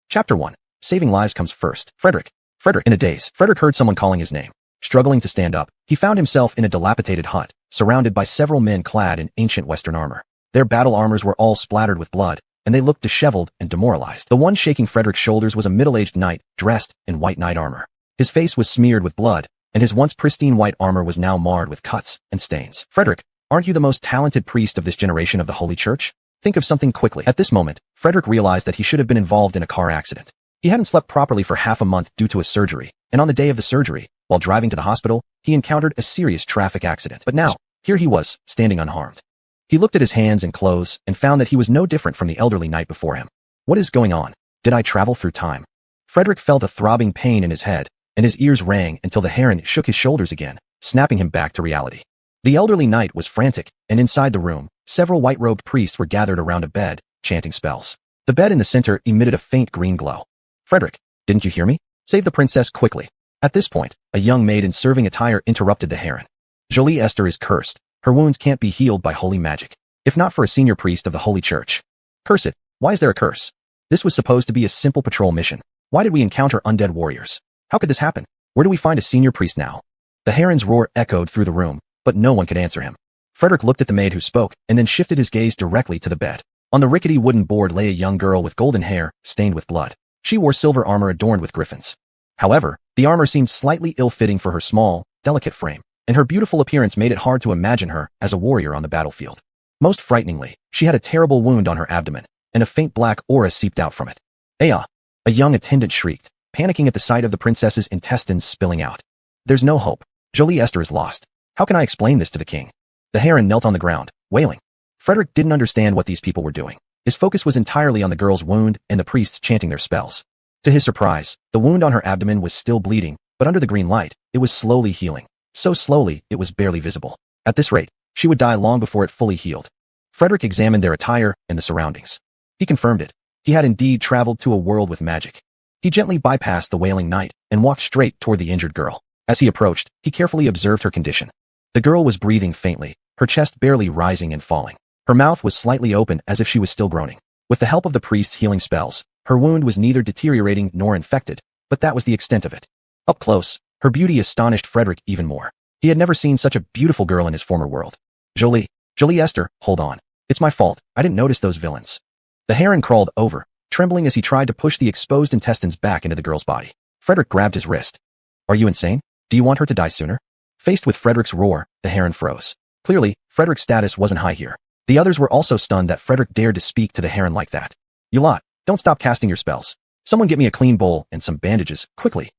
Chapter 1. Saving lives comes first. Frederick. In a daze, Frederick heard someone calling his name. Struggling to stand up, he found himself in a dilapidated hut, surrounded by several men clad in ancient Western armor. Their battle armors were all splattered with blood, and they looked disheveled and demoralized. The one shaking Frederick's shoulders was a middle-aged knight dressed in white knight armor. His face was smeared with blood, and his once pristine white armor was now marred with cuts and stains. Frederick, aren't you the most talented priest of this generation of the Holy Church? Think of something quickly. At this moment, Frederick realized that he should have been involved in a car accident. He hadn't slept properly for half a month due to a surgery, and on the day of the surgery, while driving to the hospital, he encountered a serious traffic accident. But now, here he was, standing unharmed. He looked at his hands and clothes and found that he was no different from the elderly knight before him. What is going on? Did I travel through time? Frederick felt a throbbing pain in his head, and his ears rang until the heron shook his shoulders again, snapping him back to reality. The elderly knight was frantic, and inside the room, several white-robed priests were gathered around a bed, chanting spells. The bed in the center emitted a faint green glow. Frederick, didn't you hear me? Save the princess quickly. At this point, a young maid in serving attire interrupted the heron. Jolie Esther is cursed. Her wounds can't be healed by holy magic, if not for a senior priest of the Holy Church. Curse it. Why is there a curse? This was supposed to be a simple patrol mission. Why did we encounter undead warriors? How could this happen? Where do we find a senior priest now? The heron's roar echoed through the room, but no one could answer him. Frederick looked at the maid who spoke and then shifted his gaze directly to the bed. On the rickety wooden board lay a young girl with golden hair, stained with blood. She wore silver armor adorned with griffins. However, the armor seemed slightly ill-fitting for her small, delicate frame, and her beautiful appearance made it hard to imagine her as a warrior on the battlefield. Most frighteningly, she had a terrible wound on her abdomen, and a faint black aura seeped out from it. Aya! A young attendant shrieked, panicking at the sight of the princess's intestines spilling out. There's no hope. Jolie Esther is lost. How can I explain this to the king? The heron knelt on the ground, wailing. Frederick didn't understand what these people were doing. His focus was entirely on the girl's wound and the priests chanting their spells. To his surprise, the wound on her abdomen was still bleeding, but under the green light, it was slowly healing. So slowly, it was barely visible. At this rate, she would die long before it fully healed. Frederick examined their attire and the surroundings. He confirmed it. He had indeed traveled to a world with magic. He gently bypassed the wailing knight and walked straight toward the injured girl. As he approached, he carefully observed her condition. The girl was breathing faintly, her chest barely rising and falling. Her mouth was slightly open as if she was still groaning. With the help of the priest's healing spells, her wound was neither deteriorating nor infected, but that was the extent of it. Up close, her beauty astonished Frederick even more. He had never seen such a beautiful girl in his former world. Jolie Esther, hold on. It's my fault. I didn't notice those villains. The heron crawled over, trembling as he tried to push the exposed intestines back into the girl's body. Frederick grabbed his wrist. Are you insane? Do you want her to die sooner? Faced with Frederick's roar, the heron froze. Clearly, Frederick's status wasn't high here. The others were also stunned that Frederick dared to speak to the heron like that. You lot, don't stop casting your spells. Someone get me a clean bowl and some bandages, quickly.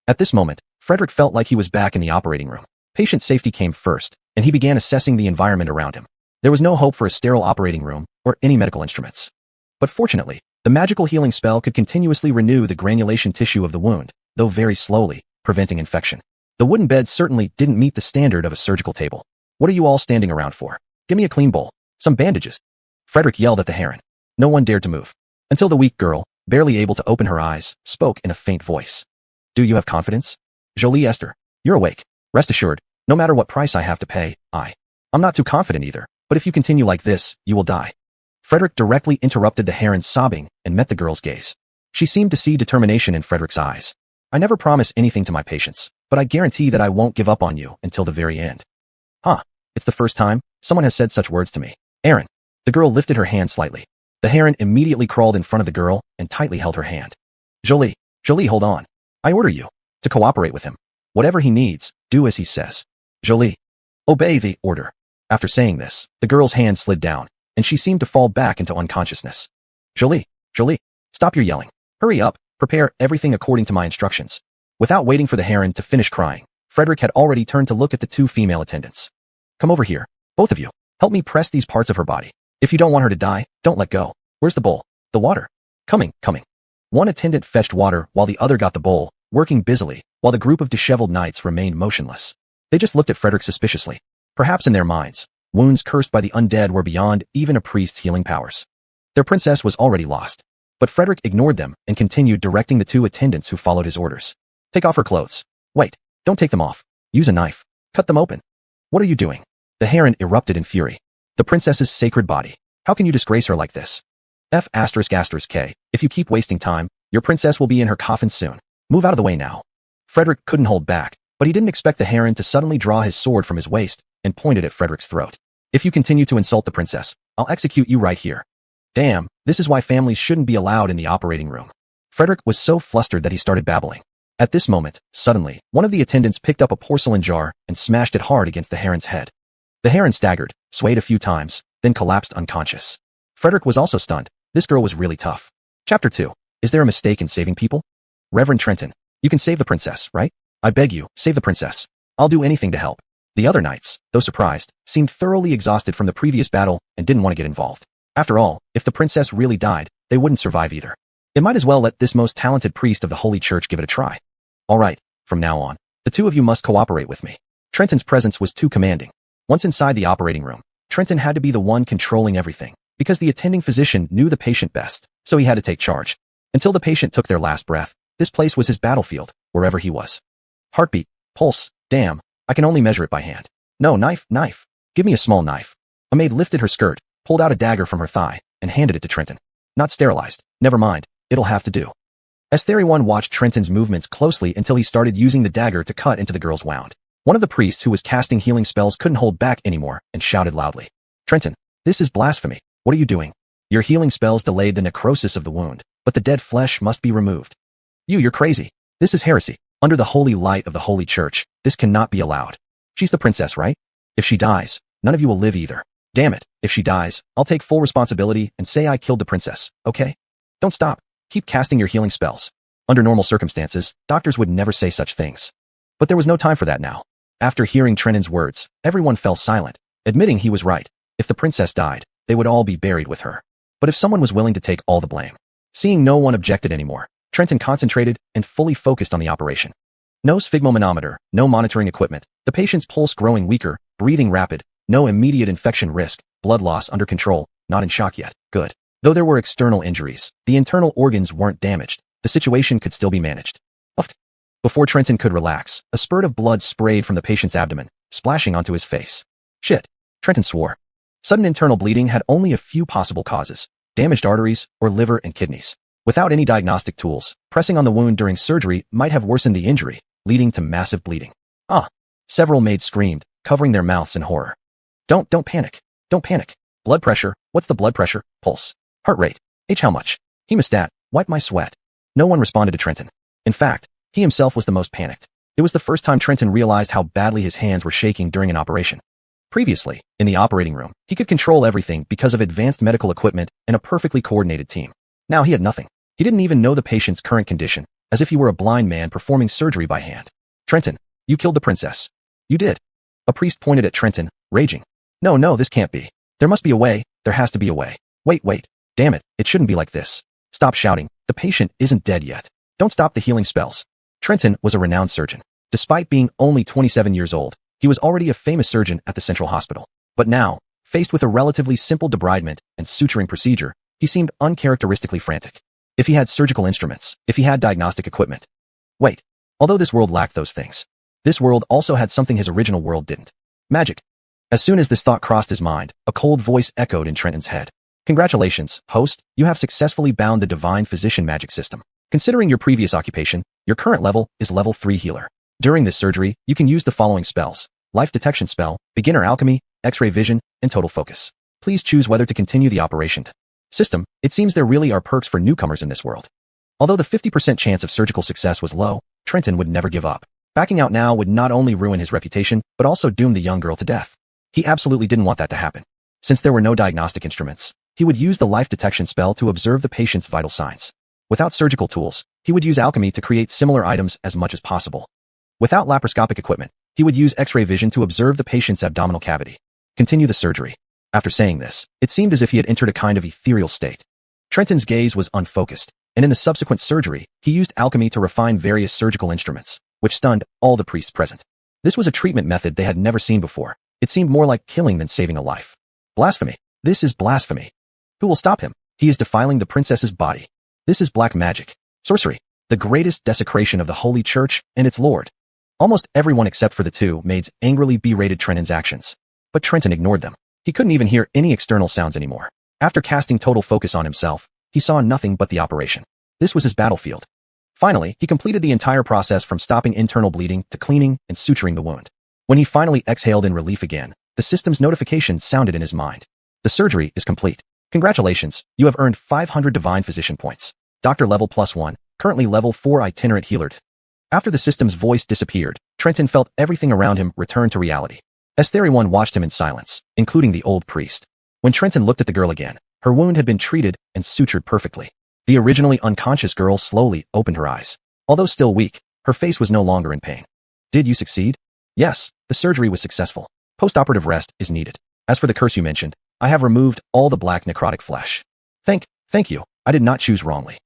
At this moment, Frederick felt like he was back in the operating room. Patient safety came first, and he began assessing the environment around him. There was no hope for a sterile operating room or any medical instruments. But fortunately, the magical healing spell could continuously renew the granulation tissue of the wound, though very slowly, preventing infection. The wooden bed certainly didn't meet the standard of a surgical table. What are you all standing around for? Give me a clean bowl. Some bandages. Frederick yelled at the heron. No one dared to move. Until the weak girl, barely able to open her eyes, spoke in a faint voice. Do you have confidence? Jolie Esther, you're awake. Rest assured, no matter what price I have to pay, I'm not too confident either, but if you continue like this, you will die. Frederick directly interrupted the heron's sobbing and met the girl's gaze. She seemed to see determination in Frederick's eyes. I never promise anything to my patients, but I guarantee that I won't give up on you until the very end. It's the first time someone has said such words to me. Aaron. The girl lifted her hand slightly. The heron immediately crawled in front of the girl and tightly held her hand. Jolie, hold on. I order you to cooperate with him. Whatever he needs, do as he says. Jolie, obey the order. After saying this, the girl's hand slid down, and she seemed to fall back into unconsciousness. Jolie, stop your yelling. Hurry up, prepare everything according to my instructions. Without waiting for the heron to finish crying, Frederick had already turned to look at the two female attendants. Come over here, both of you. Help me press these parts of her body. If you don't want her to die, don't let go. Where's the bowl? The water? Coming. One attendant fetched water while the other got the bowl, working busily, while the group of disheveled knights remained motionless. They just looked at Frederick suspiciously. Perhaps in their minds, wounds cursed by the undead were beyond even a priest's healing powers. Their princess was already lost. But Frederick ignored them and continued directing the two attendants who followed his orders. Take off her clothes. Wait, don't take them off. Use a knife. Cut them open. What are you doing? The heron erupted in fury. The princess's sacred body. How can you disgrace her like this? F***K. If you keep wasting time, Your princess will be in her coffin soon. Move out of the way now. Frederick couldn't hold back, but he didn't expect the heron to suddenly draw his sword from his waist and point it at Frederick's throat. If you continue to insult the princess, I'll execute you right here. Damn, this is why families shouldn't be allowed in the operating room. Frederick was so flustered that he started babbling. At this moment, suddenly, one of the attendants picked up a porcelain jar and smashed it hard against the heron's head. The heron staggered, swayed a few times, then collapsed unconscious. Frederick was also stunned. This girl was really tough. Chapter 2. Is there a mistake in saving people? Reverend Trenton, you can save the princess, right? I beg you, save the princess. I'll do anything to help. The other knights, though surprised, seemed thoroughly exhausted from the previous battle and didn't want to get involved. After all, if the princess really died, they wouldn't survive either. It might as well let this most talented priest of the Holy Church give it a try. All right, from now on, the two of you must cooperate with me. Trenton's presence was too commanding. Once inside the operating room, Trenton had to be the one controlling everything, because the attending physician knew the patient best, so he had to take charge. Until the patient took their last breath, this place was his battlefield, wherever he was. Heartbeat, pulse, damn, I can only measure it by hand. No, knife. Give me a small knife. A maid lifted her skirt, pulled out a dagger from her thigh, and handed it to Trenton. Not sterilized. Never mind, it'll have to do. Estheri-1 watched Trenton's movements closely until he started using the dagger to cut into the girl's wound. One of the priests who was casting healing spells couldn't hold back anymore and shouted loudly. Trenton, this is blasphemy. What are you doing? Your healing spells delayed the necrosis of the wound, but the dead flesh must be removed. You're crazy. This is heresy. Under the holy light of the Holy Church, this cannot be allowed. She's the princess, right? If she dies, none of you will live either. Damn it, if she dies, I'll take full responsibility and say I killed the princess, okay? Don't stop. Keep casting your healing spells. Under normal circumstances, doctors would never say such things. But there was no time for that now. After hearing Trenton's words, everyone fell silent, admitting he was right. If the princess died, they would all be buried with her. But if someone was willing to take all the blame. Seeing no one objected anymore, Trenton concentrated and fully focused on the operation. No sphygmomanometer, no monitoring equipment, the patient's pulse growing weaker, breathing rapid, no immediate infection risk, blood loss under control, not in shock yet. Good. Though there were external injuries, the internal organs weren't damaged. The situation could still be managed. Uffed. Before Trenton could relax, a spurt of blood sprayed from the patient's abdomen, splashing onto his face. Shit. Trenton swore. Sudden internal bleeding had only a few possible causes: damaged arteries or liver and kidneys. Without any diagnostic tools, pressing on the wound during surgery might have worsened the injury, leading to massive bleeding. Ah! Several maids screamed, covering their mouths in horror. Don't panic. Don't panic. Blood pressure. What's the blood pressure? Pulse. Heart rate. H how much? Hemostat. Wipe my sweat. No one responded to Trenton. In fact, he himself was the most panicked. It was the first time Trenton realized how badly his hands were shaking during an operation. Previously, in the operating room, he could control everything because of advanced medical equipment and a perfectly coordinated team. Now he had nothing. He didn't even know the patient's current condition, as if he were a blind man performing surgery by hand. Trenton, you killed the princess. You did. A priest pointed at Trenton, raging. No, this can't be. There must be a way. There has to be a way. Wait. Damn it, it shouldn't be like this. Stop shouting. The patient isn't dead yet. Don't stop the healing spells. Trenton was a renowned surgeon. Despite being only 27 years old, he was already a famous surgeon at the Central Hospital. But now, faced with a relatively simple debridement and suturing procedure, he seemed uncharacteristically frantic. If he had surgical instruments, if he had diagnostic equipment. Wait, although this world lacked those things, this world also had something his original world didn't. Magic. As soon as this thought crossed his mind, a cold voice echoed in Trenton's head. Congratulations, host, you have successfully bound the divine physician magic system. Considering your previous occupation, your current level is level 3 healer. During this surgery, you can use the following spells: life detection spell, beginner alchemy, x-ray vision, and total focus. Please choose whether to continue the operation. System, it seems there really are perks for newcomers in this world. Although the 50% chance of surgical success was low, Trenton would never give up. Backing out now would not only ruin his reputation, but also doom the young girl to death. He absolutely didn't want that to happen. Since there were no diagnostic instruments, he would use the life detection spell to observe the patient's vital signs. Without surgical tools, he would use alchemy to create similar items as much as possible. Without laparoscopic equipment, he would use x-ray vision to observe the patient's abdominal cavity. Continue the surgery. After saying this, it seemed as if he had entered a kind of ethereal state. Trenton's gaze was unfocused, and in the subsequent surgery, he used alchemy to refine various surgical instruments, which stunned all the priests present. This was a treatment method they had never seen before. It seemed more like killing than saving a life. Blasphemy. This is blasphemy. Who will stop him? He is defiling the princess's body. This is black magic. Sorcery. The greatest desecration of the Holy Church and its Lord. Almost everyone except for the two maids angrily berated Trenton's actions. But Trenton ignored them. He couldn't even hear any external sounds anymore. After casting total focus on himself, he saw nothing but the operation. This was his battlefield. Finally, he completed the entire process from stopping internal bleeding to cleaning and suturing the wound. When he finally exhaled in relief again, the system's notification sounded in his mind. The surgery is complete. Congratulations, you have earned 500 divine physician points. Doctor level +1, currently level 4 itinerant healer. After the system's voice disappeared, Trenton felt everything around him return to reality. Everyone watched him in silence, including the old priest. When Trenton looked at the girl again, her wound had been treated and sutured perfectly. The originally unconscious girl slowly opened her eyes. Although still weak, her face was no longer in pain. Did you succeed? Yes, the surgery was successful. Post-operative rest is needed. As for the curse you mentioned, I have removed all the black necrotic flesh. Thank you, I did not choose wrongly.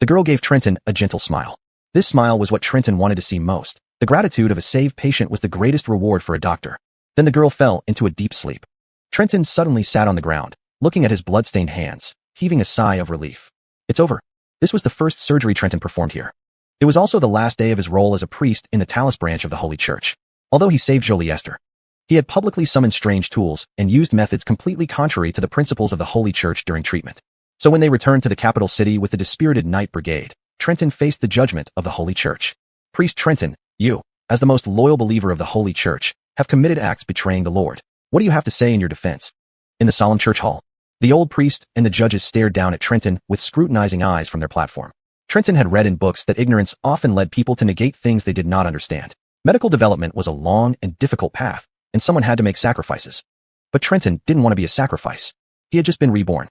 The girl gave Trenton a gentle smile. This smile was what Trenton wanted to see most. The gratitude of a saved patient was the greatest reward for a doctor. Then the girl fell into a deep sleep. Trenton suddenly sat on the ground, looking at his blood-stained hands, heaving a sigh of relief. It's over. This was the first surgery Trenton performed here. It was also the last day of his role as a priest in the Talus branch of the Holy Church. Although he saved Jolie Esther, he had publicly summoned strange tools and used methods completely contrary to the principles of the Holy Church during treatment. So when they returned to the capital city with the dispirited Knight Brigade, Trenton faced the judgment of the Holy Church. Priest Trenton, you, as the most loyal believer of the Holy Church, have committed acts betraying the Lord. What do you have to say in your defense? In the solemn church hall, the old priest and the judges stared down at Trenton with scrutinizing eyes from their platform. Trenton had read in books that ignorance often led people to negate things they did not understand. Medical development was a long and difficult path, and someone had to make sacrifices. But Trenton didn't want to be a sacrifice. He had just been reborn.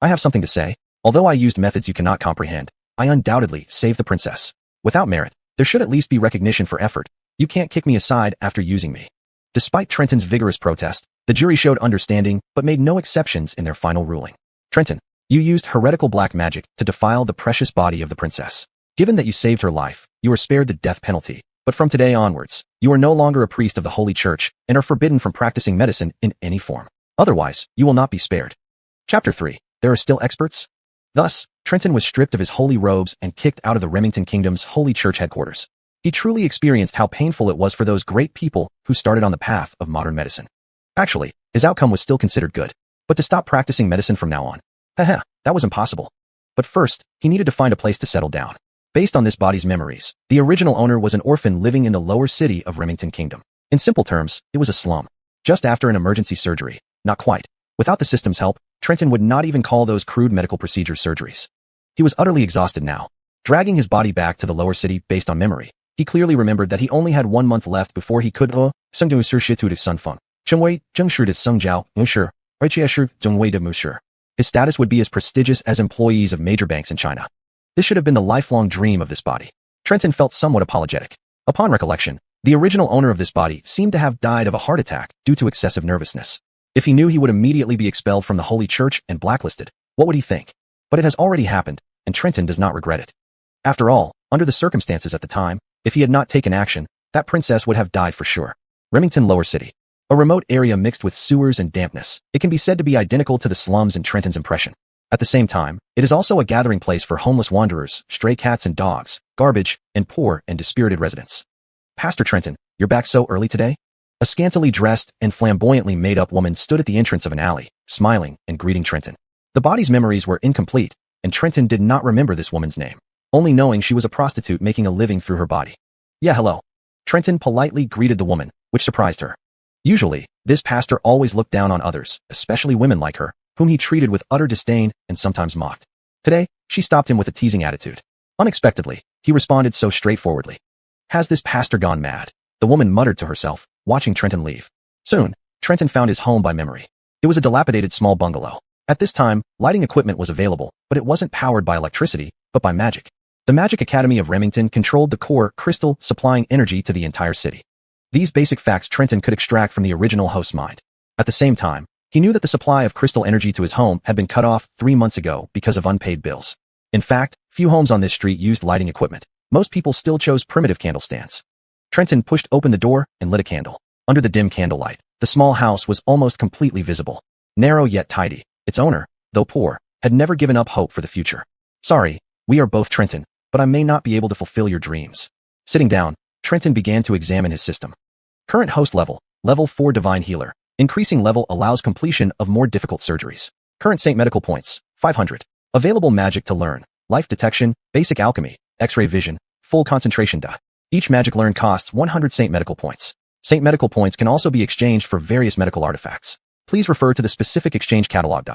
I have something to say. Although I used methods you cannot comprehend, I undoubtedly saved the princess. Without merit, there should at least be recognition for effort. You can't kick me aside after using me. Despite Trenton's vigorous protest, the jury showed understanding but made no exceptions in their final ruling. Trenton, you used heretical black magic to defile the precious body of the princess. Given that you saved her life, you are spared the death penalty. But from today onwards, you are no longer a priest of the Holy Church and are forbidden from practicing medicine in any form. Otherwise, you will not be spared. Chapter 3. There are still experts? Thus, Trenton was stripped of his holy robes and kicked out of the Remington Kingdom's Holy Church headquarters. He truly experienced how painful it was for those great people who started on the path of modern medicine. Actually, his outcome was still considered good. But to stop practicing medicine from now on, that was impossible. But first, he needed to find a place to settle down. Based on this body's memories, the original owner was an orphan living in the lower city of Remington Kingdom. In simple terms, it was a slum. Just after an emergency surgery. Not quite. Without the system's help, Trenton would not even call those crude medical procedures surgeries. He was utterly exhausted now. Dragging his body back to the lower city based on memory, he clearly remembered that he only had 1 month left before he could his status would be as prestigious as employees of major banks in China. This should have been the lifelong dream of this body. Trenton felt somewhat apologetic. Upon recollection, the original owner of this body seemed to have died of a heart attack due to excessive nervousness. If he knew he would immediately be expelled from the Holy Church and blacklisted, what would he think? But it has already happened, and Trenton does not regret it. After all, under the circumstances at the time, if he had not taken action, that princess would have died for sure. Remington Lower City. A remote area mixed with sewers and dampness, it can be said to be identical to the slums in Trenton's impression. At the same time, it is also a gathering place for homeless wanderers, stray cats and dogs, garbage, and poor and dispirited residents. Pastor Trenton, you're back so early today? A scantily dressed and flamboyantly made-up woman stood at the entrance of an alley, smiling and greeting Trenton. The body's memories were incomplete, and Trenton did not remember this woman's name, only knowing she was a prostitute making a living through her body. Yeah, hello. Trenton politely greeted the woman, which surprised her. Usually, this pastor always looked down on others, especially women like her, whom he treated with utter disdain and sometimes mocked. Today, she stopped him with a teasing attitude. Unexpectedly, he responded so straightforwardly. Has this pastor gone mad? The woman muttered to herself, watching Trenton leave. Soon, Trenton found his home by memory. It was a dilapidated small bungalow. At this time, lighting equipment was available, but it wasn't powered by electricity, but by magic. The Magic Academy of Remington controlled the core crystal supplying energy to the entire city. These basic facts Trenton could extract from the original host's mind. At the same time, he knew that the supply of crystal energy to his home had been cut off 3 months ago because of unpaid bills. In fact, few homes on this street used lighting equipment. Most people still chose primitive candle stands. Trenton pushed open the door and lit a candle. Under the dim candlelight, the small house was almost completely visible. Narrow yet tidy. Its owner, though poor, had never given up hope for the future. Sorry, we are both Trenton, but I may not be able to fulfill your dreams. Sitting down, Trenton began to examine his system. Current host level, level 4 divine healer. Increasing level allows completion of more difficult surgeries. Current Saint medical points, 500. Available magic to learn, life detection, basic alchemy, X-ray vision, full concentration. Each magic learned costs 100 Saint Medical points. Saint Medical points can also be exchanged for various medical artifacts. Please refer to the specific exchange catalog.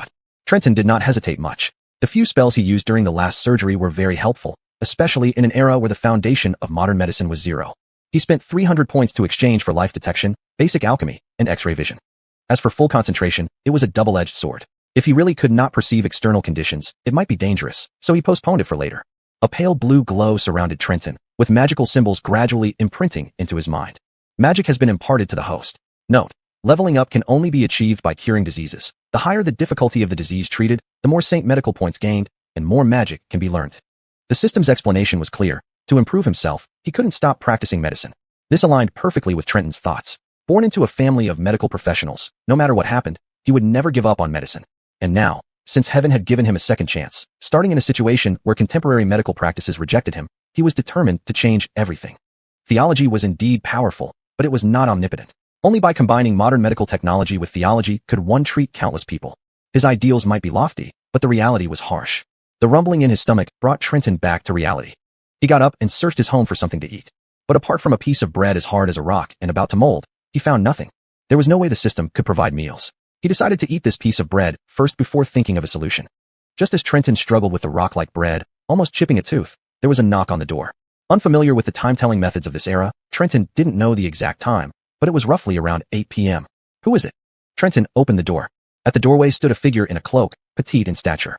Trenton did not hesitate much. The few spells he used during the last surgery were very helpful, especially in an era where the foundation of modern medicine was zero. He spent 300 points to exchange for life detection, basic alchemy, and X-ray vision. As for full concentration, it was a double-edged sword. If he really could not perceive external conditions, it might be dangerous, so he postponed it for later. A pale blue glow surrounded Trenton, with magical symbols gradually imprinting into his mind. Magic has been imparted to the host. Note: leveling up can only be achieved by curing diseases. The higher the difficulty of the disease treated, the more Saint Medical points gained, and more magic can be learned. The system's explanation was clear. To improve himself, he couldn't stop practicing medicine. This aligned perfectly with Trenton's thoughts. Born into a family of medical professionals, no matter what happened, he would never give up on medicine. And now, since heaven had given him a second chance, starting in a situation where contemporary medical practices rejected him, he was determined to change everything. Theology was indeed powerful, but it was not omnipotent. Only by combining modern medical technology with theology could one treat countless people. His ideals might be lofty, but the reality was harsh. The rumbling in his stomach brought Trenton back to reality. He got up and searched his home for something to eat. But apart from a piece of bread as hard as a rock and about to mold, he found nothing. There was no way the system could provide meals. He decided to eat this piece of bread first before thinking of a solution. Just as Trenton struggled with the rock-like bread, almost chipping a tooth, there was a knock on the door. Unfamiliar with the time-telling methods of this era, Trenton didn't know the exact time, but it was roughly around 8 p.m. Who is it? Trenton opened the door. At the doorway stood a figure in a cloak, petite in stature.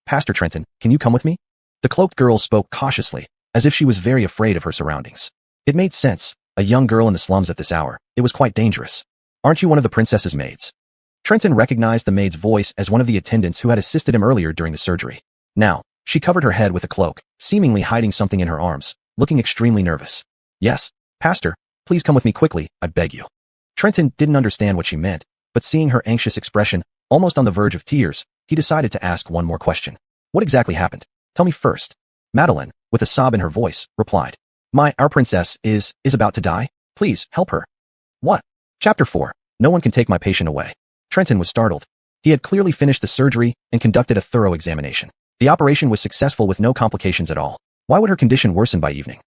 Pastor Trenton, can you come with me? The cloaked girl spoke cautiously, as if she was very afraid of her surroundings. It made sense. A young girl in the slums at this hour. It was quite dangerous. Aren't you one of the princess's maids? Trenton recognized the maid's voice as one of the attendants who had assisted him earlier during the surgery. Now, she covered her head with a cloak, seemingly hiding something in her arms, looking extremely nervous. Yes, Pastor, please come with me quickly, I beg you. Trenton didn't understand what she meant, but seeing her anxious expression, almost on the verge of tears, he decided to ask one more question. What exactly happened? Tell me first. Madeline, with a sob in her voice, replied. Our princess is about to die. Please, help her. What? Chapter 4. No one can take my patient away. Trenton was startled. He had clearly finished the surgery and conducted a thorough examination. The operation was successful with no complications at all. Why would her condition worsen by evening?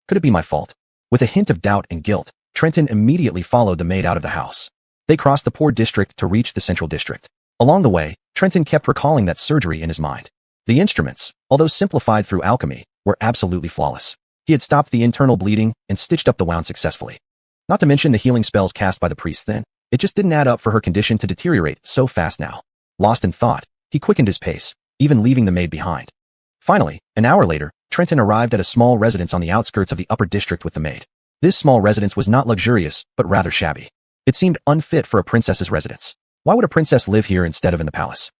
Could it be my fault? With a hint of doubt and guilt, Trenton immediately followed the maid out of the house. They crossed the poor district to reach the central district. Along the way, Trenton kept recalling that surgery in his mind. The instruments, although simplified through alchemy, were absolutely flawless. He had stopped the internal bleeding and stitched up the wound successfully. Not to mention the healing spells cast by the priest then. It just didn't add up for her condition to deteriorate so fast now. Lost in thought, he quickened his pace, even leaving the maid behind. Finally, an hour later, Trenton arrived at a small residence on the outskirts of the upper district with the maid. This small residence was not luxurious, but rather shabby. It seemed unfit for a princess's residence. Why would a princess live here instead of in the palace?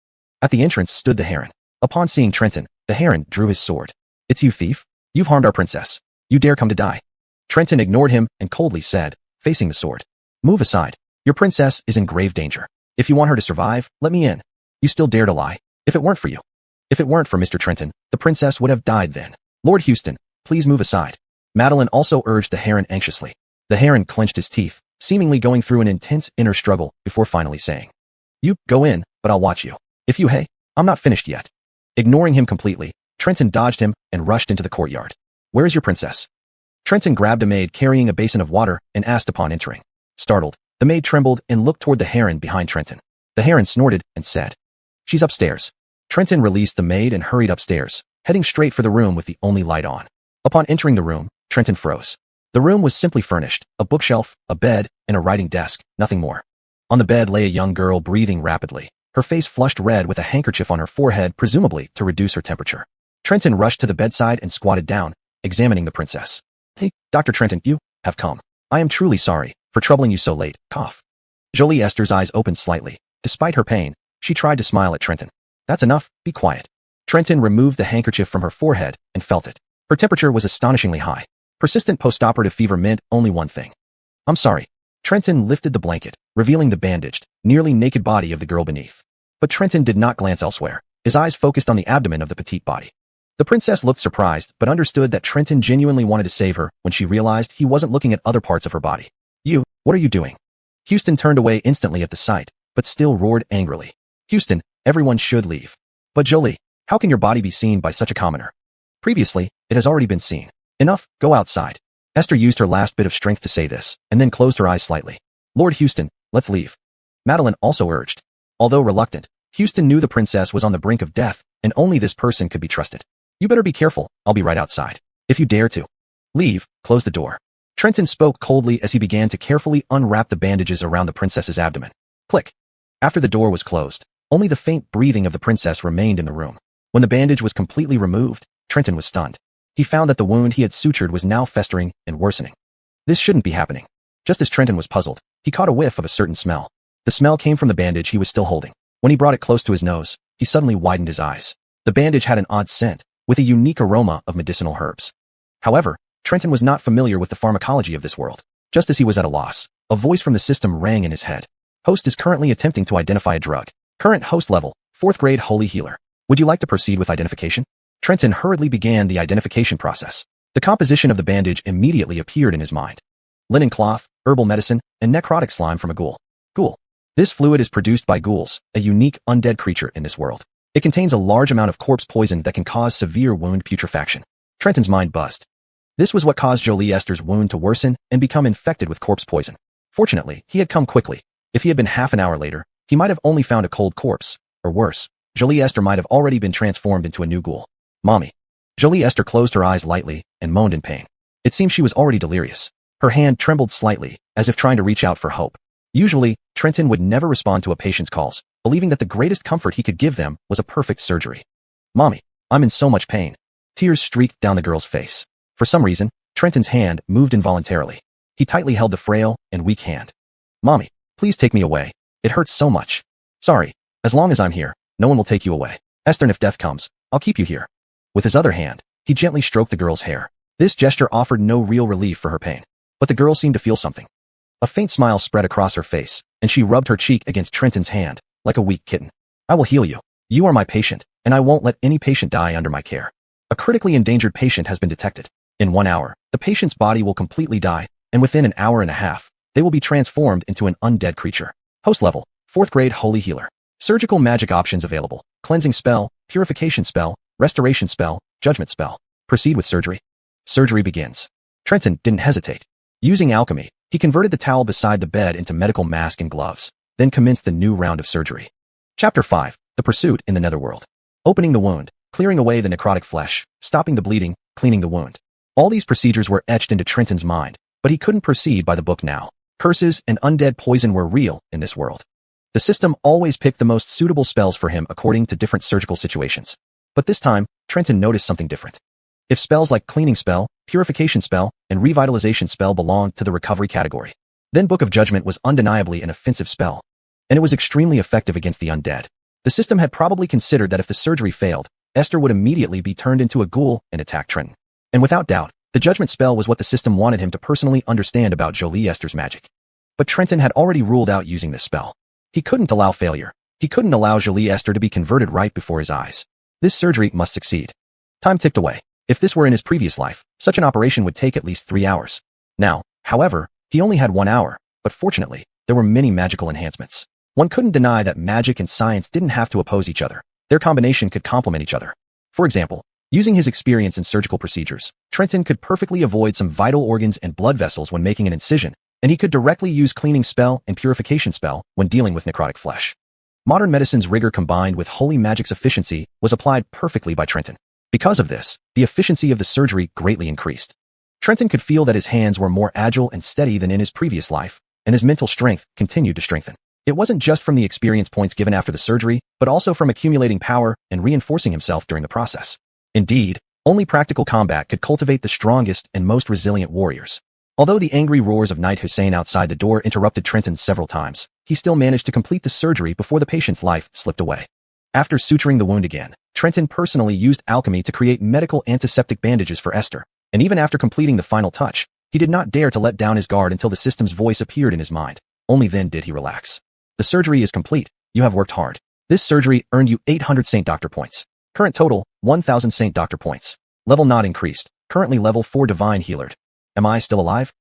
At the entrance stood the heron. Upon seeing Trenton, the heron drew his sword. It's you, thief. You've harmed our princess. You dare come to die. Trenton ignored him and coldly said, facing the sword. Move aside. Your princess is in grave danger. If you want her to survive, let me in. You still dare to lie. If it weren't for you. If it weren't for Mr. Trenton, the princess would have died then. Lord Houston, please move aside. Madeline also urged the heron anxiously. The heron clenched his teeth, seemingly going through an intense inner struggle before finally saying, You, go in, but I'll watch you. If you, hey, I'm not finished yet. Ignoring him completely, Trenton dodged him and rushed into the courtyard. Where is your princess? Trenton grabbed a maid carrying a basin of water and asked upon entering. Startled, the maid trembled and looked toward the heron behind Trenton. The heron snorted and said, She's upstairs. Trenton released the maid and hurried upstairs, heading straight for the room with the only light on. Upon entering the room, Trenton froze. The room was simply furnished, a bookshelf, a bed, and a writing desk, nothing more. On the bed lay a young girl breathing rapidly, her face flushed red with a handkerchief on her forehead, presumably to reduce her temperature. Trenton rushed to the bedside and squatted down, examining the princess. Hey, Dr. Trenton, you have come. I am truly sorry for troubling you so late. Cough. Jolie Esther's eyes opened slightly. Despite her pain, she tried to smile at Trenton. That's enough, be quiet. Trenton removed the handkerchief from her forehead and felt it. Her temperature was astonishingly high. Persistent post-operative fever meant only one thing. I'm sorry. Trenton lifted the blanket, revealing the bandaged, nearly naked body of the girl beneath. But Trenton did not glance elsewhere. His eyes focused on the abdomen of the petite body. The princess looked surprised but understood that Trenton genuinely wanted to save her when she realized he wasn't looking at other parts of her body. You, what are you doing? Houston turned away instantly at the sight, but still roared angrily. Houston, everyone should leave. But Jolie, how can your body be seen by such a commoner? Previously, it has already been seen. Enough, go outside. Esther used her last bit of strength to say this, and then closed her eyes slightly. Lord Houston, let's leave. Madeline also urged. Although reluctant, Houston knew the princess was on the brink of death, and only this person could be trusted. You better be careful, I'll be right outside. If you dare to leave, close the door. Trenton spoke coldly as he began to carefully unwrap the bandages around the princess's abdomen. Click. After the door was closed, only the faint breathing of the princess remained in the room. When the bandage was completely removed, Trenton was stunned. He found that the wound he had sutured was now festering and worsening. This shouldn't be happening. Just as Trenton was puzzled, he caught a whiff of a certain smell. The smell came from the bandage he was still holding. When he brought it close to his nose, he suddenly widened his eyes. The bandage had an odd scent, with a unique aroma of medicinal herbs. However, Trenton was not familiar with the pharmacology of this world. Just as he was at a loss, a voice from the system rang in his head. Host is currently attempting to identify a drug. Current host level, 4th grade holy healer. Would you like to proceed with identification? Trenton hurriedly began the identification process. The composition of the bandage immediately appeared in his mind. Linen cloth, herbal medicine, and necrotic slime from a ghoul. Ghoul. This fluid is produced by ghouls, a unique undead creature in this world. It contains a large amount of corpse poison that can cause severe wound putrefaction. Trenton's mind buzzed. This was what caused Jolie Esther's wound to worsen and become infected with corpse poison. Fortunately, he had come quickly. If he had been half an hour later, he might have only found a cold corpse, or worse, Jolie Esther might have already been transformed into a new ghoul. Mommy. Jolie Esther closed her eyes lightly and moaned in pain. It seemed she was already delirious. Her hand trembled slightly, as if trying to reach out for hope. Usually, Trenton would never respond to a patient's calls, believing that the greatest comfort he could give them was a perfect surgery. Mommy, I'm in so much pain. Tears streaked down the girl's face. For some reason, Trenton's hand moved involuntarily. He tightly held the frail and weak hand. Mommy, please take me away. It hurts so much. Sorry, as long as I'm here, no one will take you away. Esther, and if death comes, I'll keep you here. With his other hand, he gently stroked the girl's hair. This gesture offered no real relief for her pain, but the girl seemed to feel something. A faint smile spread across her face, and she rubbed her cheek against Trenton's hand, like a weak kitten. I will heal you. You are my patient, and I won't let any patient die under my care. A critically endangered patient has been detected. In 1 hour, the patient's body will completely die, and within an hour and a half, they will be transformed into an undead creature. Host level, 4th grade holy healer. Surgical magic options available. Cleansing spell, purification spell, restoration spell, judgment spell. Proceed with surgery. Surgery begins. Trenton didn't hesitate. Using alchemy, he converted the towel beside the bed into medical mask and gloves, then commenced the new round of surgery. Chapter 5. The Pursuit in the Netherworld. Opening the wound, clearing away the necrotic flesh, stopping the bleeding, cleaning the wound. All these procedures were etched into Trenton's mind, but he couldn't proceed by the book now. Curses and undead poison were real in this world. The system always picked the most suitable spells for him according to different surgical situations. But this time, Trenton noticed something different. If spells like cleaning spell, purification spell, and revitalization spell belonged to the recovery category, then Book of Judgment was undeniably an offensive spell, and it was extremely effective against the undead. The system had probably considered that if the surgery failed, Esther would immediately be turned into a ghoul and attack Trenton. And without doubt, the judgment spell was what the system wanted him to personally understand about Jolie Esther's magic. But Trenton had already ruled out using this spell. He couldn't allow failure. He couldn't allow Jolie Esther to be converted right before his eyes. This surgery must succeed. Time ticked away. If this were in his previous life, such an operation would take at least 3 hours. Now, however, he only had 1 hour, but fortunately, there were many magical enhancements. One couldn't deny that magic and science didn't have to oppose each other. Their combination could complement each other. For example, using his experience in surgical procedures, Trenton could perfectly avoid some vital organs and blood vessels when making an incision, and he could directly use cleaning spell and purification spell when dealing with necrotic flesh. Modern medicine's rigor combined with holy magic's efficiency was applied perfectly by Trenton. Because of this, the efficiency of the surgery greatly increased. Trenton could feel that his hands were more agile and steady than in his previous life, and his mental strength continued to strengthen. It wasn't just from the experience points given after the surgery, but also from accumulating power and reinforcing himself during the process. Indeed, only practical combat could cultivate the strongest and most resilient warriors. Although the angry roars of Knight Hussein outside the door interrupted Trenton several times, he still managed to complete the surgery before the patient's life slipped away. After suturing the wound again, Trenton personally used alchemy to create medical antiseptic bandages for Esther, and even after completing the final touch, he did not dare to let down his guard until the system's voice appeared in his mind. Only then did he relax. The surgery is complete. You have worked hard. This surgery earned you 800 Saint Doctor points. Current total, 1,000 Saint Doctor points. Level not increased. Currently level 4 Divine Healed. Am I still alive?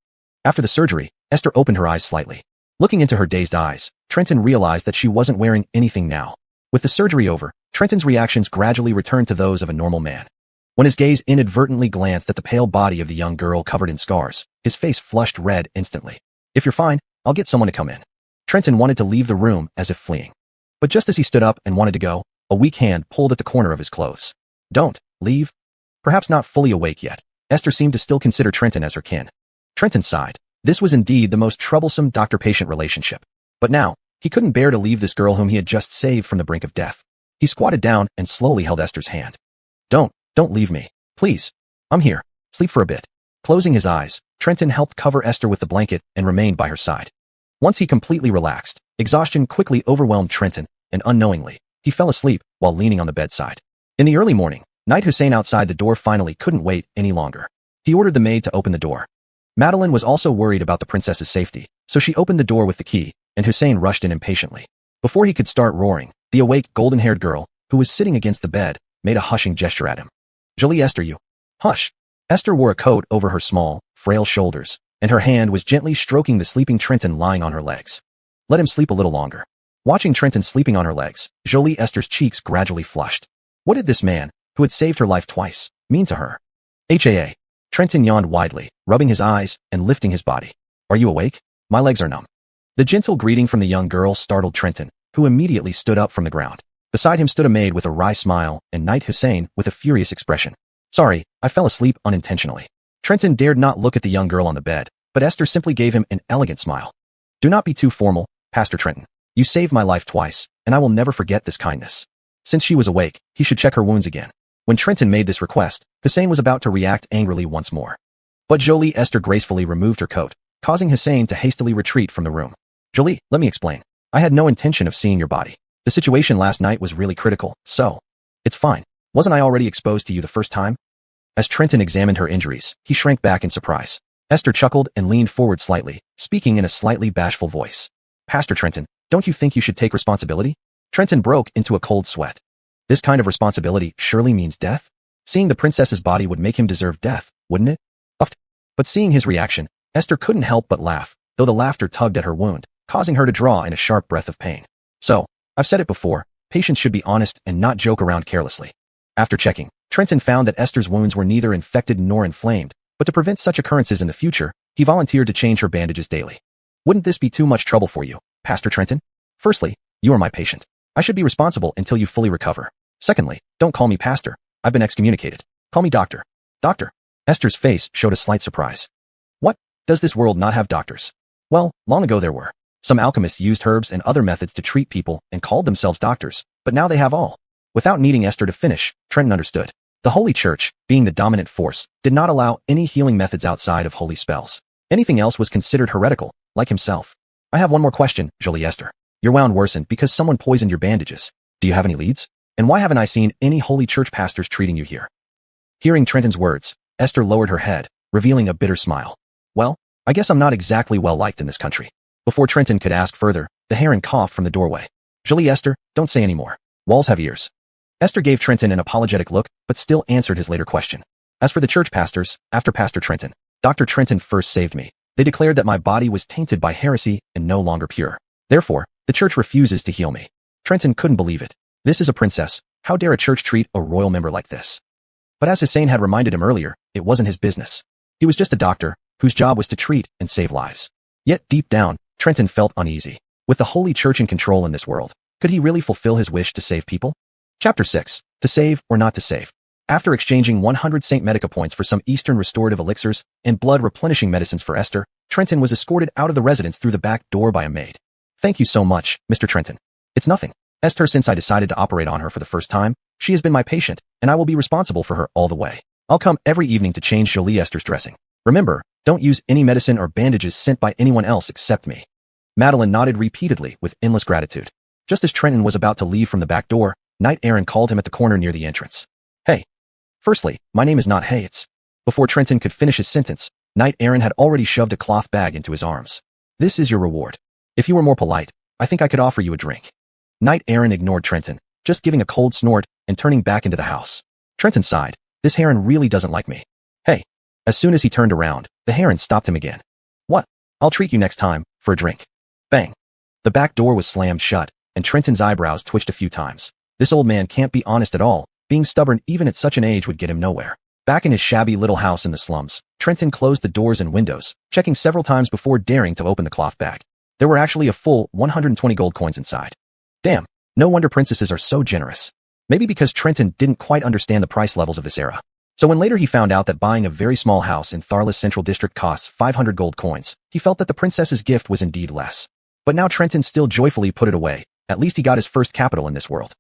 After the surgery, Esther opened her eyes slightly. Looking into her dazed eyes, Trenton realized that she wasn't wearing anything now. With the surgery over, Trenton's reactions gradually returned to those of a normal man. When his gaze inadvertently glanced at the pale body of the young girl covered in scars, his face flushed red instantly. If you're fine, I'll get someone to come in. Trenton wanted to leave the room as if fleeing. But just as he stood up and wanted to go, a weak hand pulled at the corner of his clothes. Don't leave. Perhaps not fully awake yet, Esther seemed to still consider Trenton as her kin. Trenton sighed. This was indeed the most troublesome doctor-patient relationship. But now, he couldn't bear to leave this girl whom he had just saved from the brink of death. He squatted down and slowly held Esther's hand. Don't leave me. Please. I'm here. Sleep for a bit. Closing his eyes, Trenton helped cover Esther with the blanket and remained by her side. Once he completely relaxed, exhaustion quickly overwhelmed Trenton, and unknowingly, he fell asleep while leaning on the bedside. In the early morning, Knight Hussein outside the door finally couldn't wait any longer. He ordered the maid to open the door. Madeline was also worried about the princess's safety, so she opened the door with the key, and Hussein rushed in impatiently. Before he could start roaring, the awake golden-haired girl, who was sitting against the bed, made a hushing gesture at him. Jolie Esther, you. Hush. Esther wore a coat over her small, frail shoulders, and her hand was gently stroking the sleeping Trenton lying on her legs. Let him sleep a little longer. Watching Trenton sleeping on her legs, Jolie Esther's cheeks gradually flushed. What did this man, who had saved her life twice, mean to her? HAA. Trenton yawned widely, rubbing his eyes and lifting his body. Are you awake? My legs are numb. The gentle greeting from the young girl startled Trenton, who immediately stood up from the ground. Beside him stood a maid with a wry smile and Knight Hussein with a furious expression. Sorry, I fell asleep unintentionally. Trenton dared not look at the young girl on the bed, but Esther simply gave him an elegant smile. Do not be too formal, Pastor Trenton. You saved my life twice, and I will never forget this kindness. Since she was awake, he should check her wounds again. When Trenton made this request, Hussein was about to react angrily once more. But Jolie Esther gracefully removed her coat, causing Hussein to hastily retreat from the room. Jolie, let me explain. I had no intention of seeing your body. The situation last night was really critical, so. It's fine. Wasn't I already exposed to you the first time? As Trenton examined her injuries, he shrank back in surprise. Esther chuckled and leaned forward slightly, speaking in a slightly bashful voice. Pastor Trenton, don't you think you should take responsibility? Trenton broke into a cold sweat. This kind of responsibility surely means death? Seeing the princess's body would make him deserve death, wouldn't it? But seeing his reaction, Esther couldn't help but laugh, though the laughter tugged at her wound, causing her to draw in a sharp breath of pain. So, I've said it before, patients should be honest and not joke around carelessly. After checking, Trenton found that Esther's wounds were neither infected nor inflamed, but to prevent such occurrences in the future, he volunteered to change her bandages daily. Wouldn't this be too much trouble for you, Pastor Trenton? Firstly, you are my patient. I should be responsible until you fully recover. Secondly, don't call me pastor. I've been excommunicated. Call me doctor. Doctor. Esther's face showed a slight surprise. What? Does this world not have doctors? Well, long ago there were. Some alchemists used herbs and other methods to treat people and called themselves doctors, but now they have all. Without needing Esther to finish, Trenton understood. The Holy Church, being the dominant force, did not allow any healing methods outside of holy spells. Anything else was considered heretical, like himself. I have one more question, Jolie Esther. Your wound worsened because someone poisoned your bandages. Do you have any leads? And why haven't I seen any Holy Church pastors treating you here? Hearing Trenton's words, Esther lowered her head, revealing a bitter smile. Well, I guess I'm not exactly well liked in this country. Before Trenton could ask further, the Heron coughed from the doorway. Jolie Esther, don't say any more. Walls have ears. Esther gave Trenton an apologetic look, but still answered his later question. As for the church pastors, after Pastor Trenton, Dr. Trenton first saved me. They declared that my body was tainted by heresy and no longer pure. Therefore, the church refuses to heal me. Trenton couldn't believe it. This is a princess. How dare a church treat a royal member like this? But as Hussein had reminded him earlier, it wasn't his business. He was just a doctor, whose job was to treat and save lives. Yet deep down, Trenton felt uneasy. With the Holy Church in control in this world, could he really fulfill his wish to save people? Chapter 6. To save or not to save. After exchanging 100 St. Medica points for some Eastern restorative elixirs and blood-replenishing medicines for Esther, Trenton was escorted out of the residence through the back door by a maid. Thank you so much, Mr. Trenton. It's nothing. Esther, since I decided to operate on her for the first time, she has been my patient, and I will be responsible for her all the way. I'll come every evening to change Jolie Esther's dressing. Remember, don't use any medicine or bandages sent by anyone else except me. Madeline nodded repeatedly with endless gratitude. Just as Trenton was about to leave from the back door, Knight Aaron called him at the corner near the entrance. Hey. Firstly, my name is not Hey, it's. Before Trenton could finish his sentence, Knight Aaron had already shoved a cloth bag into his arms. This is your reward. If you were more polite, I think I could offer you a drink. Knight Aaron ignored Trenton, just giving a cold snort and turning back into the house. Trenton sighed. This Heron really doesn't like me. Hey. As soon as he turned around, the Heron stopped him again. What? I'll treat you next time, for a drink. Bang. The back door was slammed shut, and Trenton's eyebrows twitched a few times. This old man can't be honest at all, Being stubborn even at such an age would get him nowhere. Back in his shabby little house in the slums, Trenton closed the doors and windows, checking several times before daring to open the cloth bag. There were actually a full 120 gold coins inside. Damn, no wonder princesses are so generous. Maybe because Trenton didn't quite understand the price levels of this era. So when later he found out that buying a very small house in Tharlas Central District costs 500 gold coins, he felt that the princess's gift was indeed less. But now Trenton still joyfully put it away. At least he got his first capital in this world.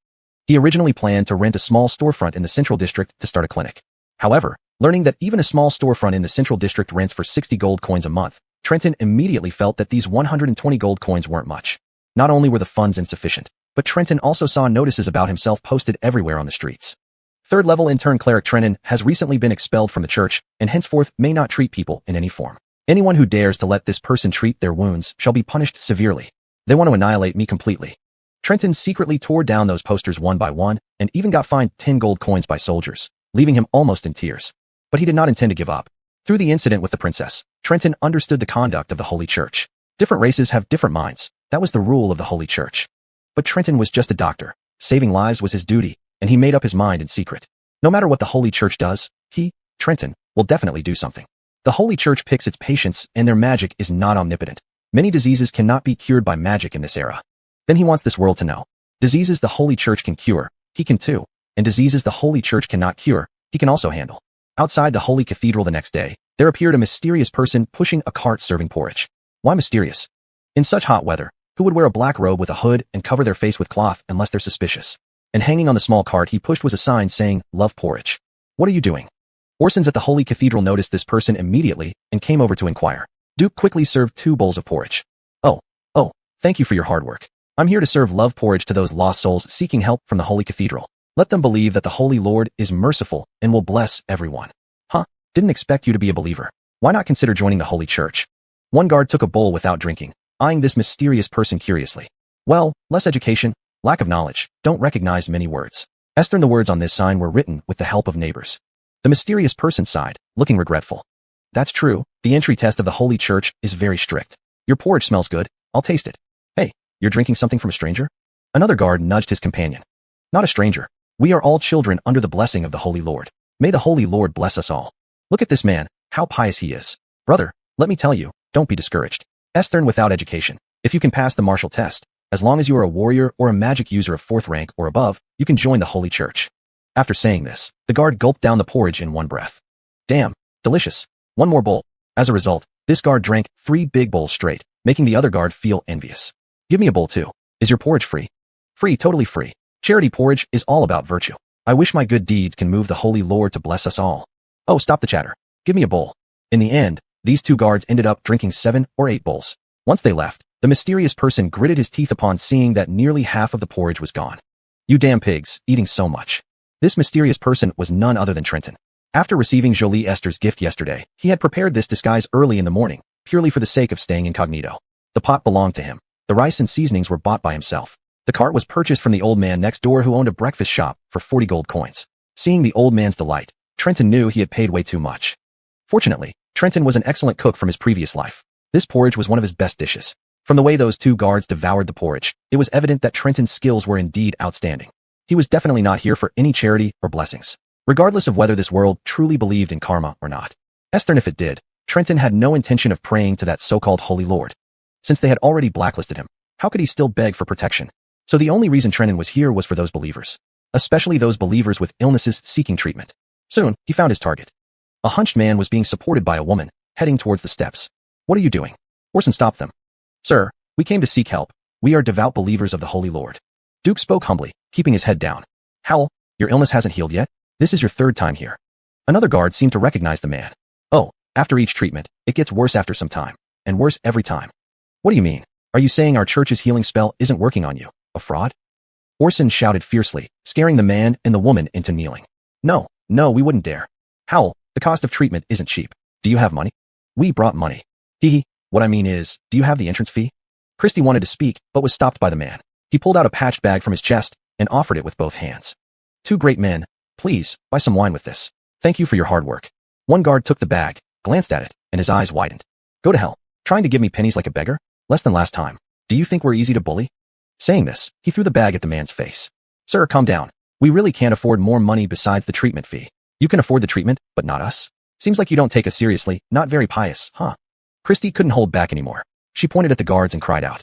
He originally planned to rent a small storefront in the Central District to start a clinic. However, learning that even a small storefront in the Central District rents for 60 gold coins a month, Trenton immediately felt that these 120 gold coins weren't much. Not only were the funds insufficient, but Trenton also saw notices about himself posted everywhere on the streets. Third-level intern cleric Trenton has recently been expelled from the church and henceforth may not treat people in any form. Anyone who dares to let this person treat their wounds shall be punished severely. They want to annihilate me completely. Trenton secretly tore down those posters one by one and even got fined 10 gold coins by soldiers, leaving him almost in tears. But he did not intend to give up. Through the incident with the princess, Trenton understood the conduct of the Holy Church. Different races have different minds. That was the rule of the Holy Church. But Trenton was just a doctor. Saving lives was his duty, and he made up his mind in secret. No matter what the Holy Church does, he, Trenton, will definitely do something. The Holy Church picks its patients, and their magic is not omnipotent. Many diseases cannot be cured by magic in this era. Then he wants this world to know. Diseases the Holy Church can cure, he can too. And diseases the Holy Church cannot cure, he can also handle. Outside the Holy Cathedral the next day, there appeared a mysterious person pushing a cart serving porridge. Why mysterious? In such hot weather, who would wear a black robe with a hood and cover their face with cloth unless they're suspicious? And hanging on the small cart he pushed was a sign saying, "Love porridge." What are you doing? Orsons at the Holy Cathedral noticed this person immediately and came over to inquire. Duke quickly served 2 bowls of porridge. Oh, thank you for your hard work. I'm here to serve love porridge to those lost souls seeking help from the Holy Cathedral. Let them believe that the Holy Lord is merciful and will bless everyone. Huh? Didn't expect you to be a believer. Why not consider joining the Holy Church? One guard took a bowl without drinking, eyeing this mysterious person curiously. Well, less education, lack of knowledge, don't recognize many words. Esther, the words on this sign were written with the help of neighbors. The mysterious person sighed, looking regretful. That's true, the entry test of the Holy Church is very strict. Your porridge smells good, I'll taste it. Hey, you're drinking something from a stranger? Another guard nudged his companion. Not a stranger. We are all children under the blessing of the Holy Lord. May the Holy Lord bless us all. Look at this man, how pious he is. Brother, let me tell you, don't be discouraged. Esther, without education, if you can pass the martial test, as long as you are a warrior or a magic user of 4th rank or above, you can join the Holy Church. After saying this, the guard gulped down the porridge in one breath. Damn, delicious. One more bowl. As a result, this guard drank 3 big bowls straight, making the other guard feel envious. Give me a bowl too. Is your porridge free? Free, totally free. Charity porridge is all about virtue. I wish my good deeds can move the Holy Lord to bless us all. Oh, stop the chatter. Give me a bowl. In the end, these 2 guards ended up drinking 7 or 8 bowls. Once they left, the mysterious person gritted his teeth upon seeing that nearly half of the porridge was gone. You damn pigs, eating so much. This mysterious person was none other than Trenton. After receiving Jolie Esther's gift yesterday, he had prepared this disguise early in the morning, purely for the sake of staying incognito. The pot belonged to him. The rice and seasonings were bought by himself. The cart was purchased from the old man next door who owned a breakfast shop for 40 gold coins. Seeing the old man's delight, Trenton knew he had paid way too much. Fortunately, Trenton was an excellent cook from his previous life. This porridge was one of his best dishes. From the way those 2 guards devoured the porridge, it was evident that Trenton's skills were indeed outstanding. He was definitely not here for any charity or blessings, regardless of whether this world truly believed in karma or not. Esther, if it did, Trenton had no intention of praying to that so-called Holy Lord. Since they had already blacklisted him, how could he still beg for protection? So the only reason Trenton was here was for those believers, especially those believers with illnesses seeking treatment. Soon, he found his target. A hunched man was being supported by a woman, heading towards the steps. What are you doing? Orson stopped them. Sir, we came to seek help. We are devout believers of the Holy Lord. Duke spoke humbly, keeping his head down. Howell, your illness hasn't healed yet? This is your 3rd time here. Another guard seemed to recognize the man. Oh, after each treatment, it gets worse after some time, and worse every time. What do you mean? Are you saying our church's healing spell isn't working on you? A fraud? Orson shouted fiercely, scaring the man and the woman into kneeling. No, we wouldn't dare. Howell, the cost of treatment isn't cheap. Do you have money? We brought money. What I mean is, do you have the entrance fee? Christie wanted to speak, but was stopped by the man. He pulled out a patched bag from his chest and offered it with both hands. 2 great men, please, buy some wine with this. Thank you for your hard work. One guard took the bag, glanced at it, and his eyes widened. Go to hell. Trying to give me pennies like a beggar? Less than last time. Do you think we're easy to bully? Saying this, he threw the bag at the man's face. Sir, calm down. We really can't afford more money besides the treatment fee. You can afford the treatment, but not us? Seems like you don't take us seriously, not very pious, huh? Christy couldn't hold back anymore. She pointed at the guards and cried out.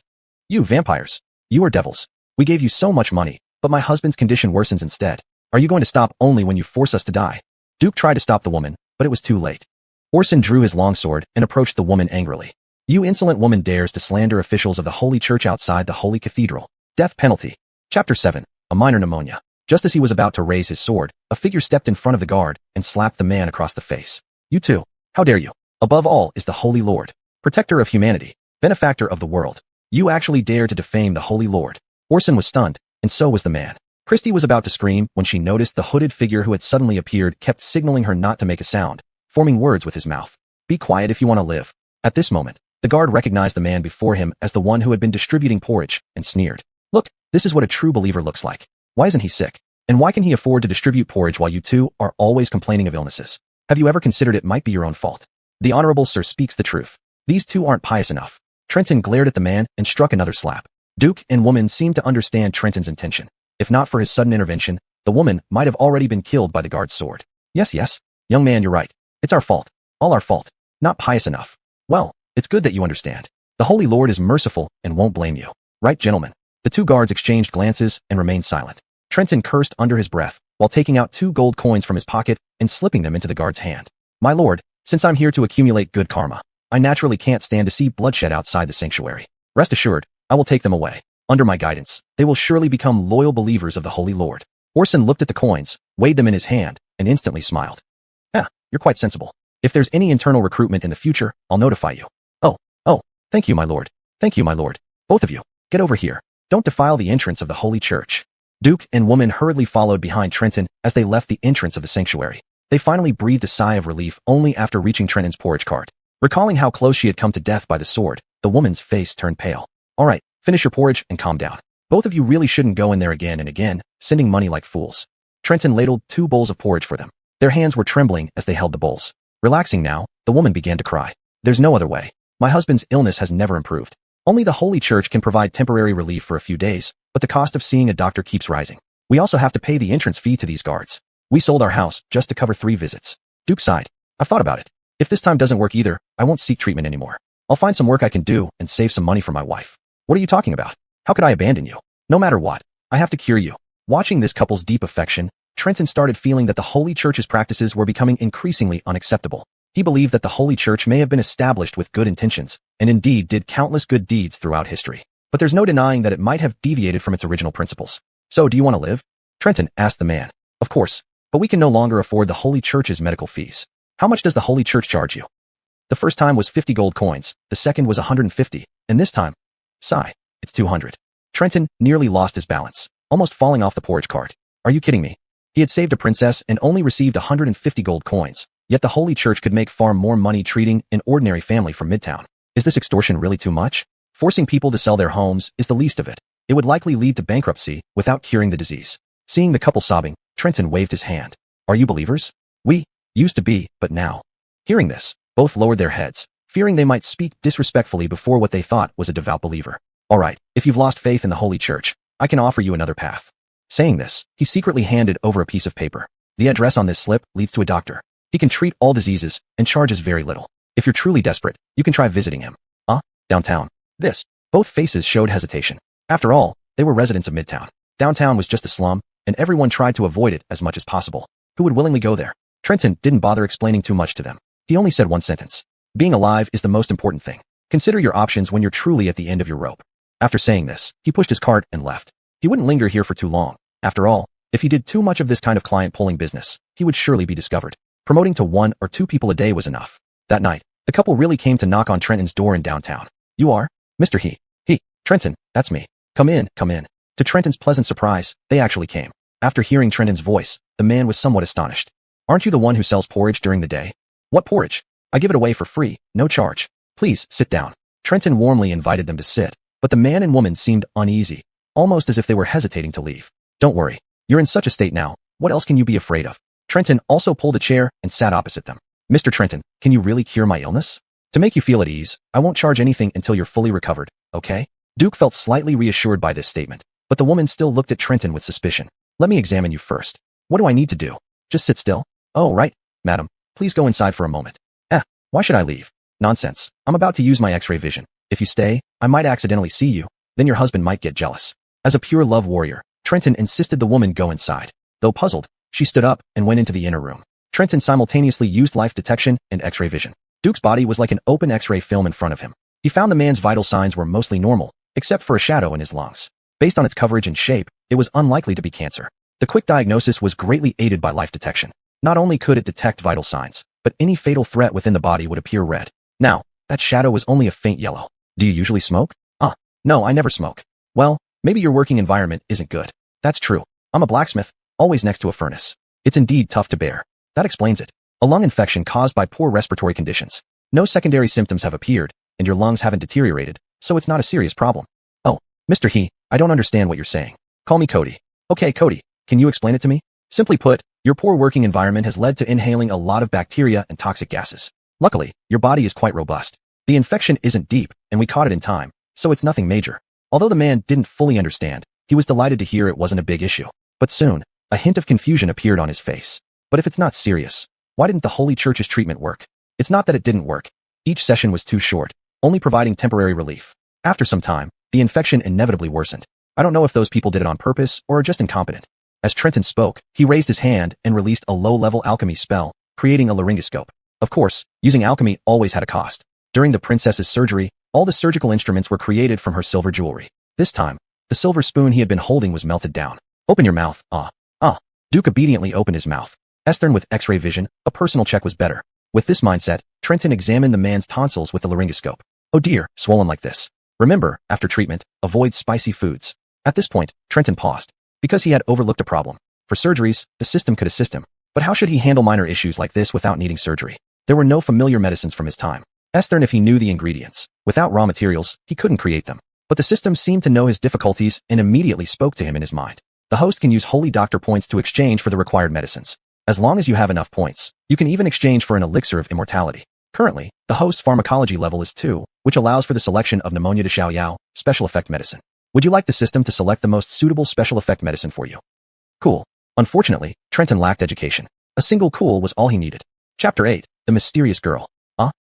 You vampires. You are devils. We gave you so much money, but my husband's condition worsens instead. Are you going to stop only when you force us to die? Duke tried to stop the woman, but it was too late. Orson drew his longsword and approached the woman angrily. You insolent woman dares to slander officials of the Holy Church outside the Holy Cathedral. Death penalty. Chapter 7. A minor pneumonia. Just as he was about to raise his sword, a figure stepped in front of the guard and slapped the man across the face. You too. How dare you? Above all is the Holy Lord, protector of humanity, benefactor of the world. You actually dare to defame the Holy Lord. Orson was stunned, and so was the man. Christy was about to scream when she noticed the hooded figure who had suddenly appeared kept signaling her not to make a sound, forming words with his mouth. Be quiet if you want to live. At this moment, the guard recognized the man before him as the one who had been distributing porridge, and sneered. Look, this is what a true believer looks like. Why isn't he sick? And why can he afford to distribute porridge while you two are always complaining of illnesses? Have you ever considered it might be your own fault? The Honorable Sir speaks the truth. These two aren't pious enough. Trenton glared at the man and struck another slap. Duke and woman seemed to understand Trenton's intention. If not for his sudden intervention, the woman might have already been killed by the guard's sword. Yes, young man, you're right. It's our fault. All our fault. Not pious enough. Well, it's good that you understand. The Holy Lord is merciful and won't blame you. Right, gentlemen? The two guards exchanged glances and remained silent. Trenton cursed under his breath while taking out 2 gold coins from his pocket and slipping them into the guard's hand. My lord, since I'm here to accumulate good karma, I naturally can't stand to see bloodshed outside the sanctuary. Rest assured, I will take them away. Under my guidance, they will surely become loyal believers of the Holy Lord. Orson looked at the coins, weighed them in his hand, and instantly smiled. You're quite sensible. If there's any internal recruitment in the future, I'll notify you. Oh, thank you, my lord. Thank you, my lord. Both of you, get over here. Don't defile the entrance of the Holy Church. Duke and woman hurriedly followed behind Trenton as they left the entrance of the sanctuary. They finally breathed a sigh of relief only after reaching Trenton's porridge cart. Recalling how close she had come to death by the sword, the woman's face turned pale. All right, finish your porridge and calm down. Both of you really shouldn't go in there again and again, sending money like fools. Trenton ladled 2 bowls of porridge for them. Their hands were trembling as they held the bowls. Relaxing now, the woman began to cry. There's no other way. My husband's illness has never improved. Only the Holy Church can provide temporary relief for a few days, but the cost of seeing a doctor keeps rising. We also have to pay the entrance fee to these guards. We sold our house just to cover 3 visits. Duke sighed. I've thought about it. If this time doesn't work either, I won't seek treatment anymore. I'll find some work I can do and save some money for my wife. What are you talking about? How could I abandon you? No matter what, I have to cure you. Watching this couple's deep affection, Trenton started feeling that the Holy Church's practices were becoming increasingly unacceptable. He believed that the Holy Church may have been established with good intentions, and indeed did countless good deeds throughout history. But there's no denying that it might have deviated from its original principles. So, do you want to live? Trenton asked the man. Of course, but we can no longer afford the Holy Church's medical fees. How much does the Holy Church charge you? The first time was 50 gold coins, the second was 150, and this time, sigh, it's 200. Trenton nearly lost his balance, almost falling off the porridge cart. Are you kidding me? He had saved a princess and only received 150 gold coins, yet the Holy Church could make far more money treating an ordinary family from Midtown. Is this extortion really too much? Forcing people to sell their homes is the least of it. It would likely lead to bankruptcy without curing the disease. Seeing the couple sobbing, Trenton waved his hand. Are you believers? We used to be, but now. Hearing this, both lowered their heads, fearing they might speak disrespectfully before what they thought was a devout believer. All right, if you've lost faith in the Holy Church, I can offer you another path. Saying this, he secretly handed over a piece of paper. The address on this slip leads to a doctor. He can treat all diseases and charges very little. If you're truly desperate, you can try visiting him. Downtown. Both faces showed hesitation. After all, they were residents of Midtown. Downtown was just a slum, and everyone tried to avoid it as much as possible. Who would willingly go there? Trenton didn't bother explaining too much to them. He only said one sentence. Being alive is the most important thing. Consider your options when you're truly at the end of your rope. After saying this, he pushed his cart and left. He wouldn't linger here for too long. After all, if he did too much of this kind of client-pulling business, he would surely be discovered. Promoting to 1 or 2 people a day was enough. That night, the couple really came to knock on Trenton's door in downtown. You are? Mr. He. Trenton, that's me. Come in. To Trenton's pleasant surprise, they actually came. After hearing Trenton's voice, the man was somewhat astonished. Aren't you the one who sells porridge during the day? What porridge? I give it away for free, no charge. Please, sit down. Trenton warmly invited them to sit, but the man and woman seemed uneasy, almost as if they were hesitating to leave. Don't worry. You're in such a state now. What else can you be afraid of? Trenton also pulled a chair and sat opposite them. Mr. Trenton, can you really cure my illness? To make you feel at ease, I won't charge anything until you're fully recovered, okay? Duke felt slightly reassured by this statement, but the woman still looked at Trenton with suspicion. Let me examine you first. What do I need to do? Just sit still? Oh, right, madam. Please go inside for a moment. Why should I leave? Nonsense. I'm about to use my X-ray vision. If you stay, I might accidentally see you. Then your husband might get jealous. As a pure love warrior, Trenton insisted the woman go inside. Though puzzled, she stood up and went into the inner room. Trenton simultaneously used life detection and X-ray vision. Duke's body was like an open X-ray film in front of him. He found the man's vital signs were mostly normal, except for a shadow in his lungs. Based on its coverage and shape, it was unlikely to be cancer. The quick diagnosis was greatly aided by life detection. Not only could it detect vital signs, but any fatal threat within the body would appear red. Now, that shadow was only a faint yellow. Do you usually smoke? No, I never smoke. Well, maybe your working environment isn't good. That's true. I'm a blacksmith, always next to a furnace. It's indeed tough to bear. That explains it. A lung infection caused by poor respiratory conditions. No secondary symptoms have appeared, and your lungs haven't deteriorated, so it's not a serious problem. Oh, Mr. He, I don't understand what you're saying. Call me Cody. Okay, Cody, can you explain it to me? Simply put, your poor working environment has led to inhaling a lot of bacteria and toxic gases. Luckily, your body is quite robust. The infection isn't deep, and we caught it in time, so it's nothing major. Although the man didn't fully understand, he was delighted to hear it wasn't a big issue. But soon, a hint of confusion appeared on his face. But if it's not serious, why didn't the Holy Church's treatment work? It's not that it didn't work. Each session was too short, only providing temporary relief. After some time, the infection inevitably worsened. I don't know if those people did it on purpose or are just incompetent. As Trenton spoke, he raised his hand and released a low-level alchemy spell, creating a laryngoscope. Of course, using alchemy always had a cost. During the princess's surgery, all the surgical instruments were created from her silver jewelry. This time, the silver spoon he had been holding was melted down. Open your mouth, Duke obediently opened his mouth. Esther, with X-ray vision, a personal check was better. With this mindset, Trenton examined the man's tonsils with the laryngoscope. Oh dear, swollen like this. Remember, after treatment, avoid spicy foods. At this point, Trenton paused, because he had overlooked a problem. For surgeries, the system could assist him. But how should he handle minor issues like this without needing surgery? There were no familiar medicines from his time. Esther, if he knew the ingredients. Without raw materials, he couldn't create them. But the system seemed to know his difficulties and immediately spoke to him in his mind. The host can use holy doctor points to exchange for the required medicines. As long as you have enough points, you can even exchange for an elixir of immortality. Currently, the host's pharmacology level is 2, which allows for the selection of pneumonia to Xiaoyao, special effect medicine. Would you like the system to select the most suitable special effect medicine for you? Cool. Unfortunately, Trenton lacked education. A single cool was all he needed. Chapter 8, The Mysterious Girl.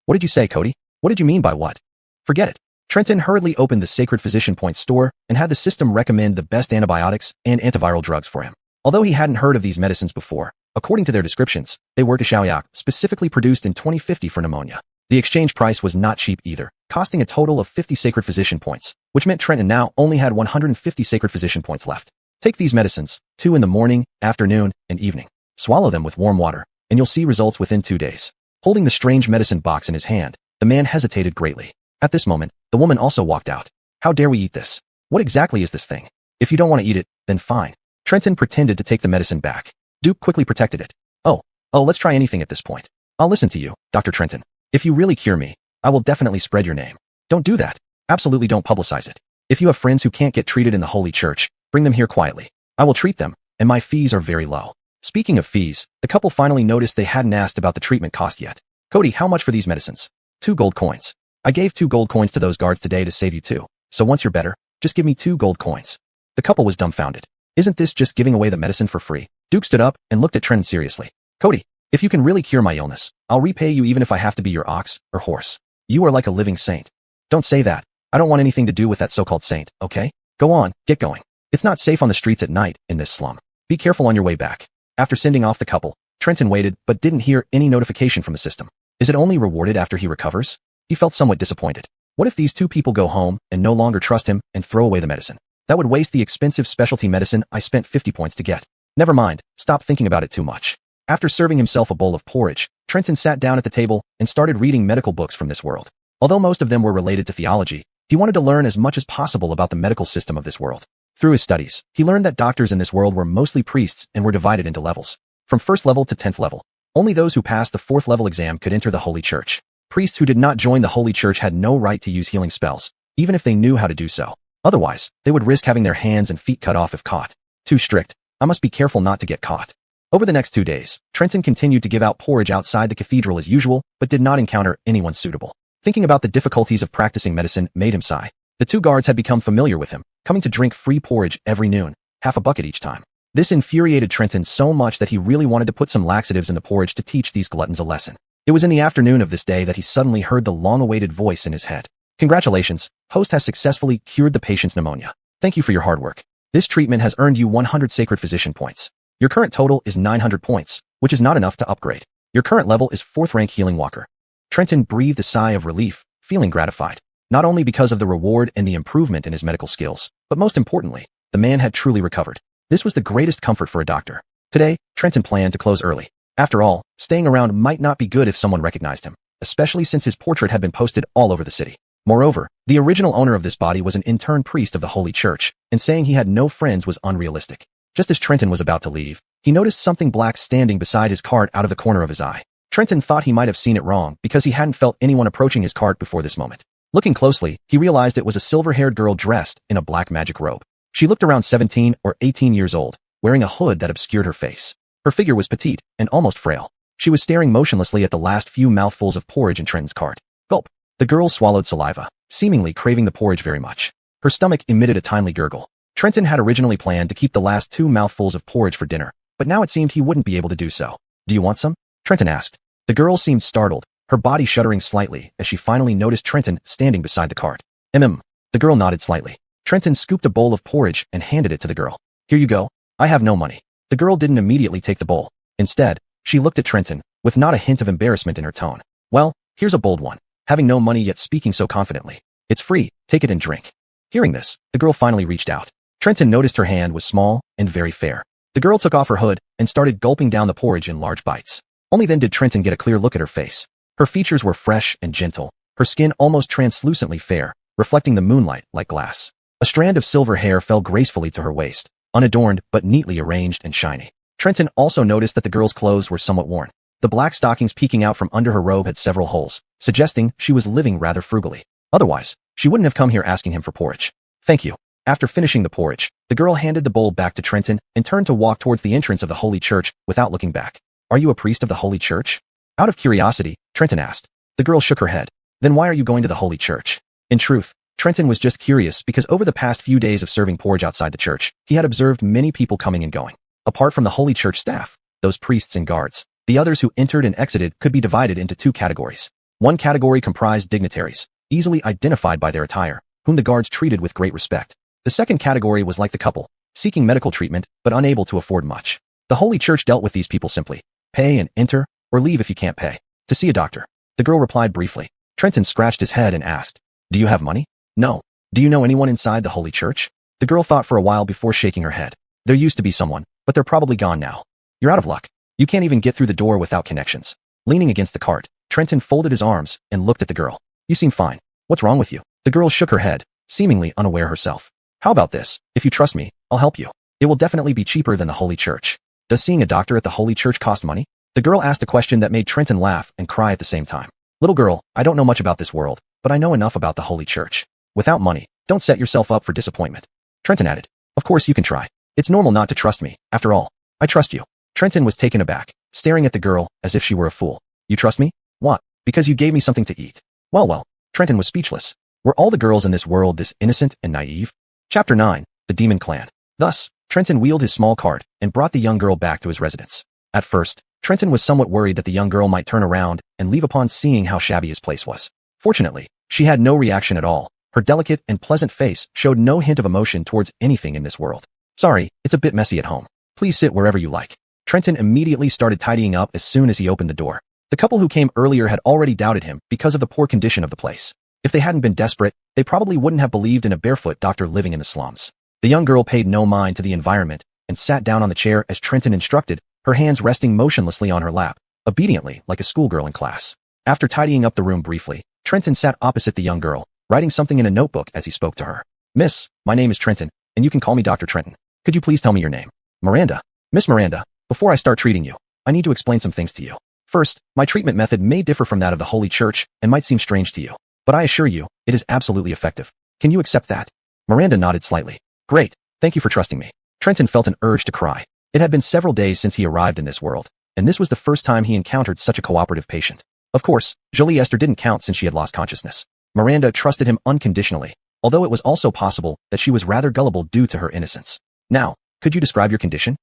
What did you say, Cody? What did you mean by what? Forget it. Trenton hurriedly opened the Sacred Physician Point store and had the system recommend the best antibiotics and antiviral drugs for him. Although he hadn't heard of these medicines before, according to their descriptions, they were to Xiaoyak, specifically produced in 2050 for pneumonia. The exchange price was not cheap either, costing a total of 50 Sacred Physician Points, which meant Trenton now only had 150 Sacred Physician Points left. Take these medicines, 2 in the morning, afternoon, and evening. Swallow them with warm water, and you'll see results within 2 days. Holding the strange medicine box in his hand, the man hesitated greatly. At this moment, the woman also walked out. How dare we eat this? What exactly is this thing? If you don't want to eat it, then fine. Trenton pretended to take the medicine back. Duke quickly protected it. Oh, let's try anything at this point. I'll listen to you, Dr. Trenton. If you really cure me, I will definitely spread your name. Don't do that. Absolutely don't publicize it. If you have friends who can't get treated in the Holy Church, bring them here quietly. I will treat them, and my fees are very low. Speaking of fees, the couple finally noticed they hadn't asked about the treatment cost yet. Cody, how much for these medicines? 2 gold coins. I gave 2 gold coins to those guards today to save you 2. So once you're better, just give me 2 gold coins. The couple was dumbfounded. Isn't this just giving away the medicine for free? Duke stood up and looked at Trenton seriously. Cody, if you can really cure my illness, I'll repay you even if I have to be your ox or horse. You are like a living saint. Don't say that. I don't want anything to do with that so-called saint, okay? Go on, get going. It's not safe on the streets at night in this slum. Be careful on your way back. After sending off the couple, Trenton waited but didn't hear any notification from the system. Is it only rewarded after he recovers? He felt somewhat disappointed. What if these 2 people go home and no longer trust him and throw away the medicine? That would waste the expensive specialty medicine I spent 50 points to get. Never mind, stop thinking about it too much. After serving himself a bowl of porridge, Trenton sat down at the table and started reading medical books from this world. Although most of them were related to theology, he wanted to learn as much as possible about the medical system of this world. Through his studies, he learned that doctors in this world were mostly priests and were divided into levels. From 1st level to 10th level. Only those who passed the 4th level exam could enter the Holy Church. Priests who did not join the Holy Church had no right to use healing spells, even if they knew how to do so. Otherwise, they would risk having their hands and feet cut off if caught. Too strict. I must be careful not to get caught. Over the next 2 days, Trenton continued to give out porridge outside the cathedral as usual, but did not encounter anyone suitable. Thinking about the difficulties of practicing medicine made him sigh. The 2 guards had become familiar with him, coming to drink free porridge every noon, half a bucket each time. This infuriated Trenton so much that he really wanted to put some laxatives in the porridge to teach these gluttons a lesson. It was in the afternoon of this day that he suddenly heard the long-awaited voice in his head. Congratulations, host has successfully cured the patient's pneumonia. Thank you for your hard work. This treatment has earned you 100 sacred physician points. Your current total is 900 points, which is not enough to upgrade. Your current level is 4th rank healing walker. Trenton breathed a sigh of relief, feeling gratified. Not only because of the reward and the improvement in his medical skills, but most importantly, the man had truly recovered. This was the greatest comfort for a doctor. Today, Trenton planned to close early. After all, staying around might not be good if someone recognized him, especially since his portrait had been posted all over the city. Moreover, the original owner of this body was an intern priest of the Holy Church, and saying he had no friends was unrealistic. Just as Trenton was about to leave, he noticed something black standing beside his cart out of the corner of his eye. Trenton thought he might have seen it wrong because he hadn't felt anyone approaching his cart before this moment. Looking closely, he realized it was a silver-haired girl dressed in a black magic robe. She looked around 17 or 18 years old, wearing a hood that obscured her face. Her figure was petite and almost frail. She was staring motionlessly at the last few mouthfuls of porridge in Trenton's cart. Gulp. The girl swallowed saliva, seemingly craving the porridge very much. Her stomach emitted a timely gurgle. Trenton had originally planned to keep the last 2 mouthfuls of porridge for dinner, but now it seemed he wouldn't be able to do so. Do you want some? Trenton asked. The girl seemed startled, her body shuddering slightly as she finally noticed Trenton standing beside the cart. The girl nodded slightly. Trenton scooped a bowl of porridge and handed it to the girl. Here you go. I have no money. The girl didn't immediately take the bowl. Instead, she looked at Trenton, with not a hint of embarrassment in her tone. Well, here's a bold one. Having no money yet speaking so confidently. It's free, take it and drink. Hearing this, the girl finally reached out. Trenton noticed her hand was small and very fair. The girl took off her hood and started gulping down the porridge in large bites. Only then did Trenton get a clear look at her face. Her features were fresh and gentle, her skin almost translucently fair, reflecting the moonlight like glass. A strand of silver hair fell gracefully to her waist, unadorned but neatly arranged and shiny. Trenton also noticed that the girl's clothes were somewhat worn. The black stockings peeking out from under her robe had several holes, suggesting she was living rather frugally. Otherwise, she wouldn't have come here asking him for porridge. Thank you. After finishing the porridge, the girl handed the bowl back to Trenton and turned to walk towards the entrance of the Holy Church without looking back. Are you a priest of the Holy Church? Out of curiosity, Trenton asked. The girl shook her head. Then why are you going to the Holy Church? In truth, Trenton was just curious because over the past few days of serving porridge outside the church, he had observed many people coming and going. Apart from the Holy Church staff, those priests and guards, the others who entered and exited could be divided into 2 categories. One category comprised dignitaries, easily identified by their attire, whom the guards treated with great respect. The second category was like the couple, seeking medical treatment but unable to afford much. The Holy Church dealt with these people simply. Pay and enter, or leave if you can't pay. To see a doctor. The girl replied briefly. Trenton scratched his head and asked, do you have money? No. Do you know anyone inside the Holy Church? The girl thought for a while before shaking her head. There used to be someone, but they're probably gone now. You're out of luck. You can't even get through the door without connections. Leaning against the cart, Trenton folded his arms and looked at the girl. You seem fine. What's wrong with you? The girl shook her head, seemingly unaware herself. How about this? If you trust me, I'll help you. It will definitely be cheaper than the Holy Church. Does seeing a doctor at the Holy Church cost money? The girl asked a question that made Trenton laugh and cry at the same time. Little girl, I don't know much about this world, but I know enough about the Holy Church. Without money, don't set yourself up for disappointment. Trenton added. Of course you can try. It's normal not to trust me. After all, I trust you. Trenton was taken aback, staring at the girl as if she were a fool. You trust me? What? Because you gave me something to eat. Well, Trenton was speechless. Were all the girls in this world this innocent and naive? Chapter 9, The Demon Clan. Thus, Trenton wheeled his small cart and brought the young girl back to his residence. At first, Trenton was somewhat worried that the young girl might turn around and leave upon seeing how shabby his place was. Fortunately, she had no reaction at all. Her delicate and pleasant face showed no hint of emotion towards anything in this world. Sorry, it's a bit messy at home. Please sit wherever you like. Trenton immediately started tidying up as soon as he opened the door. The couple who came earlier had already doubted him because of the poor condition of the place. If they hadn't been desperate, they probably wouldn't have believed in a barefoot doctor living in the slums. The young girl paid no mind to the environment and sat down on the chair as Trenton instructed, her hands resting motionlessly on her lap, obediently like a schoolgirl in class. After tidying up the room briefly, Trenton sat opposite the young girl, writing something in a notebook as he spoke to her. Miss, my name is Trenton, and you can call me Dr. Trenton. Could you please tell me your name? Miranda. Miss Miranda, before I start treating you, I need to explain some things to you. First, my treatment method may differ from that of the Holy Church and might seem strange to you, but I assure you, it is absolutely effective. Can you accept that? Miranda nodded slightly. Great, thank you for trusting me. Trenton felt an urge to cry. It had been several days since he arrived in this world, and this was the first time he encountered such a cooperative patient. Of course, Jolie Esther didn't count since she had lost consciousness. Miranda trusted him unconditionally, although it was also possible that she was rather gullible due to her innocence. Now, Could you describe your condition?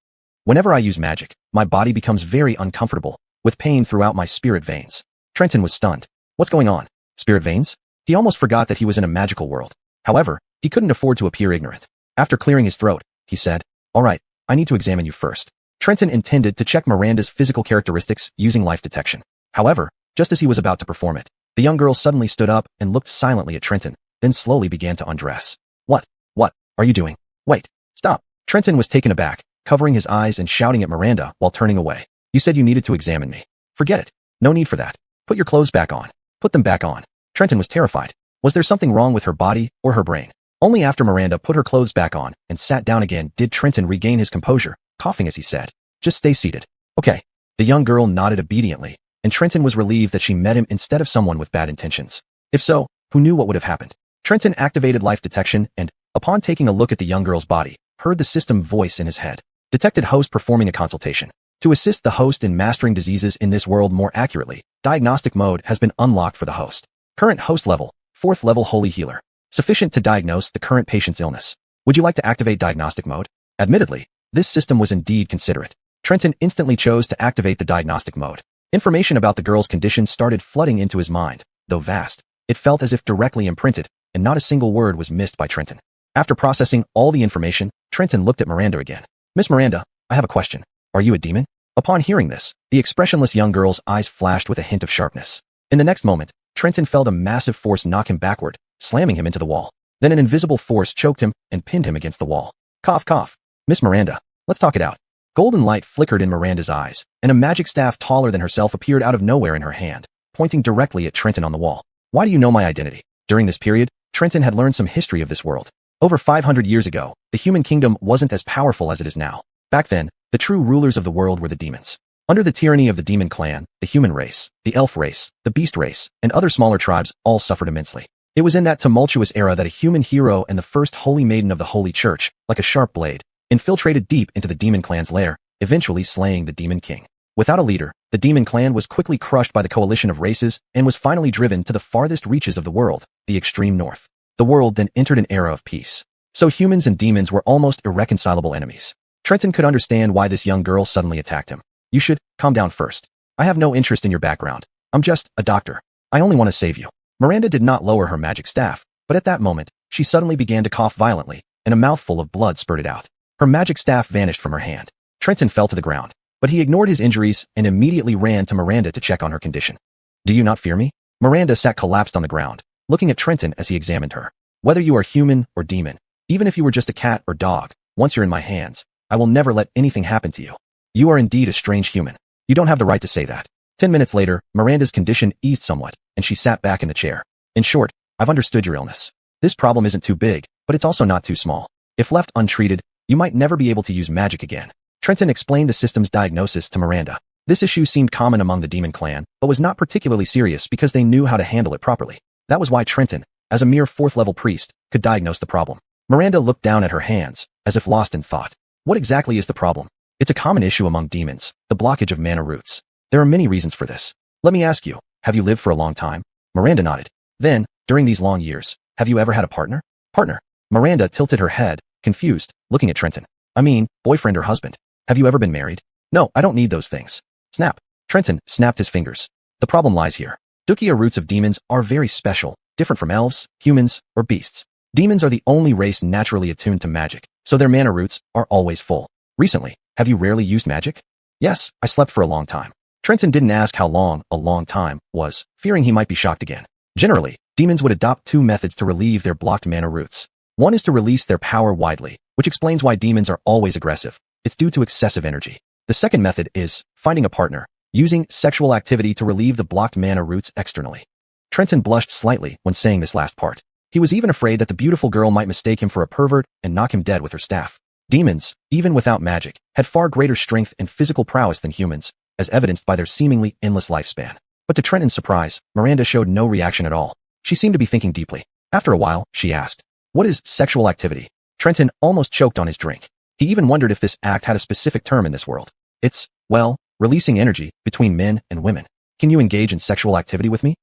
Whenever I use magic, my body becomes very uncomfortable, with pain throughout my spirit veins. Trenton was stunned. What's going on? Spirit veins? He almost forgot that he was in a magical world. However, he couldn't afford to appear ignorant. After clearing his throat, he said, "All right, I need to examine you first." Trenton intended to check Miranda's physical characteristics using life detection. However, just as he was about to perform it, the young girl suddenly stood up and looked silently at Trenton, then slowly began to undress. What are you doing? Wait, stop. Trenton was taken aback, covering his eyes and shouting at Miranda while turning away. You said you needed to examine me. Forget it. No need for that. Put your clothes back on. Put them back on. Trenton was terrified. Was there something wrong with her body or her brain? Only after Miranda put her clothes back on and sat down again did Trenton regain his composure, coughing as he said, "Just stay seated." Okay. The young girl nodded obediently, and Trenton was relieved that she met him instead of someone with bad intentions. If so, who knew what would have happened? Trenton activated life detection and, upon taking a look at the young girl's body, heard the system voice in his head. Detected host performing a consultation. To assist the host in mastering diseases in this world more accurately, diagnostic mode has been unlocked for the host. Current host level, 4th level holy healer. Sufficient to diagnose the current patient's illness. Would you like to activate diagnostic mode? Admittedly, this system was indeed considerate. Trenton instantly chose to activate the diagnostic mode. Information about the girl's condition started flooding into his mind, though vast. It felt as if directly imprinted, and not a single word was missed by Trenton. After processing all the information, Trenton looked at Miranda again. Miss Miranda, I have a question. Are you a demon? Upon hearing this, the expressionless young girl's eyes flashed with a hint of sharpness. In the next moment, Trenton felt a massive force knock him backward, slamming him into the wall. Then an invisible force choked him and pinned him against the wall. Cough, cough. Miss Miranda, let's talk it out. Golden light flickered in Miranda's eyes, and a magic staff taller than herself appeared out of nowhere in her hand, pointing directly at Trenton on the wall. Why do you know my identity? During this period, Trenton had learned some history of this world. Over 500 years ago, the human kingdom wasn't as powerful as it is now. Back then, the true rulers of the world were the demons. Under the tyranny of the demon clan, the human race, the elf race, the beast race, and other smaller tribes all suffered immensely. It was in that tumultuous era that a human hero and the first holy maiden of the Holy Church, like a sharp blade, infiltrated deep into the demon clan's lair, eventually slaying the demon king. Without a leader, the demon clan was quickly crushed by the coalition of races and was finally driven to the farthest reaches of the world, the extreme north. The world then entered an era of peace. So humans and demons were almost irreconcilable enemies. Trenton could understand why this young girl suddenly attacked him. You should calm down first. I have no interest in your background. I'm just a doctor. I only want to save you. Miranda did not lower her magic staff, but at that moment, she suddenly began to cough violently, and a mouthful of blood spurted out. Her magic staff vanished from her hand. Trenton fell to the ground, but he ignored his injuries and immediately ran to Miranda to check on her condition. Do you not fear me? Miranda sat collapsed on the ground, looking at Trenton as he examined her. Whether you are human or demon, even if you were just a cat or dog, once you're in my hands, I will never let anything happen to you. You are indeed a strange human. You don't have the right to say that. 10 minutes later, Miranda's condition eased somewhat, and she sat back in the chair. In short, I've understood your illness. This problem isn't too big, but it's also not too small. If left untreated, you might never be able to use magic again. Trenton explained the system's diagnosis to Miranda. This issue seemed common among the demon clan, but was not particularly serious because they knew how to handle it properly. That was why Trenton, as a mere 4th-level priest, could diagnose the problem. Miranda looked down at her hands, as if lost in thought. What exactly is the problem? It's a common issue among demons, the blockage of mana roots. There are many reasons for this. Let me ask you, have you lived for a long time? Miranda nodded. Then, during these long years, have you ever had a partner? Partner. Miranda tilted her head, confused, looking at Trenton. I mean, boyfriend or husband. Have you ever been married? No, I don't need those things. Snap. Trenton snapped his fingers. The problem lies here. Dukia roots of demons are very special, different from elves, humans, or beasts. Demons are the only race naturally attuned to magic, so their mana roots are always full. Recently, have you rarely used magic? Yes, I slept for a long time. Trenton didn't ask how long a long time was, fearing he might be shocked again. Generally, demons would adopt 2 methods to relieve their blocked mana roots. One is to release their power widely, which explains why demons are always aggressive. It's due to excessive energy. The second method is finding a partner, using sexual activity to relieve the blocked mana roots externally. Trenton blushed slightly when saying this last part. He was even afraid that the beautiful girl might mistake him for a pervert and knock him dead with her staff. Demons, even without magic, had far greater strength and physical prowess than humans, as evidenced by their seemingly endless lifespan. But to Trenton's surprise, Miranda showed no reaction at all. She seemed to be thinking deeply. After a while, she asked, "What is sexual activity?" Trenton almost choked on his drink. He even wondered if this act had a specific term in this world. It's, well, releasing energy between men and women. Can you engage in sexual activity with me?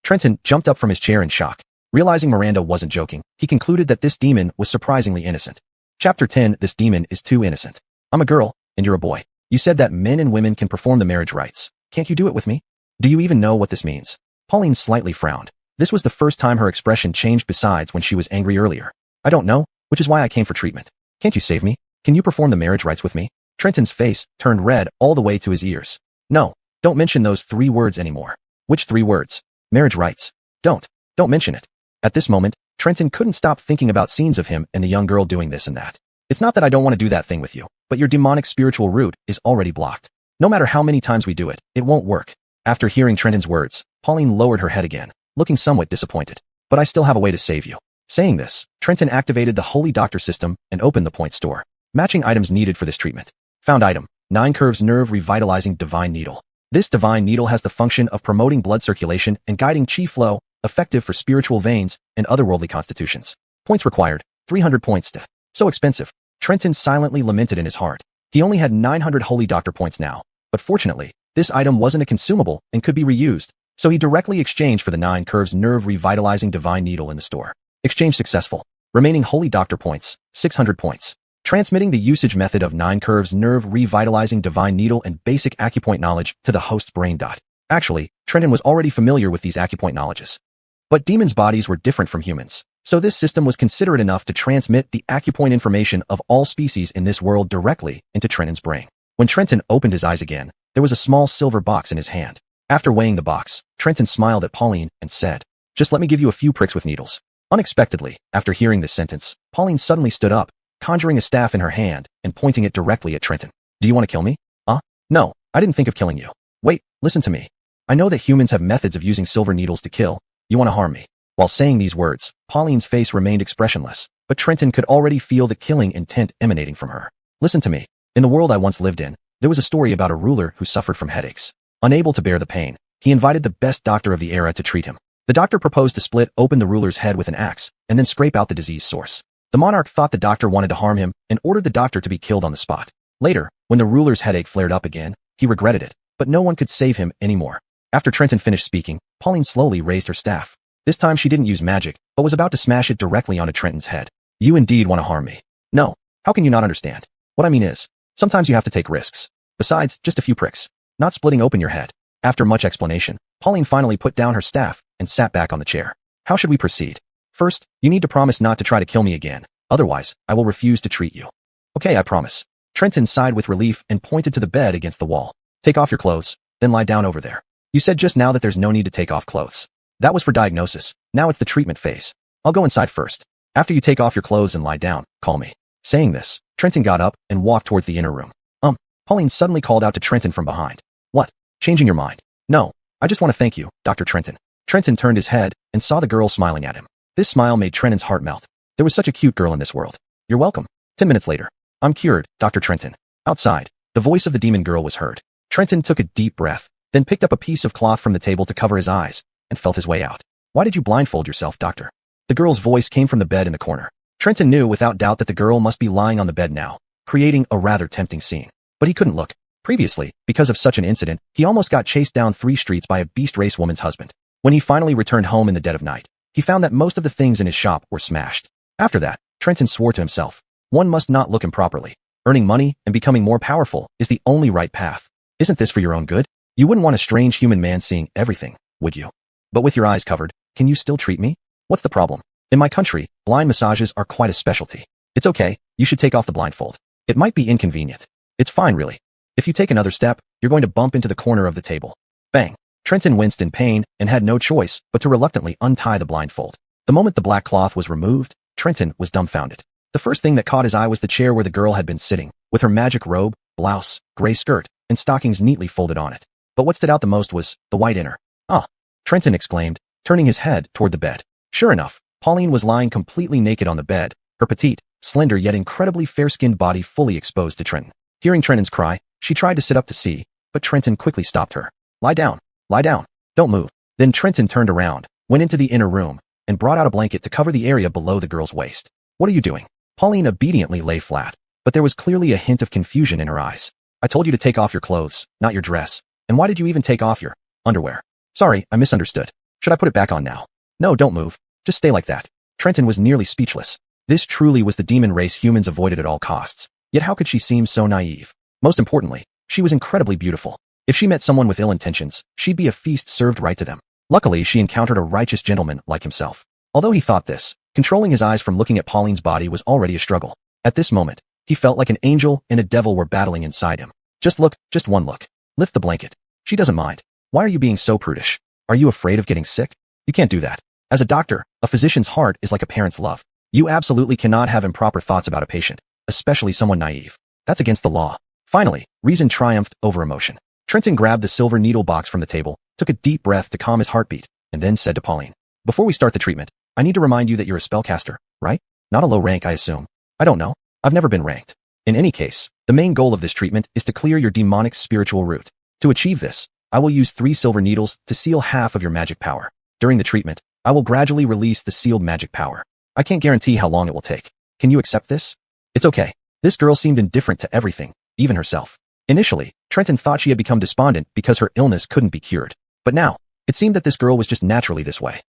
Trenton jumped up from his chair in shock. Realizing Miranda wasn't joking, he concluded that this demon was surprisingly innocent. Chapter 10. This demon is too innocent. I'm a girl, and you're a boy. You said that men and women can perform the marriage rites. Can't you do it with me? Do you even know what this means? Pauline slightly frowned. This was the first time her expression changed besides when she was angry earlier. I don't know, which is why I came for treatment. Can't you save me? Can you perform the marriage rites with me? Trenton's face turned red all the way to his ears. No, don't mention those 3 words anymore. Which 3 words? Marriage rites. Don't mention it. At this moment, Trenton couldn't stop thinking about scenes of him and the young girl doing this and that. It's not that I don't want to do that thing with you, but your demonic spiritual route is already blocked. No matter how many times we do it, it won't work. After hearing Trenton's words, Pauline lowered her head again, looking somewhat disappointed. But I still have a way to save you. Saying this, Trenton activated the Holy Doctor system and opened the point store. Matching items needed for this treatment. Found item: 9 curves nerve revitalizing divine needle. This divine needle has the function of promoting blood circulation and guiding chi flow, effective for spiritual veins and otherworldly constitutions. Points required: 300 points to. So expensive. Trenton silently lamented in his heart. He only had 900 Holy Doctor points now, but fortunately, this item wasn't a consumable and could be reused, so he directly exchanged for the 9 curves nerve revitalizing divine needle in the store. Exchange successful. Remaining Holy Doctor points: 600 points. Transmitting the usage method of 9 curves nerve revitalizing divine needle and basic acupoint knowledge to the host's brain. Actually, Trenton was already familiar with these acupoint knowledges. But demons' bodies were different from humans, so this system was considerate enough to transmit the acupoint information of all species in this world directly into Trenton's brain. When Trenton opened his eyes again, there was a small silver box in his hand. After weighing the box, Trenton smiled at Pauline and said, "Just let me give you a few pricks with needles." Unexpectedly, after hearing this sentence, Pauline suddenly stood up, conjuring a staff in her hand and pointing it directly at Trenton. "Do you want to kill me?" No, I didn't think of killing you. Wait, listen to me. I know that humans have methods of using silver needles to kill. You want to harm me." While saying these words, Pauline's face remained expressionless, but Trenton could already feel the killing intent emanating from her. "Listen to me. In the world I once lived in, there was a story about a ruler who suffered from headaches. Unable to bear the pain, he invited the best doctor of the era to treat him. The doctor proposed to split open the ruler's head with an axe and then scrape out the disease source. The monarch thought the doctor wanted to harm him and ordered the doctor to be killed on the spot. Later, when the ruler's headache flared up again, he regretted it, but no one could save him anymore." After Trenton finished speaking, Pauline slowly raised her staff. This time she didn't use magic, but was about to smash it directly onto Trenton's head. "You indeed want to harm me." "No. How can you not understand? What I mean is, sometimes you have to take risks. Besides, just a few pricks. Not splitting open your head." After much explanation, Pauline finally put down her staff and sat back on the chair. "How should we proceed? First, you need to promise not to try to kill me again. Otherwise, I will refuse to treat you." "Okay, I promise." Trenton sighed with relief and pointed to the bed against the wall. "Take off your clothes, then lie down over there." "You said just now that there's no need to take off clothes." "That was for diagnosis. Now it's the treatment phase. I'll go inside first. After you take off your clothes and lie down, call me." Saying this, Trenton got up and walked towards the inner room. Pauline suddenly called out to Trenton from behind. "What? Changing your mind?" "No, I just want to thank you, Dr. Trenton." Trenton turned his head and saw the girl smiling at him. This smile made Trenton's heart melt. There was such a cute girl in this world. "You're welcome." 10 minutes later. "I'm cured, Dr. Trenton." Outside, the voice of the demon girl was heard. Trenton took a deep breath, then picked up a piece of cloth from the table to cover his eyes, and felt his way out. "Why did you blindfold yourself, doctor?" The girl's voice came from the bed in the corner. Trenton knew without doubt that the girl must be lying on the bed now, creating a rather tempting scene. But he couldn't look. Previously, because of such an incident, he almost got chased down 3 streets by a beast race woman's husband. When he finally returned home in the dead of night, he found that most of the things in his shop were smashed. After that, Trenton swore to himself, one must not look improperly. Earning money and becoming more powerful is the only right path. Isn't this for your own good? You wouldn't want a strange human man seeing everything, would you? But with your eyes covered, can you still treat me? What's the problem? In my country, blind massages are quite a specialty. It's okay, you should take off the blindfold. It might be inconvenient. It's fine, really. If you take another step, you're going to bump into the corner of the table. Bang. Trenton winced in pain and had no choice but to reluctantly untie the blindfold. The moment the black cloth was removed, Trenton was dumbfounded. The first thing that caught his eye was the chair where the girl had been sitting, with her magic robe, blouse, gray skirt, and stockings neatly folded on it. But what stood out the most was the white inner. "Ah!" Trenton exclaimed, turning his head toward the bed. Sure enough, Pauline was lying completely naked on the bed, her petite, slender yet incredibly fair-skinned body fully exposed to Trenton. Hearing Trenton's cry, she tried to sit up to see, but Trenton quickly stopped her. "Lie down. Lie down. Don't move." Then Trenton turned around, went into the inner room, and brought out a blanket to cover the area below the girl's waist. "What are you doing?" Pauline obediently lay flat, but there was clearly a hint of confusion in her eyes. "I told you to take off your clothes, not your dress. And why did you even take off your underwear?" "Sorry, I misunderstood. Should I put it back on now?" "No, don't move. Just stay like that." Trenton was nearly speechless. This truly was the demon race humans avoided at all costs. Yet how could she seem so naive? Most importantly, she was incredibly beautiful. If she met someone with ill intentions, she'd be a feast served right to them. Luckily, she encountered a righteous gentleman like himself. Although he thought this, controlling his eyes from looking at Pauline's body was already a struggle. At this moment, he felt like an angel and a devil were battling inside him. Just look, just one look. Lift the blanket. She doesn't mind. Why are you being so prudish? Are you afraid of getting sick? You can't do that. As a doctor, a physician's heart is like a parent's love. You absolutely cannot have improper thoughts about a patient, especially someone naive. That's against the law. Finally, reason triumphed over emotion. Trenton grabbed the silver needle box from the table, took a deep breath to calm his heartbeat, and then said to Pauline, "Before we start the treatment, I need to remind you that you're a spellcaster, right? Not a low rank, I assume. I don't know. I've never been ranked. In any case, the main goal of this treatment is to clear your demonic spiritual root. To achieve this, I will use 3 silver needles to seal half of your magic power. During the treatment, I will gradually release the sealed magic power. I can't guarantee how long it will take. Can you accept this?" It's okay. This girl seemed indifferent to everything, even herself. Initially, Trenton thought she had become despondent because her illness couldn't be cured. But now, it seemed that this girl was just naturally this way.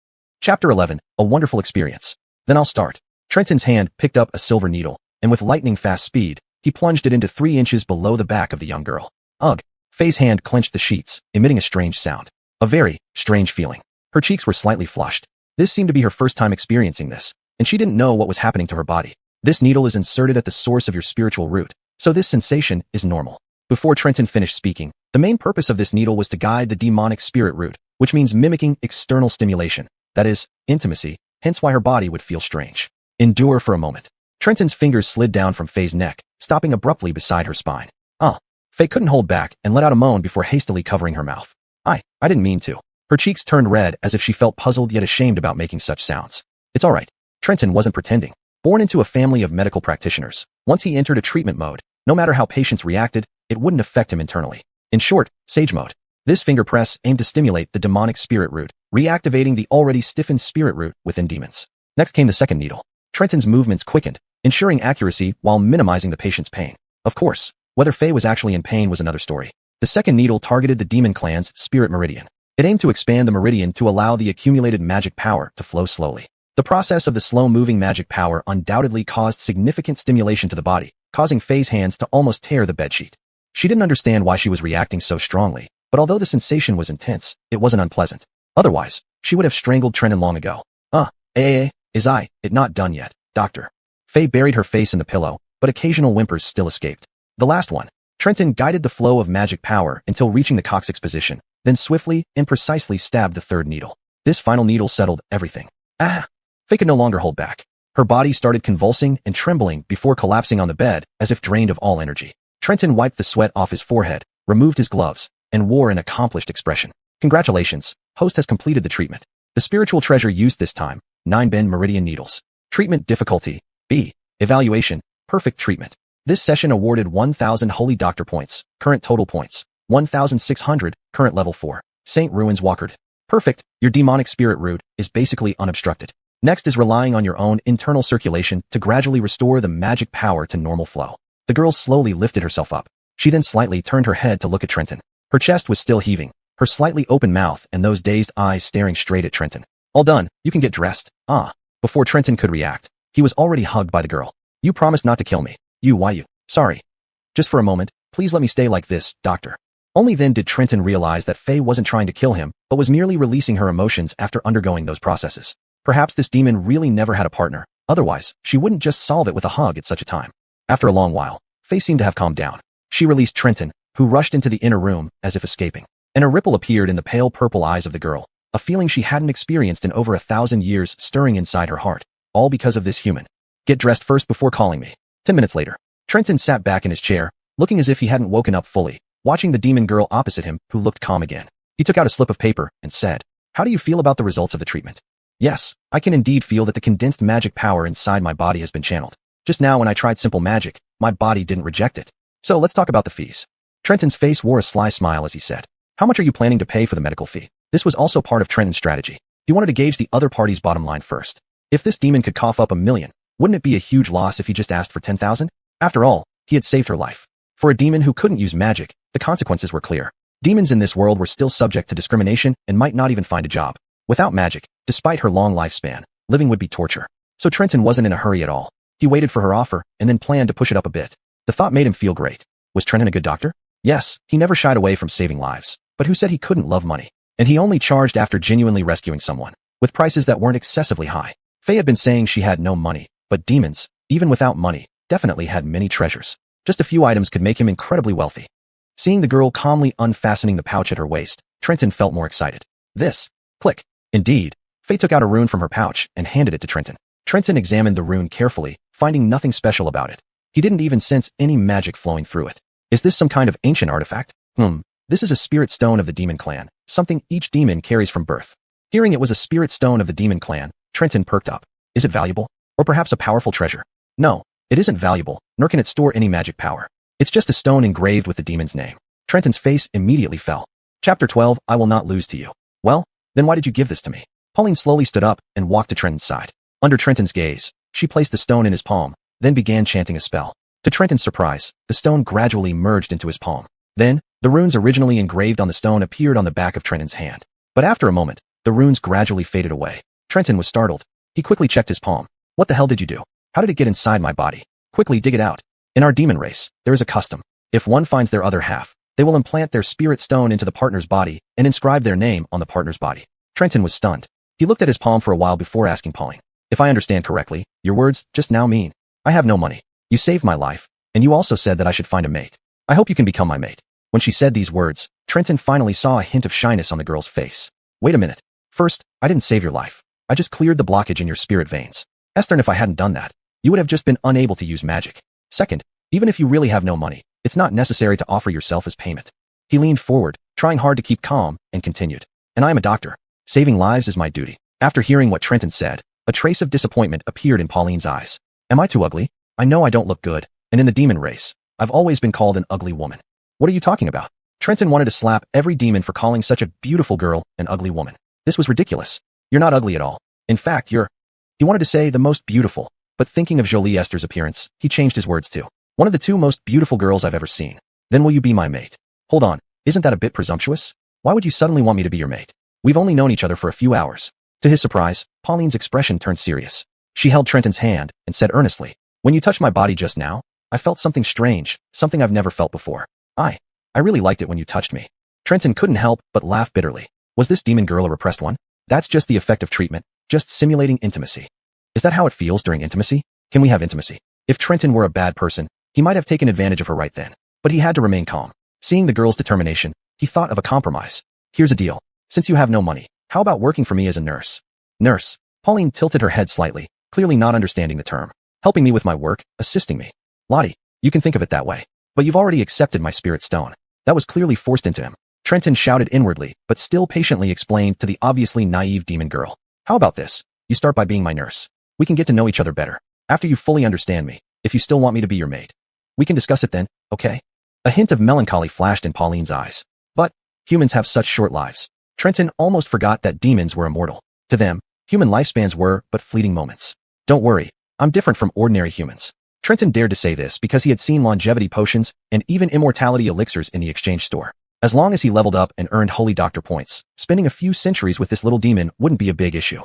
Chapter 11, A Wonderful Experience. Then I'll start. Trenton's hand picked up a silver needle, and with lightning-fast speed, he plunged it into 3 inches below the back of the young girl. Ugh! Faye's hand clenched the sheets, emitting a strange sound. A very strange feeling. Her cheeks were slightly flushed. This seemed to be her first time experiencing this, and she didn't know what was happening to her body. This needle is inserted at the source of your spiritual root, so this sensation is normal. Before Trenton finished speaking, the main purpose of this needle was to guide the demonic spirit root, which means mimicking external stimulation, that is, intimacy, hence why her body would feel strange. Endure for a moment. Trenton's fingers slid down from Faye's neck, stopping abruptly beside her spine. Faye couldn't hold back and let out a moan before hastily covering her mouth. I didn't mean to. Her cheeks turned red as if she felt puzzled yet ashamed about making such sounds. It's all right. Trenton wasn't pretending. Born into a family of medical practitioners, once he entered a treatment mode, no matter how patients reacted, it wouldn't affect him internally. In short, sage mode. This finger press aimed to stimulate the demonic spirit root, reactivating the already stiffened spirit root within demons. Next came the second needle. Trenton's movements quickened, ensuring accuracy while minimizing the patient's pain. Of course, whether Faye was actually in pain was another story. The second needle targeted the demon clan's spirit meridian. It aimed to expand the meridian to allow the accumulated magic power to flow slowly. The process of the slow-moving magic power undoubtedly caused significant stimulation to the body, causing Faye's hands to almost tear the bedsheet. She didn't understand why she was reacting so strongly, but although the sensation was intense, it wasn't unpleasant. Otherwise, she would have strangled Trenton long ago. Is it not done yet, doctor? Faye buried her face in the pillow, but occasional whimpers still escaped. The last one. Trenton guided the flow of magic power until reaching the coccyx position, then swiftly and precisely stabbed the third needle. This final needle settled everything. Faye could no longer hold back. Her body started convulsing and trembling before collapsing on the bed as if drained of all energy. Trenton wiped the sweat off his forehead, removed his gloves, and wore an accomplished expression. Congratulations, host has completed the treatment. The spiritual treasure used this time, 9 bend meridian needles. Treatment difficulty, B. Evaluation, perfect treatment. This session awarded 1,000 holy doctor points, current total points, 1,600, current level 4. St. Ruins Walkered. Perfect, your demonic spirit root is basically unobstructed. Next is relying on your own internal circulation to gradually restore the magic power to normal flow. The girl slowly lifted herself up. She then slightly turned her head to look at Trenton. Her chest was still heaving, her slightly open mouth and those dazed eyes staring straight at Trenton. All done, you can get dressed. Before Trenton could react, he was already hugged by the girl. You promised not to kill me. Sorry. Just for a moment, please let me stay like this, doctor. Only then did Trenton realize that Faye wasn't trying to kill him, but was merely releasing her emotions after undergoing those processes. Perhaps this demon really never had a partner, otherwise, she wouldn't just solve it with a hug at such a time. After a long while, Faye seemed to have calmed down. She released Trenton, who rushed into the inner room as if escaping, and a ripple appeared in the pale purple eyes of the girl, a feeling she hadn't experienced in over 1,000 years stirring inside her heart, all because of this human. Get dressed first before calling me. 10 minutes later, Trenton sat back in his chair, looking as if he hadn't woken up fully, watching the demon girl opposite him, who looked calm again. He took out a slip of paper and said, "How do you feel about the results of the treatment?" "Yes, I can indeed feel that the condensed magic power inside my body has been channeled. Just now when I tried simple magic, my body didn't reject it. So let's talk about the fees." Trenton's face wore a sly smile as he said, "How much are you planning to pay for the medical fee?" This was also part of Trenton's strategy. He wanted to gauge the other party's bottom line first. If this demon could cough up $1 million, wouldn't it be a huge loss if he just asked for 10,000? After all, he had saved her life. For a demon who couldn't use magic, the consequences were clear. Demons in this world were still subject to discrimination and might not even find a job. Without magic, despite her long lifespan, living would be torture. So Trenton wasn't in a hurry at all. He waited for her offer and then planned to push it up a bit. The thought made him feel great. Was Trenton a good doctor? Yes, he never shied away from saving lives. But who said he couldn't love money? And he only charged after genuinely rescuing someone, with prices that weren't excessively high. Faye had been saying she had no money, but demons, even without money, definitely had many treasures. Just a few items could make him incredibly wealthy. Seeing the girl calmly unfastening the pouch at her waist, Trenton felt more excited. This. Click. Indeed, Faye took out a rune from her pouch and handed it to Trenton. Trenton examined the rune carefully, finding nothing special about it. He didn't even sense any magic flowing through it. Is this some kind of ancient artifact? This is a spirit stone of the demon clan, something each demon carries from birth. Hearing it was a spirit stone of the demon clan, Trenton perked up. Is it valuable? Or perhaps a powerful treasure? No, it isn't valuable, nor can it store any magic power. It's just a stone engraved with the demon's name. Trenton's face immediately fell. Chapter 12, I will not lose to you. Well, then why did you give this to me? Pauline slowly stood up and walked to Trenton's side. Under Trenton's gaze, she placed the stone in his palm, then began chanting a spell. To Trenton's surprise, the stone gradually merged into his palm. Then, the runes originally engraved on the stone appeared on the back of Trenton's hand. But after a moment, the runes gradually faded away. Trenton was startled. He quickly checked his palm. What the hell did you do? How did it get inside my body? Quickly dig it out. In our demon race, there is a custom. If one finds their other half, they will implant their spirit stone into the partner's body and inscribe their name on the partner's body. Trenton was stunned. He looked at his palm for a while before asking Pauline. If I understand correctly, your words just now mean, I have no money. You saved my life, and you also said that I should find a mate. I hope you can become my mate. When she said these words, Trenton finally saw a hint of shyness on the girl's face. Wait a minute. First, I didn't save your life. I just cleared the blockage in your spirit veins. Esther, and if I hadn't done that, you would have just been unable to use magic. Second, even if you really have no money, it's not necessary to offer yourself as payment. He leaned forward, trying hard to keep calm, and continued. And I am a doctor. Saving lives is my duty. After hearing what Trenton said, a trace of disappointment appeared in Pauline's eyes. Am I too ugly? I know I don't look good, and in the demon race, I've always been called an ugly woman. What are you talking about? Trenton wanted to slap every demon for calling such a beautiful girl an ugly woman. This was ridiculous. You're not ugly at all. In fact, he wanted to say the most beautiful, but thinking of Jolie Esther's appearance, he changed his words to one of the two most beautiful girls I've ever seen. Then will you be my mate? Hold on, isn't that a bit presumptuous? Why would you suddenly want me to be your mate? We've only known each other for a few hours. To his surprise, Pauline's expression turned serious. She held Trenton's hand and said earnestly, when you touched my body just now, I felt something strange, something I've never felt before. I really liked it when you touched me. Trenton couldn't help but laugh bitterly. Was this demon girl a repressed one? That's just the effect of treatment, just simulating intimacy. Is that how it feels during intimacy? Can we have intimacy? If Trenton were a bad person, he might have taken advantage of her right then. But he had to remain calm. Seeing the girl's determination, he thought of a compromise. Here's a deal. Since you have no money, how about working for me as a nurse? Nurse. Pauline tilted her head slightly, clearly not understanding the term. Helping me with my work, assisting me. Lottie, you can think of it that way. But you've already accepted my spirit stone. That was clearly forced into him. Trenton shouted inwardly, but still patiently explained to the obviously naive demon girl. How about this? You start by being my nurse. We can get to know each other better. After you fully understand me, if you still want me to be your mate, we can discuss it then, okay? A hint of melancholy flashed in Pauline's eyes. But humans have such short lives. Trenton almost forgot that demons were immortal. To them, human lifespans were but fleeting moments. Don't worry, I'm different from ordinary humans. Trenton dared to say this because he had seen longevity potions and even immortality elixirs in the exchange store. As long as he leveled up and earned holy doctor points, spending a few centuries with this little demon wouldn't be a big issue.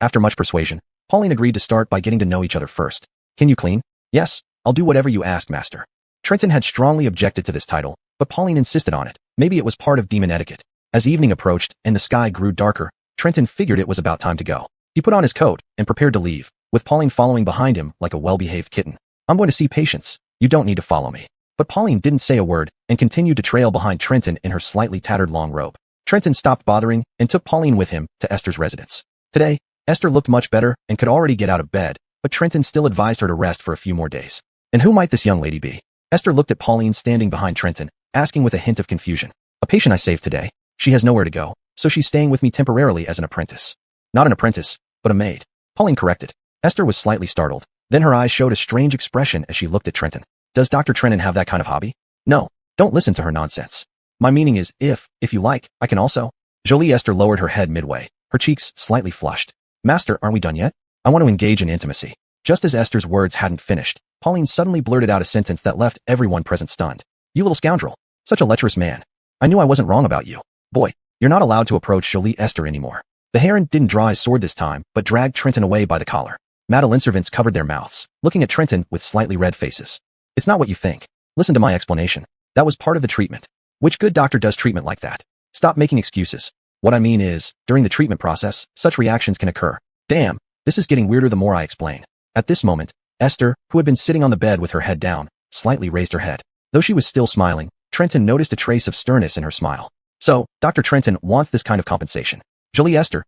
After much persuasion, Pauline agreed to start by getting to know each other first. Can you clean? Yes, I'll do whatever you ask, master. Trenton had strongly objected to this title, but Pauline insisted on it. Maybe it was part of demon etiquette. As evening approached and the sky grew darker, Trenton figured it was about time to go. He put on his coat and prepared to leave, with Pauline following behind him like a well-behaved kitten. I'm going to see patients. You don't need to follow me. But Pauline didn't say a word and continued to trail behind Trenton in her slightly tattered long robe. Trenton stopped bothering and took Pauline with him to Esther's residence. Today, Esther looked much better and could already get out of bed, but Trenton still advised her to rest for a few more days. And who might this young lady be? Esther looked at Pauline standing behind Trenton, asking with a hint of confusion. A patient I saved today. She has nowhere to go, so she's staying with me temporarily as an apprentice. Not an apprentice, but a maid. Pauline corrected. Esther was slightly startled. Then her eyes showed a strange expression as she looked at Trenton. Does Dr. Trenton have that kind of hobby? No, don't listen to her nonsense. My meaning is if you like, I can also. Jolie Esther lowered her head midway, her cheeks slightly flushed. Master, aren't we done yet? I want to engage in intimacy. Just as Esther's words hadn't finished, Pauline suddenly blurted out a sentence that left everyone present stunned. You little scoundrel. Such a lecherous man. I knew I wasn't wrong about you. Boy, you're not allowed to approach Jolie Esther anymore. The Heron didn't draw his sword this time, but dragged Trenton away by the collar. Madeline's servants covered their mouths, looking at Trenton with slightly red faces. It's not what you think. Listen to my explanation. That was part of the treatment. Which good doctor does treatment like that? Stop making excuses. What I mean is, during the treatment process, such reactions can occur. Damn, this is getting weirder the more I explain. At this moment, Esther, who had been sitting on the bed with her head down, slightly raised her head. Though she was still smiling, Trenton noticed a trace of sternness in her smile. So, Dr. Trenton wants this kind of compensation. Jolie Esther,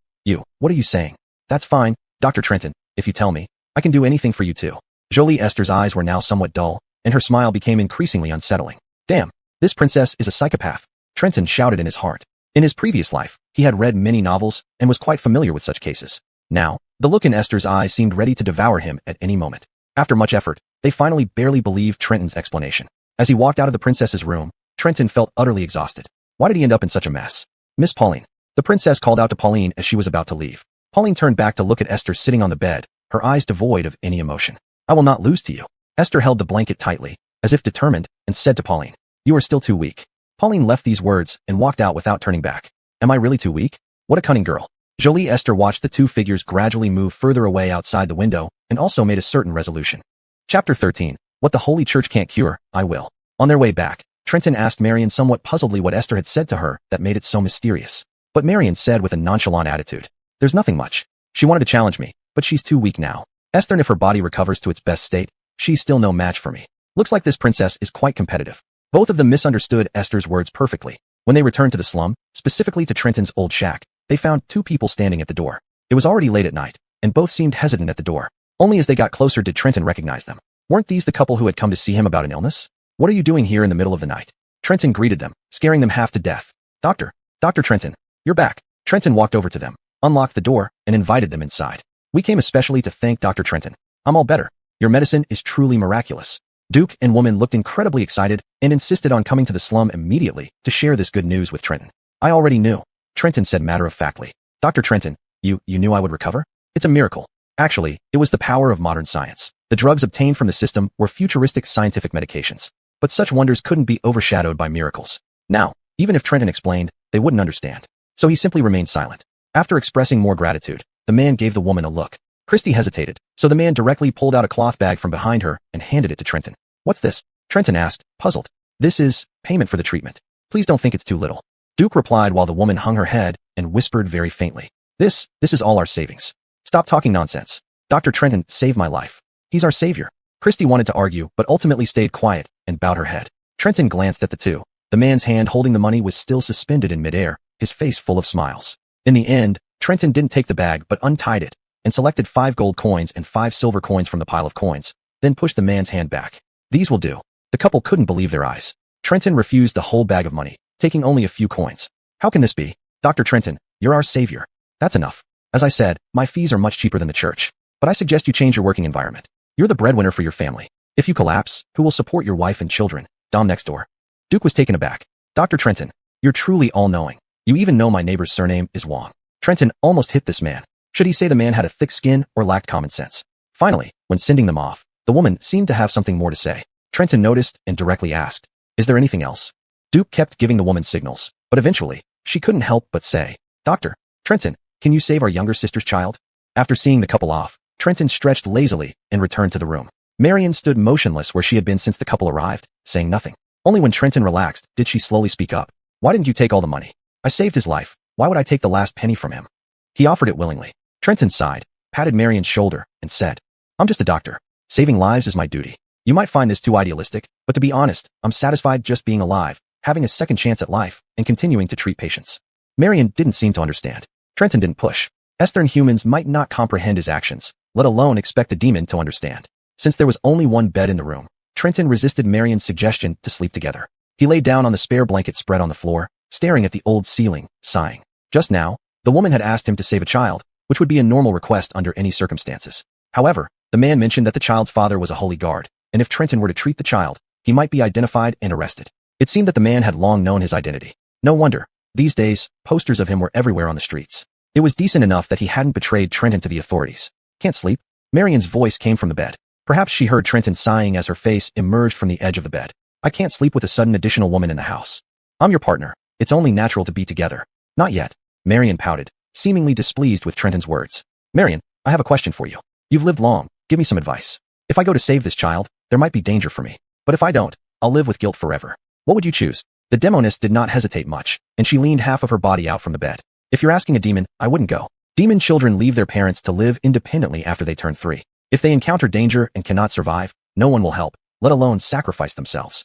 what are you saying? That's fine, Dr. Trenton, if you tell me. I can do anything for you too. Jolie Esther's eyes were now somewhat dull, and her smile became increasingly unsettling. Damn, this princess is a psychopath, Trenton shouted in his heart. In his previous life, he had read many novels and was quite familiar with such cases. Now, the look in Esther's eyes seemed ready to devour him at any moment. After much effort, they finally barely believed Trenton's explanation. As he walked out of the princess's room, Trenton felt utterly exhausted. Why did he end up in such a mess? Miss Pauline. The princess called out to Pauline as she was about to leave. Pauline turned back to look at Esther sitting on the bed, her eyes devoid of any emotion. I will not lose to you. Esther held the blanket tightly, as if determined, and said to Pauline, you are still too weak. Pauline left these words and walked out without turning back. Am I really too weak? What a cunning girl. Jolie Esther watched the two figures gradually move further away outside the window and also made a certain resolution. Chapter 13. What the Holy Church can't cure, I will. On their way back, Trenton asked Marion somewhat puzzledly what Esther had said to her that made it so mysterious. But Marion said with a nonchalant attitude, there's nothing much. She wanted to challenge me, but she's too weak now. Esther, and if her body recovers to its best state, she's still no match for me. Looks like this princess is quite competitive. Both of them misunderstood Esther's words perfectly. When they returned to the slum, specifically to Trenton's old shack, they found two people standing at the door. It was already late at night, and both seemed hesitant at the door. Only as they got closer did Trenton recognize them. Weren't these the couple who had come to see him about an illness? What are you doing here in the middle of the night? Trenton greeted them, scaring them half to death. Dr. Trenton, you're back. Trenton walked over to them, unlocked the door, and invited them inside. We came especially to thank Dr. Trenton. I'm all better. Your medicine is truly miraculous. Duke and woman looked incredibly excited and insisted on coming to the slum immediately to share this good news with Trenton. I already knew, Trenton said matter-of-factly. Dr. Trenton, you knew I would recover? It's a miracle. Actually, it was the power of modern science. The drugs obtained from the system were futuristic scientific medications. But such wonders couldn't be overshadowed by miracles. Now, even if Trenton explained, they wouldn't understand. So he simply remained silent. After expressing more gratitude, the man gave the woman a look. Christy hesitated, so the man directly pulled out a cloth bag from behind her and handed it to Trenton. What's this? Trenton asked, puzzled. This is payment for the treatment. Please don't think it's too little. Duke replied while the woman hung her head and whispered very faintly. This is all our savings. Stop talking nonsense. Dr. Trenton saved my life. He's our savior. Christy wanted to argue, but ultimately stayed quiet and bowed her head. Trenton glanced at the two. The man's hand holding the money was still suspended in midair, his face full of smiles. In the end, Trenton didn't take the bag but untied it and selected 5 gold coins and 5 silver coins from the pile of coins, then pushed the man's hand back. These will do. The couple couldn't believe their eyes. Trenton refused the whole bag of money, taking only a few coins. How can this be? Dr. Trenton, you're our savior. That's enough. As I said, my fees are much cheaper than the church. But I suggest you change your working environment. You're the breadwinner for your family. If you collapse, who will support your wife and children? Dom next door. Duke was taken aback. Dr. Trenton, you're truly all-knowing. You even know my neighbor's surname is Wong. Trenton almost hit this man. Should he say the man had a thick skin or lacked common sense? Finally, when sending them off, the woman seemed to have something more to say. Trenton noticed and directly asked, is there anything else? Duke kept giving the woman signals, but eventually, she couldn't help but say, Dr. Trenton, can you save our younger sister's child? After seeing the couple off, Trenton stretched lazily and returned to the room. Marion stood motionless where she had been since the couple arrived, saying nothing. Only when Trenton relaxed did she slowly speak up. Why didn't you take all the money? I saved his life. Why would I take the last penny from him? He offered it willingly. Trenton sighed, patted Marion's shoulder, and said, I'm just a doctor. Saving lives is my duty. You might find this too idealistic, but to be honest, I'm satisfied just being alive, having a second chance at life, and continuing to treat patients. Marion didn't seem to understand. Trenton didn't push. Eastern humans might not comprehend his actions, let alone expect a demon to understand. Since there was only one bed in the room, Trenton resisted Marion's suggestion to sleep together. He lay down on the spare blanket spread on the floor, staring at the old ceiling, sighing. Just now, the woman had asked him to save a child, which would be a normal request under any circumstances. However, the man mentioned that the child's father was a holy guard, and if Trenton were to treat the child, he might be identified and arrested. It seemed that the man had long known his identity. No wonder. These days, posters of him were everywhere on the streets. It was decent enough that he hadn't betrayed Trenton to the authorities. Can't sleep? Marion's voice came from the bed. Perhaps she heard Trenton sighing as her face emerged from the edge of the bed. I can't sleep with a sudden additional woman in the house. I'm your partner. It's only natural to be together. Not yet. Marion pouted, seemingly displeased with Trenton's words. Marion, I have a question for you. You've lived long. Give me some advice. If I go to save this child, there might be danger for me. But if I don't, I'll live with guilt forever. What would you choose? The demoness did not hesitate much, and she leaned half of her body out from the bed. If you're asking a demon, I wouldn't go. Demon children leave their parents to live independently after they turn 3. If they encounter danger and cannot survive, no one will help, let alone sacrifice themselves.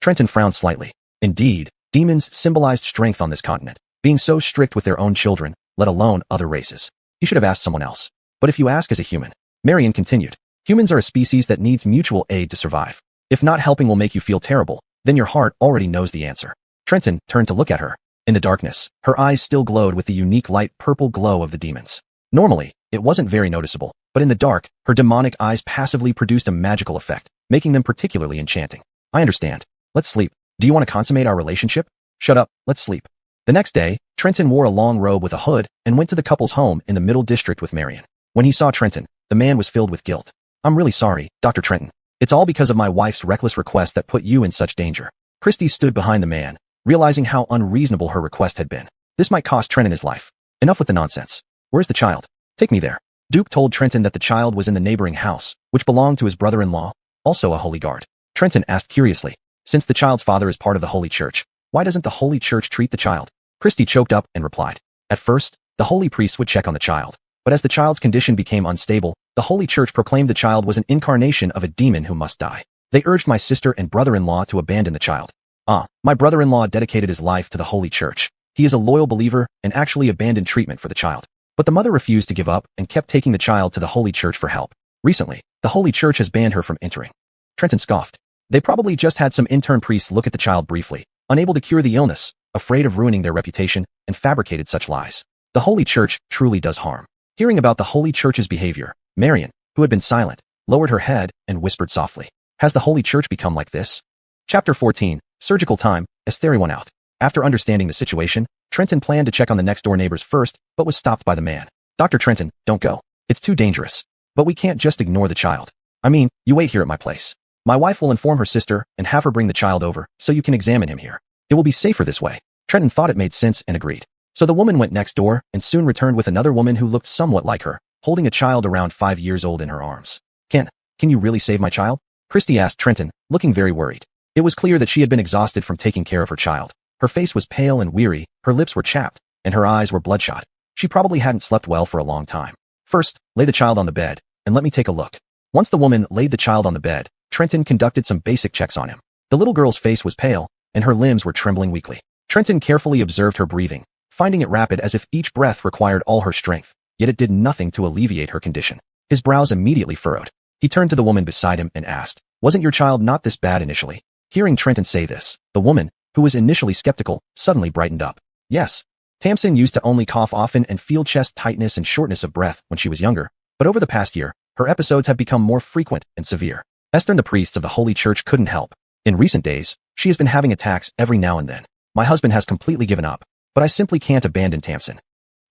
Trenton frowned slightly. Indeed, demons symbolized strength on this continent, being so strict with their own children, let alone other races. You should have asked someone else. But if you ask as a human, Marion continued, humans are a species that needs mutual aid to survive. If not helping will make you feel terrible, then your heart already knows the answer. Trenton turned to look at her. In the darkness, her eyes still glowed with the unique light purple glow of the demons. Normally, it wasn't very noticeable, but in the dark, her demonic eyes passively produced a magical effect, making them particularly enchanting. I understand. Let's sleep. Do you want to consummate our relationship? Shut up, let's sleep. The next day, Trenton wore a long robe with a hood and went to the couple's home in the Middle District with Marion. When he saw Trenton, the man was filled with guilt. I'm really sorry, Dr. Trenton. It's all because of my wife's reckless request that put you in such danger. Christy stood behind the man, realizing how unreasonable her request had been. This might cost Trenton his life. Enough with the nonsense. Where's the child? Take me there. Duke told Trenton that the child was in the neighboring house, which belonged to his brother-in-law, also a holy guard. Trenton asked curiously, since the child's father is part of the Holy Church, why doesn't the Holy Church treat the child? Christy choked up and replied. At first, the holy priest would check on the child, but as the child's condition became unstable, the Holy Church proclaimed the child was an incarnation of a demon who must die. They urged my sister and brother-in-law to abandon the child. My brother-in-law dedicated his life to the Holy Church. He is a loyal believer and actually abandoned treatment for the child. But the mother refused to give up and kept taking the child to the Holy Church for help. Recently, the Holy Church has banned her from entering. Trenton scoffed. They probably just had some intern priests look at the child briefly, unable to cure the illness, afraid of ruining their reputation, and fabricated such lies. The Holy Church truly does harm. Hearing about the Holy Church's behavior, Marion, who had been silent, lowered her head and whispered softly. Has the Holy Church become like this? Chapter 14, Surgical Time, Esther went out. After understanding the situation, Trenton planned to check on the next-door neighbors first, but was stopped by the man. Dr. Trenton, don't go. It's too dangerous. But we can't just ignore the child. I mean, you wait here at my place. My wife will inform her sister and have her bring the child over so you can examine him here. It will be safer this way. Trenton thought it made sense and agreed. So the woman went next door and soon returned with another woman who looked somewhat like her, holding a child around 5 years old in her arms. Can you really save my child? Christy asked Trenton, looking very worried. It was clear that she had been exhausted from taking care of her child. Her face was pale and weary, her lips were chapped, and her eyes were bloodshot. She probably hadn't slept well for a long time. First, lay the child on the bed, and let me take a look. Once the woman laid the child on the bed, Trenton conducted some basic checks on him. The little girl's face was pale, and her limbs were trembling weakly. Trenton carefully observed her breathing, finding it rapid as if each breath required all her strength, yet it did nothing to alleviate her condition. His brows immediately furrowed. He turned to the woman beside him and asked, wasn't your child not this bad initially? Hearing Trenton say this, the woman, who was initially skeptical, suddenly brightened up. Yes. Tamsin used to only cough often and feel chest tightness and shortness of breath when she was younger, but over the past year, her episodes have become more frequent and severe. Esther and the priests of the Holy Church couldn't help. In recent days, she has been having attacks every now and then. My husband has completely given up, but I simply can't abandon Tamsin.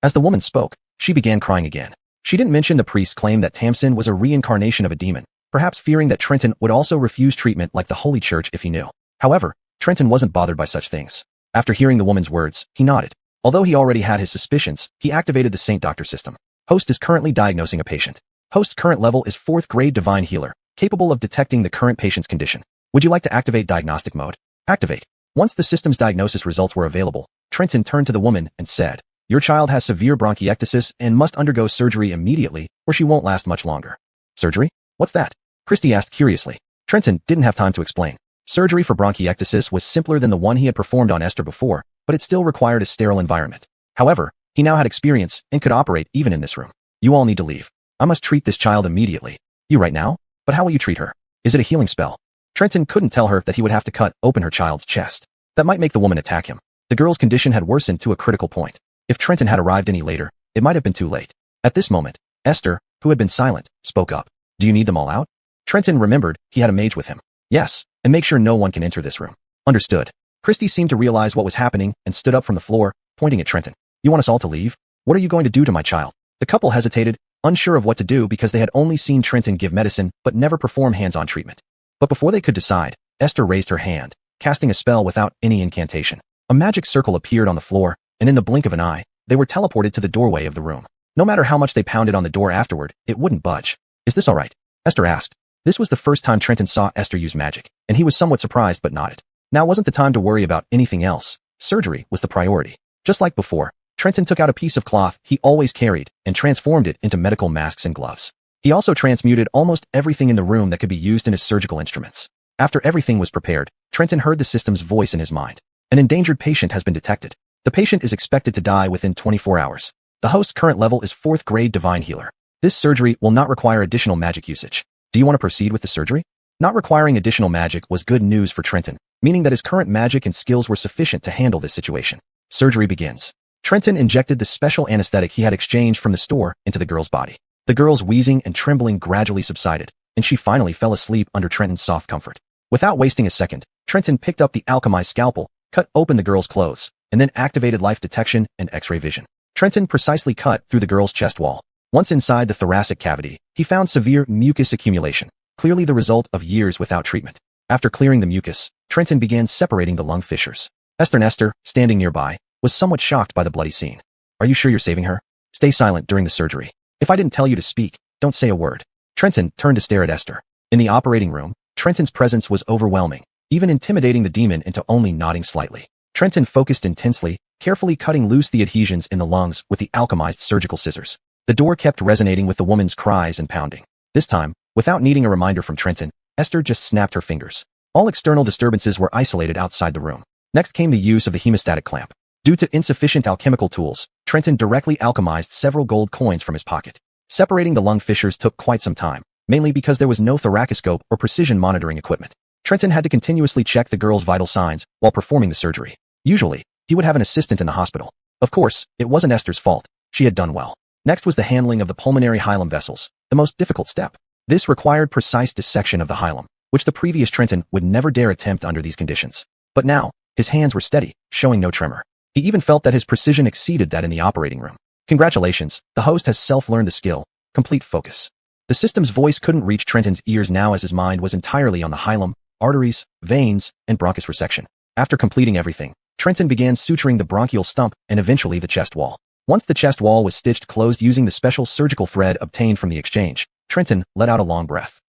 As the woman spoke, she began crying again. She didn't mention the priest's claim that Tamsin was a reincarnation of a demon, perhaps fearing that Trenton would also refuse treatment like the Holy Church if he knew. However, Trenton wasn't bothered by such things. After hearing the woman's words, he nodded. Although he already had his suspicions, he activated the Saint Doctor system. Host is currently diagnosing a patient. Host's current level is 4th grade Divine Healer, capable of detecting the current patient's condition. Would you like to activate diagnostic mode? Activate. Once the system's diagnosis results were available, Trenton turned to the woman and said, your child has severe bronchiectasis and must undergo surgery immediately, or she won't last much longer. Surgery? What's that? Christy asked curiously. Trenton didn't have time to explain. Surgery for bronchiectasis was simpler than the one he had performed on Esther before, but it still required a sterile environment. However, he now had experience and could operate even in this room. You all need to leave. I must treat this child immediately. You right now? But how will you treat her? Is it a healing spell? Trenton couldn't tell her that he would have to cut open her child's chest. That might make the woman attack him. The girl's condition had worsened to a critical point. If Trenton had arrived any later, it might have been too late. At this moment, Esther, who had been silent, spoke up. Do you need them all out? Trenton remembered he had a mage with him. Yes, and make sure no one can enter this room. Understood. Christy seemed to realize what was happening and stood up from the floor, pointing at Trenton. You want us all to leave? What are you going to do to my child? The couple hesitated, unsure of what to do because they had only seen Trenton give medicine but never perform hands-on treatment. But before they could decide, Esther raised her hand, casting a spell without any incantation. A magic circle appeared on the floor, and in the blink of an eye, they were teleported to the doorway of the room. No matter how much they pounded on the door afterward, it wouldn't budge. Is this all right? Esther asked. This was the first time Trenton saw Esther use magic, and he was somewhat surprised but nodded. Now wasn't the time to worry about anything else. Surgery was the priority. Just like before, Trenton took out a piece of cloth he always carried and transformed it into medical masks and gloves. He also transmuted almost everything in the room that could be used in his surgical instruments. After everything was prepared, Trenton heard the system's voice in his mind. An endangered patient has been detected. The patient is expected to die within 24 hours. The host's current level is 4th grade divine healer. This surgery will not require additional magic usage. Do you want to proceed with the surgery? Not requiring additional magic was good news for Trenton, meaning that his current magic and skills were sufficient to handle this situation. Surgery begins. Trenton injected the special anesthetic he had exchanged from the store into the girl's body. The girl's wheezing and trembling gradually subsided, and she finally fell asleep under Trenton's soft comfort. Without wasting a second, Trenton picked up the alchemized scalpel, cut open the girl's clothes, and then activated life detection and X-ray vision. Trenton precisely cut through the girl's chest wall. Once inside the thoracic cavity, he found severe mucus accumulation, clearly the result of years without treatment. After clearing the mucus, Trenton began separating the lung fissures. Esther, standing nearby, was somewhat shocked by the bloody scene. Are you sure you're saving her? Stay silent during the surgery. If I didn't tell you to speak, don't say a word. Trenton turned to stare at Esther. In the operating room, Trenton's presence was overwhelming, even intimidating the demon into only nodding slightly. Trenton focused intensely, carefully cutting loose the adhesions in the lungs with the alchemized surgical scissors. The door kept resonating with the woman's cries and pounding. This time, without needing a reminder from Trenton, Esther just snapped her fingers. All external disturbances were isolated outside the room. Next came the use of the hemostatic clamp. Due to insufficient alchemical tools, Trenton directly alchemized several gold coins from his pocket. Separating the lung fissures took quite some time, mainly because there was no thoracoscope or precision monitoring equipment. Trenton had to continuously check the girl's vital signs while performing the surgery. Usually, he would have an assistant in the hospital. Of course, it wasn't Esther's fault. She had done well. Next was the handling of the pulmonary hilum vessels, the most difficult step. This required precise dissection of the hilum, which the previous Trenton would never dare attempt under these conditions. But now, his hands were steady, showing no tremor. He even felt that his precision exceeded that in the operating room. Congratulations, the host has self-learned the skill. Complete focus. The system's voice couldn't reach Trenton's ears now as his mind was entirely on the hilum, arteries, veins, and bronchus resection. After completing everything, Trenton began suturing the bronchial stump and eventually the chest wall. Once the chest wall was stitched closed using the special surgical thread obtained from the exchange, Trenton let out a long breath.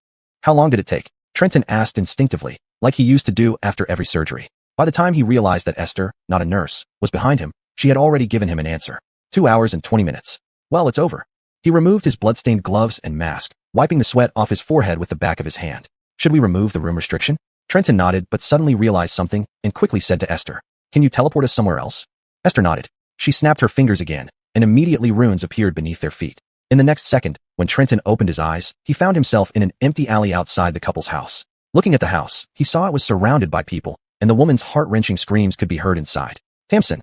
How long did it take? Trenton asked instinctively, like he used to do after every surgery. By the time he realized that Esther, not a nurse, was behind him, she had already given him an answer. 2 hours and 20 minutes. Well, it's over. He removed his blood-stained gloves and mask, wiping the sweat off his forehead with the back of his hand. Should we remove the room restriction? Trenton nodded but suddenly realized something and quickly said to Esther, "Can you teleport us somewhere else?" Esther nodded. She snapped her fingers again, and immediately runes appeared beneath their feet. In the next second, when Trenton opened his eyes, he found himself in an empty alley outside the couple's house. Looking at the house, he saw it was surrounded by people, and the woman's heart-wrenching screams could be heard inside. Tamsin,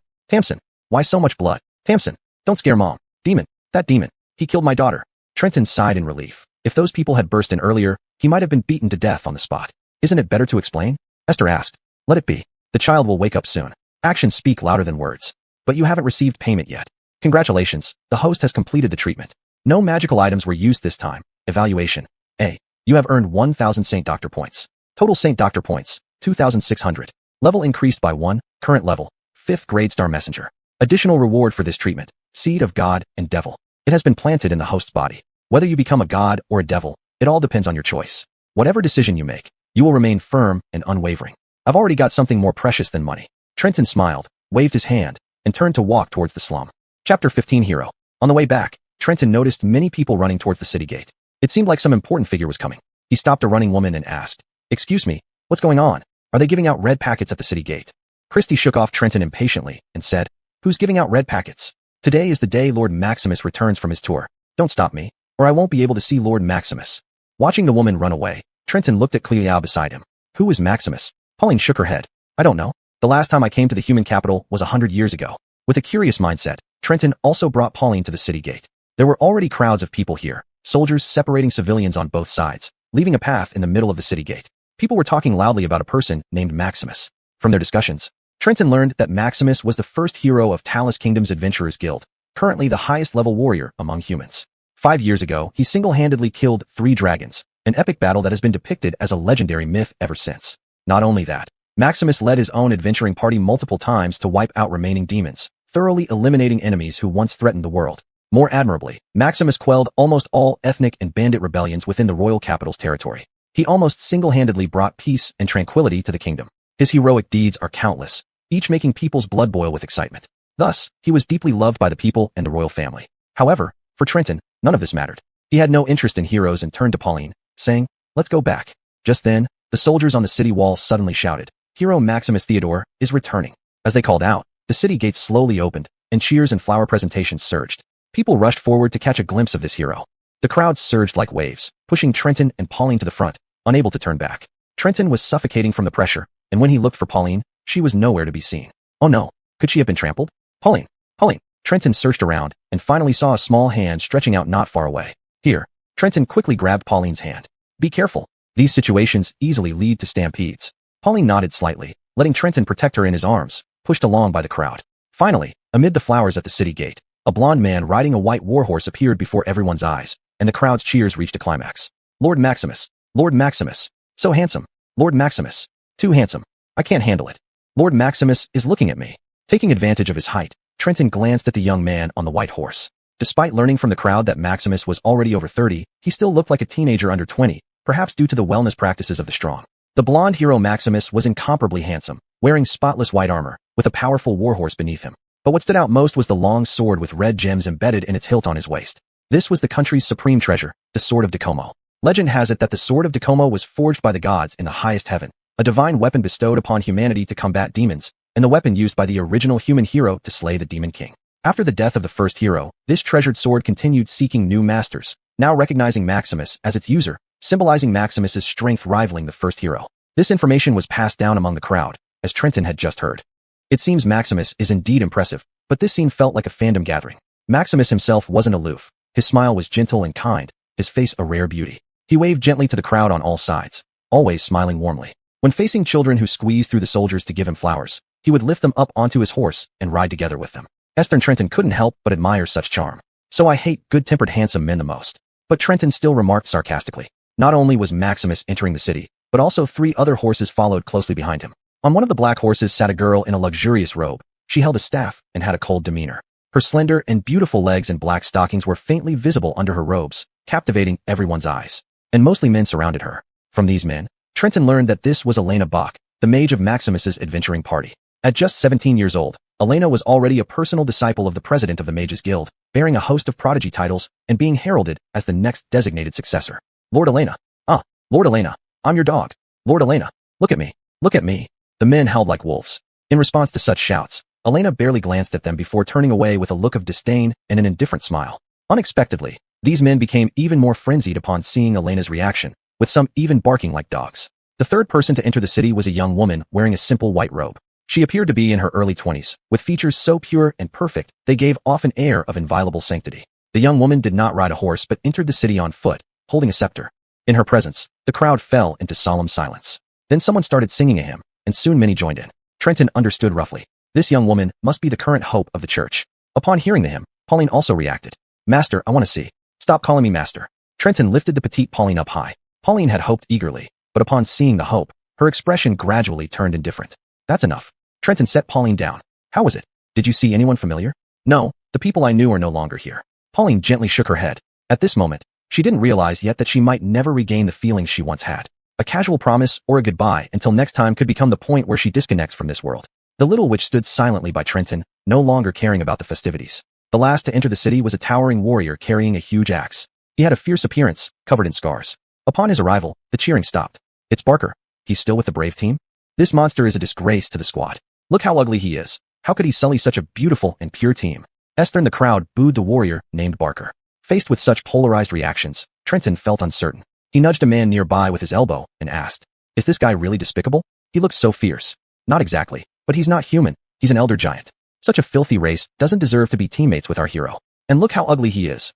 why so much blood? Tamsin, don't scare Mom. Demon, that demon, he killed my daughter. Trenton sighed in relief. If those people had burst in earlier, he might have been beaten to death on the spot. Isn't it better to explain? Esther asked. Let it be. The child will wake up soon. Actions speak louder than words. But you haven't received payment yet. Congratulations, the host has completed the treatment. No magical items were used this time. Evaluation. A. You have earned 1,000 Saint Doctor points. Total Saint Doctor points, 2,600. Level increased by 1, current level, 5th grade Star Messenger. Additional reward for this treatment, Seed of God and Devil. It has been planted in the host's body. Whether you become a god or a devil, it all depends on your choice. Whatever decision you make, you will remain firm and unwavering. I've already got something more precious than money. Trenton smiled, waved his hand, and turned to walk towards the slum. Chapter 15 Hero. On the way back, Trenton noticed many people running towards the city gate. It seemed like some important figure was coming. He stopped a running woman and asked, "Excuse me, what's going on? Are they giving out red packets at the city gate?" Christy shook off Trenton impatiently and said, "Who's giving out red packets? Today is the day Lord Maximus returns from his tour. Don't stop me, or I won't be able to see Lord Maximus." Watching the woman run away, Trenton looked at Cleo beside him. Who is Maximus? Pauline shook her head. I don't know. The last time I came to the human capital was 100 years ago. With a curious mindset, Trenton also brought Pauline to the city gate. There were already crowds of people here, soldiers separating civilians on both sides, leaving a path in the middle of the city gate. People were talking loudly about a person named Maximus. From their discussions, Trenton learned that Maximus was the first hero of Talus Kingdom's Adventurers Guild, currently the highest level warrior among humans. 5 years ago, he single-handedly killed 3 dragons, an epic battle that has been depicted as a legendary myth ever since. Not only that, Maximus led his own adventuring party multiple times to wipe out remaining demons, thoroughly eliminating enemies who once threatened the world. More admirably, Maximus quelled almost all ethnic and bandit rebellions within the royal capital's territory. He almost single-handedly brought peace and tranquility to the kingdom. His heroic deeds are countless, each making people's blood boil with excitement. Thus, he was deeply loved by the people and the royal family. However, for Trenton, none of this mattered. He had no interest in heroes and turned to Pauline, saying, "Let's go back." Just then, the soldiers on the city walls suddenly shouted, "Hero Maximus Theodore is returning." As they called out, the city gates slowly opened, and cheers and flower presentations surged. People rushed forward to catch a glimpse of this hero. The crowd surged like waves, pushing Trenton and Pauline to the front, unable to turn back. Trenton was suffocating from the pressure, and when he looked for Pauline, she was nowhere to be seen. Oh no, could she have been trampled? Pauline! Pauline! Trenton searched around, and finally saw a small hand stretching out not far away. Here, Trenton quickly grabbed Pauline's hand. Be careful. These situations easily lead to stampedes. Pauline nodded slightly, letting Trenton protect her in his arms, pushed along by the crowd. Finally, amid the flowers at the city gate, a blond man riding a white warhorse appeared before everyone's eyes, and the crowd's cheers reached a climax. Lord Maximus! Lord Maximus! So handsome! Lord Maximus! Too handsome! I can't handle it. Lord Maximus is looking at me. Taking advantage of his height, Trenton glanced at the young man on the white horse. Despite learning from the crowd that Maximus was already over 30, he still looked like a teenager under 20, perhaps due to the wellness practices of the strong. The blonde hero Maximus was incomparably handsome, wearing spotless white armor, with a powerful warhorse beneath him. But what stood out most was the long sword with red gems embedded in its hilt on his waist. This was the country's supreme treasure, the Sword of Dacomo. Legend has it that the Sword of Dacomo was forged by the gods in the highest heaven, a divine weapon bestowed upon humanity to combat demons, and the weapon used by the original human hero to slay the demon king. After the death of the first hero, this treasured sword continued seeking new masters, now recognizing Maximus as its user, symbolizing Maximus's strength rivaling the first hero. This information was passed down among the crowd, as Trenton had just heard. It seems Maximus is indeed impressive, but this scene felt like a fandom gathering. Maximus himself wasn't aloof. His smile was gentle and kind, his face a rare beauty. He waved gently to the crowd on all sides, always smiling warmly. When facing children who squeezed through the soldiers to give him flowers, he would lift them up onto his horse and ride together with them. Esther and Trenton couldn't help but admire such charm. So I hate good-tempered handsome men the most. But Trenton still remarked sarcastically. Not only was Maximus entering the city, but also 3 other horses followed closely behind him. On one of the black horses sat a girl in a luxurious robe. She held a staff and had a cold demeanor. Her slender and beautiful legs and black stockings were faintly visible under her robes, captivating everyone's eyes. And mostly men surrounded her. From these men, Trenton learned that this was Elena Bach, the mage of Maximus's adventuring party. At just 17 years old, Elena was already a personal disciple of the president of the Mages Guild, bearing a host of prodigy titles and being heralded as the next designated successor. Lord Elena. Lord Elena, I'm your dog. Lord Elena, look at me. Look at me. The men howled like wolves. In response to such shouts, Elena barely glanced at them before turning away with a look of disdain and an indifferent smile. Unexpectedly, these men became even more frenzied upon seeing Elena's reaction, with some even barking like dogs. The third person to enter the city was a young woman wearing a simple white robe. She appeared to be in her early 20s, with features so pure and perfect they gave off an air of inviolable sanctity. The young woman did not ride a horse but entered the city on foot, holding a scepter. In her presence, the crowd fell into solemn silence. Then someone started singing a hymn, and soon many joined in. Trenton understood roughly. This young woman must be the current hope of the church. Upon hearing the hymn, Pauline also reacted. Master, I want to see. Stop calling me master. Trenton lifted the petite Pauline up high. Pauline had hoped eagerly, but upon seeing the hope, her expression gradually turned indifferent. That's enough. Trenton set Pauline down. How was it? Did you see anyone familiar? No, the people I knew are no longer here. Pauline gently shook her head. At this moment, she didn't realize yet that she might never regain the feelings she once had. A casual promise or a goodbye until next time could become the point where she disconnects from this world. The little witch stood silently by Trenton, no longer caring about the festivities. The last to enter the city was a towering warrior carrying a huge axe. He had a fierce appearance, covered in scars. Upon his arrival, the cheering stopped. It's Barker. He's still with the Brave team? This monster is a disgrace to the squad. Look how ugly he is. How could he sully such a beautiful and pure team? Esther and the crowd booed the warrior named Barker. Faced with such polarized reactions, Trenton felt uncertain. He nudged a man nearby with his elbow and asked, Is this guy really despicable? He looks so fierce. Not exactly, but he's not human. He's an elder giant. Such a filthy race doesn't deserve to be teammates with our hero. And look how ugly he is.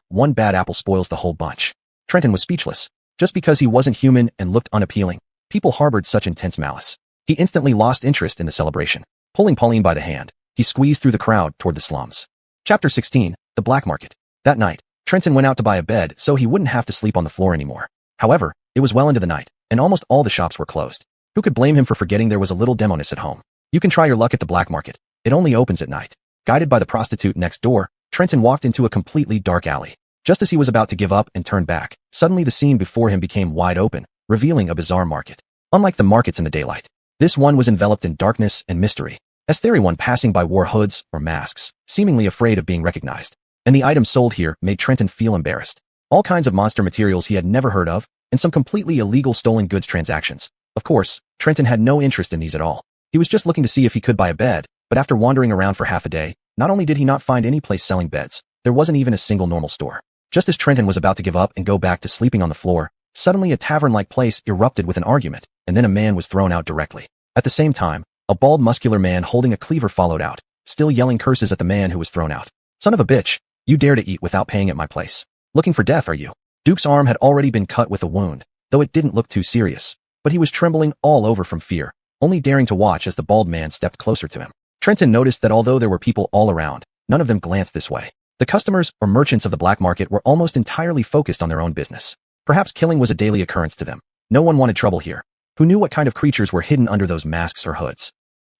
One bad apple spoils the whole bunch. Trenton was speechless. Just because he wasn't human and looked unappealing, people harbored such intense malice. He instantly lost interest in the celebration. Pulling Pauline by the hand, he squeezed through the crowd toward the slums. Chapter 16, The Black Market. That night, Trenton went out to buy a bed so he wouldn't have to sleep on the floor anymore. However, it was well into the night, and almost all the shops were closed. Who could blame him for forgetting there was a little demoness at home? You can try your luck at the black market. It only opens at night. Guided by the prostitute next door, Trenton walked into a completely dark alley. Just as he was about to give up and turn back, suddenly the scene before him became wide open, revealing a bizarre market. Unlike the markets in the daylight, this one was enveloped in darkness and mystery. As everyone passing by wore hoods or masks, seemingly afraid of being recognized. And the items sold here made Trenton feel embarrassed. All kinds of monster materials he had never heard of, and some completely illegal stolen goods transactions. Of course, Trenton had no interest in these at all. He was just looking to see if he could buy a bed, but after wandering around for half a day, not only did he not find any place selling beds, there wasn't even a single normal store. Just as Trenton was about to give up and go back to sleeping on the floor, suddenly a tavern-like place erupted with an argument, and then a man was thrown out directly. At the same time, a bald muscular man holding a cleaver followed out, still yelling curses at the man who was thrown out. Son of a bitch, you dare to eat without paying at my place. Looking for death, are you? Duke's arm had already been cut with a wound, though it didn't look too serious. But he was trembling all over from fear, only daring to watch as the bald man stepped closer to him. Trenton noticed that although there were people all around, none of them glanced this way. The customers or merchants of the black market were almost entirely focused on their own business. Perhaps killing was a daily occurrence to them. No one wanted trouble here. Who knew what kind of creatures were hidden under those masks or hoods?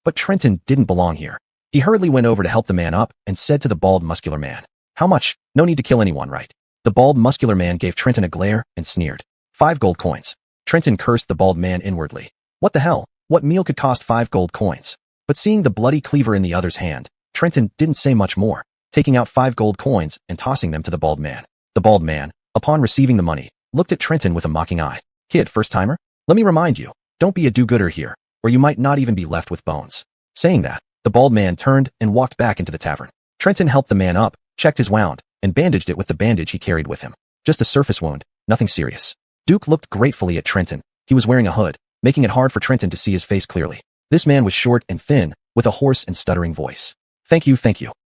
But Trenton didn't belong here. He hurriedly went over to help the man up and said to the bald muscular man, "How much? No need to kill anyone, right?" The bald muscular man gave Trenton a glare and sneered. 5 gold coins. Trenton cursed the bald man inwardly. What the hell? What meal could cost 5 gold coins? But seeing the bloody cleaver in the other's hand, Trenton didn't say much more, taking out 5 gold coins and tossing them to the bald man. The bald man, upon receiving the money, looked at Trenton with a mocking eye. "Kid, first-timer? Let me remind you, don't be a do-gooder here, or you might not even be left with bones." Saying that, the bald man turned and walked back into the tavern. Trenton helped the man up, checked his wound, and bandaged it with the bandage he carried with him. Just a surface wound, nothing serious. Duke looked gratefully at Trenton. He was wearing a hood, making it hard for Trenton to see his face clearly. This man was short and thin, with a hoarse and stuttering voice. Thank you.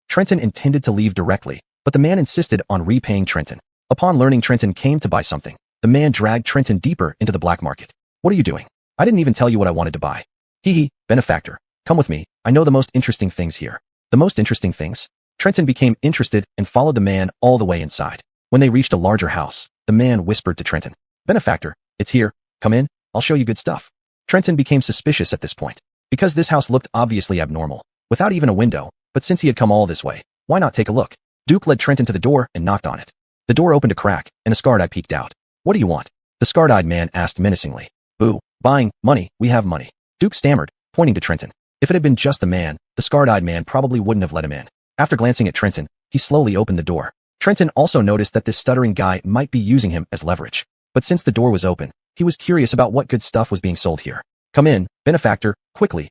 Trenton intended to leave directly, but the man insisted on repaying Trenton. Upon learning Trenton came to buy something, the man dragged Trenton deeper into the black market. "What are you doing? I didn't even tell you what I wanted to buy." "Hee, benefactor. Come with me. I know the most interesting things here." "The most interesting things?" Trenton became interested and followed the man all the way inside. When they reached a larger house, the man whispered to Trenton, "Benefactor, it's here. Come in. I'll show you good stuff." Trenton became suspicious at this point, because this house looked obviously abnormal, without even a window, but since he had come all this way, why not take a look? Duke led Trenton to the door and knocked on it. The door opened a crack, and a scarred-eye peeked out. "What do you want?" the scarred-eyed man asked menacingly. "Boo. Buying. Money. We have money." Duke stammered, pointing to Trenton. If it had been just the man, the scarred-eyed man probably wouldn't have let him in. After glancing at Trenton, he slowly opened the door. Trenton also noticed that this stuttering guy might be using him as leverage. But since the door was open, he was curious about what good stuff was being sold here. "Come in, benefactor, quickly,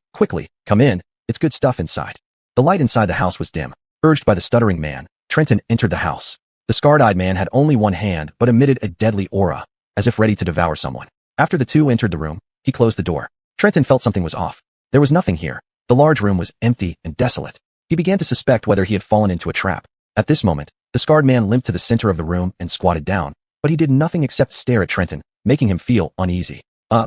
come in, it's good stuff inside." The light inside the house was dim. Urged by the stuttering man, Trenton entered the house. The scarred-eyed man had only one hand but emitted a deadly aura, as if ready to devour someone. After the two entered the room, he closed the door. Trenton felt something was off. There was nothing here. The large room was empty and desolate. He began to suspect whether he had fallen into a trap. At this moment, the scarred man limped to the center of the room and squatted down, but he did nothing except stare at Trenton, making him feel uneasy.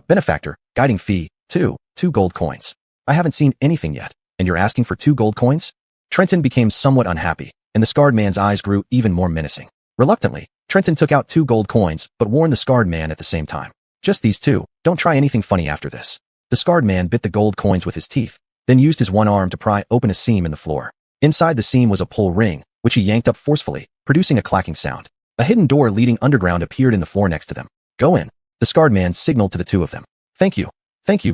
Benefactor, guiding fee, 2 gold coins. I haven't seen anything yet, and you're asking for 2 gold coins? Trenton became somewhat unhappy, and the scarred man's eyes grew even more menacing. Reluctantly, Trenton took out 2 gold coins, but warned the scarred man at the same time. Just these 2, don't try anything funny after this. The scarred man bit the gold coins with his teeth, then used his one arm to pry open a seam in the floor. Inside the seam was a pull ring, which he yanked up forcefully, producing a clacking sound. A hidden door leading underground appeared in the floor next to them. "Go in." The scarred man signaled to the two of them. Thank you,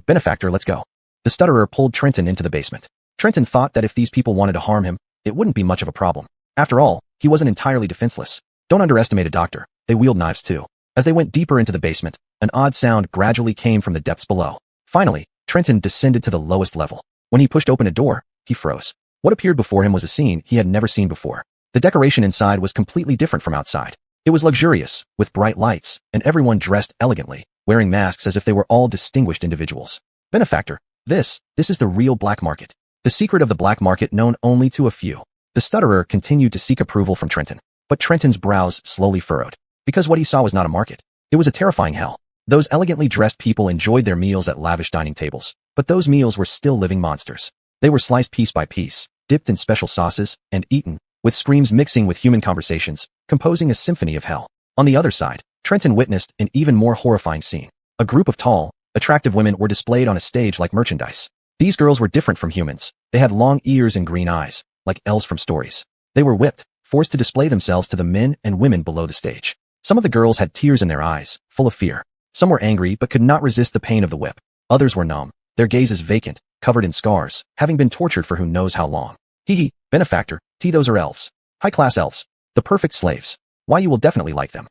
benefactor, let's go." The stutterer pulled Trenton into the basement. Trenton thought that if these people wanted to harm him, it wouldn't be much of a problem. After all, he wasn't entirely defenseless. Don't underestimate a doctor, they wield knives too. As they went deeper into the basement, an odd sound gradually came from the depths below. Finally, Trenton descended to the lowest level. When he pushed open a door, he froze. What appeared before him was a scene he had never seen before. The decoration inside was completely different from outside. It was luxurious, with bright lights, and everyone dressed elegantly, wearing masks as if they were all distinguished individuals. "Benefactor, this is the real black market. The secret of the black market known only to a few." The stutterer continued to seek approval from Trenton, but Trenton's brows slowly furrowed, because what he saw was not a market. It was a terrifying hell. Those elegantly dressed people enjoyed their meals at lavish dining tables, but those meals were still living monsters. They were sliced piece by piece, dipped in special sauces, and eaten, with screams mixing with human conversations, composing a symphony of hell. On the other side, Trenton witnessed an even more horrifying scene. A group of tall, attractive women were displayed on a stage like merchandise. These girls were different from humans. They had long ears and green eyes, like elves from stories. They were whipped, forced to display themselves to the men and women below the stage. Some of the girls had tears in their eyes, full of fear. Some were angry but could not resist the pain of the whip. Others were numb, their gazes vacant, covered in scars, having been tortured for who knows how long. Hee, benefactor, those are elves. High-class elves. The perfect slaves. Why, you will definitely like them.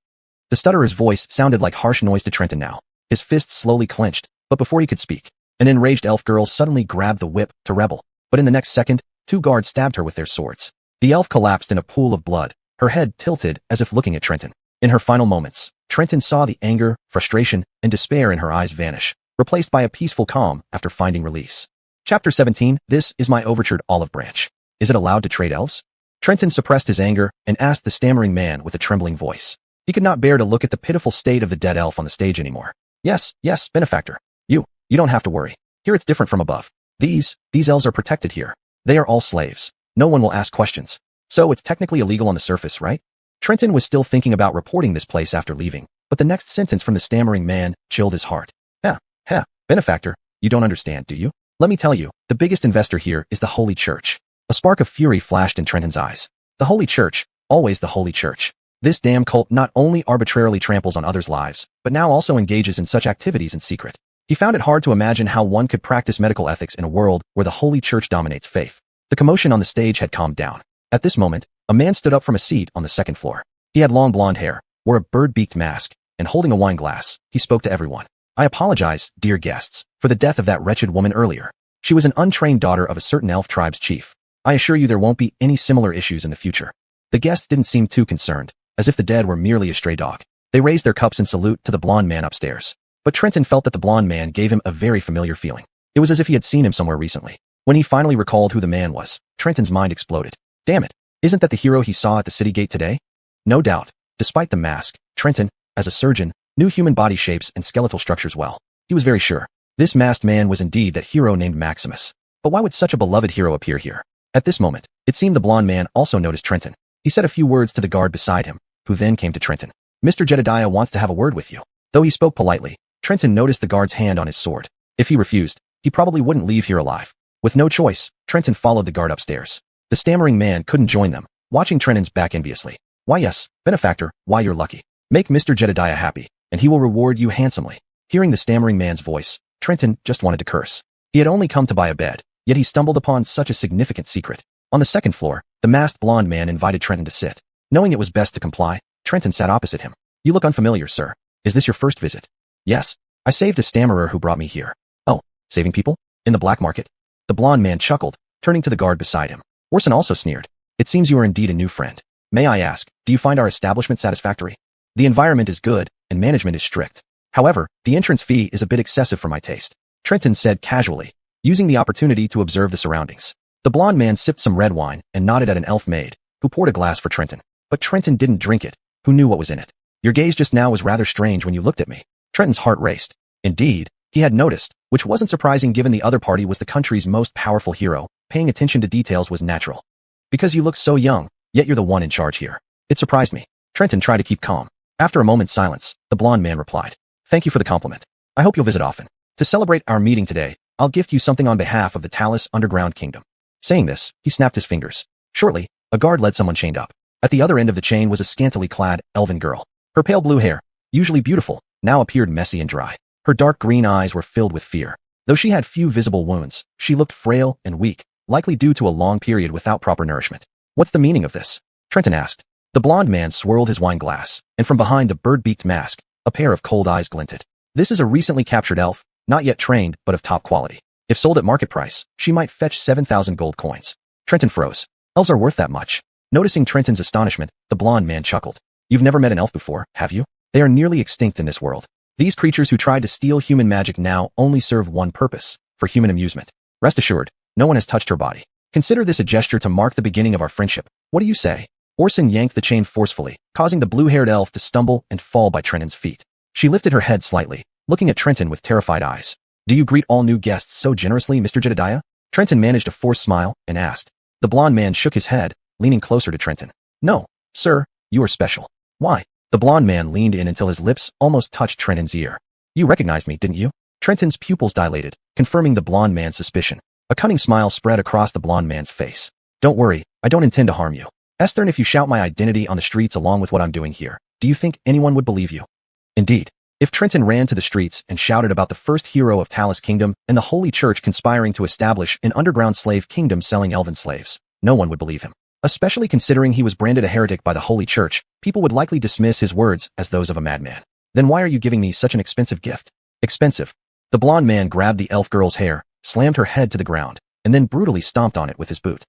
The stutterer's voice sounded like harsh noise to Trenton now. His fists slowly clenched, but before he could speak, an enraged elf girl suddenly grabbed the whip to rebel. But in the next second, 2 guards stabbed her with their swords. The elf collapsed in a pool of blood, her head tilted as if looking at Trenton. In her final moments, Trenton saw the anger, frustration, and despair in her eyes vanish, replaced by a peaceful calm after finding release. Chapter 17, This is my overtured olive branch. Is it allowed to trade elves? Trenton suppressed his anger and asked the stammering man with a trembling voice. He could not bear to look at the pitiful state of the dead elf on the stage anymore. Yes, benefactor. You don't have to worry. Here it's different from above. These elves are protected here. They are all slaves. No one will ask questions. So it's technically illegal on the surface, right? Trenton was still thinking about reporting this place after leaving, but the next sentence from the stammering man chilled his heart. Benefactor, you don't understand, do you? Let me tell you, the biggest investor here is the Holy Church. A spark of fury flashed in Trenton's eyes. The Holy Church, always the Holy Church. This damn cult not only arbitrarily tramples on others' lives, but now also engages in such activities in secret. He found it hard to imagine how one could practice medical ethics in a world where the Holy Church dominates faith. The commotion on the stage had calmed down. At this moment, a man stood up from a seat on the second floor. He had long blonde hair, wore a bird-beaked mask, and holding a wine glass, he spoke to everyone. I apologize, dear guests, for the death of that wretched woman earlier. She was an untrained daughter of a certain elf tribe's chief. I assure you there won't be any similar issues in the future. The guests didn't seem too concerned, as if the dead were merely a stray dog. They raised their cups in salute to the blonde man upstairs. But Trenton felt that the blonde man gave him a very familiar feeling. It was as if he had seen him somewhere recently. When he finally recalled who the man was, Trenton's mind exploded. Damn it, isn't that the hero he saw at the city gate today? No doubt. Despite the mask, Trenton, as a surgeon, knew human body shapes and skeletal structures well. He was very sure. This masked man was indeed that hero named Maximus. But why would such a beloved hero appear here? At this moment, it seemed the blonde man also noticed Trenton. He said a few words to the guard beside him, who then came to Trenton. Mr. Jedediah wants to have a word with you. Though he spoke politely, Trenton noticed the guard's hand on his sword. If he refused, he probably wouldn't leave here alive. With no choice, Trenton followed the guard upstairs. The stammering man couldn't join them, watching Trenton's back enviously. Why yes, benefactor, why you're lucky. Make Mr. Jedediah happy, and he will reward you handsomely. Hearing the stammering man's voice, Trenton just wanted to curse. He had only come to buy a bed, yet he stumbled upon such a significant secret. On the second floor, the masked blonde man invited Trenton to sit. Knowing it was best to comply, Trenton sat opposite him. You look unfamiliar, sir. Is this your first visit? Yes. I saved a stammerer who brought me here. Oh, saving people? In the black market? The blonde man chuckled, turning to the guard beside him. Orson also sneered. It seems you are indeed a new friend. May I ask, do you find our establishment satisfactory? The environment is good, and management is strict. However, the entrance fee is a bit excessive for my taste, Trenton said casually, using the opportunity to observe the surroundings. The blonde man sipped some red wine and nodded at an elf maid, who poured a glass for Trenton. But Trenton didn't drink it. Who knew what was in it? Your gaze just now was rather strange when you looked at me. Trenton's heart raced. Indeed, he had noticed, which wasn't surprising given the other party was the country's most powerful hero. Paying attention to details was natural. Because you look so young, yet you're the one in charge here. It surprised me. Trenton tried to keep calm. After a moment's silence, the blonde man replied. Thank you for the compliment. I hope you'll visit often. To celebrate our meeting today, I'll gift you something on behalf of the Talus Underground Kingdom. Saying this, he snapped his fingers. Shortly, a guard led someone chained up. At the other end of the chain was a scantily clad, elven girl. Her pale blue hair, usually beautiful, now appeared messy and dry. Her dark green eyes were filled with fear. Though she had few visible wounds, she looked frail and weak, likely due to a long period without proper nourishment. What's the meaning of this? Trenton asked. The blonde man swirled his wine glass, and from behind the bird-beaked mask, a pair of cold eyes glinted. This is a recently captured elf, not yet trained, but of top quality. If sold at market price, she might fetch 7,000 gold coins. Trenton froze. Elves are worth that much. Noticing Trenton's astonishment, the blonde man chuckled. You've never met an elf before, have you? They are nearly extinct in this world. These creatures who tried to steal human magic now only serve one purpose, for human amusement. Rest assured, no one has touched her body. Consider this a gesture to mark the beginning of our friendship. What do you say? Orson yanked the chain forcefully, causing the blue-haired elf to stumble and fall by Trenton's feet. She lifted her head slightly, looking at Trenton with terrified eyes. Do you greet all new guests so generously, Mr. Jedediah? Trenton managed a forced smile and asked. The blonde man shook his head, leaning closer to Trenton. No, sir, you are special. Why? The blonde man leaned in until his lips almost touched Trenton's ear. You recognized me, didn't you? Trenton's pupils dilated, confirming the blonde man's suspicion. A cunning smile spread across the blonde man's face. Don't worry, I don't intend to harm you. Esther, if you shout my identity on the streets along with what I'm doing here, do you think anyone would believe you? Indeed. If Trenton ran to the streets and shouted about the first hero of Talus Kingdom and the Holy Church conspiring to establish an underground slave kingdom selling elven slaves, no one would believe him. Especially considering he was branded a heretic by the Holy Church, people would likely dismiss his words as those of a madman. Then why are you giving me such an expensive gift? Expensive. The blonde man grabbed the elf girl's hair, slammed her head to the ground, and then brutally stomped on it with his boot.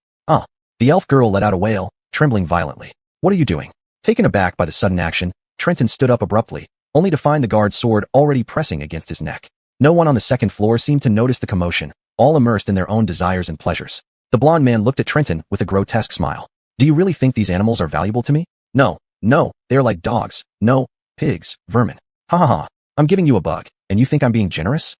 The elf girl let out a wail, trembling violently. What are you doing? Taken aback by the sudden action, Trenton stood up abruptly, only to find the guard's sword already pressing against his neck. No one on the second floor seemed to notice the commotion, all immersed in their own desires and pleasures. The blonde man looked at Trenton with a grotesque smile. Do you really think these animals are valuable to me? No, they are like dogs. No, pigs, vermin. Ha ha ha, I'm giving you a bug, and you think I'm being generous?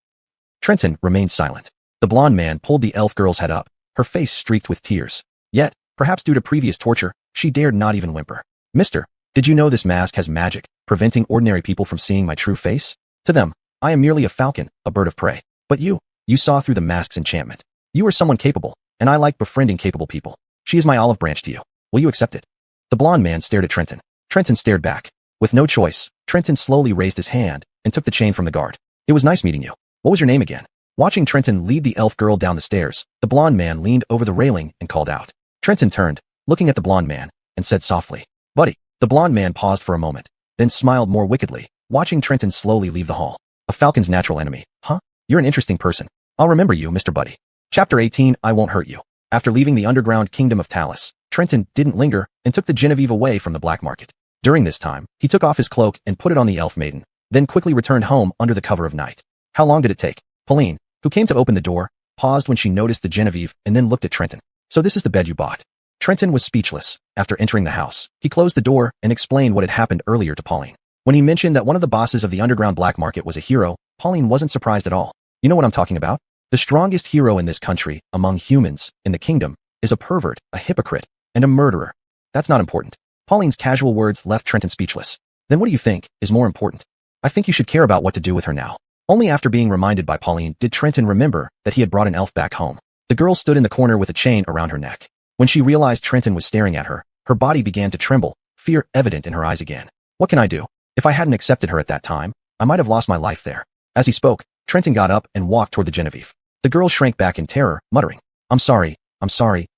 Trenton remained silent. The blonde man pulled the elf girl's head up, her face streaked with tears. Yet, perhaps due to previous torture, she dared not even whimper. Mister, did you know this mask has magic, preventing ordinary people from seeing my true face? To them, I am merely a falcon, a bird of prey. But you saw through the mask's enchantment. You are someone capable, and I like befriending capable people. She is my olive branch to you. Will you accept it? The blonde man stared at Trenton. Trenton stared back. With no choice, Trenton slowly raised his hand and took the chain from the guard. It was nice meeting you. What was your name again? Watching Trenton lead the elf girl down the stairs, the blonde man leaned over the railing and called out. Trenton turned, looking at the blonde man, and said softly, Buddy. The blonde man paused for a moment, then smiled more wickedly, watching Trenton slowly leave the hall. A falcon's natural enemy, huh? You're an interesting person. I'll remember you, Mr. Buddy. Chapter 18, I Won't Hurt You. After leaving the underground kingdom of Talus, Trenton didn't linger and took the Genevieve away from the black market. During this time, he took off his cloak and put it on the elf maiden, then quickly returned home under the cover of night. How long did it take? Pauline, who came to open the door, paused when she noticed the Genevieve and then looked at Trenton. So this is the bed you bought. Trenton was speechless. After entering the house, he closed the door and explained what had happened earlier to Pauline. When he mentioned that one of the bosses of the underground black market was a hero, Pauline wasn't surprised at all. You know what I'm talking about? The strongest hero in this country, among humans, in the kingdom, is a pervert, a hypocrite, and a murderer. That's not important. Pauline's casual words left Trenton speechless. Then what do you think is more important? I think you should care about what to do with her now. Only after being reminded by Pauline did Trenton remember that he had brought an elf back home. The girl stood in the corner with a chain around her neck. When she realized Trenton was staring at her, her body began to tremble, fear evident in her eyes again. What can I do? If I hadn't accepted her at that time, I might have lost my life there. As he spoke, Trenton got up and walked toward the Genevieve. The girl shrank back in terror, muttering, I'm sorry,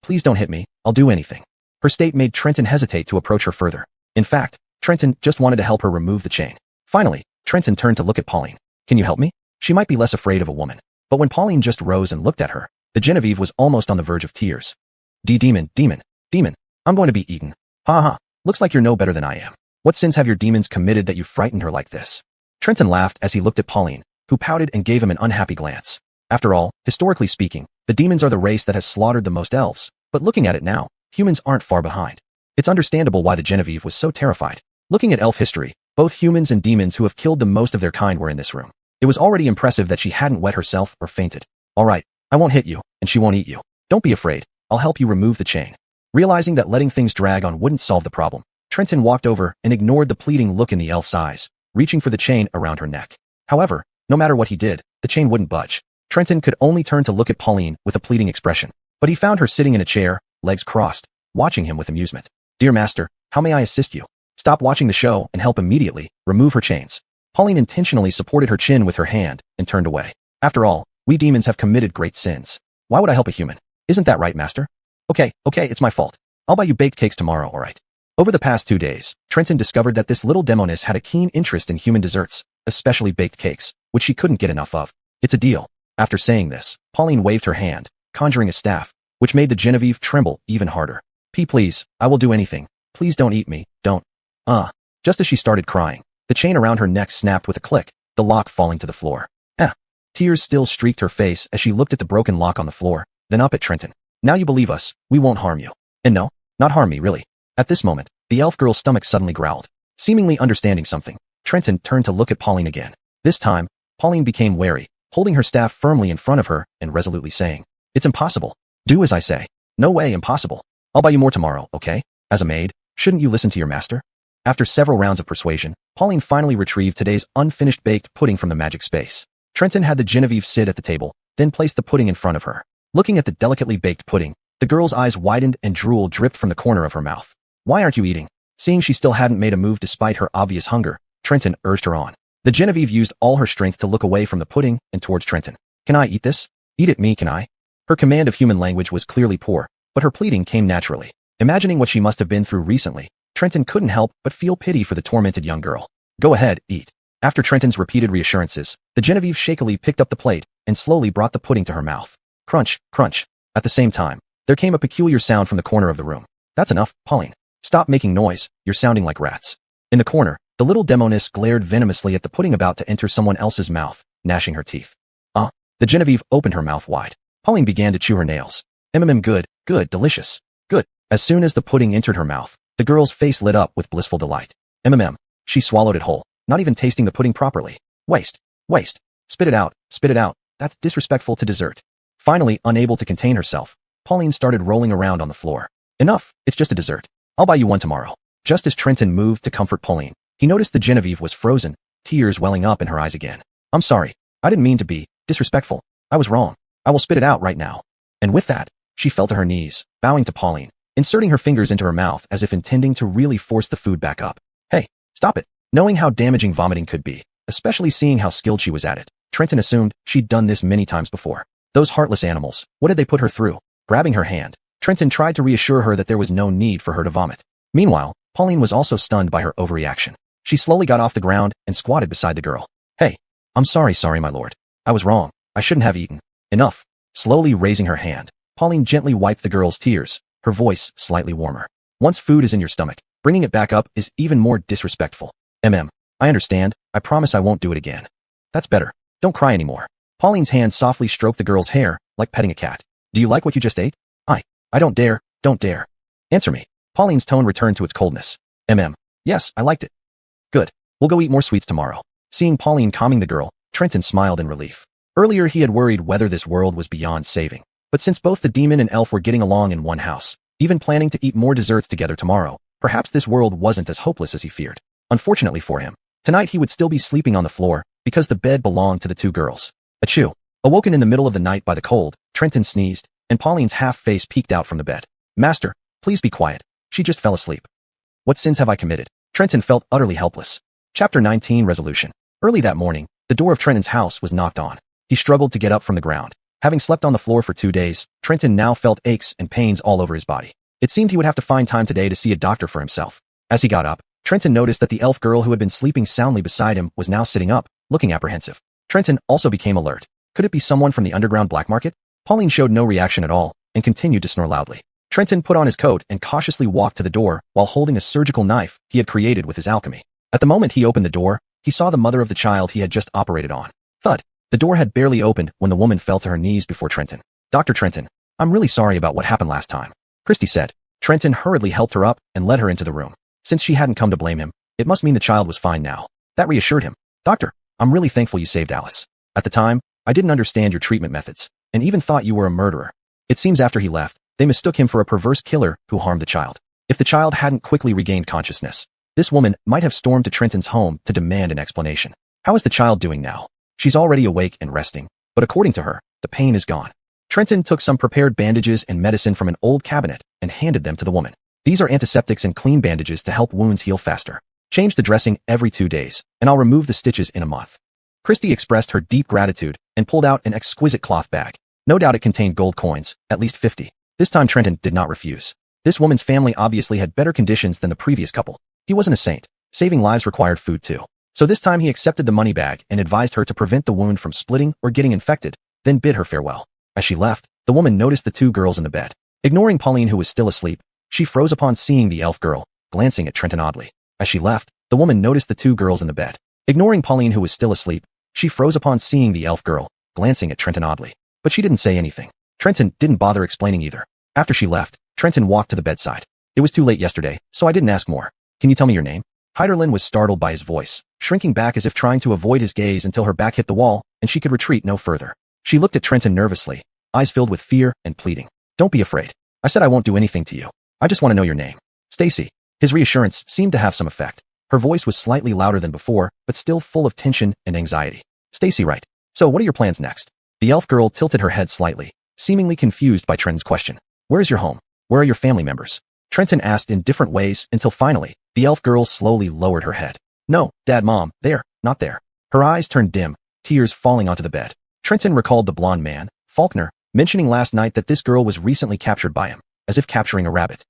please don't hit me, I'll do anything. Her state made Trenton hesitate to approach her further. In fact, Trenton just wanted to help her remove the chain. Finally, Trenton turned to look at Pauline. Can you help me? She might be less afraid of a woman. But when Pauline just rose and looked at her, the Genevieve was almost on the verge of tears. Demon, I'm going to be eaten. Ha ha, looks like you're no better than I am. What sins have your demons committed that you frightened her like this? Trenton laughed as he looked at Pauline, who pouted and gave him an unhappy glance. After all, historically speaking, the demons are the race that has slaughtered the most elves, but looking at it now, humans aren't far behind. It's understandable why the Genevieve was so terrified. Looking at elf history, both humans and demons who have killed the most of their kind were in this room. It was already impressive that she hadn't wet herself or fainted. All right, I won't hit you, and she won't eat you. Don't be afraid. I'll help you remove the chain. Realizing that letting things drag on wouldn't solve the problem, Trenton walked over and ignored the pleading look in the elf's eyes, reaching for the chain around her neck. However, no matter what he did, the chain wouldn't budge. Trenton could only turn to look at Pauline with a pleading expression, but he found her sitting in a chair, legs crossed, watching him with amusement. Dear master, how may I assist you? Stop watching the show and help immediately remove her chains. Pauline intentionally supported her chin with her hand and turned away. After all, we demons have committed great sins. Why would I help a human? Isn't that right, master? Okay, it's my fault. I'll buy you baked cakes tomorrow, alright? Over the past 2 days, Trenton discovered that this little demoness had a keen interest in human desserts, especially baked cakes, which she couldn't get enough of. It's a deal. After saying this, Pauline waved her hand, conjuring a staff, which made the Genevieve tremble even harder. Please, I will do anything. Please don't eat me, don't. Just as she started crying, the chain around her neck snapped with a click, the lock falling to the floor. Tears still streaked her face as she looked at the broken lock on the floor, then up at Trenton. Now you believe us, we won't harm you. And no, not harm me, really. At this moment, the elf girl's stomach suddenly growled. Seemingly understanding something, Trenton turned to look at Pauline again. This time, Pauline became wary, holding her staff firmly in front of her and resolutely saying, It's impossible. Do as I say. No way, impossible. I'll buy you more tomorrow, okay? As a maid, shouldn't you listen to your master? After several rounds of persuasion, Pauline finally retrieved today's unfinished baked pudding from the magic space. Trenton had the Genevieve sit at the table, then placed the pudding in front of her. Looking at the delicately baked pudding, the girl's eyes widened and drool dripped from the corner of her mouth. Why aren't you eating? Seeing she still hadn't made a move despite her obvious hunger, Trenton urged her on. The Genevieve used all her strength to look away from the pudding and towards Trenton. Can I eat this? Eat it me, can I? Her command of human language was clearly poor, but her pleading came naturally. Imagining what she must have been through recently, Trenton couldn't help but feel pity for the tormented young girl. Go ahead, eat. After Trenton's repeated reassurances, the Genevieve shakily picked up the plate and slowly brought the pudding to her mouth. Crunch, crunch. At the same time, there came a peculiar sound from the corner of the room. That's enough, Pauline. Stop making noise, you're sounding like rats. In the corner, the little demoness glared venomously at the pudding about to enter someone else's mouth, gnashing her teeth. The Genevieve opened her mouth wide. Pauline began to chew her nails. Good, good, delicious. Good. As soon as the pudding entered her mouth, the girl's face lit up with blissful delight. She swallowed it whole, not even tasting the pudding properly. Waste. Waste. Spit it out. Spit it out. That's disrespectful to dessert. Finally, unable to contain herself, Pauline started rolling around on the floor. Enough. It's just a dessert. I'll buy you one tomorrow. Just as Trenton moved to comfort Pauline, he noticed the Genevieve was frozen, tears welling up in her eyes again. I'm sorry. I didn't mean to be disrespectful. I was wrong. I will spit it out right now. And with that, she fell to her knees, bowing to Pauline, inserting her fingers into her mouth as if intending to really force the food back up. Hey, stop it. Knowing how damaging vomiting could be, especially seeing how skilled she was at it, Trenton assumed she'd done this many times before. Those heartless animals, what did they put her through? Grabbing her hand, Trenton tried to reassure her that there was no need for her to vomit. Meanwhile, Pauline was also stunned by her overreaction. She slowly got off the ground and squatted beside the girl. Hey, I'm sorry, my lord. I was wrong. I shouldn't have eaten. Enough. Slowly raising her hand, Pauline gently wiped the girl's tears, her voice slightly warmer. Once food is in your stomach, bringing it back up is even more disrespectful. I understand. I promise I won't do it again. That's better. Don't cry anymore. Pauline's hand softly stroked the girl's hair, like petting a cat. Do you like what you just ate? I don't dare. Don't dare. Answer me. Pauline's tone returned to its coldness. Yes, I liked it. Good. We'll go eat more sweets tomorrow. Seeing Pauline calming the girl, Trenton smiled in relief. Earlier he had worried whether this world was beyond saving. But since both the demon and elf were getting along in one house, even planning to eat more desserts together tomorrow, perhaps this world wasn't as hopeless as he feared. Unfortunately for him, tonight he would still be sleeping on the floor, because the bed belonged to the two girls. Achoo. Awoken in the middle of the night by the cold, Trenton sneezed, and Pauline's half-face peeked out from the bed. Master, please be quiet. She just fell asleep. What sins have I committed? Trenton felt utterly helpless. Chapter 19 Resolution. Early that morning, the door of Trenton's house was knocked on. He struggled to get up from the ground. Having slept on the floor for 2 days, Trenton now felt aches and pains all over his body. It seemed he would have to find time today to see a doctor for himself. As he got up, Trenton noticed that the elf girl who had been sleeping soundly beside him was now sitting up, looking apprehensive. Trenton also became alert. Could it be someone from the underground black market? Pauline showed no reaction at all, and continued to snore loudly. Trenton put on his coat and cautiously walked to the door while holding a surgical knife he had created with his alchemy. At the moment he opened the door, he saw the mother of the child he had just operated on. Thud. The door had barely opened when the woman fell to her knees before Trenton. Dr. Trenton, I'm really sorry about what happened last time, Christy said. Trenton hurriedly helped her up and led her into the room. Since she hadn't come to blame him, it must mean the child was fine now. That reassured him. Doctor, I'm really thankful you saved Alice. At the time, I didn't understand your treatment methods, and even thought you were a murderer. It seems after he left, they mistook him for a perverse killer who harmed the child. If the child hadn't quickly regained consciousness, this woman might have stormed to Trenton's home to demand an explanation. How is the child doing now? She's already awake and resting, but according to her, the pain is gone. Trenton took some prepared bandages and medicine from an old cabinet and handed them to the woman. These are antiseptics and clean bandages to help wounds heal faster. Change the dressing every 2 days, and I'll remove the stitches in a month. Christy expressed her deep gratitude and pulled out an exquisite cloth bag. No doubt it contained gold coins, at least 50. This time Trenton did not refuse. This woman's family obviously had better conditions than the previous couple. He wasn't a saint. Saving lives required food too. So this time he accepted the money bag and advised her to prevent the wound from splitting or getting infected, then bid her farewell. As she left, the woman noticed the two girls in the bed. Ignoring Pauline, who was still asleep, she froze upon seeing the elf girl, glancing at Trenton oddly. As she left, the woman noticed the two girls in the bed. Ignoring Pauline, who was still asleep, she froze upon seeing the elf girl, glancing at Trenton oddly. But she didn't say anything. Trenton didn't bother explaining either. After she left, Trenton walked to the bedside. It was too late yesterday, so I didn't ask more. Can you tell me your name? Heiderlin was startled by his voice, shrinking back as if trying to avoid his gaze until her back hit the wall and she could retreat no further. She looked at Trenton nervously, eyes filled with fear and pleading. Don't be afraid. I said I won't do anything to you. I just want to know your name. Stacy. His reassurance seemed to have some effect. Her voice was slightly louder than before, but still full of tension and anxiety. Stacy, right. So what are your plans next? The elf girl tilted her head slightly, seemingly confused by Trenton's question. Where is your home? Where are your family members? Trenton asked in different ways until finally, the elf girl slowly lowered her head. No, Dad, Mom, there, not there. Her eyes turned dim, tears falling onto the bed. Trenton recalled the blonde man, Faulkner, mentioning last night that this girl was recently captured by him, as if capturing a rabbit.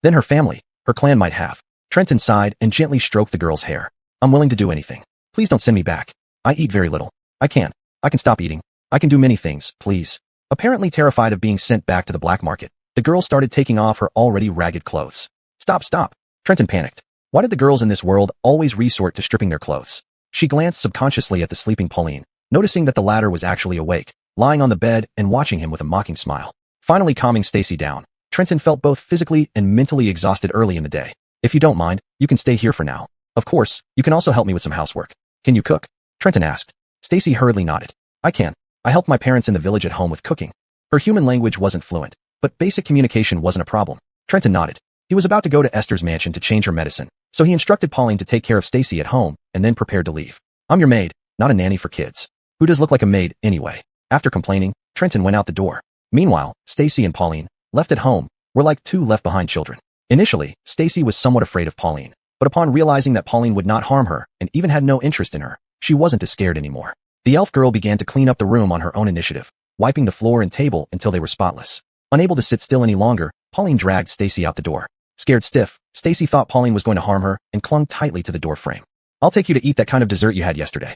Then her family, her clan might have. Trenton sighed and gently stroked the girl's hair. I'm willing to do anything. Please don't send me back. I eat very little. I can stop eating. I can do many things, please. Apparently terrified of being sent back to the black market, the girl started taking off her already ragged clothes. Stop. Trenton panicked. Why did the girls in this world always resort to stripping their clothes? She glanced subconsciously at the sleeping Pauline, noticing that the latter was actually awake, lying on the bed and watching him with a mocking smile. Finally calming Stacy down, Trenton felt both physically and mentally exhausted early in the day. If you don't mind, you can stay here for now. Of course, you can also help me with some housework. Can you cook? Trenton asked. Stacy hurriedly nodded. I can. I helped my parents in the village at home with cooking. Her human language wasn't fluent, but basic communication wasn't a problem. Trenton nodded. He was about to go to Esther's mansion to change her medicine, so he instructed Pauline to take care of Stacy at home and then prepared to leave. I'm your maid, not a nanny for kids. Who does look like a maid, anyway? After complaining, Trenton went out the door. Meanwhile, Stacy and Pauline, left at home, were like two left-behind children. Initially, Stacy was somewhat afraid of Pauline, but upon realizing that Pauline would not harm her and even had no interest in her, she wasn't as scared anymore. The elf girl began to clean up the room on her own initiative, wiping the floor and table until they were spotless. Unable to sit still any longer, Pauline dragged Stacy out the door. Scared stiff, Stacy thought Pauline was going to harm her and clung tightly to the door frame. I'll take you to eat that kind of dessert you had yesterday.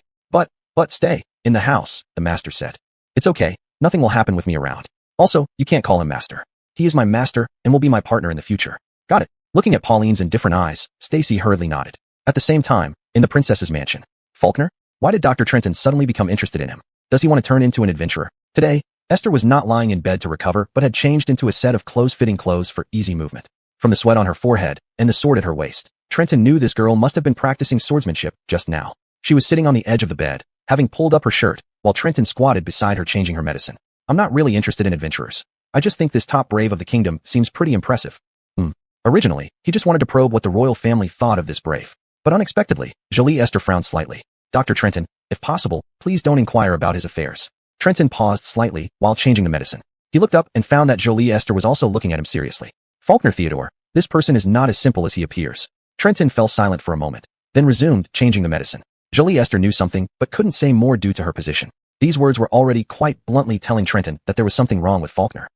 But stay in the house, the master said. It's okay, nothing will happen with me around. Also, you can't call him master. He is my master and will be my partner in the future. Got it. Looking at Pauline's indifferent eyes, Stacy hurriedly nodded. At the same time, in the princess's mansion, Faulkner? Why did Dr. Trenton suddenly become interested in him? Does he want to turn into an adventurer? Today, Esther was not lying in bed to recover but had changed into a set of close-fitting clothes for easy movement. From the sweat on her forehead and the sword at her waist, Trenton knew this girl must have been practicing swordsmanship just now. She was sitting on the edge of the bed, having pulled up her shirt, while Trenton squatted beside her changing her medicine. I'm not really interested in adventurers. I just think this top brave of the kingdom seems pretty impressive. Originally, he just wanted to probe what the royal family thought of this brave. But unexpectedly, Jolie Esther frowned slightly. Dr. Trenton, if possible, please don't inquire about his affairs. Trenton paused slightly while changing the medicine. He looked up and found that Jolie Esther was also looking at him seriously. Faulkner Theodore, this person is not as simple as he appears. Trenton fell silent for a moment, then resumed changing the medicine. Jolie Esther knew something but couldn't say more due to her position. These words were already quite bluntly telling Trenton that there was something wrong with Faulkner.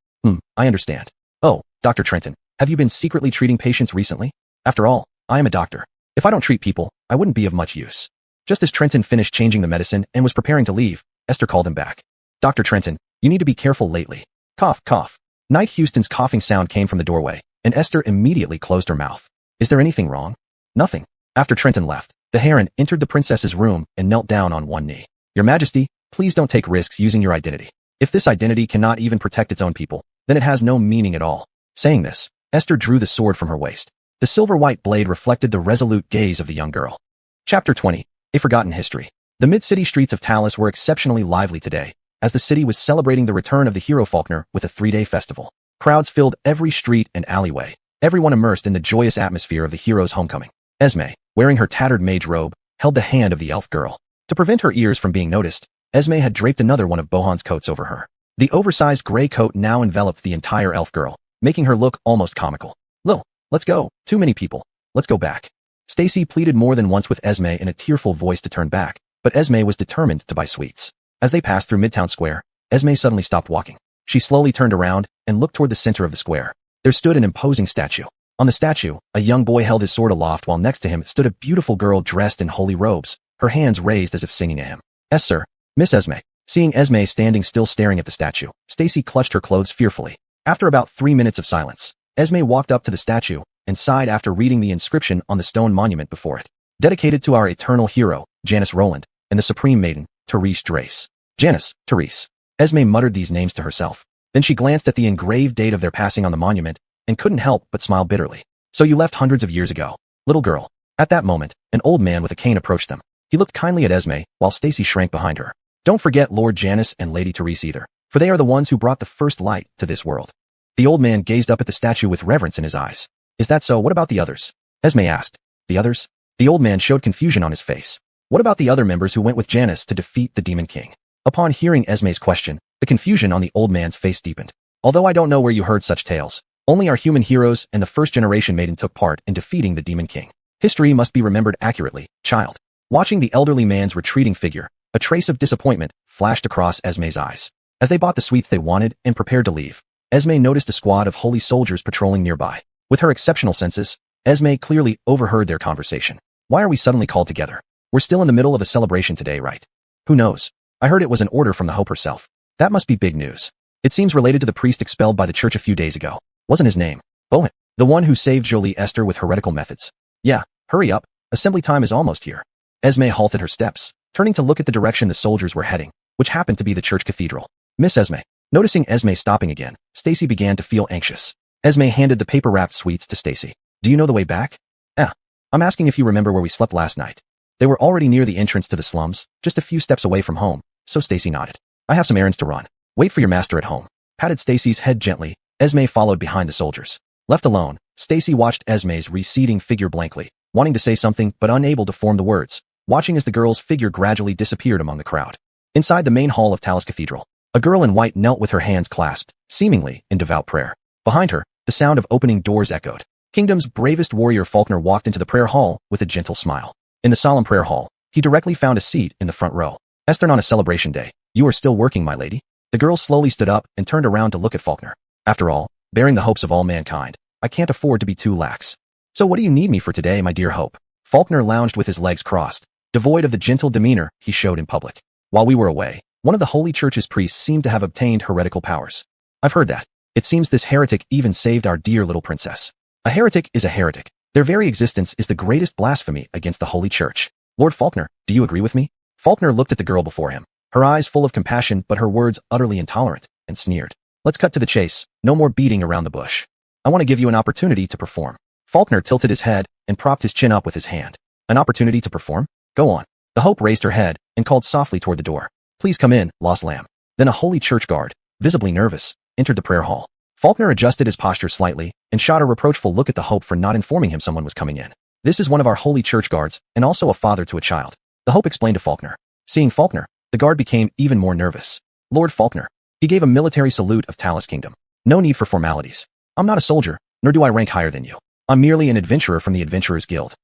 I understand. Oh, Dr. Trenton, have you been secretly treating patients recently? After all, I am a doctor. If I don't treat people, I wouldn't be of much use. Just as Trenton finished changing the medicine and was preparing to leave, Esther called him back. Dr. Trenton, you need to be careful lately. Cough, cough. Knight Houston's coughing sound came from the doorway, and Esther immediately closed her mouth. Is there anything wrong? Nothing. After Trenton left, the Heron entered the princess's room and knelt down on one knee. Your Majesty, please don't take risks using your identity. If this identity cannot even protect its own people, then it has no meaning at all. Saying this, Esther drew the sword from her waist. The silver-white blade reflected the resolute gaze of the young girl. Chapter 20. A Forgotten History. The mid-city streets of Talus were exceptionally lively today, as the city was celebrating the return of the hero Faulkner with a 3-day festival. Crowds filled every street and alleyway, everyone immersed in the joyous atmosphere of the hero's homecoming. Esme, wearing her tattered mage robe, held the hand of the elf girl. To prevent her ears from being noticed, Esme had draped another one of Bohan's coats over her. The oversized gray coat now enveloped the entire elf girl, making her look almost comical. Lil, let's go. Too many people. Let's go back. Stacy pleaded more than once with Esme in a tearful voice to turn back, but Esme was determined to buy sweets. As they passed through Midtown Square, Esme suddenly stopped walking. She slowly turned around and looked toward the center of the square. There stood an imposing statue. On the statue, a young boy held his sword aloft while next to him stood a beautiful girl dressed in holy robes, her hands raised as if singing a hymn. Yes, sir. Miss Esme. Seeing Esme standing still staring at the statue, Stacy clutched her clothes fearfully. After about 3 minutes of silence, Esme walked up to the statue and sighed after reading the inscription on the stone monument before it. Dedicated to our eternal hero, Janice Rowland, and the supreme maiden, Therese Drace. Janice, Therese. Esme muttered these names to herself. Then she glanced at the engraved date of their passing on the monument and couldn't help but smile bitterly. So you left hundreds of years ago, little girl. At that moment, an old man with a cane approached them. He looked kindly at Esme, while Stacy shrank behind her. Don't forget Lord Janice and Lady Therese either, for they are the ones who brought the first light to this world. The old man gazed up at the statue with reverence in his eyes. Is that so? What about the others? Esme asked. The others? The old man showed confusion on his face. What about the other members who went with Janice to defeat the Demon King? Upon hearing Esme's question, the confusion on the old man's face deepened. Although I don't know where you heard such tales, Only our human heroes and the first generation maiden took part in defeating the Demon King. History must be remembered accurately, child. Watching the elderly man's retreating figure, a trace of disappointment flashed across Esme's eyes. As they bought the sweets they wanted and prepared to leave, Esme noticed a squad of holy soldiers patrolling nearby. With her exceptional senses, Esme clearly overheard their conversation. Why are we suddenly called together? We're still in the middle of a celebration today, right? Who knows? I heard it was an order from the Hope herself. That must be big news. It seems related to the priest expelled by the church a few days ago. Wasn't his name Bowen? The one who saved Jolie Esther with heretical methods? Yeah, hurry up. Assembly time is almost here. Esme halted her steps, turning to look at the direction the soldiers were heading, which happened to be the church cathedral. Miss Esme. Noticing Esme stopping again, Stacy began to feel anxious. Esme handed the paper-wrapped sweets to Stacy. Do you know the way back? I'm asking if you remember where we slept last night. They were already near the entrance to the slums, just a few steps away from home, so Stacy nodded. I have some errands to run. Wait for your master at home. Patted Stacy's head gently, Esme followed behind the soldiers. Left alone, Stacy watched Esme's receding figure blankly, wanting to say something but unable to form the words, watching as the girl's figure gradually disappeared among the crowd. Inside the main hall of Talus Cathedral, a girl in white knelt with her hands clasped, seemingly in devout prayer. Behind her, the sound of opening doors echoed. Kingdom's bravest warrior Faulkner walked into the prayer hall with a gentle smile. In the solemn prayer hall, he directly found a seat in the front row. Esther, on a celebration day, you are still working, my lady? The girl slowly stood up and turned around to look at Faulkner. After all, bearing the hopes of all mankind, I can't afford to be too lax. So what do you need me for today, my dear Hope? Faulkner lounged with his legs crossed, devoid of the gentle demeanor he showed in public. While we were away, one of the Holy Church's priests seemed to have obtained heretical powers. I've heard that. It seems this heretic even saved our dear little princess. A heretic is a heretic. Their very existence is the greatest blasphemy against the Holy Church. Lord Faulkner, do you agree with me? Faulkner looked at the girl before him, her eyes full of compassion but her words utterly intolerant, and sneered. Let's cut to the chase, no more beating around the bush. I want to give you an opportunity to perform. Faulkner tilted his head and propped his chin up with his hand. An opportunity to perform? Go on. The Hope raised her head and called softly toward the door. Please come in, lost lamb. Then a Holy Church guard, visibly nervous, entered the prayer hall. Faulkner adjusted his posture slightly and shot a reproachful look at the Hope for not informing him someone was coming in. This is one of our Holy Church guards and also a father to a child. The Hope explained to Faulkner. Seeing Faulkner, the guard became even more nervous. Lord Faulkner. He gave a military salute of Talus Kingdom. No need for formalities. I'm not a soldier, nor do I rank higher than you. I'm merely an adventurer from the Adventurers Guild.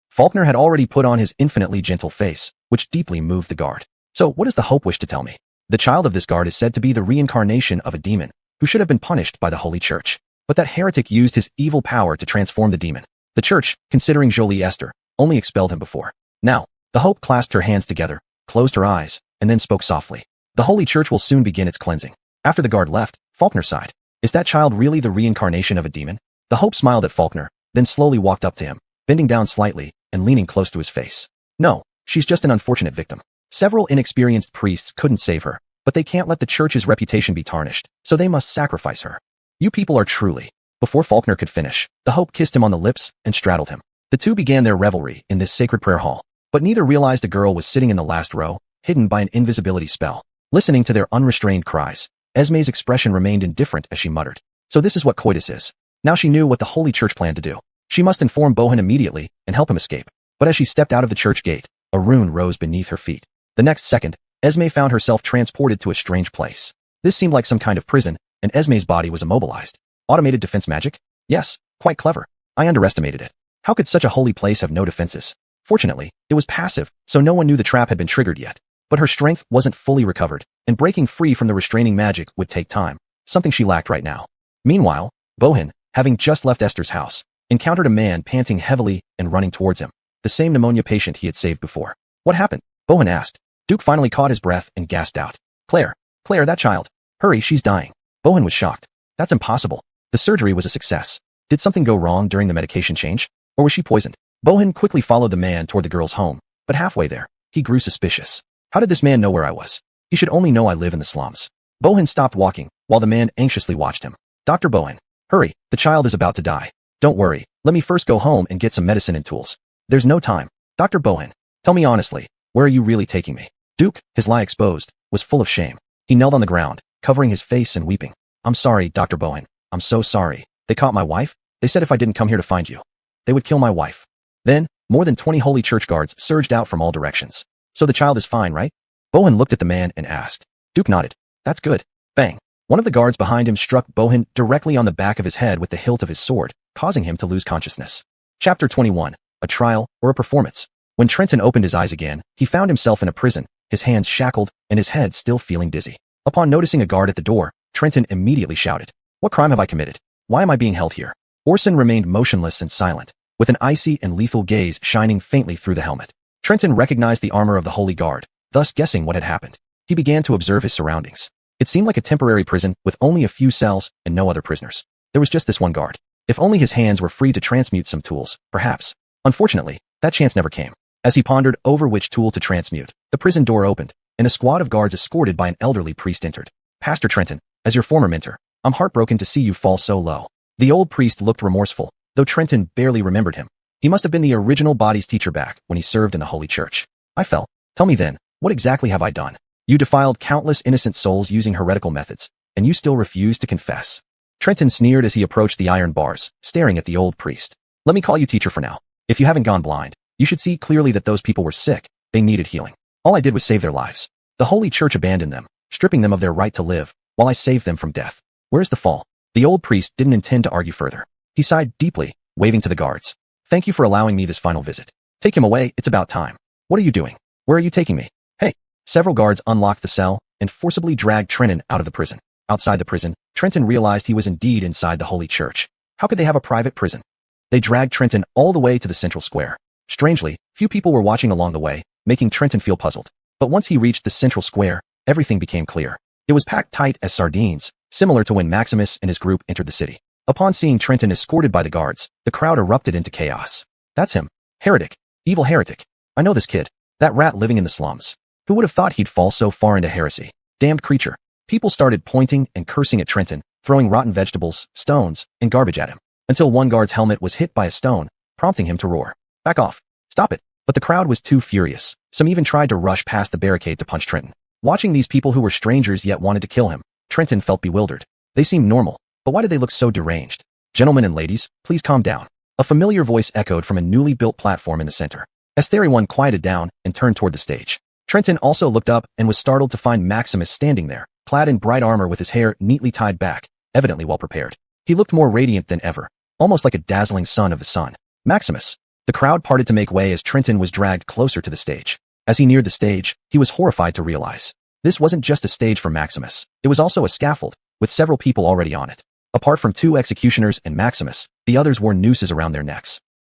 Faulkner had already put on his infinitely gentle face, which deeply moved the guard. So what does the Hope wish to tell me? The child of this guard is said to be the reincarnation of a demon, who should have been punished by the Holy Church. But that heretic used his evil power to transform the demon. The church, considering Jolie Esther, only expelled him before. Now, the Hope clasped her hands together, closed her eyes, and then spoke softly. The Holy Church will soon begin its cleansing. After the guard left, Faulkner sighed. Is that child really the reincarnation of a demon? The Hope smiled at Faulkner, then slowly walked up to him, bending down slightly and leaning close to his face. No, she's just an unfortunate victim. Several inexperienced priests couldn't save her, but they can't let the church's reputation be tarnished, so they must sacrifice her. You people are truly. Before Faulkner could finish, the Hope kissed him on the lips and straddled him. The two began their revelry in this sacred prayer hall, but neither realized a girl was sitting in the last row, hidden by an invisibility spell. Listening to their unrestrained cries, Esme's expression remained indifferent as she muttered. So this is what coitus is. Now she knew what the Holy Church planned to do. She must inform Bohan immediately and help him escape. But as she stepped out of the church gate, a rune rose beneath her feet. The next second, Esme found herself transported to a strange place. This seemed like some kind of prison, and Esme's body was immobilized. Automated defense magic? Yes, quite clever. I underestimated it. How could such a holy place have no defenses? Fortunately, it was passive, so no one knew the trap had been triggered yet. But her strength wasn't fully recovered, and breaking free from the restraining magic would take time, something she lacked right now. Meanwhile, Bohan, having just left Esther's house, encountered a man panting heavily and running towards him, the same pneumonia patient he had saved before. What happened? Bohan asked. Duke finally caught his breath and gasped out. Claire, that child. Hurry, she's dying. Bohan was shocked. That's impossible. The surgery was a success. Did something go wrong during the medication change? Or was she poisoned? Bohan quickly followed the man toward the girl's home, but halfway there, he grew suspicious. How did this man know where I was? He should only know I live in the slums. Bohan stopped walking, while the man anxiously watched him. Dr. Bohan, hurry, the child is about to die. Don't worry, let me first go home and get some medicine and tools. There's no time. Dr. Bohan, tell me honestly, where are you really taking me? Duke, his lie exposed, was full of shame. He knelt on the ground, covering his face and weeping. I'm sorry, Dr. Bohan. I'm so sorry. They caught my wife? They said if I didn't come here to find you, they would kill my wife. Then, more than 20 Holy Church guards surged out from all directions. So the child is fine, right? Bohan looked at the man and asked. Duke nodded. That's good. Bang. One of the guards behind him struck Bohan directly on the back of his head with the hilt of his sword, causing him to lose consciousness. Chapter 21. A trial or a performance. When Trenton opened his eyes again, he found himself in a prison, his hands shackled and his head still feeling dizzy. Upon noticing a guard at the door, Trenton immediately shouted, "What crime have I committed? Why am I being held here?" Orson remained motionless and silent, with an icy and lethal gaze shining faintly through the helmet. Trenton recognized the armor of the Holy Guard, thus guessing what had happened. He began to observe his surroundings. It seemed like a temporary prison with only a few cells and no other prisoners. There was just this one guard. If only his hands were free to transmute some tools, perhaps. Unfortunately, that chance never came. As he pondered over which tool to transmute, the prison door opened, and a squad of guards escorted by an elderly priest entered. "Pastor Trenton, as your former mentor, I'm heartbroken to see you fall so low." The old priest looked remorseful, though Trenton barely remembered him. He must have been the original body's teacher back when he served in the Holy Church. "I fell. Tell me then, what exactly have I done? You defiled countless innocent souls using heretical methods, and you still refuse to confess." Trenton sneered as he approached the iron bars, staring at the old priest. "Let me call you teacher for now. If you haven't gone blind, you should see clearly that those people were sick. They needed healing. All I did was save their lives. The Holy Church abandoned them, stripping them of their right to live, while I saved them from death. Where's the fall?" The old priest didn't intend to argue further. He sighed deeply, waving to the guards. "Thank you for allowing me this final visit. Take him away, it's about time." "What are you doing? Where are you taking me?" "Hey!" Several guards unlocked the cell and forcibly dragged Trenton out of the prison. Outside the prison, Trenton realized he was indeed inside the Holy Church. How could they have a private prison? They dragged Trenton all the way to the central square. Strangely, few people were watching along the way, making Trenton feel puzzled. But once he reached the central square, everything became clear. It was packed tight as sardines, similar to when Maximus and his group entered the city. Upon seeing Trenton escorted by the guards, the crowd erupted into chaos. "That's him. Heretic. Evil heretic. I know this kid. That rat living in the slums. Who would have thought he'd fall so far into heresy? Damned creature." People started pointing and cursing at Trenton, throwing rotten vegetables, stones, and garbage at him, until one guard's helmet was hit by a stone, prompting him to roar, "Back off. Stop it." But the crowd was too furious. Some even tried to rush past the barricade to punch Trenton. Watching these people who were strangers yet wanted to kill him, Trenton felt bewildered. They seemed normal, but why did they look so deranged? "Gentlemen and ladies, please calm down." A familiar voice echoed from a newly built platform in the center. As everyone quieted down and turned toward the stage, Trenton also looked up and was startled to find Maximus standing there, clad in bright armor with his hair neatly tied back, evidently well prepared. He looked more radiant than ever, almost like a dazzling son of the sun. "Maximus." The crowd parted to make way as Trenton was dragged closer to the stage. As he neared the stage, he was horrified to realize this wasn't just a stage for Maximus. It was also a scaffold, with several people already on it. Apart from two executioners and Maximus, the others wore nooses around their necks.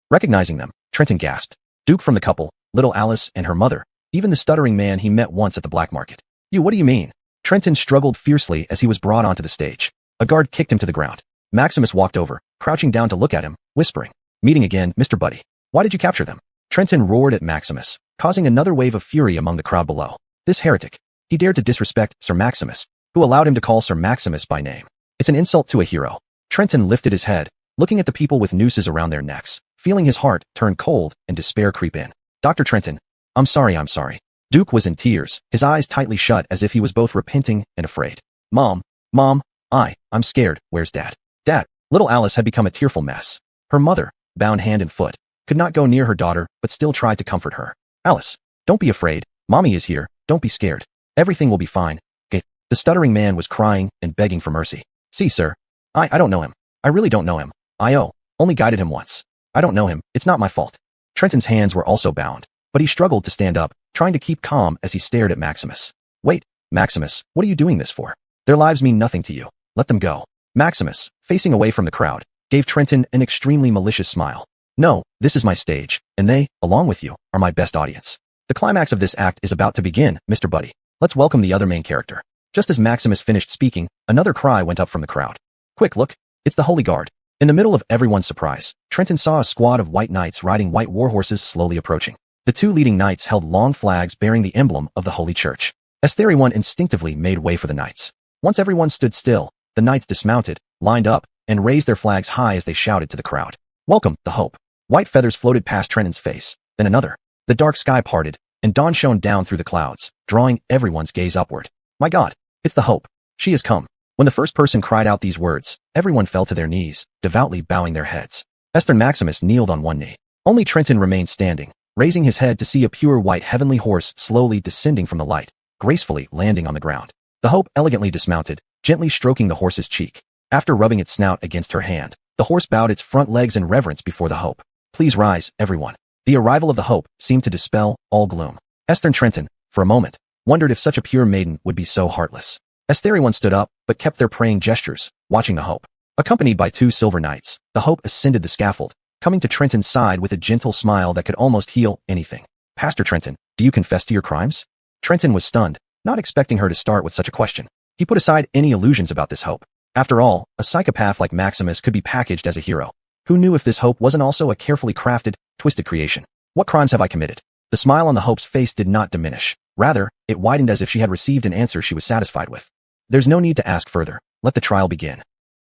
Recognizing them, Trenton gasped. Duke from the couple, little Alice and her mother, even the stuttering man he met once at the black market. "You, what do you mean?" Trenton struggled fiercely as he was brought onto the stage. A guard kicked him to the ground. Maximus walked over, crouching down to look at him, whispering, "Meeting again, Mr. Buddy. Why did you capture them?" Trenton roared at Maximus, causing another wave of fury among the crowd below. This heretic. He dared to disrespect Sir Maximus, who allowed him to call Sir Maximus by name. It's an insult to a hero. Trenton lifted his head, looking at the people with nooses around their necks, feeling his heart turn cold and despair creep in. "Dr. Trenton, I'm sorry. Duke was in tears, his eyes tightly shut as if he was both repenting and afraid. Mom, I'm scared. Where's Dad?" Dad. Little Alice had become a tearful mess. Her mother, bound hand and foot, could not go near her daughter but still tried to comfort her. "Alice, don't be afraid. Mommy is here. Don't be scared. Everything will be fine." The stuttering man was crying and begging for mercy. "See, sir, I don't know him. I really don't know him. I only guided him once. I don't know him. It's not my fault." Trenton's hands were also bound, but he struggled to stand up, trying to keep calm as he stared at Maximus. "Wait, Maximus, what are you doing this for? Their lives mean nothing to you. Let them go." Maximus, facing away from the crowd, gave Trenton an extremely malicious smile. "No, this is my stage, and they, along with you, are my best audience. The climax of this act is about to begin, Mr. Buddy. Let's welcome the other main character." Just as Maximus finished speaking, another cry went up from the crowd. "Quick, look, it's the Holy Guard." In the middle of everyone's surprise, Trenton saw a squad of white knights riding white war horses slowly approaching. The two leading knights held long flags bearing the emblem of the Holy Church. Everyone instinctively made way for the knights. Once everyone stood still, the knights dismounted, lined up, and raised their flags high as they shouted to the crowd, "Welcome, the Hope." White feathers floated past Trenton's face, then another. The dark sky parted, and dawn shone down through the clouds, drawing everyone's gaze upward. "My God, it's the Hope. She has come." When the first person cried out these words, everyone fell to their knees, devoutly bowing their heads. Esther Maximus kneeled on one knee. Only Trenton remained standing, raising his head to see a pure white heavenly horse slowly descending from the light, gracefully landing on the ground. The Hope elegantly dismounted, gently stroking the horse's cheek. After rubbing its snout against her hand, the horse bowed its front legs in reverence before the Hope. Please rise, everyone. The arrival of the Hope seemed to dispel all gloom. Esther and Trenton, for a moment, wondered if such a pure maiden would be so heartless. Everyone stood up, but kept their praying gestures, watching the Hope. Accompanied by 2 silver knights, the Hope ascended the scaffold, coming to Trenton's side with a gentle smile that could almost heal anything. Pastor Trenton, do you confess to your crimes? Trenton was stunned, not expecting her to start with such a question. He put aside any illusions about this Hope. After all, a psychopath like Maximus could be packaged as a hero. Who knew if this Hope wasn't also a carefully crafted, twisted creation? What crimes have I committed? The smile on the Hope's face did not diminish. Rather, it widened as if she had received an answer she was satisfied with. There's no need to ask further. Let the trial begin.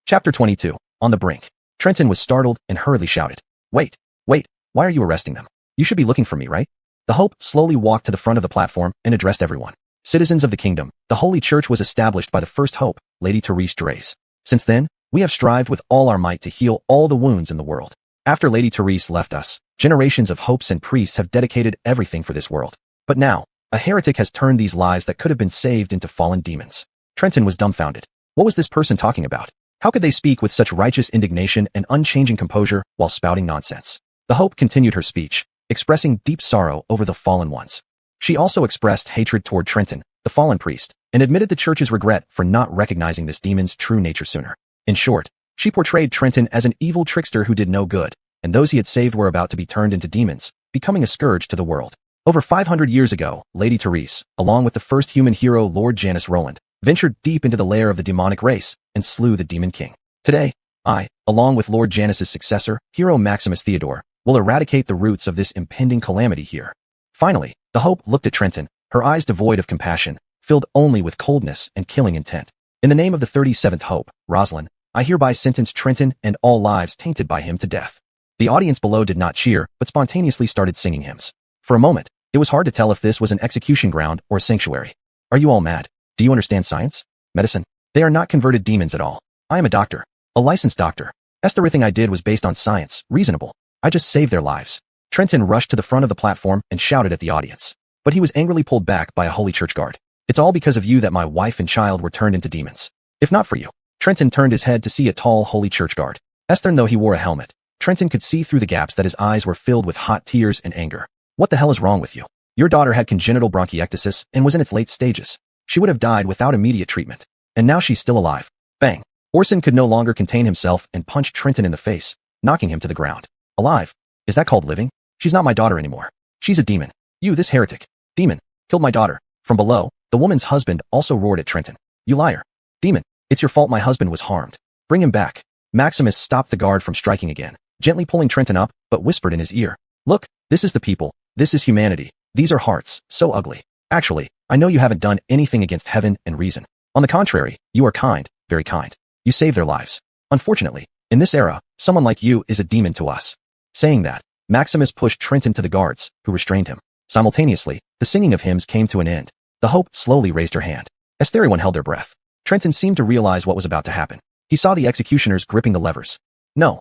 Chapter 22. On the brink. Trenton was startled and hurriedly shouted. Wait, why are you arresting them? You should be looking for me, right? The Hope slowly walked to the front of the platform and addressed everyone. Citizens of the kingdom, the Holy Church was established by the first Hope, Lady Therese Draze. Since then, we have strived with all our might to heal all the wounds in the world. After Lady Therese left us, generations of hopes and priests have dedicated everything for this world. But now, a heretic has turned these lives that could have been saved into fallen demons. Trenton was dumbfounded. What was this person talking about? How could they speak with such righteous indignation and unchanging composure while spouting nonsense? The Hope continued her speech, expressing deep sorrow over the fallen ones. She also expressed hatred toward Trenton, the fallen priest, and admitted the church's regret for not recognizing this demon's true nature sooner. In short, she portrayed Trenton as an evil trickster who did no good, and those he had saved were about to be turned into demons, becoming a scourge to the world. Over 500 years ago, Lady Therese, along with the first human hero Lord Janus Roland, ventured deep into the lair of the demonic race and slew the demon king. Today, I, along with Lord Janus's successor, hero Maximus Theodore, will eradicate the roots of this impending calamity here. Finally, the Hope looked at Trenton, her eyes devoid of compassion, filled only with coldness and killing intent. In the name of the 37th Hope, Rosalind, I hereby sentence Trenton and all lives tainted by him to death. The audience below did not cheer, but spontaneously started singing hymns. For a moment, it was hard to tell if this was an execution ground or a sanctuary. Are you all mad? Do you understand science? Medicine? They are not converted demons at all. I am a doctor. A licensed doctor. Everything I did was based on science, reasonable. I just saved their lives. Trenton rushed to the front of the platform and shouted at the audience. But he was angrily pulled back by a holy church guard. It's all because of you that my wife and child were turned into demons. If not for you. Trenton turned his head to see a tall holy church guard. Esther, though he wore a helmet, Trenton could see through the gaps that his eyes were filled with hot tears and anger. What the hell is wrong with you? Your daughter had congenital bronchiectasis and was in its late stages. She would have died without immediate treatment. And now she's still alive. Bang. Orson could no longer contain himself and punched Trenton in the face, knocking him to the ground. Alive? Is that called living? She's not my daughter anymore. She's a demon. You, this heretic. Demon. Killed my daughter. From below, the woman's husband also roared at Trenton. You liar. Demon. It's your fault my husband was harmed. Bring him back. Maximus stopped the guard from striking again, gently pulling Trenton up, but whispered in his ear. Look, this is the people. This is humanity. These are hearts, so ugly. Actually, I know you haven't done anything against heaven and reason. On the contrary, you are kind, very kind. You saved their lives. Unfortunately, in this era, someone like you is a demon to us. Saying that, Maximus pushed Trenton to the guards, who restrained him. Simultaneously, the singing of hymns came to an end. The Hope slowly raised her hand. As everyone held their breath, Trenton seemed to realize what was about to happen. He saw the executioners gripping the levers. No,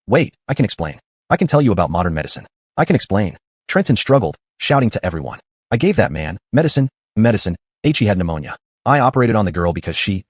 wait, I can explain. I can tell you about modern medicine. I can explain. Trenton struggled, shouting to everyone. I gave that man medicine. He had pneumonia. I operated on the girl because she,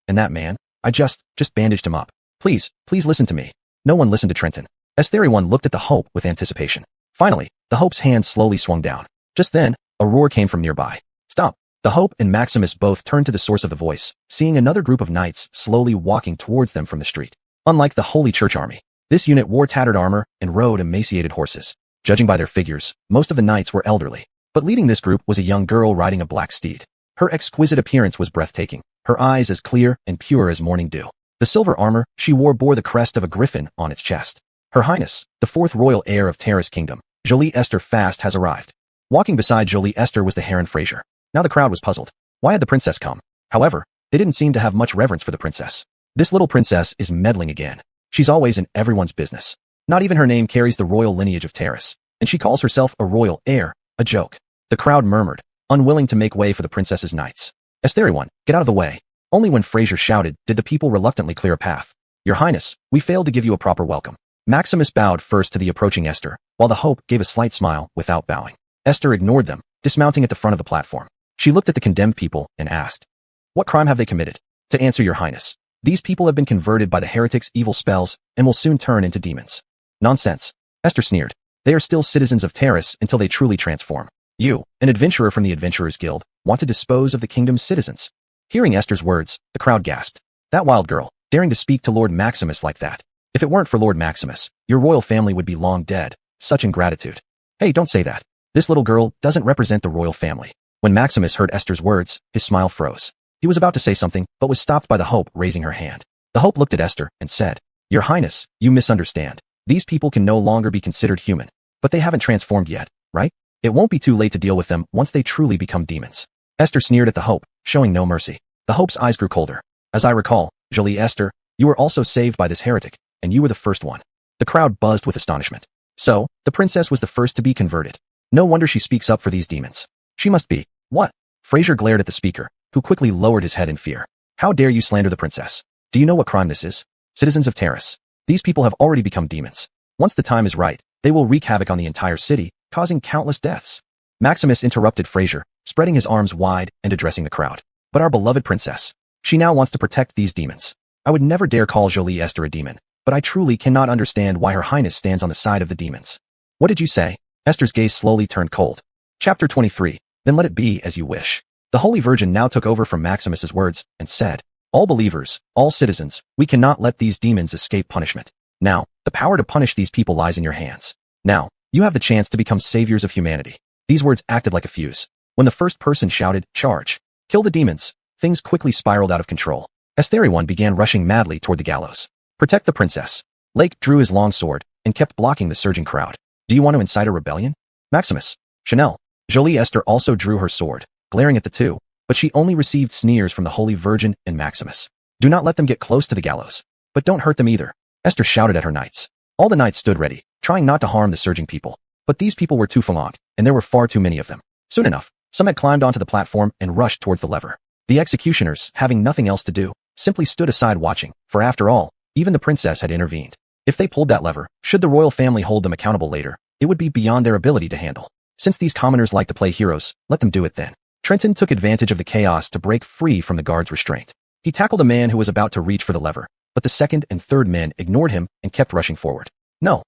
and that man, I just bandaged him up. Please listen to me. No one listened to Trenton. As everyone looked at the Hope with anticipation. Finally, the Hope's hand slowly swung down. Just then, a roar came from nearby. Stop. The Hope and Maximus both turned to the source of the voice, seeing another group of knights slowly walking towards them from the street. Unlike the Holy Church army, this unit wore tattered armor and rode emaciated horses. Judging by their figures, most of the knights were elderly. But leading this group was a young girl riding a black steed. Her exquisite appearance was breathtaking, her eyes as clear and pure as morning dew. The silver armor she wore bore the crest of a griffin on its chest. Her Highness, the fourth royal heir of Terra's kingdom, Jolie Esther Fast, has arrived. Walking beside Jolie Esther was the Heron Fraser. Now the crowd was puzzled. Why had the princess come? However, they didn't seem to have much reverence for the princess. This little princess is meddling again. She's always in everyone's business. Not even her name carries the royal lineage of Terrace, and she calls herself a royal heir, a joke. The crowd murmured, unwilling to make way for the princess's knights. Everyone, get out of the way. Only when Fraser shouted did the people reluctantly clear a path. Your Highness, we failed to give you a proper welcome. Maximus bowed first to the approaching Esther, while the Hope gave a slight smile without bowing. Esther ignored them, dismounting at the front of the platform. She looked at the condemned people and asked, what crime have they committed? To answer your highness, these people have been converted by the heretic's evil spells and will soon turn into demons. Nonsense. Esther sneered. They are still citizens of Terrace until they truly transform. You, an adventurer from the Adventurers Guild, want to dispose of the kingdom's citizens. Hearing Esther's words, the crowd gasped. That wild girl, daring to speak to Lord Maximus like that. If it weren't for Lord Maximus, your royal family would be long dead. Such ingratitude. Hey, don't say that. This little girl doesn't represent the royal family. When Maximus heard Esther's words, his smile froze. He was about to say something, but was stopped by the Hope raising her hand. The Hope looked at Esther and said, Your Highness, you misunderstand. These people can no longer be considered human. But they haven't transformed yet, right? It won't be too late to deal with them once they truly become demons. Esther sneered at the Hope, showing no mercy. The Hope's eyes grew colder. As I recall, Jolie Esther, you were also saved by this heretic, and you were the first one. The crowd buzzed with astonishment. So, the princess was the first to be converted. No wonder she speaks up for these demons. She must be. What? Fraser glared at the speaker, who quickly lowered his head in fear. How dare you slander the princess? Do you know what crime this is? Citizens of Terrace. These people have already become demons. Once the time is right, they will wreak havoc on the entire city, causing countless deaths. Maximus interrupted Fraser, spreading his arms wide and addressing the crowd. But our beloved princess. She now wants to protect these demons. I would never dare call Jolie Esther a demon, but I truly cannot understand why her highness stands on the side of the demons. What did you say? Esther's gaze slowly turned cold. Chapter 23. Then let it be as you wish. The Holy Virgin now took over from Maximus's words and said, All believers, all citizens, we cannot let these demons escape punishment. Now, the power to punish these people lies in your hands. Now, you have the chance to become saviors of humanity. These words acted like a fuse. When the first person shouted, Charge! Kill the demons! Things quickly spiraled out of control. Estherion began rushing madly toward the gallows. Protect the princess. Lake drew his long sword and kept blocking the surging crowd. Do you want to incite a rebellion? Maximus. Chanel. Jolie Esther also drew her sword, glaring at the two, but she only received sneers from the Holy Virgin and Maximus. Do not let them get close to the gallows. But don't hurt them either. Esther shouted at her knights. All the knights stood ready, trying not to harm the surging people. But these people were too phalanx, and there were far too many of them. Soon enough, some had climbed onto the platform and rushed towards the lever. The executioners, having nothing else to do, simply stood aside watching, for after all, even the princess had intervened. If they pulled that lever, should the royal family hold them accountable later, it would be beyond their ability to handle. Since these commoners like to play heroes, let them do it then. Trenton took advantage of the chaos to break free from the guard's restraint. He tackled a man who was about to reach for the lever, but the second and third men ignored him and kept rushing forward. No,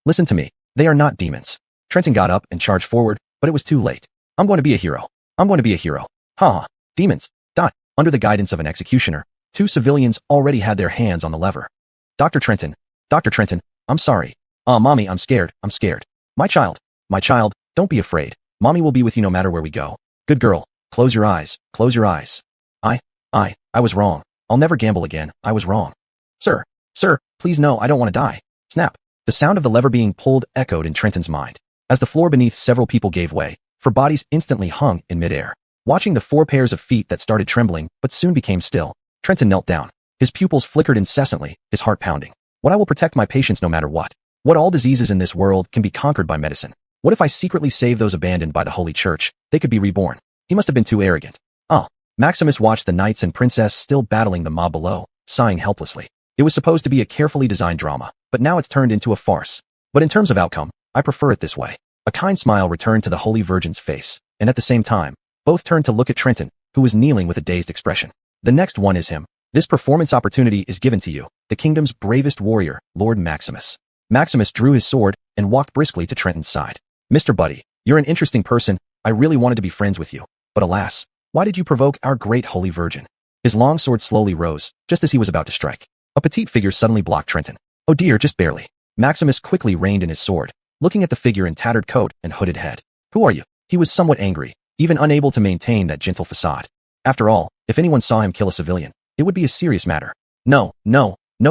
listen to me. They are not demons. Trenton got up and charged forward, but it was too late. I'm going to be a hero. I'm going to be a hero. Ha ha. Demons. Dot. Under the guidance of an executioner, two civilians already had their hands on the lever. Dr. Trenton, I'm sorry. Mommy, I'm scared. My child, don't be afraid. Mommy will be with you no matter where we go. Good girl. Close your eyes. I was wrong. I'll never gamble again. I was wrong. Sir, please no, I don't want to die. Snap. The sound of the lever being pulled echoed in Trenton's mind. As the floor beneath several people gave way, for bodies instantly hung in midair. Watching the 4 pairs of feet that started trembling but soon became still, Trenton knelt down. His pupils flickered incessantly, his heart pounding. What I will protect my patients no matter what. What all diseases in this world can be conquered by medicine. What if I secretly save those abandoned by the Holy Church? They could be reborn. He must have been too arrogant. Maximus watched the knights and princess still battling the mob below, sighing helplessly. It was supposed to be a carefully designed drama, but now it's turned into a farce. But in terms of outcome, I prefer it this way. A kind smile returned to the Holy Virgin's face, and at the same time, both turned to look at Trenton, who was kneeling with a dazed expression. The next one is him. This performance opportunity is given to you, the kingdom's bravest warrior, Lord Maximus. Maximus drew his sword and walked briskly to Trenton's side. Mr. Buddy, you're an interesting person. I really wanted to be friends with you. But alas, why did you provoke our great Holy Virgin? His long sword slowly rose, just as he was about to strike. A petite figure suddenly blocked Trenton. Oh dear, just barely. Maximus quickly reined in his sword, looking at the figure in tattered coat and hooded head. Who are you? He was somewhat angry, even unable to maintain that gentle facade. After all, if anyone saw him kill a civilian, it would be a serious matter. No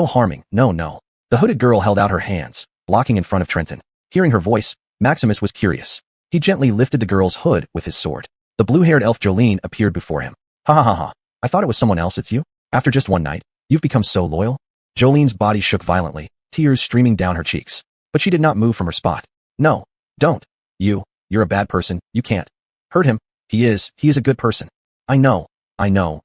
harming, no. The hooded girl held out her hands, blocking in front of Trenton. Hearing her voice, Maximus was curious. He gently lifted the girl's hood with his sword. The blue-haired elf Jolene appeared before him. Ha. I thought it was someone else. It's you? After just one night, you've become so loyal? Jolene's body shook violently, tears streaming down her cheeks. But she did not move from her spot. No, don't. You're a bad person. You can't hurt him. He is a good person. I know,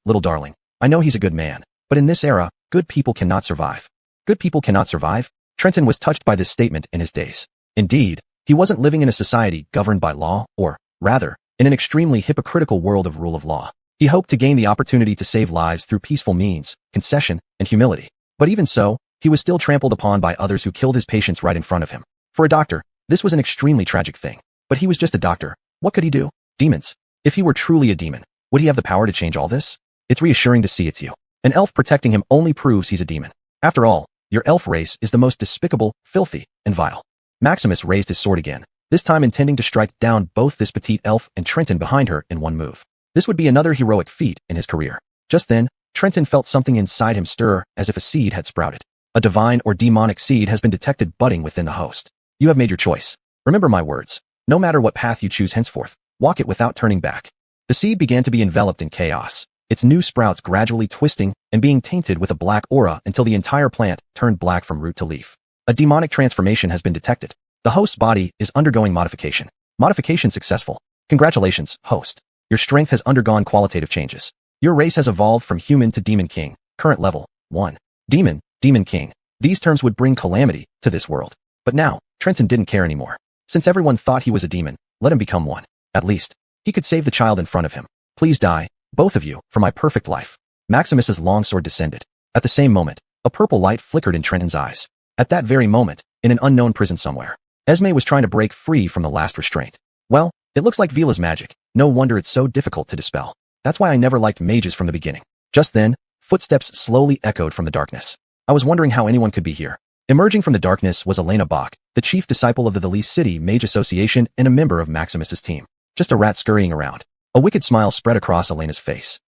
little darling. I know he's a good man. But in this era, good people cannot survive. Good people cannot survive? Trenton was touched by this statement in his days. Indeed, he wasn't living in a society governed by law, or, rather, in an extremely hypocritical world of rule of law. He hoped to gain the opportunity to save lives through peaceful means, concession, and humility. But even so, he was still trampled upon by others who killed his patients right in front of him. For a doctor, this was an extremely tragic thing. But he was just a doctor. What could he do? Demons. If he were truly a demon, would he have the power to change all this? It's reassuring to see it's you. An elf protecting him only proves he's a demon. After all, your elf race is the most despicable, filthy, and vile. Maximus raised his sword again, this time intending to strike down both this petite elf and Trenton behind her in one move. This would be another heroic feat in his career. Just then, Trenton felt something inside him stir as if a seed had sprouted. A divine or demonic seed has been detected budding within the host. You have made your choice. Remember my words. No matter what path you choose henceforth, walk it without turning back. The seed began to be enveloped in chaos, its new sprouts gradually twisting and being tainted with a black aura until the entire plant turned black from root to leaf. A demonic transformation has been detected. The host's body is undergoing modification. Modification successful. Congratulations, host. Your strength has undergone qualitative changes. Your race has evolved from human to demon king. Current level, 1. Demon, demon king. These terms would bring calamity to this world. But now, Trenton didn't care anymore. Since everyone thought he was a demon, let him become one. At least, he could save the child in front of him. Please die, both of you, for my perfect life. Maximus's longsword descended. At the same moment, a purple light flickered in Trenton's eyes. At that very moment, in an unknown prison somewhere, Esme was trying to break free from the last restraint. Well, it looks like Vila's magic. No wonder it's so difficult to dispel. That's why I never liked mages from the beginning. Just then, footsteps slowly echoed from the darkness. I was wondering how anyone could be here. Emerging from the darkness was Elena Bach, the chief disciple of the Dazed City Mage Association and a member of Maximus's team. Just a rat scurrying around. A wicked smile spread across Elena's face.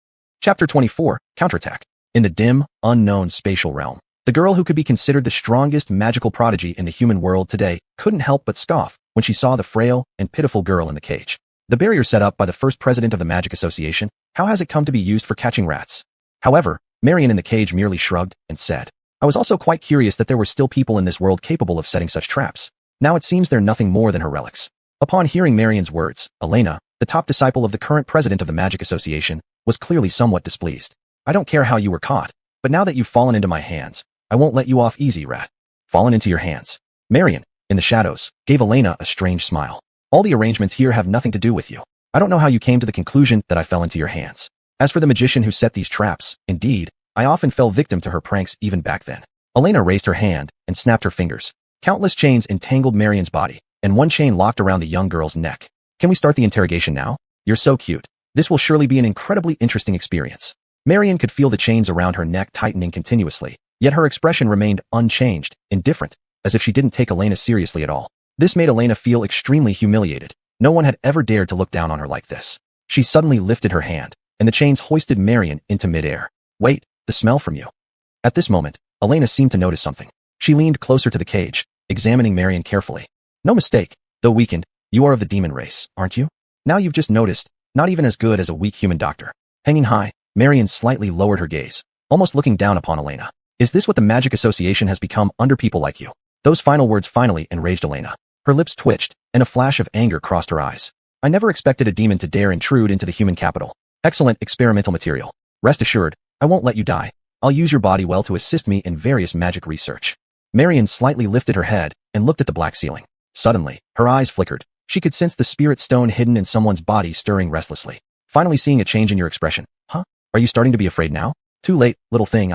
Chapter 24, Counterattack. In the dim, unknown spatial realm, the girl who could be considered the strongest magical prodigy in the human world today couldn't help but scoff when she saw the frail and pitiful girl in the cage. The barrier set up by the first president of the Magic Association, how has it come to be used for catching rats? However, Marion in the cage merely shrugged and said, I was also quite curious that there were still people in this world capable of setting such traps. Now it seems they're nothing more than her relics. Upon hearing Marion's words, Elena, the top disciple of the current president of the Magic Association, was clearly somewhat displeased. I don't care how you were caught, but now that you've fallen into my hands, I won't let you off easy, rat. Fallen into your hands. Marion, in the shadows, gave Elena a strange smile. All the arrangements here have nothing to do with you. I don't know how you came to the conclusion that I fell into your hands. As for the magician who set these traps, indeed, I often fell victim to her pranks even back then. Elena raised her hand and snapped her fingers. Countless chains entangled Marion's body, and one chain locked around the young girl's neck. Can we start the interrogation now? You're so cute. This will surely be an incredibly interesting experience. Marion could feel the chains around her neck tightening continuously, yet her expression remained unchanged, indifferent, as if she didn't take Elena seriously at all. This made Elena feel extremely humiliated. No one had ever dared to look down on her like this. She suddenly lifted her hand, and the chains hoisted Marion into midair. Wait, the smell from you. At this moment, Elena seemed to notice something. She leaned closer to the cage, examining Marion carefully. No mistake, though weakened, you are of the demon race, aren't you? Now you've just noticed, not even as good as a weak human doctor. Hanging high, Marion slightly lowered her gaze, almost looking down upon Elena. Is this what the Magic Association has become under people like you? Those final words finally enraged Elena. Her lips twitched, and a flash of anger crossed her eyes. I never expected a demon to dare intrude into the human capital. Excellent experimental material. Rest assured, I won't let you die. I'll use your body well to assist me in various magic research. Marion slightly lifted her head and looked at the black ceiling. Suddenly, her eyes flickered. She could sense the spirit stone hidden in someone's body stirring restlessly. Finally seeing a change in your expression. Huh? Are you starting to be afraid now? Too late, little thing,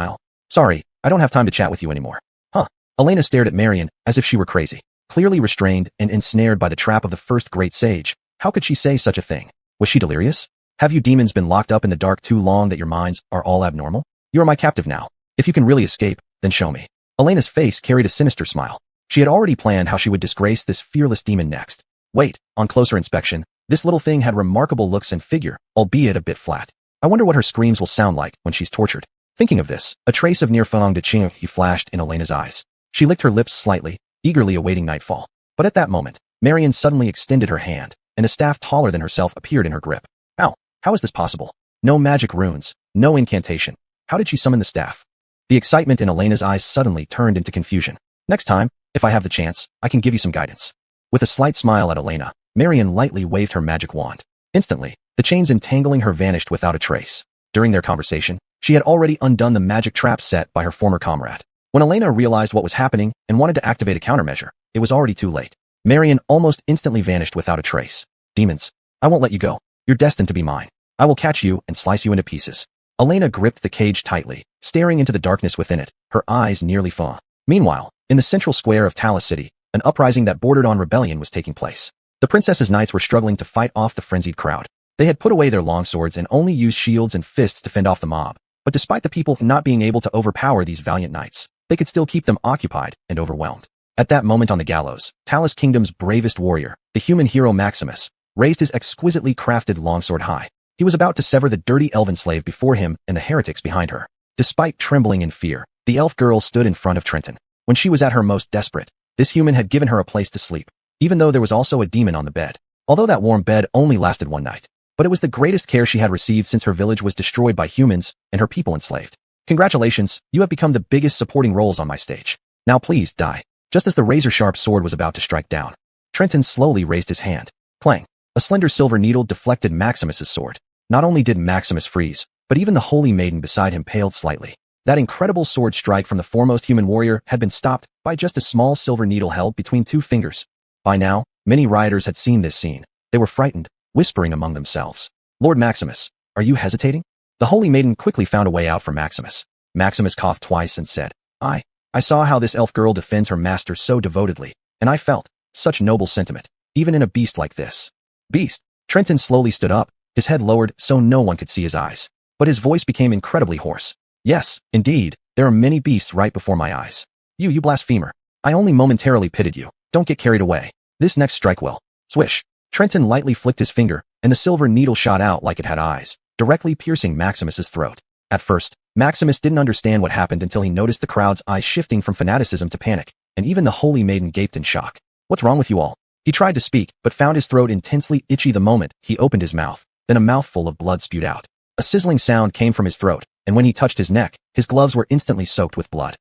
Sorry, I don't have time to chat with you anymore. Huh? Elena stared at Marion as if she were crazy. Clearly restrained and ensnared by the trap of the first great sage. How could she say such a thing? Was she delirious? Have you demons been locked up in the dark too long that your minds are all abnormal? You are my captive now. If you can really escape, then show me. Elena's face carried a sinister smile. She had already planned how she would disgrace this fearless demon next. Wait, on closer inspection, this little thing had remarkable looks and figure, albeit a bit flat. I wonder what her screams will sound like when she's tortured. Thinking of this, a trace of near Feng de Qing flashed in Elena's eyes. She licked her lips slightly, eagerly awaiting nightfall. But at that moment, Marion suddenly extended her hand, and a staff taller than herself appeared in her grip. Ow, how is this possible? No magic runes, no incantation. How did she summon the staff? The excitement in Elena's eyes suddenly turned into confusion. Next time, if I have the chance, I can give you some guidance. With a slight smile at Elena, Marion lightly waved her magic wand. Instantly, the chains entangling her vanished without a trace. During their conversation, she had already undone the magic trap set by her former comrade. When Elena realized what was happening and wanted to activate a countermeasure, it was already too late. Marion almost instantly vanished without a trace. Demons, I won't let you go. You're destined to be mine. I will catch you and slice you into pieces. Elena gripped the cage tightly, staring into the darkness within it, her eyes nearly full. Meanwhile, in the central square of Talos City, an uprising that bordered on rebellion was taking place. The princess's knights were struggling to fight off the frenzied crowd. They had put away their longswords and only used shields and fists to fend off the mob. But despite the people not being able to overpower these valiant knights, they could still keep them occupied and overwhelmed. At that moment on the gallows, Talos Kingdom's bravest warrior, the human hero Maximus, raised his exquisitely crafted longsword high. He was about to sever the dirty elven slave before him and the heretics behind her. Despite trembling in fear, the elf girl stood in front of Trenton. When she was at her most desperate, this human had given her a place to sleep, even though there was also a demon on the bed. Although that warm bed only lasted one night, but it was the greatest care she had received since her village was destroyed by humans and her people enslaved. Congratulations, you have become the biggest supporting roles on my stage. Now please die. Just as the razor-sharp sword was about to strike down, Trenton slowly raised his hand. Clang! A slender silver needle deflected Maximus's sword. Not only did Maximus freeze, but even the holy maiden beside him paled slightly. That incredible sword strike from the foremost human warrior had been stopped by just a small silver needle held between two fingers. By now, many rioters had seen this scene. They were frightened, whispering among themselves. Lord Maximus, are you hesitating? The holy maiden quickly found a way out for Maximus. Maximus coughed twice and said, I saw how this elf girl defends her master so devotedly, and I felt such noble sentiment, even in a beast like this. Beast? Trenton slowly stood up, his head lowered so no one could see his eyes. But his voice became incredibly hoarse. Yes, indeed, there are many beasts right before my eyes. You blasphemer. I only momentarily pitied you. Don't get carried away. This next strike will. Swish. Trenton lightly flicked his finger, and the silver needle shot out like it had eyes, directly piercing Maximus's throat. At first, Maximus didn't understand what happened until he noticed the crowd's eyes shifting from fanaticism to panic, and even the holy maiden gaped in shock. What's wrong with you all? He tried to speak, but found his throat intensely itchy the moment he opened his mouth. Then a mouthful of blood spewed out. A sizzling sound came from his throat, and when he touched his neck, his gloves were instantly soaked with blood.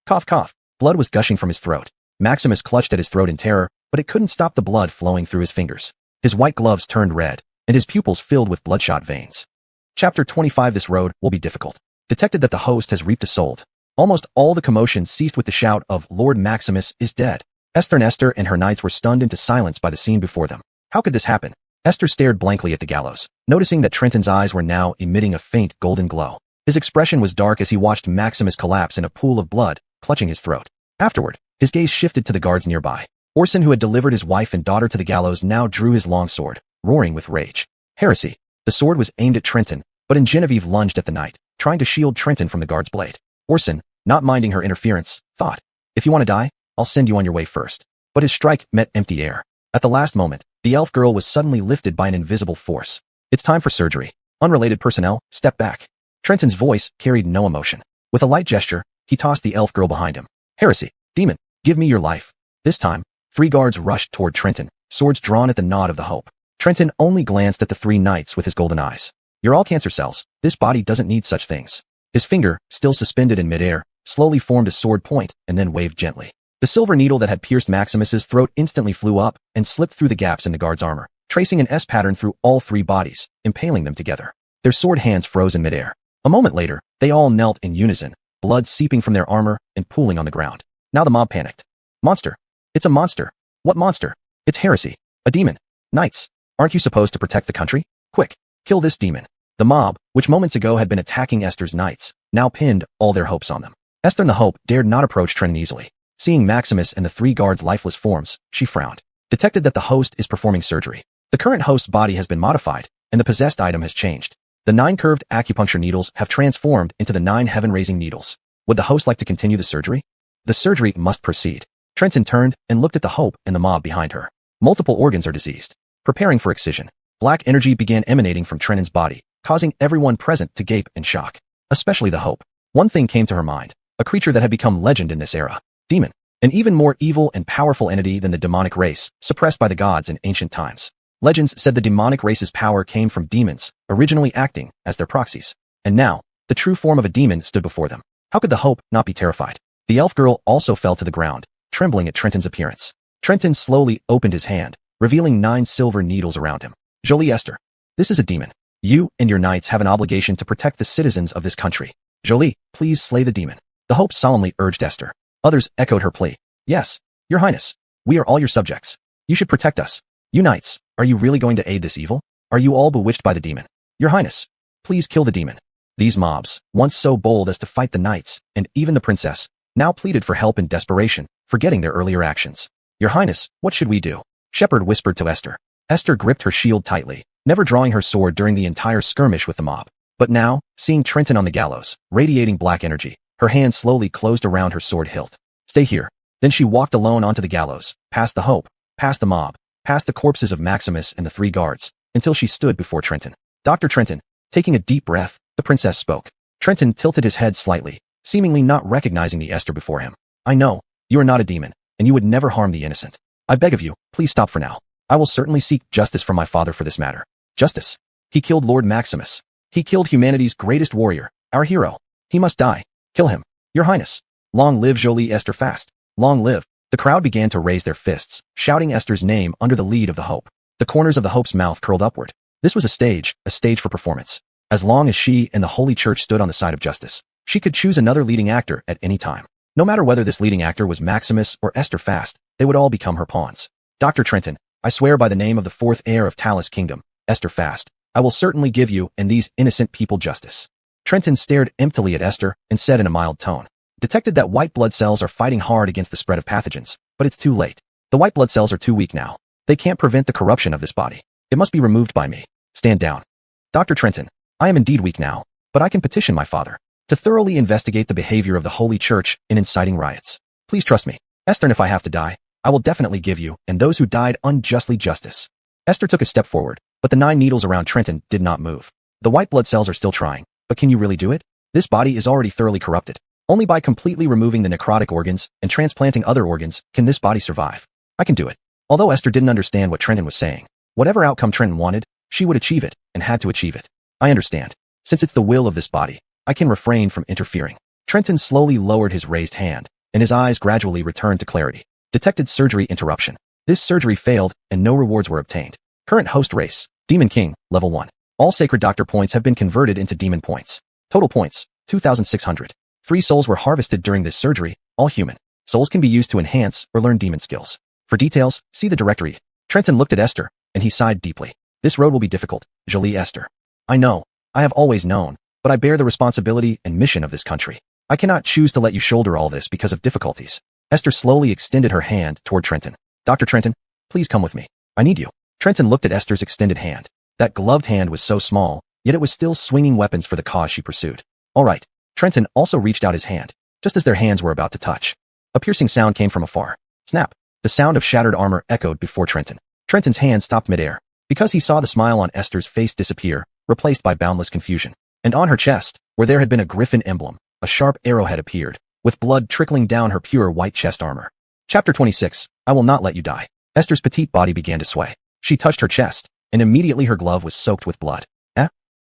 Cough, cough. Blood was gushing from his throat. Maximus clutched at his throat in terror, but it couldn't stop the blood flowing through his fingers. His white gloves turned red, and his pupils filled with bloodshot veins. Chapter 25. This road will be difficult. Detected that the host has reaped a sold. Almost all the commotion ceased with the shout of Lord Maximus is dead. Esther and her knights were stunned into silence by the scene before them. How could this happen? Esther stared blankly at the gallows, noticing that Trenton's eyes were now emitting a faint golden glow. His expression was dark as he watched Maximus collapse in a pool of blood, clutching his throat. Afterward, his gaze shifted to the guards nearby. Orson, who had delivered his wife and daughter to the gallows, now drew his long sword, roaring with rage. Heresy. The sword was aimed at Trenton, but Genevieve lunged at the knight, trying to shield Trenton from the guard's blade. Orson, not minding her interference, thought, if you want to die, I'll send you on your way first. But his strike met empty air. At the last moment, the elf girl was suddenly lifted by an invisible force. It's time for surgery. Unrelated personnel, step back. Trenton's voice carried no emotion. With a light gesture, he tossed the elf girl behind him. Heresy, demon, give me your life. This time, 3 guards rushed toward Trenton, swords drawn at the nod of the hope. Trenton only glanced at the 3 knights with his golden eyes. You're all cancer cells. This body doesn't need such things. His finger, still suspended in midair, slowly formed a sword point and then waved gently. The silver needle that had pierced Maximus's throat instantly flew up and slipped through the gaps in the guard's armor, tracing an S pattern through all 3 bodies, impaling them together. Their sword hands froze in midair. A moment later, they all knelt in unison, blood seeping from their armor and pooling on the ground. Now the mob panicked. Monster. It's a monster. What monster? It's heresy. A demon. Knights. Aren't you supposed to protect the country? Quick. Kill this demon. The mob, which moments ago had been attacking Esther's knights, now pinned all their hopes on them. Esther and the Hope dared not approach Trenton easily. Seeing Maximus and the 3 guards' lifeless forms, she frowned. Detected that the host is performing surgery. The current host's body has been modified, and the possessed item has changed. The 9 curved acupuncture needles have transformed into the 9 heaven-raising needles. Would the host like to continue the surgery? The surgery must proceed. Trenton turned and looked at the Hope and the mob behind her. Multiple organs are diseased. Preparing for excision. Black energy began emanating from Trenton's body, causing everyone present to gape in shock. Especially the Hope. One thing came to her mind. A creature that had become legend in this era. Demon. An even more evil and powerful entity than the demonic race, suppressed by the gods in ancient times. Legends said the demonic race's power came from demons, originally acting as their proxies. And now, the true form of a demon stood before them. How could the Hope not be terrified? The elf girl also fell to the ground, trembling at Trenton's appearance. Trenton slowly opened his hand, revealing 9 silver needles around him. Jolie Esther. This is a demon. You and your knights have an obligation to protect the citizens of this country. Jolie, please slay the demon. The Hope solemnly urged Esther. Others echoed her plea. Yes, your highness. We are all your subjects. You should protect us. You knights, are you really going to aid this evil? Are you all bewitched by the demon? Your Highness, please kill the demon. These mobs, once so bold as to fight the knights, and even the princess, now pleaded for help in desperation, forgetting their earlier actions. Your Highness, what should we do? Shepard whispered to Esther. Esther gripped her shield tightly, never drawing her sword during the entire skirmish with the mob. But now, seeing Trenton on the gallows, radiating black energy, her hand slowly closed around her sword hilt. Stay here. Then she walked alone onto the gallows, past the Hope, past the mob, past the corpses of Maximus and the 3 guards, until she stood before Trenton. Dr. Trenton, taking a deep breath, the princess spoke. Trenton tilted his head slightly, seemingly not recognizing the Esther before him. I know, you are not a demon, and you would never harm the innocent. I beg of you, please stop for now. I will certainly seek justice from my father for this matter. Justice? He killed Lord Maximus. He killed humanity's greatest warrior, our hero. He must die. Kill him. Your Highness. Long live Jolie Esther Fast. Long live. The crowd began to raise their fists, shouting Esther's name under the lead of the Hope. The corners of the Hope's mouth curled upward. This was a stage for performance. As long as she and the Holy Church stood on the side of justice, she could choose another leading actor at any time. No matter whether this leading actor was Maximus or Esther Fast, they would all become her pawns. Dr. Trenton, I swear by the name of the 4th heir of Talus Kingdom, Esther Fast, I will certainly give you and these innocent people justice. Trenton stared emptily at Esther and said in a mild tone, detected that white blood cells are fighting hard against the spread of pathogens, but it's too late. The white blood cells are too weak now. They can't prevent the corruption of this body. It must be removed by me. Stand down. Dr. Trenton, I am indeed weak now, but I can petition my father to thoroughly investigate the behavior of the Holy Church in inciting riots. Please trust me. Esther, and if I have to die, I will definitely give you and those who died unjustly justice. Esther took a step forward, but the 9 needles around Trenton did not move. The white blood cells are still trying, but can you really do it? This body is already thoroughly corrupted. Only by completely removing the necrotic organs and transplanting other organs can this body survive. I can do it. Although Esther didn't understand what Trenton was saying, whatever outcome Trenton wanted, she would achieve it and had to achieve it. I understand. Since it's the will of this body, I can refrain from interfering. Trenton slowly lowered his raised hand, and his eyes gradually returned to clarity. Detected surgery interruption. This surgery failed, and no rewards were obtained. Current host race, Demon King, level 1. All sacred doctor points have been converted into demon points. Total points, 2,600. 3 souls were harvested during this surgery, all human. Souls can be used to enhance or learn demon skills. For details, see the directory. Trenton looked at Esther, and he sighed deeply. This road will be difficult, Jolie Esther. I know. I have always known, but I bear the responsibility and mission of this country. I cannot choose to let you shoulder all this because of difficulties. Esther slowly extended her hand toward Trenton. Dr. Trenton, please come with me. I need you. Trenton looked at Esther's extended hand. That gloved hand was so small, yet it was still swinging weapons for the cause she pursued. All right. Trenton also reached out his hand, just as their hands were about to touch. A piercing sound came from afar. Snap. The sound of shattered armor echoed before Trenton. Trenton's hand stopped midair, because he saw the smile on Esther's face disappear, replaced by boundless confusion. And on her chest, where there had been a griffin emblem, a sharp arrowhead appeared, with blood trickling down her pure white chest armor. Chapter 26, I will not let you die. Esther's petite body began to sway. She touched her chest, and immediately her glove was soaked with blood.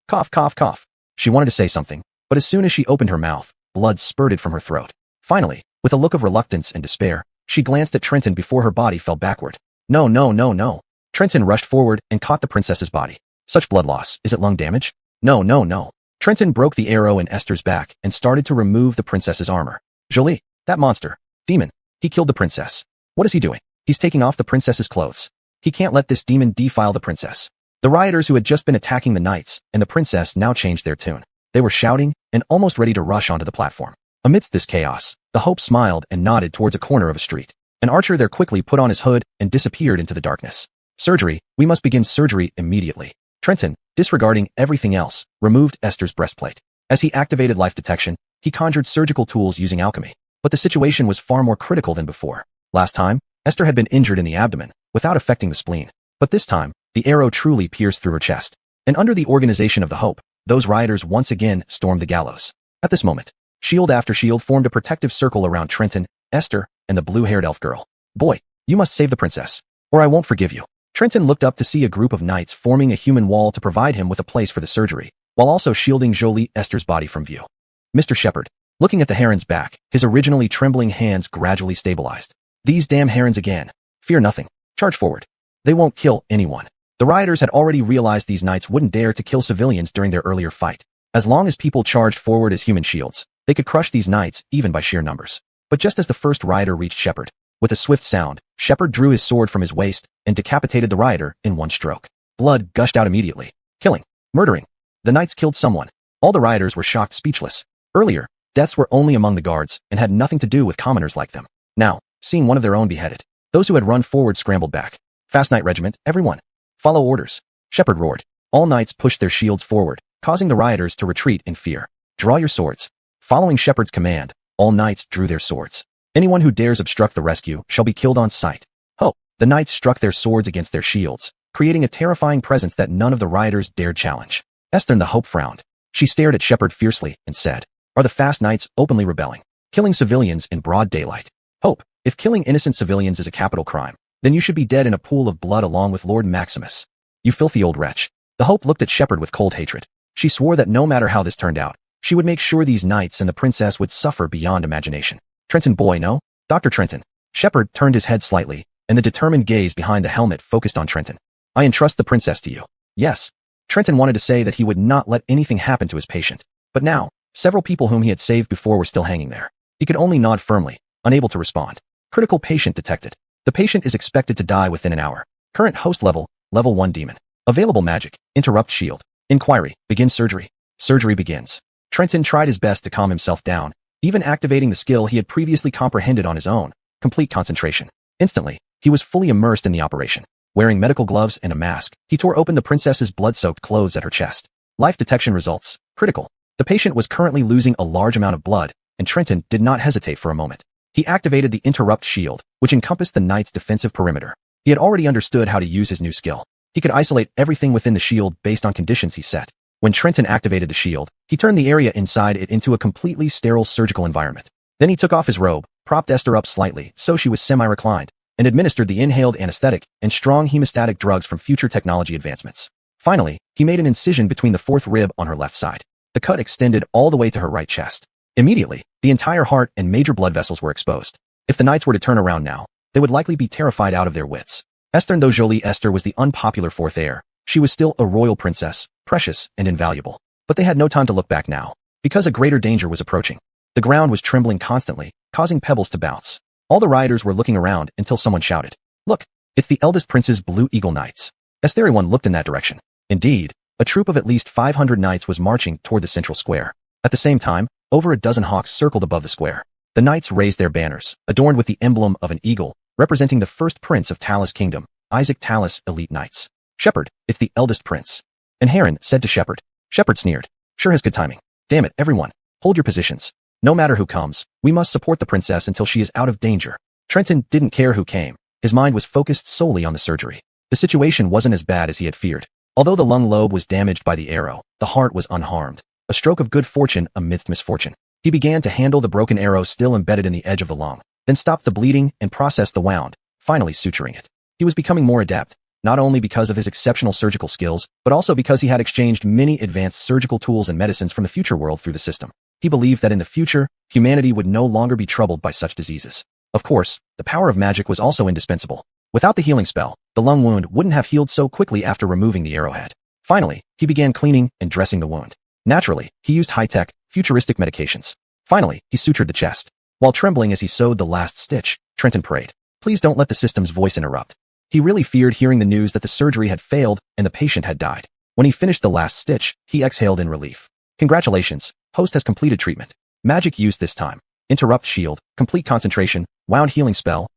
Cough, cough, cough. She wanted to say something, but as soon as she opened her mouth, blood spurted from her throat. Finally, with a look of reluctance and despair, she glanced at Trenton before her body fell backward. No, no, no, no. Trenton rushed forward and caught the princess's body. Such blood loss, is it lung damage? No, no, no. Trenton broke the arrow in Esther's back and started to remove the princess's armor. Jolie, that monster, demon, he killed the princess. What is he doing? He's taking off the princess's clothes. He can't let this demon defile the princess. The rioters who had just been attacking the knights and the princess now changed their tune. They were shouting and almost ready to rush onto the platform. Amidst this chaos, the Hope smiled and nodded towards a corner of a street. An archer there quickly put on his hood and disappeared into the darkness. Surgery, we must begin surgery immediately. Trenton, disregarding everything else, removed Esther's breastplate. As he activated life detection, he conjured surgical tools using alchemy. But the situation was far more critical than before. Last time, Esther had been injured in the abdomen, without affecting the spleen. But this time, the arrow truly pierced through her chest. And under the organization of the Hope, those rioters once again stormed the gallows. At this moment, shield after shield formed a protective circle around Trenton, Esther, and the blue-haired elf girl. Boy, you must save the princess, or I won't forgive you. Trenton looked up to see a group of knights forming a human wall to provide him with a place for the surgery, while also shielding Jolie Esther's body from view. Mr. Shepard, looking at the heron's back, his originally trembling hands gradually stabilized. These damn herons again. Fear nothing. Charge forward. They won't kill anyone. The rioters had already realized these knights wouldn't dare to kill civilians during their earlier fight. As long as people charged forward as human shields, they could crush these knights even by sheer numbers. But just as the first rioter reached Shepard, with a swift sound, Shepard drew his sword from his waist and decapitated the rioter in one stroke. Blood gushed out immediately, killing, murdering. The knights killed someone. All the rioters were shocked speechless. Earlier, deaths were only among the guards and had nothing to do with commoners like them. Now, seeing one of their own beheaded, those who had run forward scrambled back. Fast knight regiment, everyone. Follow orders. Shepherd roared. All knights pushed their shields forward, causing the rioters to retreat in fear. Draw your swords. Following Shepherd's command, all knights drew their swords. Anyone who dares obstruct the rescue shall be killed on sight. Ho! The knights struck their swords against their shields, creating a terrifying presence that none of the rioters dared challenge. Esther the Hope frowned. She stared at Shepherd fiercely and said, "Are the fast knights openly rebelling, killing civilians in broad daylight? Hope, if killing innocent civilians is a capital crime, then you should be dead in a pool of blood along with Lord Maximus. You filthy old wretch." The Hope looked at Shepherd with cold hatred. She swore that no matter how this turned out, she would make sure these knights and the princess would suffer beyond imagination. "Trenton boy, no? Dr. Trenton." Shepherd turned his head slightly, and the determined gaze behind the helmet focused on Trenton. "I entrust the princess to you." "Yes." Trenton wanted to say that he would not let anything happen to his patient. But now, several people whom he had saved before were still hanging there. He could only nod firmly, unable to respond. Critical patient detected. The patient is expected to die within an hour. Current host level, level 1 demon. Available magic, interrupt shield. Inquiry, begin surgery. Surgery begins. Trenton tried his best to calm himself down, even activating the skill he had previously comprehended on his own, complete concentration. Instantly, he was fully immersed in the operation. Wearing medical gloves and a mask, he tore open the princess's blood-soaked clothes at her chest. Life detection results, critical. The patient was currently losing a large amount of blood, and Trenton did not hesitate for a moment. He activated the interrupt shield, which encompassed the knight's defensive perimeter. He had already understood how to use his new skill. He could isolate everything within the shield based on conditions he set. When Trenton activated the shield, he turned the area inside it into a completely sterile surgical environment. Then he took off his robe, propped Esther up slightly so she was semi-reclined, and administered the inhaled anesthetic and strong hemostatic drugs from future technology advancements. Finally, he made an incision between the fourth rib on her left side. The cut extended all the way to her right chest. Immediately, the entire heart and major blood vessels were exposed. If the knights were to turn around now, they would likely be terrified out of their wits. Esther, though Jolie Esther was the unpopular fourth heir, she was still a royal princess, precious and invaluable. But they had no time to look back now, because a greater danger was approaching. The ground was trembling constantly, causing pebbles to bounce. All the rioters were looking around until someone shouted, "Look, it's the eldest prince's Blue Eagle Knights." As everyone looked in that direction. Indeed, a troop of at least 500 knights was marching toward the central square. At the same time, over a dozen hawks circled above the square. The knights raised their banners, adorned with the emblem of an eagle, representing the first prince of Talus Kingdom, Isaac Talus Elite Knights. "Shepherd, it's the eldest prince." And Heron said to Shepherd. Shepherd sneered. "Sure has good timing. Damn it, everyone. Hold your positions. No matter who comes, we must support the princess until she is out of danger." Trenton didn't care who came. His mind was focused solely on the surgery. The situation wasn't as bad as he had feared. Although the lung lobe was damaged by the arrow, the heart was unharmed. A stroke of good fortune amidst misfortune. He began to handle the broken arrow still embedded in the edge of the lung, then stopped the bleeding and processed the wound, finally suturing it. He was becoming more adept, not only because of his exceptional surgical skills, but also because he had exchanged many advanced surgical tools and medicines from the future world through the system. He believed that in the future, humanity would no longer be troubled by such diseases. Of course, the power of magic was also indispensable. Without the healing spell, the lung wound wouldn't have healed so quickly after removing the arrowhead. Finally, he began cleaning and dressing the wound. Naturally, he used high-tech, futuristic medications. Finally, he sutured the chest. While trembling as he sewed the last stitch, Trenton prayed, "Please don't let the system's voice interrupt." He really feared hearing the news that the surgery had failed and the patient had died. When he finished the last stitch, he exhaled in relief. "Congratulations, host has completed treatment. Magic used this time. Interrupt shield, complete concentration, wound healing spell.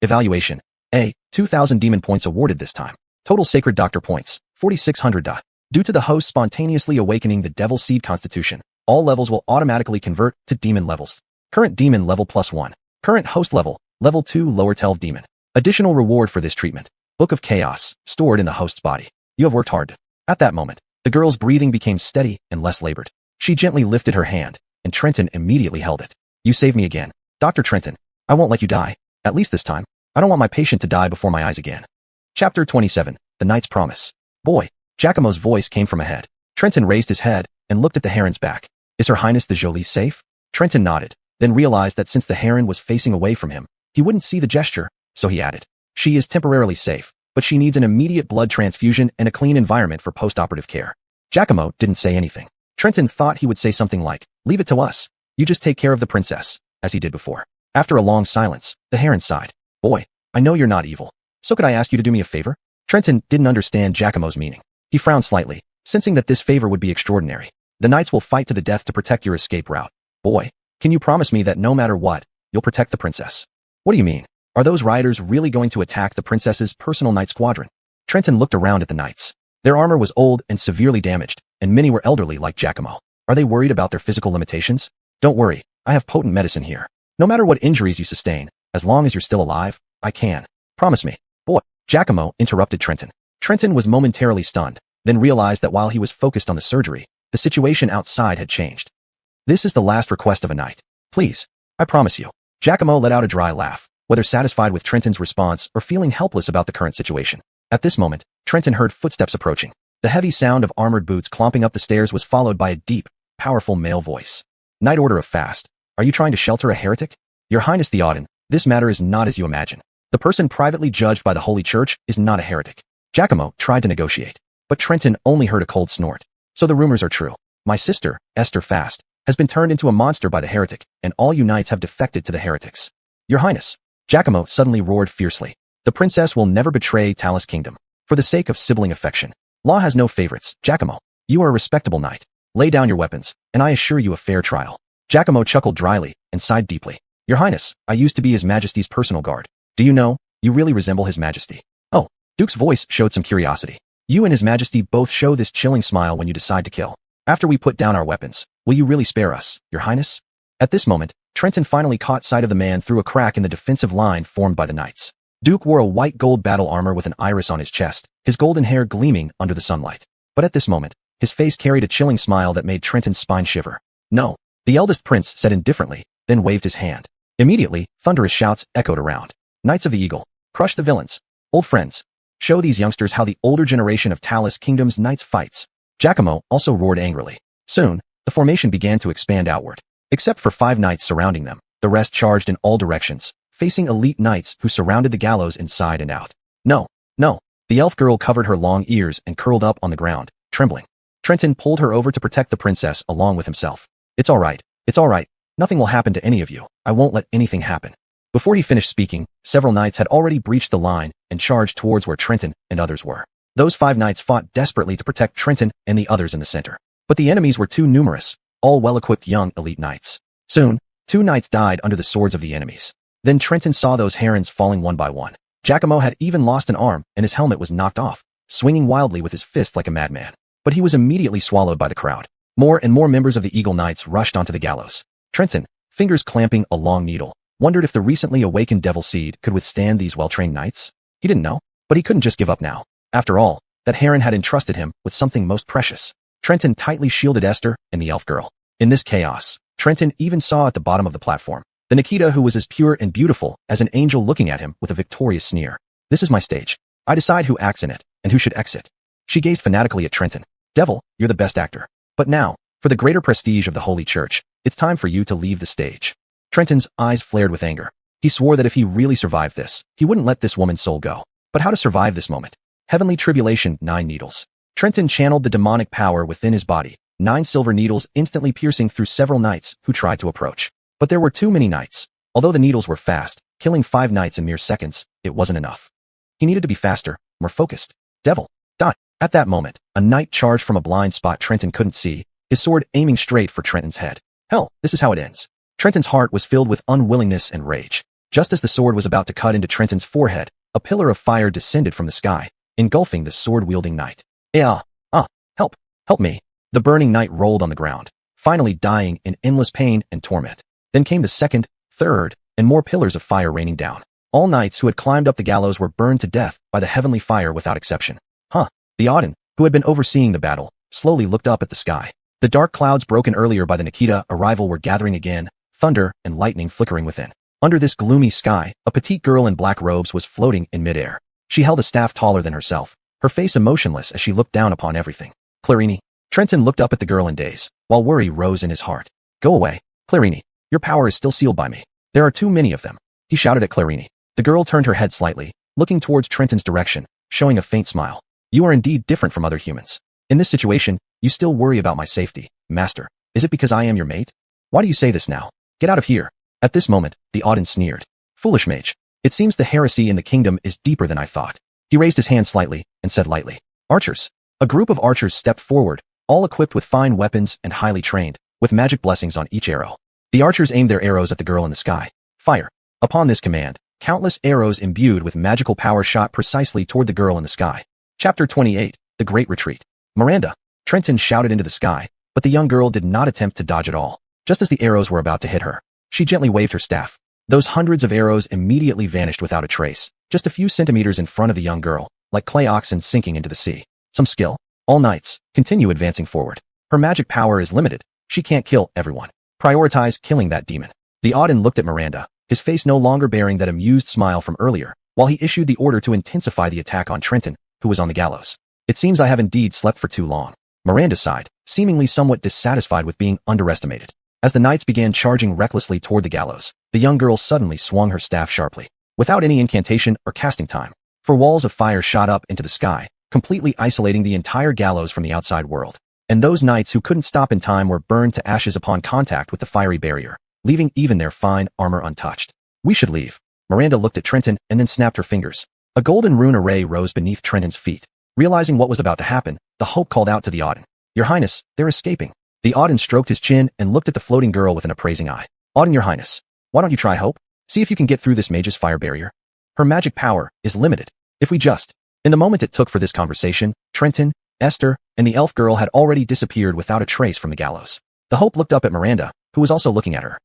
Evaluation. A. 2,000 demon points awarded this time. Total sacred doctor points, 4,600. Due to the host spontaneously awakening the devil seed constitution, all levels will automatically convert to demon levels. Current demon level +1. Current host level, level 2 lower 12 demon. Additional reward for this treatment. Book of Chaos, stored in the host's body. You have worked hard. At that moment, the girl's breathing became steady and less labored. She gently lifted her hand, and Trenton immediately held it. "You saved me again. Dr. Trenton, I won't let you die. At least this time. I don't want my patient to die before my eyes again." Chapter 27, The Knight's Promise. "Boy." Giacomo's voice came from ahead. Trenton raised his head and looked at the heron's back. "Is Her Highness the Jolie safe?" Trenton nodded, then realized that since the heron was facing away from him, he wouldn't see the gesture, so he added, "She is temporarily safe, but she needs an immediate blood transfusion and a clean environment for post-operative care." Giacomo didn't say anything. Trenton thought he would say something like, "Leave it to us. You just take care of the princess," as he did before. After a long silence, the heron sighed. "Boy, I know you're not evil. So could I ask you to do me a favor?" Trenton didn't understand Giacomo's meaning. He frowned slightly, sensing that this favor would be extraordinary. The knights will fight to the death to protect your escape route. Boy, can you promise me that no matter what, you'll protect the princess? What do you mean? Are those rioters really going to attack the princess's personal knight squadron? Trenton looked around at the knights. Their armor was old and severely damaged, and many were elderly like Giacomo. Are they worried about their physical limitations? Don't worry, I have potent medicine here. No matter what injuries you sustain, as long as you're still alive, I can. Promise me. Boy, Giacomo interrupted Trenton. Trenton was momentarily stunned, then realized that while he was focused on the surgery, the situation outside had changed. This is the last request of a knight. Please, I promise you. Giacomo let out a dry laugh, whether satisfied with Trenton's response or feeling helpless about the current situation. At this moment, Trenton heard footsteps approaching. The heavy sound of armored boots clomping up the stairs was followed by a deep, powerful male voice. Knight Order of Fast. Are you trying to shelter a heretic? Your Highness Theoden, this matter is not as you imagine. The person privately judged by the Holy Church is not a heretic. Giacomo tried to negotiate, but Trenton only heard a cold snort. So the rumors are true. My sister, Esther Fast, has been turned into a monster by the heretic, and all you knights have defected to the heretics. Your Highness. Giacomo suddenly roared fiercely. The princess will never betray Talus Kingdom. For the sake of sibling affection. Law has no favorites. Giacomo, you are a respectable knight. Lay down your weapons, and I assure you a fair trial. Giacomo chuckled dryly and sighed deeply. Your Highness, I used to be His Majesty's personal guard. Do you know, you really resemble His Majesty. Oh, Duke's voice showed some curiosity. You and His Majesty both show this chilling smile when you decide to kill. After we put down our weapons, will you really spare us, Your Highness? At this moment, Trenton finally caught sight of the man through a crack in the defensive line formed by the knights. Duke wore a white gold battle armor with an iris on his chest, his golden hair gleaming under the sunlight. But at this moment, his face carried a chilling smile that made Trenton's spine shiver. No, the eldest prince said indifferently, then waved his hand. Immediately, thunderous shouts echoed around. Knights of the Eagle, crush the villains. Old friends, show these youngsters how the older generation of Talus Kingdom's knights fights. Giacomo also roared angrily. Soon, the formation began to expand outward. Except for 5 knights surrounding them, the rest charged in all directions, facing elite knights who surrounded the gallows inside and out. No, no. The elf girl covered her long ears and curled up on the ground, trembling. Trenton pulled her over to protect the princess along with himself. It's all right. It's all right. Nothing will happen to any of you. I won't let anything happen. Before he finished speaking, several knights had already breached the line and charged towards where Trenton and others were. Those 5 knights fought desperately to protect Trenton and the others in the center. But the enemies were too numerous, all well-equipped young elite knights. Soon, 2 knights died under the swords of the enemies. Then Trenton saw those herons falling one by one. Giacomo had even lost an arm and his helmet was knocked off, swinging wildly with his fist like a madman. But he was immediately swallowed by the crowd. More and more members of the Eagle Knights rushed onto the gallows. Trenton, fingers clamping a long needle, wondered if the recently awakened devil seed could withstand these well-trained knights. He didn't know, but he couldn't just give up now. After all, that heron had entrusted him with something most precious. Trenton tightly shielded Esther and the elf girl. In this chaos, Trenton even saw at the bottom of the platform the Nikita who was as pure and beautiful as an angel looking at him with a victorious sneer. This is my stage. I decide who acts in it and who should exit. She gazed fanatically at Trenton. Devil, you're the best actor. But now, for the greater prestige of the Holy Church, it's time for you to leave the stage. Trenton's eyes flared with anger. He swore that if he really survived this, he wouldn't let this woman's soul go. But how to survive this moment? Heavenly tribulation, 9 needles. Trenton channeled the demonic power within his body, 9 silver needles instantly piercing through several knights who tried to approach. But there were too many knights. Although the needles were fast, killing 5 knights in mere seconds, it wasn't enough. He needed to be faster, more focused. Devil, die. At that moment, a knight charged from a blind spot Trenton couldn't see, his sword aiming straight for Trenton's head. Hell, this is how it ends. Trenton's heart was filled with unwillingness and rage. Just as the sword was about to cut into Trenton's forehead, a pillar of fire descended from the sky, engulfing the sword-wielding knight. Help, help me. The burning knight rolled on the ground, finally dying in endless pain and torment. Then came the second, third, and more pillars of fire raining down. All knights who had climbed up the gallows were burned to death by the heavenly fire without exception. Theoden, who had been overseeing the battle, slowly looked up at the sky. The dark clouds broken earlier by the Nikita arrival were gathering again, thunder and lightning flickering within. Under this gloomy sky, a petite girl in black robes was floating in midair. She held a staff taller than herself, her face emotionless as she looked down upon everything. Clarini. Trenton looked up at the girl in daze, while worry rose in his heart. Go away, Clarini. Your power is still sealed by me. There are too many of them. He shouted at Clarini. The girl turned her head slightly, looking towards Trenton's direction, showing a faint smile. You are indeed different from other humans. In this situation, you still worry about my safety, master. Is it because I am your mate? Why do you say this now? Get out of here. At this moment, the Auden sneered. Foolish mage. It seems the heresy in the kingdom is deeper than I thought. He raised his hand slightly and said lightly. Archers. A group of archers stepped forward, all equipped with fine weapons and highly trained, with magic blessings on each arrow. The archers aimed their arrows at the girl in the sky. Fire. Upon this command, countless arrows imbued with magical power shot precisely toward the girl in the sky. Chapter 28, The Great Retreat. Miranda, Trenton shouted into the sky, but the young girl did not attempt to dodge at all. Just as the arrows were about to hit her, she gently waved her staff. Those hundreds of arrows immediately vanished without a trace, just a few centimeters in front of the young girl, like clay oxen sinking into the sea. Some skill. All knights, continue advancing forward. Her magic power is limited. She can't kill everyone. Prioritize killing that demon. The Auden looked at Miranda, his face no longer bearing that amused smile from earlier, while he issued the order to intensify the attack on Trenton, who was on the gallows. It seems I have indeed slept for too long. Miranda sighed, seemingly somewhat dissatisfied with being underestimated. As the knights began charging recklessly toward the gallows, the young girl suddenly swung her staff sharply, without any incantation or casting time. For walls of fire shot up into the sky, completely isolating the entire gallows from the outside world. And those knights who couldn't stop in time were burned to ashes upon contact with the fiery barrier, leaving even their fine armor untouched. We should leave. Miranda looked at Trenton and then snapped her fingers. A golden rune array rose beneath Trenton's feet. Realizing what was about to happen, the Hope called out to the Auden. Your Highness, they're escaping. The Auden stroked his chin and looked at the floating girl with an appraising eye. Auden, your Highness, why don't you try Hope? See if you can get through this mage's fire barrier. Her magic power is limited. If we just... In the moment it took for this conversation, Trenton, Esther, and the elf girl had already disappeared without a trace from the gallows. The Hope looked up at Miranda, who was also looking at her.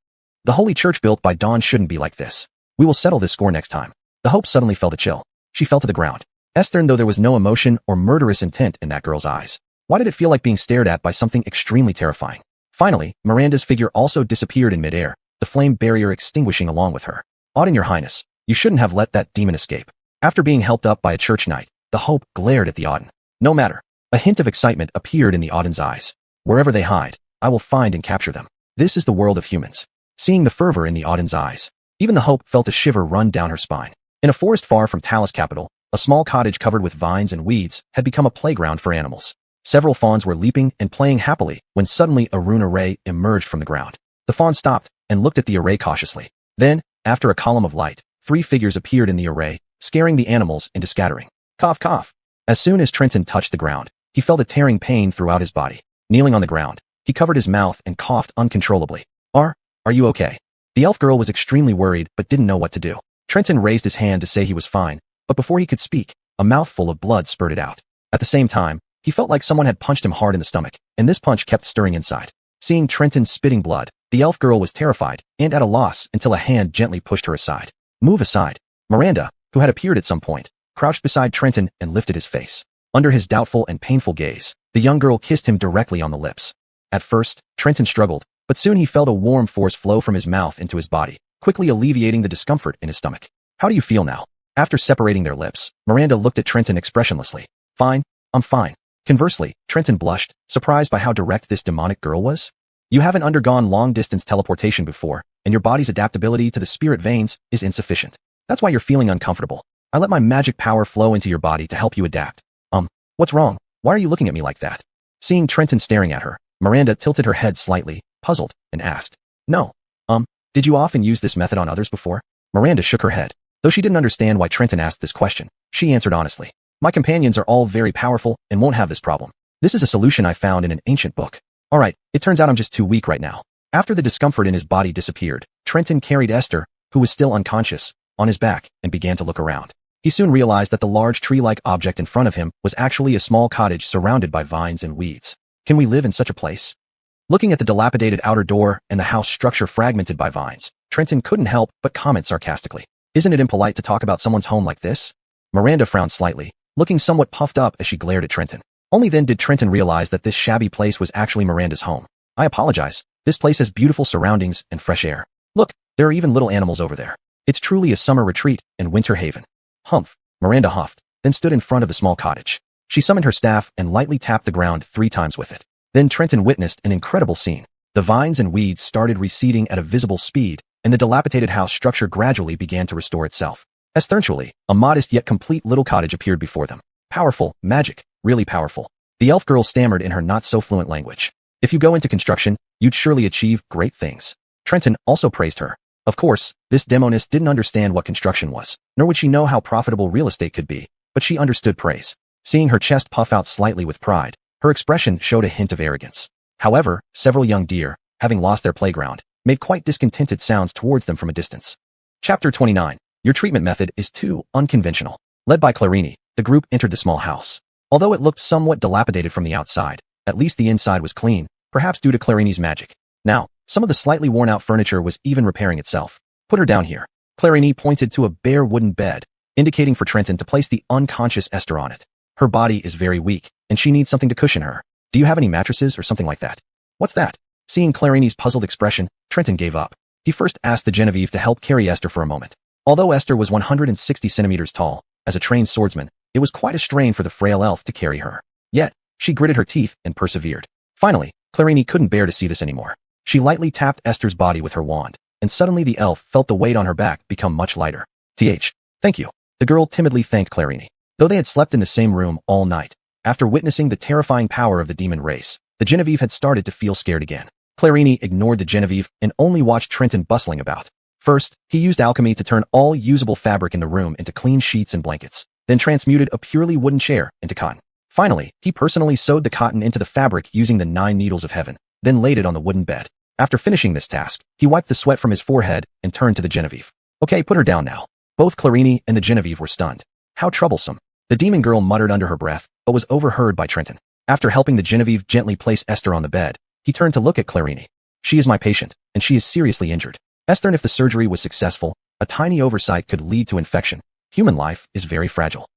The holy church built by dawn shouldn't be like this. We will settle this score next time. The Hope suddenly felt a chill. She fell to the ground. Esther, though there was no emotion or murderous intent in that girl's eyes. Why did it feel like being stared at by something extremely terrifying? Finally, Miranda's figure also disappeared in midair, the flame barrier extinguishing along with her. Auden, your Highness, you shouldn't have let that demon escape. After being helped up by a church knight, the Hope glared at the Auden. No matter. A hint of excitement appeared in the Auden's eyes. Wherever they hide, I will find and capture them. This is the world of humans. Seeing the fervor in the Auden's eyes, even the Hope felt a shiver run down her spine. In a forest far from Talus capital, a small cottage covered with vines and weeds had become a playground for animals. Several fawns were leaping and playing happily when suddenly a rune array emerged from the ground. The fawn stopped and looked at the array cautiously. Then, after a column of light, 3 figures appeared in the array, scaring the animals into scattering. Cough, cough. As soon as Trenton touched the ground, he felt a tearing pain throughout his body. Kneeling on the ground, he covered his mouth and coughed uncontrollably. Are you okay? The elf girl was extremely worried but didn't know what to do. Trenton raised his hand to say he was fine, but before he could speak, a mouthful of blood spurted out. At the same time, he felt like someone had punched him hard in the stomach, and this punch kept stirring inside. Seeing Trenton spitting blood, the elf girl was terrified and at a loss until a hand gently pushed her aside. Move aside. Miranda, who had appeared at some point, crouched beside Trenton and lifted his face. Under his doubtful and painful gaze, the young girl kissed him directly on the lips. At first, Trenton struggled, but soon he felt a warm force flow from his mouth into his body, quickly alleviating the discomfort in his stomach. How do you feel now? After separating their lips, Miranda looked at Trenton expressionlessly. Fine, I'm fine. Conversely, Trenton blushed, surprised by how direct this demonic girl was. You haven't undergone long-distance teleportation before, and your body's adaptability to the spirit veins is insufficient. That's why you're feeling uncomfortable. I let my magic power flow into your body to help you adapt. What's wrong? Why are you looking at me like that? Seeing Trenton staring at her, Miranda tilted her head slightly, puzzled, and asked. No. Did you often use this method on others before? Miranda shook her head. Though she didn't understand why Trenton asked this question, she answered honestly. My companions are all very powerful and won't have this problem. This is a solution I found in an ancient book. Alright, it turns out I'm just too weak right now. After the discomfort in his body disappeared, Trenton carried Esther, who was still unconscious, on his back and began to look around. He soon realized that the large tree-like object in front of him was actually a small cottage surrounded by vines and weeds. Can we live in such a place? Looking at the dilapidated outer door and the house structure fragmented by vines, Trenton couldn't help but comment sarcastically. Isn't it impolite to talk about someone's home like this? Miranda frowned slightly, looking somewhat puffed up as she glared at Trenton. Only then did Trenton realize that this shabby place was actually Miranda's home. I apologize. This place has beautiful surroundings and fresh air. Look, there are even little animals over there. It's truly a summer retreat and winter haven. Humph, Miranda huffed, then stood in front of the small cottage. She summoned her staff and lightly tapped the ground 3 times with it. Then Trenton witnessed an incredible scene. The vines and weeds started receding at a visible speed, and the dilapidated house structure gradually began to restore itself. Eventually, a modest yet complete little cottage appeared before them. Powerful, magic, really powerful. The elf girl stammered in her not-so-fluent language. If you go into construction, you'd surely achieve great things. Trenton also praised her. Of course, this demoness didn't understand what construction was, nor would she know how profitable real estate could be, but she understood praise. Seeing her chest puff out slightly with pride, her expression showed a hint of arrogance. However, several young deer, having lost their playground, made quite discontented sounds towards them from a distance. Chapter 29. Your treatment method is too unconventional. Led by Clarini, the group entered the small house. Although it looked somewhat dilapidated from the outside, at least the inside was clean, perhaps due to Clarini's magic. Now, some of the slightly worn-out furniture was even repairing itself. Put her down here. Clarini pointed to a bare wooden bed, indicating for Trenton to place the unconscious Esther on it. Her body is very weak, and she needs something to cushion her. Do you have any mattresses or something like that? What's that? Seeing Clarini's puzzled expression, Trenton gave up. He first asked the Genevieve to help carry Esther for a moment. Although Esther was 160 centimeters tall, as a trained swordsman, it was quite a strain for the frail elf to carry her. Yet, she gritted her teeth and persevered. Finally, Clarini couldn't bear to see this anymore. She lightly tapped Esther's body with her wand, and suddenly the elf felt the weight on her back become much lighter. Thank you. The girl timidly thanked Clarini. Though they had slept in the same room all night, after witnessing the terrifying power of the demon race, the Genevieve had started to feel scared again. Clarini ignored the Genevieve and only watched Trenton bustling about. First, he used alchemy to turn all usable fabric in the room into clean sheets and blankets, then transmuted a purely wooden chair into cotton. Finally, he personally sewed the cotton into the fabric using the 9 needles of heaven, then laid it on the wooden bed. After finishing this task, he wiped the sweat from his forehead and turned to the Genevieve. Okay, put her down now. Both Clarini and the Genevieve were stunned. How troublesome. The demon girl muttered under her breath, but was overheard by Trenton. After helping the Genevieve gently place Esther on the bed, he turned to look at Clarini. She is my patient, and she is seriously injured. Esther, and if the surgery was successful, a tiny oversight could lead to infection. Human life is very fragile.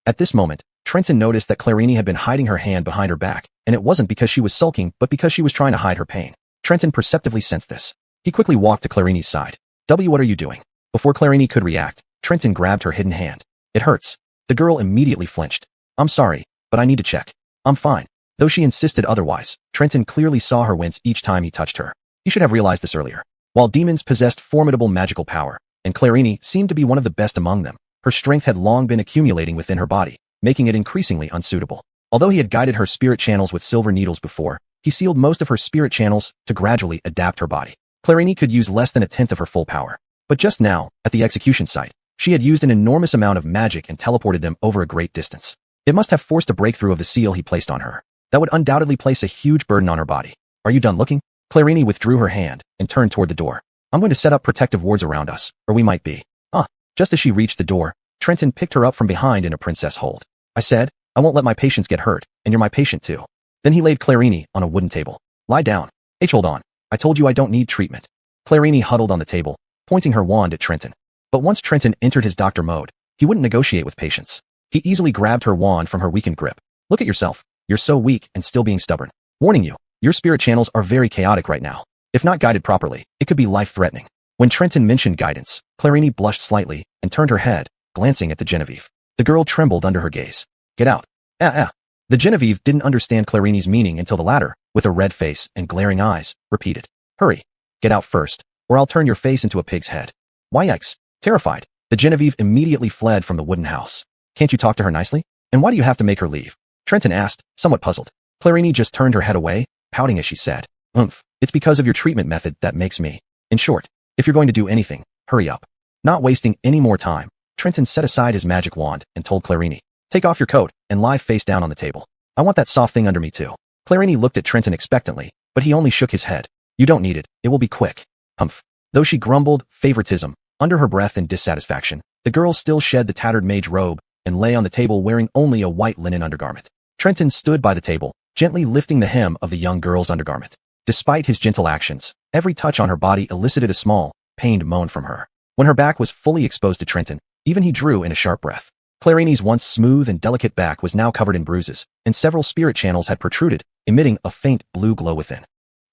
At this moment, Trenton noticed that Clarini had been hiding her hand behind her back, and it wasn't because she was sulking, but because she was trying to hide her pain. Trenton perceptively sensed this. He quickly walked to Clarini's side. What are you doing? Before Clarini could react, Trenton grabbed her hidden hand. It hurts. The girl immediately flinched. I'm sorry, but I need to check. I'm fine. Though she insisted otherwise, Trenton clearly saw her wince each time he touched her. He should have realized this earlier. While demons possessed formidable magical power, and Clarini seemed to be one of the best among them, her strength had long been accumulating within her body, making it increasingly unsuitable. Although he had guided her spirit channels with silver needles before, he sealed most of her spirit channels to gradually adapt her body. Clarini could use less than a tenth of her full power. But just now, at the execution site, she had used an enormous amount of magic and teleported them over a great distance. It must have forced a breakthrough of the seal he placed on her. That would undoubtedly place a huge burden on her body. Are you done looking? Clarini withdrew her hand and turned toward the door. I'm going to set up protective wards around us, or we might be. Just as she reached the door, Trenton picked her up from behind in a princess hold. I said, I won't let my patients get hurt, and you're my patient too. Then he laid Clarini on a wooden table. Lie down. Hold on. I told you I don't need treatment. Clarini huddled on the table, pointing her wand at Trenton. But once Trenton entered his doctor mode, he wouldn't negotiate with patience. He easily grabbed her wand from her weakened grip. Look at yourself. You're so weak and still being stubborn. Warning you, your spirit channels are very chaotic right now. If not guided properly, it could be life-threatening. When Trenton mentioned guidance, Clarini blushed slightly and turned her head, glancing at the Genevieve. The girl trembled under her gaze. Get out. The Genevieve didn't understand Clarini's meaning until the latter, with a red face and glaring eyes, repeated. Hurry. Get out first, or I'll turn your face into a pig's head. Why yikes. Terrified, the Genevieve immediately fled from the wooden house. Can't you talk to her nicely? And why do you have to make her leave? Trenton asked, somewhat puzzled. Clarini just turned her head away, pouting as she said. It's because of your treatment method that makes me. In short, if you're going to do anything, hurry up. Not wasting any more time, Trenton set aside his magic wand and told Clarini, take off your coat and lie face down on the table. I want that soft thing under me too. Clarini looked at Trenton expectantly, but he only shook his head. You don't need it, it will be quick. Though she grumbled favoritism under her breath in dissatisfaction, the girl still shed the tattered mage robe and lay on the table wearing only a white linen undergarment. Trenton stood by the table, gently lifting the hem of the young girl's undergarment. Despite his gentle actions, every touch on her body elicited a small, pained moan from her. When her back was fully exposed to Trenton, even he drew in a sharp breath. Clarini's once smooth and delicate back was now covered in bruises, and several spirit channels had protruded, emitting a faint blue glow within.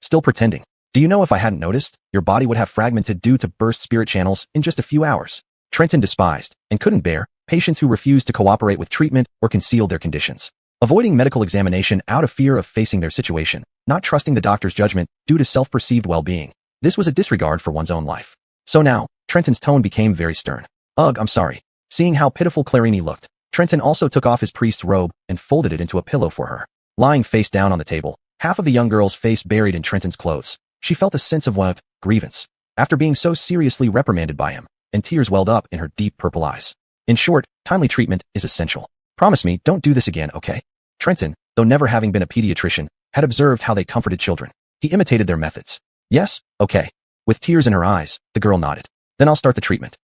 Still pretending. Do you know if I hadn't noticed, your body would have fragmented due to burst spirit channels in just a few hours. Trenton despised, and couldn't bear, patients who refused to cooperate with treatment or concealed their conditions. Avoiding medical examination out of fear of facing their situation, not trusting the doctor's judgment due to self-perceived well-being. This was a disregard for one's own life. So now, Trenton's tone became very stern. I'm sorry. Seeing how pitiful Clarini looked, Trenton also took off his priest's robe and folded it into a pillow for her. Lying face down on the table, half of the young girl's face buried in Trenton's clothes, she felt a sense of grievance, after being so seriously reprimanded by him, and tears welled up in her deep purple eyes. In short, timely treatment is essential. Promise me, don't do this again, okay? Trenton, though never having been a pediatrician, had observed how they comforted children. He imitated their methods. Yes, okay. With tears in her eyes, the girl nodded. Then I'll start the treatment.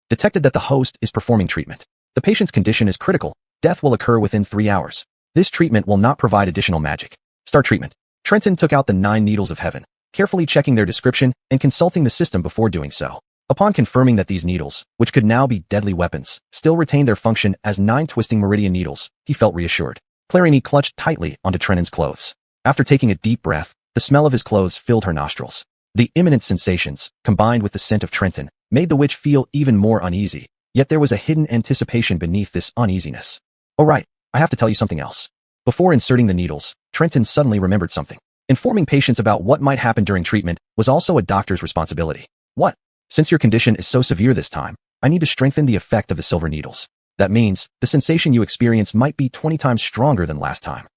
Detected that the host is performing treatment. The patient's condition is critical. Death will occur within 3 hours. This treatment will not provide additional magic. Start treatment. Trenton took out the 9 needles of heaven, carefully checking their description and consulting the system before doing so. Upon confirming that these needles, which could now be deadly weapons, still retained their function as 9 twisting meridian needles, he felt reassured. Clarini clutched tightly onto Trenton's clothes. After taking a deep breath, the smell of his clothes filled her nostrils. The imminent sensations, combined with the scent of Trenton, made the witch feel even more uneasy, yet there was a hidden anticipation beneath this uneasiness. Oh right, I have to tell you something else. Before inserting the needles, Trenton suddenly remembered something. Informing patients about what might happen during treatment was also a doctor's responsibility. What? Since your condition is so severe this time, I need to strengthen the effect of the silver needles. That means the sensation you experience might be 20 times stronger than last time.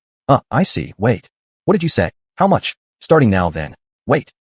I see. Wait. What did you say? How much? Starting now then. Wait,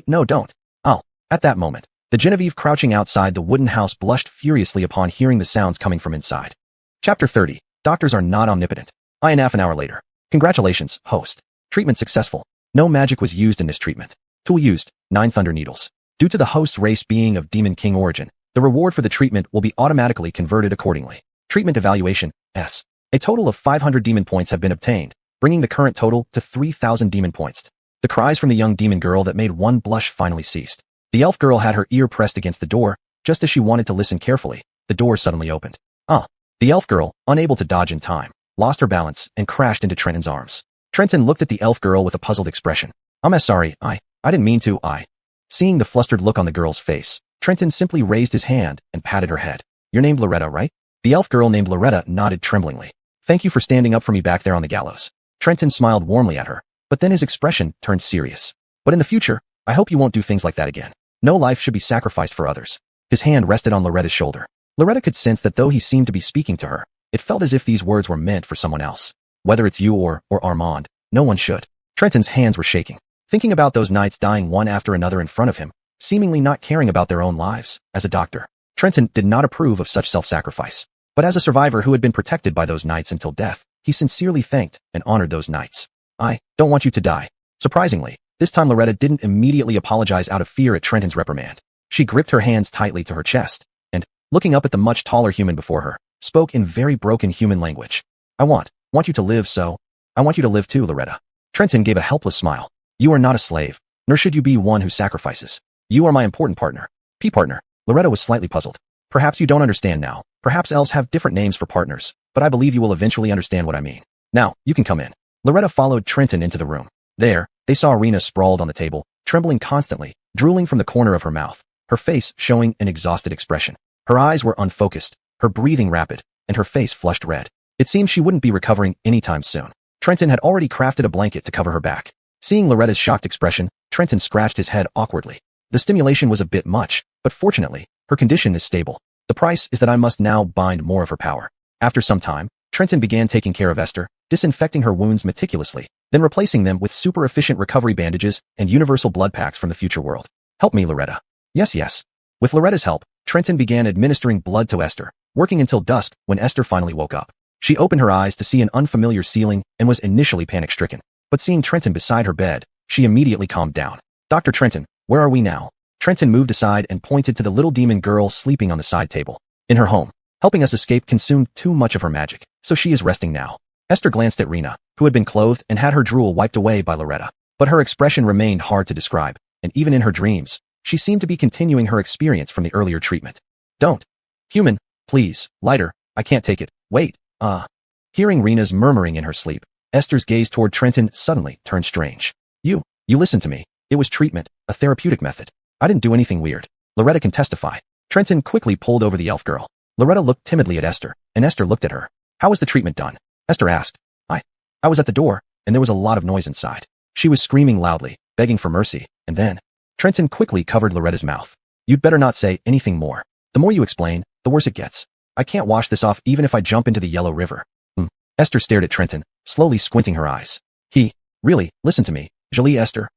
no don't. Oh, at that moment, the Genevieve crouching outside the wooden house blushed furiously upon hearing the sounds coming from inside. Chapter 30. Doctors are not omnipotent. An hour later. Congratulations, host. Treatment successful. No magic was used in this treatment. Tool used, 9 thunder needles. Due to the host race being of Demon King origin, the reward for the treatment will be automatically converted accordingly. Treatment evaluation, S. A total of 500 demon points have been obtained, bringing the current total to 3,000 demon points. The cries from the young demon girl that made one blush finally ceased. The elf girl had her ear pressed against the door, just as she wanted to listen carefully. The door suddenly opened. The elf girl, unable to dodge in time, lost her balance and crashed into Trenton's arms. Trenton looked at the elf girl with a puzzled expression. I'm sorry, I didn't mean to, Seeing the flustered look on the girl's face, Trenton simply raised his hand and patted her head. You're named Loretta, right? The elf girl named Loretta nodded tremblingly. Thank you for standing up for me back there on the gallows. Trenton smiled warmly at her, but then his expression turned serious. But in the future, I hope you won't do things like that again. No life should be sacrificed for others. His hand rested on Loretta's shoulder. Loretta could sense that though he seemed to be speaking to her, it felt as if these words were meant for someone else. Whether it's you or Armand, no one should. Trenton's hands were shaking, thinking about those knights dying one after another in front of him, seemingly not caring about their own lives. As a doctor, Trenton did not approve of such self-sacrifice. But as a survivor who had been protected by those knights until death, he sincerely thanked and honored those knights. I don't want you to die. Surprisingly, this time Loretta didn't immediately apologize out of fear at Trenton's reprimand. She gripped her hands tightly to her chest, and, looking up at the much taller human before her, spoke in very broken human language. I want you to live, so I want you to live too, Loretta. Trenton gave a helpless smile. You are not a slave, nor should you be one who sacrifices. You are my important partner. Partner. Loretta was slightly puzzled. Perhaps you don't understand now. Perhaps elves have different names for partners, but I believe you will eventually understand what I mean. Now, you can come in. Loretta followed Trenton into the room. There, they saw Rena sprawled on the table, trembling constantly, drooling from the corner of her mouth, her face showing an exhausted expression. Her eyes were unfocused, her breathing rapid, and her face flushed red. It seemed she wouldn't be recovering anytime soon. Trenton had already crafted a blanket to cover her back. Seeing Loretta's shocked expression, Trenton scratched his head awkwardly. The stimulation was a bit much, but fortunately, her condition is stable. The price is that I must now bind more of her power. After some time, Trenton began taking care of Esther, disinfecting her wounds meticulously, then replacing them with super efficient recovery bandages and universal blood packs from the future world. Help me, Loretta. Yes. With Loretta's help, Trenton began administering blood to Esther, working until dusk when Esther finally woke up. She opened her eyes to see an unfamiliar ceiling and was initially panic-stricken. But seeing Trenton beside her bed, she immediately calmed down. Dr. Trenton, where are we now? Trenton moved aside and pointed to the little demon girl sleeping on the side table. In her home. Helping us escape consumed too much of her magic, so she is resting now. Esther glanced at Rena, who had been clothed and had her drool wiped away by Loretta. But her expression remained hard to describe, and even in her dreams, she seemed to be continuing her experience from the earlier treatment. Don't. Human, please, lighter, I can't take it. Wait, Hearing Rena's murmuring in her sleep, Esther's gaze toward Trenton suddenly turned strange. You listened to me. It was treatment, a therapeutic method. I didn't do anything weird. Loretta can testify. Trenton quickly pulled over the elf girl. Loretta looked timidly at Esther, and Esther looked at her. How was the treatment done? Esther asked. I was at the door, and there was a lot of noise inside. She was screaming loudly, begging for mercy, and then Trenton quickly covered Loretta's mouth. You'd better not say anything more. The more you explain, the worse it gets. I can't wash this off even if I jump into the yellow river. Esther stared at Trenton, slowly squinting her eyes. Really, listen to me. Jolie Esther,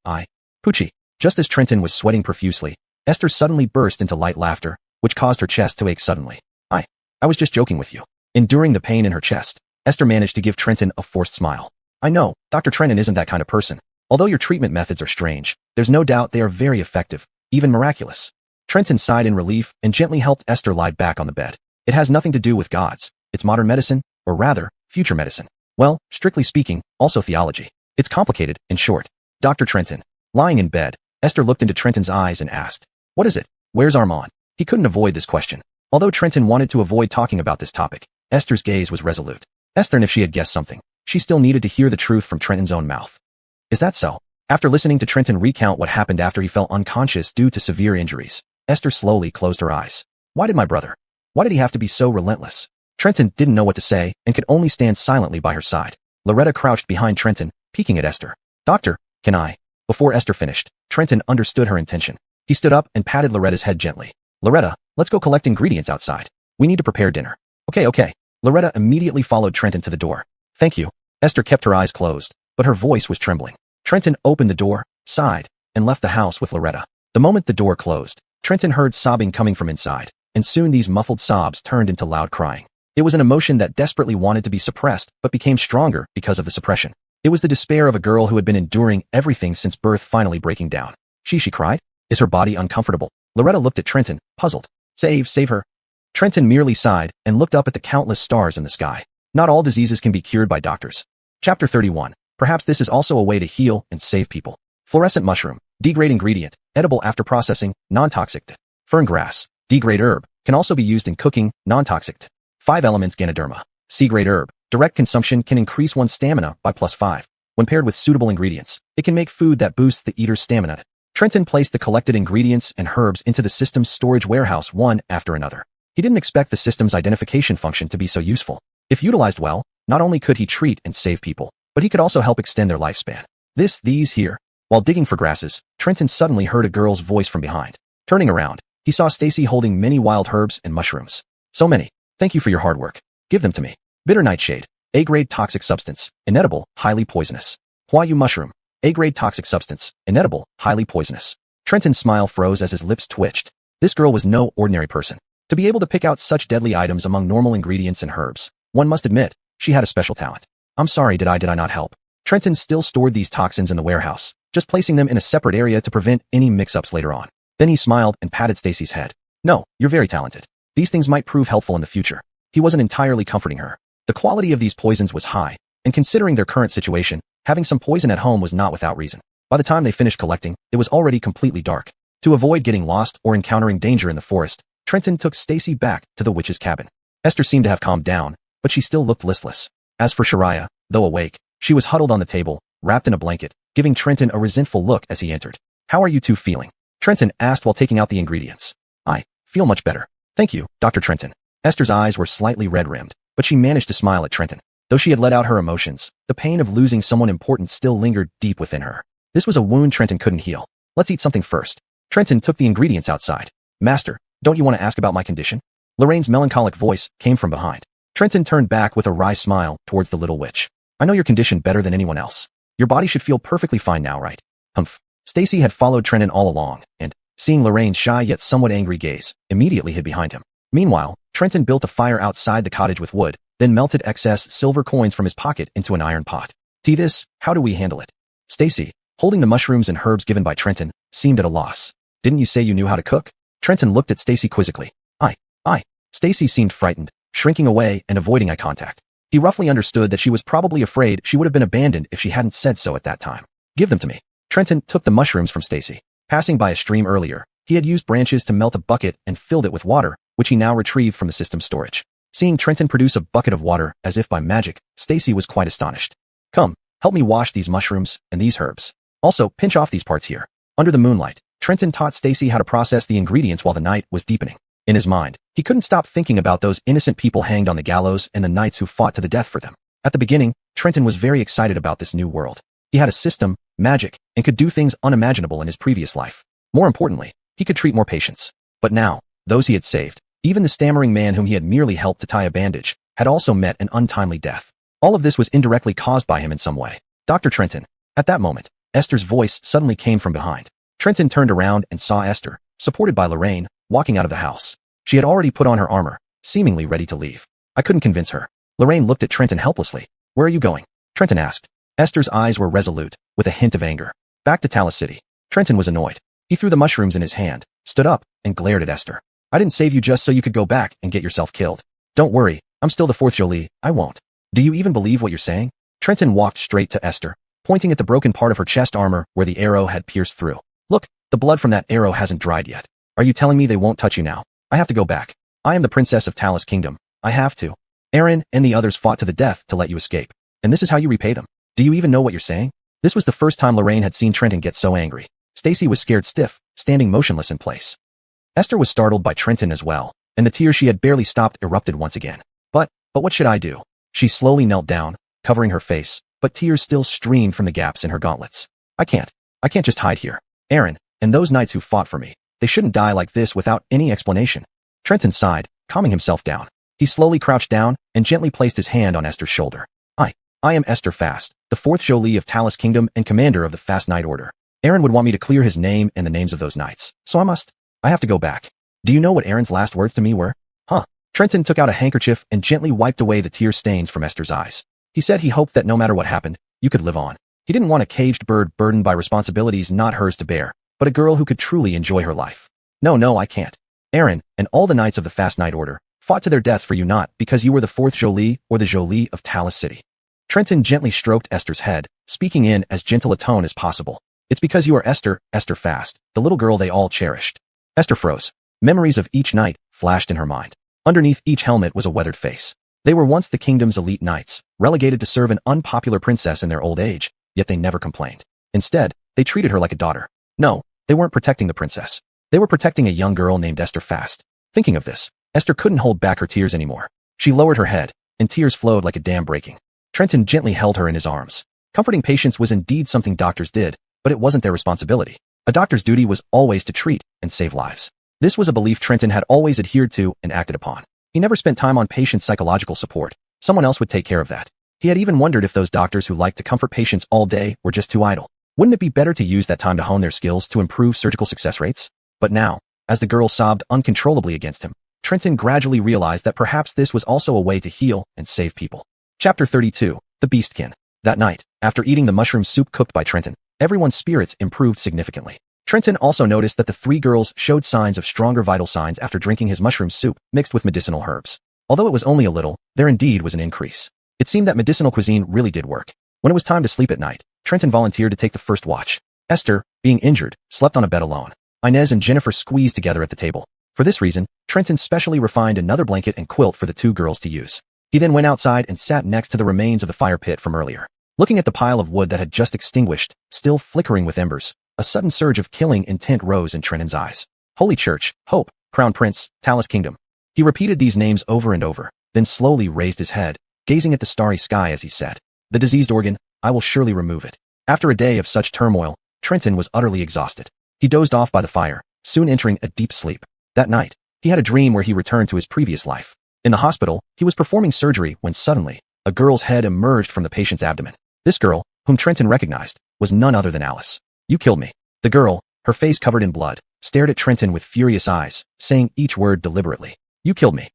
Poochie. Just as Trenton was sweating profusely, Esther suddenly burst into light laughter, which caused her chest to ache suddenly. I was just joking with you. Enduring the pain in her chest, Esther managed to give Trenton a forced smile. I know, Dr. Trenton isn't that kind of person. Although your treatment methods are strange, there's no doubt they are very effective, even miraculous. Trenton sighed in relief and gently helped Esther lie back on the bed. It has nothing to do with gods. It's modern medicine, or rather, future medicine. Well, strictly speaking, also theology. It's complicated, in short. Dr. Trenton. Lying in bed, Esther looked into Trenton's eyes and asked, what is it? Where's Armand? He couldn't avoid this question. Although Trenton wanted to avoid talking about this topic, Esther's gaze was resolute. Esther, if she had guessed something, she still needed to hear the truth from Trenton's own mouth. Is that so? After listening to Trenton recount what happened after he fell unconscious due to severe injuries, Esther slowly closed her eyes. Why did my brother? Why did he have to be so relentless? Trenton didn't know what to say and could only stand silently by her side. Loretta crouched behind Trenton, peeking at Esther. Doctor, can I? Before Esther finished, Trenton understood her intention. He stood up and patted Loretta's head gently. Loretta, let's go collect ingredients outside. We need to prepare dinner. Okay. Loretta immediately followed Trenton to the door. Thank you. Esther kept her eyes closed, but her voice was trembling. Trenton opened the door, sighed, and left the house with Loretta. The moment the door closed, Trenton heard sobbing coming from inside, and soon these muffled sobs turned into loud crying. It was an emotion that desperately wanted to be suppressed but became stronger because of the suppression. It was the despair of a girl who had been enduring everything since birth finally breaking down. She cried? Is her body uncomfortable? Loretta looked at Trenton, puzzled. Save her. Trenton merely sighed and looked up at the countless stars in the sky. Not all diseases can be cured by doctors. Chapter 31. Perhaps this is also a way to heal and save people. Fluorescent mushroom, D-grade ingredient, edible after processing, non-toxic. Fern grass, D-grade herb, can also be used in cooking, non-toxic. 5 elements Ganoderma, C-grade herb, direct consumption can increase one's stamina by +5. When paired with suitable ingredients, it can make food that boosts the eater's stamina. Trenton placed the collected ingredients and herbs into the system's storage warehouse one after another. He didn't expect the system's identification function to be so useful. If utilized well, not only could he treat and save people, but he could also help extend their lifespan. These here. While digging for grasses, Trenton suddenly heard a girl's voice from behind. Turning around, he saw Stacy holding many wild herbs and mushrooms. So many. Thank you for your hard work. Give them to me. Bitter nightshade, A-grade toxic substance, inedible, highly poisonous. Huayu mushroom, A-grade toxic substance, inedible, highly poisonous. Trenton's smile froze as his lips twitched. This girl was no ordinary person. To be able to pick out such deadly items among normal ingredients and herbs, one must admit, she had a special talent. I'm sorry, did I not help? Trenton still stored these toxins in the warehouse, just placing them in a separate area to prevent any mix-ups later on. Then he smiled and patted Stacy's head. No, you're very talented. These things might prove helpful in the future. He wasn't entirely comforting her. The quality of these poisons was high, and considering their current situation, having some poison at home was not without reason. By the time they finished collecting, it was already completely dark. To avoid getting lost or encountering danger in the forest, Trenton took Stacy back to the witch's cabin. Esther seemed to have calmed down, but she still looked listless. As for Shariah, though awake, she was huddled on the table, wrapped in a blanket, giving Trenton a resentful look as he entered. How are you two feeling? Trenton asked while taking out the ingredients. I feel much better. Thank you, Dr. Trenton. Esther's eyes were slightly red-rimmed, but she managed to smile at Trenton. Though she had let out her emotions, the pain of losing someone important still lingered deep within her. This was a wound Trenton couldn't heal. Let's eat something first. Trenton took the ingredients outside. Master, don't you want to ask about my condition? Lorraine's melancholic voice came from behind. Trenton turned back with a wry smile towards the little witch. I know your condition better than anyone else. Your body should feel perfectly fine now, right? Humph. Stacy had followed Trenton all along, and, seeing Lorraine's shy yet somewhat angry gaze, immediately hid behind him. Meanwhile, Trenton built a fire outside the cottage with wood, then melted excess silver coins from his pocket into an iron pot. This, how do we handle it? Stacy, holding the mushrooms and herbs given by Trenton, seemed at a loss. Didn't you say you knew how to cook? Trenton looked at Stacy quizzically. I. Stacy seemed frightened, shrinking away and avoiding eye contact. He roughly understood that she was probably afraid she would have been abandoned if she hadn't said so at that time. Give them to me. Trenton took the mushrooms from Stacy. Passing by a stream earlier, he had used branches to melt a bucket and filled it with water, which he now retrieved from the system's storage. Seeing Trenton produce a bucket of water as if by magic, Stacy was quite astonished. Come, help me wash these mushrooms and these herbs. Also, pinch off these parts here. Under the moonlight, Trenton taught Stacy how to process the ingredients while the night was deepening. In his mind, he couldn't stop thinking about those innocent people hanged on the gallows and the knights who fought to the death for them. At the beginning, Trenton was very excited about this new world. He had a system, magic, and could do things unimaginable in his previous life. More importantly, he could treat more patients. But now, those he had saved, even the stammering man whom he had merely helped to tie a bandage, had also met an untimely death. All of this was indirectly caused by him in some way. Dr. Trenton. At that moment, Esther's voice suddenly came from behind. Trenton turned around and saw Esther, supported by Lorraine, walking out of the house. She had already put on her armor, seemingly ready to leave. I couldn't convince her. Lorraine looked at Trenton helplessly. Where are you going? Trenton asked. Esther's eyes were resolute, with a hint of anger. Back to Talos City. Trenton was annoyed. He threw the mushrooms in his hand, stood up, and glared at Esther. I didn't save you just so you could go back and get yourself killed. Don't worry, I'm still the fourth Jolie, I won't. Do you even believe what you're saying? Trenton walked straight to Esther, pointing at the broken part of her chest armor where the arrow had pierced through. Look, the blood from that arrow hasn't dried yet. Are you telling me they won't touch you now? I have to go back. I am the princess of Talos Kingdom. I have to. Aaron and the others fought to the death to let you escape. And this is how you repay them. Do you even know what you're saying? This was the first time Lorraine had seen Trenton get so angry. Stacy was scared stiff, standing motionless in place. Esther was startled by Trenton as well, and the tears she had barely stopped erupted once again. But what should I do? She slowly knelt down, covering her face, but tears still streamed from the gaps in her gauntlets. I can't just hide here. Aaron, and those knights who fought for me, they shouldn't die like this without any explanation. Trenton sighed, calming himself down. He slowly crouched down and gently placed his hand on Esther's shoulder. I am Esther Fast, the fourth Jolie of Talos Kingdom and commander of the Fast Knight Order. Aaron would want me to clear his name and the names of those knights, so I have to go back. Do you know what Aaron's last words to me were? Trenton took out a handkerchief and gently wiped away the tear stains from Esther's eyes. He said he hoped that no matter what happened, you could live on. He didn't want a caged bird burdened by responsibilities not hers to bear, but a girl who could truly enjoy her life. No, I can't. Aaron, and all the knights of the Fast Knight Order, fought to their deaths for you not because you were the fourth Jolie or the Jolie of Talos City. Trenton gently stroked Esther's head, speaking in as gentle a tone as possible. It's because you are Esther Fast, the little girl they all cherished. Esther froze. Memories of each knight flashed in her mind. Underneath each helmet was a weathered face. They were once the kingdom's elite knights, relegated to serve an unpopular princess in their old age, yet they never complained. Instead, they treated her like a daughter. No, they weren't protecting the princess. They were protecting a young girl named Esther Fast. Thinking of this, Esther couldn't hold back her tears anymore. She lowered her head, and tears flowed like a dam breaking. Trenton gently held her in his arms. Comforting patients was indeed something doctors did, but it wasn't their responsibility. A doctor's duty was always to treat and save lives. This was a belief Trenton had always adhered to and acted upon. He never spent time on patients' psychological support. Someone else would take care of that. He had even wondered if those doctors who liked to comfort patients all day were just too idle. Wouldn't it be better to use that time to hone their skills to improve surgical success rates? But now, as the girl sobbed uncontrollably against him, Trenton gradually realized that perhaps this was also a way to heal and save people. Chapter 32, The Beastkin. That night, after eating the mushroom soup cooked by Trenton, everyone's spirits improved significantly. Trenton also noticed that the three girls showed signs of stronger vital signs after drinking his mushroom soup mixed with medicinal herbs. Although it was only a little, there indeed was an increase. It seemed that medicinal cuisine really did work. When it was time to sleep at night, Trenton volunteered to take the first watch. Esther, being injured, slept on a bed alone. Inez and Jennifer squeezed together at the table. For this reason, Trenton specially refined another blanket and quilt for the two girls to use. He then went outside and sat next to the remains of the fire pit from earlier. Looking at the pile of wood that had just extinguished, still flickering with embers, a sudden surge of killing intent rose in Trenton's eyes. Holy Church, Hope, Crown Prince, Talos Kingdom. He repeated these names over and over, then slowly raised his head, gazing at the starry sky as he said, "The diseased organ, I will surely remove it." After a day of such turmoil, Trenton was utterly exhausted. He dozed off by the fire, soon entering a deep sleep. That night, he had a dream where he returned to his previous life. In the hospital, he was performing surgery when suddenly, a girl's head emerged from the patient's abdomen. This girl, whom Trenton recognized, was none other than Alice. "You killed me." The girl, her face covered in blood, stared at Trenton with furious eyes, saying each word deliberately. "You killed me."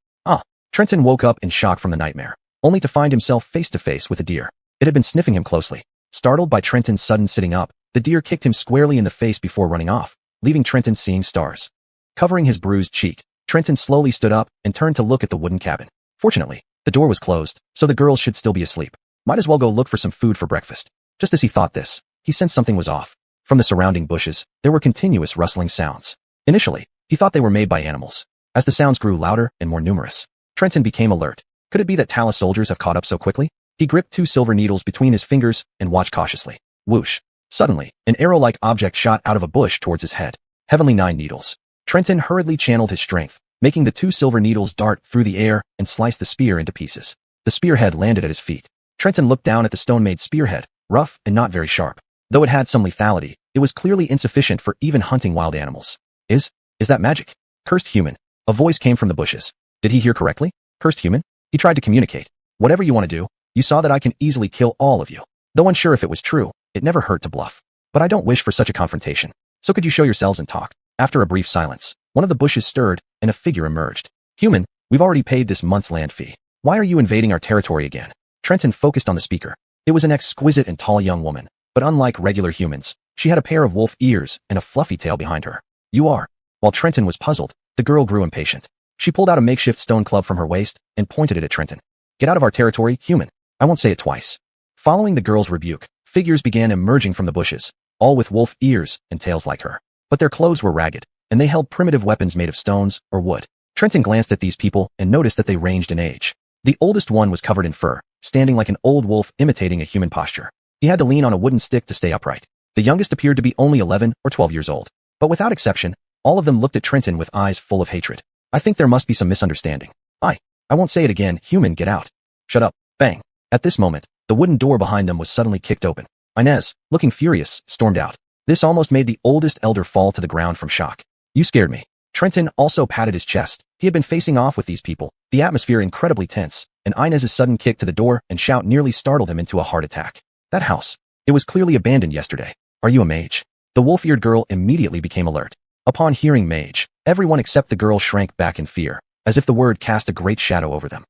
Trenton woke up in shock from the nightmare, only to find himself face to face with a deer. It had been sniffing him closely. Startled by Trenton's sudden sitting up, the deer kicked him squarely in the face before running off, leaving Trenton seeing stars. Covering his bruised cheek, Trenton slowly stood up and turned to look at the wooden cabin. Fortunately, the door was closed, so the girls should still be asleep. Might as well go look for some food for breakfast. Just as he thought this, he sensed something was off. From the surrounding bushes, there were continuous rustling sounds. Initially, he thought they were made by animals. As the sounds grew louder and more numerous, Trenton became alert. Could it be that Talos soldiers have caught up so quickly? He gripped two silver needles between his fingers and watched cautiously. Whoosh. Suddenly, an arrow-like object shot out of a bush towards his head. Heavenly 9 needles. Trenton hurriedly channeled his strength, making the two silver needles dart through the air and slice the spear into pieces. The spearhead landed at his feet. Trenton looked down at the stone-made spearhead, rough and not very sharp. Though it had some lethality, it was clearly insufficient for even hunting wild animals. Is that magic? Cursed human. A voice came from the bushes. Did he hear correctly? Cursed human? He tried to communicate. Whatever you want to do, you saw that I can easily kill all of you. Though unsure if it was true, it never hurt to bluff. But I don't wish for such a confrontation. So could you show yourselves and talk? After a brief silence, one of the bushes stirred, and a figure emerged. Human, we've already paid this month's land fee. Why are you invading our territory again? Trenton focused on the speaker. It was an exquisite and tall young woman, but unlike regular humans, she had a pair of wolf ears and a fluffy tail behind her. You are. While Trenton was puzzled, the girl grew impatient. She pulled out a makeshift stone club from her waist and pointed it at Trenton. Get out of our territory, human. I won't say it twice. Following the girl's rebuke, figures began emerging from the bushes, all with wolf ears and tails like her. But their clothes were ragged, and they held primitive weapons made of stones or wood. Trenton glanced at these people and noticed that they ranged in age. The oldest one was covered in fur, standing like an old wolf imitating a human posture. He had to lean on a wooden stick to stay upright. The youngest appeared to be only 11 or 12 years old. But without exception, all of them looked at Trenton with eyes full of hatred. I think there must be some misunderstanding. I won't say it again, human, get out. Shut up. Bang. At this moment, the wooden door behind them was suddenly kicked open. Inez, looking furious, stormed out. This almost made the oldest elder fall to the ground from shock. You scared me. Trenton also patted his chest. He had been facing off with these people, the atmosphere incredibly tense, and Inez's sudden kick to the door and shout nearly startled him into a heart attack. That house. It was clearly abandoned yesterday. Are you a mage? The wolf-eared girl immediately became alert. Upon hearing mage, everyone except the girl shrank back in fear, as if the word cast a great shadow over them.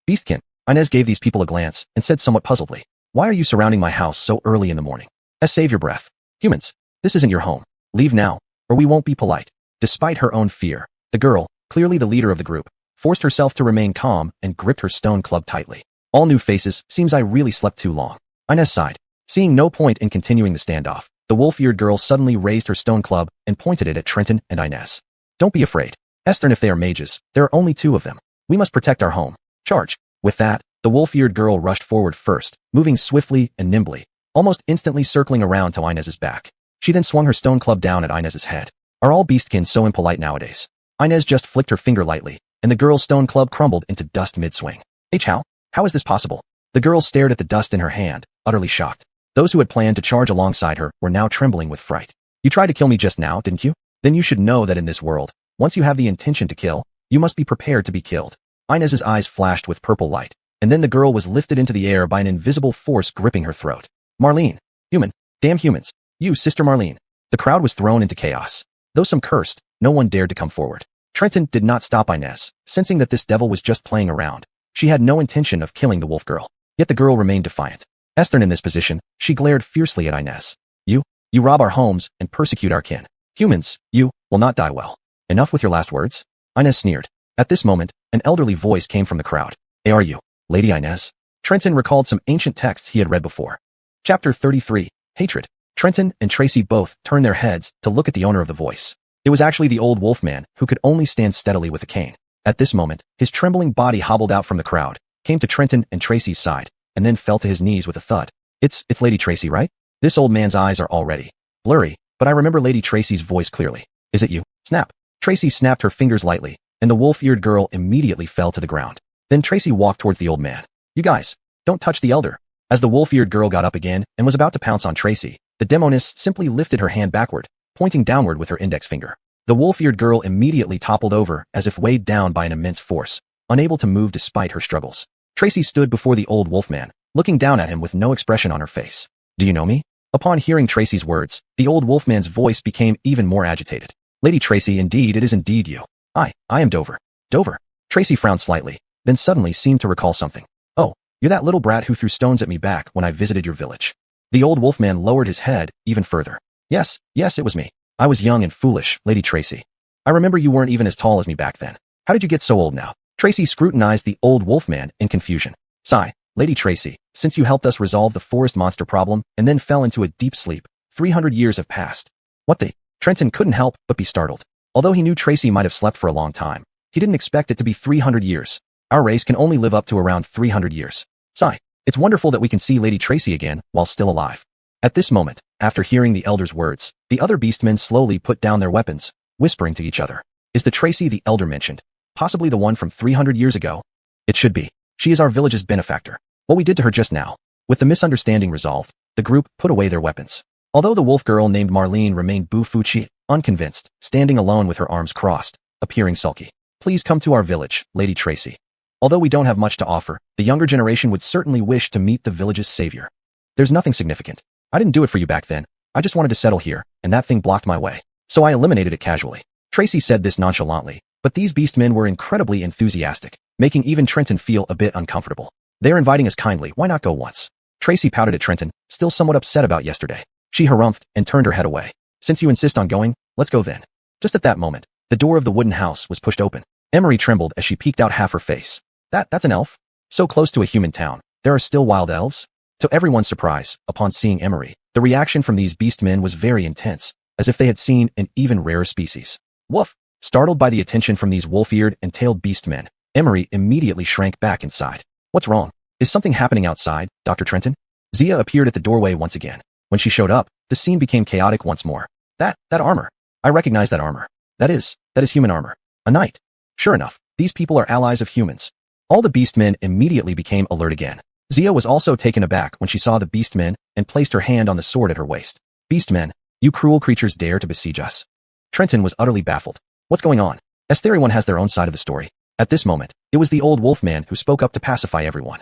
Beastkin. Inez gave these people a glance and said somewhat puzzledly, why are you surrounding my house so early in the morning? Save your breath. Humans, this isn't your home. Leave now, or we won't be polite. Despite her own fear, the girl, clearly the leader of the group, forced herself to remain calm and gripped her stone club tightly. All new faces, seems I really slept too long. Inez sighed. Seeing no point in continuing the standoff, the wolf-eared girl suddenly raised her stone club and pointed it at Trenton and Inez. Don't be afraid. Esther, if they are mages, there are only 2 of them. We must protect our home. Charge. With that, the wolf-eared girl rushed forward first, moving swiftly and nimbly, almost instantly circling around to Inez's back. She then swung her stone club down at Inez's head. Are all beastkin so impolite nowadays? Inez just flicked her finger lightly, and the girl's stone club crumbled into dust mid-swing. How is this possible? The girl stared at the dust in her hand, utterly shocked. Those who had planned to charge alongside her were now trembling with fright. You tried to kill me just now, didn't you? Then you should know that in this world, once you have the intention to kill, you must be prepared to be killed. Inez's eyes flashed with purple light, and then the girl was lifted into the air by an invisible force gripping her throat. Marlene. Human. Damn humans. You, Sister Marlene. The crowd was thrown into chaos. Though some cursed, no one dared to come forward. Trenton did not stop Inez, sensing that this devil was just playing around. She had no intention of killing the wolf girl. Yet the girl remained defiant. Esther, in this position, she glared fiercely at Inez. You rob our homes and persecute our kin. Humans, you will not die well. Enough with your last words? Inez sneered. At this moment, an elderly voice came from the crowd. Are you, Lady Inez? Trenton recalled some ancient texts he had read before. Chapter 33, Hatred. Trenton and Tracy both turned their heads to look at the owner of the voice. It was actually the old wolfman who could only stand steadily with a cane. At this moment, his trembling body hobbled out from the crowd, came to Trenton and Tracy's side, and then fell to his knees with a thud. It's Lady Tracy, right? This old man's eyes are already blurry, but I remember Lady Tracy's voice clearly. Is it you? Snap. Tracy snapped her fingers lightly, and the wolf-eared girl immediately fell to the ground. Then Tracy walked towards the old man. You guys, don't touch the elder. As the wolf-eared girl got up again and was about to pounce on Tracy, the demoness simply lifted her hand backward, pointing downward with her index finger. The wolf-eared girl immediately toppled over as if weighed down by an immense force, unable to move despite her struggles. Tracy stood before the old wolfman, looking down at him with no expression on her face. Do you know me? Upon hearing Tracy's words, the old wolfman's voice became even more agitated. Lady Tracy, indeed, it is indeed you. I am Dover. Dover. Tracy frowned slightly, then suddenly seemed to recall something. Oh, you're that little brat who threw stones at me back when I visited your village. The old wolfman lowered his head even further. Yes, it was me. I was young and foolish, Lady Tracy. I remember you weren't even as tall as me back then. How did you get so old now? Tracy scrutinized the old wolfman in confusion. Sigh. Lady Tracy, since you helped us resolve the forest monster problem and then fell into a deep sleep, 300 years have passed. What the? Trenton couldn't help but be startled. Although he knew Tracy might have slept for a long time, he didn't expect it to be 300 years. Our race can only live up to around 300 years. Sigh. It's wonderful that we can see Lady Tracy again while still alive. At this moment, after hearing the elder's words, the other beastmen slowly put down their weapons, whispering to each other. Is the Tracy the elder mentioned? Possibly the one from 300 years ago? It should be. She is our village's benefactor. What we did to her just now. With the misunderstanding resolved, the group put away their weapons. Although the wolf girl named Marlene remained Bufuchi, unconvinced, standing alone with her arms crossed, appearing sulky. Please come to our village, Lady Tracy. Although we don't have much to offer, the younger generation would certainly wish to meet the village's savior. There's nothing significant. I didn't do it for you back then. I just wanted to settle here, and that thing blocked my way. So I eliminated it casually. Tracy said this nonchalantly, But these beastmen were incredibly enthusiastic, making even Trenton feel a bit uncomfortable. They're inviting us kindly, why not go once? Tracy pouted at Trenton, still somewhat upset about yesterday. She harumphed and turned her head away. Since you insist on going, let's go then. Just at that moment, the door of the wooden house was pushed open. Emery trembled as she peeked out half her face. That's an elf? So close to a human town. There are still wild elves? To everyone's surprise, upon seeing Emery, the reaction from these beastmen was very intense, as if they had seen an even rarer species. Woof! Startled by the attention from these wolf-eared and tailed beastmen, Emery immediately shrank back inside. What's wrong? Is something happening outside, Dr. Trenton? Zia appeared at the doorway once again. When she showed up, the scene became chaotic once more. That armor. I recognize that armor. That is human armor. A knight. Sure enough, these people are allies of humans. All the beastmen immediately became alert again. Zia was also taken aback when she saw the beastmen and placed her hand on the sword at her waist. Beastmen, you cruel creatures dare to besiege us. Trenton was utterly baffled. What's going on? Everyone has their own side of the story. At this moment, it was the old wolfman who spoke up to pacify everyone.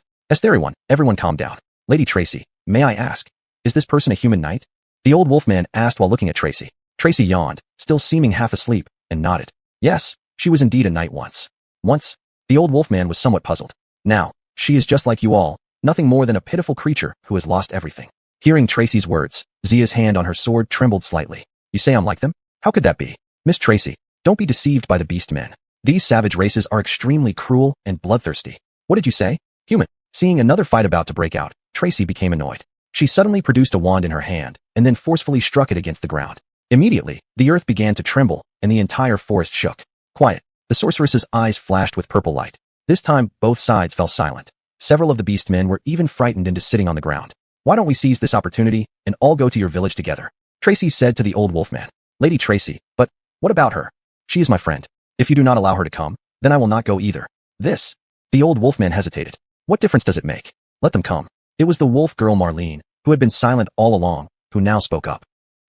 Everyone calm down. Lady Tracy, may I ask, is this person a human knight? The old wolfman asked while looking at Tracy. Tracy yawned, still seeming half asleep, and nodded. Yes, she was indeed a knight once. The old wolfman was somewhat puzzled. Now, she is just like you all, nothing more than a pitiful creature who has lost everything. Hearing Tracy's words, Zia's hand on her sword trembled slightly. You say I'm like them? How could that be? Miss Tracy, don't be deceived by the beastmen. These savage races are extremely cruel and bloodthirsty. What did you say? Human. Seeing another fight about to break out, Tracy became annoyed. She suddenly produced a wand in her hand, and then forcefully struck it against the ground. Immediately, the earth began to tremble, and the entire forest shook. Quiet. The sorceress's eyes flashed with purple light. This time, both sides fell silent. Several of the beastmen were even frightened into sitting on the ground. Why don't we seize this opportunity, and all go to your village together? Tracy said to the old wolfman. Lady Tracy, but what about her? She is my friend. If you do not allow her to come, then I will not go either. The old wolfman hesitated. What difference does it make? Let them come. It was the wolf girl Marlene, who had been silent all along, who now spoke up.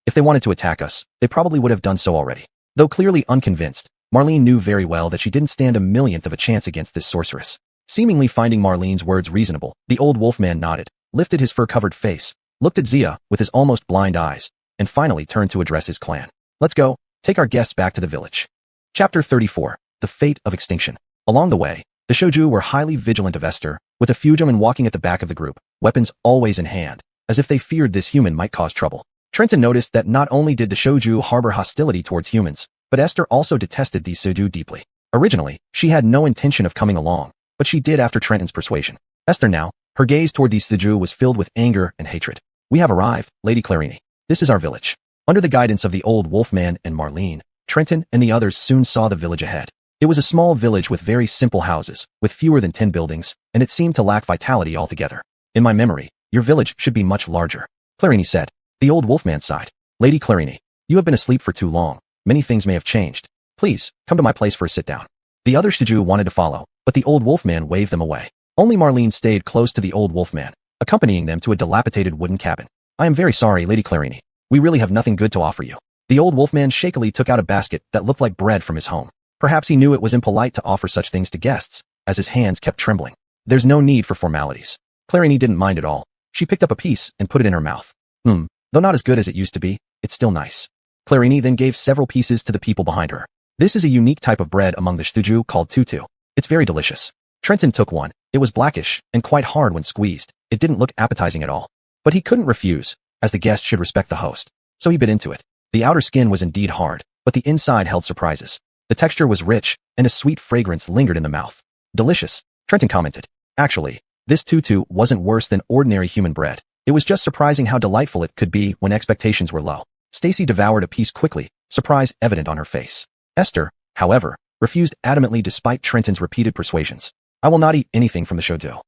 If they wanted to attack us, they probably would have done so already. Though clearly unconvinced, Marlene knew very well that she didn't stand a millionth of a chance against this sorceress. Seemingly finding Marlene's words reasonable, the old wolfman nodded, lifted his fur-covered face, looked at Zia with his almost blind eyes, and finally turned to address his clan. Let's go, take our guests back to the village. Chapter 34. The Fate of Extinction. Along the way, the Shoju were highly vigilant of Esther, with a Fujiman walking at the back of the group, weapons always in hand, as if they feared this human might cause trouble. Trenton noticed that not only did the Shoju harbor hostility towards humans, but Esther also detested these Shoju deeply. Originally, she had no intention of coming along, but she did after Trenton's persuasion. Esther now, her gaze toward these Shoju was filled with anger and hatred. We have arrived, Lady Clarini. This is our village. Under the guidance of the old wolfman and Marlene, Trenton and the others soon saw the village ahead. It was a small village with very simple houses, with fewer than 10 buildings, and it seemed to lack vitality altogether. In my memory, your village should be much larger, Clarini said. The old wolfman sighed. Lady Clarini, you have been asleep for too long. Many things may have changed. Please, come to my place for a sit-down. The other Shiju wanted to follow, but the old wolfman waved them away. Only Marlene stayed close to the old wolfman, accompanying them to a dilapidated wooden cabin. I am very sorry, Lady Clarini. We really have nothing good to offer you. The old wolfman shakily took out a basket that looked like bread from his home. Perhaps he knew it was impolite to offer such things to guests, as his hands kept trembling. There's no need for formalities. Clarini didn't mind at all. She picked up a piece and put it in her mouth. Though not as good as it used to be, it's still nice. Clarini then gave several pieces to the people behind her. This is a unique type of bread among the Shiju called tutu. It's very delicious. Trenton took one. It was blackish and quite hard when squeezed. It didn't look appetizing at all. But he couldn't refuse, as the guest should respect the host. So he bit into it. The outer skin was indeed hard, but the inside held surprises. The texture was rich, and a sweet fragrance lingered in the mouth. Delicious, Trenton commented. Actually, this tutu wasn't worse than ordinary human bread. It was just surprising how delightful it could be when expectations were low. Stacy devoured a piece quickly, surprise evident on her face. Esther, however, refused adamantly despite Trenton's repeated persuasions. I will not eat anything from the shodo.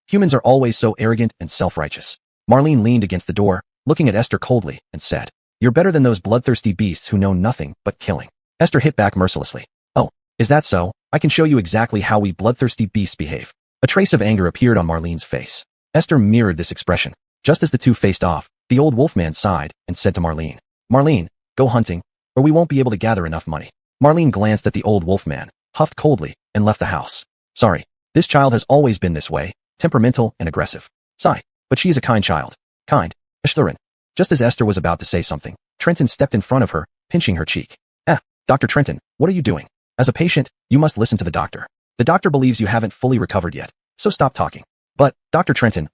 Humans are always so arrogant and self-righteous. Marlene leaned against the door, looking at Esther coldly, and said, You're better than those bloodthirsty beasts who know nothing but killing. Esther hit back mercilessly. Oh, is that so? I can show you exactly how we bloodthirsty beasts behave. A trace of anger appeared on Marlene's face. Esther mirrored this expression. Just as the two faced off, the old wolfman sighed and said to Marlene, Marlene, go hunting, or we won't be able to gather enough money. Marlene glanced at the old wolfman, huffed coldly, and left the house. Sorry, this child has always been this way, temperamental and aggressive. Sigh, but she is a kind child. Kind. Ashturin. Just as Esther was about to say something, Trenton stepped in front of her, pinching her cheek. Dr. Trenton, what are you doing? As a patient, you must listen to the doctor. The doctor believes you haven't fully recovered yet, so stop talking. But, Dr. Trenton,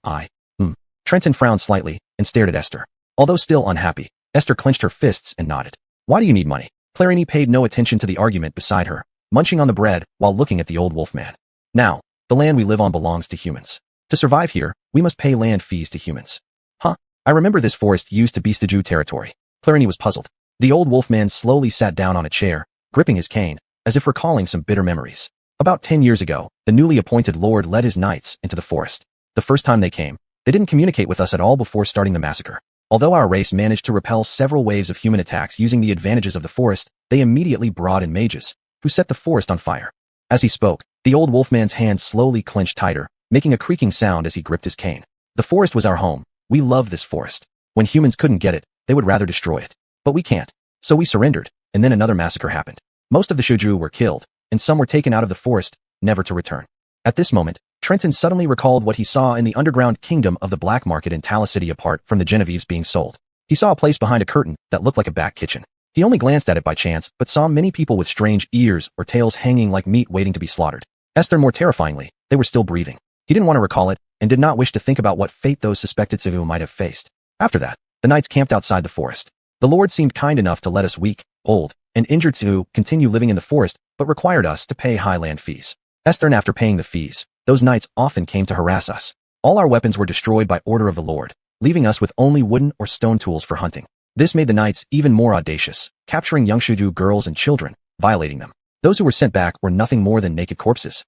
Trenton frowned slightly and stared at Esther. Although still unhappy, Esther clenched her fists and nodded. Why do you need money? Clarini paid no attention to the argument beside her, munching on the bread while looking at the old wolfman. Now, the land we live on belongs to humans. To survive here, we must pay land fees to humans. Huh? I remember this forest used to be Jew territory. Clarini was puzzled. The old wolfman slowly sat down on a chair, gripping his cane, as if recalling some bitter memories. About 10 years ago, the newly appointed lord led his knights into the forest. The first time they came, they didn't communicate with us at all before starting the massacre. Although our race managed to repel several waves of human attacks using the advantages of the forest, they immediately brought in mages, who set the forest on fire. As he spoke, the old wolfman's hand slowly clenched tighter, making a creaking sound as he gripped his cane. The forest was our home. We loved this forest. When humans couldn't get it, they would rather destroy it. But we can't. So we surrendered, and then another massacre happened. Most of the Shujru were killed, and some were taken out of the forest, never to return. At this moment, Trenton suddenly recalled what he saw in the underground kingdom of the black market in Tala City apart from the Genevieves being sold. He saw a place behind a curtain that looked like a back kitchen. He only glanced at it by chance, but saw many people with strange ears or tails hanging like meat waiting to be slaughtered. Esther, more terrifyingly, they were still breathing. He didn't want to recall it, and did not wish to think about what fate those suspected Sivu might have faced. After that, the knights camped outside the forest. The Lord seemed kind enough to let us weak, old, and injured to continue living in the forest, but required us to pay high land fees. Esther, and after paying the fees, those knights often came to harass us. All our weapons were destroyed by order of the Lord, leaving us with only wooden or stone tools for hunting. This made the knights even more audacious, capturing young Shuju girls and children, violating them. Those who were sent back were nothing more than naked corpses.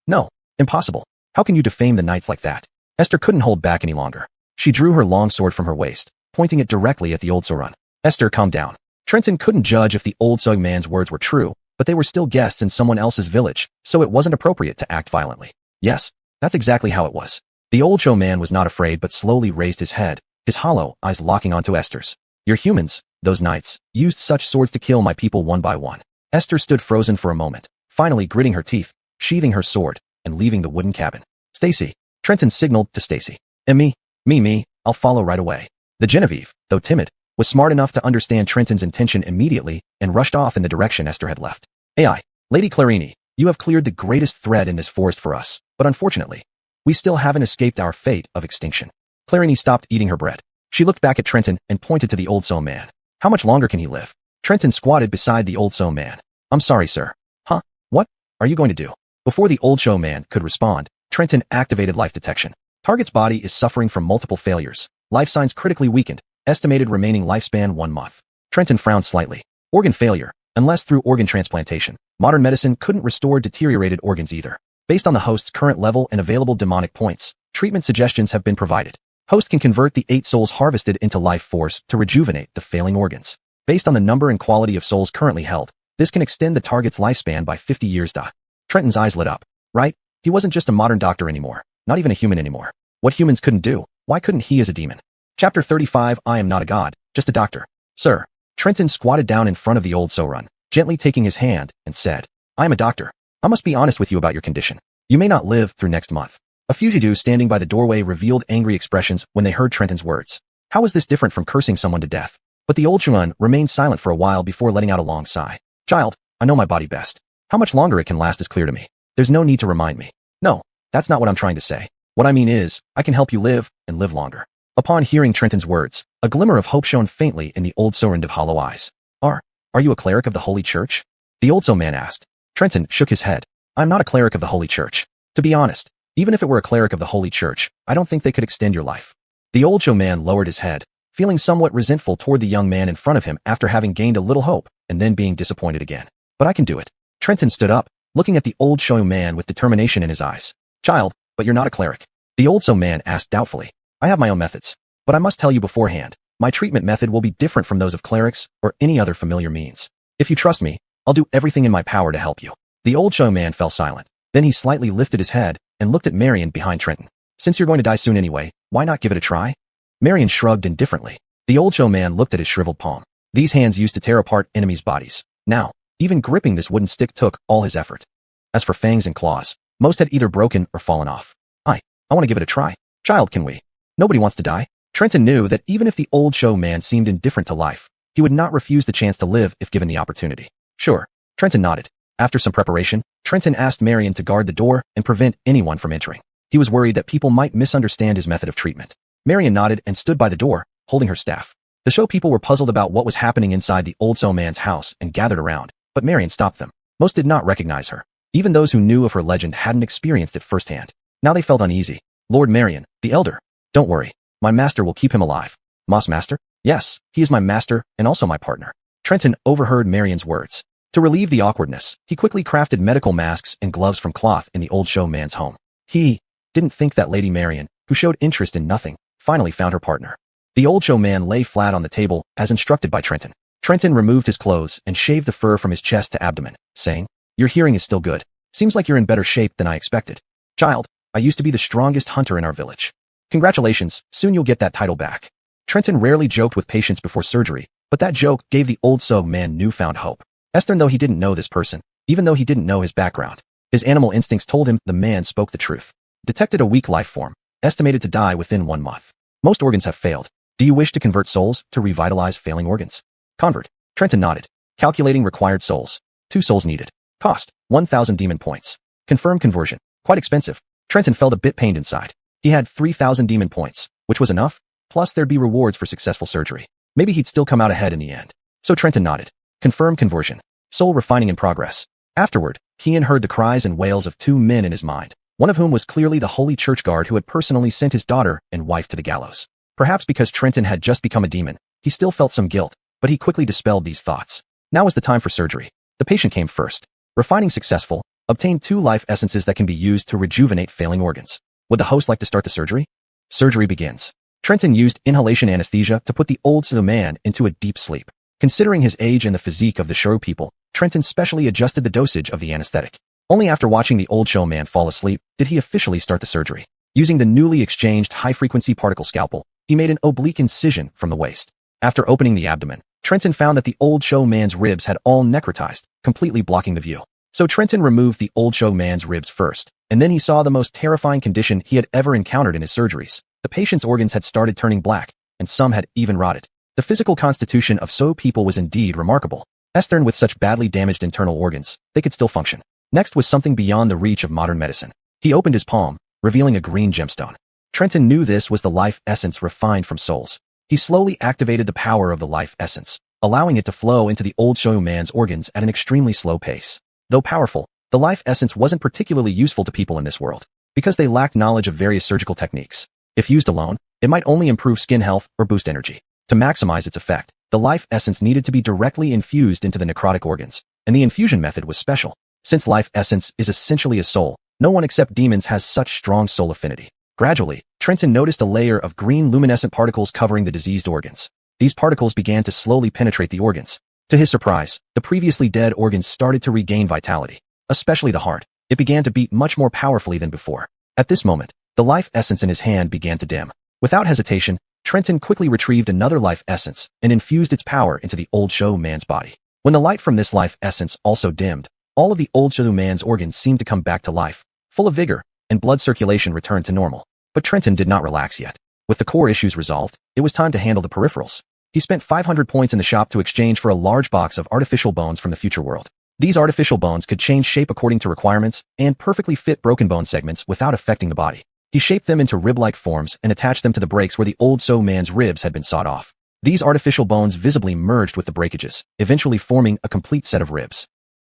No, impossible. How can you defame the knights like that? Esther couldn't hold back any longer. She drew her long sword from her waist, pointing it directly at the old Sorun. Esther, calm down. Trenton couldn't judge if the old Sog man's words were true, but they were still guests in someone else's village, so it wasn't appropriate to act violently. Yes, that's exactly how it was. The old show man was not afraid but slowly raised his head, his hollow eyes locking onto Esther's. Your humans, those knights, used such swords to kill my people one by one. Esther stood frozen for a moment, finally gritting her teeth, sheathing her sword, and leaving the wooden cabin. Stacy. Trenton signaled to Stacy. And me, I'll follow right away. The Genevieve, though timid, was smart enough to understand Trenton's intention immediately and rushed off in the direction Esther had left. AI. Lady Clarini, you have cleared the greatest threat in this forest for us, but unfortunately, we still haven't escaped our fate of extinction. Clarini stopped eating her bread. She looked back at Trenton and pointed to the old So man. How much longer can he live? Trenton squatted beside the old So man. I'm sorry, sir. Huh? What are you going to do? Before the old show man could respond, Trenton activated life detection. Target's body is suffering from multiple failures. Life signs critically weakened. Estimated remaining lifespan 1 month. Trenton frowned slightly. Organ failure. Unless through organ transplantation, modern medicine couldn't restore deteriorated organs either. Based on the host's current level and available demonic points, treatment suggestions have been provided. Host can convert the 8 souls harvested into life force to rejuvenate the failing organs. Based on the number and quality of souls currently held, this can extend the target's lifespan by 50 years. Trenton's eyes lit up. Right? He wasn't just a modern doctor anymore, not even a human anymore. What humans couldn't do, why couldn't he as a demon? Chapter 35. I am not a god, just a doctor. Sir. Trenton squatted down in front of the old Sorun, gently taking his hand, and said, I am a doctor. I must be honest with you about your condition. You may not live through next month. A fugitive standing by the doorway revealed angry expressions when they heard Trenton's words. How was this different from cursing someone to death? But the old Chuan remained silent for a while before letting out a long sigh. Child, I know my body best. How much longer it can last is clear to me. There's no need to remind me. No, that's not what I'm trying to say. What I mean is, I can help you live, and live longer. Upon hearing Trenton's words, a glimmer of hope shone faintly in the old Sorund's hollow eyes. Are you a cleric of the Holy Church? The old So man asked. Trenton shook his head. I'm not a cleric of the Holy Church. To be honest, even if it were a cleric of the Holy Church, I don't think they could extend your life. The old show man lowered his head, feeling somewhat resentful toward the young man in front of him after having gained a little hope, and then being disappointed again. But I can do it. Trenton stood up, looking at the old show man with determination in his eyes. Child, but you're not a cleric. The old so man asked doubtfully. I have my own methods. But I must tell you beforehand, my treatment method will be different from those of clerics or any other familiar means. If you trust me, I'll do everything in my power to help you. The old show man fell silent. Then he slightly lifted his head and looked at Marion behind Trenton. Since you're going to die soon anyway, why not give it a try? Marion shrugged indifferently. The old show man looked at his shriveled palm. These hands used to tear apart enemies' bodies. Now, even gripping this wooden stick took all his effort. As for fangs and claws, most had either broken or fallen off. I want to give it a try. Child, can we? Nobody wants to die. Trenton knew that even if the old show man seemed indifferent to life, he would not refuse the chance to live if given the opportunity. Sure. Trenton nodded. After some preparation, Trenton asked Marion to guard the door and prevent anyone from entering. He was worried that people might misunderstand his method of treatment. Marion nodded and stood by the door, holding her staff. The show people were puzzled about what was happening inside the old so man's house and gathered around, but Marion stopped them. Most did not recognize her. Even those who knew of her legend hadn't experienced it firsthand. Now they felt uneasy. Lord Marion, the elder. Don't worry. My master will keep him alive. Moss master? Yes, he is my master and also my partner. Trenton overheard Marion's words. To relieve the awkwardness, he quickly crafted medical masks and gloves from cloth in the old show man's home. He didn't think that Lady Marion, who showed interest in nothing, finally found her partner. The old show man lay flat on the table, as instructed by Trenton. Trenton removed his clothes and shaved the fur from his chest to abdomen, saying, "Your hearing is still good. Seems like you're in better shape than I expected. Child, I used to be the strongest hunter in our village. Congratulations, soon you'll get that title back." Trenton rarely joked with patients before surgery, but that joke gave the old so man newfound hope. Esther, though he didn't know this person, even though he didn't know his background, his animal instincts told him the man spoke the truth. Detected a weak life form, estimated to die within 1 month. Most organs have failed. Do you wish to convert souls to revitalize failing organs? Convert. Trenton nodded. Calculating required souls. 2 souls needed. Cost, 1,000 demon points. Confirm conversion. Quite expensive. Trenton felt a bit pained inside. He had 3,000 demon points, which was enough, plus there'd be rewards for successful surgery. Maybe he'd still come out ahead in the end. So Trenton nodded. Confirm conversion. Soul refining in progress. Afterward, Kian heard the cries and wails of 2 men in his mind, one of whom was clearly the holy church guard who had personally sent his daughter and wife to the gallows. Perhaps because Trenton had just become a demon, he still felt some guilt, but he quickly dispelled these thoughts. Now was the time for surgery. The patient came first. Refining successful, obtained 2 life essences that can be used to rejuvenate failing organs. Would the host like to start the surgery? Surgery begins. Trenton used inhalation anesthesia to put the old man into a deep sleep. Considering his age and the physique of the show people, Trenton specially adjusted the dosage of the anesthetic. Only after watching the old show man fall asleep did he officially start the surgery. Using the newly exchanged high-frequency particle scalpel, he made an oblique incision from the waist. After opening the abdomen, Trenton found that the old show man's ribs had all necrotized, completely blocking the view. So Trenton removed the old show man's ribs first, and then he saw the most terrifying condition he had ever encountered in his surgeries. The patient's organs had started turning black, and some had even rotted. The physical constitution of so people was indeed remarkable. Esther, with such badly damaged internal organs, they could still function. Next was something beyond the reach of modern medicine. He opened his palm, revealing a green gemstone. Trenton knew this was the life essence refined from souls. He slowly activated the power of the life essence, allowing it to flow into the old show man's organs at an extremely slow pace. Though powerful, the life essence wasn't particularly useful to people in this world, because they lacked knowledge of various surgical techniques. If used alone, it might only improve skin health or boost energy. To maximize its effect, the life essence needed to be directly infused into the necrotic organs, and the infusion method was special. Since life essence is essentially a soul, no one except demons has such strong soul affinity. Gradually, Trenton noticed a layer of green luminescent particles covering the diseased organs. These particles began to slowly penetrate the organs. To his surprise, the previously dead organs started to regain vitality, especially the heart. It began to beat much more powerfully than before. At this moment, the life essence in his hand began to dim. Without hesitation, Trenton quickly retrieved another life essence and infused its power into the old show man's body. When the light from this life essence also dimmed, all of the old show man's organs seemed to come back to life, full of vigor, and blood circulation returned to normal. But Trenton did not relax yet. With the core issues resolved, it was time to handle the peripherals. He spent 500 points in the shop to exchange for a large box of artificial bones from the future world. These artificial bones could change shape according to requirements and perfectly fit broken bone segments without affecting the body. He shaped them into rib-like forms and attached them to the breaks where the old so man's ribs had been sawed off. These artificial bones visibly merged with the breakages, eventually forming a complete set of ribs.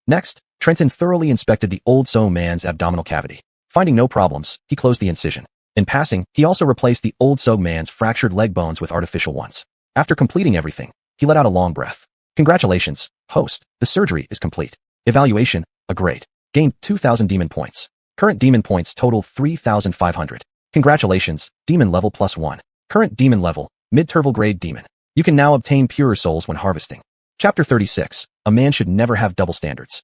Next, Trenton thoroughly inspected the old so man's abdominal cavity. Finding no problems, he closed the incision. In passing, he also replaced the old so man's fractured leg bones with artificial ones. After completing everything, he let out a long breath. Congratulations, host, the surgery is complete. Evaluation, a grade. Gained 2,000 demon points. Current demon points total 3,500. Congratulations, demon level +1. Current demon level, mid-terval grade demon. You can now obtain purer souls when harvesting. Chapter 36, a man should never have double standards.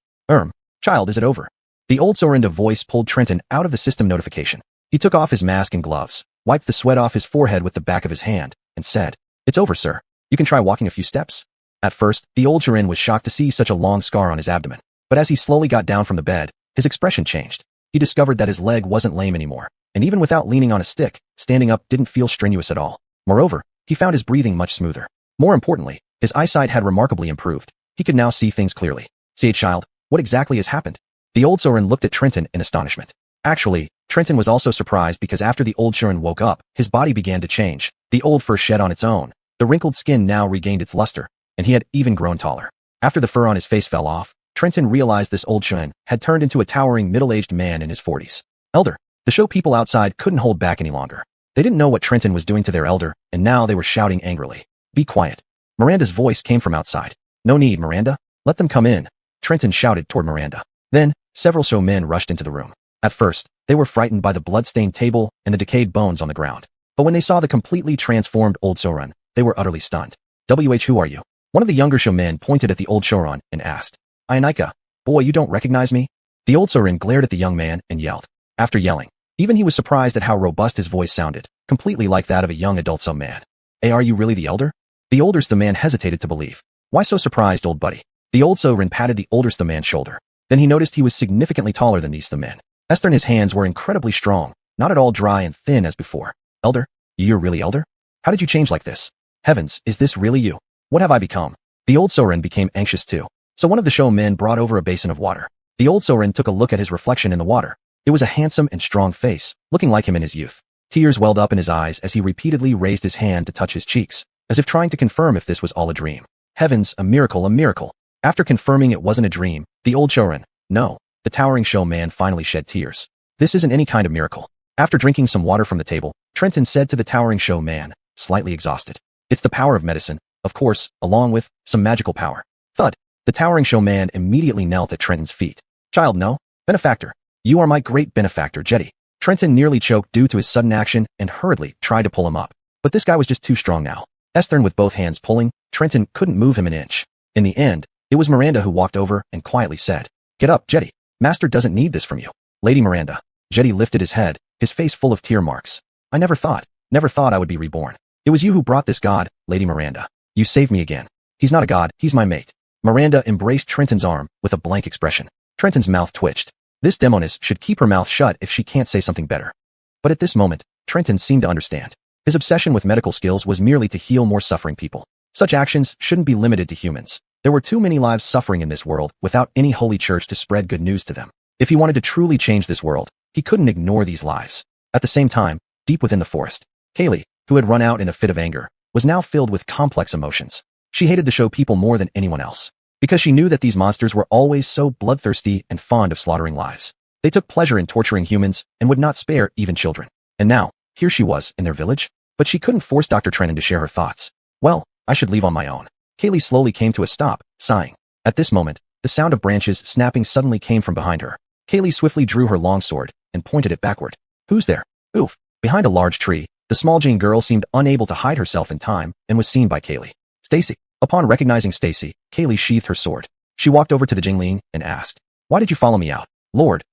Child, is it over? The old Sorinda voice pulled Trenton out of the system notification. He took off his mask and gloves, wiped the sweat off his forehead with the back of his hand, and said, "It's over, sir. You can try walking a few steps." At first, the old Sorin was shocked to see such a long scar on his abdomen, but as he slowly got down from the bed, his expression changed. He discovered that his leg wasn't lame anymore, and even without leaning on a stick, standing up didn't feel strenuous at all. Moreover, he found his breathing much smoother. More importantly, his eyesight had remarkably improved. He could now see things clearly. "See, child, What exactly has happened? The old Soren looked at Trenton in astonishment. Actually, Trenton was also surprised because after the old Soren woke up, his body began to change. The old fur shed on its own. The wrinkled skin now regained its luster, and he had even grown taller. After the fur on his face fell off, Trenton realized this old Soren had turned into a towering middle-aged man in his 40s. Elder. The show people outside couldn't hold back any longer. They didn't know what Trenton was doing to their elder, and now they were shouting angrily. Be quiet. Miranda's voice came from outside. No need, Miranda. Let them come in. Trenton shouted toward Miranda. Then, several show men rushed into the room. At first, they were frightened by the blood-stained table and the decayed bones on the ground. But when they saw the completely transformed old Soren, they were utterly stunned. Who are you? One of the younger show men pointed at the old Soren and asked. Ionika. Boy, you don't recognize me? The old Soren glared at the young man and yelled. After yelling, even he was surprised at how robust his voice sounded, completely like that of a young adult some man. Hey, are you really the elder? The older's the man hesitated to believe. Why so surprised, old buddy? The old Soren patted the older's the man's shoulder. Then he noticed he was significantly taller than these the men. Esther and his hands were incredibly strong, not at all dry and thin as before. Elder? You're really elder? How did you change like this? Heavens, is this really you? What have I become? The old Soren became anxious too. So one of the show men brought over a basin of water. The old Soren took a look at his reflection in the water. It was a handsome and strong face, looking like him in his youth. Tears welled up in his eyes as he repeatedly raised his hand to touch his cheeks, as if trying to confirm if this was all a dream. Heavens, a miracle, a miracle. After confirming it wasn't a dream, the old Soren, no, the towering show man finally shed tears. This isn't any kind of miracle. After drinking some water from the table, Trenton said to the towering show man, slightly exhausted. It's the power of medicine, of course, along with some magical power. Thud. The towering show man immediately knelt at Trenton's feet. Child, no. Benefactor. You are my great benefactor, Jetty. Trenton nearly choked due to his sudden action and hurriedly tried to pull him up. But this guy was just too strong now. Esther with both hands pulling, Trenton couldn't move him an inch. In the end, it was Miranda who walked over and quietly said, Get up, Jetty. Master doesn't need this from you. Lady Miranda. Jetty lifted his head, his face full of tear marks. I never thought I would be reborn. It was you who brought this god, Lady Miranda. You saved me again. He's not a god, he's my mate. Miranda embraced Trenton's arm with a blank expression. Trenton's mouth twitched. This demoness should keep her mouth shut if she can't say something better. But at this moment, Trenton seemed to understand. His obsession with medical skills was merely to heal more suffering people. Such actions shouldn't be limited to humans. There were too many lives suffering in this world without any holy church to spread good news to them. If he wanted to truly change this world, he couldn't ignore these lives. At the same time, deep within the forest, Kaylee, who had run out in a fit of anger, was now filled with complex emotions. She hated the show people more than anyone else, because she knew that these monsters were always so bloodthirsty and fond of slaughtering lives. They took pleasure in torturing humans and would not spare even children. And now, here she was, in their village, but she couldn't force Dr. Trenton to share her thoughts. Well, I should leave on my own. Kaylee slowly came to a stop, sighing. At this moment, the sound of branches snapping suddenly came from behind her. Kaylee swiftly drew her longsword and pointed it backward. Who's there? Oof. Behind a large tree, the small Jane girl seemed unable to hide herself in time and was seen by Kaylee. Stacy. Upon recognizing Stacy, Kaylee sheathed her sword. She walked over to the Jingling and asked, Why did you follow me out? Lord,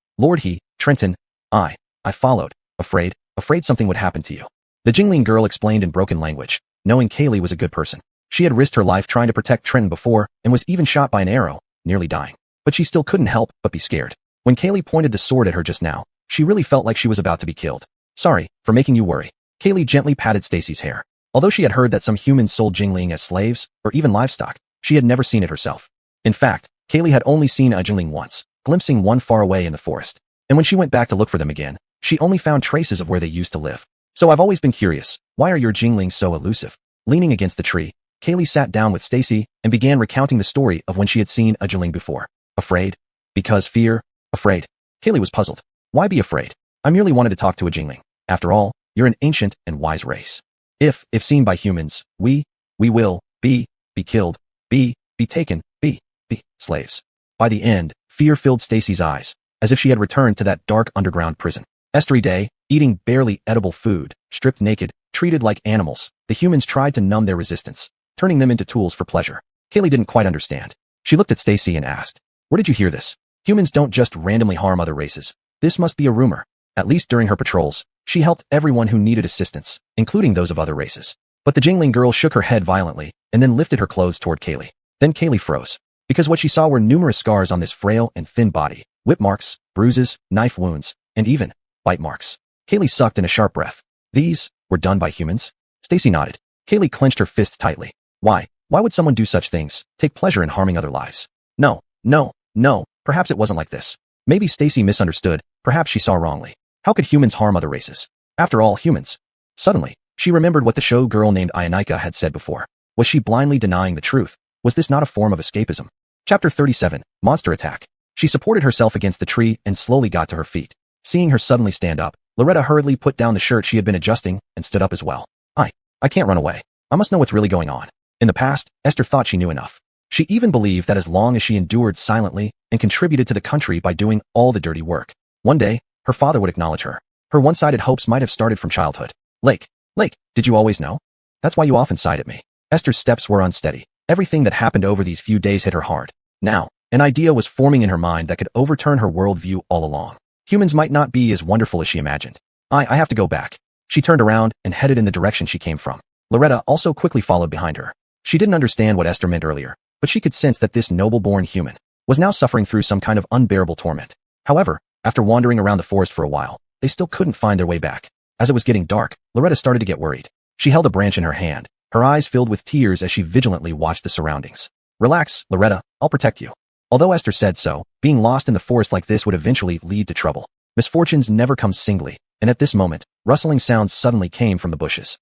Trenton. I followed, afraid something would happen to you. The Jingling girl explained in broken language, knowing Kaylee was a good person. She had risked her life trying to protect Trenton before and was even shot by an arrow, nearly dying. But she still couldn't help but be scared. When Kaylee pointed the sword at her just now, she really felt like she was about to be killed. Sorry for making you worry. Kaylee gently patted Stacy's hair. Although she had heard that some humans sold Jingling as slaves, or even livestock, she had never seen it herself. In fact, Kaylee had only seen a Jingling once, glimpsing one far away in the forest. And when she went back to look for them again, she only found traces of where they used to live. So I've always been curious, why are your Jinglings so elusive? Leaning against the tree, Kaylee sat down with Stacy and began recounting the story of when she had seen a Jingling before. Afraid? Because fear? Afraid? Kaylee was puzzled. Why be afraid? I merely wanted to talk to a Jingling. After all, you're an ancient and wise race. If seen by humans, we will be killed, be taken, be slaves. By the end, fear filled Stacy's eyes, as if she had returned to that dark underground prison. Every day, eating barely edible food, stripped naked, treated like animals, the humans tried to numb their resistance, turning them into tools for pleasure. Kaylee didn't quite understand. She looked at Stacy and asked, Where did you hear this? Humans don't just randomly harm other races. This must be a rumor. At least during her patrols, she helped everyone who needed assistance, including those of other races. But the Jingling girl shook her head violently and then lifted her clothes toward Kaylee. Then Kaylee froze, because what she saw were numerous scars on this frail and thin body, whip marks, bruises, knife wounds, and even bite marks. Kaylee sucked in a sharp breath. These were done by humans? Stacy nodded. Kaylee clenched her fists tightly. Why would someone do such things, take pleasure in harming other lives? No, Perhaps it wasn't like this. Maybe Stacy misunderstood, perhaps she saw wrongly. How could humans harm other races? After all, humans. Suddenly, she remembered what the show girl named Ionika had said before. Was she blindly denying the truth? Was this not a form of escapism? Chapter 37, Monster Attack. She supported herself against the tree and slowly got to her feet. Seeing her suddenly stand up, Loretta hurriedly put down the shirt she had been adjusting and stood up as well. I can't run away. I must know what's really going on. In the past, Esther thought she knew enough. She even believed that as long as she endured silently and contributed to the country by doing all the dirty work, one day, her father would acknowledge her. Her one-sided hopes might have started from childhood. Lake, did you always know? That's why you often sighed at me. Esther's steps were unsteady. Everything that happened over these few days hit her hard. Now, an idea was forming in her mind that could overturn her worldview all along. Humans might not be as wonderful as she imagined. I have to go back. She turned around and headed in the direction she came from. Loretta also quickly followed behind her. She didn't understand what Esther meant earlier, but she could sense that this noble-born human was now suffering through some kind of unbearable torment. However, after wandering around the forest for a while, they still couldn't find their way back. As it was getting dark, Loretta started to get worried. She held a branch in her hand, her eyes filled with tears as she vigilantly watched the surroundings. Relax, Loretta, I'll protect you. Although Esther said so, being lost in the forest like this would eventually lead to trouble. Misfortunes never come singly, and at this moment, rustling sounds suddenly came from the bushes.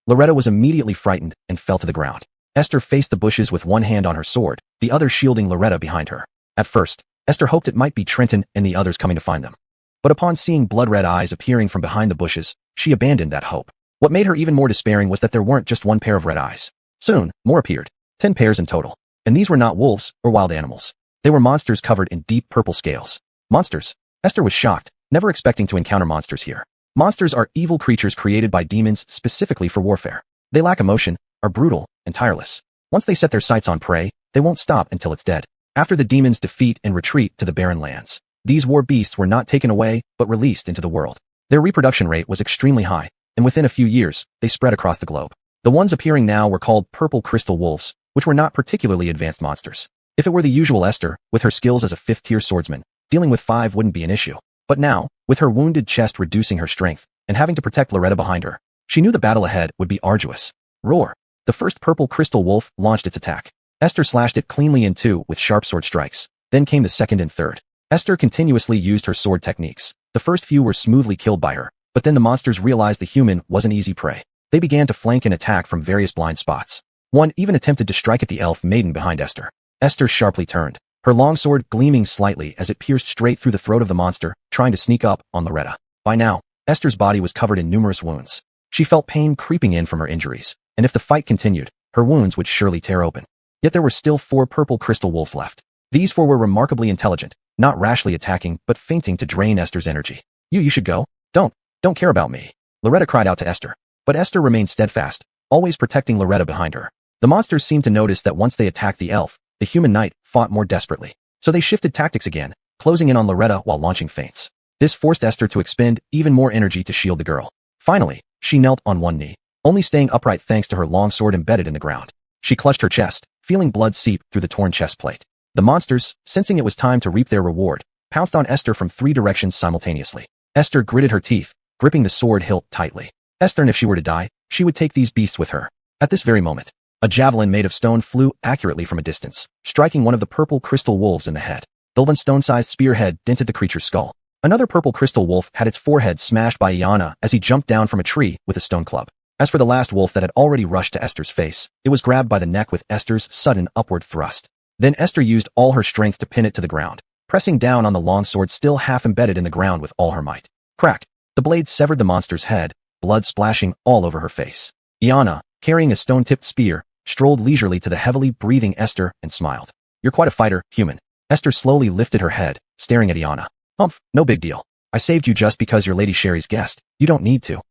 Loretta was immediately frightened and fell to the ground. Esther faced the bushes with one hand on her sword, the other shielding Loretta behind her. At first, Esther hoped it might be Trenton and the others coming to find them. But upon seeing blood-red eyes appearing from behind the bushes, she abandoned that hope. What made her even more despairing was that there weren't just one pair of red eyes. Soon, more appeared. 10 pairs in total. And these were not wolves or wild animals. They were monsters covered in deep purple scales. Monsters. Esther was shocked, never expecting to encounter monsters here. Monsters are evil creatures created by demons specifically for warfare. They lack emotion, are brutal, and tireless. Once they set their sights on prey, they won't stop until it's dead. After the demons defeat and retreat to the barren lands, these war beasts were not taken away, but released into the world. Their reproduction rate was extremely high, and within a few years, they spread across the globe. The ones appearing now were called purple crystal wolves, which were not particularly advanced monsters. If it were the usual Esther, with her skills as a 5th-tier swordsman, dealing with 5 wouldn't be an issue. But now, with her wounded chest reducing her strength, and having to protect Loretta behind her, she knew the battle ahead would be arduous. Roar! The first purple crystal wolf launched its attack. Esther slashed it cleanly in two with sharp sword strikes. Then came the second and third. Esther continuously used her sword techniques. The first few were smoothly killed by her, but then the monsters realized the human was an easy prey. They began to flank and attack from various blind spots. One even attempted to strike at the elf maiden behind Esther. Esther sharply turned, her longsword gleaming slightly as it pierced straight through the throat of the monster, trying to sneak up on Loretta. By now, Esther's body was covered in numerous wounds. She felt pain creeping in from her injuries, and if the fight continued, her wounds would surely tear open. Yet there were still 4 purple crystal wolves left. These 4 were remarkably intelligent, not rashly attacking, but feinting to drain Esther's energy. You should go. Don't care about me. Loretta cried out to Esther. But Esther remained steadfast, always protecting Loretta behind her. The monsters seemed to notice that once they attacked the elf, the human knight fought more desperately. So they shifted tactics again, closing in on Loretta while launching feints. This forced Esther to expend even more energy to shield the girl. Finally, she knelt on one knee, only staying upright thanks to her long sword embedded in the ground. She clutched her chest, feeling blood seep through the torn chest plate. The monsters, sensing it was time to reap their reward, pounced on Esther from 3 directions simultaneously. Esther gritted her teeth, gripping the sword hilt tightly. Esther, and if she were to die, she would take these beasts with her. At this very moment, a javelin made of stone flew accurately from a distance, striking one of the purple crystal wolves in the head. The stone-sized spearhead dented the creature's skull. Another purple crystal wolf had its forehead smashed by Iana as he jumped down from a tree with a stone club. As for the last wolf that had already rushed to Esther's face, it was grabbed by the neck with Esther's sudden upward thrust. Then Esther used all her strength to pin it to the ground, pressing down on the longsword still half embedded in the ground with all her might. Crack! The blade severed the monster's head, blood splashing all over her face. Iana, carrying a stone-tipped spear, strolled leisurely to the heavily breathing Esther and smiled. You're quite a fighter, human. Esther slowly lifted her head, staring at Iana. Humph, no big deal. I saved you just because you're Lady Sherry's guest. You don't need to.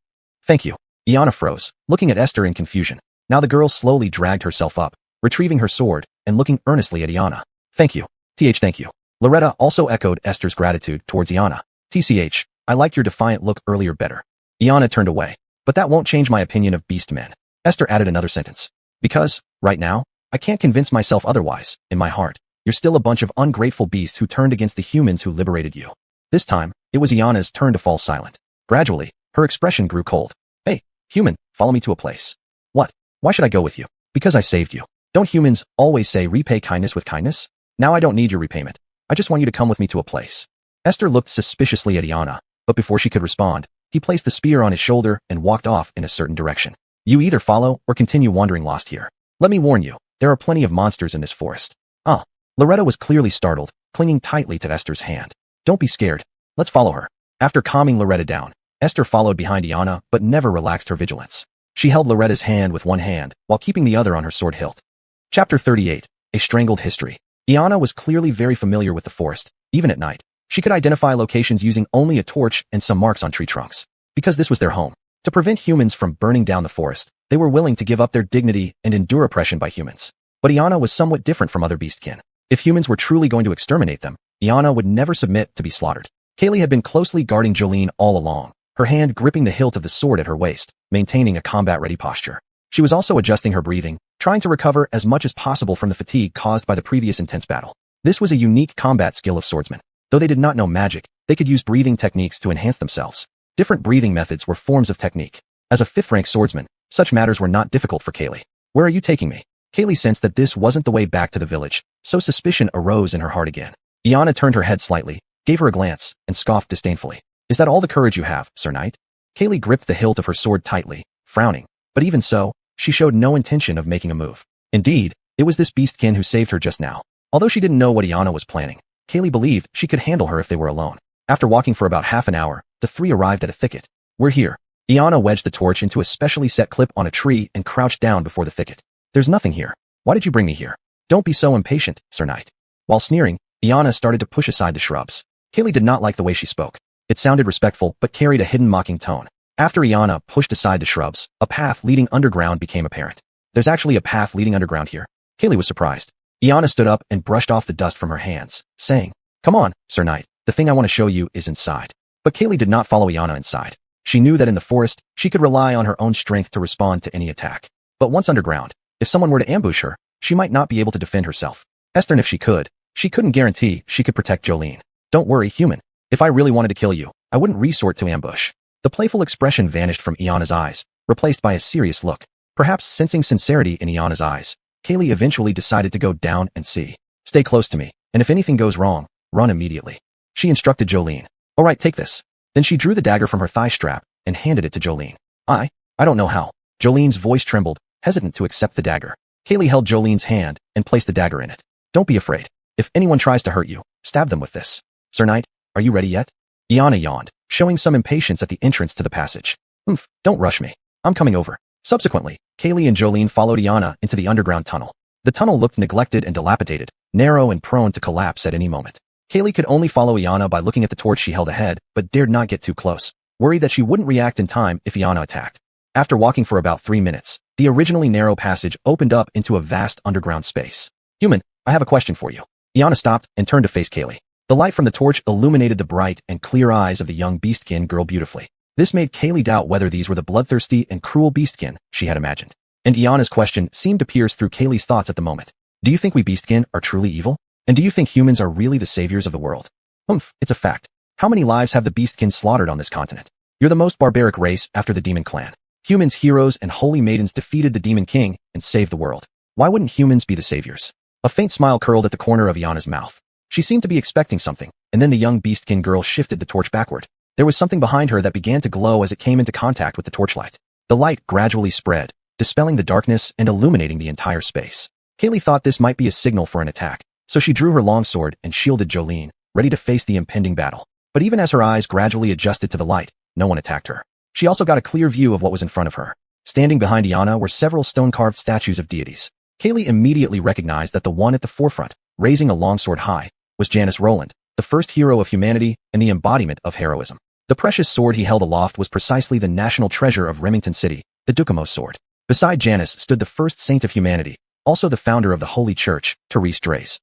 Thank you. Iana froze, looking at Esther in confusion. Now the girl slowly dragged herself up, retrieving her sword, and looking earnestly at Iana. Thank you. Thank you. Loretta also echoed Esther's gratitude towards Iana. I liked your defiant look earlier better. Iana turned away. But that won't change my opinion of beast men. Esther added another sentence. Because, right now, I can't convince myself otherwise, in my heart. You're still a bunch of ungrateful beasts who turned against the humans who liberated you. This time, it was Iana's turn to fall silent. Gradually, her expression grew cold. Hey, human, follow me to a place. What? Why should I go with you? Because I saved you. Don't humans always say repay kindness with kindness? Now I don't need your repayment. I just want you to come with me to a place. Esther looked suspiciously at Iana, but before she could respond, he placed the spear on his shoulder and walked off in a certain direction. You either follow or continue wandering lost here. Let me warn you, there are plenty of monsters in this forest. Loretta was clearly startled, clinging tightly to Esther's hand. Don't be scared. Let's follow her. After calming Loretta down, Esther followed behind Iana but never relaxed her vigilance. She held Loretta's hand with one hand while keeping the other on her sword hilt. Chapter 38. A Strangled History. Iana was clearly very familiar with the forest, even at night. She could identify locations using only a torch and some marks on tree trunks. Because this was their home. To prevent humans from burning down the forest, they were willing to give up their dignity and endure oppression by humans. But Iana was somewhat different from other beastkin. If humans were truly going to exterminate them, Iana would never submit to be slaughtered. Kaylee had been closely guarding Jolene all along, her hand gripping the hilt of the sword at her waist, maintaining a combat-ready posture. She was also adjusting her breathing, trying to recover as much as possible from the fatigue caused by the previous intense battle. This was a unique combat skill of swordsmen. Though they did not know magic, they could use breathing techniques to enhance themselves. Different breathing methods were forms of technique. As a fifth-rank swordsman, such matters were not difficult for Kaylee. Where are you taking me? Kaylee sensed that this wasn't the way back to the village, so suspicion arose in her heart again. Iana turned her head slightly, gave her a glance, and scoffed disdainfully. Is that all the courage you have, Sir Knight? Kaylee gripped the hilt of her sword tightly, frowning. But even so, she showed no intention of making a move. Indeed, it was this beastkin who saved her just now. Although she didn't know what Iana was planning, Kaylee believed she could handle her if they were alone. After walking for about half an hour, the three arrived at a thicket. We're here. Iana wedged the torch into a specially set clip on a tree and crouched down before the thicket. There's nothing here. Why did you bring me here? Don't be so impatient, Sir Knight. While sneering, Iana started to push aside the shrubs. Kaylee did not like the way she spoke. It sounded respectful but carried a hidden mocking tone. After Iana pushed aside the shrubs, a path leading underground became apparent. There's actually a path leading underground here. Kaylee was surprised. Iana stood up and brushed off the dust from her hands, saying, Come on, Sir Knight, the thing I want to show you is inside. But Kaylee did not follow Iana inside. She knew that in the forest, she could rely on her own strength to respond to any attack. But once underground, if someone were to ambush her, she might not be able to defend herself. Esther, if she couldn't guarantee she could protect Jolene. Don't worry, human. If I really wanted to kill you, I wouldn't resort to ambush. The playful expression vanished from Iana's eyes, replaced by a serious look. Perhaps sensing sincerity in Iana's eyes, Kaylee eventually decided to go down and see. Stay close to me, and if anything goes wrong, run immediately. She instructed Jolene. All right, take this. Then she drew the dagger from her thigh strap and handed it to Jolene. I don't know how. Jolene's voice trembled, hesitant to accept the dagger. Kaylee held Jolene's hand and placed the dagger in it. Don't be afraid. If anyone tries to hurt you, stab them with this. Sir Knight, are you ready yet? Iana yawned, showing some impatience at the entrance to the passage. Don't rush me. I'm coming over. Subsequently, Kaylee and Jolene followed Iana into the underground tunnel. The tunnel looked neglected and dilapidated, narrow and prone to collapse at any moment. Kaylee could only follow Iana by looking at the torch she held ahead, but dared not get too close, worried that she wouldn't react in time if Iana attacked. After walking for about 3 minutes, the originally narrow passage opened up into a vast underground space. Human, I have a question for you. Iana stopped and turned to face Kaylee. The light from the torch illuminated the bright and clear eyes of the young beastkin girl beautifully. This made Kaylee doubt whether these were the bloodthirsty and cruel beastkin she had imagined. And Iana's question seemed to pierce through Kaylee's thoughts at the moment. Do you think we beastkin are truly evil? And do you think humans are really the saviors of the world? It's a fact. How many lives have the beastkin slaughtered on this continent? You're the most barbaric race after the demon clan. Humans, heroes, and holy maidens defeated the demon king and saved the world. Why wouldn't humans be the saviors? A faint smile curled at the corner of Iana's mouth. She seemed to be expecting something, and then the young beastkin girl shifted the torch backward. There was something behind her that began to glow as it came into contact with the torchlight. The light gradually spread, dispelling the darkness and illuminating the entire space. Kaylee thought this might be a signal for an attack, so she drew her longsword and shielded Jolene, ready to face the impending battle. But even as her eyes gradually adjusted to the light, no one attacked her. She also got a clear view of what was in front of her. Standing behind Iana were several stone-carved statues of deities. Kaylee immediately recognized that the one at the forefront, raising a longsword high, was Janus Roland, the first hero of humanity and the embodiment of heroism. The precious sword he held aloft was precisely the national treasure of Remington City, the Dukamos sword. Beside Janus stood the first saint of humanity, also the founder of the Holy Church, Therese Drace.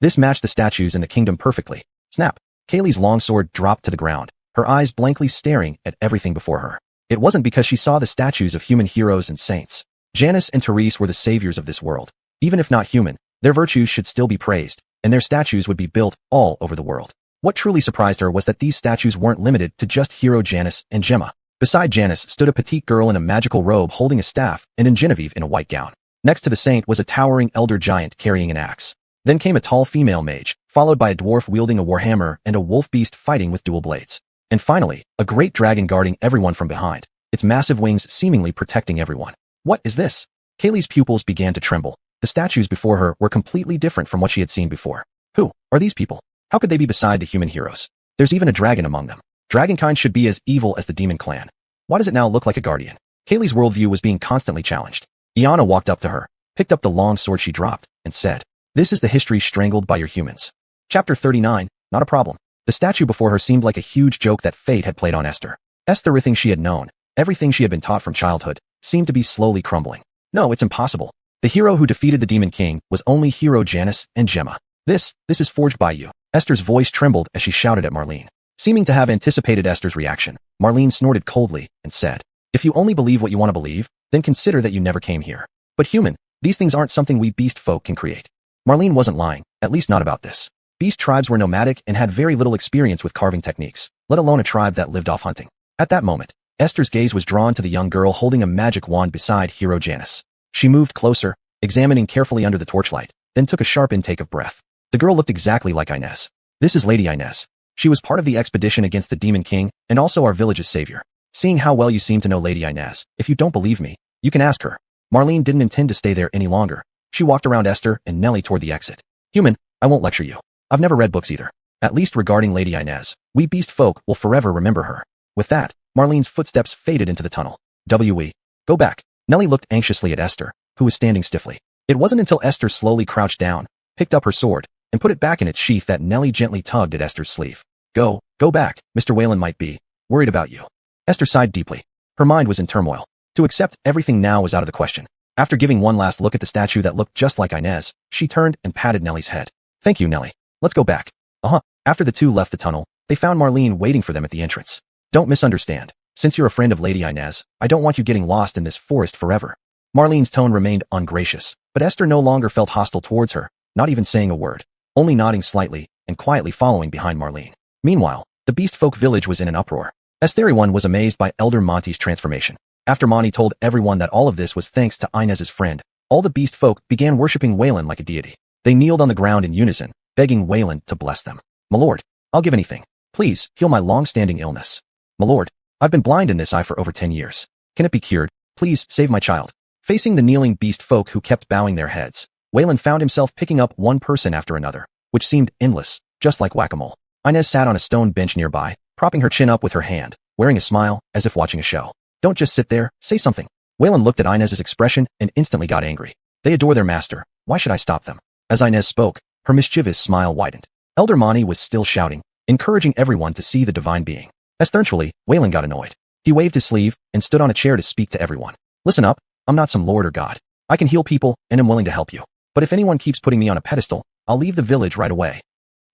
This matched the statues in the kingdom perfectly. Snap! Kaylee's longsword dropped to the ground, her eyes blankly staring at everything before her. It wasn't because she saw the statues of human heroes and saints. Janus and Therese were the saviors of this world. Even if not human, their virtues should still be praised, and their statues would be built all over the world. What truly surprised her was that these statues weren't limited to just hero Janus and Gemma. Beside Janus stood a petite girl in a magical robe holding a staff, and in Genevieve in a white gown. Next to the saint was a towering elder giant carrying an axe. Then came a tall female mage, followed by a dwarf wielding a warhammer and a wolf beast fighting with dual blades. And finally, a great dragon guarding everyone from behind, its massive wings seemingly protecting everyone. What is this? Kaylee's pupils began to tremble. The statues before her were completely different from what she had seen before. Who are these people? How could they be beside the human heroes? There's even a dragon among them. Dragonkind should be as evil as the demon clan. Why does it now look like a guardian? Kaylee's worldview was being constantly challenged. Iana walked up to her, picked up the long sword she dropped, and said, "This is the history strangled by your humans." Chapter 39, not a problem. The statue before her seemed like a huge joke that fate had played on Esther. Everything she had known, everything she had been taught from childhood, seemed to be slowly crumbling. No, it's impossible. The hero who defeated the Demon King was only hero Janice and Gemma. This is forged by you. Esther's voice trembled as she shouted at Marlene. Seeming to have anticipated Esther's reaction, Marlene snorted coldly and said, "If you only believe what you want to believe, then consider that you never came here. But human, these things aren't something we beast folk can create." Marlene wasn't lying, at least not about this. Beast tribes were nomadic and had very little experience with carving techniques, let alone a tribe that lived off hunting. At that moment, Esther's gaze was drawn to the young girl holding a magic wand beside hero Janice. She moved closer, examining carefully under the torchlight, then took a sharp intake of breath. The girl looked exactly like Inez. This is Lady Inez. She was part of the expedition against the Demon King and also our village's savior. Seeing how well you seem to know Lady Inez, if you don't believe me, you can ask her. Marlene didn't intend to stay there any longer. She walked around Esther and Nellie toward the exit. Human, I won't lecture you. I've never read books either. At least regarding Lady Inez, we beast folk will forever remember her. With that, Marlene's footsteps faded into the tunnel. Go back. Nellie looked anxiously at Esther, who was standing stiffly. It wasn't until Esther slowly crouched down, picked up her sword, and put it back in its sheath that Nellie gently tugged at Esther's sleeve. Go back. Mr. Wayland might be worried about you. Esther sighed deeply. Her mind was in turmoil. To accept everything now was out of the question. After giving one last look at the statue that looked just like Inez, she turned and patted Nellie's head. Thank you, Nellie. Let's go back. After the two left the tunnel, they found Marlene waiting for them at the entrance. Don't misunderstand. Since you're a friend of Lady Inez, I don't want you getting lost in this forest forever. Marlene's tone remained ungracious, but Esther no longer felt hostile towards her, not even saying a word, only nodding slightly and quietly following behind Marlene. Meanwhile, the beast folk village was in an uproar. Everyone was amazed by Elder Monty's transformation. After Monty told everyone that all of this was thanks to Inez's friend, all the beast folk began worshipping Wayland like a deity. They kneeled on the ground in unison, begging Wayland to bless them. "My lord, I'll give anything. Please, heal my long-standing illness. My lord, I've been blind in this eye for over 10 years. Can it be cured? Please, save my child." Facing the kneeling beast folk who kept bowing their heads, Wayland found himself picking up one person after another, which seemed endless, just like whack-a-mole. Inez sat on a stone bench nearby, propping her chin up with her hand, wearing a smile, as if watching a show. "Don't just sit there, say something." Wayland looked at Inez's expression and instantly got angry. "They adore their master. Why should I stop them?" As Inez spoke, her mischievous smile widened. Elder Monty was still shouting, encouraging everyone to see the divine being. Eventually, Wayland got annoyed. He waved his sleeve and stood on a chair to speak to everyone. "Listen up, I'm not some lord or god. I can heal people and am willing to help you. But if anyone keeps putting me on a pedestal, I'll leave the village right away."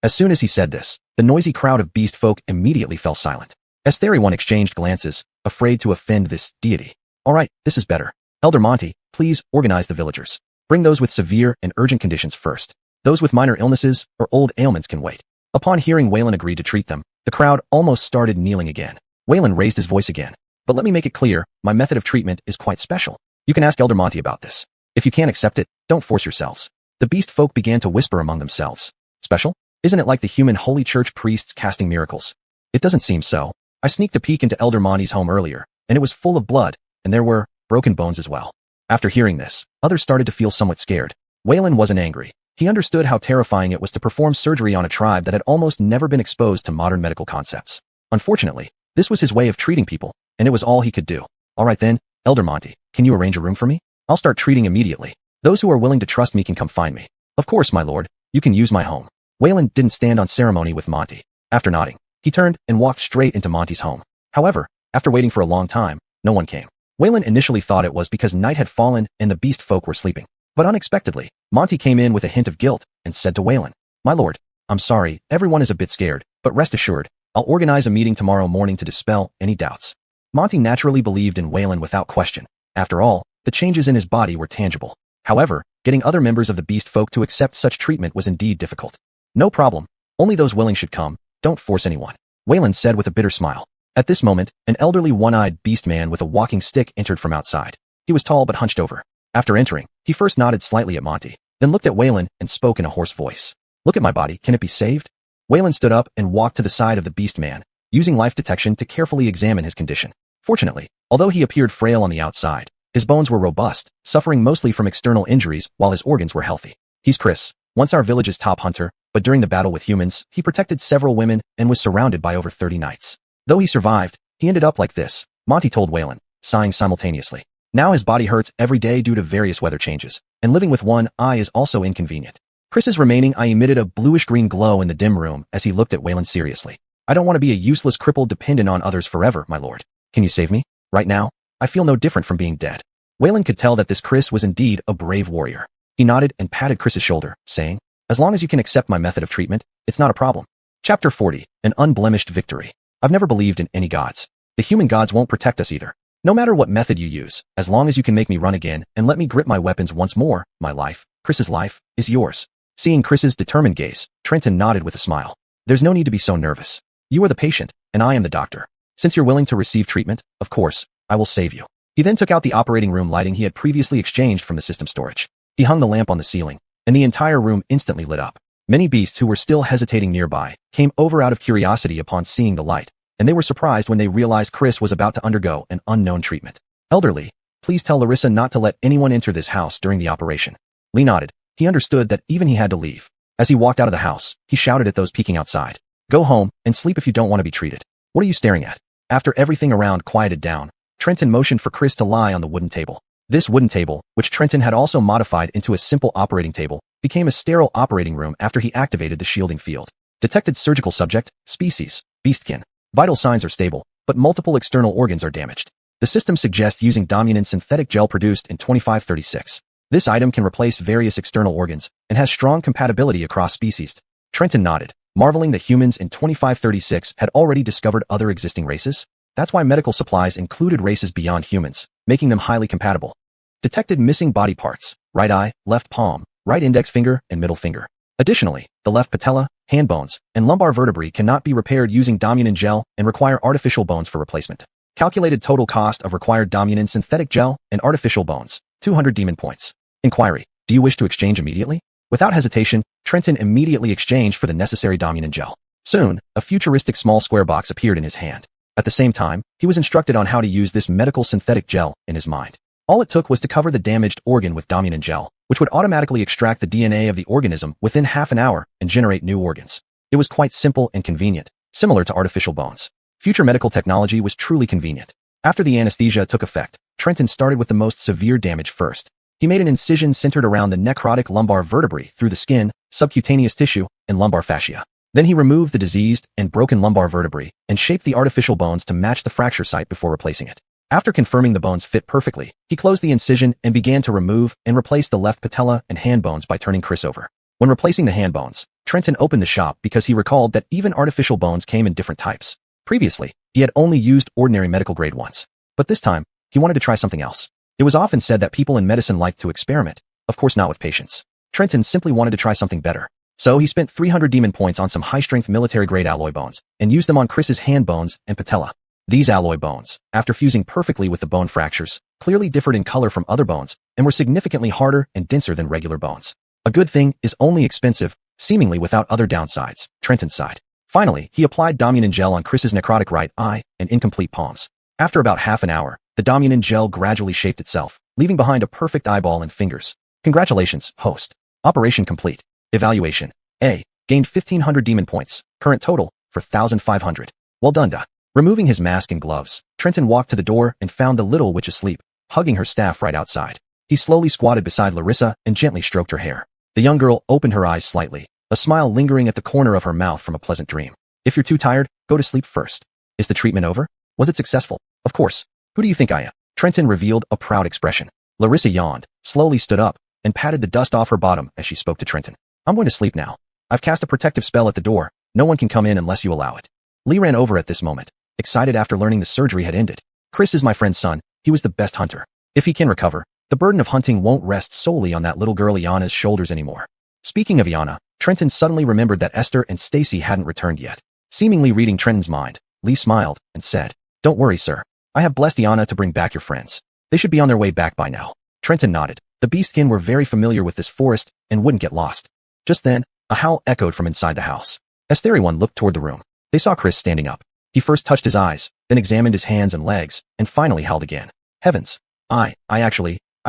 As soon as he said this, the noisy crowd of beast folk immediately fell silent. Everyone exchanged glances, afraid to offend this deity. "All right, this is better. Elder Monty, please organize the villagers. Bring those with severe and urgent conditions first. Those with minor illnesses or old ailments can wait." Upon hearing Wayland agreed to treat them, the crowd almost started kneeling again. Wayland raised his voice again. "But let me make it clear, my method of treatment is quite special. You can ask Elder Monty about this. If you can't accept it, don't force yourselves." The beast folk began to whisper among themselves. "Special? Isn't it like the human holy church priests casting miracles?" "It doesn't seem so. I sneaked a peek into Elder Monty's home earlier, and it was full of blood, and there were broken bones as well." After hearing this, others started to feel somewhat scared. Wayland wasn't angry. He understood how terrifying it was to perform surgery on a tribe that had almost never been exposed to modern medical concepts. Unfortunately, this was his way of treating people, and it was all he could do. "All right then, Elder Monty, can you arrange a room for me? I'll start treating immediately. Those who are willing to trust me can come find me." "Of course, my lord, you can use my home." Wayland didn't stand on ceremony with Monty. After nodding, he turned and walked straight into Monty's home. However, after waiting for a long time, no one came. Wayland initially thought it was because night had fallen and the beast folk were sleeping. But unexpectedly, Monty came in with a hint of guilt and said to Wayland, "My lord, I'm sorry, everyone is a bit scared, but rest assured, I'll organize a meeting tomorrow morning to dispel any doubts." Monty naturally believed in Wayland without question. After all, the changes in his body were tangible. However, getting other members of the beast folk to accept such treatment was indeed difficult. "No problem. Only those willing should come. Don't force anyone," Wayland said with a bitter smile. At this moment, an elderly one-eyed beast man with a walking stick entered from outside. He was tall but hunched over. After entering, he first nodded slightly at Monty, then looked at Wayland and spoke in a hoarse voice. Look at my body. Can it be saved? Wayland stood up and walked to the side of the beast man, using life detection to carefully examine his condition. Fortunately, although he appeared frail on the outside, his bones were robust, suffering mostly from external injuries while his organs were healthy. He's Chris, once our village's top hunter, but during the battle with humans, he protected several women and was surrounded by over 30 knights. Though he survived, he ended up like this, Monty told Wayland, sighing simultaneously. Now his body hurts every day due to various weather changes, and living with one eye is also inconvenient. Chris's remaining eye emitted a bluish-green glow in the dim room as he looked at Wayland seriously. I don't want to be a useless cripple dependent on others forever, my lord. Can you save me? Right now, I feel no different from being dead. Wayland could tell that this Chris was indeed a brave warrior. He nodded and patted Chris's shoulder, saying, as long as you can accept my method of treatment, it's not a problem. Chapter 40, An Unblemished Victory. I've never believed in any gods. The human gods won't protect us either. No matter what method you use, as long as you can make me run again and let me grip my weapons once more, my life, Chris's life, is yours. Seeing Chris's determined gaze, Trenton nodded with a smile. There's no need to be so nervous. You are the patient, and I am the doctor. Since you're willing to receive treatment, of course, I will save you. He then took out the operating room lighting he had previously exchanged from the system storage. He hung the lamp on the ceiling, and the entire room instantly lit up. Many beasts who were still hesitating nearby came over out of curiosity upon seeing the light, and they were surprised when they realized Chris was about to undergo an unknown treatment. Elderly, please tell Larissa not to let anyone enter this house during the operation. Lee nodded. He understood that even he had to leave. As he walked out of the house, he shouted at those peeking outside. Go home and sleep if you don't want to be treated. What are you staring at? After everything around quieted down, Trenton motioned for Chris to lie on the wooden table. This wooden table, which Trenton had also modified into a simple operating table, became a sterile operating room after he activated the shielding field. Detected surgical subject, species, beastkin. Vital signs are stable, but multiple external organs are damaged. The system suggests using dominant synthetic gel produced in 2536. This item can replace various external organs and has strong compatibility across species. Trenton nodded, marveling that humans in 2536 had already discovered other existing races. That's why medical supplies included races beyond humans, making them highly compatible. Detected missing body parts, right eye, left palm, right index finger, and middle finger. Additionally, the left patella, hand bones, and lumbar vertebrae cannot be repaired using dominant gel and require artificial bones for replacement. Calculated total cost of required dominant synthetic gel and artificial bones, 200 demon points. Inquiry, do you wish to exchange immediately? Without hesitation, Trenton immediately exchanged for the necessary dominant gel. Soon, a futuristic small square box appeared in his hand. At the same time, he was instructed on how to use this medical synthetic gel in his mind. All it took was to cover the damaged organ with dominant gel, which would automatically extract the DNA of the organism within half an hour and generate new organs. It was quite simple and convenient, similar to artificial bones. Future medical technology was truly convenient. After the anesthesia took effect, Trenton started with the most severe damage first. He made an incision centered around the necrotic lumbar vertebrae through the skin, subcutaneous tissue, and lumbar fascia. Then he removed the diseased and broken lumbar vertebrae and shaped the artificial bones to match the fracture site before replacing it. After confirming the bones fit perfectly, he closed the incision and began to remove and replace the left patella and hand bones by turning Chris over. When replacing the hand bones, Trenton opened the shop because he recalled that even artificial bones came in different types. Previously, he had only used ordinary medical grade ones. But this time, he wanted to try something else. It was often said that people in medicine like to experiment, of course not with patients. Trenton simply wanted to try something better. So he spent 300 demon points on some high-strength military-grade alloy bones and used them on Chris's hand bones and patella. These alloy bones, after fusing perfectly with the bone fractures, clearly differed in color from other bones and were significantly harder and denser than regular bones. A good thing is only expensive, seemingly without other downsides, Trenton sighed. Finally, he applied dominant gel on Chris's necrotic right eye and incomplete palms. After about half an hour, the dominant gel gradually shaped itself, leaving behind a perfect eyeball and fingers. Congratulations, host. Operation complete. Evaluation. A. Gained 1500 demon points. Current total, 4,500. Well done, da. Removing his mask and gloves, Trenton walked to the door and found the little witch asleep, hugging her staff right outside. He slowly squatted beside Larissa and gently stroked her hair. The young girl opened her eyes slightly, a smile lingering at the corner of her mouth from a pleasant dream. If you're too tired, go to sleep first. Is the treatment over? Was it successful? Of course. Who do you think I am? Trenton revealed a proud expression. Larissa yawned, slowly stood up, and patted the dust off her bottom as she spoke to Trenton. I'm going to sleep now. I've cast a protective spell at the door. No one can come in unless you allow it. Lee ran over at this moment, excited after learning the surgery had ended. Chris is my friend's son. He was the best hunter. If he can recover, the burden of hunting won't rest solely on that little girl Iana's shoulders anymore. Speaking of Iana, Trenton suddenly remembered that Esther and Stacy hadn't returned yet. Seemingly reading Trenton's mind, Lee smiled and said, Don't worry, sir. I have blessed Iana to bring back your friends. They should be on their way back by now. Trenton nodded. The beastkin were very familiar with this forest and wouldn't get lost. Just then, A howl echoed from inside the house. As everyone looked toward the room, they saw Chris standing up. He first touched his eyes, then examined his hands and legs, and finally howled again. Heavens. I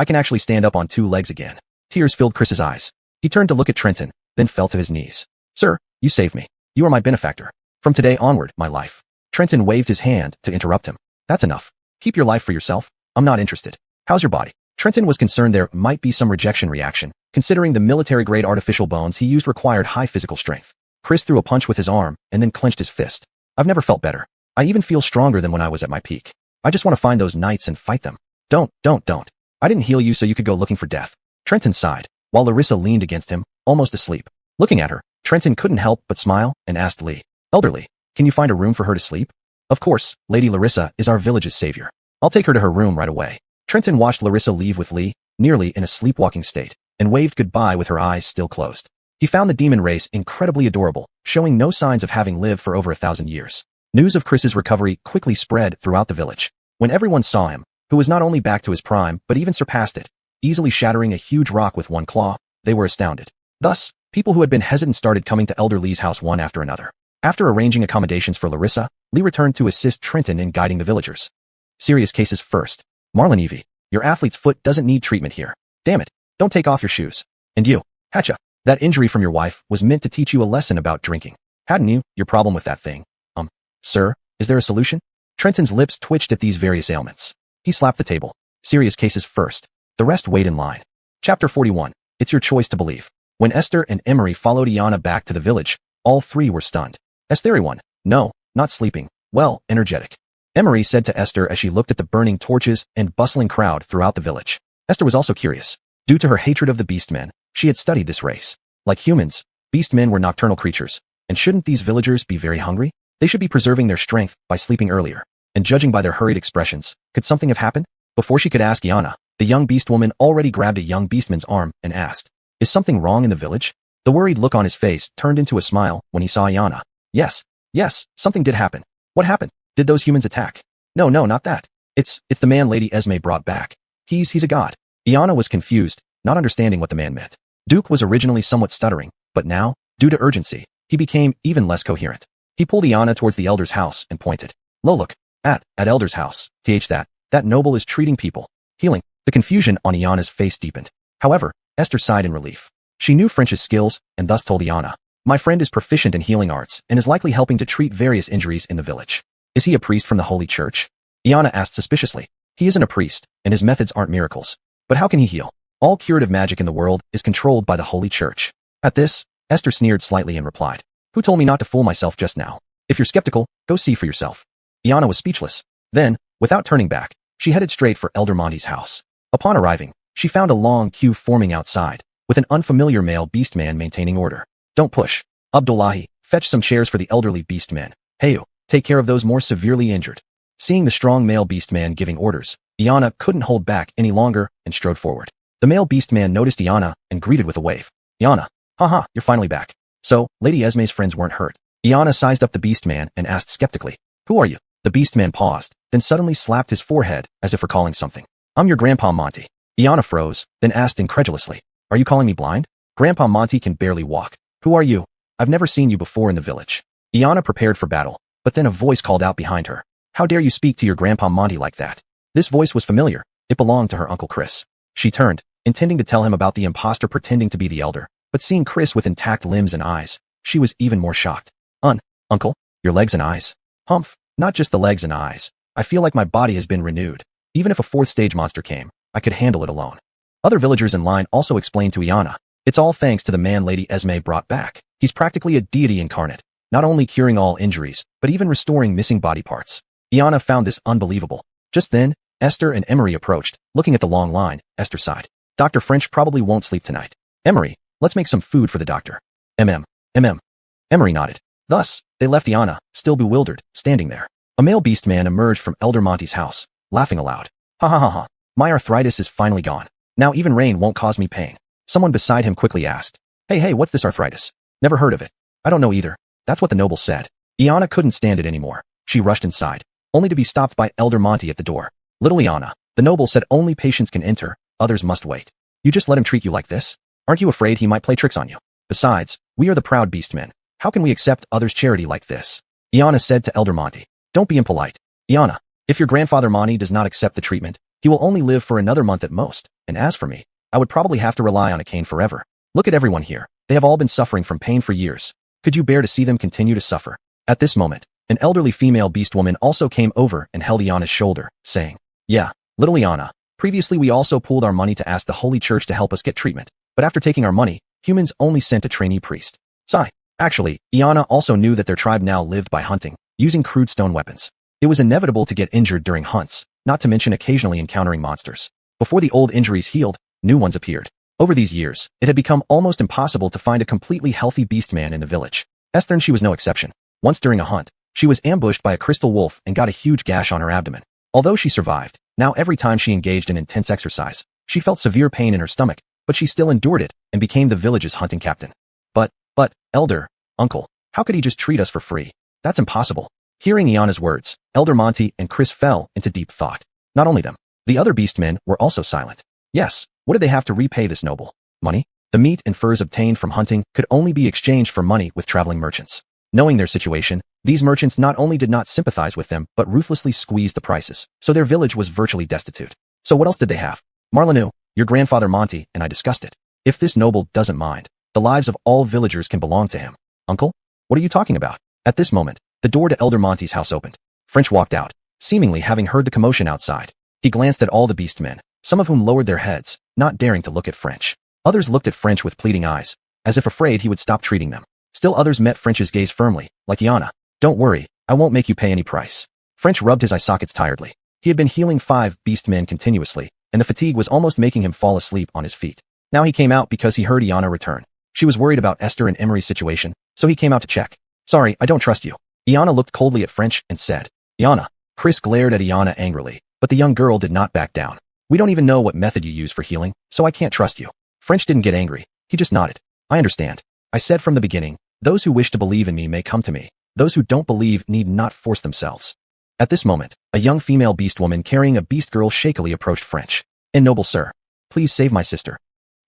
can actually stand up on 2 legs again. Tears filled Chris's eyes. He turned to look at Trenton, then fell to his knees. Sir, you saved me. You are my benefactor. From today onward, my life. Trenton waved his hand to interrupt him. That's enough. Keep your life for yourself. I'm not interested. How's your body? Trenton was concerned there might be some rejection reaction, considering the military-grade artificial bones he used required high physical strength. Chris threw a punch with his arm and then clenched his fist. I've never felt better. I even feel stronger than when I was at my peak. I just want to find those knights and fight them. Don't. I didn't heal you so you could go looking for death. Trenton sighed, while Larissa leaned against him, almost asleep. Looking at her, Trenton couldn't help but smile and asked Lee, Elder Lee, can you find a room for her to sleep? Of course, Lady Larissa is our village's savior. I'll take her to her room right away. Trenton watched Larissa leave with Lee, nearly in a sleepwalking state, and waved goodbye with her eyes still closed. He found the demon race incredibly adorable, showing no signs of having lived for over 1,000 years. News of Chris's recovery quickly spread throughout the village. When everyone saw him, who was not only back to his prime but even surpassed it, easily shattering a huge rock with one claw, they were astounded. Thus, people who had been hesitant started coming to Elder Lee's house one after another. After arranging accommodations for Larissa, Lee returned to assist Trenton in guiding the villagers. Serious cases first. Marlon Evie, your athlete's foot doesn't need treatment here. Damn it, don't take off your shoes. And you, Hatcha, that injury from your wife was meant to teach you a lesson about drinking. Hadn't you, your problem with that thing? Sir, is there a solution? Trenton's lips twitched at these various ailments. He slapped the table. Serious cases first. The rest wait in line. Chapter 41. It's your choice to believe. When Esther and Emery followed Iana back to the village, all 3 were stunned. Esther, no, not sleeping, well, energetic. Emery said to Esther as she looked at the burning torches and bustling crowd throughout the village. Esther was also curious. Due to her hatred of the beastmen, she had studied this race. Like humans, beastmen were nocturnal creatures. And shouldn't these villagers be very hungry? They should be preserving their strength by sleeping earlier. And judging by their hurried expressions, could something have happened? Before she could ask Iana, the young beast woman already grabbed a young beastman's arm and asked, Is something wrong in the village? The worried look on his face turned into a smile when he saw Iana. Yes, something did happen. What happened? Did those humans attack? No, not that. It's the man Lady Esme brought back. He's a god. Iana was confused, not understanding what the man meant. Duke was originally somewhat stuttering, but now, due to urgency, he became even less coherent. He pulled Iana towards the elder's house and pointed. Look, at elder's house. That noble is treating people. Healing. The confusion on Iana's face deepened. However, Esther sighed in relief. She knew French's skills and thus told Iana, My friend is proficient in healing arts and is likely helping to treat various injuries in the village. Is he a priest from the Holy Church? Iana asked suspiciously. He isn't a priest, and his methods aren't miracles. But how can he heal? All curative magic in the world is controlled by the Holy Church. At this, Esther sneered slightly and replied, Who told me not to fool myself just now? If you're skeptical, go see for yourself. Iana was speechless. Then, without turning back, she headed straight for Elder Monty's house. Upon arriving, she found a long queue forming outside, with an unfamiliar male beastman maintaining order. Don't push. Abdullahi, fetch some chairs for the elderly beastmen. Heyu, take care of those more severely injured. Seeing the strong male beastman giving orders, Iana couldn't hold back any longer and strode forward. The male beastman noticed Iana and greeted with a wave. Iana, haha, you're finally back. So, Lady Esme's friends weren't hurt. Iana sized up the beastman and asked skeptically, Who are you? The beastman paused, then suddenly slapped his forehead as if recalling something. I'm your Grandpa Monty. Iana froze, then asked incredulously, Are you calling me blind? Grandpa Monty can barely walk. Who are you? I've never seen you before in the village. Iana prepared for battle, but then a voice called out behind her. How dare you speak to your Grandpa Monty like that? This voice was familiar. It belonged to her Uncle Chris. She turned, intending to tell him about the imposter pretending to be the elder, but seeing Chris with intact limbs and eyes, she was even more shocked. Uncle, your legs and eyes. Humph, not just the legs and eyes. I feel like my body has been renewed. Even if a 4th stage monster came, I could handle it alone. Other villagers in line also explained to Iana, It's all thanks to the man Lady Esme brought back. He's practically a deity incarnate, not only curing all injuries, but even restoring missing body parts. Iana found this unbelievable. Just then, Esther and Emery approached. Looking at the long line, Esther sighed. Dr. French probably won't sleep tonight. Emery, let's make some food for the doctor. Emery nodded. Thus, they left Iana, still bewildered, standing there. A male beastman emerged from Elder Monty's house, laughing aloud. Ha ha ha ha. My arthritis is finally gone. Now even rain won't cause me pain. Someone beside him quickly asked. Hey, what's this arthritis? Never heard of it. I don't know either. That's what the noble said. Iana couldn't stand it anymore. She rushed inside, only to be stopped by Elder Monty at the door. Little Iana, the noble said only patients can enter, others must wait. You just let him treat you like this? Aren't you afraid he might play tricks on you? Besides, We are the proud beastmen. How can we accept others' charity like this? Iana said to Elder Monty. Don't be impolite. Iana, if your grandfather Monty does not accept the treatment, he will only live for another month at most, and as for me, I would probably have to rely on a cane forever. Look at everyone here. They have all been suffering from pain for years. Could you bear to see them continue to suffer? At this moment, an elderly female beast woman also came over and held Iana's shoulder, saying, Yeah, little Iana, previously we also pooled our money to ask the Holy Church to help us get treatment, but after taking our money, humans only sent a trainee priest. Sigh. Actually, Iana also knew that their tribe now lived by hunting, using crude stone weapons. It was inevitable to get injured during hunts, not to mention occasionally encountering monsters. Before the old injuries healed, new ones appeared. Over these years, it had become almost impossible to find a completely healthy beast man in the village. Esther, she was no exception. Once during a hunt, she was ambushed by a crystal wolf and got a huge gash on her abdomen. Although she survived, now every time she engaged in intense exercise, she felt severe pain in her stomach, but she still endured it and became the village's hunting captain. But, Elder, Uncle, how could he just treat us for free? That's impossible. Hearing Iana's words, Elder Monty and Chris fell into deep thought. Not only them, the other beastmen were also silent. Yes, what did they have to repay this noble? Money? The meat and furs obtained from hunting could only be exchanged for money with traveling merchants. Knowing their situation, these merchants not only did not sympathize with them, but ruthlessly squeezed the prices, so their village was virtually destitute. So what else did they have? Marlenu, your grandfather Monty and I discussed it. If this noble doesn't mind, the lives of all villagers can belong to him. Uncle? What are you talking about? At this moment, the door to Elder Monty's house opened. French walked out, seemingly having heard the commotion outside. He glanced at all the beastmen, some of whom lowered their heads, not daring to look at French. Others looked at French with pleading eyes, as if afraid he would stop treating them. Still others met French's gaze firmly, like Iana. Don't worry, I won't make you pay any price. French rubbed his eye sockets tiredly. He had been healing 5 beastmen continuously, and the fatigue was almost making him fall asleep on his feet. Now he came out because he heard Iana return. She was worried about Esther and Emery's situation, so he came out to check. Sorry, I don't trust you. Iana looked coldly at French and said, Iana. Chris glared at Iana angrily, but the young girl did not back down. We don't even know what method you use for healing, so I can't trust you. French didn't get angry. He just nodded. I understand. I said from the beginning, those who wish to believe in me may come to me. Those who don't believe need not force themselves. At this moment, a young female beast woman carrying a beast girl shakily approached French. And noble sir, please save my sister.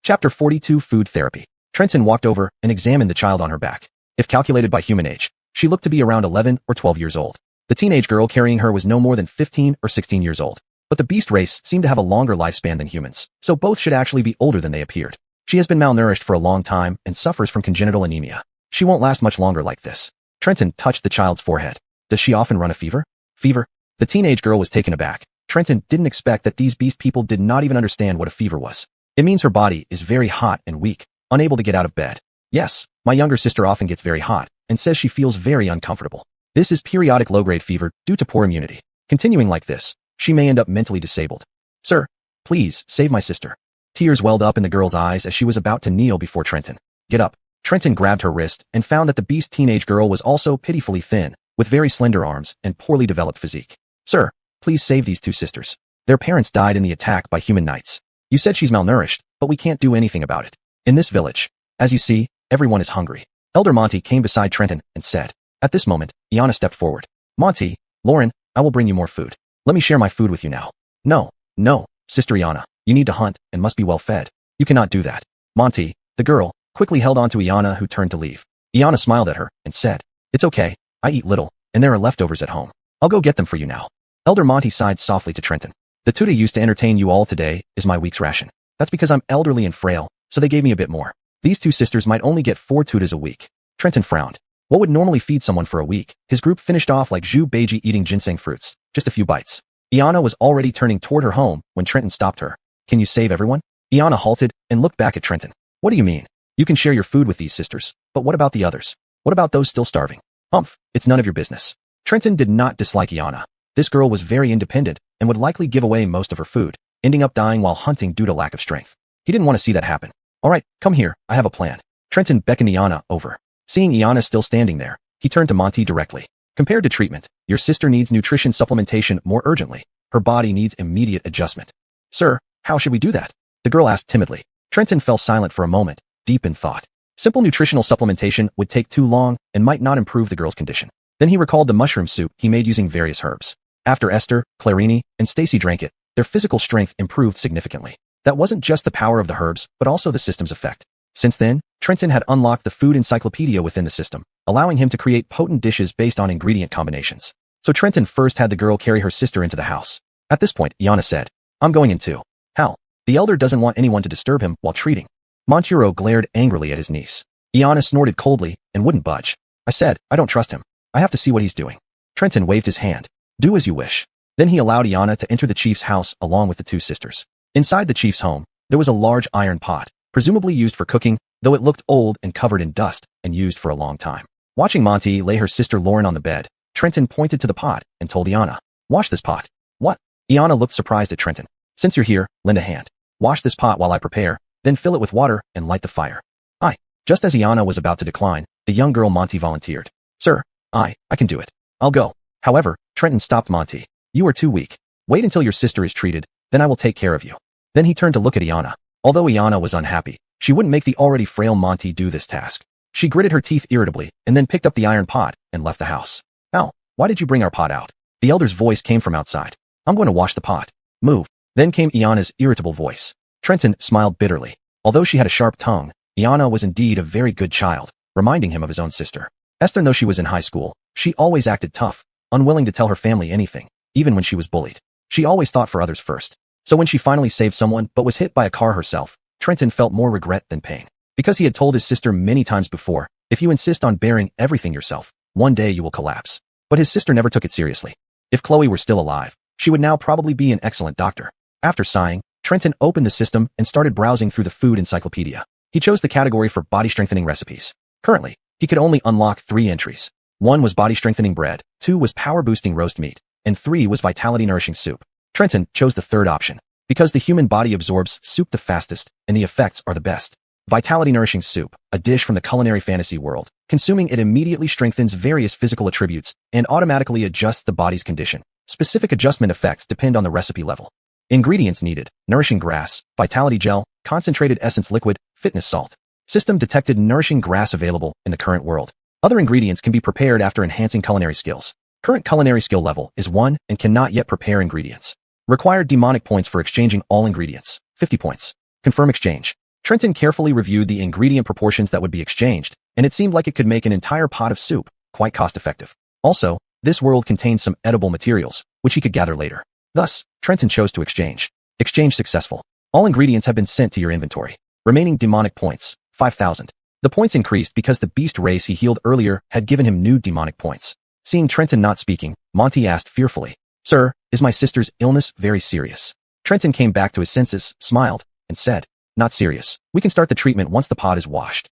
Chapter 42 Food Therapy. Trenton walked over and examined the child on her back. If calculated by human age, she looked to be around 11 or 12 years old. The teenage girl carrying her was no more than 15 or 16 years old. But the beast race seemed to have a longer lifespan than humans, so both should actually be older than they appeared. She has been malnourished for a long time and suffers from congenital anemia. She won't last much longer like this. Trenton touched the child's forehead. Does she often run a fever? Fever? The teenage girl was taken aback. Trenton didn't expect that these beast people did not even understand what a fever was. It means her body is very hot and weak, unable to get out of bed. Yes, my younger sister often gets very hot and says she feels very uncomfortable. This is periodic low-grade fever due to poor immunity. Continuing like this, she may end up mentally disabled. Sir, please save my sister. Tears welled up in the girl's eyes as she was about to kneel before Trenton. Get up. Trenton grabbed her wrist and found that the beast teenage girl was also pitifully thin, with very slender arms and poorly developed physique. Sir, please save these 2 sisters. Their parents died in the attack by human knights. You said she's malnourished, but we can't do anything about it. In this village, as you see, everyone is hungry. Elder Monty came beside Trenton and said. At this moment, Iana stepped forward. Monty, Lauren, I will bring you more food. Let me share my food with you now. No, Sister Iana, you need to hunt and must be well fed. You cannot do that. Monty, the girl, quickly held on to Iana who turned to leave. Iana smiled at her and said, It's okay, I eat little, and there are leftovers at home. I'll go get them for you now. Elder Monty sighed softly to Trenton. The tuta used to entertain you all today is my week's ration. That's because I'm elderly and frail, so they gave me a bit more. These 2 sisters might only get 4 tutas a week. Trenton frowned. What would normally feed someone for a week? His group finished off like Zhu Beiji eating ginseng fruits, just a few bites. Iana was already turning toward her home when Trenton stopped her. Can you save everyone? Iana halted and looked back at Trenton. What do you mean? You can share your food with these sisters, but what about the others? What about those still starving? Humph, it's none of your business. Trenton did not dislike Iana. This girl was very independent and would likely give away most of her food, ending up dying while hunting due to lack of strength. He didn't want to see that happen. All right, come here, I have a plan. Trenton beckoned Iana over. Seeing Iana still standing there, he turned to Monty directly. Compared to treatment, your sister needs nutrition supplementation more urgently. Her body needs immediate adjustment. Sir, how should we do that? The girl asked timidly. Trenton fell silent for a moment, deep in thought. Simple nutritional supplementation would take too long and might not improve the girl's condition. Then he recalled the mushroom soup he made using various herbs. After Esther, Clarini, and Stacy drank it, their physical strength improved significantly. That wasn't just the power of the herbs, but also the system's effect. Since then, Trenton had unlocked the food encyclopedia within the system, allowing him to create potent dishes based on ingredient combinations. So Trenton first had the girl carry her sister into the house. At this point, Iana said, "I'm going in too." "How?" "The elder doesn't want anyone to disturb him while treating." Monturo glared angrily at his niece. Iana snorted coldly and wouldn't budge. "I said, I don't trust him. I have to see what he's doing." Trenton waved his hand. "Do as you wish." Then he allowed Iana to enter the chief's house along with the two sisters. Inside the chief's home, there was a large iron pot, presumably used for cooking, though it looked old and covered in dust and used for a long time. Watching Monty lay her sister Lauren on the bed, Trenton pointed to the pot and told Iana, "Wash this pot." "What?" Iana looked surprised at Trenton. "Since you're here, lend a hand. Wash this pot while I prepare, then fill it with water and light the fire." "I." Just as Iana was about to decline, the young girl Monty volunteered. "Sir, I can do it. I'll go." However, Trenton stopped Monty. "You are too weak. Wait until your sister is treated, then I will take care of you." Then he turned to look at Iana. Although Iana was unhappy, she wouldn't make the already frail Monty do this task. She gritted her teeth irritably and then picked up the iron pot and left the house. "Ow, why did you bring our pot out?" The elder's voice came from outside. "I'm going to wash the pot. Move." Then came Iana's irritable voice. Trenton smiled bitterly. Although she had a sharp tongue, Iana was indeed a very good child, reminding him of his own sister. Esther, though she was in high school, she always acted tough, unwilling to tell her family anything, even when she was bullied. She always thought for others first. So when she finally saved someone but was hit by a car herself, Trenton felt more regret than pain. Because he had told his sister many times before, if you insist on bearing everything yourself, one day you will collapse. But his sister never took it seriously. If Chloe were still alive, she would now probably be an excellent doctor. After sighing, Trenton opened the system and started browsing through the food encyclopedia. He chose the category for body-strengthening recipes. Currently, he could only unlock 3 entries. 1 was body-strengthening bread, 2 was power-boosting roast meat, and 3 was vitality-nourishing soup. Trenton chose the third option, because the human body absorbs soup the fastest and the effects are the best. Vitality-nourishing soup, a dish from the culinary fantasy world. Consuming it immediately strengthens various physical attributes and automatically adjusts the body's condition. Specific adjustment effects depend on the recipe level. Ingredients needed: nourishing grass, vitality gel, concentrated essence liquid, fitness salt. System detected nourishing grass available in the current world. Other ingredients can be prepared after enhancing culinary skills. Current culinary skill level is 1 and cannot yet prepare ingredients. Required demonic points for exchanging all ingredients, 50 points. Confirm exchange. Trenton carefully reviewed the ingredient proportions that would be exchanged, and it seemed like it could make an entire pot of soup, quite cost-effective. Also, this world contained some edible materials, which he could gather later. Thus, Trenton chose to exchange. Exchange successful. All ingredients have been sent to your inventory. Remaining demonic points, 5,000. The points increased because the beast race he healed earlier had given him new demonic points. Seeing Trenton not speaking, Monty asked fearfully, "Sir, is my sister's illness very serious?" Trenton came back to his senses, smiled, and said, "Not serious. We can start the treatment once the pot is washed."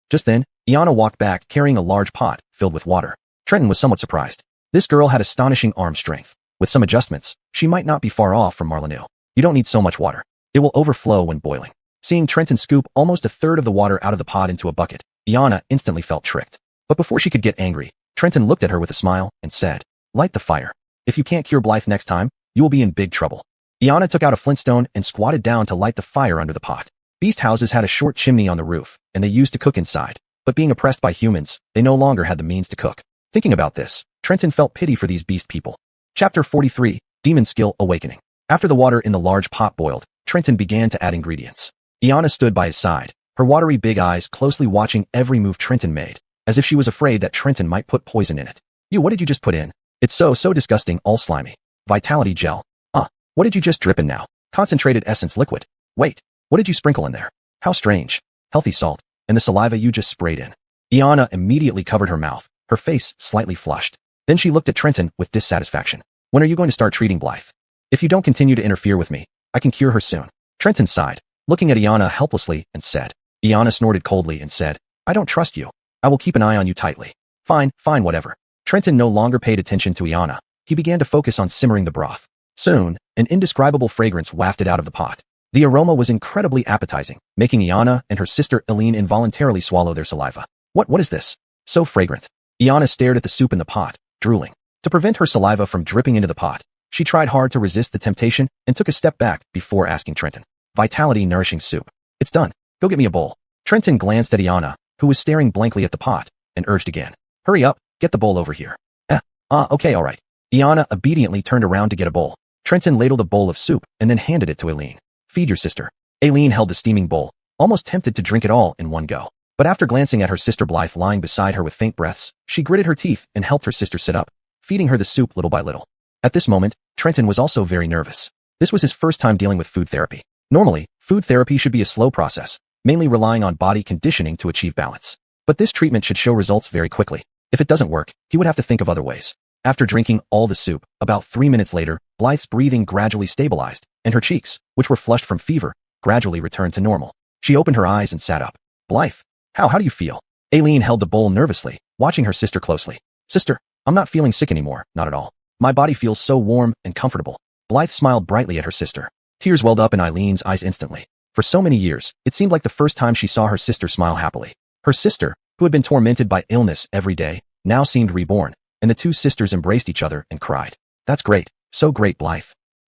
Just then, Iana walked back carrying a large pot filled with water. Trenton was somewhat surprised. This girl had astonishing arm strength. With some adjustments, she might not be far off from Marlenu. "You don't need so much water. It will overflow when boiling." Seeing Trenton scoop almost a third of the water out of the pot into a bucket, Iana instantly felt tricked. But before she could get angry, Trenton looked at her with a smile and said, "Light the fire. If you can't cure Blythe next time, you will be in big trouble." Iana took out a flintstone and squatted down to light the fire under the pot. Beast houses had a short chimney on the roof, and they used to cook inside. But being oppressed by humans, they no longer had the means to cook. Thinking about this, Trenton felt pity for these beast people. Chapter 43, Demon Skill Awakening. After the water in the large pot boiled, Trenton began to add ingredients. Iana stood by his side, her watery big eyes closely watching every move Trenton made, as if she was afraid that Trenton might put poison in it. What did you just put in? It's so disgusting, all slimy." "Vitality gel." What did you just drip in now?" "Concentrated essence liquid." "Wait, what did you sprinkle in there?" "How strange." "Healthy salt, and the saliva you just sprayed in." Iana immediately covered her mouth, her face slightly flushed. Then she looked at Trenton with dissatisfaction. "When are you going to start treating Blythe? If you don't continue to interfere with me, I can cure her soon." Trenton sighed, looking at Iana helplessly, and said. Iana snorted coldly and said, "I don't trust you. I will keep an eye on you tightly." Fine, whatever." Trenton no longer paid attention to Iana. He began to focus on simmering the broth. Soon, an indescribable fragrance wafted out of the pot. The aroma was incredibly appetizing, making Iana and her sister Eileen involuntarily swallow their saliva. What is this? So fragrant." Iana stared at the soup in the pot, drooling. To prevent her saliva from dripping into the pot, she tried hard to resist the temptation and took a step back before asking Trenton. "Vitality nourishing soup. It's done. Go get me a bowl." Trenton glanced at Iana, who was staring blankly at the pot, and urged again. "Hurry up, get the bowl over here." Okay, all right." Iana obediently turned around to get a bowl. Trenton ladled a bowl of soup and then handed it to Eileen. "Feed your sister." Eileen held the steaming bowl, almost tempted to drink it all in one go. But after glancing at her sister Blythe lying beside her with faint breaths, she gritted her teeth and helped her sister sit up, feeding her the soup little by little. At this moment, Trenton was also very nervous. This was his first time dealing with food therapy. Normally, food therapy should be a slow process, mainly relying on body conditioning to achieve balance. But this treatment should show results very quickly. If it doesn't work, he would have to think of other ways. After drinking all the soup, about 3 minutes later, Blythe's breathing gradually stabilized, and her cheeks, which were flushed from fever, gradually returned to normal. She opened her eyes and sat up. Blythe, how do you feel? Aileen held the bowl nervously, watching her sister closely. Sister, I'm not feeling sick anymore, not at all. My body feels so warm and comfortable. Blythe smiled brightly at her sister. Tears welled up in Eileen's eyes instantly. For so many years, it seemed like the first time she saw her sister smile happily. Her sister, who had been tormented by illness every day, now seemed reborn, and the two sisters embraced each other and cried. That's great, so great, Blythe.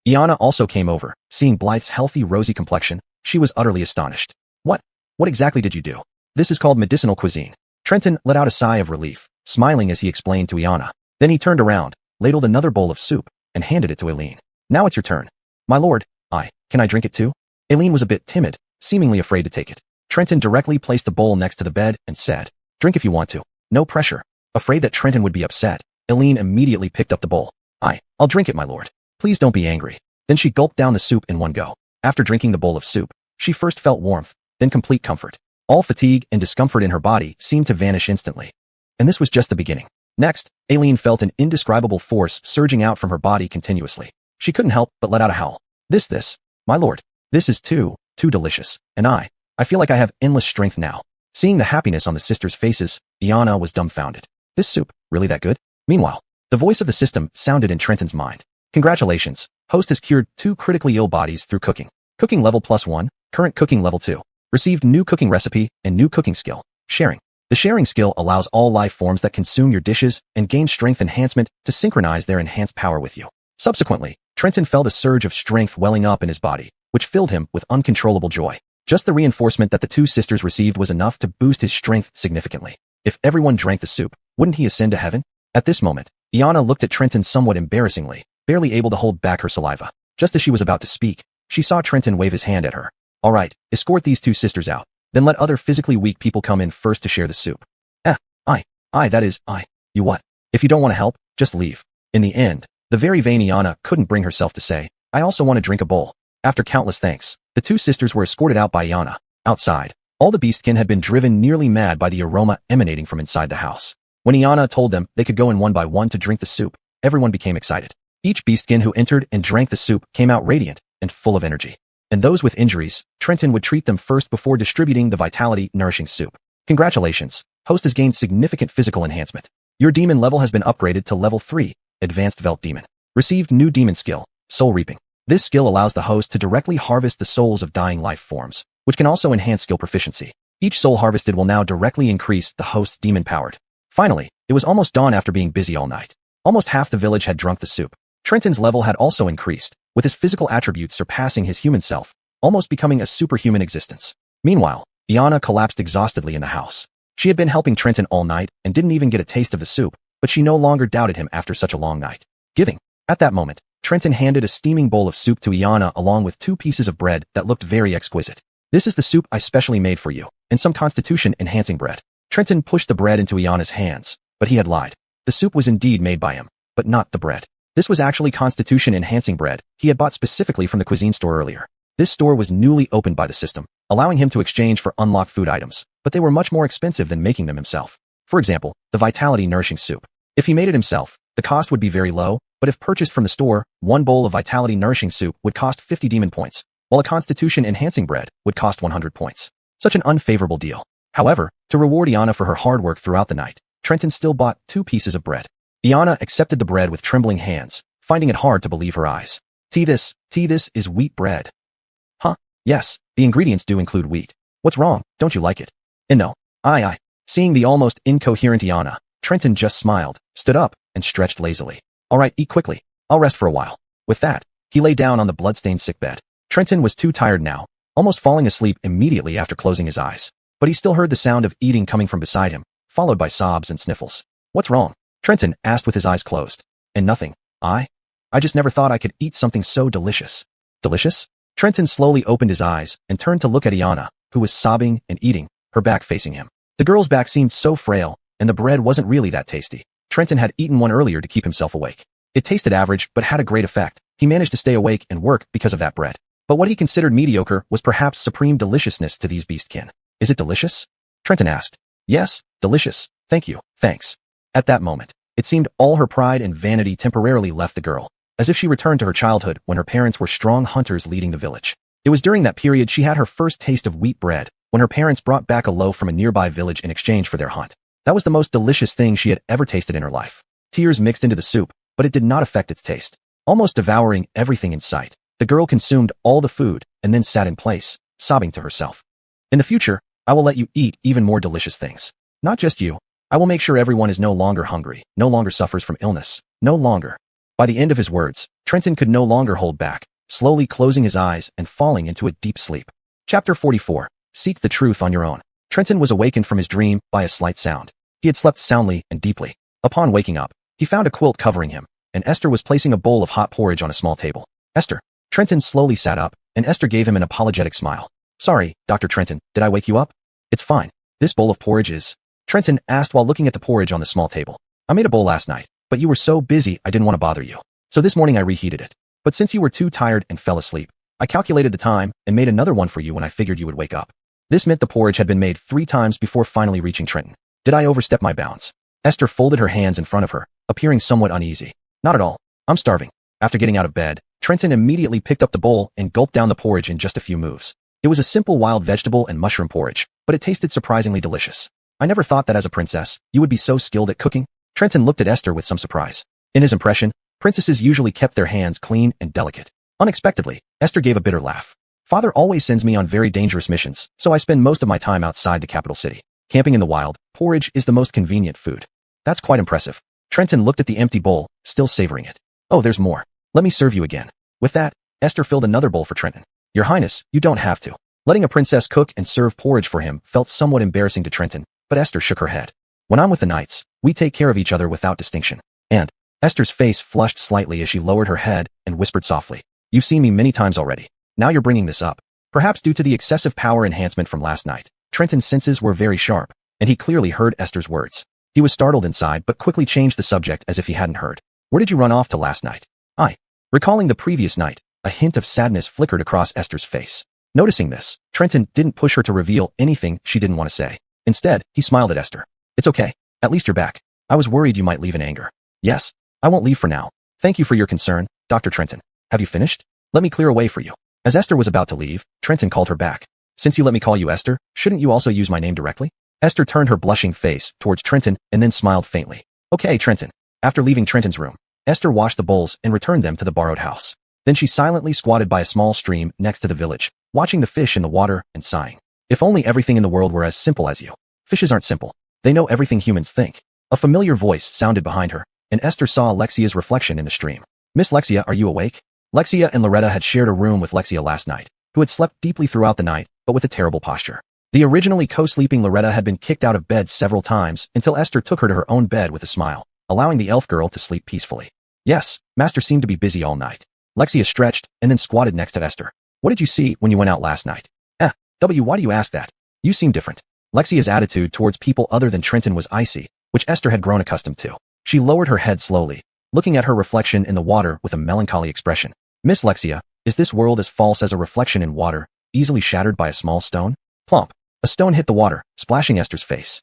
Iana also came over. Seeing Blythe's healthy, rosy complexion, she was utterly astonished. What exactly did you do? This is called medicinal cuisine. Trenton let out a sigh of relief, smiling as he explained to Iana. Then he turned around, ladled another bowl of soup, and handed it to Aileen. Now it's your turn. My lord, can I drink it too? Aileen was a bit timid, seemingly afraid to take it. Trenton directly placed the bowl next to the bed and said, drink if you want to. No pressure. Afraid that Trenton would be upset, Aileen immediately picked up the bowl. I'll drink it, my lord. Please don't be angry. Then she gulped down the soup in one go. After drinking the bowl of soup, she first felt warmth, then complete comfort. All fatigue and discomfort in her body seemed to vanish instantly. And this was just the beginning. Next, Aileen felt an indescribable force surging out from her body continuously. She couldn't help but let out a howl. This, my lord, this is too delicious. And I feel like I have endless strength now. Seeing the happiness on the sisters' faces, Iana was dumbfounded. This soup, really that good? Meanwhile, the voice of the system sounded in Trenton's mind. Congratulations, host has cured 2 critically ill bodies through cooking. Cooking level +1, current cooking level 2. Received new cooking recipe and new cooking skill. Sharing. The sharing skill allows all life forms that consume your dishes and gain strength enhancement to synchronize their enhanced power with you. Subsequently, Trenton felt a surge of strength welling up in his body, which filled him with uncontrollable joy. Just the reinforcement that the two sisters received was enough to boost his strength significantly. If everyone drank the soup, wouldn't he ascend to heaven? At this moment, Iana looked at Trenton somewhat embarrassingly, barely able to hold back her saliva. Just as she was about to speak, she saw Trenton wave his hand at her. All right, escort these two sisters out. Then let other physically weak people come in first to share the soup. You what? If you don't want to help, just leave. In the end, the very vain Iana couldn't bring herself to say, I also want to drink a bowl. After countless thanks, the two sisters were escorted out by Iana. Outside, all the beastkin had been driven nearly mad by the aroma emanating from inside the house. When Iana told them they could go in one by one to drink the soup, everyone became excited. Each beastkin who entered and drank the soup came out radiant and full of energy. And those with injuries, Trenton would treat them first before distributing the vitality-nourishing soup. Congratulations, host has gained significant physical enhancement. Your demon level has been upgraded to level 3, Advanced Velt Demon. Received new demon skill, Soul Reaping. This skill allows the host to directly harvest the souls of dying life forms, which can also enhance skill proficiency. Each soul harvested will now directly increase the host's demon-powered. Finally, it was almost dawn after being busy all night. Almost half the village had drunk the soup. Trenton's level had also increased, with his physical attributes surpassing his human self, almost becoming a superhuman existence. Meanwhile, Iana collapsed exhaustedly in the house. She had been helping Trenton all night and didn't even get a taste of the soup, but she no longer doubted him after such a long night. At that moment, Trenton handed a steaming bowl of soup to Iana along with 2 pieces of bread that looked very exquisite. This is the soup I specially made for you, and some constitution-enhancing bread. Trenton pushed the bread into Iana's hands, but he had lied. The soup was indeed made by him, but not the bread. This was actually constitution-enhancing bread he had bought specifically from the cuisine store earlier. This store was newly opened by the system, allowing him to exchange for unlocked food items, but they were much more expensive than making them himself. For example, the vitality-nourishing soup. If he made it himself, the cost would be very low, but if purchased from the store, 1 bowl of vitality-nourishing soup would cost 50 demon points, while a constitution-enhancing bread would cost 100 points. Such an unfavorable deal. However, to reward Iana for her hard work throughout the night, Trenton still bought 2 pieces of bread. Iana accepted the bread with trembling hands, finding it hard to believe her eyes. This is wheat bread. Huh? Yes, the ingredients do include wheat. What's wrong? Don't you like it? And no. Seeing the almost incoherent Iana, Trenton just smiled, stood up, and stretched lazily. All right, eat quickly. I'll rest for a while. With that, he lay down on the blood-stained sick bed. Trenton was too tired now, almost falling asleep immediately after closing his eyes. But he still heard the sound of eating coming from beside him, followed by sobs and sniffles. What's wrong? Trenton asked with his eyes closed. And nothing. I just never thought I could eat something so delicious. Delicious? Trenton slowly opened his eyes and turned to look at Iana, who was sobbing and eating, her back facing him. The girl's back seemed so frail, and the bread wasn't really that tasty. Trenton had eaten one earlier to keep himself awake. It tasted average, but had a great effect. He managed to stay awake and work because of that bread. But what he considered mediocre was perhaps supreme deliciousness to these beastkin. Is it delicious? Trenton asked. Yes, delicious. Thank you, thanks. At that moment, it seemed all her pride and vanity temporarily left the girl, as if she returned to her childhood when her parents were strong hunters leading the village. It was during that period she had her first taste of wheat bread, when her parents brought back a loaf from a nearby village in exchange for their hunt. That was the most delicious thing she had ever tasted in her life. Tears mixed into the soup, but it did not affect its taste. Almost devouring everything in sight, the girl consumed all the food and then sat in place, sobbing to herself. In the future, I will let you eat even more delicious things. Not just you. I will make sure everyone is no longer hungry, no longer suffers from illness, no longer. By the end of his words, Trenton could no longer hold back, slowly closing his eyes and falling into a deep sleep. Chapter 44. Seek the truth on your own. Trenton was awakened from his dream by a slight sound. He had slept soundly and deeply. Upon waking up, he found a quilt covering him, and Esther was placing a bowl of hot porridge on a small table. Esther. Trenton slowly sat up, and Esther gave him an apologetic smile. Sorry, Dr. Trenton, did I wake you up? It's fine. This bowl of porridge is... Trenton asked while looking at the porridge on the small table. I made a bowl last night, but you were so busy I didn't want to bother you. So this morning I reheated it. But since you were too tired and fell asleep, I calculated the time and made another one for you when I figured you would wake up. This meant the porridge had been made 3 times before finally reaching Trenton. Did I overstep my bounds? Esther folded her hands in front of her, appearing somewhat uneasy. Not at all. I'm starving. After getting out of bed, Trenton immediately picked up the bowl and gulped down the porridge in just a few moves. It was a simple wild vegetable and mushroom porridge, but it tasted surprisingly delicious. I never thought that as a princess, you would be so skilled at cooking. Trenton looked at Esther with some surprise. In his impression, princesses usually kept their hands clean and delicate. Unexpectedly, Esther gave a bitter laugh. Father always sends me on very dangerous missions, so I spend most of my time outside the capital city. Camping in the wild, porridge is the most convenient food. That's quite impressive. Trenton looked at the empty bowl, still savoring it. Oh, there's more. Let me serve you again. With that, Esther filled another bowl for Trenton. Your Highness, you don't have to. Letting a princess cook and serve porridge for him felt somewhat embarrassing to Trenton, but Esther shook her head. When I'm with the knights, we take care of each other without distinction. And Esther's face flushed slightly as she lowered her head and whispered softly. You've seen me many times already. Now you're bringing this up. Perhaps due to the excessive power enhancement from last night, Trenton's senses were very sharp, and he clearly heard Esther's words. He was startled inside but quickly changed the subject as if he hadn't heard. Where did you run off to last night? Recalling the previous night, a hint of sadness flickered across Esther's face. Noticing this, Trenton didn't push her to reveal anything she didn't want to say. Instead, he smiled at Esther. It's okay. At least you're back. I was worried you might leave in anger. Yes, I won't leave for now. Thank you for your concern, Dr. Trenton. Have you finished? Let me clear a way for you. As Esther was about to leave, Trenton called her back. Since you let me call you Esther, shouldn't you also use my name directly? Esther turned her blushing face towards Trenton and then smiled faintly. Okay, Trenton. After leaving Trenton's room, Esther washed the bowls and returned them to the borrowed house. Then she silently squatted by a small stream next to the village, watching the fish in the water and sighing. If only everything in the world were as simple as you. Fishes aren't simple. They know everything humans think. A familiar voice sounded behind her, and Esther saw Lexia's reflection in the stream. Miss Lexia, are you awake? Lexia and Loretta had shared a room with Lexia last night, who had slept deeply throughout the night, but with a terrible posture. The originally co-sleeping Loretta had been kicked out of bed several times until Esther took her to her own bed with a smile, allowing the elf girl to sleep peacefully. Yes, Master seemed to be busy all night. Lexia stretched and then squatted next to Esther. What did you see when you went out last night? Why do you ask that? You seem different. Lexia's attitude towards people other than Trenton was icy, which Esther had grown accustomed to. She lowered her head slowly, looking at her reflection in the water with a melancholy expression. Miss Lexia, is this world as false as a reflection in water, easily shattered by a small stone? Plump. A stone hit the water, splashing Esther's face.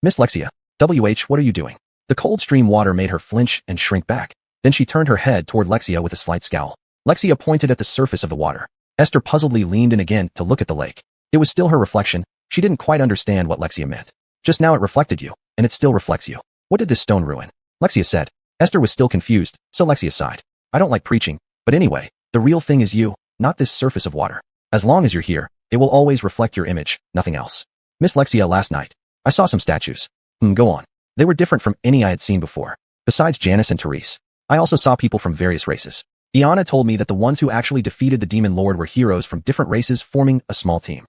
Miss Lexia, what are you doing? The cold stream water made her flinch and shrink back. Then she turned her head toward Lexia with a slight scowl. Lexia pointed at the surface of the water. Esther puzzledly leaned in again to look at the lake. It was still her reflection. She didn't quite understand what Lexia meant. Just now it reflected you, and it still reflects you. What did this stone ruin? Lexia said. Esther was still confused, so Lexia sighed. I don't like preaching, but anyway, the real thing is you, not this surface of water. As long as you're here, it will always reflect your image, nothing else. Miss Lexia, last night, I saw some statues. Go on. They were different from any I had seen before. Besides Janice and Therese, I also saw people from various races. Iana told me that the ones who actually defeated the demon lord were heroes from different races forming a small team.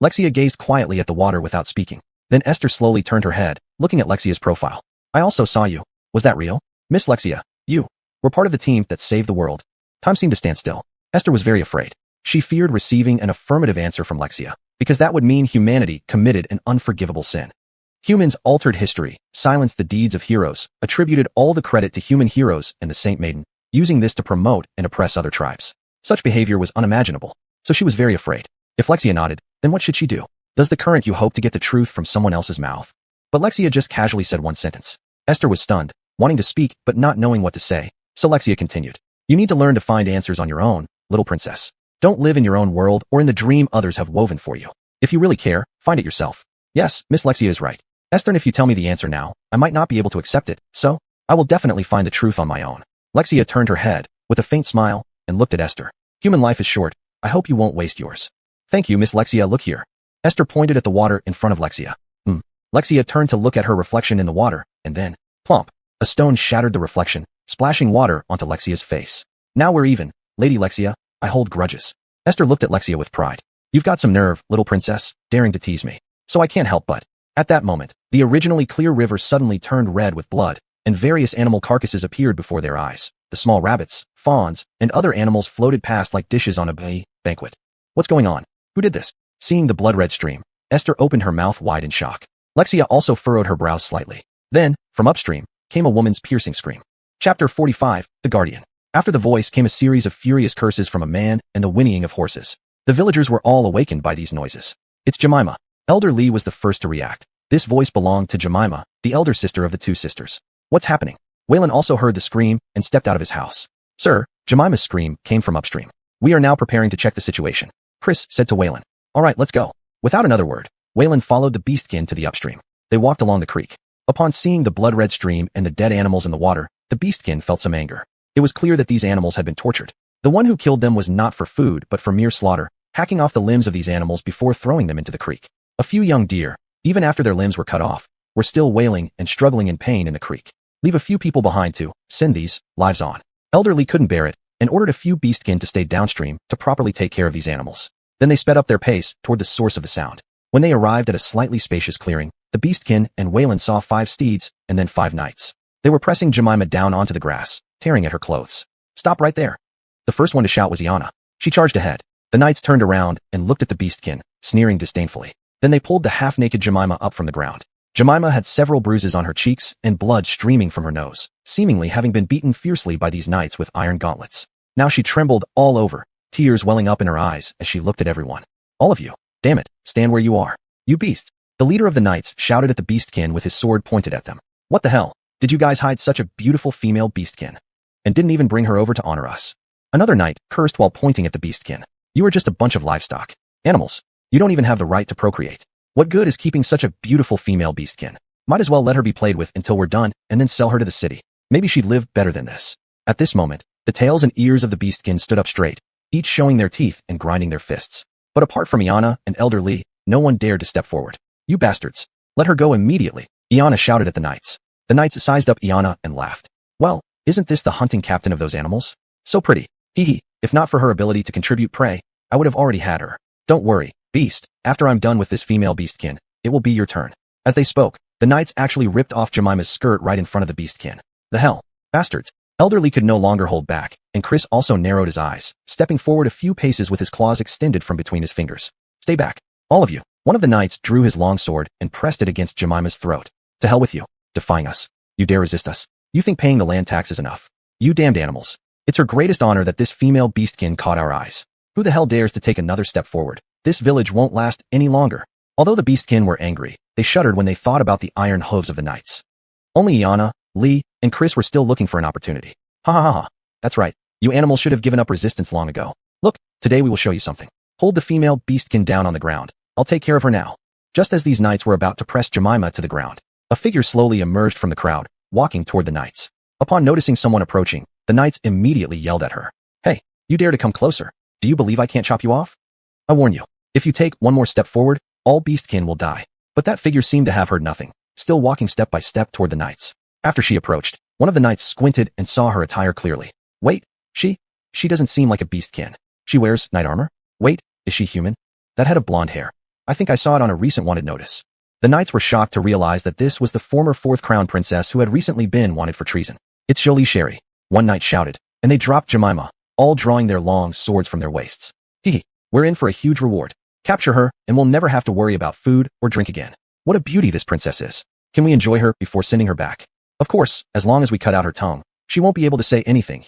Lexia gazed quietly at the water without speaking. Then Esther slowly turned her head, looking at Lexia's profile. I also saw you. Was that real? Miss Lexia, you were part of the team that saved the world. Time seemed to stand still. Esther was very afraid. She feared receiving an affirmative answer from Lexia. because that would mean humanity committed an unforgivable sin. Humans altered history, silenced the deeds of heroes, attributed all the credit to human heroes and the Saint Maiden, using this to promote and oppress other tribes. Such behavior was unimaginable, so she was very afraid. If Lexia nodded, then what should she do? Does the current you hope to get the truth from someone else's mouth? But Lexia just casually said one sentence. Esther was stunned, wanting to speak but not knowing what to say, so Lexia continued. You need to learn to find answers on your own, little princess. Don't live in your own world or in the dream others have woven for you. If you really care, find it yourself. Yes, Miss Lexia is right. Esther, and if you tell me the answer now, I might not be able to accept it, so I will definitely find the truth on my own. Lexia turned her head, with a faint smile, and looked at Esther. Human life is short. I hope you won't waste yours. Thank you, Miss Lexia, look here. Esther pointed at the water in front of Lexia. Lexia turned to look at her reflection in the water, and then, plump, a stone shattered the reflection, splashing water onto Lexia's face. Now we're even, Lady Lexia, I hold grudges. Esther looked at Lexia with pride. You've got some nerve, little princess, daring to tease me. So I can't help but. At that moment, the originally clear river suddenly turned red with blood, and various animal carcasses appeared before their eyes. The small rabbits, fawns, and other animals floated past like dishes on a banquet. What's going on? Who did this? Seeing the blood-red stream, Esther opened her mouth wide in shock. Lexia also furrowed her brows slightly. Then, from upstream, came a woman's piercing scream. Chapter 45, The Guardian. After the voice came a series of furious curses from a man and the whinnying of horses. The villagers were all awakened by these noises. It's Jemima. Elder Lee was the first to react. This voice belonged to Jemima, the elder sister of the two sisters. What's happening? Waylon also heard the scream and stepped out of his house. Sir, Jemima's scream came from upstream. We are now preparing to check the situation. Chris said to Waylon. All right, let's go. Without another word, Waylon followed the beastkin to the upstream. They walked along the creek. Upon seeing the blood-red stream and the dead animals in the water, the beastkin felt some anger. It was clear that these animals had been tortured. The one who killed them was not for food but for mere slaughter, hacking off the limbs of these animals before throwing them into the creek. A few young deer, even after their limbs were cut off, were still wailing and struggling in pain in the creek. Leave a few people behind to send these lives on. Elder Lee couldn't bear it and ordered a few beastkin to stay downstream to properly take care of these animals. Then they sped up their pace toward the source of the sound. When they arrived at a slightly spacious clearing, the beastkin and Waylon saw 5 steeds and then 5 knights. They were pressing Jemima down onto the grass, tearing at her clothes. Stop right there. The first one to shout was Iana. She charged ahead. The knights turned around and looked at the beastkin, sneering disdainfully. Then they pulled the half-naked Jemima up from the ground. Jemima had several bruises on her cheeks and blood streaming from her nose, seemingly having been beaten fiercely by these knights with iron gauntlets. Now she trembled all over, tears welling up in her eyes as she looked at everyone. All of you. Damn it, stand where you are. You beasts. The leader of the knights shouted at the beastkin with his sword pointed at them. What the hell? Did you guys hide such a beautiful female beastkin? And didn't even bring her over to honor us? Another knight cursed while pointing at the beastkin. You are just a bunch of livestock. Animals. You don't even have the right to procreate. What good is keeping such a beautiful female beastkin? Might as well let her be played with until we're done and then sell her to the city. Maybe she'd live better than this. At this moment, the tails and ears of the beastkin stood up straight, each showing their teeth and grinding their fists. But apart from Iana and Elder Lee, no one dared to step forward. You bastards. Let her go immediately, Iana shouted at the knights. The knights sized up Iana and laughed. Well, isn't this the hunting captain of those animals? So pretty. Hee hee. If not for her ability to contribute prey, I would have already had her. Don't worry, beast. After I'm done with this female beastkin, it will be your turn. As they spoke, the knights actually ripped off Jemima's skirt right in front of the beastkin. The hell? Bastards. Elder Lee could no longer hold back, and Chris also narrowed his eyes, stepping forward a few paces with his claws extended from between his fingers. Stay back. All of you. One of the knights drew his long sword and pressed it against Jemima's throat. To hell with you. Defying us. You dare resist us. You think paying the land tax is enough. You damned animals. It's her greatest honor that this female beastkin caught our eyes. Who the hell dares to take another step forward? This village won't last any longer. Although the beastkin were angry, they shuddered when they thought about the iron hooves of the knights. Only Iana, Lee, and Chris were still looking for an opportunity. Ha ha ha ha. That's right. You animals should have given up resistance long ago. Look, today we will show you something. Hold the female beastkin down on the ground. I'll take care of her now. Just as these knights were about to press Jemima to the ground, a figure slowly emerged from the crowd, walking toward the knights. Upon noticing someone approaching, the knights immediately yelled at her. Hey, you dare to come closer? Do you believe I can't chop you off? I warn you, if you take one more step forward, all beastkin will die. But that figure seemed to have heard nothing, still walking step by step toward the knights. After she approached, one of the knights squinted and saw her attire clearly. Wait, she doesn't seem like a beastkin. She wears knight armor? Wait, is she human? That head of blonde hair. I think I saw it on a recent wanted notice. The knights were shocked to realize that this was the former 4th crown princess who had recently been wanted for treason. It's Jolie Sherry, one knight shouted, and they dropped Jemima, all drawing their long swords from their waists. Hee hee, we're in for a huge reward. Capture her, and we'll never have to worry about food or drink again. What a beauty this princess is. Can we enjoy her before sending her back? Of course, as long as we cut out her tongue, she won't be able to say anything,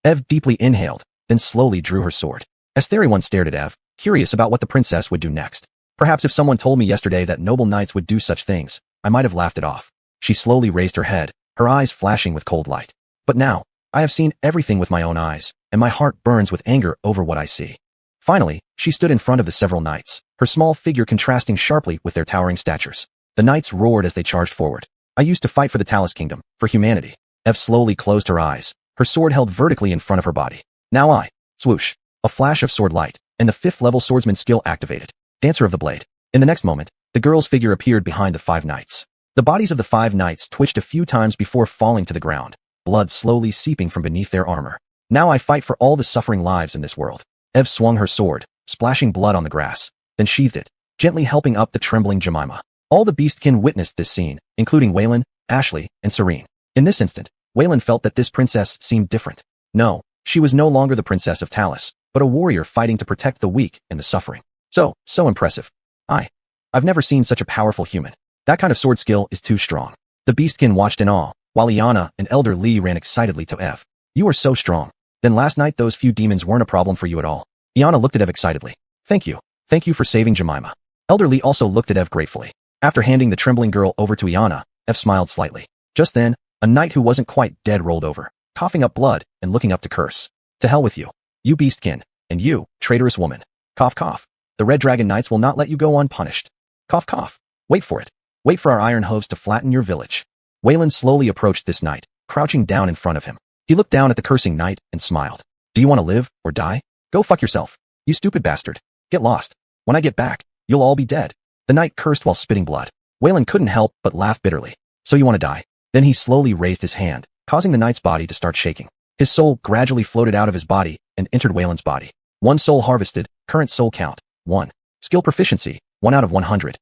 Ev deeply inhaled, then slowly drew her sword. Everyone stared at Ev, curious about what the princess would do next. Perhaps if someone told me yesterday that noble knights would do such things, I might have laughed it off. She slowly raised her head, her eyes flashing with cold light. But now, I have seen everything with my own eyes, and my heart burns with anger over what I see. Finally, she stood in front of the several knights, her small figure contrasting sharply with their towering statures. The knights roared as they charged forward. I used to fight for the Talus Kingdom, for humanity. Ev slowly closed her eyes, her sword held vertically in front of her body. Now I, swoosh, a flash of sword light, and the 5th level swordsman skill activated. Dancer of the Blade. In the next moment, the girl's figure appeared behind the 5 knights. The bodies of the 5 knights twitched a few times before falling to the ground, blood slowly seeping from beneath their armor. Now I fight for all the suffering lives in this world. Ev swung her sword, splashing blood on the grass, then sheathed it, gently helping up the trembling Jemima. All the beastkin witnessed this scene, including Waylon, Ashley, and Serene. In this instant, Waylon felt that this princess seemed different. No, she was no longer the princess of Talus, but a warrior fighting to protect the weak and the suffering. So impressive. I've never seen such a powerful human. That kind of sword skill is too strong. The beastkin watched in awe, while Iana and Elder Lee ran excitedly to Ev. You are so strong. Then last night those few demons weren't a problem for you at all. Iana looked at Ev excitedly. Thank you. Thank you for saving Jemima. Elder Lee also looked at Ev gratefully. After handing the trembling girl over to Iana, Ev smiled slightly. Just then, a knight who wasn't quite dead rolled over, coughing up blood and looking up to curse. To hell with you. You beastkin. And you, traitorous woman. Cough cough. The Red Dragon Knights will not let you go unpunished. Cough cough. Wait for it. Wait for our iron hooves to flatten your village. Waylon slowly approached this knight, crouching down in front of him. He looked down at the cursing knight and smiled. Do you want to live or die? Go fuck yourself. You stupid bastard. Get lost. When I get back, you'll all be dead. The knight cursed while spitting blood. Waylon couldn't help but laugh bitterly. So you want to die? Then he slowly raised his hand, causing the knight's body to start shaking. His soul gradually floated out of his body and entered Waylon's body. 1 soul harvested, current soul count, 1. Skill proficiency, 1 out of 100.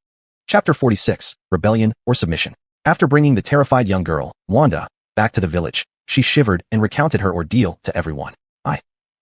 Chapter 46, Rebellion or Submission. After bringing the terrified young girl, Wanda, back to the village, she shivered and recounted her ordeal to everyone.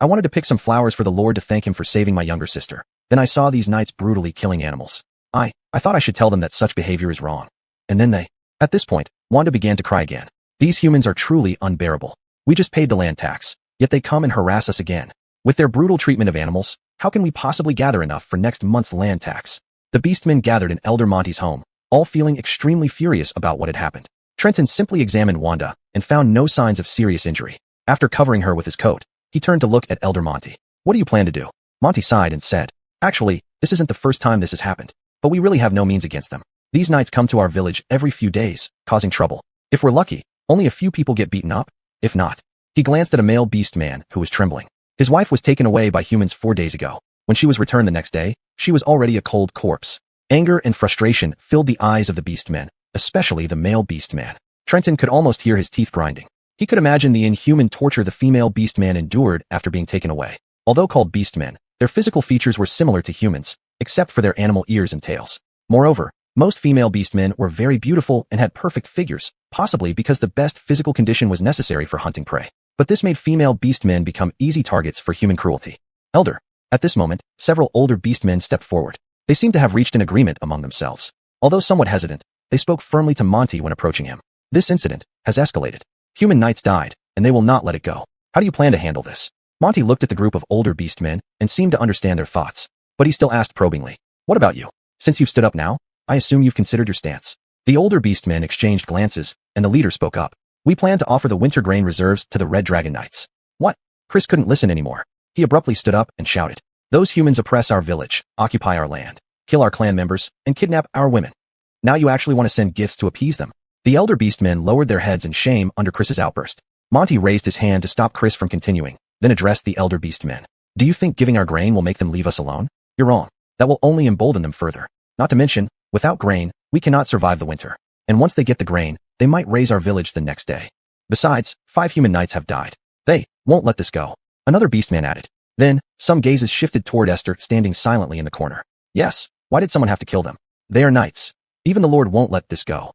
I wanted to pick some flowers for the Lord to thank him for saving my younger sister. Then I saw these knights brutally killing animals. I thought I should tell them that such behavior is wrong. And then At this point, Wanda began to cry again. These humans are truly unbearable. We just paid the land tax, yet they come and harass us again. With their brutal treatment of animals, how can we possibly gather enough for next month's land tax? The beastmen gathered in Elder Monty's home, all feeling extremely furious about what had happened. Trenton simply examined Wanda and found no signs of serious injury. After covering her with his coat, he turned to look at Elder Monty. What do you plan to do? Monty sighed and said, Actually, this isn't the first time this has happened, but we really have no means against them. These knights come to our village every few days, causing trouble. If we're lucky, only a few people get beaten up. If not, he glanced at a male beast man who was trembling. His wife was taken away by humans 4 days ago. When she was returned the next day, she was already a cold corpse. Anger and frustration filled the eyes of the beastmen, especially the male beastman. Trenton could almost hear his teeth grinding. He could imagine the inhuman torture the female beastman endured after being taken away. Although called beastmen, their physical features were similar to humans, except for their animal ears and tails. Moreover, most female beastmen were very beautiful and had perfect figures, possibly because the best physical condition was necessary for hunting prey. But this made female beastmen become easy targets for human cruelty. Elder. At this moment, several older beastmen stepped forward. They seemed to have reached an agreement among themselves. Although somewhat hesitant, they spoke firmly to Monty when approaching him. This incident has escalated. Human knights died, and they will not let it go. How do you plan to handle this? Monty looked at the group of older beastmen and seemed to understand their thoughts, but he still asked probingly, What about you? Since you've stood up now, I assume you've considered your stance. The older beastmen exchanged glances, and the leader spoke up. We plan to offer the winter grain reserves to the Red Dragon Knights. What? Chris couldn't listen anymore. He abruptly stood up and shouted. Those humans oppress our village, occupy our land, kill our clan members, and kidnap our women. Now you actually want to send gifts to appease them. The elder beastmen lowered their heads in shame under Chris's outburst. Monty raised his hand to stop Chris from continuing, then addressed the elder beastmen. Do you think giving our grain will make them leave us alone? You're wrong. That will only embolden them further. Not to mention, without grain, we cannot survive the winter. And once they get the grain, they might raise our village the next day. Besides, 5 human knights have died. They won't let this go. Another beastman added. Then, some gazes shifted toward Esther standing silently in the corner. Yes, why did someone have to kill them? They are knights. Even the Lord won't let this go.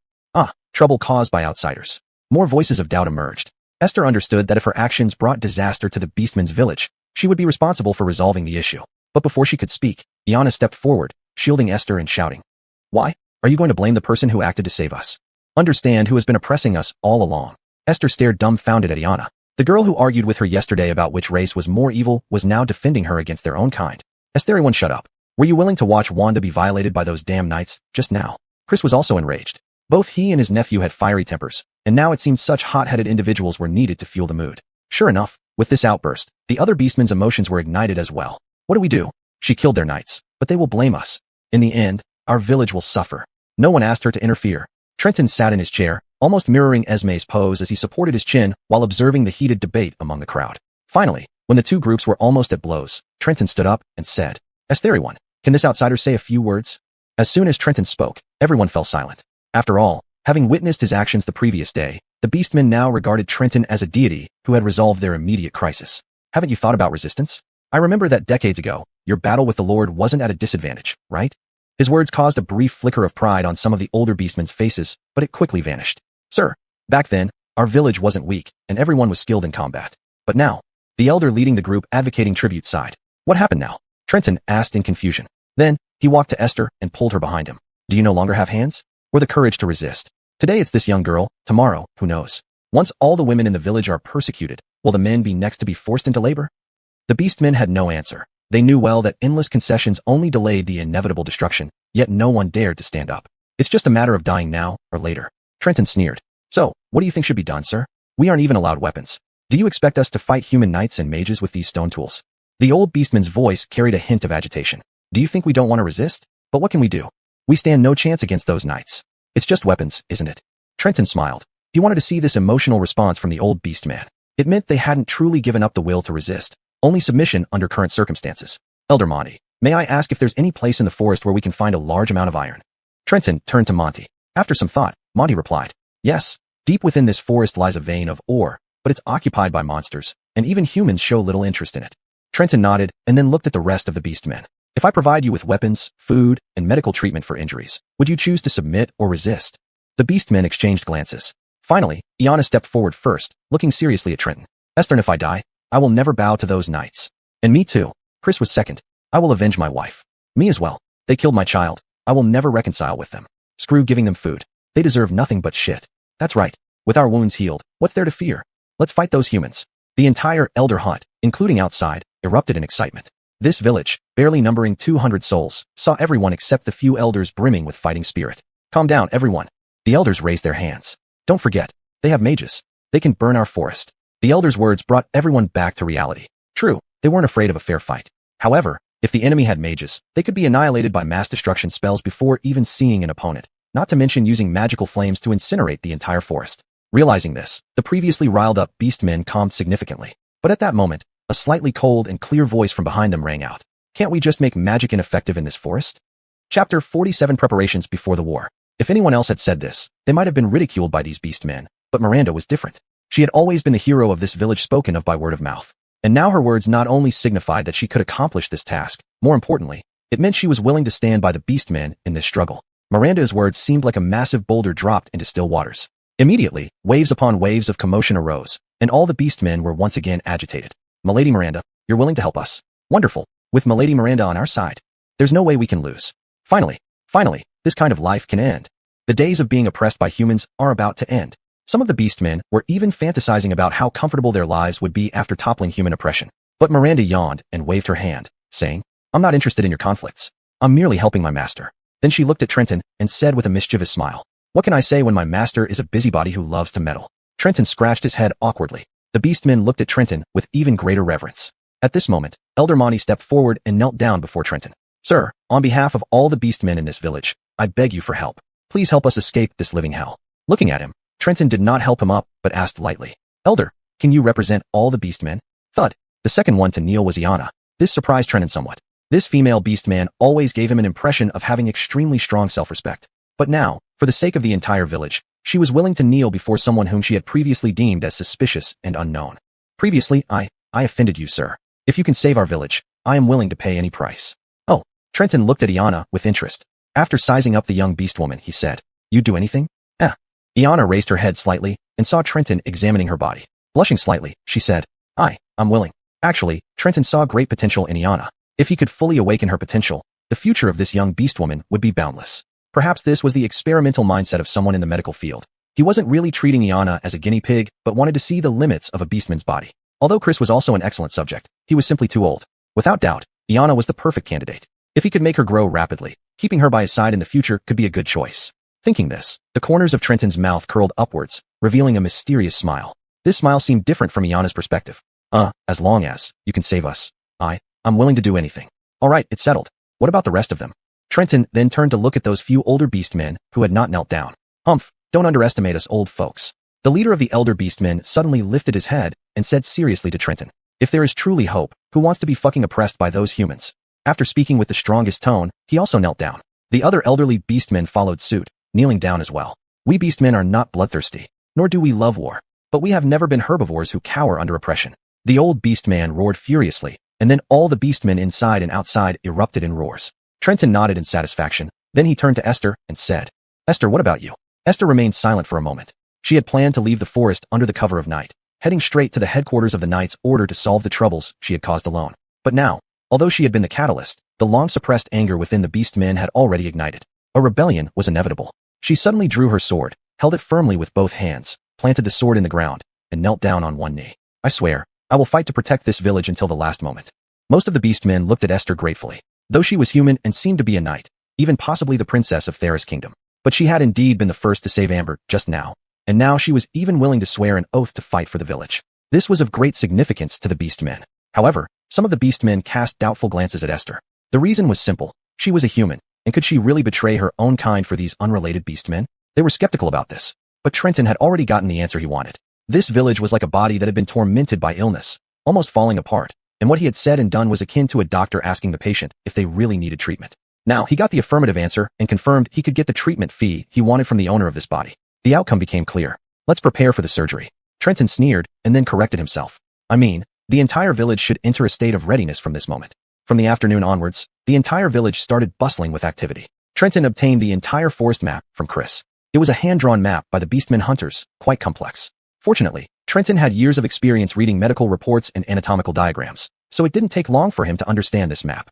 Trouble caused by outsiders. More voices of doubt emerged. Esther understood that if her actions brought disaster to the beastman's village, she would be responsible for resolving the issue. But before she could speak, Iana stepped forward, shielding Esther and shouting, "Why? Are you going to blame the person who acted to save us? Understand who has been oppressing us all along." Esther stared dumbfounded at Iana. The girl who argued with her yesterday about which race was more evil was now defending her against their own kind. "Everyone shut up. Were you willing to watch Wanda be violated by those damn knights just now?" Chris was also enraged. Both he and his nephew had fiery tempers, and now it seemed such hot-headed individuals were needed to fuel the mood. Sure enough, with this outburst, the other beastmen's emotions were ignited as well. "What do we do? She killed their knights, but they will blame us. In the end, our village will suffer." No one asked her to interfere. Trenton sat in his chair, almost mirroring Esme's pose as he supported his chin while observing the heated debate among the crowd. Finally, when the two groups were almost at blows, Trenton stood up and said, "Everyone, can this outsider say a few words?" As soon as Trenton spoke, everyone fell silent. After all, having witnessed his actions the previous day, the beastmen now regarded Trenton as a deity who had resolved their immediate crisis. "Haven't you thought about resistance? I remember that decades ago, your battle with the Lord wasn't at a disadvantage, right?" His words caused a brief flicker of pride on some of the older beastmen's faces, but it quickly vanished. "Sir, back then, our village wasn't weak, and everyone was skilled in combat. But now," the elder leading the group advocating tribute sighed. "What happened now?" Trenton asked in confusion. Then, he walked to Esther and pulled her behind him. "Do you no longer have hands? Or the courage to resist? Today it's this young girl, tomorrow, who knows? Once all the women in the village are persecuted, will the men be next to be forced into labor?" The beastmen had no answer. They knew well that endless concessions only delayed the inevitable destruction, yet no one dared to stand up. "It's just a matter of dying now, or later." Trenton sneered. "So, what do you think should be done, sir? We aren't even allowed weapons. Do you expect us to fight human knights and mages with these stone tools?" The old beastman's voice carried a hint of agitation. "Do you think we don't want to resist? But what can we do? We stand no chance against those knights. It's just weapons, isn't it?" Trenton smiled. He wanted to see this emotional response from the old beastman. It meant they hadn't truly given up the will to resist, only submission under current circumstances. "Elder Monty, may I ask if there's any place in the forest where we can find a large amount of iron?" Trenton turned to Monty. After some thought, Monty replied, "Yes, deep within this forest lies a vein of ore, but it's occupied by monsters, and even humans show little interest in it." Trenton nodded and then looked at the rest of the beastmen. "If I provide you with weapons, food, and medical treatment for injuries, would you choose to submit or resist?" The beastmen exchanged glances. Finally, Iana stepped forward first, looking seriously at Trenton. "Esther, if I die, I will never bow to those knights." "And me too." Chris was second. "I will avenge my wife." "Me as well. They killed my child. I will never reconcile with them. Screw giving them food. They deserve nothing but shit." "That's right. With our wounds healed, what's there to fear? Let's fight those humans." The entire elder hut, including outside, erupted in excitement. This village, barely numbering 200 souls, saw everyone except the few elders brimming with fighting spirit. "Calm down, everyone." The elders raised their hands. "Don't forget, they have mages. They can burn our forest." The elders' words brought everyone back to reality. True, they weren't afraid of a fair fight. However, if the enemy had mages, they could be annihilated by mass destruction spells before even seeing an opponent, not to mention using magical flames to incinerate the entire forest. Realizing this, the previously riled-up beastmen calmed significantly. But at that moment, a slightly cold and clear voice from behind them rang out. "Can't we just make magic ineffective in this forest?" Chapter 47 Preparations Before the War. If anyone else had said this, they might have been ridiculed by these beastmen, but Miranda was different. She had always been the hero of this village, spoken of by word of mouth. And now her words not only signified that she could accomplish this task, more importantly, it meant she was willing to stand by the beastmen in this struggle. Miranda's words seemed like a massive boulder dropped into still waters. Immediately, waves upon waves of commotion arose, and all the beastmen were once again agitated. "Milady Miranda, you're willing to help us. Wonderful. With Milady Miranda on our side, there's no way we can lose. Finally, this kind of life can end. The days of being oppressed by humans are about to end." Some of the beastmen were even fantasizing about how comfortable their lives would be after toppling human oppression. But Miranda yawned and waved her hand, saying, "I'm not interested in your conflicts. I'm merely helping my master." Then she looked at Trenton and said with a mischievous smile, "What can I say when my master is a busybody who loves to meddle?" Trenton scratched his head awkwardly. The beastmen looked at Trenton with even greater reverence. At this moment, Elder Monty stepped forward and knelt down before Trenton. "Sir, on behalf of all the beastmen in this village, I beg you for help. Please help us escape this living hell." Looking at him, Trenton did not help him up, but asked lightly, "Elder, can you represent all the beastmen?" Thud. The second one to kneel was Iana. This surprised Trenton somewhat. This female beastman always gave him an impression of having extremely strong self-respect. But now, for the sake of the entire village, she was willing to kneel before someone whom she had previously deemed as suspicious and unknown. "Previously, I offended you, sir. If you can save our village, I am willing to pay any price." "Oh." Trenton looked at Iana with interest. After sizing up the young beastwoman, he said, "You'd do anything?" Iana raised her head slightly and saw Trenton examining her body. Blushing slightly, she said, I'm willing." Actually, Trenton saw great potential in Iana. If he could fully awaken her potential, the future of this young beast woman would be boundless. Perhaps this was the experimental mindset of someone in the medical field. He wasn't really treating Iana as a guinea pig, but wanted to see the limits of a beastman's body. Although Chris was also an excellent subject, he was simply too old. Without doubt, Iana was the perfect candidate. If he could make her grow rapidly, keeping her by his side in the future could be a good choice. Thinking this, the corners of Trenton's mouth curled upwards, revealing a mysterious smile. This smile seemed different from Iana's perspective. As long as you can save us, I'm willing to do anything. All right, it's settled. What about the rest of them? Trenton then turned to look at those few older beastmen who had not knelt down. Don't underestimate us old folks. The leader of the elder beastmen suddenly lifted his head and said seriously to Trenton, if there is truly hope, who wants to be fucking oppressed by those humans? After speaking with the strongest tone, he also knelt down. The other elderly beastmen followed suit, kneeling down as well. We beastmen are not bloodthirsty, nor do we love war, but we have never been herbivores who cower under oppression. The old beastman roared furiously, and then all the beastmen inside and outside erupted in roars. Trenton nodded in satisfaction. Then he turned to Esther and said, Esther, what about you? Esther remained silent for a moment. She had planned to leave the forest under the cover of night, heading straight to the headquarters of the Knights Order to solve the troubles she had caused alone. But now, although she had been the catalyst, the long-suppressed anger within the beastmen had already ignited. A rebellion was inevitable. She suddenly drew her sword, held it firmly with both hands, planted the sword in the ground, and knelt down on one knee. I swear, I will fight to protect this village until the last moment. Most of the beastmen looked at Esther gratefully. Though she was human and seemed to be a knight, even possibly the princess of Theris' kingdom. But she had indeed been the first to save Amber just now, and now she was even willing to swear an oath to fight for the village. This was of great significance to the beastmen. However, some of the beastmen cast doubtful glances at Esther. The reason was simple. She was a human, and could she really betray her own kind for these unrelated beastmen? They were skeptical about this. But Trenton had already gotten the answer he wanted. This village was like a body that had been tormented by illness, almost falling apart, and what he had said and done was akin to a doctor asking the patient if they really needed treatment. Now, he got the affirmative answer and confirmed he could get the treatment fee he wanted from the owner of this body. The outcome became clear. Let's prepare for the surgery. Trenton sneered and then corrected himself. The entire village should enter a state of readiness from this moment. From the afternoon onwards, the entire village started bustling with activity. Trenton obtained the entire forest map from Chris. It was a hand-drawn map by the beastmen hunters, quite complex. Fortunately, Trenton had years of experience reading medical reports and anatomical diagrams, so it didn't take long for him to understand this map.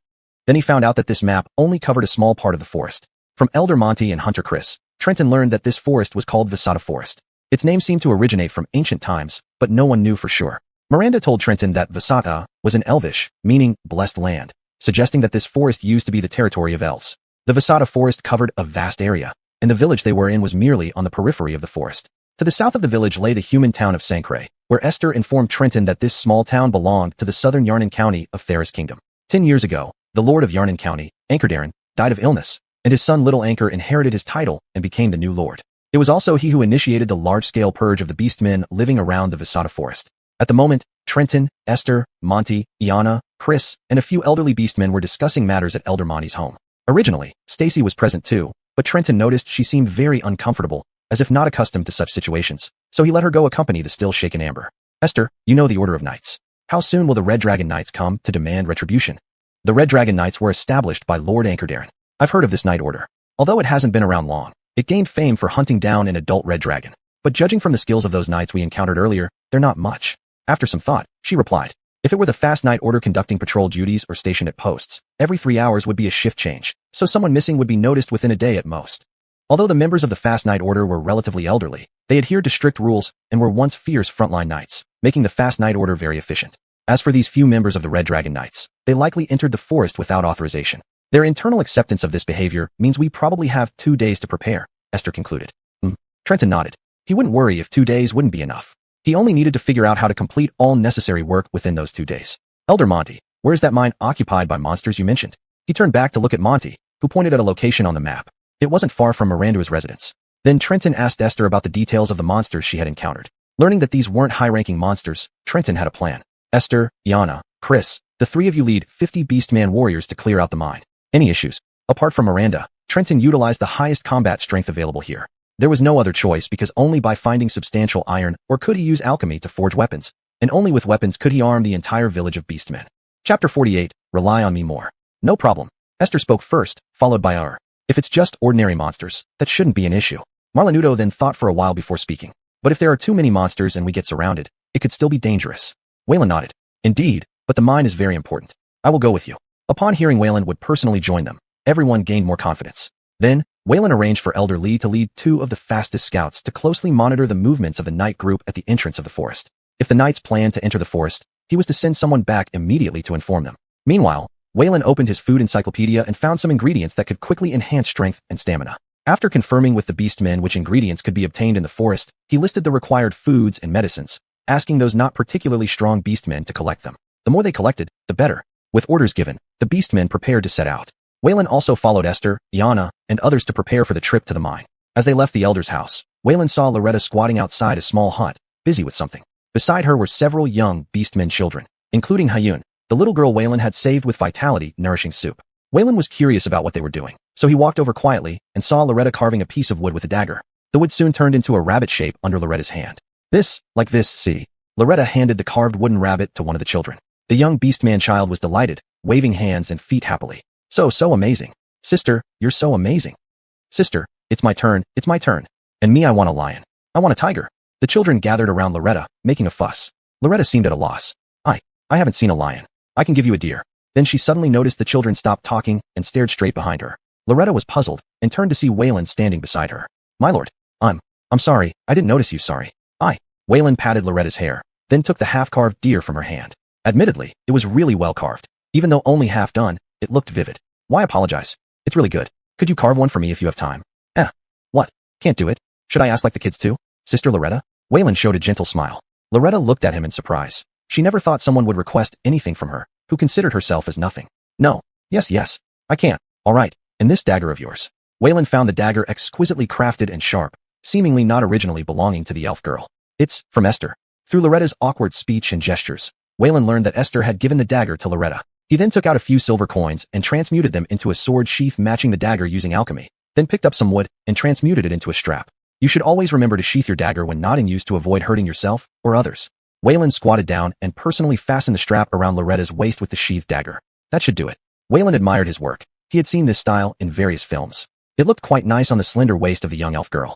Then he found out that this map only covered a small part of the forest. From Elder Monty and Hunter Chris, Trenton learned that this forest was called Visata Forest. Its name seemed to originate from ancient times, but no one knew for sure. Miranda told Trenton that Visata was an Elvish, meaning blessed land, suggesting that this forest used to be the territory of elves. The Visata Forest covered a vast area, and the village they were in was merely on the periphery of the forest. To the south of the village lay the human town of Sancre, where Esther informed Trenton that this small town belonged to the southern Yarnan County of Theris' kingdom. 10 years ago, the lord of Yarnan County, Anchordarren, died of illness, and his son Little Anchor inherited his title and became the new lord. It was also he who initiated the large-scale purge of the beastmen living around the Visata Forest. At the moment, Trenton, Esther, Monty, Iana, Chris, and a few elderly beastmen were discussing matters at Elder Monty's home. Originally, Stacy was present too, but Trenton noticed she seemed very uncomfortable, as if not accustomed to such situations, so he let her go accompany the still-shaken Amber. Esther, you know the Order of Knights. How soon will the Red Dragon Knights come to demand retribution? The Red Dragon Knights were established by Lord Anchordarren. I've heard of this Knight Order. Although it hasn't been around long, it gained fame for hunting down an adult red dragon. But judging from the skills of those knights we encountered earlier, they're not much. After some thought, she replied, if it were the Fast Knight Order conducting patrol duties or stationed at posts, every 3 hours would be a shift change, so someone missing would be noticed within a day at most. Although the members of the Fast Knight Order were relatively elderly, they adhered to strict rules and were once fierce frontline knights, making the Fast Knight Order very efficient. As for these few members of the Red Dragon Knights, they likely entered the forest without authorization. Their internal acceptance of this behavior means we probably have 2 days to prepare, Esther concluded. Trenton nodded. He wouldn't worry if 2 days wouldn't be enough. He only needed to figure out how to complete all necessary work within those 2 days. Elder Monty, where's that mine occupied by monsters you mentioned? He turned back to look at Monty, who pointed at a location on the map. It wasn't far from Miranda's residence. Then Trenton asked Esther about the details of the monsters she had encountered. Learning that these weren't high-ranking monsters, Trenton had a plan. Esther, Iana, Chris, the 3 of you lead 50 Beastman warriors to clear out the mine. Any issues? Apart from Miranda, Trenton utilized the highest combat strength available here. There was no other choice because only by finding substantial iron or could he use alchemy to forge weapons, and only with weapons could he arm the entire village of beastmen. Chapter 48, Rely on me more. No problem. Esther spoke first, followed by R. If it's just ordinary monsters, that shouldn't be an issue. Marlenudo then thought for a while before speaking. But if there are too many monsters and we get surrounded, it could still be dangerous. Wayland nodded. Indeed, but the mine is very important. I will go with you. Upon hearing Wayland would personally join them, Everyone gained more confidence. Then, Waylon arranged for Elder Lee to lead 2 of the fastest scouts to closely monitor the movements of the knight group at the entrance of the forest. If the knights planned to enter the forest, he was to send someone back immediately to inform them. Meanwhile, Waylon opened his food encyclopedia and found some ingredients that could quickly enhance strength and stamina. After confirming with the beastmen which ingredients could be obtained in the forest, he listed the required foods and medicines, asking those not particularly strong beastmen to collect them. The more they collected, the better. With orders given, the beastmen prepared to set out. Waylon also followed Esther, Iana, and others to prepare for the trip to the mine. As they left the elder's house, Waylon saw Loretta squatting outside a small hut, busy with something. Beside her were several young beastmen children, including Hyun, the little girl Waylon had saved with vitality nourishing soup. Waylon was curious about what they were doing, so he walked over quietly and saw Loretta carving a piece of wood with a dagger. The wood soon turned into a rabbit shape under Loretta's hand. Like this, see. Loretta handed the carved wooden rabbit to one of the children. The young beastman child was delighted, waving hands and feet happily. So amazing. Sister, you're so amazing. Sister, it's my turn. And me, I want a lion. I want a tiger. The children gathered around Loretta, making a fuss. Loretta seemed at a loss. I haven't seen a lion. I can give you a deer. Then she suddenly noticed the children stopped talking and stared straight behind her. Loretta was puzzled and turned to see Waylon standing beside her. My lord, I'm sorry. I didn't notice you, sorry. Waylon patted Loretta's hair, then took the half-carved deer from her hand. Admittedly, it was really well carved. Even though only half done, it looked vivid. Why apologize? It's really good. Could you carve one for me if you have time? What? Can't do it. Should I ask like the kids too? Sister Loretta? Waylon showed a gentle smile. Loretta looked at him in surprise. She never thought someone would request anything from her, who considered herself as nothing. No. Yes. I can't. All right. And this dagger of yours. Waylon found the dagger exquisitely crafted and sharp, seemingly not originally belonging to the elf girl. It's from Esther. Through Loretta's awkward speech and gestures, Waylon learned that Esther had given the dagger to Loretta. He then took out a few silver coins and transmuted them into a sword sheath matching the dagger using alchemy, then picked up some wood and transmuted it into a strap. You should always remember to sheath your dagger when not in use to avoid hurting yourself or others. Waylon squatted down and personally fastened the strap around Loretta's waist with the sheathed dagger. That should do it. Waylon admired his work. He had seen this style in various films. It looked quite nice on the slender waist of the young elf girl.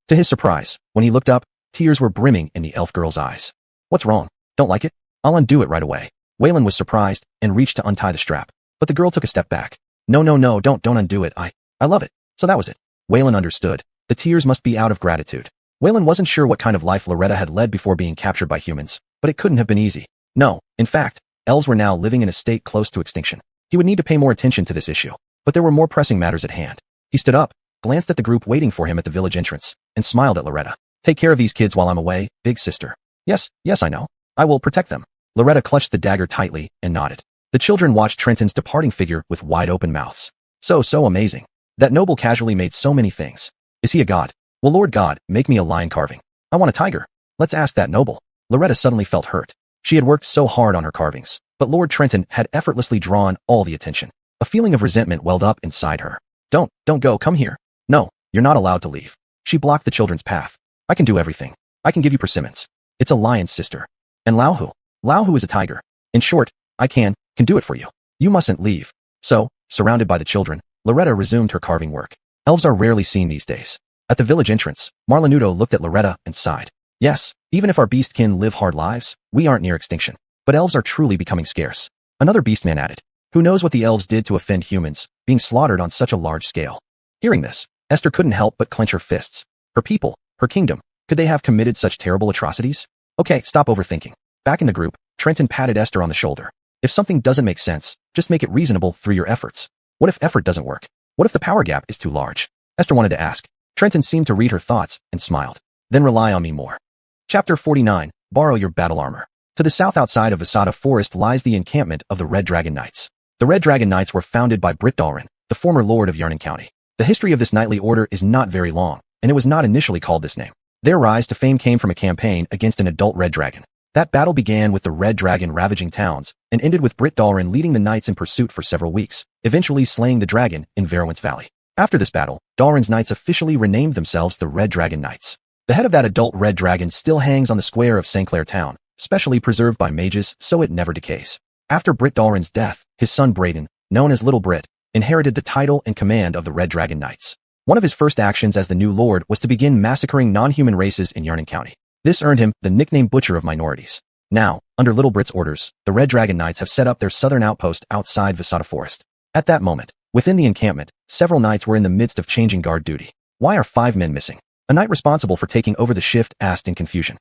To his surprise, when he looked up, tears were brimming in the elf girl's eyes. What's wrong? Don't like it? I'll undo it right away. Waylon was surprised and reached to untie the strap, but the girl took a step back. No, don't undo it. I love it. So that was it. Waylon understood. The tears must be out of gratitude. Waylon wasn't sure what kind of life Loretta had led before being captured by humans, but it couldn't have been easy. No, in fact, elves were now living in a state close to extinction. He would need to pay more attention to this issue, but there were more pressing matters at hand. He stood up, glanced at the group waiting for him at the village entrance, and smiled at Loretta. Take care of these kids while I'm away, big sister. Yes, I know. I will protect them. Loretta clutched the dagger tightly and nodded. The children watched Trenton's departing figure with wide open mouths. So amazing. That noble casually made so many things. Is he a god? Well, Lord God, make me a lion carving. I want a tiger. Let's ask that noble. Loretta suddenly felt hurt. She had worked so hard on her carvings, but Lord Trenton had effortlessly drawn all the attention. A feeling of resentment welled up inside her. Don't go, come here. No, you're not allowed to leave. She blocked the children's path. I can do everything. I can give you persimmons. It's a lion's sister. And Laohu. Laohu is a tiger. In short, I can do it for you. You mustn't leave. So, surrounded by the children, Loretta resumed her carving work. Elves are rarely seen these days. At the village entrance, Marlenudo looked at Loretta and sighed. Yes, even if our beastkin live hard lives, we aren't near extinction. But elves are truly becoming scarce. Another beastman added. Who knows what the elves did to offend humans, being slaughtered on such a large scale. Hearing this, Esther couldn't help but clench her fists. Her people, her kingdom, could they have committed such terrible atrocities? Okay, stop overthinking. Back in the group, Trenton patted Esther on the shoulder. If something doesn't make sense, just make it reasonable through your efforts. What if effort doesn't work? What if the power gap is too large? Esther wanted to ask. Trenton seemed to read her thoughts and smiled. Then rely on me more. Chapter 49, Borrow Your Battle Armor. To the south outside of Visada Forest lies the encampment of the Red Dragon Knights. The Red Dragon Knights were founded by Britt Dalrin, the former lord of Yarnan County. The history of this knightly order is not very long, and it was not initially called this name. Their rise to fame came from a campaign against an adult red dragon. That battle began with the red dragon ravaging towns, and ended with Britt Dalrin leading the knights in pursuit for several weeks, eventually slaying the dragon in Verowent's Valley. After this battle, Dalrin's knights officially renamed themselves the Red Dragon Knights. The head of that adult red dragon still hangs on the square of St. Clair Town, specially preserved by mages so it never decays. After Britt Dalrin's death, his son Braden, known as Little Britt, inherited the title and command of the Red Dragon Knights. One of his first actions as the new lord was to begin massacring non-human races in Yarnan County. This earned him the nickname Butcher of Minorities. Now, under Little Britt's orders, the Red Dragon Knights have set up their southern outpost outside Visada Forest. At that moment, Within the encampment, several knights were in the midst of changing guard duty. Why are 5 men missing? A knight responsible for taking over the shift asked in confusion.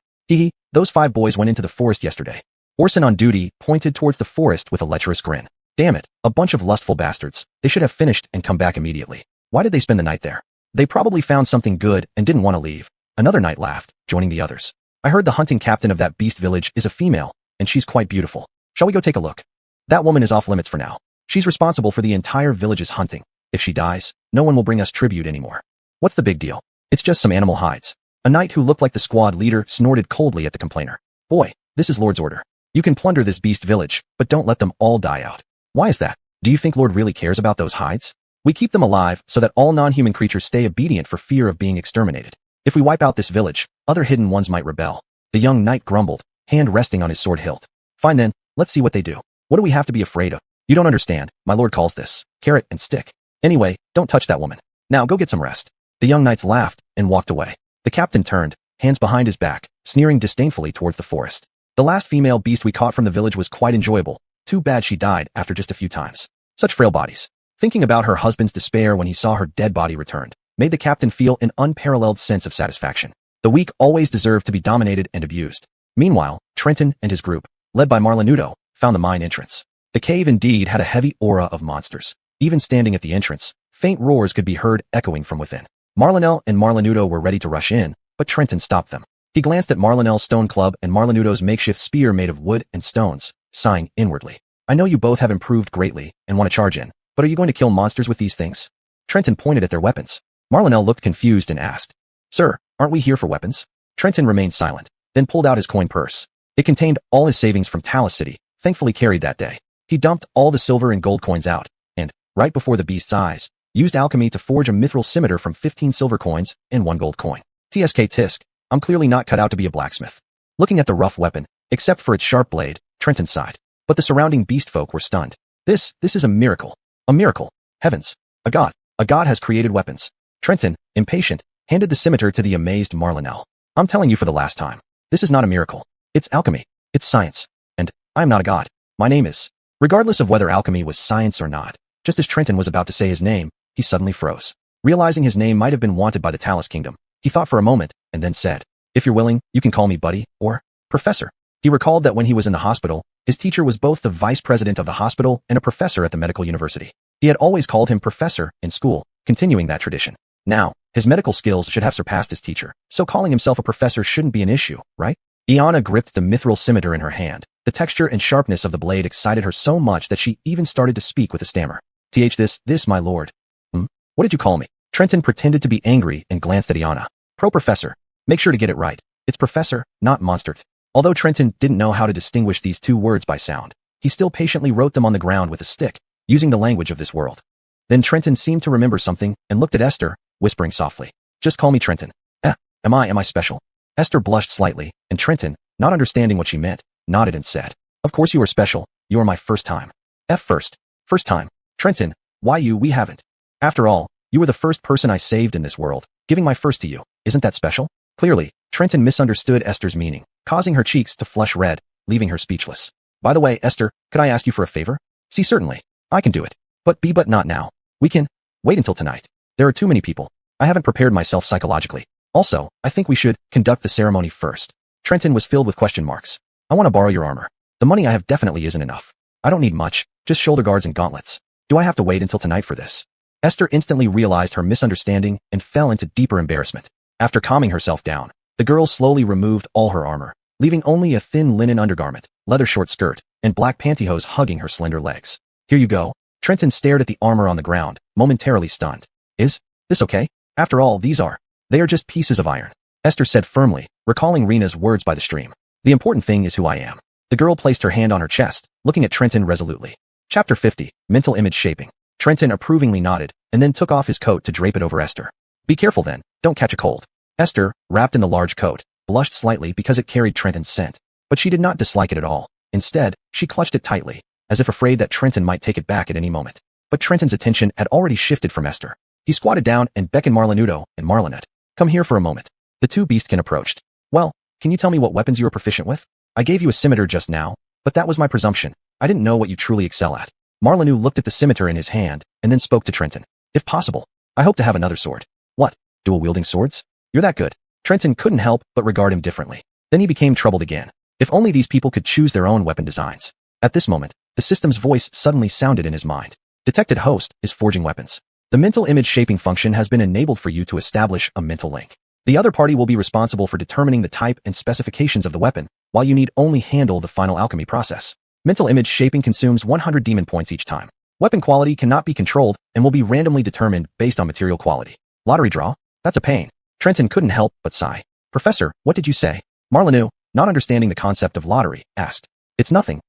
Those 5 boys went into the forest yesterday. Orson on duty pointed towards the forest with a lecherous grin. Damn it, a bunch of lustful bastards. They should have finished and come back immediately. Why did they spend the night there? They probably found something good and didn't want to leave. Another knight laughed, joining the others. I heard the hunting captain of that beast village is a female, and she's quite beautiful. Shall we go take a look? That woman is off limits for now. She's responsible for the entire village's hunting. If she dies, no one will bring us tribute anymore. What's the big deal? It's just some animal hides. A knight who looked like the squad leader snorted coldly at the complainer. Boy, this is Lord's order. You can plunder this beast village, but don't let them all die out. Why is that? Do you think Lord really cares about those hides? We keep them alive so that all non-human creatures stay obedient for fear of being exterminated. If we wipe out this village, other hidden ones might rebel. The young knight grumbled, hand resting on his sword hilt. Fine then, let's see what they do. What do we have to be afraid of? You don't understand. My lord calls this carrot and stick. Anyway, don't touch that woman. Now go get some rest. The young knights laughed and walked away. The captain turned, hands behind his back, sneering disdainfully towards the forest. The last female beast we caught from the village was quite enjoyable. Too bad she died after just a few times. Such frail bodies. Thinking about her husband's despair when he saw her dead body returned, made the captain feel an unparalleled sense of satisfaction. The weak always deserve to be dominated and abused. Meanwhile, Trenton and his group, led by Marlenudo, found the mine entrance. The cave indeed had a heavy aura of monsters. Even standing at the entrance, faint roars could be heard echoing from within. Marlenel and Marlenudo were ready to rush in, but Trenton stopped them. He glanced at Marlenel's stone club and Marlenudo's makeshift spear made of wood and stones, sighing inwardly. I know you both have improved greatly and want to charge in, but are you going to kill monsters with these things? Trenton pointed at their weapons. Marlenel looked confused and asked, Sir, aren't we here for weapons? Trenton remained silent, then pulled out his coin purse. It contained all his savings from Talus City, thankfully carried that day. He dumped all the silver and gold coins out, and, right before the beast's eyes, used alchemy to forge a mithril scimitar from 15 silver coins and 1 gold coin. TSK tisk, I'm clearly not cut out to be a blacksmith. Looking at the rough weapon, except for its sharp blade, Trenton sighed. But the surrounding beast folk were stunned. This is a miracle. A miracle. Heavens. A god. A god has created weapons. Trenton, impatient, handed the scimitar to the amazed Marlenel. I'm telling you for the last time. This is not a miracle. It's alchemy. It's science. And I'm not a god. My name is. Regardless of whether alchemy was science or not, just as Trenton was about to say his name, he suddenly froze. Realizing his name might have been wanted by the Talus Kingdom, he thought for a moment and then said, If you're willing, you can call me Buddy or Professor. He recalled that when he was in the hospital, his teacher was both the vice president of the hospital and a professor at the medical university. He had always called him Professor in school, continuing that tradition. Now, his medical skills should have surpassed his teacher, so calling himself a professor shouldn't be an issue, right? Iana gripped the mithril scimitar in her hand. The texture and sharpness of the blade excited her so much that she even started to speak with a stammer. This, my lord. What did you call me? Trenton pretended to be angry and glanced at Iana. Professor. Make sure to get it right. It's professor, not monster. Although Trenton didn't know how to distinguish these 2 words by sound, he still patiently wrote them on the ground with a stick, using the language of this world. Then Trenton seemed to remember something and looked at Esther, whispering softly, Just call me Trenton. Am I special? Esther blushed slightly, and Trenton, not understanding what she meant, nodded and said, Of course you are special. You are my first time. First time. Trenton, why we haven't. After all, you were the first person I saved in this world, giving my first to you. Isn't that special? Clearly, Trenton misunderstood Esther's meaning, causing her cheeks to flush red, leaving her speechless. By the way, Esther, could I ask you for a favor? See, certainly. I can do it. But not now. We can wait until tonight. There are too many people. I haven't prepared myself psychologically. Also, I think we should conduct the ceremony first. Trenton was filled with question marks. I want to borrow your armor. The money I have definitely isn't enough. I don't need much, just shoulder guards and gauntlets. Do I have to wait until tonight for this? Esther instantly realized her misunderstanding and fell into deeper embarrassment. After calming herself down, the girl slowly removed all her armor, leaving only a thin linen undergarment, leather short skirt, and black pantyhose hugging her slender legs. Here you go. Trenton stared at the armor on the ground, momentarily stunned. Is this okay? After all, they are just pieces of iron. Esther said firmly, recalling Rena's words by the stream. The important thing is who I am. The girl placed her hand on her chest, looking at Trenton resolutely. Chapter 50, Mental Image Shaping. Trenton approvingly nodded, and then took off his coat to drape it over Esther. Be careful then, don't catch a cold. Esther, wrapped in the large coat, blushed slightly because it carried Trenton's scent, but she did not dislike it at all. Instead, she clutched it tightly, as if afraid that Trenton might take it back at any moment. But Trenton's attention had already shifted from Esther. He squatted down and beckoned Marlenudo and Marlenet. Come here for a moment. The 2 beastkin approached. Well, can you tell me what weapons you are proficient with? I gave you a scimitar just now, but that was my presumption. I didn't know what you truly excel at. Marlenu looked at the scimitar in his hand and then spoke to Trenton. If possible, I hope to have another sword. What? Dual-wielding swords? You're that good. Trenton couldn't help but regard him differently. Then he became troubled again. If only these people could choose their own weapon designs. At this moment, the system's voice suddenly sounded in his mind. Detected host is forging weapons. The mental image shaping function has been enabled for you to establish a mental link. The other party will be responsible for determining the type and specifications of the weapon, while you need only handle the final alchemy process. Mental image shaping consumes 100 demon points each time. Weapon quality cannot be controlled and will be randomly determined based on material quality. Lottery draw? That's a pain. Trenton couldn't help but sigh. Professor, what did you say? Marlenu, not understanding the concept of lottery, asked. It's nothing.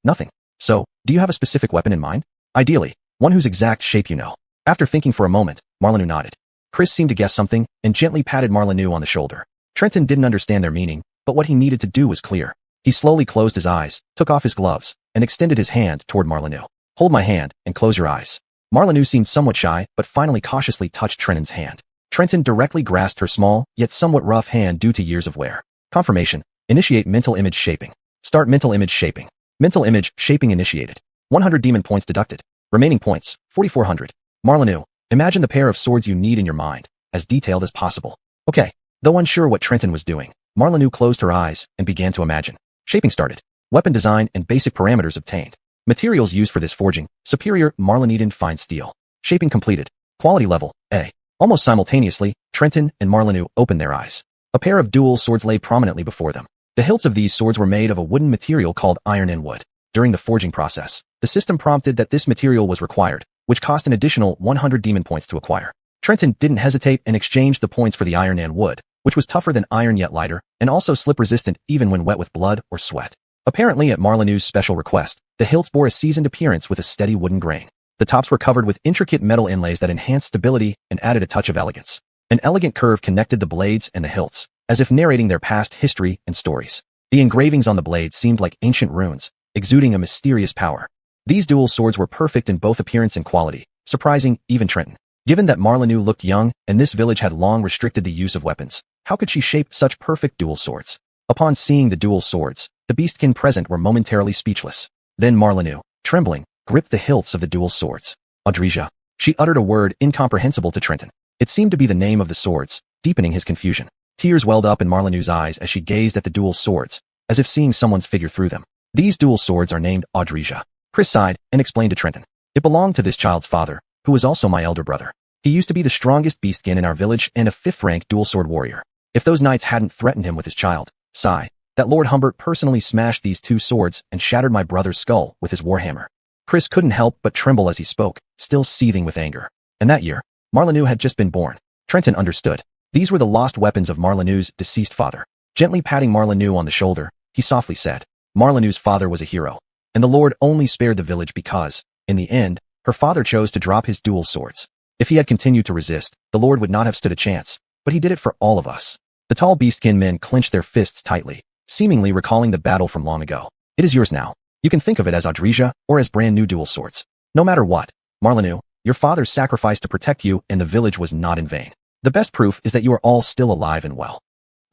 So, do you have a specific weapon in mind? Ideally, one whose exact shape you know. After thinking for a moment, Marlenu nodded. Chris seemed to guess something and gently patted Marlenu on the shoulder. Trenton didn't understand their meaning, but what he needed to do was clear. He slowly closed his eyes, took off his gloves, and extended his hand toward Marlenu. Hold my hand and close your eyes. Marlenu seemed somewhat shy, but finally cautiously touched Trenton's hand. Trenton directly grasped her small, yet somewhat rough hand due to years of wear. Confirmation. Initiate mental image shaping. Start mental image shaping. Mental image shaping initiated. 100 demon points deducted. Remaining points, 4,400. Marlenu, imagine the pair of swords you need in your mind, as detailed as possible. Okay. Though unsure what Trenton was doing, Marlenu closed her eyes and began to imagine. Shaping started. Weapon design and basic parameters obtained. Materials used for this forging, superior Marleneden fine steel. Shaping completed. Quality level, A. Almost simultaneously, Trenton and Marlenu opened their eyes. A pair of dual swords lay prominently before them. The hilts of these swords were made of a wooden material called iron and wood. During the forging process, the system prompted that this material was required, which cost an additional 100 demon points to acquire. Trenton didn't hesitate and exchanged the points for the iron and wood, which was tougher than iron yet lighter, and also slip-resistant even when wet with blood or sweat. Apparently at Marlenu's special request, the hilts bore a seasoned appearance with a steady wooden grain. The tops were covered with intricate metal inlays that enhanced stability and added a touch of elegance. An elegant curve connected the blades and the hilts, as if narrating their past history and stories. The engravings on the blades seemed like ancient runes, exuding a mysterious power. These dual swords were perfect in both appearance and quality, surprising even Trenton. Given that Marlenu looked young and this village had long restricted the use of weapons, how could she shape such perfect dual swords? Upon seeing the dual swords, the beastkin present were momentarily speechless. Then Marlenu, trembling, gripped the hilts of the dual swords. Audrija. She uttered a word incomprehensible to Trenton. It seemed to be the name of the swords, deepening his confusion. Tears welled up in Marlenu's eyes as she gazed at the dual swords, as if seeing someone's figure through them. These dual swords are named Audrija. Chris sighed and explained to Trenton. It belonged to this child's father, who was also my elder brother. He used to be the strongest beastkin in our village and a 5th-rank dual sword warrior. If those knights hadn't threatened him with his child, sigh, that Lord Humbert personally smashed these 2 swords and shattered my brother's skull with his warhammer. Chris couldn't help but tremble as he spoke, still seething with anger. And that year, Marlenu had just been born. Trenton understood. These were the lost weapons of Marlenu's deceased father. Gently patting Marlenu on the shoulder, he softly said, Marlenu's father was a hero, and the Lord only spared the village because, in the end, her father chose to drop his dual swords. If he had continued to resist, the Lord would not have stood a chance, but he did it for all of us. The tall beastkin men clenched their fists tightly, seemingly recalling the battle from long ago. It is yours now. You can think of it as Audrija or as brand new dual swords. No matter what, Marlenu, your father's sacrifice to protect you and the village was not in vain. The best proof is that you are all still alive and well.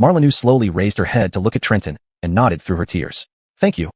Marlenu slowly raised her head to look at Trenton and nodded through her tears. Thank you,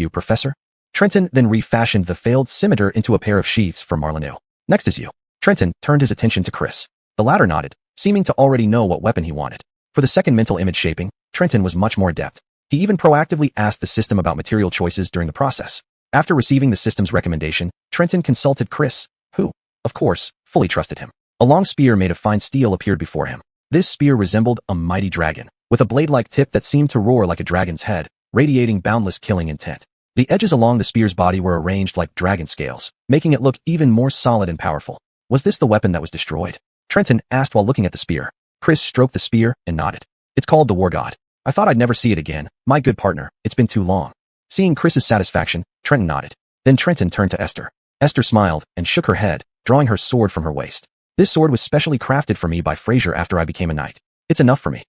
Professor. Trenton then refashioned the failed scimitar into a pair of sheaths for Marlenu. Next is you. Trenton turned his attention to Chris. The latter nodded, seeming to already know what weapon he wanted. For the second mental image shaping, Trenton was much more adept. He even proactively asked the system about material choices during the process. After receiving the system's recommendation, Trenton consulted Chris, who, of course, fully trusted him. A long spear made of fine steel appeared before him. This spear resembled a mighty dragon, with a blade-like tip that seemed to roar like a dragon's head, radiating boundless killing intent. The edges along the spear's body were arranged like dragon scales, making it look even more solid and powerful. Was this the weapon that was destroyed? Trenton asked while looking at the spear. Chris stroked the spear and nodded. It's called the War God. I thought I'd never see it again. My good partner, it's been too long. Seeing Chris's satisfaction, Trenton nodded. Then Trenton turned to Esther. Esther smiled and shook her head, drawing her sword from her waist. This sword was specially crafted for me by Fraser after I became a knight. It's enough for me.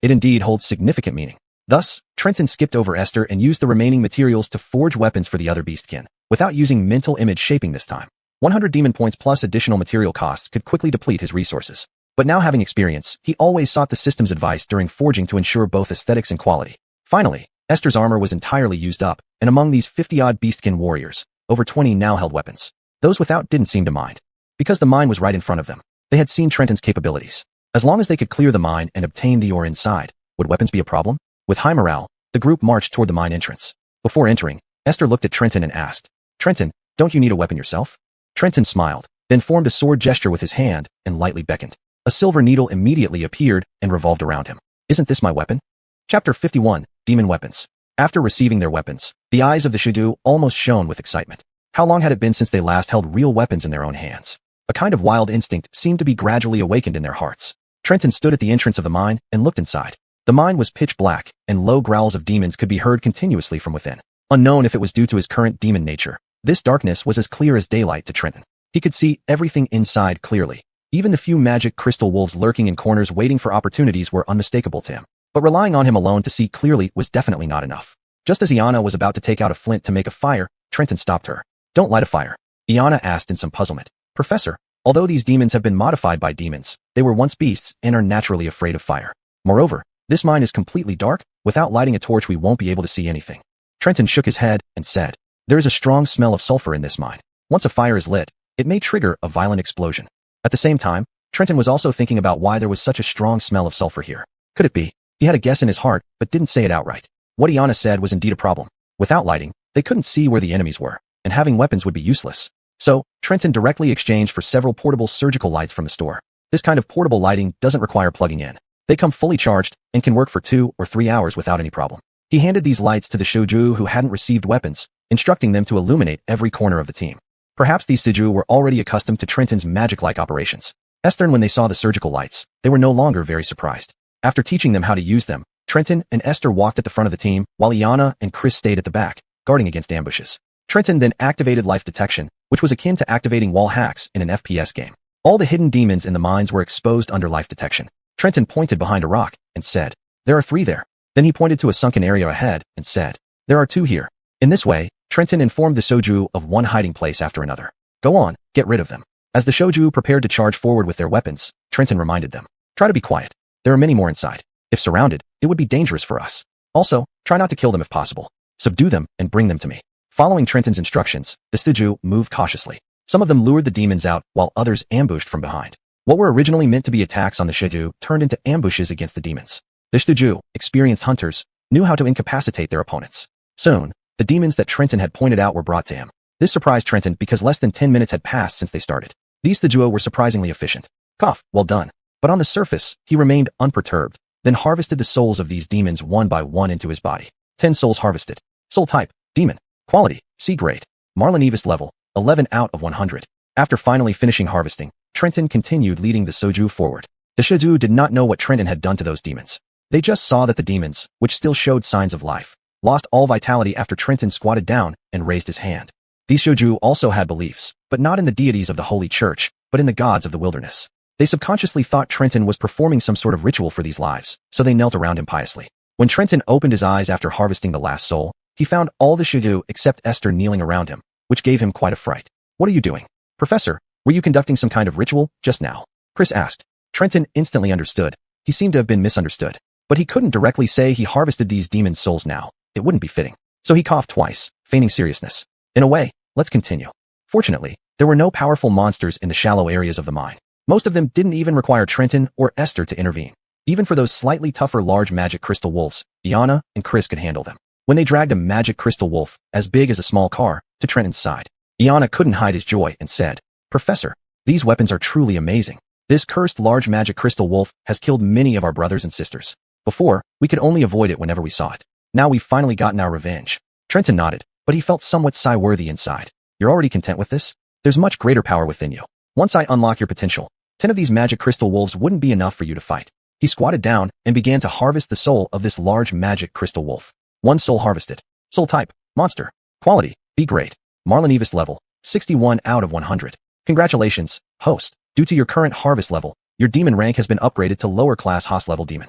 It indeed holds significant meaning. Thus, Trenton skipped over Esther and used the remaining materials to forge weapons for the other beastkin, without using mental image shaping this time. 100 demon points plus additional material costs could quickly deplete his resources. But now having experience, he always sought the system's advice during forging to ensure both aesthetics and quality. Finally, Esther's armor was entirely used up, and among these 50-odd beastkin warriors, over 20 now held weapons. Those without didn't seem to mind. Because the mine was right in front of them. They had seen Trenton's capabilities. As long as they could clear the mine and obtain the ore inside, would weapons be a problem? With high morale, the group marched toward the mine entrance. Before entering, Esther looked at Trenton and asked, "Trenton, don't you need a weapon yourself?" Trenton smiled, then formed a sword gesture with his hand and lightly beckoned. A silver needle immediately appeared and revolved around him. "Isn't this my weapon?" Chapter 51, Demon Weapons. After receiving their weapons, the eyes of the Shadu almost shone with excitement. How long had it been since they last held real weapons in their own hands? A kind of wild instinct seemed to be gradually awakened in their hearts. Trenton stood at the entrance of the mine and looked inside. The mine was pitch black, and low growls of demons could be heard continuously from within. Unknown if it was due to his current demon nature, this darkness was as clear as daylight to Trenton. He could see everything inside clearly. Even the few magic crystal wolves lurking in corners waiting for opportunities were unmistakable to him. But relying on him alone to see clearly was definitely not enough. Just as Iana was about to take out a flint to make a fire, Trenton stopped her. "Don't light a fire," Iana asked in some puzzlement. "Professor, although these demons have been modified by demons, they were once beasts and are naturally afraid of fire. Moreover, this mine is completely dark. Without lighting a torch we won't be able to see anything." Trenton shook his head and said, "There is a strong smell of sulfur in this mine. Once a fire is lit, it may trigger a violent explosion." At the same time, Trenton was also thinking about why there was such a strong smell of sulfur here. Could it be? He had a guess in his heart, but didn't say it outright. What Iana said was indeed a problem. Without lighting, they couldn't see where the enemies were, and having weapons would be useless. So, Trenton directly exchanged for several portable surgical lights from the store. This kind of portable lighting doesn't require plugging in. They come fully charged and can work for 2 or 3 hours without any problem. He handed these lights to the Shouju who hadn't received weapons, instructing them to illuminate every corner of the team. Perhaps these Shouju were already accustomed to Trenton's magic-like operations. Esther, when they saw the surgical lights, they were no longer very surprised. After teaching them how to use them, Trenton and Esther walked at the front of the team, while Iana and Chris stayed at the back, guarding against ambushes. Trenton then activated life detection, which was akin to activating wall hacks in an FPS game. All the hidden demons in the mines were exposed under life detection. Trenton pointed behind a rock and said, "There are 3 there." Then he pointed to a sunken area ahead and said, "There are 2 here." In this way, Trenton informed the Shouju of one hiding place after another. "Go on, get rid of them." As the Shouju prepared to charge forward with their weapons, Trenton reminded them, "Try to be quiet. There are many more inside. If surrounded, it would be dangerous for us. Also, try not to kill them if possible. Subdue them and bring them to me." Following Trenton's instructions, the Shouju moved cautiously. Some of them lured the demons out, while others ambushed from behind. What were originally meant to be attacks on the Shouju turned into ambushes against the demons. The Shouju, experienced hunters, knew how to incapacitate their opponents. Soon, the demons that Trenton had pointed out were brought to him. This surprised Trenton because less than 10 minutes had passed since they started. These Shouju were surprisingly efficient. Cough, well done. But on the surface, he remained unperturbed, then harvested the souls of these demons one by one into his body. 10 souls harvested. Soul type, demon. Quality, C grade. Marlinevist level, 11 out of 100. After finally finishing harvesting, Trenton continued leading the Shouju forward. The Shouju did not know what Trenton had done to those demons. They just saw that the demons, which still showed signs of life, lost all vitality after Trenton squatted down and raised his hand. These Shouju also had beliefs, but not in the deities of the Holy Church, but in the gods of the wilderness. They subconsciously thought Trenton was performing some sort of ritual for these lives, so they knelt around him piously. When Trenton opened his eyes after harvesting the last soul, he found all the Shouju except Esther kneeling around him, which gave him quite a fright. "What are you doing? Professor, were you conducting some kind of ritual just now?" Chris asked. Trenton instantly understood. He seemed to have been misunderstood. But he couldn't directly say he harvested these demon souls now. It wouldn't be fitting. So he coughed twice, feigning seriousness. "In a way, let's continue." Fortunately, there were no powerful monsters in the shallow areas of the mine. Most of them didn't even require Trenton or Esther to intervene. Even for those slightly tougher large magic crystal wolves, Iana and Chris could handle them. When they dragged a magic crystal wolf, as big as a small car, to Trenton's side, Iana couldn't hide his joy and said, "Professor, these weapons are truly amazing. This cursed large magic crystal wolf has killed many of our brothers and sisters. Before, we could only avoid it whenever we saw it. Now we've finally gotten our revenge." Trenton nodded, but he felt somewhat sigh-worthy inside. "You're already content with this? There's much greater power within you. Once I unlock your potential, 10 of these magic crystal wolves wouldn't be enough for you to fight." He squatted down and began to harvest the soul of this large magic crystal wolf. 1 soul harvested. Soul type, monster. Quality, B grade. Marlinevist level, 61 out of 100. Congratulations, host. Due to your current harvest level, your demon rank has been upgraded to lower class host level demon.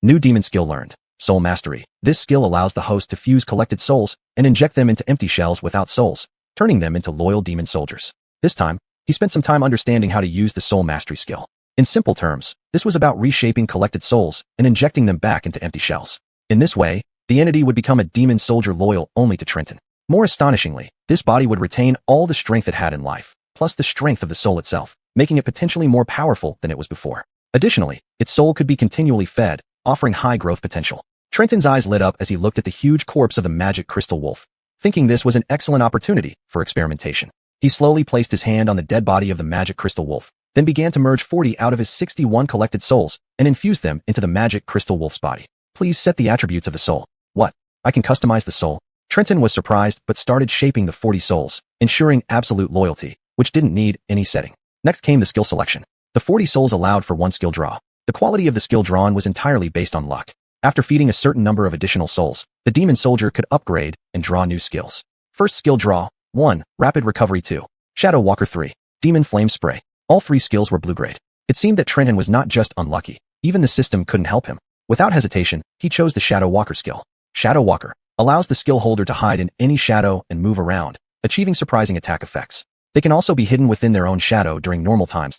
New demon skill learned. Soul mastery. This skill allows the host to fuse collected souls and inject them into empty shells without souls, turning them into loyal demon soldiers. This time, he spent some time understanding how to use the soul mastery skill. In simple terms, this was about reshaping collected souls and injecting them back into empty shells. In this way, the entity would become a demon soldier loyal only to Trenton. More astonishingly, This body would retain all the strength it had in life, plus the strength of the soul itself, making it potentially more powerful than it was before. Additionally, its soul could be continually fed, offering high growth potential. Trenton's eyes lit up as he looked at the huge corpse of the magic crystal wolf, thinking this was an excellent opportunity for experimentation. He slowly placed his hand on the dead body of the magic crystal wolf, then began to merge 40 out of his 61 collected souls and infuse them into the magic crystal wolf's body. Please set the attributes of the soul. What? I can customize the soul? Trenton was surprised but started shaping the 40 souls, ensuring absolute loyalty, which didn't need any setting. Next came the skill selection. The 40 souls allowed for one skill draw. The quality of the skill drawn was entirely based on luck. After feeding a certain number of additional souls, the demon soldier could upgrade and draw new skills. First skill draw, 1, Rapid Recovery 2, Shadow Walker 3, Demon Flame Spray. All 3 skills were blue grade. It seemed that Trenton was not just unlucky, even the system couldn't help him. Without hesitation, he chose the Shadow Walker skill. Shadow Walker allows the skill holder to hide in any shadow and move around, achieving surprising attack effects. They can also be hidden within their own shadow during normal times.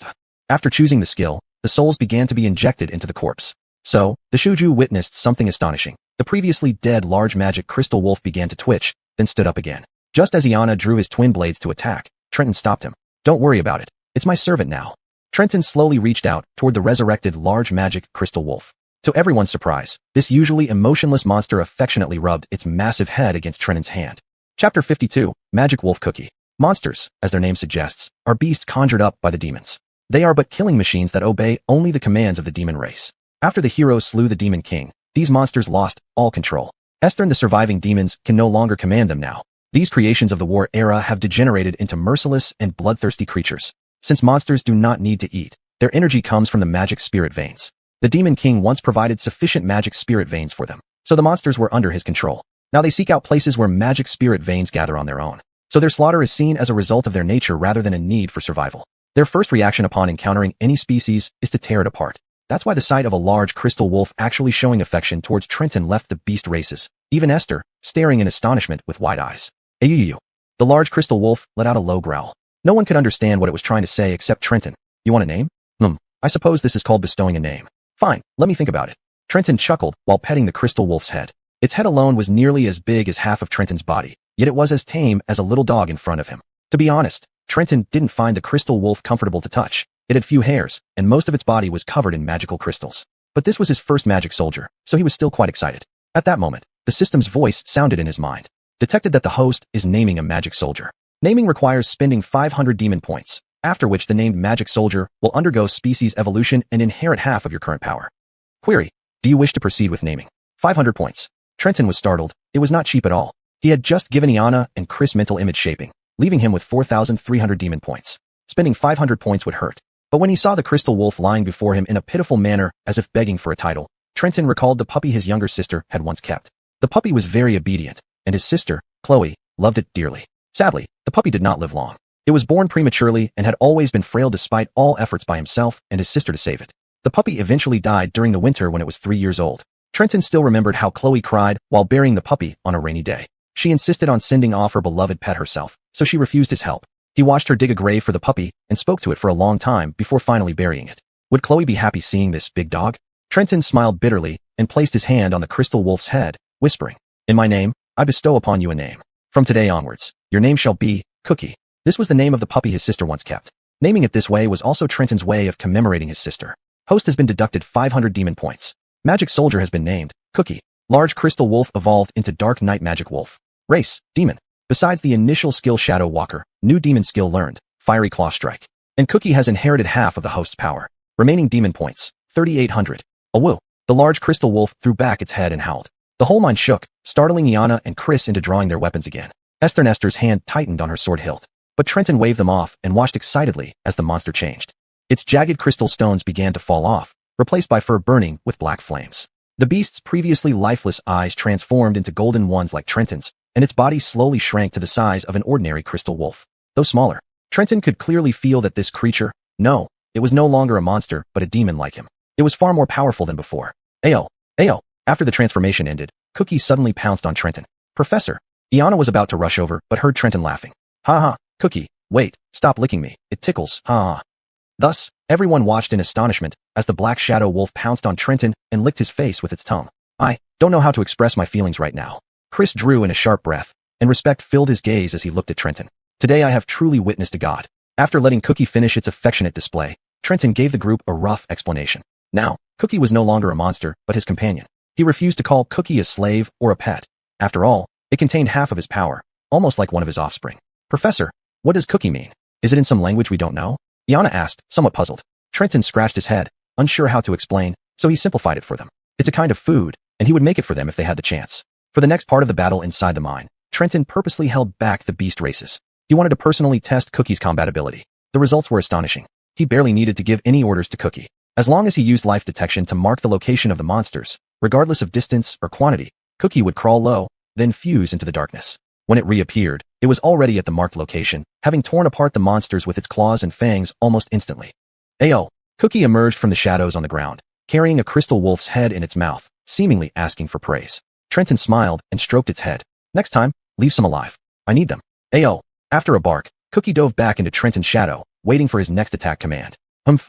After choosing the skill, the souls began to be injected into the corpse. So, the Shuju witnessed something astonishing. The previously dead large magic crystal wolf began to twitch, then stood up again. Just as Iana drew his twin blades to attack, Trenton stopped him. Don't worry about it. It's my servant now. Trenton slowly reached out toward the resurrected large magic crystal wolf. To everyone's surprise, this usually emotionless monster affectionately rubbed its massive head against Trenton's hand. Chapter 52, Magic Wolf Cookie. Monsters, as their name suggests, are beasts conjured up by the demons. They are but killing machines that obey only the commands of the demon race. After the heroes slew the demon king, these monsters lost all control. Esther and the surviving demons can no longer command them now. These creations of the war era have degenerated into merciless and bloodthirsty creatures. Since monsters do not need to eat, their energy comes from the magic spirit veins. The demon king once provided sufficient magic spirit veins for them, so the monsters were under his control. Now they seek out places where magic spirit veins gather on their own. So their slaughter is seen as a result of their nature rather than a need for survival. Their first reaction upon encountering any species is to tear it apart. That's why the sight of a large crystal wolf actually showing affection towards Trenton left the beast races, even Esther, staring in astonishment with wide eyes. Ayuyu. The large crystal wolf let out a low growl. No one could understand what it was trying to say except Trenton. You want a name? I suppose this is called bestowing a name. Fine, let me think about it. Trenton chuckled while petting the crystal wolf's head. Its head alone was nearly as big as half of Trenton's body, yet it was as tame as a little dog in front of him. To be honest, Trenton didn't find the crystal wolf comfortable to touch. It had few hairs, and most of its body was covered in magical crystals. But this was his first magic soldier, so he was still quite excited. At that moment, the system's voice sounded in his mind. Detected that the host is naming a magic soldier. Naming requires spending 500 demon points, after which the named magic soldier will undergo species evolution and inherit half of your current power. Query: do you wish to proceed with naming? 500 points. Trenton was startled. It was not cheap at all. He had just given Iana and Chris mental image shaping, leaving him with 4,300 demon points. Spending 500 points would hurt. But when he saw the crystal wolf lying before him in a pitiful manner as if begging for a title, Trenton recalled the puppy his younger sister had once kept. The puppy was very obedient, and his sister, Chloe, loved it dearly. Sadly, the puppy did not live long. It was born prematurely and had always been frail despite all efforts by himself and his sister to save it. The puppy eventually died during the winter when it was 3 years old. Trenton still remembered how Chloe cried while burying the puppy on a rainy day. She insisted on sending off her beloved pet herself, so she refused his help. He watched her dig a grave for the puppy and spoke to it for a long time before finally burying it. Would Chloe be happy seeing this big dog? Trenton smiled bitterly and placed his hand on the crystal wolf's head, whispering, "In my name, I bestow upon you a name. From today onwards, your name shall be Cookie." This was the name of the puppy his sister once kept. Naming it this way was also Trenton's way of commemorating his sister. Host has been deducted 500 demon points. Magic soldier has been named Cookie. Large crystal wolf evolved into dark night magic wolf. Race, demon. Besides the initial skill Shadow Walker, new demon skill learned, Fiery Claw Strike. And Cookie has inherited half of the host's power. Remaining demon points, 3,800. Awoo. The large crystal wolf threw back its head and howled. The whole mine shook, startling Iana and Chris into drawing their weapons again. Esther's hand tightened on her sword hilt. But Trenton waved them off and watched excitedly as the monster changed. Its jagged crystal stones began to fall off, replaced by fur burning with black flames. The beast's previously lifeless eyes transformed into golden ones like Trenton's, and its body slowly shrank to the size of an ordinary crystal wolf. Though smaller, Trenton could clearly feel that this creature, no, it was no longer a monster but a demon like him. It was far more powerful than before. Ayo, ayo. After the transformation ended, Cookie suddenly pounced on Trenton. Professor. Iana was about to rush over but heard Trenton laughing. Ha ha. Cookie, wait, stop licking me, it tickles, ha ha. Thus, everyone watched in astonishment as the black shadow wolf pounced on Trenton and licked his face with its tongue. I don't know how to express my feelings right now. Chris drew in a sharp breath, and respect filled his gaze as he looked at Trenton. Today I have truly witnessed a god. After letting Cookie finish its affectionate display, Trenton gave the group a rough explanation. Now, Cookie was no longer a monster, but his companion. He refused to call Cookie a slave or a pet. After all, it contained half of his power, almost like one of his offspring. Professor, what does Cookie mean? Is it in some language we don't know? Iana asked, somewhat puzzled. Trenton scratched his head, unsure how to explain, so he simplified it for them. It's a kind of food, and he would make it for them if they had the chance. For the next part of the battle inside the mine, Trenton purposely held back the beast races. He wanted to personally test Cookie's combatability. The results were astonishing. He barely needed to give any orders to Cookie. As long as he used life detection to mark the location of the monsters, regardless of distance or quantity, Cookie would crawl low, then fuse into the darkness. When it reappeared, it was already at the marked location, having torn apart the monsters with its claws and fangs almost instantly. Ayo! Cookie emerged from the shadows on the ground, carrying a crystal wolf's head in its mouth, seemingly asking for praise. Trenton smiled and stroked its head. Next time, leave some alive. I need them. Ayo! After a bark, Cookie dove back into Trenton's shadow, waiting for his next attack command.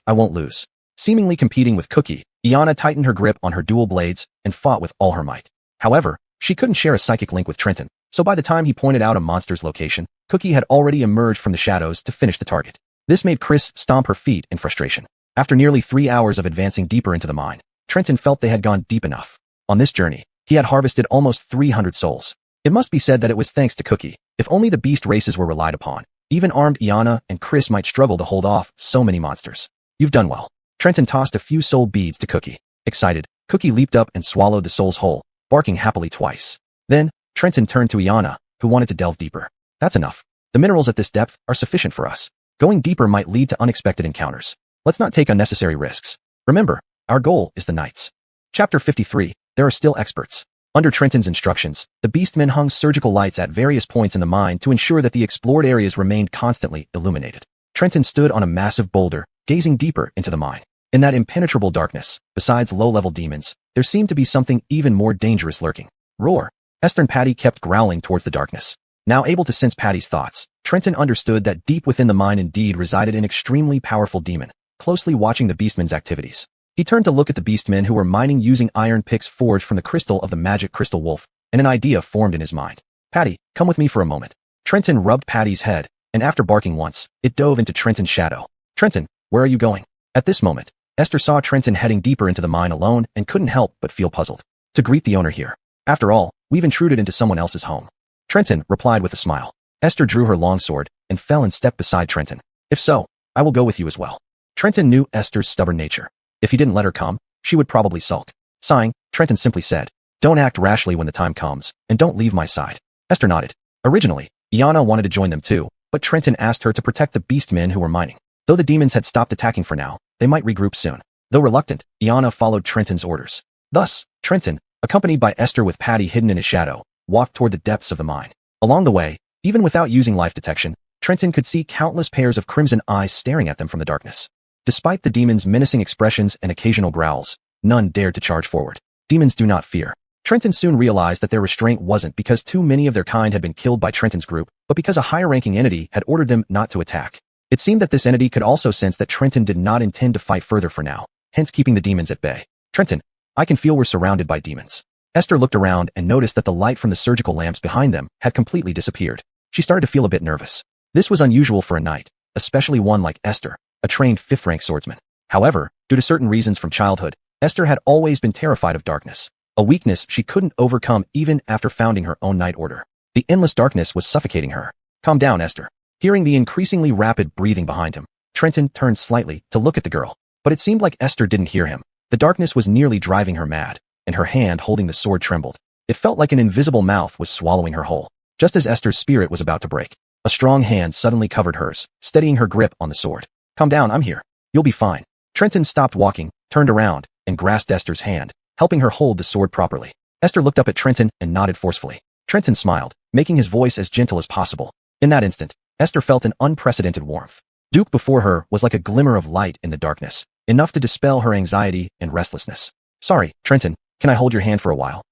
I won't lose. Seemingly competing with Cookie, Iana tightened her grip on her dual blades and fought with all her might. However, she couldn't share a psychic link with Trenton, so by the time he pointed out a monster's location, Cookie had already emerged from the shadows to finish the target. This made Chris stomp her feet in frustration. After nearly 3 hours of advancing deeper into the mine, Trenton felt they had gone deep enough. On this journey, he had harvested almost 300 souls. It must be said that it was thanks to Cookie. If only the beast races were relied upon, even armed Iana and Chris might struggle to hold off so many monsters. You've done well. Trenton tossed a few soul beads to Cookie. Excited, Cookie leaped up and swallowed the souls whole, barking happily twice. Then, Trenton turned to Iana, who wanted to delve deeper. That's enough. The minerals at this depth are sufficient for us. Going deeper might lead to unexpected encounters. Let's not take unnecessary risks. Remember, our goal is the knights. Chapter 53, there are still experts. Under Trenton's instructions, the beastmen hung surgical lights at various points in the mine to ensure that the explored areas remained constantly illuminated. Trenton stood on a massive boulder, gazing deeper into the mine. In that impenetrable darkness, besides low-level demons, there seemed to be something even more dangerous lurking. Roar! Esther and Patty kept growling towards the darkness. Now able to sense Patty's thoughts, Trenton understood that deep within the mine indeed resided an extremely powerful demon, closely watching the beastmen's activities. He turned to look at the beastmen who were mining using iron picks forged from the crystal of the magic crystal wolf, and an idea formed in his mind. Patty, come with me for a moment. Trenton rubbed Patty's head, and after barking once, it dove into Trenton's shadow. Trenton, where are you going? At this moment, Esther saw Trenton heading deeper into the mine alone and couldn't help but feel puzzled. To greet the owner here. After all, we've intruded into someone else's home. Trenton replied with a smile. Esther drew her longsword and fell in step beside Trenton. If so, I will go with you as well. Trenton knew Esther's stubborn nature. If he didn't let her come, she would probably sulk. Sighing, Trenton simply said, don't act rashly when the time comes, and don't leave my side. Esther nodded. Originally, Iana wanted to join them too, but Trenton asked her to protect the beastmen who were mining. Though the demons had stopped attacking for now, they might regroup soon. Though reluctant, Iana followed Trenton's orders. Thus, Trenton, accompanied by Esther with Patty hidden in his shadow, walked toward the depths of the mine. Along the way, even without using life detection, Trenton could see countless pairs of crimson eyes staring at them from the darkness. Despite the demons' menacing expressions and occasional growls, none dared to charge forward. Demons do not fear. Trenton soon realized that their restraint wasn't because too many of their kind had been killed by Trenton's group, but because a higher-ranking entity had ordered them not to attack. It seemed that this entity could also sense that Trenton did not intend to fight further for now, hence keeping the demons at bay. Trenton, I can feel we're surrounded by demons. Esther looked around and noticed that the light from the surgical lamps behind them had completely disappeared. She started to feel a bit nervous. This was unusual for a knight, especially one like Esther, a trained 5th-rank swordsman. However, due to certain reasons from childhood, Esther had always been terrified of darkness, a weakness she couldn't overcome even after founding her own knight order. The endless darkness was suffocating her. Calm down, Esther. Hearing the increasingly rapid breathing behind him, Trenton turned slightly to look at the girl, but it seemed like Esther didn't hear him. The darkness was nearly driving her mad, and her hand holding the sword trembled. It felt like an invisible mouth was swallowing her whole. Just as Esther's spirit was about to break, a strong hand suddenly covered hers, steadying her grip on the sword. Calm down, I'm here. You'll be fine. Trenton stopped walking, turned around, and grasped Esther's hand, helping her hold the sword properly. Esther looked up at Trenton and nodded forcefully. Trenton smiled, making his voice as gentle as possible. In that instant, Esther felt an unprecedented warmth. Duke before her was like a glimmer of light in the darkness, enough to dispel her anxiety and restlessness. Sorry, Trenton, can I hold your hand for a while?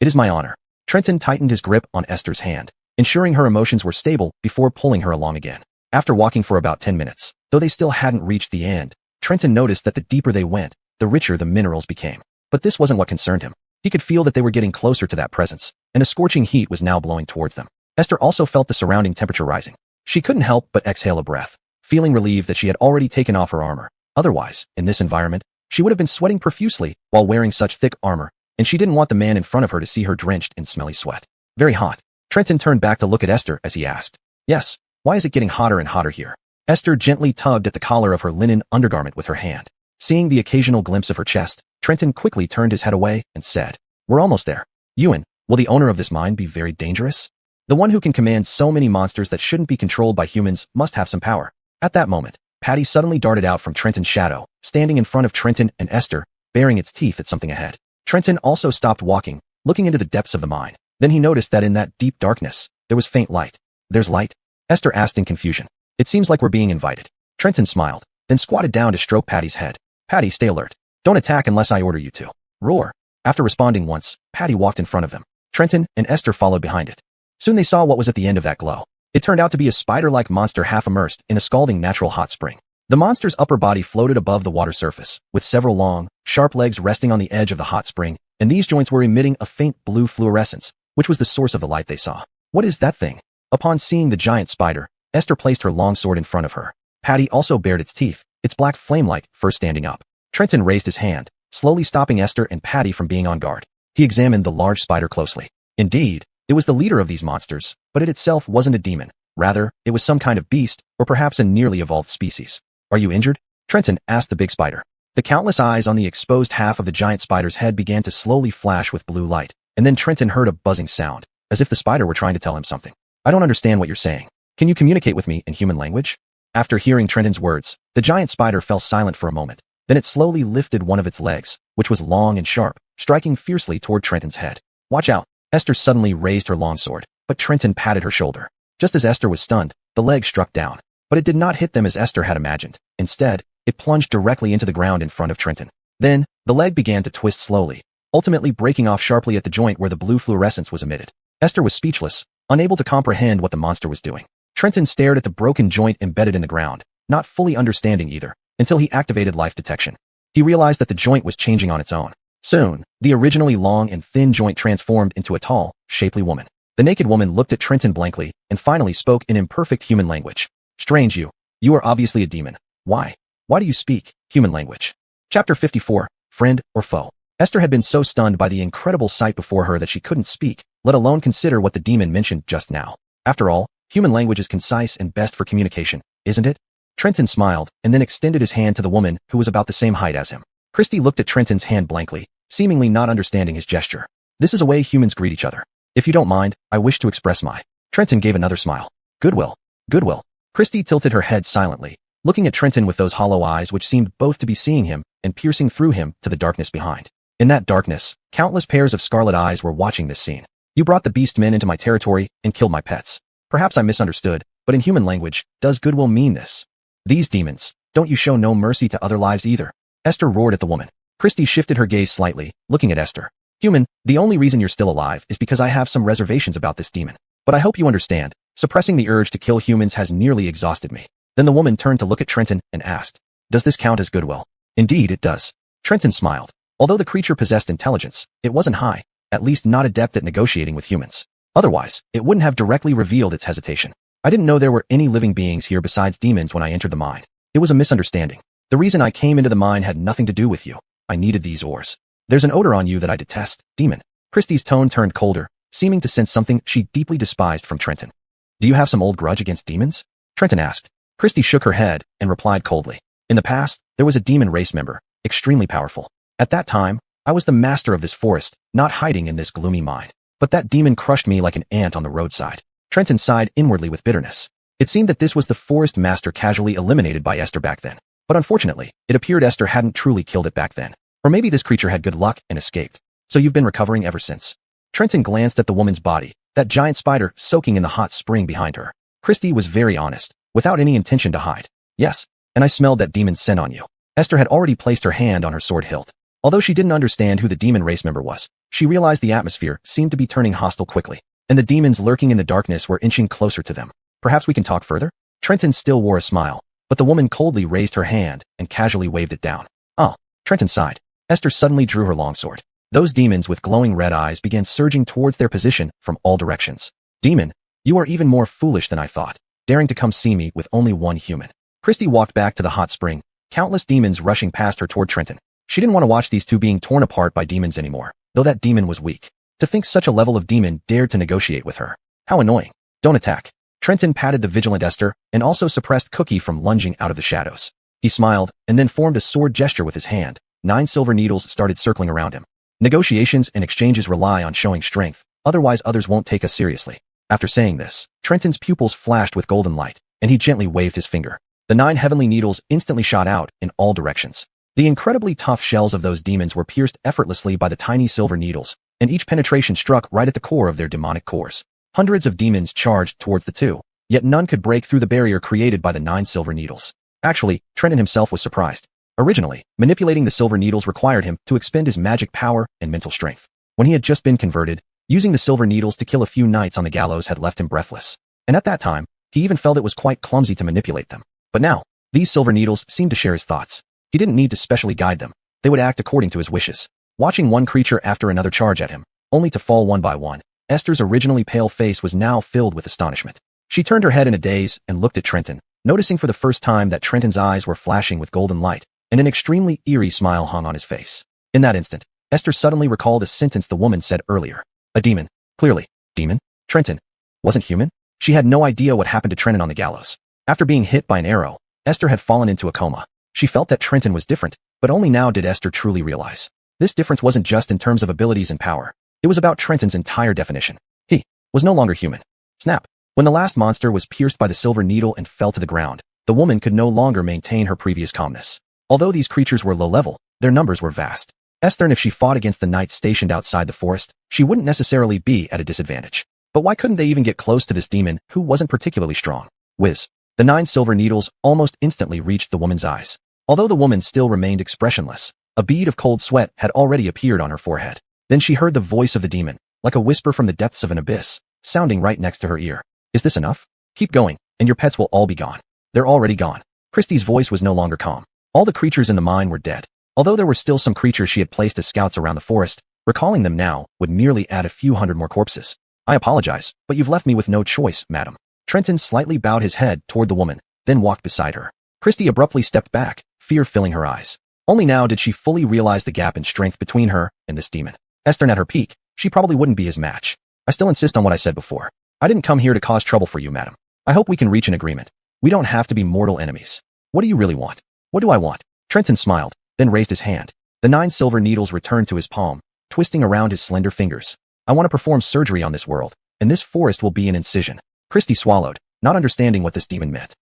It is my honor. Trenton tightened his grip on Esther's hand, ensuring her emotions were stable before pulling her along again. After walking for about 10 minutes, though they still hadn't reached the end, Trenton noticed that the deeper they went, the richer the minerals became. But this wasn't what concerned him. He could feel that they were getting closer to that presence, and a scorching heat was now blowing towards them. Esther also felt the surrounding temperature rising. She couldn't help but exhale a breath, feeling relieved that she had already taken off her armor. Otherwise, in this environment, she would have been sweating profusely while wearing such thick armor, and she didn't want the man in front of her to see her drenched in smelly sweat. Very hot. Trenton turned back to look at Esther as he asked, "Yes, why is it getting hotter and hotter here?" Esther gently tugged at the collar of her linen undergarment with her hand. Seeing the occasional glimpse of her chest, Trenton quickly turned his head away and said, "We're almost there. Ewan, will the owner of this mine be very dangerous? The one who can command so many monsters that shouldn't be controlled by humans must have some power." At that moment, Patty suddenly darted out from Trenton's shadow, standing in front of Trenton and Esther, baring its teeth at something ahead. Trenton also stopped walking, looking into the depths of the mine. Then he noticed that in that deep darkness, there was faint light. "There's light?" Esther asked in confusion. "It seems like we're being invited." Trenton smiled, then squatted down to stroke Patty's head. "Patty, stay alert. Don't attack unless I order you to." Roar. After responding once, Patty walked in front of them. Trenton and Esther followed behind it. Soon they saw what was at the end of that glow. It turned out to be a spider-like monster half immersed in a scalding natural hot spring. The monster's upper body floated above the water surface, with several long, sharp legs resting on the edge of the hot spring, and these joints were emitting a faint blue fluorescence, which was the source of the light they saw. "What is that thing?" Upon seeing the giant spider, Esther placed her long sword in front of her. Patty also bared its teeth, its black flame-like fur standing up. Trenton raised his hand, slowly stopping Esther and Patty from being on guard. He examined the large spider closely. Indeed, it was the leader of these monsters, but it itself wasn't a demon. Rather, it was some kind of beast, or perhaps a nearly evolved species. "Are you injured?" Trenton asked the big spider. The countless eyes on the exposed half of the giant spider's head began to slowly flash with blue light, and then Trenton heard a buzzing sound, as if the spider were trying to tell him something. "I don't understand what you're saying. Can you communicate with me in human language?" After hearing Trenton's words, the giant spider fell silent for a moment. Then it slowly lifted one of its legs, which was long and sharp, striking fiercely toward Trenton's head. "Watch out." Esther suddenly raised her longsword, but Trenton patted her shoulder. Just as Esther was stunned, the leg struck down. But it did not hit them as Esther had imagined. Instead, it plunged directly into the ground in front of Trenton. Then, the leg began to twist slowly, ultimately breaking off sharply at the joint where the blue fluorescence was emitted. Esther was speechless, unable to comprehend what the monster was doing. Trenton stared at the broken joint embedded in the ground, not fully understanding either, until he activated life detection. He realized that the joint was changing on its own. Soon, the originally long and thin joint transformed into a tall, shapely woman. The naked woman looked at Trenton blankly and finally spoke in imperfect human language. "Strange you are obviously a demon. Why do you speak human language?" Chapter 54, Friend or Foe. Esther had been so stunned by the incredible sight before her that she couldn't speak, let alone consider what the demon mentioned just now. After all, human language is concise and best for communication, isn't it? Trenton smiled and then extended his hand to the woman who was about the same height as him. Christy looked at Trenton's hand blankly, seemingly not understanding his gesture. "This is a way humans greet each other. If you don't mind, I wish to express my..." Trenton gave another smile. "Goodwill. Goodwill." Christy tilted her head silently, looking at Trenton with those hollow eyes which seemed both to be seeing him and piercing through him to the darkness behind. In that darkness, countless pairs of scarlet eyes were watching this scene. "You brought the beast men into my territory and killed my pets. Perhaps I misunderstood, but in human language, does goodwill mean this? These demons, don't you show no mercy to other lives either?" Esther roared at the woman. Christy shifted her gaze slightly, looking at Esther. "Human, the only reason you're still alive is because I have some reservations about this demon. But I hope you understand, suppressing the urge to kill humans has nearly exhausted me." Then the woman turned to look at Trenton and asked, "Does this count as goodwill?" "Indeed it does." Trenton smiled. Although the creature possessed intelligence, it wasn't high, at least not adept at negotiating with humans. Otherwise, it wouldn't have directly revealed its hesitation. "I didn't know there were any living beings here besides demons when I entered the mine. It was a misunderstanding. The reason I came into the mine had nothing to do with you. I needed these ores. There's an odor on you that I detest, demon." Christy's tone turned colder, seeming to sense something she deeply despised from Trenton. "Do you have some old grudge against demons?" Trenton asked. Christy shook her head and replied coldly. "In the past, there was a demon race member, extremely powerful. At that time, I was the master of this forest, not hiding in this gloomy mine. But that demon crushed me like an ant on the roadside." Trenton sighed inwardly with bitterness. It seemed that this was the forest master casually eliminated by Esther back then. But unfortunately, it appeared Esther hadn't truly killed it back then. Or maybe this creature had good luck and escaped. "So you've been recovering ever since?" Trenton glanced at the woman's body, that giant spider soaking in the hot spring behind her. Christy was very honest, without any intention to hide. "Yes, and I smelled that demon's scent on you." Esther had already placed her hand on her sword hilt. Although she didn't understand who the demon race member was, she realized the atmosphere seemed to be turning hostile quickly, and the demons lurking in the darkness were inching closer to them. "Perhaps we can talk further?" Trenton still wore a smile, but the woman coldly raised her hand and casually waved it down. "Oh." Trenton sighed. Esther suddenly drew her longsword. Those demons with glowing red eyes began surging towards their position from all directions. "Demon, You are even more foolish than I thought, daring to come see me with only one human. Christy walked back to the hot spring, countless demons rushing past her toward Trenton. She didn't want to watch these two being torn apart by demons anymore, though that demon was weak. To think such a level of demon dared to negotiate with her. How annoying. Don't attack. Trenton patted the vigilant Esther and also suppressed Cookie from lunging out of the shadows. He smiled and then formed a sword gesture with his hand. 9 silver needles started circling around him. Negotiations and exchanges rely on showing strength, otherwise others won't take us seriously. After saying this, Trenton's pupils flashed with golden light, and he gently waved his finger. The 9 heavenly needles instantly shot out in all directions. The incredibly tough shells of those demons were pierced effortlessly by the tiny silver needles, and each penetration struck right at the core of their demonic cores. Hundreds of demons charged towards the two, yet none could break through the barrier created by the 9 silver needles. Actually, Trenton himself was surprised. Originally, manipulating the silver needles required him to expend his magic power and mental strength. When he had just been converted, using the silver needles to kill a few knights on the gallows had left him breathless. And at that time, he even felt it was quite clumsy to manipulate them. But now, these silver needles seemed to share his thoughts. He didn't need to specially guide them. They would act according to his wishes. Watching one creature after another charge at him, only to fall one by one, Esther's originally pale face was now filled with astonishment. She turned her head in a daze and looked at Trenton, noticing for the first time that Trenton's eyes were flashing with golden light, and an extremely eerie smile hung on his face. In that instant, Esther suddenly recalled a sentence the woman said earlier. A demon. Clearly. Demon? Trenton wasn't human? She had no idea what happened to Trenton on the gallows. After being hit by an arrow, Esther had fallen into a coma. She felt that Trenton was different, but only now did Esther truly realize. This difference wasn't just in terms of abilities and power. It was about Trenton's entire definition. He was no longer human. Snap. When the last monster was pierced by the silver needle and fell to the ground, the woman could no longer maintain her previous calmness. Although these creatures were low level, their numbers were vast. Esther, if she fought against the knights stationed outside the forest, she wouldn't necessarily be at a disadvantage. But why couldn't they even get close to this demon who wasn't particularly strong? Whiz. The 9 silver needles almost instantly reached the woman's eyes. Although the woman still remained expressionless, a bead of cold sweat had already appeared on her forehead. Then she heard the voice of the demon, like a whisper from the depths of an abyss, sounding right next to her ear. Is this enough? Keep going, and your pets will all be gone. They're already gone. Christie's voice was no longer calm. All the creatures in the mine were dead. Although there were still some creatures she had placed as scouts around the forest, recalling them now would merely add a few hundred more corpses. I apologize, but you've left me with no choice, madam. Trenton slightly bowed his head toward the woman, then walked beside her. Christie abruptly stepped back, fear filling her eyes. Only now did she fully realize the gap in strength between her and this demon. Esther at her peak, she probably wouldn't be his match. I still insist on what I said before. I didn't come here to cause trouble for you, madam. I hope we can reach an agreement. We don't have to be mortal enemies. What do you really want? What do I want? Trenton smiled, then raised his hand. The 9 silver needles returned to his palm, twisting around his slender fingers. I want to perform surgery on this world, and this forest will be an incision. Christie swallowed, not understanding what this demon meant.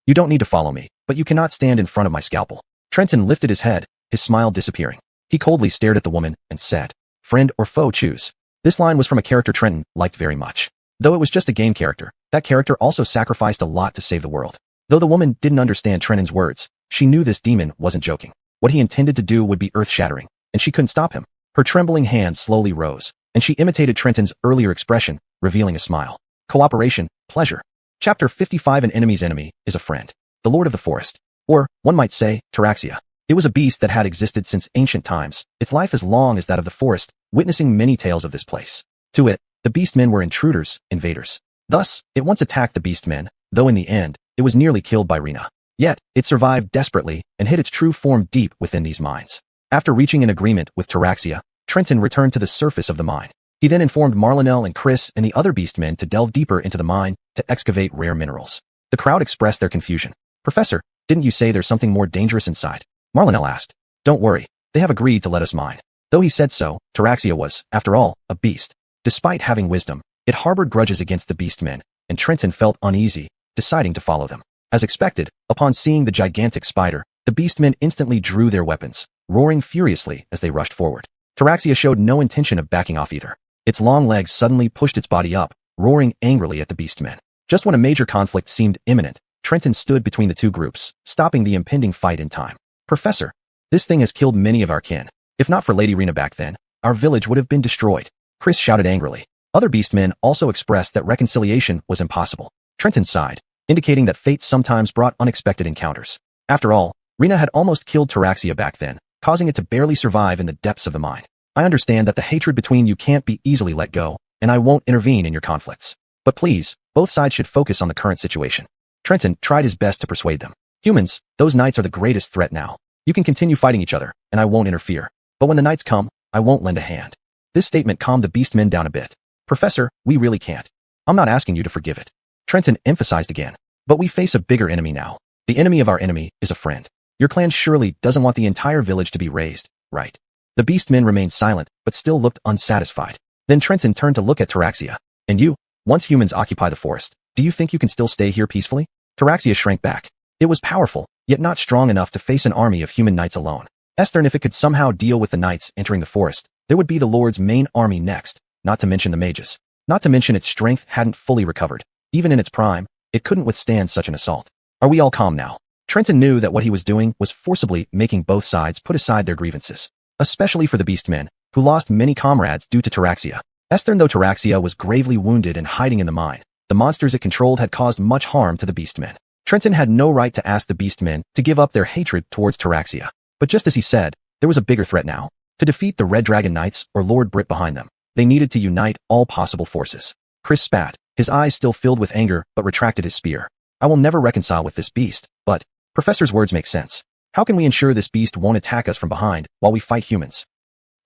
You don't need to follow me, but you cannot stand in front of my scalpel. Trenton lifted his head, his smile disappearing. He coldly stared at the woman and said, friend or foe, choose. This line was from a character Trenton liked very much. Though it was just a game character, that character also sacrificed a lot to save the world. Though the woman didn't understand Trenton's words, she knew this demon wasn't joking. What he intended to do would be earth-shattering, and she couldn't stop him. Her trembling hand slowly rose, and she imitated Trenton's earlier expression, revealing a smile. Cooperation, pleasure. Chapter 55. An enemy's enemy is a friend. The Lord of the Forest. Or, one might say, Taraxia. It was a beast that had existed since ancient times, its life as long as that of the forest, witnessing many tales of this place. To it, the beastmen were intruders, invaders. Thus, it once attacked the beastmen, though in the end, it was nearly killed by Rena. Yet, it survived desperately and hid its true form deep within these mines. After reaching an agreement with Taraxia, Trenton returned to the surface of the mine. He then informed Marlinelle and Chris and the other beastmen to delve deeper into the mine to excavate rare minerals. The crowd expressed their confusion. Professor, didn't you say there's something more dangerous inside? Marlinelle asked. Don't worry, they have agreed to let us mine. Though he said so, Taraxia was, after all, a beast. Despite having wisdom, it harbored grudges against the beastmen, and Trenton felt uneasy, deciding to follow them. As expected, upon seeing the gigantic spider, the beastmen instantly drew their weapons, roaring furiously as they rushed forward. Taraxia showed no intention of backing off either. Its long legs suddenly pushed its body up, roaring angrily at the beastmen. Just when a major conflict seemed imminent, Trenton stood between the two groups, stopping the impending fight in time. Professor, this thing has killed many of our kin. If not for Lady Rena back then, our village would have been destroyed. Chris shouted angrily. Other beastmen also expressed that reconciliation was impossible. Trenton sighed, indicating that fate sometimes brought unexpected encounters. After all, Rena had almost killed Taraxia back then, causing it to barely survive in the depths of the mine. I understand that the hatred between you can't be easily let go, and I won't intervene in your conflicts. But please, Both sides should focus on the current situation. Trenton tried his best to persuade them. Humans, those knights are the greatest threat now. You can continue fighting each other, and I won't interfere. But when the knights come, I won't lend a hand. This statement calmed the beastmen down a bit. Professor, we really can't. I'm not asking you to forgive it. Trenton emphasized again. But we face a bigger enemy now. The enemy of our enemy is a friend. Your clan surely doesn't want the entire village to be razed, right? The beastmen remained silent, but still looked unsatisfied. Then Trenton turned to look at Taraxia. And you? Once humans occupy the forest, do you think you can still stay here peacefully? Taraxia shrank back. It was powerful, yet not strong enough to face an army of human knights alone. Esther, and if it could somehow deal with the knights entering the forest, there would be the Lord's main army next, not to mention the mages. Not to mention its strength hadn't fully recovered. Even in its prime, it couldn't withstand such an assault. Are we all calm now? Trenton knew that what he was doing was forcibly making both sides put aside their grievances. Especially for the beastmen, who lost many comrades due to Taraxia. Esther, though Taraxia was gravely wounded and hiding in the mine, the monsters it controlled had caused much harm to the beastmen. Trenton had no right to ask the beastmen to give up their hatred towards Taraxia. But just as he said, there was a bigger threat now. To defeat the Red Dragon Knights or Lord Brit behind them, they needed to unite all possible forces. Chris spat, his eyes still filled with anger, but retracted his spear. I will never reconcile with this beast, but Professor's words make sense. How can we ensure this beast won't attack us from behind while we fight humans?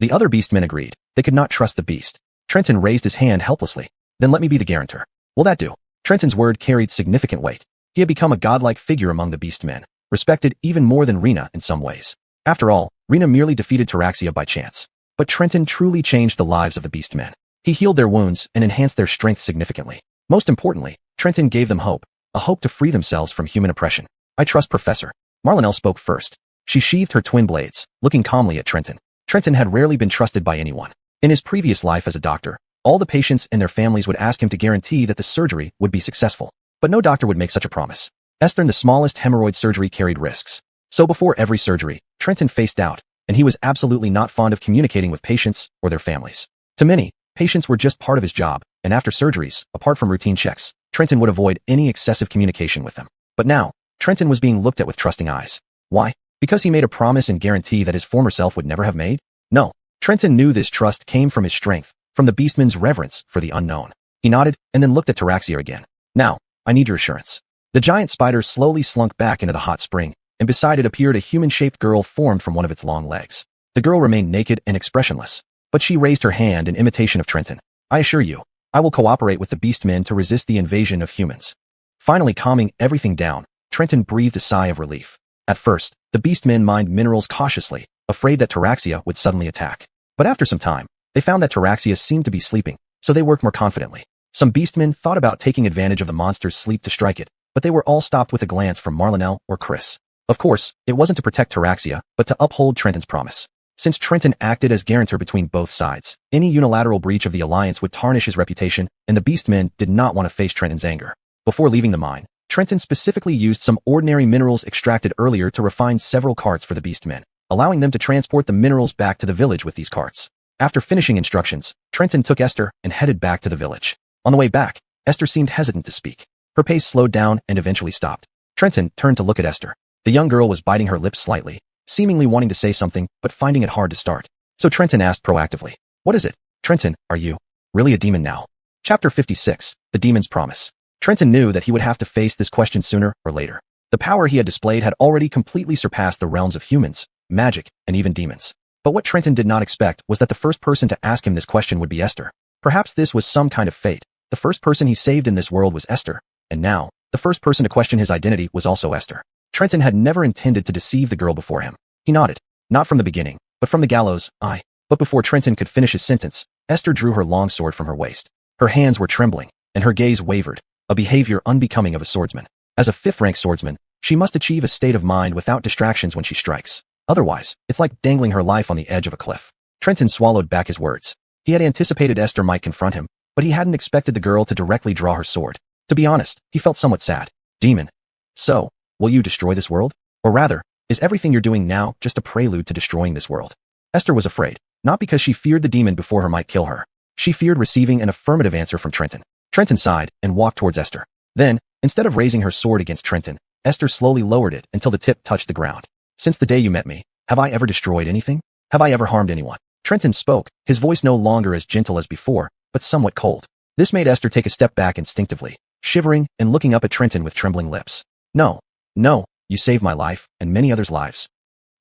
The other beastmen agreed. They could not trust the beast. Trenton raised his hand helplessly. Then let me be the guarantor. Will that do? Trenton's word carried significant weight. He had become a godlike figure among the beastmen, respected even more than Rena in some ways. After all, Rena merely defeated Taraxia by chance. But Trenton truly changed the lives of the beastmen. He healed their wounds and enhanced their strength significantly. Most importantly, Trenton gave them hope, a hope to free themselves from human oppression. I trust Professor. Marlinelle spoke first. She sheathed her twin blades, looking calmly at Trenton. Trenton had rarely been trusted by anyone. In his previous life as a doctor, all the patients and their families would ask him to guarantee that the surgery would be successful. But no doctor would make such a promise. Esther, in the smallest hemorrhoid surgery, carried risks. So before every surgery, Trenton faced doubt, and he was absolutely not fond of communicating with patients or their families. To many, patients were just part of his job, and after surgeries, apart from routine checks, Trenton would avoid any excessive communication with them. But now, Trenton was being looked at with trusting eyes. Why? Because he made a promise and guarantee that his former self would never have made? No. Trenton knew this trust came from his strength, from the beastman's reverence for the unknown. He nodded, and then looked at Taraxia again. Now, I need your assurance. The giant spider slowly slunk back into the hot spring, and beside it appeared a human-shaped girl formed from one of its long legs. The girl remained naked and expressionless, but she raised her hand in imitation of Trenton. I assure you, I will cooperate with the beastmen to resist the invasion of humans. Finally calming everything down, Trenton breathed a sigh of relief. At first, the beastmen mined minerals cautiously, afraid that Taraxia would suddenly attack. But after some time, they found that Taraxia seemed to be sleeping, so they worked more confidently. Some beastmen thought about taking advantage of the monster's sleep to strike it, but they were all stopped with a glance from Marlinelle or Chris. Of course, it wasn't to protect Taraxia, but to uphold Trenton's promise. Since Trenton acted as guarantor between both sides, any unilateral breach of the alliance would tarnish his reputation, and the beastmen did not want to face Trenton's anger. Before leaving the mine, Trenton specifically used some ordinary minerals extracted earlier to refine several carts for the beastmen, allowing them to transport the minerals back to the village with these carts. After finishing instructions, Trenton took Esther and headed back to the village. On the way back, Esther seemed hesitant to speak. Her pace slowed down and eventually stopped. Trenton turned to look at Esther. The young girl was biting her lips slightly, seemingly wanting to say something, but finding it hard to start. So Trenton asked proactively, "What is it? Trenton, are you really a demon now?" Chapter 56, The Demon's Promise. Trenton knew that he would have to face this question sooner or later. The power he had displayed had already completely surpassed the realms of humans, magic, and even demons. But what Trenton did not expect was that the first person to ask him this question would be Esther. Perhaps this was some kind of fate. The first person he saved in this world was Esther, and now, the first person to question his identity was also Esther. Trenton had never intended to deceive the girl before him. He nodded. Not from the beginning, but from the gallows, I. But before Trenton could finish his sentence, Esther drew her long sword from her waist. Her hands were trembling, and her gaze wavered, a behavior unbecoming of a swordsman. As a fifth-rank swordsman, she must achieve a state of mind without distractions when she strikes. Otherwise, it's like dangling her life on the edge of a cliff. Trenton swallowed back his words. He had anticipated Esther might confront him, but he hadn't expected the girl to directly draw her sword. To be honest, he felt somewhat sad. Demon. So, will you destroy this world? Or rather, is everything you're doing now just a prelude to destroying this world? Esther was afraid, not because she feared the demon before her might kill her. She feared receiving an affirmative answer from Trenton. Trenton sighed and walked towards Esther. Then, instead of raising her sword against Trenton, Esther slowly lowered it until the tip touched the ground. Since the day you met me, have I ever destroyed anything? Have I ever harmed anyone? Trenton spoke, his voice no longer as gentle as before, but somewhat cold. This made Esther take a step back instinctively. shivering and looking up at Trenton with trembling lips. No, no, you saved my life and many others' lives.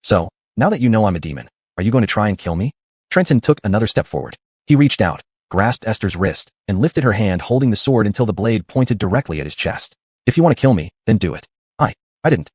So, now that you know I'm a demon, are you going to try and kill me? Trenton took another step forward. He reached out, grasped Esther's wrist, and lifted her hand holding the sword until the blade pointed directly at his chest. If you want to kill me, then do it. I didn't.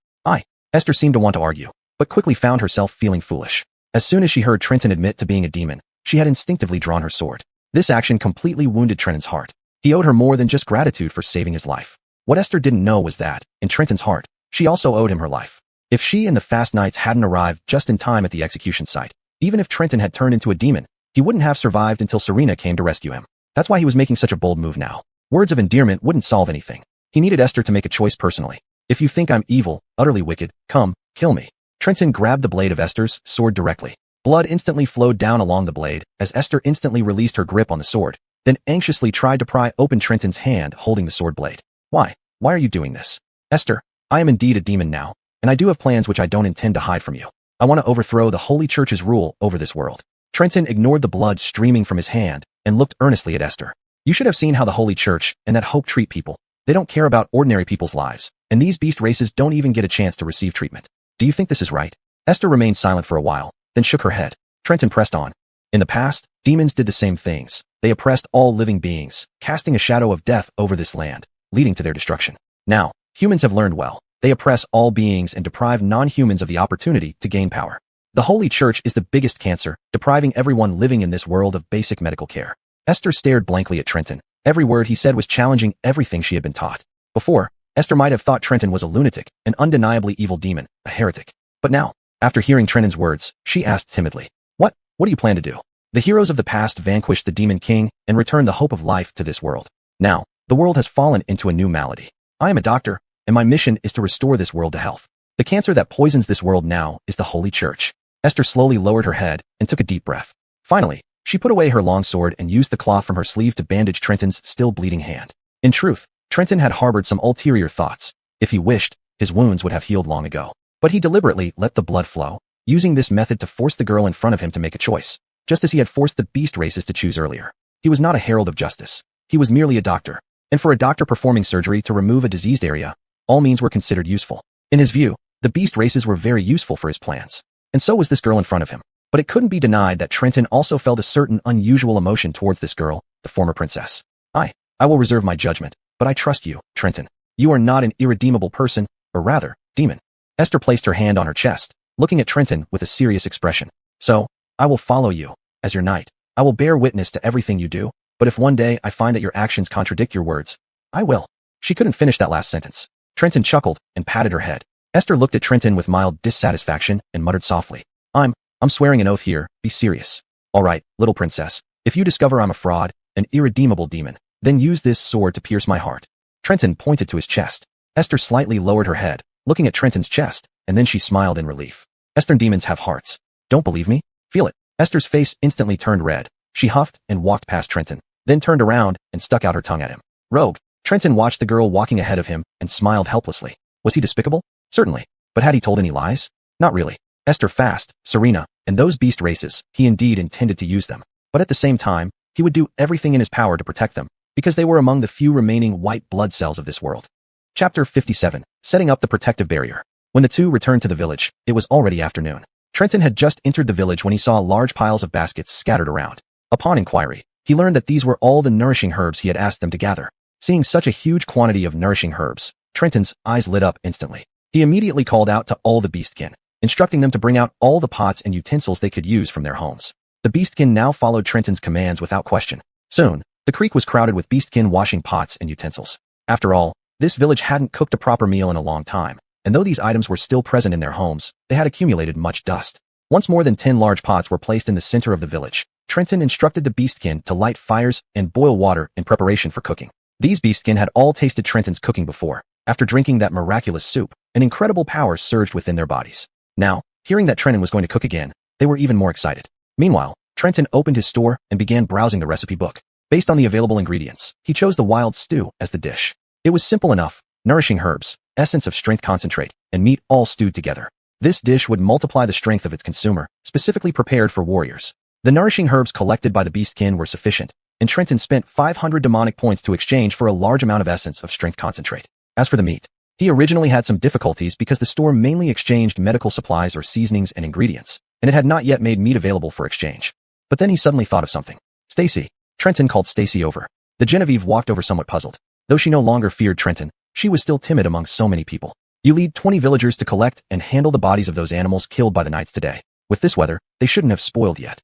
Esther seemed to want to argue, but quickly found herself feeling foolish. As soon as she heard Trenton admit to being a demon, she had instinctively drawn her sword. This action completely wounded Trenton's heart. He owed her more than just gratitude for saving his life. What Esther didn't know was that, in Trenton's heart, she also owed him her life. If she and the fast knights hadn't arrived just in time at the execution site, even if Trenton had turned into a demon, he wouldn't have survived until Serena came to rescue him. That's why he was making such a bold move now. Words of endearment wouldn't solve anything. He needed Esther to make a choice personally. If you think I'm evil, utterly wicked, come, kill me. Trenton grabbed the blade of Esther's sword directly. Blood instantly flowed down along the blade as Esther instantly released her grip on the sword, then anxiously tried to pry open Trenton's hand holding the sword blade. Why are you doing this? Esther, I am indeed a demon now, and I do have plans which I don't intend to hide from you. I want to overthrow the Holy Church's rule over this world. Trenton ignored the blood streaming from his hand and looked earnestly at Esther. You should have seen how the Holy Church and that Hope treat people. They don't care about ordinary people's lives, and these beast races don't even get a chance to receive treatment. Do you think this is right? Esther remained silent for a while, then shook her head. Trenton pressed on. In the past, demons did the same things. They oppressed all living beings, casting a shadow of death over this land, leading to their destruction. Now, humans have learned well. They oppress all beings and deprive non-humans of the opportunity to gain power. The Holy Church is the biggest cancer, depriving everyone living in this world of basic medical care. Esther stared blankly at Trenton. Every word he said was challenging everything she had been taught. Before, Esther might have thought Trenton was a lunatic, an undeniably evil demon, a heretic. But now, after hearing Trenton's words, she asked timidly, What do you plan to do? The heroes of the past vanquished the demon king and returned the hope of life to this world. Now, the world has fallen into a new malady. I am a doctor, and my mission is to restore this world to health. The cancer that poisons this world now is the Holy Church. Esther slowly lowered her head and took a deep breath. Finally, she put away her long sword and used the cloth from her sleeve to bandage Trenton's still bleeding hand. In truth, Trenton had harbored some ulterior thoughts. If he wished, his wounds would have healed long ago. But he deliberately let the blood flow, using this method to force the girl in front of him to make a choice, just as he had forced the beast races to choose earlier. He was not a herald of justice. He was merely a doctor. And for a doctor performing surgery to remove a diseased area, all means were considered useful. In his view, the beast races were very useful for his plans. And so was this girl in front of him. But it couldn't be denied that Trenton also felt a certain unusual emotion towards this girl, the former princess. I will reserve my judgment, but I trust you, Trenton. You are not an irredeemable person, or rather, demon. Esther placed her hand on her chest, looking at Trenton with a serious expression. So, I will follow you, as your knight. I will bear witness to everything you do, but if one day I find that your actions contradict your words, I will. She couldn't finish that last sentence. Trenton chuckled and patted her head. Esther looked at Trenton with mild dissatisfaction and muttered softly, I'm swearing an oath here, be serious. All right, little princess, if you discover I'm a fraud, an irredeemable demon, then use this sword to pierce my heart. Trenton pointed to his chest. Esther slightly lowered her head, looking at Trenton's chest, and then she smiled in relief. Esther demons have hearts. Don't believe me? Feel it. Esther's face instantly turned red. She huffed and walked past Trenton, then turned around and stuck out her tongue at him. Rogue. Trenton watched the girl walking ahead of him and smiled helplessly. Was he despicable? Certainly. But had he told any lies? Not really. Esther fast, Serena, and those beast races, he indeed intended to use them. But at the same time, he would do everything in his power to protect them, because they were among the few remaining white blood cells of this world. Chapter 57. Setting up the protective barrier. When the two returned to the village, it was already afternoon. Trenton had just entered the village when he saw large piles of baskets scattered around. Upon inquiry, he learned that these were all the nourishing herbs he had asked them to gather. Seeing such a huge quantity of nourishing herbs, Trenton's eyes lit up instantly. He immediately called out to all the beastkin, instructing them to bring out all the pots and utensils they could use from their homes. The beastkin now followed Trenton's commands without question. Soon, the creek was crowded with beastkin washing pots and utensils. After all, this village hadn't cooked a proper meal in a long time, and though these items were still present in their homes, they had accumulated much dust. Once more than 10 large pots were placed in the center of the village, Trenton instructed the beastkin to light fires and boil water in preparation for cooking. These beastkin had all tasted Trenton's cooking before. After drinking that miraculous soup, an incredible power surged within their bodies. Now, hearing that Trenton was going to cook again, they were even more excited. Meanwhile, Trenton opened his store and began browsing the recipe book. Based on the available ingredients, he chose the wild stew as the dish. It was simple enough: nourishing herbs, essence of strength concentrate, and meat all stewed together. This dish would multiply the strength of its consumer, specifically prepared for warriors. The nourishing herbs collected by the beastkin were sufficient, and Trenton spent 500 demonic points to exchange for a large amount of essence of strength concentrate. As for the meat, he originally had some difficulties because the store mainly exchanged medical supplies or seasonings and ingredients, and it had not yet made meat available for exchange. But then he suddenly thought of something. Stacy. Trenton called Stacy over. The Genevieve walked over somewhat puzzled. Though she no longer feared Trenton, she was still timid among so many people. You lead 20 villagers to collect and handle the bodies of those animals killed by the knights today. With this weather, they shouldn't have spoiled yet.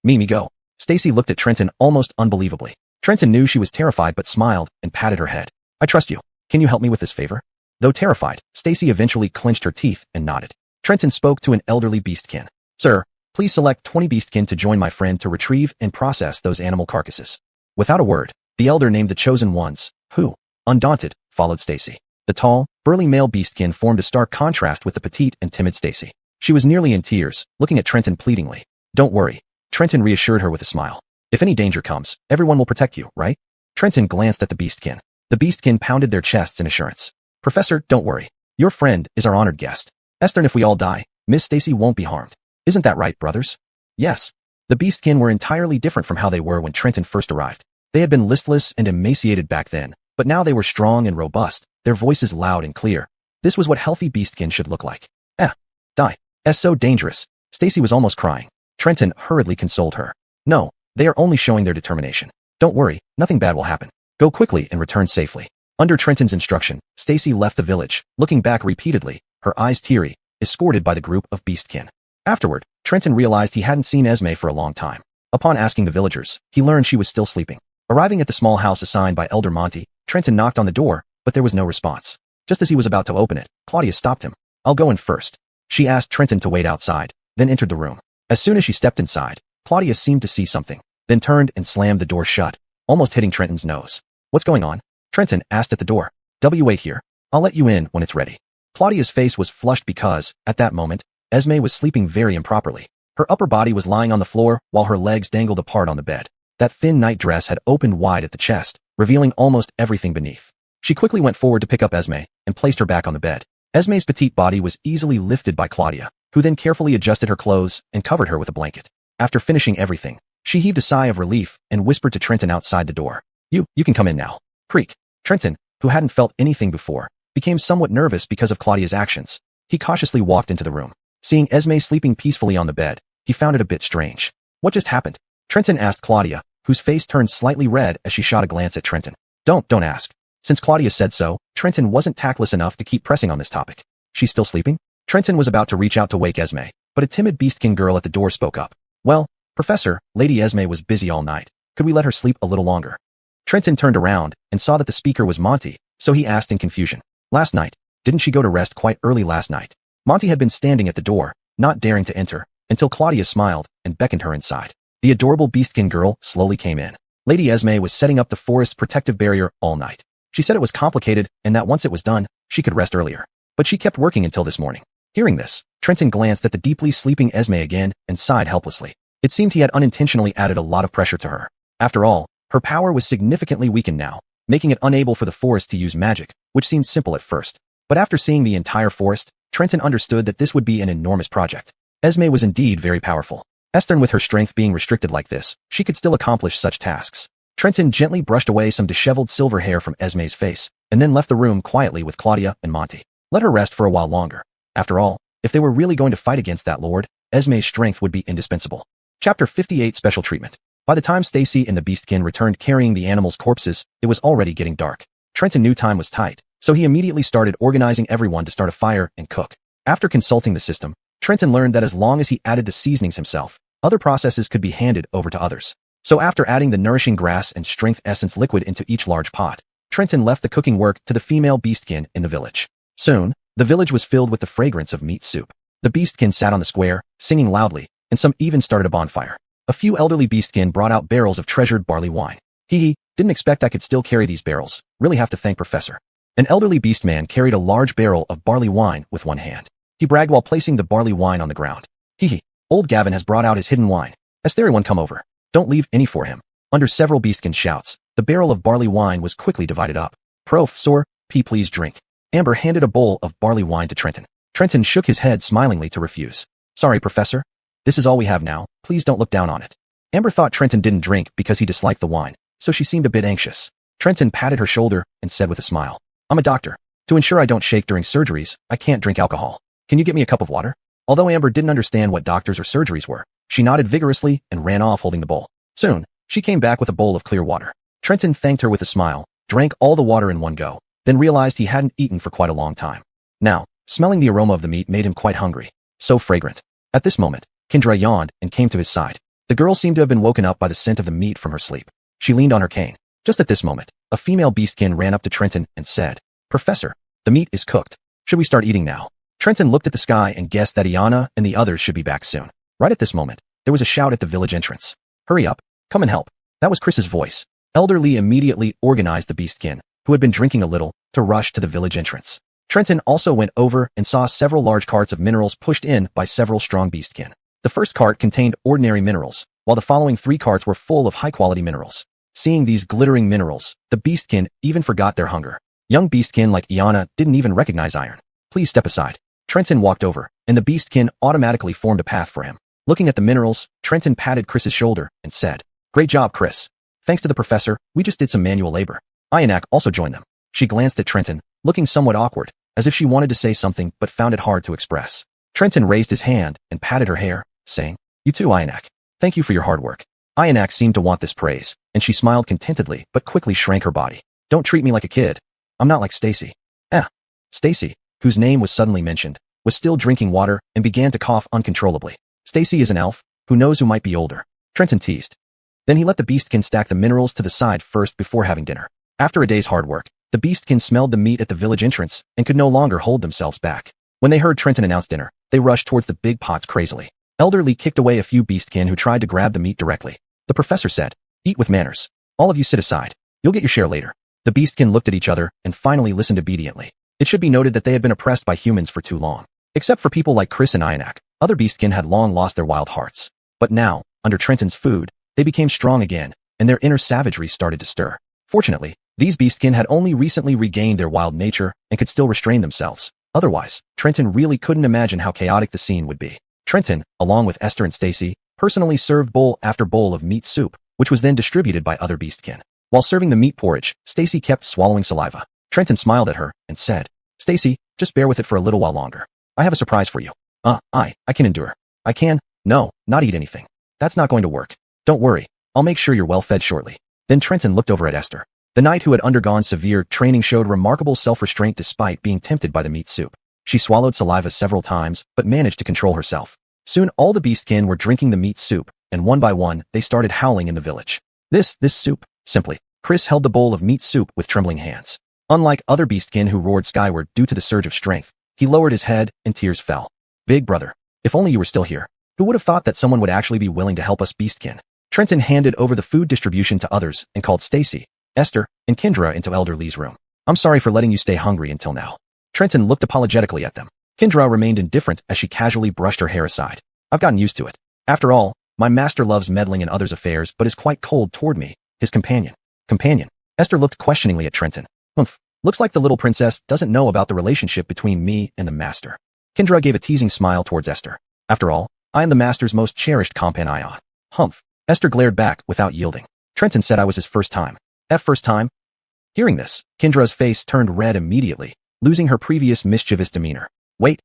Me go. Stacy looked at Trenton almost unbelievably. Trenton knew she was terrified but smiled and patted her head. I trust you. Can you help me with this favor? Though terrified, Stacy eventually clenched her teeth and nodded. Trenton spoke to an elderly beastkin. Sir, please select 20 beastkin to join my friend to retrieve and process those animal carcasses. Without a word, the elder named the chosen ones, who, undaunted, followed Stacy. The tall, burly male beastkin formed a stark contrast with the petite and timid Stacy. She was nearly in tears, looking at Trenton pleadingly. Don't worry. Trenton reassured her with a smile. If any danger comes, everyone will protect you, right? Trenton glanced at the beastkin. The beastkin pounded their chests in assurance. Professor, don't worry. Your friend is our honored guest. Esther, and if we all die, Miss Stacy won't be harmed. Isn't that right, brothers? Yes. The beastkin were entirely different from how they were when Trenton first arrived. They had been listless and emaciated back then, but now they were strong and robust, their voices loud and clear. This was what healthy beastkin should look like. Die. So dangerous. Stacy was almost crying. Trenton hurriedly consoled her. No, they are only showing their determination. Don't worry, nothing bad will happen. Go quickly and return safely. Under Trenton's instruction, Stacy left the village, looking back repeatedly, her eyes teary, escorted by the group of beastkin. Afterward, Trenton realized he hadn't seen Esme for a long time. Upon asking the villagers, he learned she was still sleeping. Arriving at the small house assigned by Elder Monty, Trenton knocked on the door, but there was no response. Just as he was about to open it, Claudia stopped him. I'll go in first. She asked Trenton to wait outside, then entered the room. As soon as she stepped inside, Claudia seemed to see something, then turned and slammed the door shut, almost hitting Trenton's nose. What's going on? Trenton asked at the door. Wait here. I'll let you in when it's ready. Claudia's face was flushed because, at that moment, Esme was sleeping very improperly. Her upper body was lying on the floor while her legs dangled apart on the bed. That thin night dress had opened wide at the chest, revealing almost everything beneath. She quickly went forward to pick up Esme and placed her back on the bed. Esme's petite body was easily lifted by Claudia, who then carefully adjusted her clothes and covered her with a blanket. After finishing everything, she heaved a sigh of relief and whispered to Trenton outside the door. You can come in now. Creak. Trenton, who hadn't felt anything before, became somewhat nervous because of Claudia's actions. He cautiously walked into the room. Seeing Esme sleeping peacefully on the bed, he found it a bit strange. What just happened? Trenton asked Claudia, whose face turned slightly red as she shot a glance at Trenton. Don't ask. Since Claudia said so, Trenton wasn't tactless enough to keep pressing on this topic. She's still sleeping? Trenton was about to reach out to wake Esme, but a timid beastkin girl at the door spoke up. Well, Professor, Lady Esme was busy all night. Could we let her sleep a little longer? Trenton turned around and saw that the speaker was Monty, so he asked in confusion. Last night, didn't she go to rest quite early last night? Monty had been standing at the door, not daring to enter, until Claudia smiled and beckoned her inside. The adorable beastkin girl slowly came in. Lady Esme was setting up the forest's protective barrier all night. She said it was complicated and that once it was done, she could rest earlier. But she kept working until this morning. Hearing this, Trenton glanced at the deeply sleeping Esme again and sighed helplessly. It seemed he had unintentionally added a lot of pressure to her. After all, her power was significantly weakened now, making it unable for the forest to use magic, which seemed simple at first. But after seeing the entire forest, Trenton understood that this would be an enormous project. Esme was indeed very powerful. Esther, with her strength being restricted like this, she could still accomplish such tasks. Trenton gently brushed away some disheveled silver hair from Esme's face, and then left the room quietly with Claudia and Monty. Let her rest for a while longer. After all, if they were really going to fight against that lord, Esme's strength would be indispensable. Chapter 58 Special Treatment. By the time Stacy and the beastkin returned carrying the animals' corpses, it was already getting dark. Trenton knew time was tight, so he immediately started organizing everyone to start a fire and cook. After consulting the system, Trenton learned that as long as he added the seasonings himself, other processes could be handed over to others. So after adding the nourishing grass and strength essence liquid into each large pot, Trenton left the cooking work to the female beastkin in the village. Soon, the village was filled with the fragrance of meat soup. The beastkin sat on the square, singing loudly, and some even started a bonfire. A few elderly beastkin brought out barrels of treasured barley wine. Didn't expect I could still carry these barrels. Really have to thank Professor. An elderly beastman carried a large barrel of barley wine with one hand. He bragged while placing the barley wine on the ground. Old Gavin has brought out his hidden wine. Everyone come over. Don't leave any for him. Under several beastkin shouts, the barrel of barley wine was quickly divided up. Professor, please drink. Amber handed a bowl of barley wine to Trenton. Trenton shook his head smilingly to refuse. Sorry, Professor. This is all we have now. Please don't look down on it. Amber thought Trenton didn't drink because he disliked the wine, so she seemed a bit anxious. Trenton patted her shoulder and said with a smile, "I'm a doctor. To ensure I don't shake during surgeries, I can't drink alcohol. Can you get me a cup of water?" Although Amber didn't understand what doctors or surgeries were, she nodded vigorously and ran off holding the bowl. Soon, she came back with a bowl of clear water. Trenton thanked her with a smile, drank all the water in one go, then realized he hadn't eaten for quite a long time. Now, smelling the aroma of the meat made him quite hungry. So fragrant. At this moment, Kendra yawned and came to his side. The girl seemed to have been woken up by the scent of the meat from her sleep. She leaned on her cane. Just at this moment, a female beastkin ran up to Trenton and said, "Professor, the meat is cooked. Should we start eating now?" Trenton looked at the sky and guessed that Iana and the others should be back soon. Right at this moment, there was a shout at the village entrance. "Hurry up, come and help." That was Chris's voice. Elder Lee immediately organized the beastkin, who had been drinking a little, to rush to the village entrance. Trenton also went over and saw several large carts of minerals pushed in by several strong beastkin. The first cart contained ordinary minerals, while the following 3 carts were full of high-quality minerals. Seeing these glittering minerals, the beastkin even forgot their hunger. Young beastkin like Iana didn't even recognize iron. "Please step aside." Trenton walked over, and the beastkin automatically formed a path for him. Looking at the minerals, Trenton patted Chris's shoulder and said, "Great job, Chris. Thanks to the professor, we just did some manual labor." Ianak also joined them. She glanced at Trenton, looking somewhat awkward, as if she wanted to say something but found it hard to express. Trenton raised his hand and patted her hair, saying, "You too, Ianak. Thank you for your hard work." Ianak seemed to want this praise, and she smiled contentedly but quickly shrank her body. "Don't treat me like a kid. I'm not like Stacy." Stacy, whose name was suddenly mentioned, was still drinking water and began to cough uncontrollably. "Stacy is an elf. Who knows who might be older?" Trenton teased. Then he let the beastkin stack the minerals to the side first before having dinner. After a day's hard work, the beastkin smelled the meat at the village entrance and could no longer hold themselves back. When they heard Trenton announce dinner, they rushed towards the big pots crazily. Elder Lee kicked away a few beastkin who tried to grab the meat directly. The professor said, "Eat with manners. All of you sit aside. You'll get your share later." The beastkin looked at each other and finally listened obediently. It should be noted that they had been oppressed by humans for too long. Except for people like Chris and Ianak, other beastkin had long lost their wild hearts. But now, under Trenton's food, they became strong again, and their inner savagery started to stir. Fortunately, these beastkin had only recently regained their wild nature and could still restrain themselves. Otherwise, Trenton really couldn't imagine how chaotic the scene would be. Trenton, along with Esther and Stacy, personally served bowl after bowl of meat soup, which was then distributed by other beastkin. While serving the meat porridge, Stacy kept swallowing saliva. Trenton smiled at her and said, "Stacy, just bear with it for a little while longer. I have a surprise for you." I can endure. I can, no, not eat anything. That's not going to work. Don't worry, I'll make sure you're well fed shortly." Then Trenton looked over at Esther. The knight who had undergone severe training showed remarkable self-restraint despite being tempted by the meat soup. She swallowed saliva several times, but managed to control herself. Soon all the beastkin were drinking the meat soup, and one by one, they started howling in the village. This soup, simply. Chris held the bowl of meat soup with trembling hands. Unlike other beastkin who roared skyward due to the surge of strength, he lowered his head and tears fell. "Big brother, if only you were still here. Who would have thought that someone would actually be willing to help us beastkin?" Trenton handed over the food distribution to others and called Stacy, Esther, and Kendra into Elder Lee's room. "I'm sorry for letting you stay hungry until now." Trenton looked apologetically at them. Kendra remained indifferent as she casually brushed her hair aside. "I've gotten used to it. After all, my master loves meddling in others' affairs but is quite cold toward me, his companion." "Companion?" Esther looked questioningly at Trenton. Looks like the little princess doesn't know about the relationship between me and the master." Kendra gave a teasing smile towards Esther. "After all, I am the master's most cherished companion." Esther glared back without yielding. "Trenton said I was his first time." First time?" Hearing this, Kendra's face turned red immediately, losing her previous mischievous demeanor. Wait,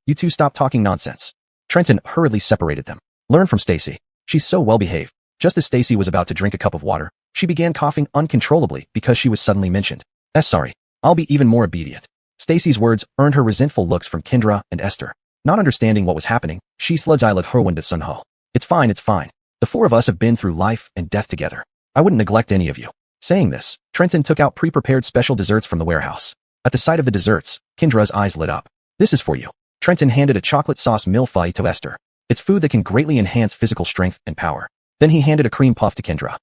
you two stop talking nonsense." Trenton hurriedly separated them. "Learn from Stacy. She's so well-behaved." Just as Stacy was about to drink a cup of water, she began coughing uncontrollably because she was suddenly mentioned. Sorry, I'll be even more obedient." Stacy's words earned her resentful looks from Kendra and Esther. Not understanding what was happening, she sludged eyelid Herwin to Sunho. It's fine. The 4 of us have been through life and death together. I wouldn't neglect any of you." Saying this, Trenton took out pre-prepared special desserts from the warehouse. At the sight of the desserts, Kendra's eyes lit up. "This is for you." Trenton handed a chocolate sauce millefeuille to Esther. "It's food that can greatly enhance physical strength and power." Then he handed a cream puff to Kendra.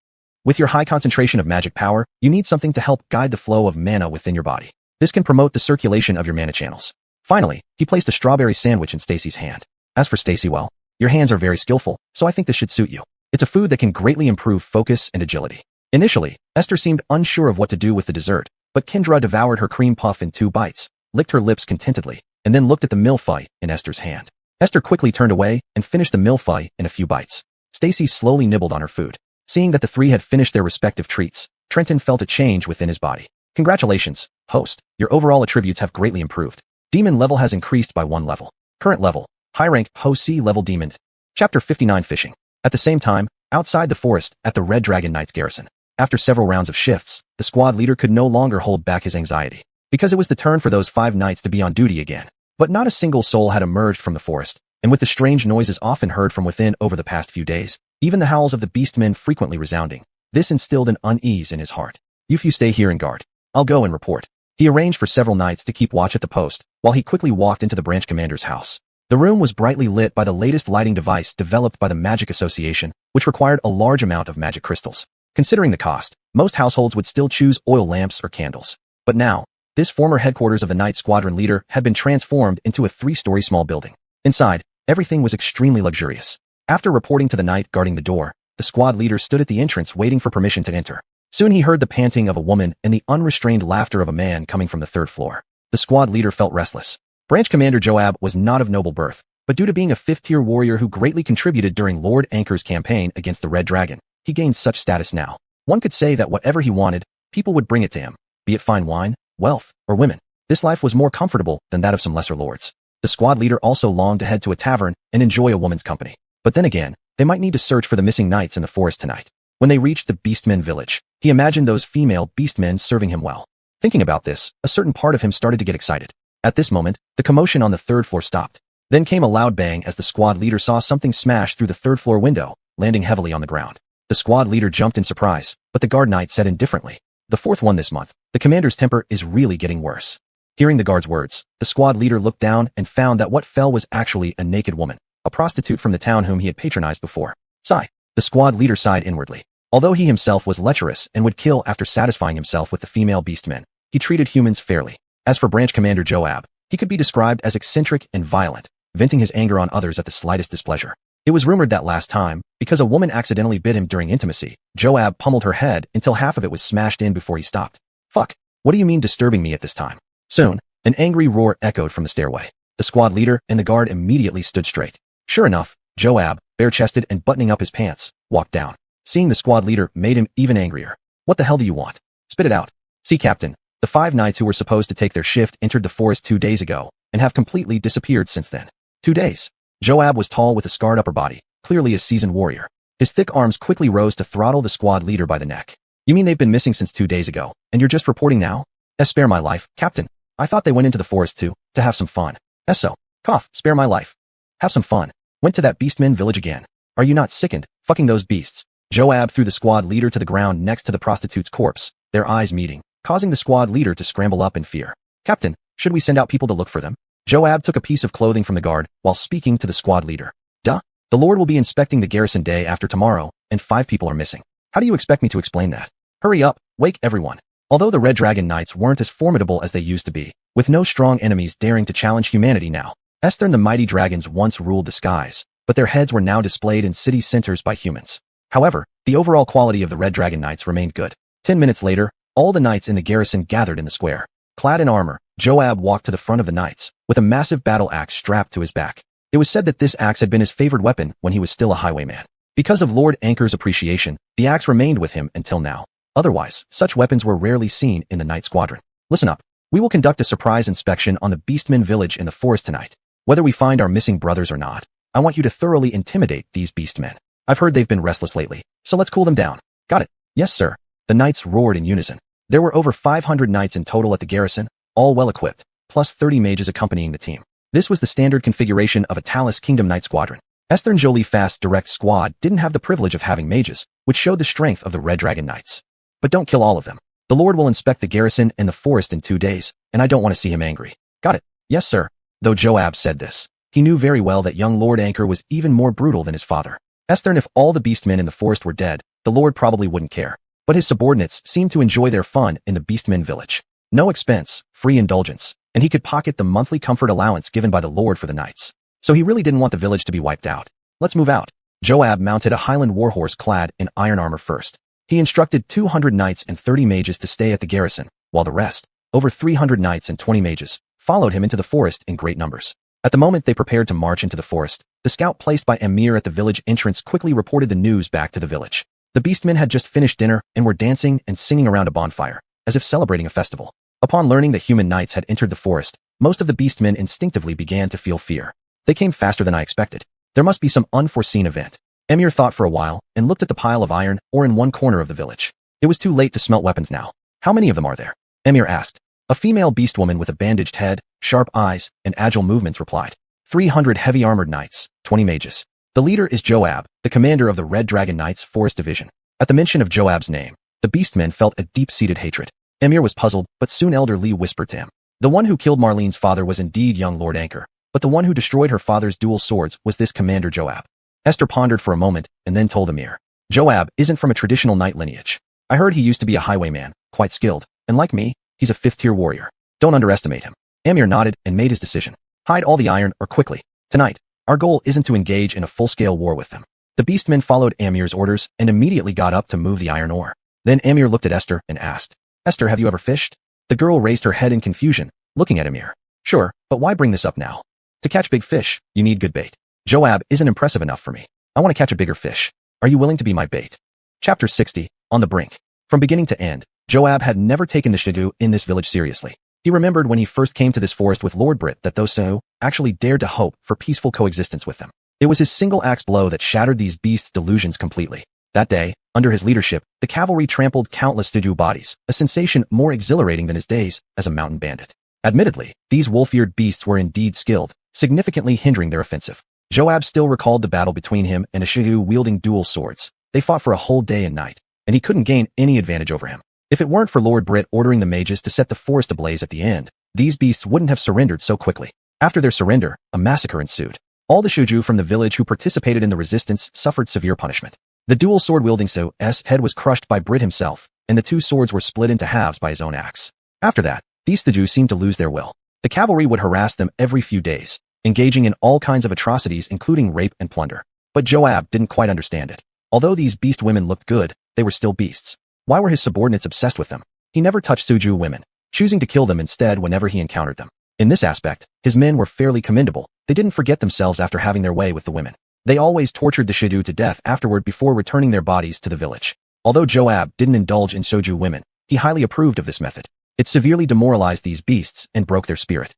"With your high concentration of magic power, you need something to help guide the flow of mana within your body. This can promote the circulation of your mana channels." Finally, he placed a strawberry sandwich in Stacy's hand. "As for Stacy, well, your hands are very skillful, so I think this should suit you. It's a food that can greatly improve focus and agility." Initially, Esther seemed unsure of what to do with the dessert, but Kendra devoured her cream puff in 2 bites, licked her lips contentedly, and then looked at the millefeuille in Esther's hand. Esther quickly turned away and finished the millefeuille in a few bites. Stacy slowly nibbled on her food. Seeing that the three had finished their respective treats, Trenton felt a change within his body. Congratulations, host. Your overall attributes have greatly improved. Demon level has increased by 1 level. Current level. High rank, Ho C level demon. Chapter 59 Fishing. At the same time, outside the forest, at the Red Dragon Knight's garrison. After several rounds of shifts, the squad leader could no longer hold back his anxiety, because it was the turn for those 5 knights to be on duty again. But not a single soul had emerged from the forest, and with the strange noises often heard from within over the past few days, even the howls of the beastmen frequently resounding, this instilled an unease in his heart. You few stay here and guard. I'll go and report. He arranged for several knights to keep watch at the post, while he quickly walked into the branch commander's house. The room was brightly lit by the latest lighting device developed by the Magic Association, which required a large amount of magic crystals. Considering the cost, most households would still choose oil lamps or candles. But now, this former headquarters of the Knight Squadron leader had been transformed into a 3-story small building. Inside, everything was extremely luxurious. After reporting to the knight guarding the door, the squad leader stood at the entrance waiting for permission to enter. Soon he heard the panting of a woman and the unrestrained laughter of a man coming from the 3rd floor. The squad leader felt restless. Branch Commander Joab was not of noble birth, but due to being a 5th-tier warrior who greatly contributed during Lord Anchor's campaign against the Red Dragon, he gained such status now. One could say that whatever he wanted, people would bring it to him, be it fine wine, wealth, or women. This life was more comfortable than that of some lesser lords. The squad leader also longed to head to a tavern and enjoy a woman's company. But then again, they might need to search for the missing knights in the forest tonight. When they reached the Beastmen village, he imagined those female beastmen serving him well. Thinking about this, a certain part of him started to get excited. At this moment, the commotion on the 3rd floor stopped. Then came a loud bang as the squad leader saw something smash through the 3rd floor window, landing heavily on the ground. The squad leader jumped in surprise, but the guard knight said indifferently, "The 4th one this month. The commander's temper is really getting worse." Hearing the guard's words, the squad leader looked down and found that what fell was actually a naked woman, a prostitute from the town whom he had patronized before. Sigh. The squad leader sighed inwardly. Although he himself was lecherous and would kill after satisfying himself with the female beastmen, he treated humans fairly. As for Branch Commander Joab, he could be described as eccentric and violent, venting his anger on others at the slightest displeasure. It was rumored that last time, because a woman accidentally bit him during intimacy, Joab pummeled her head until half of it was smashed in before he stopped. Fuck. What do you mean disturbing me at this time? Soon, an angry roar echoed from the stairway. The squad leader and the guard immediately stood straight. Sure enough, Joab, bare-chested and buttoning up his pants, walked down. Seeing the squad leader made him even angrier. What the hell do you want? Spit it out. See, Captain, the 5 knights who were supposed to take their shift entered the forest 2 days ago and have completely disappeared since then. 2 days. Joab was tall with a scarred upper body, clearly a seasoned warrior. His thick arms quickly rose to throttle the squad leader by the neck. You mean they've been missing since 2 days ago, and you're just reporting now? Spare my life, Captain. I thought they went into the forest to have some fun. So. Cough, spare my life. Have some fun. Went to that beastmen village again. Are you not sickened, fucking those beasts? Joab threw the squad leader to the ground next to the prostitute's corpse, their eyes meeting, causing the squad leader to scramble up in fear. Captain, should we send out people to look for them? Joab took a piece of clothing from the guard while speaking to the squad leader. Duh. The Lord will be inspecting the garrison day after tomorrow, and 5 people are missing. How do you expect me to explain that? Hurry up, wake everyone. Although the Red Dragon Knights weren't as formidable as they used to be, with no strong enemies daring to challenge humanity now, Esther and the mighty dragons once ruled the skies, but their heads were now displayed in city centers by humans. However, the overall quality of the Red Dragon Knights remained good. 10 minutes later, all the knights in the garrison gathered in the square. Clad in armor, Joab walked to the front of the knights, with a massive battle axe strapped to his back. It was said that this axe had been his favored weapon when he was still a highwayman. Because of Lord Anchor's appreciation, the axe remained with him until now. Otherwise, such weapons were rarely seen in the Knight Squadron. Listen up. We will conduct a surprise inspection on the Beastmen village in the forest tonight. Whether we find our missing brothers or not, I want you to thoroughly intimidate these beastmen. I've heard they've been restless lately, so let's cool them down. Got it? Yes, sir. The knights roared in unison. There were over 500 knights in total at the garrison, all well-equipped, plus 30 mages accompanying the team. This was the standard configuration of a Talus Kingdom Knight Squadron. Esther Jolie Fast Direct Squad didn't have the privilege of having mages, which showed the strength of the Red Dragon Knights. But don't kill all of them. The Lord will inspect the garrison and the forest in 2 days, and I don't want to see him angry. Got it? Yes, sir. Though Joab said this, he knew very well that young Lord Anchor was even more brutal than his father. Esther, and if all the beastmen in the forest were dead, the Lord probably wouldn't care. But his subordinates seemed to enjoy their fun in the beastmen village. No expense, free indulgence, and he could pocket the monthly comfort allowance given by the Lord for the knights. So he really didn't want the village to be wiped out. Let's move out. Joab mounted a Highland warhorse clad in iron armor first. He instructed 200 knights and 30 mages to stay at the garrison, while the rest, over 300 knights and 20 mages, followed him into the forest in great numbers. At the moment they prepared to march into the forest, the scout placed by Emir at the village entrance quickly reported the news back to the village. The beastmen had just finished dinner and were dancing and singing around a bonfire, as if celebrating a festival. Upon learning that human knights had entered the forest, most of the beastmen instinctively began to feel fear. They came faster than I expected. There must be some unforeseen event. Emir thought for a while and looked at the pile of iron ore in one corner of the village. It was too late to smelt weapons now. How many of them are there? Emir asked. A female beast woman with a bandaged head, sharp eyes, and agile movements replied. 300 heavy armored knights, 20 mages. The leader is Joab, the commander of the Red Dragon Knights Forest Division. At the mention of Joab's name, the beastmen felt a deep-seated hatred. Emir was puzzled, but soon Elder Lee whispered to him. The one who killed Marlene's father was indeed young Lord Anchor, but the one who destroyed her father's dual swords was this Commander Joab. Esther pondered for a moment and then told Emir. Joab isn't from a traditional knight lineage. I heard he used to be a highwayman, quite skilled, and like me, he's a fifth-tier warrior. Don't underestimate him. Emir nodded and made his decision. Hide all the iron or quickly. Tonight, our goal isn't to engage in a full-scale war with them. The beastmen followed Emir's orders and immediately got up to move the iron ore. Then Emir looked at Esther and asked, Esther, have you ever fished? The girl raised her head in confusion, looking at Emir. Sure, but why bring this up now? To catch big fish, you need good bait. Joab isn't impressive enough for me. I want to catch a bigger fish. Are you willing to be my bait? Chapter 60, On the Brink. From beginning to end, Joab had never taken the Shadu in this village seriously. He remembered when he first came to this forest with Lord Brit that those Shadu actually dared to hope for peaceful coexistence with them. It was his single axe blow that shattered these beasts' delusions completely. That day, under his leadership, the cavalry trampled countless Shadu bodies, a sensation more exhilarating than his days as a mountain bandit. Admittedly, these wolf-eared beasts were indeed skilled, significantly hindering their offensive. Joab still recalled the battle between him and a Shadu wielding dual swords. They fought for a whole day and night, and he couldn't gain any advantage over him. If it weren't for Lord Brit ordering the mages to set the forest ablaze at the end, these beasts wouldn't have surrendered so quickly. After their surrender, a massacre ensued. All the Shadu from the village who participated in the resistance suffered severe punishment. The dual sword-wielding Shad's head was crushed by Brit himself, and the two swords were split into halves by his own axe. After that, these Shadu seemed to lose their will. The cavalry would harass them every few days, engaging in all kinds of atrocities including rape and plunder. But Joab didn't quite understand it. Although these beast women looked good, they were still beasts. Why were his subordinates obsessed with them? He never touched Shadu women, choosing to kill them instead whenever he encountered them. In this aspect, his men were fairly commendable. They didn't forget themselves after having their way with the women. They always tortured the Shadu to death afterward before returning their bodies to the village. Although Joab didn't indulge in Shadu women, he highly approved of this method. It severely demoralized these beasts and broke their spirit.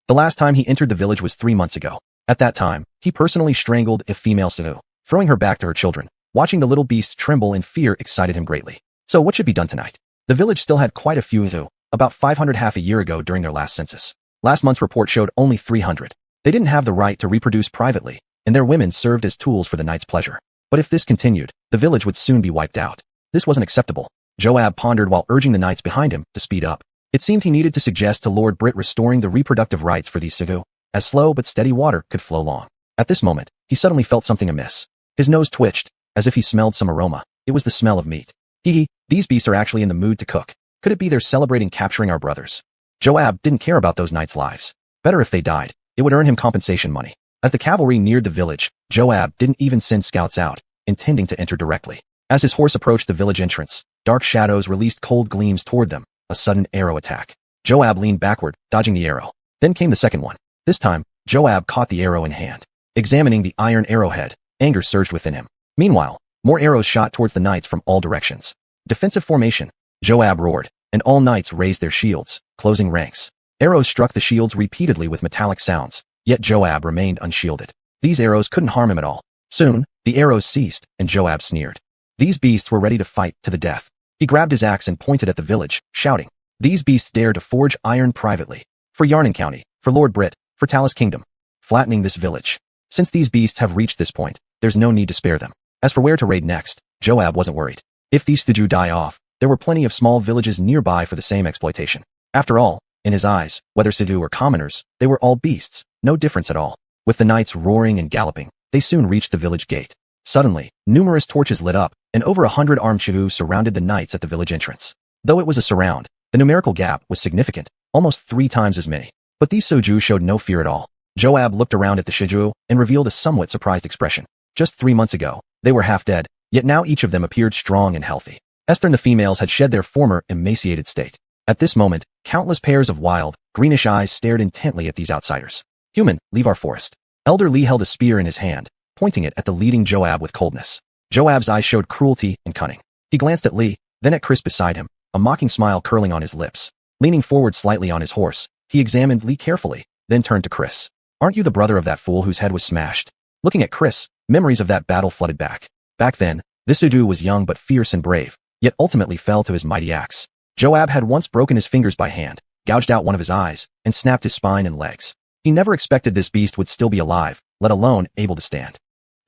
The last time he entered the village was 3 months ago. At that time, he personally strangled a female Shadu, throwing her back to her children. Watching the little beasts tremble in fear excited him greatly. So what should be done tonight? The village still had quite a few Shadu, about 500 half a year ago during their last census. Last month's report showed only 300. They didn't have the right to reproduce privately, and their women served as tools for the knight's pleasure. But if this continued, the village would soon be wiped out. This wasn't acceptable. Joab pondered while urging the knights behind him to speed up. It seemed he needed to suggest to Lord Brit restoring the reproductive rights for these Shadu, as slow but steady water could flow long. At this moment, he suddenly felt something amiss. His nose twitched, as if he smelled some aroma. It was the smell of meat. These beasts are actually in the mood to cook. Could it be they're celebrating capturing our brothers? Joab didn't care about those knights' lives. Better if they died. It would earn him compensation money. As the cavalry neared the village, Joab didn't even send scouts out, intending to enter directly. As his horse approached the village entrance, dark shadows released cold gleams toward them, a sudden arrow attack. Joab leaned backward, dodging the arrow. Then came the second one. This time, Joab caught the arrow in hand. Examining the iron arrowhead, anger surged within him. Meanwhile, more arrows shot towards the knights from all directions. Defensive formation. Joab roared, and all knights raised their shields, closing ranks. Arrows struck the shields repeatedly with metallic sounds, yet Joab remained unshielded. These arrows couldn't harm him at all. Soon, the arrows ceased, and Joab sneered. These beasts were ready to fight to the death. He grabbed his axe and pointed at the village, shouting, "These beasts dare to forge iron privately. For Yarnan County, for Lord Brit, for Talus Kingdom. Flattening this village. Since these beasts have reached this point, there's no need to spare them." As for where to raid next, Joab wasn't worried. If these Shadu die off, there were plenty of small villages nearby for the same exploitation. After all, in his eyes, whether Shadu or commoners, they were all beasts, no difference at all. With the knights roaring and galloping, they soon reached the village gate. Suddenly, numerous torches lit up, and over 100 armed Shadu surrounded the knights at the village entrance. Though it was a surround, the numerical gap was significant, almost 3 times as many. But these Shadu showed no fear at all. Joab looked around at the Shadu and revealed a somewhat surprised expression. Just 3 months ago, they were half dead, yet now each of them appeared strong and healthy. Esther and the females had shed their former emaciated state. At this moment, countless pairs of wild, greenish eyes stared intently at these outsiders. Human, leave our forest. Elder Lee held a spear in his hand, pointing it at the leading Joab with coldness. Joab's eyes showed cruelty and cunning. He glanced at Lee, then at Chris beside him, a mocking smile curling on his lips. Leaning forward slightly on his horse, he examined Lee carefully, then turned to Chris. Aren't you the brother of that fool whose head was smashed? Looking at Chris, memories of that battle flooded back. Back then, this Udu was young but fierce and brave, yet ultimately fell to his mighty axe. Joab had once broken his fingers by hand, gouged out one of his eyes, and snapped his spine and legs. He never expected this beast would still be alive, let alone able to stand.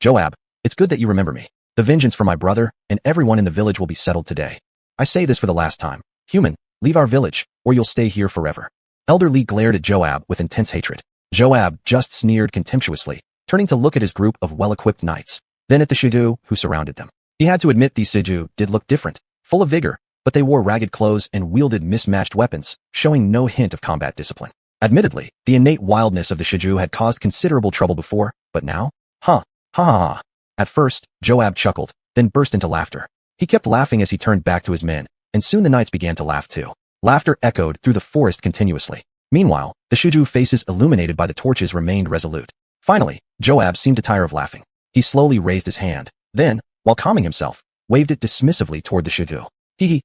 Joab, it's good that you remember me. The vengeance for my brother and everyone in the village will be settled today. I say this for the last time. Human, leave our village, or you'll stay here forever. Elder Lee glared at Joab with intense hatred. Joab just sneered contemptuously, turning to look at his group of well-equipped knights, then at the Shiddu who surrounded them. He had to admit these Shiddu did look different, full of vigor, but they wore ragged clothes and wielded mismatched weapons, showing no hint of combat discipline. Admittedly, the innate wildness of the Shiddu had caused considerable trouble before, but now? Ha ha ha. At first, Joab chuckled, then burst into laughter. He kept laughing as he turned back to his men, and soon the knights began to laugh too. Laughter echoed through the forest continuously. Meanwhile, the Shiddu faces illuminated by the torches remained resolute. Finally, Joab seemed to tire of laughing. He slowly raised his hand, then, while calming himself, waved it dismissively toward the Shiddu. Hee,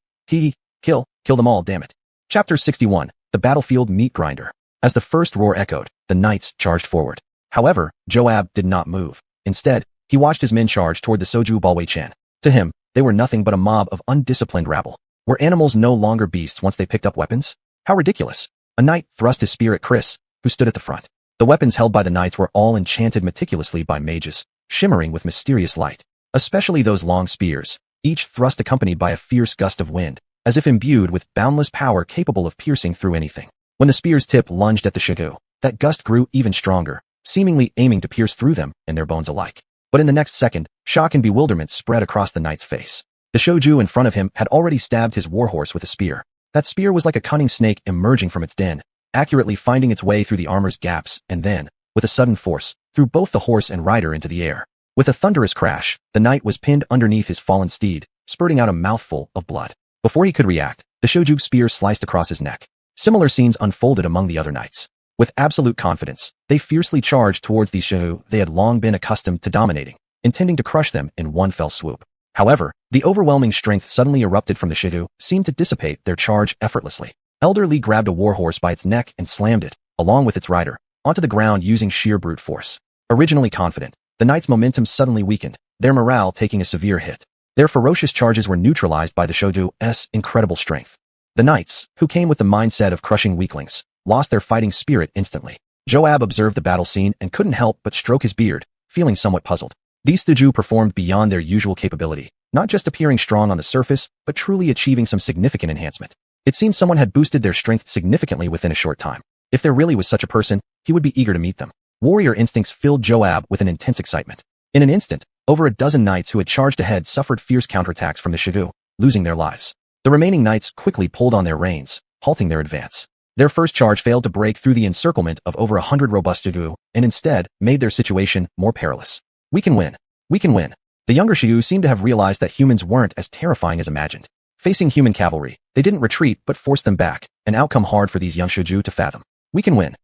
kill them all, damn it. Chapter 61, The Battlefield Meat Grinder. As the first roar echoed, the knights charged forward. However, Joab did not move. Instead, he watched his men charge toward the Soju Balway-chan. To him, they were nothing but a mob of undisciplined rabble. Were animals no longer beasts once they picked up weapons? How ridiculous. A knight thrust his spear at Chris, who stood at the front. The weapons held by the knights were all enchanted meticulously by mages, shimmering with mysterious light. Especially those long spears, each thrust accompanied by a fierce gust of wind, as if imbued with boundless power capable of piercing through anything. When the spear's tip lunged at the Shiddu, that gust grew even stronger, seemingly aiming to pierce through them and their bones alike. But in the next second, shock and bewilderment spread across the knight's face. The Shoju in front of him had already stabbed his warhorse with a spear. That spear was like a cunning snake emerging from its den, accurately finding its way through the armor's gaps, and then, with a sudden force, threw both the horse and rider into the air. With a thunderous crash, the knight was pinned underneath his fallen steed, spurting out a mouthful of blood. Before he could react, the Shoju's spear sliced across his neck. Similar scenes unfolded among the other knights. With absolute confidence, they fiercely charged towards these Shiddu they had long been accustomed to dominating, intending to crush them in one fell swoop. However, the overwhelming strength suddenly erupted from the Shiddu seemed to dissipate their charge effortlessly. Elder Lee grabbed a warhorse by its neck and slammed it, along with its rider, onto the ground using sheer brute force. Originally confident, the knights' momentum suddenly weakened, their morale taking a severe hit. Their ferocious charges were neutralized by the Shoju's incredible strength. The knights, who came with the mindset of crushing weaklings, lost their fighting spirit instantly. Joab observed the battle scene and couldn't help but stroke his beard, feeling somewhat puzzled. These Shiddu performed beyond their usual capability, not just appearing strong on the surface, but truly achieving some significant enhancement. It seemed someone had boosted their strength significantly within a short time. If there really was such a person, he would be eager to meet them. Warrior instincts filled Joab with an intense excitement. In an instant, over a dozen knights who had charged ahead suffered fierce counterattacks from the Shiddu, losing their lives. The remaining knights quickly pulled on their reins, halting their advance. Their first charge failed to break through the encirclement of over 100 robust Shiddu, and instead made their situation more perilous. We can win. We can win. The younger Shiddu seemed to have realized that humans weren't as terrifying as imagined. Facing human cavalry, they didn't retreat but forced them back, an outcome hard for these young Shiddu to fathom. We can win.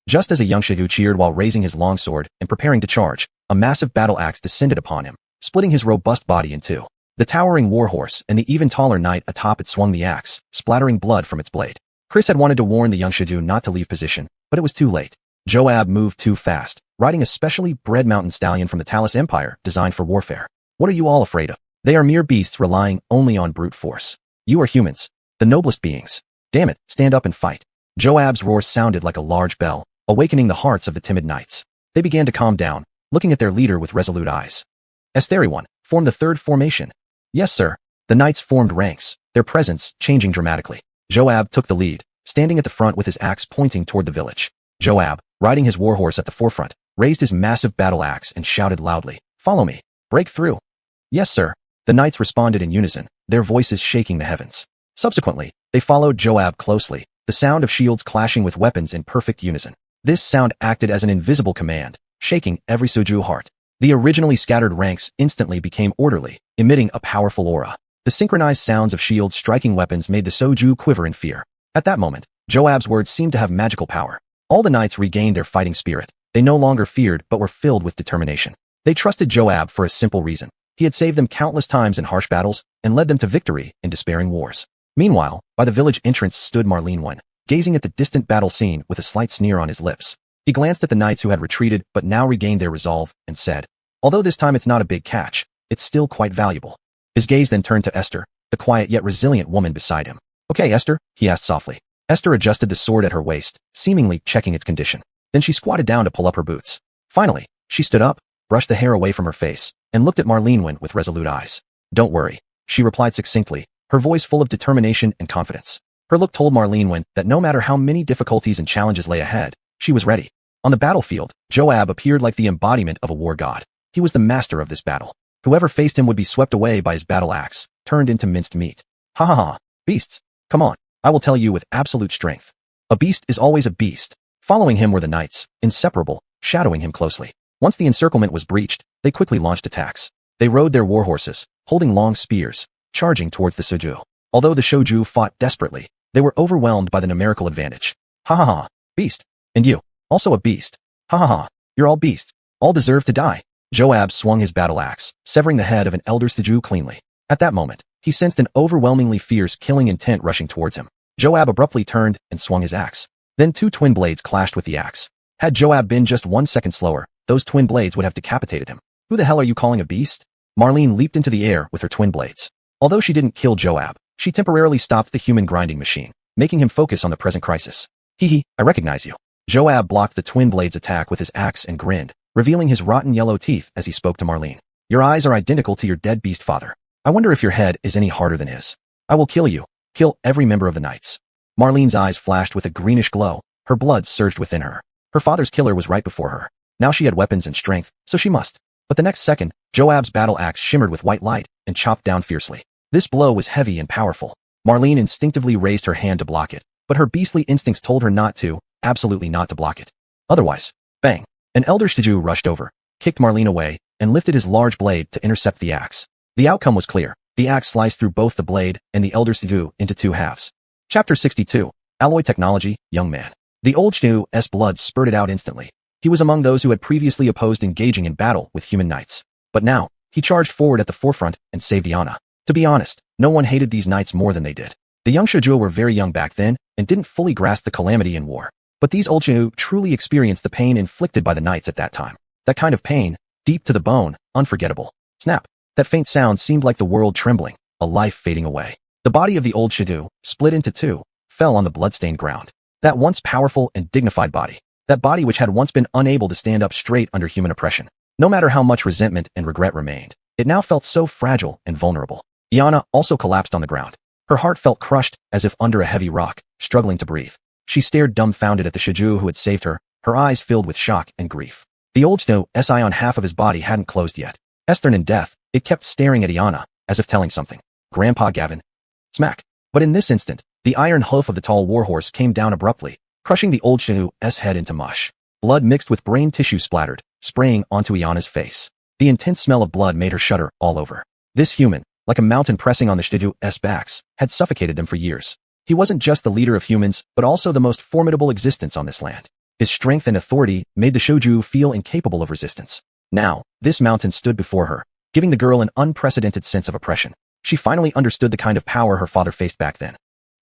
Just as a young Shiddu cheered while raising his longsword and preparing to charge, a massive battle axe descended upon him, splitting his robust body in two. The towering warhorse and the even taller knight atop it swung the axe, splattering blood from its blade. Chris had wanted to warn the young Shiddu not to leave position, but it was too late. Joab moved too fast, riding a specially bred mountain stallion from the Talus Empire designed for warfare. What are you all afraid of? They are mere beasts relying only on brute force. You are humans, the noblest beings. Damn it, stand up and fight. Joab's roar sounded like a large bell, awakening the hearts of the timid knights. They began to calm down, looking at their leader with resolute eyes. Estherion, form the third formation. Yes, sir. The knights formed ranks, their presence changing dramatically. Joab took the lead, standing at the front with his axe pointing toward the village. Joab, riding his warhorse at the forefront, raised his massive battle axe and shouted loudly, "Follow me. Break through." Yes, sir. The knights responded in unison, their voices shaking the heavens. Subsequently, they followed Joab closely, the sound of shields clashing with weapons in perfect unison. This sound acted as an invisible command, shaking every Shiddu heart. The originally scattered ranks instantly became orderly, emitting a powerful aura. The synchronized sounds of shields striking weapons made the Shiddu quiver in fear. At that moment, Joab's words seemed to have magical power. All the knights regained their fighting spirit. They no longer feared but were filled with determination. They trusted Joab for a simple reason. He had saved them countless times in harsh battles and led them to victory in despairing wars. Meanwhile, by the village entrance stood Marlene, gazing at the distant battle scene with a slight sneer on his lips. He glanced at the knights who had retreated but now regained their resolve and said, "Although this time it's not a big catch, it's still quite valuable." His gaze then turned to Esther, the quiet yet resilient woman beside him. "Okay, Esther," he asked softly. Esther adjusted the sword at her waist, seemingly checking its condition. Then she squatted down to pull up her boots. Finally, she stood up, brushed the hair away from her face, and looked at Marlene with resolute eyes. "Don't worry," she replied succinctly, her voice full of determination and confidence. Her look told Marlene that no matter how many difficulties and challenges lay ahead, she was ready. On the battlefield, Joab appeared like the embodiment of a war god. He was the master of this battle. Whoever faced him would be swept away by his battle axe, turned into minced meat. Ha ha ha, beasts. Come on, I will tell you with absolute strength. A beast is always a beast. Following him were the knights, inseparable, shadowing him closely. Once the encirclement was breached, they quickly launched attacks. They rode their war horses, holding long spears, charging towards the Shoju. Although the Shoju fought desperately, they were overwhelmed by the numerical advantage. Ha ha ha, beast. And you, also a beast. Ha ha ha, you're all beasts. All deserve to die. Joab swung his battle axe, severing the head of an elder Shoju cleanly. At that moment, he sensed an overwhelmingly fierce killing intent rushing towards him. Joab abruptly turned and swung his axe. Then two twin blades clashed with the axe. Had Joab been just 1 second slower, those twin blades would have decapitated him. "Who the hell are you calling a beast?" Marlene leaped into the air with her twin blades. Although she didn't kill Joab, she temporarily stopped the human grinding machine, making him focus on the present crisis. "Hee, I recognize you." Joab blocked the twin blades' attack with his axe and grinned, revealing his rotten yellow teeth as he spoke to Marlene. "Your eyes are identical to your dead beast father. I wonder if your head is any harder than his. I will kill you. Kill every member of the knights." Marlene's eyes flashed with a greenish glow. Her blood surged within her. Her father's killer was right before her. Now she had weapons and strength, so she must. But the next second, Joab's battle axe shimmered with white light and chopped down fiercely. This blow was heavy and powerful. Marlene instinctively raised her hand to block it, but her beastly instincts told her not to, absolutely not to block it. Otherwise, bang. An elder Shoju rushed over, kicked Marlene away, and lifted his large blade to intercept the axe. The outcome was clear. The axe sliced through both the blade and the elder Shoju into two halves. Chapter 62. Alloy Technology, Young Man. The old Shoju's blood spurted out instantly. He was among those who had previously opposed engaging in battle with human knights. But now, he charged forward at the forefront and saved Iana. To be honest, no one hated these knights more than they did. The young Shoju were very young back then and didn't fully grasp the calamity in war. But these old Shoju truly experienced the pain inflicted by the knights at that time. That kind of pain, deep to the bone, unforgettable. Snap. That faint sound seemed like the world trembling, a life fading away. The body of the old Shoju, split into two, fell on the blood-stained ground. That once powerful and dignified body. That body which had once been unable to stand up straight under human oppression. No matter how much resentment and regret remained, it now felt so fragile and vulnerable. Iana also collapsed on the ground. Her heart felt crushed as if under a heavy rock, struggling to breathe. She stared dumbfounded at the Shoju who had saved her, her eyes filled with shock and grief. The old Shoju's eye on half of his body hadn't closed yet. Stern in death, it kept staring at Iana, as if telling something. "Grandpa Gavin." Smack. But in this instant, the iron hoof of the tall warhorse came down abruptly, crushing the old Shoju's head into mush. Blood mixed with brain tissue splattered, spraying onto Iana's face. The intense smell of blood made her shudder all over. This human, like a mountain pressing on the Shoju's backs, had suffocated them for years. He wasn't just the leader of humans, but also the most formidable existence on this land. His strength and authority made the Shoju feel incapable of resistance. Now, this mountain stood before her, giving the girl an unprecedented sense of oppression. She finally understood the kind of power her father faced back then.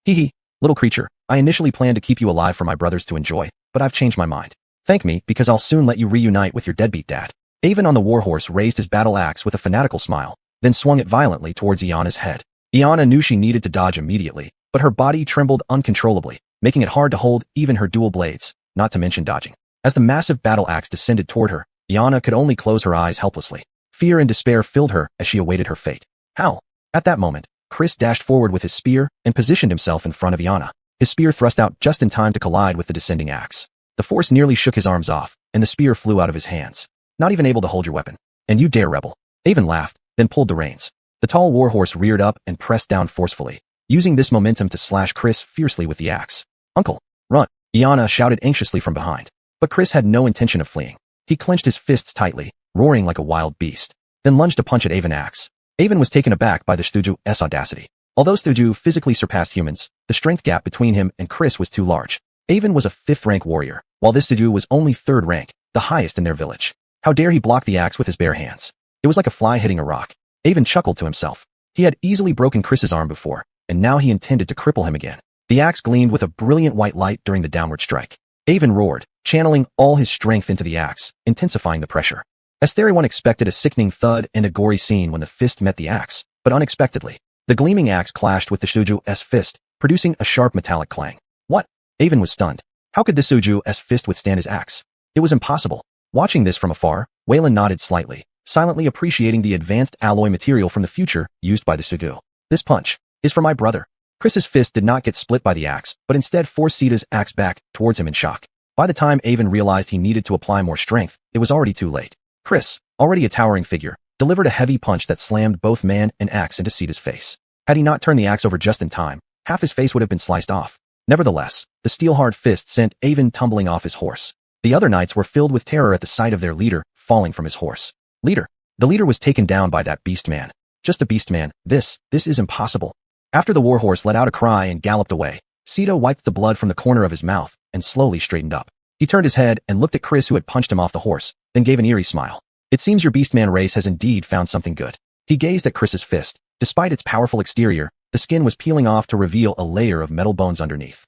"Hee, little creature, I initially planned to keep you alive for my brothers to enjoy, but I've changed my mind. Thank me, because I'll soon let you reunite with your deadbeat dad." Avon on the warhorse raised his battle axe with a fanatical smile, then swung it violently towards Iana's head. Iana knew she needed to dodge immediately, but her body trembled uncontrollably, making it hard to hold even her dual blades, not to mention dodging. As the massive battle axe descended toward her, Iana could only close her eyes helplessly. Fear and despair filled her as she awaited her fate. How? At that moment, Chris dashed forward with his spear and positioned himself in front of Iana. His spear thrust out just in time to collide with the descending axe. The force nearly shook his arms off, and the spear flew out of his hands. "Not even able to hold your weapon. And you dare rebel." Avon laughed, then pulled the reins. The tall warhorse reared up and pressed down forcefully, using this momentum to slash Chris fiercely with the axe. "Uncle, run!" Iana shouted anxiously from behind. But Chris had no intention of fleeing. He clenched his fists tightly, roaring like a wild beast, then lunged to punch at Avon's axe. Avon was taken aback by the Shoju's audacity. Although Shoju physically surpassed humans, the strength gap between him and Chris was too large. Avon was a 5th-rank warrior, while this Suju was only 3rd rank, the highest in their village. How dare he block the axe with his bare hands? It was like a fly hitting a rock. Avon chuckled to himself. He had easily broken Chris's arm before, and now he intended to cripple him again. The axe gleamed with a brilliant white light during the downward strike. Avon roared, channeling all his strength into the axe, intensifying the pressure. Everyone expected a sickening thud and a gory scene when the fist met the axe, but unexpectedly, the gleaming axe clashed with the Suju's fist, producing a sharp metallic clang. What? Avon was stunned. How could the Suju's fist withstand his axe? It was impossible. Watching this from afar, Waylon nodded slightly, silently appreciating the advanced alloy material from the future used by the Suju. This punch is for my brother. Chris's fist did not get split by the axe, but instead forced Sita's axe back towards him in shock. By the time Avon realized he needed to apply more strength, it was already too late. Chris, already a towering figure, delivered a heavy punch that slammed both man and axe into Sita's face. Had he not turned the axe over just in time, half his face would have been sliced off. Nevertheless, the steel-hard fist sent Avon tumbling off his horse. The other knights were filled with terror at the sight of their leader falling from his horse. Leader. The leader was taken down by that beast man. Just a beast man. This is impossible. After the warhorse let out a cry and galloped away, Sita wiped the blood from the corner of his mouth and slowly straightened up. He turned his head and looked at Chris, who had punched him off the horse, then gave an eerie smile. It seems your beastman race has indeed found something good. He gazed at Chris's fist. Despite its powerful exterior, the skin was peeling off to reveal a layer of metal bones underneath.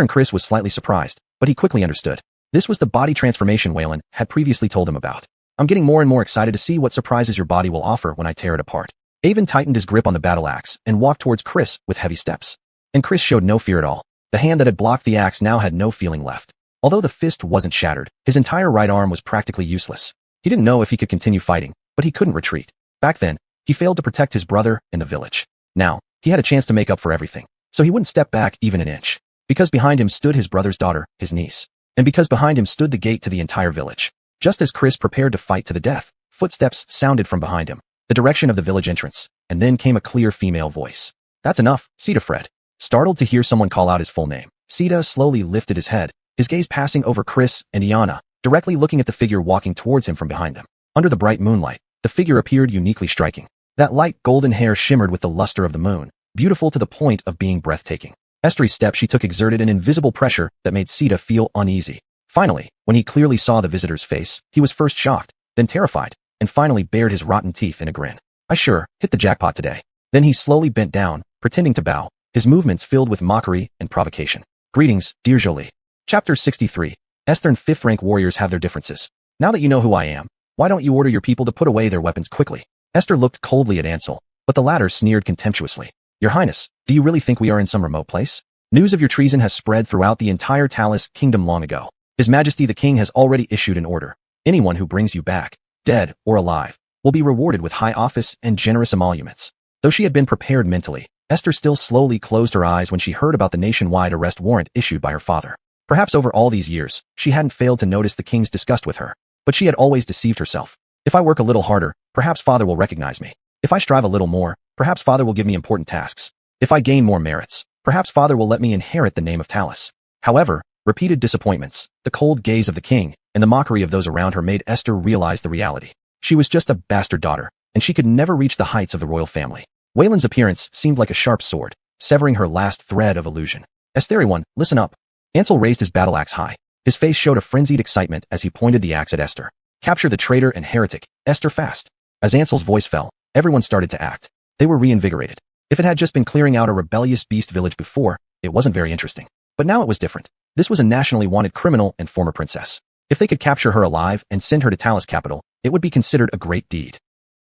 Chris was slightly surprised, but he quickly understood. This was the body transformation Waylon had previously told him about. I'm getting more and more excited to see what surprises your body will offer when I tear it apart. Avon tightened his grip on the battle axe and walked towards Chris with heavy steps. And Chris showed no fear at all. The hand that had blocked the axe now had no feeling left. Although the fist wasn't shattered, his entire right arm was practically useless. He didn't know if he could continue fighting, but he couldn't retreat. Back then, he failed to protect his brother and the village. Now, he had a chance to make up for everything, so he wouldn't step back even an inch. Because behind him stood his brother's daughter, his niece. And because behind him stood the gate to the entire village. Just as Chris prepared to fight to the death, footsteps sounded from behind him, the direction of the village entrance, and then came a clear female voice. That's enough, Sita Fred. Startled to hear someone call out his full name, Sita slowly lifted his head, his gaze passing over Chris and Iana, directly looking at the figure walking towards him from behind them. Under the bright moonlight, the figure appeared uniquely striking. That light golden hair shimmered with the luster of the moon, beautiful to the point of being breathtaking. Every step she took exerted an invisible pressure that made Sita feel uneasy. Finally, when he clearly saw the visitor's face, he was first shocked, then terrified, and finally bared his rotten teeth in a grin. I sure hit the jackpot today. Then he slowly bent down, pretending to bow, his movements filled with mockery and provocation. Greetings, dear Jolie. Chapter 63. Esther and 5th rank warriors have their differences. Now that you know who I am, why don't you order your people to put away their weapons quickly? Esther looked coldly at Ansel, but the latter sneered contemptuously. Your Highness, do you really think we are in some remote place? News of your treason has spread throughout the entire Talus kingdom long ago. His Majesty the King has already issued an order. Anyone who brings you back, dead or alive, will be rewarded with high office and generous emoluments. Though she had been prepared mentally, Esther still slowly closed her eyes when she heard about the nationwide arrest warrant issued by her father. Perhaps over all these years, she hadn't failed to notice the king's disgust with her, but she had always deceived herself. If I work a little harder, perhaps father will recognize me. If I strive a little more, perhaps father will give me important tasks. If I gain more merits, perhaps father will let me inherit the name of Talus. However, repeated disappointments, the cold gaze of the king, and the mockery of those around her made Esther realize the reality. She was just a bastard daughter, and she could never reach the heights of the royal family. Waylon's appearance seemed like a sharp sword, severing her last thread of illusion. Esther, listen up. Ansel raised his battle axe high. His face showed a frenzied excitement as he pointed the axe at Esther. Capture the traitor and heretic, Esther fast. As Ansel's voice fell, everyone started to act. They were reinvigorated. If it had just been clearing out a rebellious beast village before, it wasn't very interesting. But now it was different. This was a nationally wanted criminal and former princess. If they could capture her alive and send her to Talus capital, it would be considered a great deed.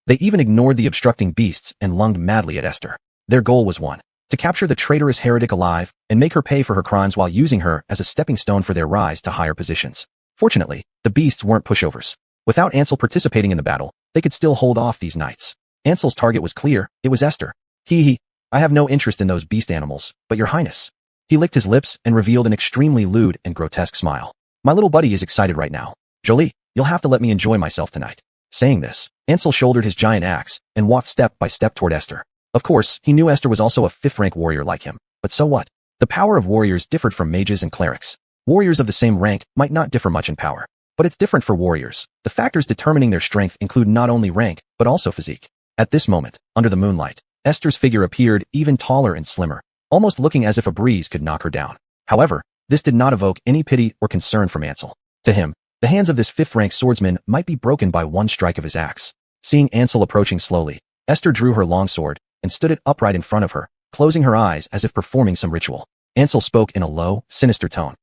They even ignored the obstructing beasts and lunged madly at Esther. Their goal was one: to capture the traitorous heretic alive and make her pay for her crimes while using her as a stepping stone for their rise to higher positions. Fortunately, the beasts weren't pushovers. Without Ansel participating in the battle, they could still hold off these knights. Ansel's target was clear. It was Esther. I have no interest in those beast animals, but your highness. He licked his lips and revealed an extremely lewd and grotesque smile. My little buddy is excited right now. Jolie, you'll have to let me enjoy myself tonight. Saying this, Ansel shouldered his giant axe and walked step by step toward Esther. Of course, he knew Esther was also a 5th rank warrior like him, but so what? The power of warriors differed from mages and clerics. Warriors of the same rank might not differ much in power, but it's different for warriors. The factors determining their strength include not only rank, but also physique. At this moment, under the moonlight, Esther's figure appeared even taller and slimmer, almost looking as if a breeze could knock her down. However, This did not evoke any pity or concern from Ansel. To him, the hands of this fifth-rank swordsman might be broken by one strike of his axe. Seeing Ansel approaching slowly, Esther drew her longsword and stood it upright in front of her, closing her eyes as if performing some ritual. Ansel spoke in a low, sinister tone.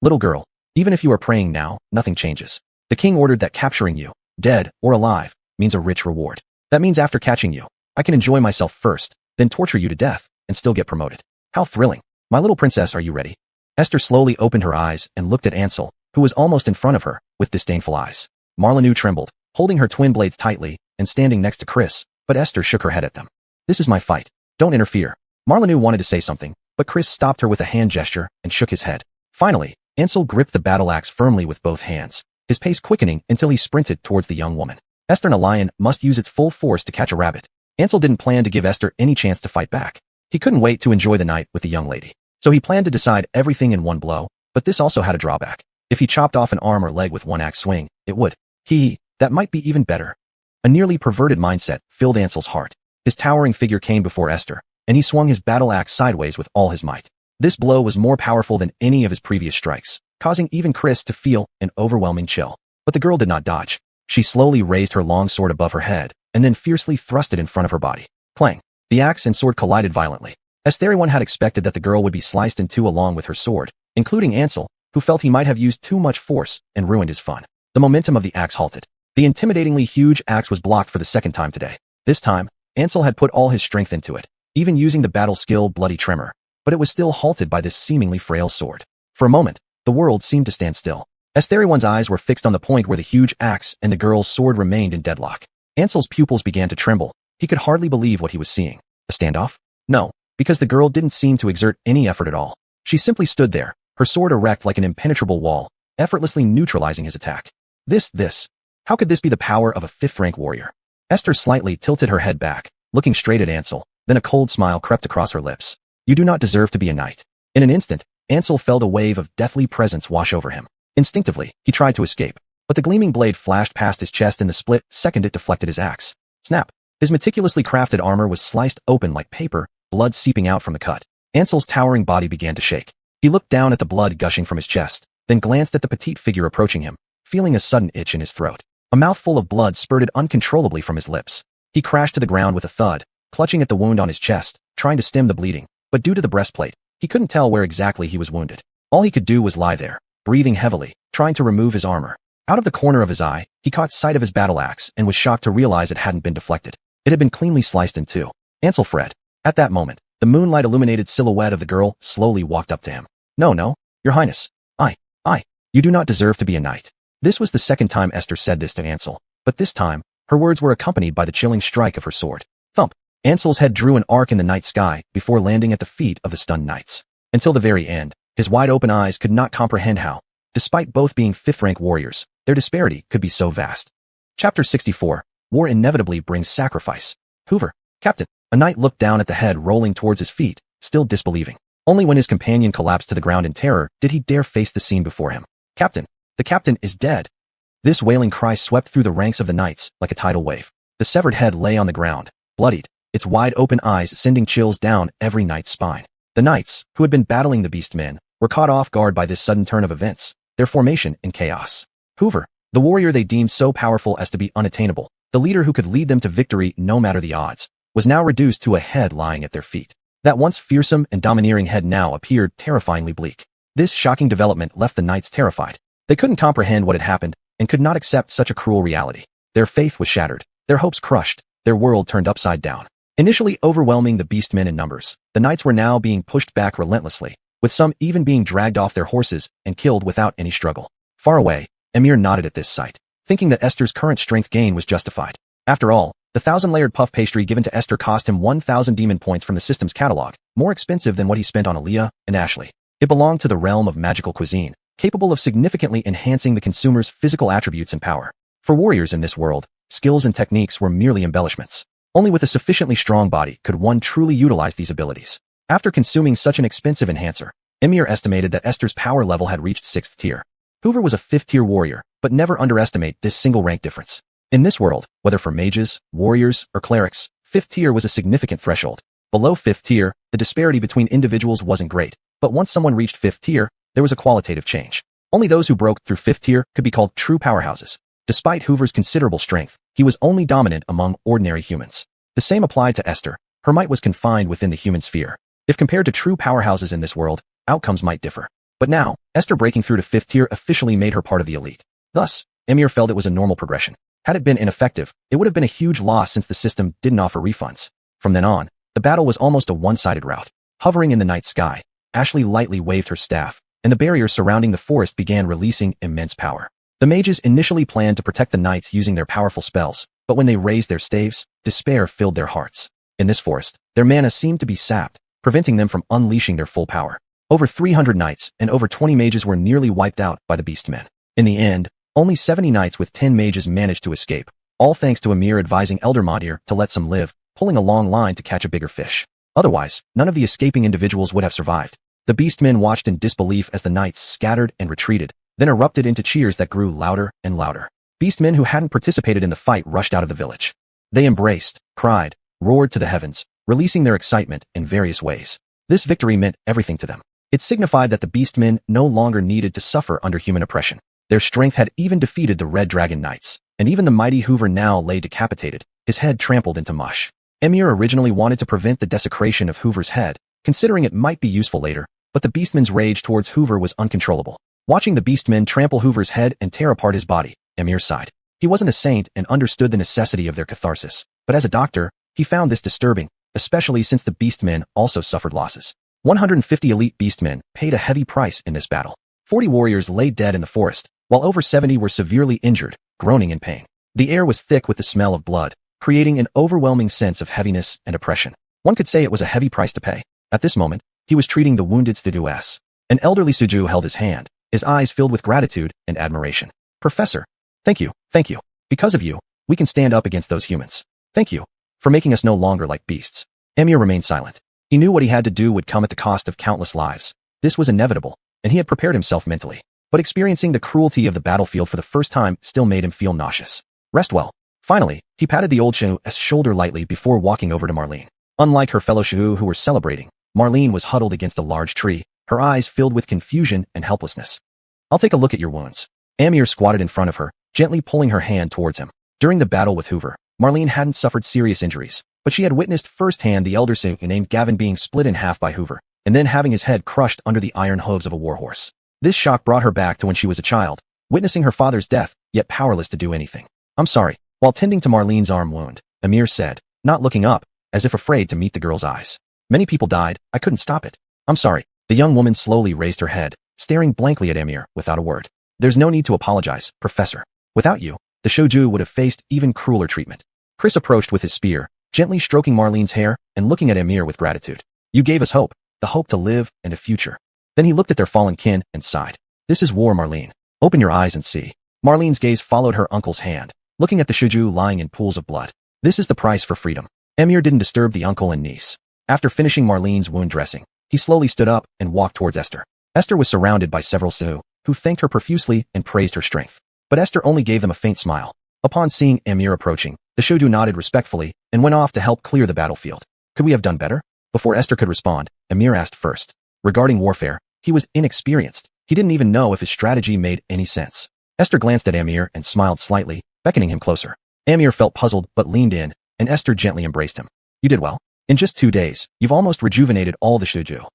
Little girl, even if you are praying now, nothing changes. The king ordered that capturing you, dead or alive, means a rich reward. That means after catching you, I can enjoy myself first, then torture you to death, and still get promoted. How thrilling. My little princess, are you ready? Esther slowly opened her eyes and looked at Ansel, who was almost in front of her, with disdainful eyes. Marlenu trembled, holding her twin blades tightly, and standing next to Chris, but Esther shook her head at them. This is my fight. Don't interfere. Marlenu wanted to say something, but Chris stopped her with a hand gesture and shook his head. Finally, Ansel gripped the battle axe firmly with both hands, his pace quickening until he sprinted towards the young woman. Esther and a lion must use its full force to catch a rabbit. Ansel didn't plan to give Esther any chance to fight back. He couldn't wait to enjoy the night with the young lady. So he planned to decide everything in one blow, but this also had a drawback. If he chopped off an arm or leg with one axe swing, it would. That might be even better. A nearly perverted mindset filled Ansel's heart. His towering figure came before Esther, and he swung his battle axe sideways with all his might. This blow was more powerful than any of his previous strikes, causing even Chris to feel an overwhelming chill. But the girl did not dodge. She slowly raised her long sword above her head, and then fiercely thrust it in front of her body. Clang! The axe and sword collided violently. Everyone had expected that the girl would be sliced in two along with her sword, including Ansel, who felt he might have used too much force and ruined his fun. The momentum of the axe halted. The intimidatingly huge axe was blocked for the second time today. This time, Ansel had put all his strength into it, even using the battle skill Bloody Tremor, but it was still halted by this seemingly frail sword. For a moment, the world seemed to stand still. Everyone's eyes were fixed on the point where the huge axe and the girl's sword remained in deadlock. Ansel's pupils began to tremble. He could hardly believe what he was seeing. A standoff? No, because the girl didn't seem to exert any effort at all. She simply stood there, her sword erect like an impenetrable wall, effortlessly neutralizing his attack. How could this be the power of a fifth-rank warrior? Esther slightly tilted her head back, looking straight at Ansel, then a cold smile crept across her lips. You do not deserve to be a knight. In an instant, Ansel felt a wave of deathly presence wash over him. Instinctively, he tried to escape, but the gleaming blade flashed past his chest in the split second it deflected his axe. Snap! His meticulously crafted armor was sliced open like paper, blood seeping out from the cut. Ansel's towering body began to shake. He looked down at the blood gushing from his chest, then glanced at the petite figure approaching him, feeling a sudden itch in his throat. A mouthful of blood spurted uncontrollably from his lips. He crashed to the ground with a thud, clutching at the wound on his chest, trying to stem the bleeding, but due to the breastplate, he couldn't tell where exactly he was wounded. All he could do was lie there, breathing heavily, trying to remove his armor. Out of the corner of his eye, he caught sight of his battle axe and was shocked to realize it hadn't been deflected. It had been cleanly sliced in two. Ansel fled. At that moment, the moonlight-illuminated silhouette of the girl slowly walked up to him. No, your highness. You do not deserve to be a knight. This was the second time Esther said this to Ansel, but this time, her words were accompanied by the chilling strike of her sword. Thump! Ansel's head drew an arc in the night sky before landing at the feet of the stunned knights. Until the very end, his wide-open eyes could not comprehend how, despite both being fifth-rank warriors, their disparity could be so vast. Chapter 64. War inevitably brings sacrifice. Hoover, Captain. A knight looked down at the head rolling towards his feet, still disbelieving. Only when his companion collapsed to the ground in terror did he dare face the scene before him. Captain, the captain is dead. This wailing cry swept through the ranks of the knights like a tidal wave. The severed head lay on the ground, bloodied, its wide-open eyes sending chills down every knight's spine. The knights, who had been battling the beast men, were caught off guard by this sudden turn of events, their formation in chaos. Hoover, the warrior they deemed so powerful as to be unattainable, the leader who could lead them to victory no matter the odds, was now reduced to a head lying at their feet. That once fearsome and domineering head now appeared terrifyingly bleak. This shocking development left the knights terrified. They couldn't comprehend what had happened and could not accept such a cruel reality. Their faith was shattered, their hopes crushed, their world turned upside down. Initially overwhelming the beastmen in numbers, the knights were now being pushed back relentlessly, with some even being dragged off their horses and killed without any struggle. Far away, Emir nodded at this sight, thinking that Esther's current strength gain was justified. After all, the 1,000-layered puff pastry given to Esther cost him 1,000 demon points from the system's catalog, more expensive than what he spent on Aaliyah and Ashley. It belonged to the realm of magical cuisine, capable of significantly enhancing the consumer's physical attributes and power. For warriors in this world, skills and techniques were merely embellishments. Only with a sufficiently strong body could one truly utilize these abilities. After consuming such an expensive enhancer, Emir estimated that Esther's power level had reached 6th tier. Hoover was a 5th-tier warrior, but never underestimate this single rank difference. In this world, whether for mages, warriors, or clerics, 5th tier was a significant threshold. Below 5th tier, the disparity between individuals wasn't great, but once someone reached 5th tier, there was a qualitative change. Only those who broke through 5th tier could be called true powerhouses. Despite Hoover's considerable strength, he was only dominant among ordinary humans. The same applied to Esther. Her might was confined within the human sphere. If compared to true powerhouses in this world, outcomes might differ. But now, Esther breaking through to 5th tier officially made her part of the elite. Thus, Emir felt it was a normal progression. Had it been ineffective, it would have been a huge loss since the system didn't offer refunds. From then on, the battle was almost a one-sided rout. Hovering in the night sky, Ashley lightly waved her staff, and the barriers surrounding the forest began releasing immense power. The mages initially planned to protect the knights using their powerful spells, but when they raised their staves, despair filled their hearts. In this forest, their mana seemed to be sapped, preventing them from unleashing their full power. Over 300 knights and over 20 mages were nearly wiped out by the beastmen. In the end, only 70 knights with 10 mages managed to escape, all thanks to Emir advising Elder Madir to let some live, pulling a long line to catch a bigger fish. Otherwise, none of the escaping individuals would have survived. The beastmen watched in disbelief as the knights scattered and retreated, then erupted into cheers that grew louder and louder. Beastmen who hadn't participated in the fight rushed out of the village. They embraced, cried, roared to the heavens, releasing their excitement in various ways. This victory meant everything to them. It signified that the beastmen no longer needed to suffer under human oppression. Their strength had even defeated the Red Dragon Knights, and even the mighty Hoover now lay decapitated, his head trampled into mush. Emir originally wanted to prevent the desecration of Hoover's head, considering it might be useful later, but the beastmen's rage towards Hoover was uncontrollable. Watching the beastmen trample Hoover's head and tear apart his body, Emir sighed. He wasn't a saint and understood the necessity of their catharsis, but as a doctor, he found this disturbing, especially since the beastmen also suffered losses. 150 elite beastmen paid a heavy price in this battle. 40 warriors lay dead in the forest, while over 70 were severely injured, groaning in pain. The air was thick with the smell of blood, creating an overwhelming sense of heaviness and oppression. One could say it was a heavy price to pay. At this moment, he was treating the wounded Studuas. An elderly Suju held his hand, his eyes filled with gratitude and admiration. Professor, thank you, thank you. Because of you, we can stand up against those humans. Thank you for making us no longer like beasts. Emir remained silent. He knew what he had to do would come at the cost of countless lives. This was inevitable, and he had prepared himself mentally. But experiencing the cruelty of the battlefield for the first time still made him feel nauseous. Rest well. Finally, he patted the old Shu's shoulder lightly before walking over to Marlene. Unlike her fellow Shu who were celebrating, Marlene was huddled against a large tree, her eyes filled with confusion and helplessness. I'll take a look at your wounds. Emir squatted in front of her, gently pulling her hand towards him. During the battle with Hoover, Marlene hadn't suffered serious injuries, but she had witnessed firsthand the elder Shu named Gavin being split in half by Hoover, and then having his head crushed under the iron hooves of a warhorse. This shock brought her back to when she was a child, witnessing her father's death, yet powerless to do anything. I'm sorry. While tending to Marlene's arm wound, Emir said, not looking up, as if afraid to meet the girl's eyes. Many people died, I couldn't stop it. I'm sorry. The young woman slowly raised her head, staring blankly at Emir without a word. There's no need to apologize, Professor. Without you, the Shoju would have faced even crueler treatment. Chris approached with his spear, gently stroking Marlene's hair and looking at Emir with gratitude. You gave us hope, the hope to live and a future. Then he looked at their fallen kin and sighed. This is war, Marlene. Open your eyes and see. Marlene's gaze followed her uncle's hand, looking at the Shoju lying in pools of blood. This is the price for freedom. Emir didn't disturb the uncle and niece. After finishing Marlene's wound dressing, he slowly stood up and walked towards Esther. Esther was surrounded by several Shu, who thanked her profusely and praised her strength. But Esther only gave them a faint smile. Upon seeing Emir approaching, the Shoju nodded respectfully and went off to help clear the battlefield. Could we have done better? Before Esther could respond, Emir asked first. Regarding warfare, he was inexperienced. He didn't even know if his strategy made any sense. Esther glanced at Emir and smiled slightly, beckoning him closer. Emir felt puzzled but leaned in, and Esther gently embraced him. You did well. In just 2 days, you've almost rejuvenated all the Shoju.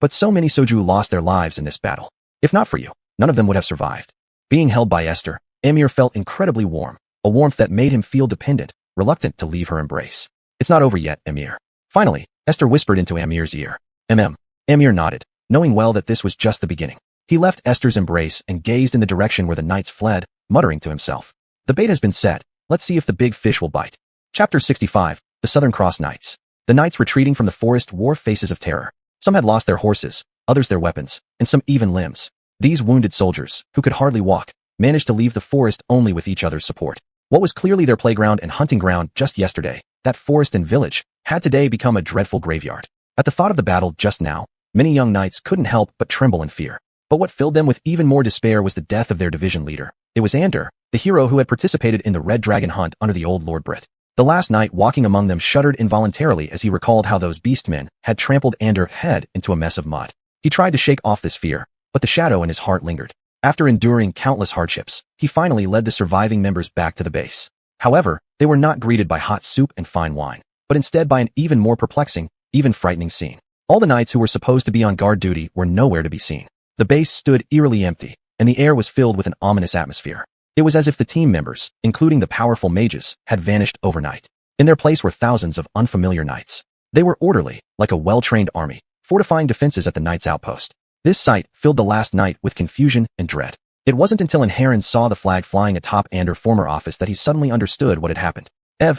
But so many Shoju lost their lives in this battle. If not for you, none of them would have survived. Being held by Esther, Emir felt incredibly warm, a warmth that made him feel dependent, reluctant to leave her embrace. It's not over yet, Emir. Finally, Esther whispered into Emir's ear. Emir nodded, knowing well that this was just the beginning. He left Esther's embrace and gazed in the direction where the knights fled, muttering to himself. The bait has been set. Let's see if the big fish will bite. Chapter 65, The Southern Cross Knights. The knights retreating from the forest wore faces of terror. Some had lost their horses, others their weapons, and some even limbs. These wounded soldiers, who could hardly walk, managed to leave the forest only with each other's support. What was clearly their playground and hunting ground just yesterday, that forest and village, had today become a dreadful graveyard. At the thought of the battle just now, many young knights couldn't help but tremble in fear. But what filled them with even more despair was the death of their division leader. It was Ander, the hero who had participated in the Red Dragon hunt under the old Lord Brit. The last knight walking among them shuddered involuntarily as he recalled how those beastmen had trampled Ander's head into a mess of mud. He tried to shake off this fear, but the shadow in his heart lingered. After enduring countless hardships, he finally led the surviving members back to the base. However, they were not greeted by hot soup and fine wine, but instead by an even more perplexing, even frightening scene. All the knights who were supposed to be on guard duty were nowhere to be seen. The base stood eerily empty, and the air was filled with an ominous atmosphere. It was as if the team members, including the powerful mages, had vanished overnight. In their place were thousands of unfamiliar knights. They were orderly, like a well-trained army, fortifying defenses at the knight's outpost. This sight filled the last night with confusion and dread. It wasn't until Heron saw the flag flying atop Ander's former office that he suddenly understood what had happened.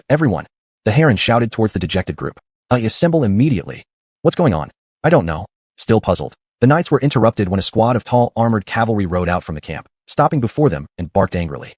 Everyone! The Heron shouted towards the dejected group. Assemble immediately. What's going on? I don't know. Still puzzled. The knights were interrupted when a squad of tall armored cavalry rode out from the camp, stopping before them and barked angrily.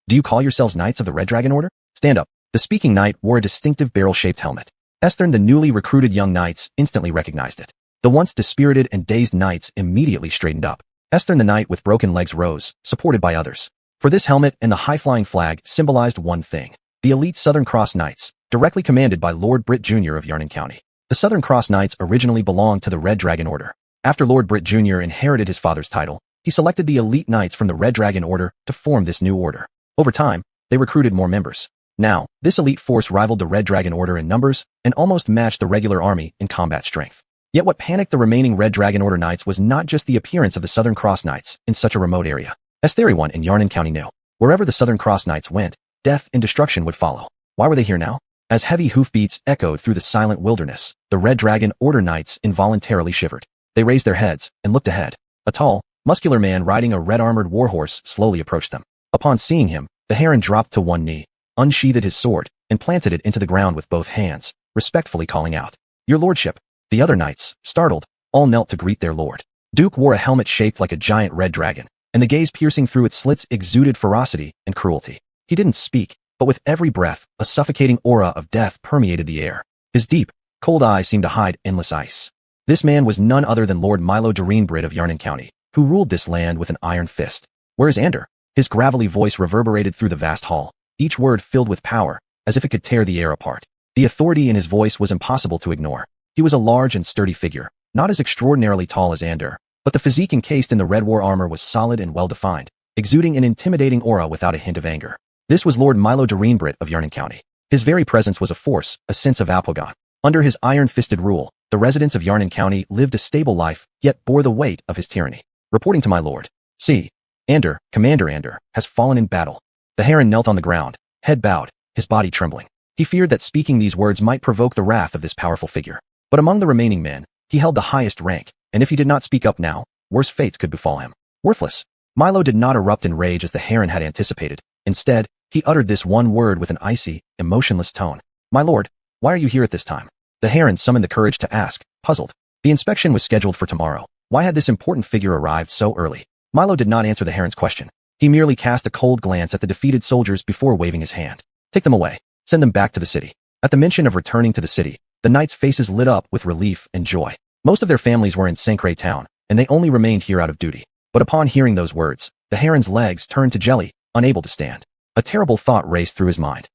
Do you call yourselves Knights of the Red Dragon Order? Stand up. The speaking knight wore a distinctive barrel-shaped helmet. Esther and the newly recruited young knights instantly recognized it. The once dispirited and dazed knights immediately straightened up. Esther and the knight with broken legs rose, supported by others. For this helmet and the high-flying flag symbolized one thing: the elite Southern Cross Knights, directly commanded by Lord Britt Jr. of Yarnan County. The Southern Cross Knights originally belonged to the Red Dragon Order. After Lord Britt Jr. inherited his father's title, he selected the elite knights from the Red Dragon Order to form this new order. Over time, they recruited more members. Now, this elite force rivaled the Red Dragon Order in numbers and almost matched the regular army in combat strength. Yet what panicked the remaining Red Dragon Order knights was not just the appearance of the Southern Cross Knights in such a remote area. As everyone in Yarnan County knew, wherever the Southern Cross Knights went, death and destruction would follow. Why were they here now? As heavy hoofbeats echoed through the silent wilderness, the Red Dragon Order knights involuntarily shivered. They raised their heads and looked ahead. A tall, muscular man riding a red-armored warhorse slowly approached them. Upon seeing him, the Heron dropped to one knee, unsheathed his sword, and planted it into the ground with both hands, respectfully calling out, "Your lordship." The other knights, startled, all knelt to greet their lord. Duke wore a helmet shaped like a giant red dragon, and the gaze piercing through its slits exuded ferocity and cruelty. He didn't speak, but with every breath, a suffocating aura of death permeated the air. His deep, cold eyes seemed to hide endless ice. This man was none other than Lord Milo Dareenbrid of Yarnan County, who ruled this land with an iron fist. Where is Ander? His gravelly voice reverberated through the vast hall, each word filled with power, as if it could tear the air apart. The authority in his voice was impossible to ignore. He was a large and sturdy figure, not as extraordinarily tall as Ander, but the physique encased in the red war armor was solid and well-defined, exuding an intimidating aura without a hint of anger. This was Lord Milo Dareenbrid of Yarnan County. His very presence was a force, a sense of apogon. Under his iron-fisted rule, the residents of Yarnan County lived a stable life, yet bore the weight of his tyranny. Reporting to my lord. See, Ander, Commander Ander, has fallen in battle. The Heron knelt on the ground, head bowed, his body trembling. He feared that speaking these words might provoke the wrath of this powerful figure. But among the remaining men, he held the highest rank, and if he did not speak up now, worse fates could befall him. Worthless. Milo did not erupt in rage as the Heron had anticipated. Instead, he uttered this one word with an icy, emotionless tone. My lord, why are you here at this time? The Heron summoned the courage to ask, puzzled. The inspection was scheduled for tomorrow. Why had this important figure arrived so early? Milo did not answer the Heron's question. He merely cast a cold glance at the defeated soldiers before waving his hand. Take them away. Send them back to the city. At the mention of returning to the city, the knights' faces lit up with relief and joy. Most of their families were in Sancre town, and they only remained here out of duty. But upon hearing those words, the Heron's legs turned to jelly, unable to stand. A terrible thought raced through his mind.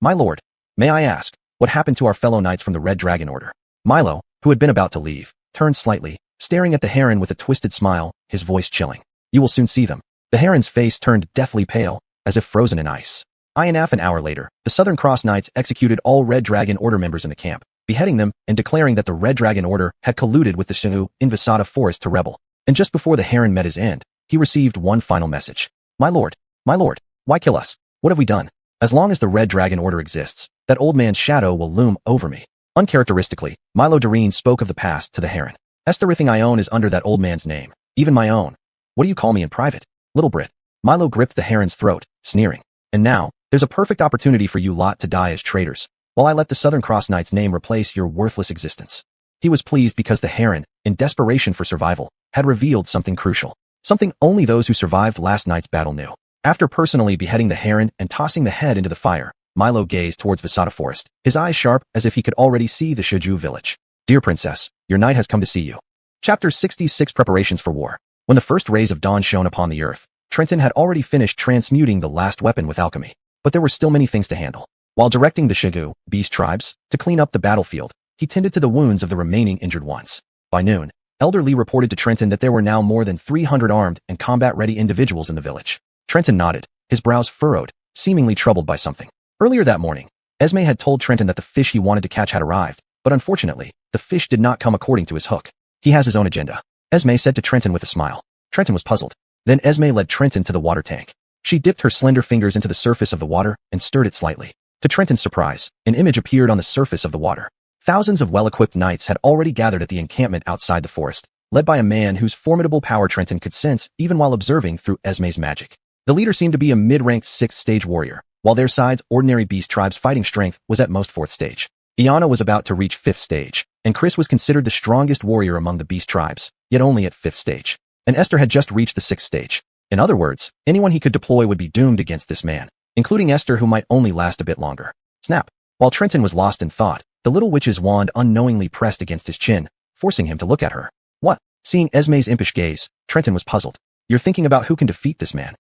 My lord, may I ask, what happened to our fellow knights from the Red Dragon Order? Milo, who had been about to leave, turned slightly, staring at the Heron with a twisted smile, his voice chilling. You will soon see them. The Heron's face turned deathly pale, as if frozen in ice. Half an hour later, the Southern Cross Knights executed all Red Dragon Order members in the camp, beheading them and declaring that the Red Dragon Order had colluded with the Sioux in Visada Forest to rebel. And just before the Heron met his end, he received one final message. My lord, why kill us? What have we done? As long as the Red Dragon Order exists, that old man's shadow will loom over me. Uncharacteristically, Milo Dareen spoke of the past to the Heron. Everything I own is under that old man's name, even my own. What do you call me in private? Little Brit. Milo gripped the Heron's throat, sneering. And now, there's a perfect opportunity for you lot to die as traitors, while I let the Southern Cross Knight's name replace your worthless existence. He was pleased because the Heron, in desperation for survival, had revealed something crucial. Something only those who survived last night's battle knew. After personally beheading the Heron and tossing the head into the fire, Milo gazed towards Visada Forest, his eyes sharp as if he could already see the Shiju village. Dear princess, your knight has come to see you. Chapter 66 Preparations for War. When the first rays of dawn shone upon the earth, Trenton had already finished transmuting the last weapon with alchemy. But there were still many things to handle. While directing the Shiju, beast tribes, to clean up the battlefield, he tended to the wounds of the remaining injured ones. By noon, Elder Lee reported to Trenton that there were now more than 300 armed and combat-ready individuals in the village. Trenton nodded, his brows furrowed, seemingly troubled by something. Earlier that morning, Esme had told Trenton that the fish he wanted to catch had arrived, but unfortunately, the fish did not come according to his hook. He has his own agenda, Esme said to Trenton with a smile. Trenton was puzzled. Then Esme led Trenton to the water tank. She dipped her slender fingers into the surface of the water and stirred it slightly. To Trenton's surprise, an image appeared on the surface of the water. Thousands of well-equipped knights had already gathered at the encampment outside the forest, led by a man whose formidable power Trenton could sense even while observing through Esme's magic. The leader seemed to be a mid-ranked 6th-stage warrior, while their side's ordinary beast tribe's fighting strength was at most 4th stage. Iana was about to reach 5th stage, and Chris was considered the strongest warrior among the beast tribes, yet only at 5th stage. And Esther had just reached the 6th stage. In other words, anyone he could deploy would be doomed against this man, including Esther, who might only last a bit longer. Snap. While Trenton was lost in thought, the little witch's wand unknowingly pressed against his chin, forcing him to look at her. What? Seeing Esme's impish gaze, Trenton was puzzled. You're thinking about who can defeat this man?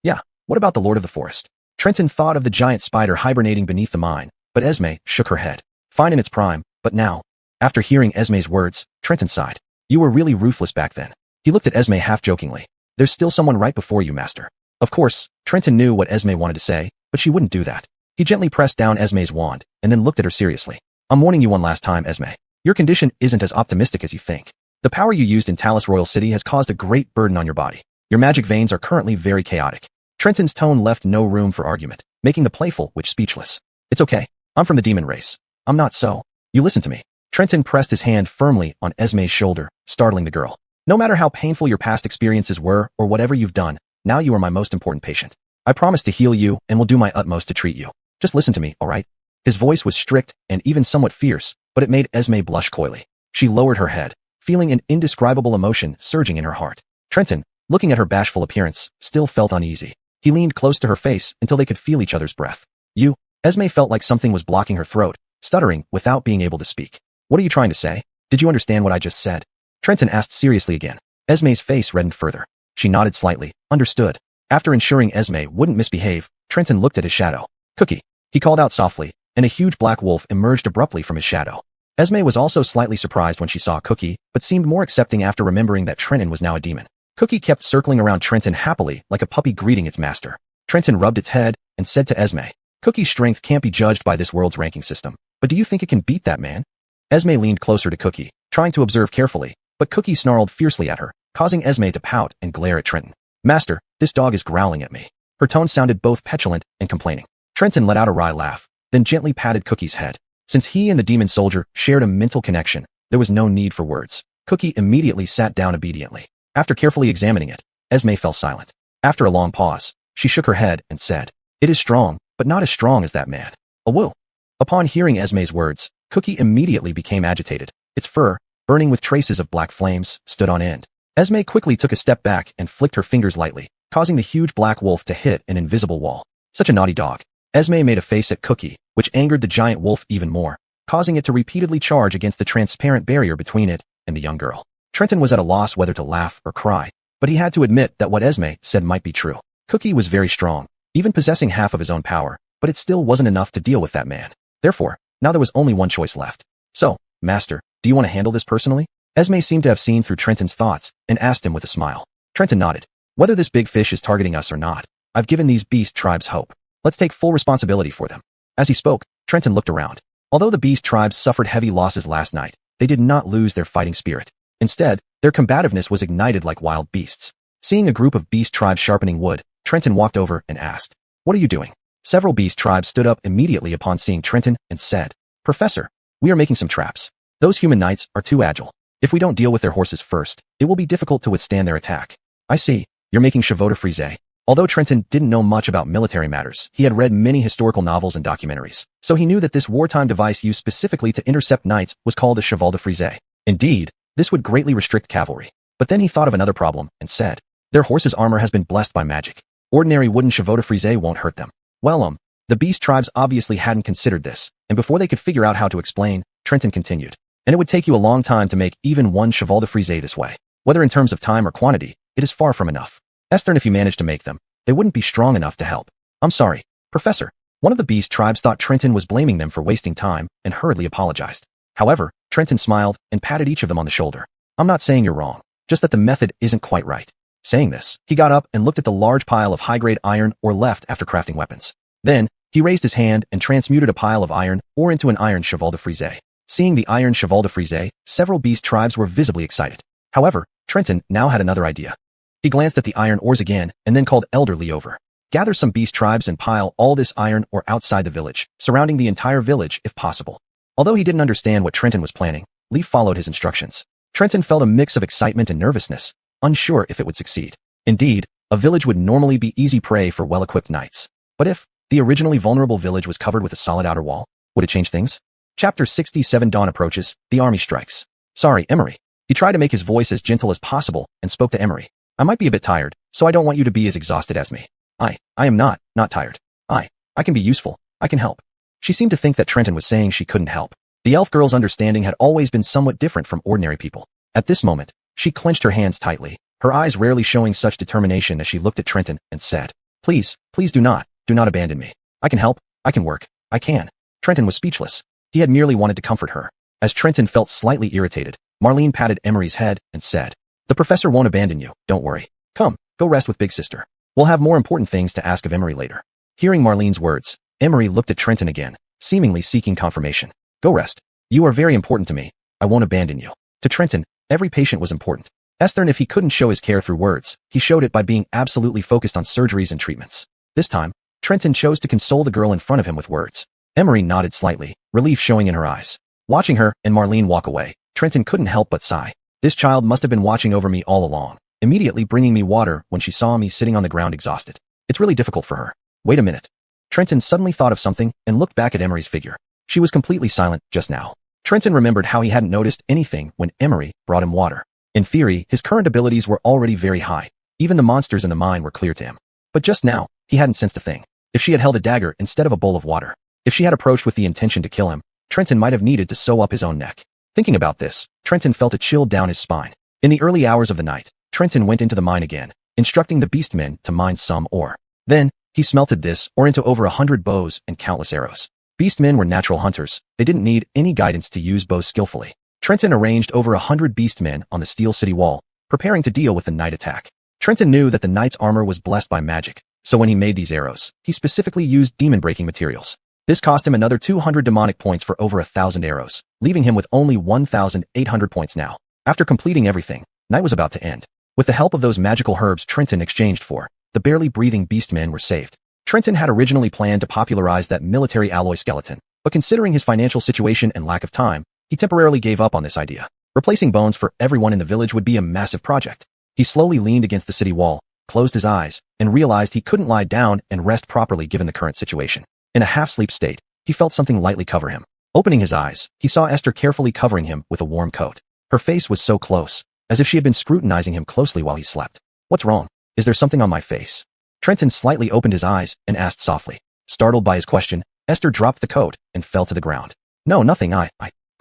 Yeah, what about the Lord of the Forest? Trenton thought of the giant spider hibernating beneath the mine, but Esme shook her head. Fine in its prime, but now. After hearing Esme's words, Trenton sighed. You were really ruthless back then. He looked at Esme half-jokingly. There's still someone right before you, master. Of course, Trenton knew what Esme wanted to say, but she wouldn't do that. He gently pressed down Esme's wand, and then looked at her seriously. I'm warning you one last time, Esme. Your condition isn't as optimistic as you think. The power you used in Talus Royal City has caused a great burden on your body. Your magic veins are currently very chaotic. Trenton's tone left no room for argument, making the playful witch speechless. It's okay. I'm from the demon race. I'm not so. You listen to me. Trenton pressed his hand firmly on Esme's shoulder, startling the girl. No matter how painful your past experiences were or whatever you've done, now you are my most important patient. I promise to heal you and will do my utmost to treat you. Just listen to me, all right? His voice was strict and even somewhat fierce, but it made Esme blush coyly. She lowered her head, feeling an indescribable emotion surging in her heart. Trenton, looking at her bashful appearance, still felt uneasy. He leaned close to her face until they could feel each other's breath. You? Esme felt like something was blocking her throat, stuttering without being able to speak. What are you trying to say? Did you understand what I just said? Trenton asked seriously again. Esme's face reddened further. She nodded slightly. Understood. After ensuring Esme wouldn't misbehave, Trenton looked at his shadow. Cookie. He called out softly, and a huge black wolf emerged abruptly from his shadow. Esme was also slightly surprised when she saw Cookie, but seemed more accepting after remembering that Trenton was now a demon. Cookie kept circling around Trenton happily like a puppy greeting its master. Trenton rubbed its head and said to Esme, Cookie's strength can't be judged by this world's ranking system, but do you think it can beat that man? Esme leaned closer to Cookie, trying to observe carefully, but Cookie snarled fiercely at her, causing Esme to pout and glare at Trenton. Master, this dog is growling at me. Her tone sounded both petulant and complaining. Trenton let out a wry laugh, then gently patted Cookie's head. Since he and the demon soldier shared a mental connection, there was no need for words. Cookie immediately sat down obediently. After carefully examining it, Esme fell silent. After a long pause, she shook her head and said, It is strong, but not as strong as that man. A woo. Upon hearing Esme's words, Cookie immediately became agitated. Its fur, burning with traces of black flames, stood on end. Esme quickly took a step back and flicked her fingers lightly, causing the huge black wolf to hit an invisible wall. Such a naughty dog. Esme made a face at Cookie, which angered the giant wolf even more, causing it to repeatedly charge against the transparent barrier between it and the young girl. Trenton was at a loss whether to laugh or cry, but he had to admit that what Esme said might be true. Cookie was very strong, even possessing half of his own power, but it still wasn't enough to deal with that man. Therefore, now there was only one choice left. So, Master, do you want to handle this personally? Esme seemed to have seen through Trenton's thoughts and asked him with a smile. Trenton nodded. Whether this big fish is targeting us or not, I've given these beast tribes hope. Let's take full responsibility for them. As he spoke, Trenton looked around. Although the beast tribes suffered heavy losses last night, they did not lose their fighting spirit. Instead, their combativeness was ignited like wild beasts. Seeing a group of beast tribes sharpening wood, Trenton walked over and asked, What are you doing? Several beast tribes stood up immediately upon seeing Trenton and said, Professor, we are making some traps. Those human knights are too agile. If we don't deal with their horses first, it will be difficult to withstand their attack. I see. You're making chevaux de frise. Although Trenton didn't know much about military matters, he had read many historical novels and documentaries, so he knew that this wartime device used specifically to intercept knights was called a cheval de frise. Indeed, this would greatly restrict cavalry. But then he thought of another problem and said, Their horses' armor has been blessed by magic. Ordinary wooden chevaux de frise won't hurt them. Well, the beast tribes obviously hadn't considered this, and before they could figure out how to explain, Trenton continued. And it would take you a long time to make even one cheval de frise this way. Whether in terms of time or quantity, it is far from enough. Esther, if you manage to make them, they wouldn't be strong enough to help. I'm sorry, Professor. One of the beast tribes thought Trenton was blaming them for wasting time and hurriedly apologized. However, Trenton smiled and patted each of them on the shoulder. I'm not saying you're wrong, just that the method isn't quite right. Saying this, he got up and looked at the large pile of high-grade iron ore left after crafting weapons. Then, he raised his hand and transmuted a pile of iron ore into an iron cheval de frise. Seeing the iron cheval de frise, several beast tribes were visibly excited. However, Trenton now had another idea. He glanced at the iron ores again and then called Elder Lee over. Gather some beast tribes and pile all this iron ore outside the village, surrounding the entire village if possible. Although he didn't understand what Trenton was planning, Lee followed his instructions. Trenton felt a mix of excitement and nervousness, unsure if it would succeed. Indeed, a village would normally be easy prey for well-equipped knights. But if the originally vulnerable village was covered with a solid outer wall, would it change things? Chapter 67 Dawn approaches, the army strikes. Sorry, Emery. He tried to make his voice as gentle as possible and spoke to Emery. I might be a bit tired, so I don't want you to be as exhausted as me. I am not tired. I can be useful. I can help. She seemed to think that Trenton was saying she couldn't help. The elf girl's understanding had always been somewhat different from ordinary people. At this moment, she clenched her hands tightly, her eyes rarely showing such determination as she looked at Trenton and said, Please do not abandon me. I can help. I can work. I can. Trenton was speechless. He had merely wanted to comfort her. As Trenton felt slightly irritated, Marlene patted Emery's head and said, The professor won't abandon you, don't worry. Come, go rest with Big Sister. We'll have more important things to ask of Emery later. Hearing Marlene's words, Emery looked at Trenton again, seemingly seeking confirmation. Go rest. You are very important to me. I won't abandon you. To Trenton, every patient was important. Esther, and if he couldn't show his care through words, he showed it by being absolutely focused on surgeries and treatments. This time, Trenton chose to console the girl in front of him with words. Emery nodded slightly, relief showing in her eyes. Watching her and Marlene walk away, Trenton couldn't help but sigh. This child must have been watching over me all along, immediately bringing me water when she saw me sitting on the ground exhausted. It's really difficult for her. Wait a minute. Trenton suddenly thought of something and looked back at Emery's figure. She was completely silent just now. Trenton remembered how he hadn't noticed anything when Emery brought him water. In theory, his current abilities were already very high. Even the monsters in the mine were clear to him. But just now, he hadn't sensed a thing. If she had held a dagger instead of a bowl of water, if she had approached with the intention to kill him, Trenton might have needed to sew up his own neck. Thinking about this, Trenton felt a chill down his spine. In the early hours of the night, Trenton went into the mine again, instructing the beastmen to mine some ore. Then, he smelted this ore into over 100 bows and countless arrows. Beastmen were natural hunters. They didn't need any guidance to use bows skillfully. Trenton arranged over 100 beastmen on the steel city wall, preparing to deal with the night attack. Trenton knew that the knight's armor was blessed by magic, so when he made these arrows, he specifically used demon-breaking materials. This cost him another 200 demonic points for over 1,000 arrows, leaving him with only 1,800 points now. After completing everything, night was about to end. With the help of those magical herbs Trenton exchanged for, the barely breathing beastmen were saved. Trenton had originally planned to popularize that military alloy skeleton, but considering his financial situation and lack of time, he temporarily gave up on this idea. Replacing bones for everyone in the village would be a massive project. He slowly leaned against the city wall, closed his eyes, and realized he couldn't lie down and rest properly given the current situation. In a half-sleep state, he felt something lightly cover him. Opening his eyes, he saw Esther carefully covering him with a warm coat. Her face was so close, as if she had been scrutinizing him closely while he slept. What's wrong? Is there something on my face? Trenton slightly opened his eyes and asked softly. Startled by his question, Esther dropped the coat and fell to the ground. No, nothing. I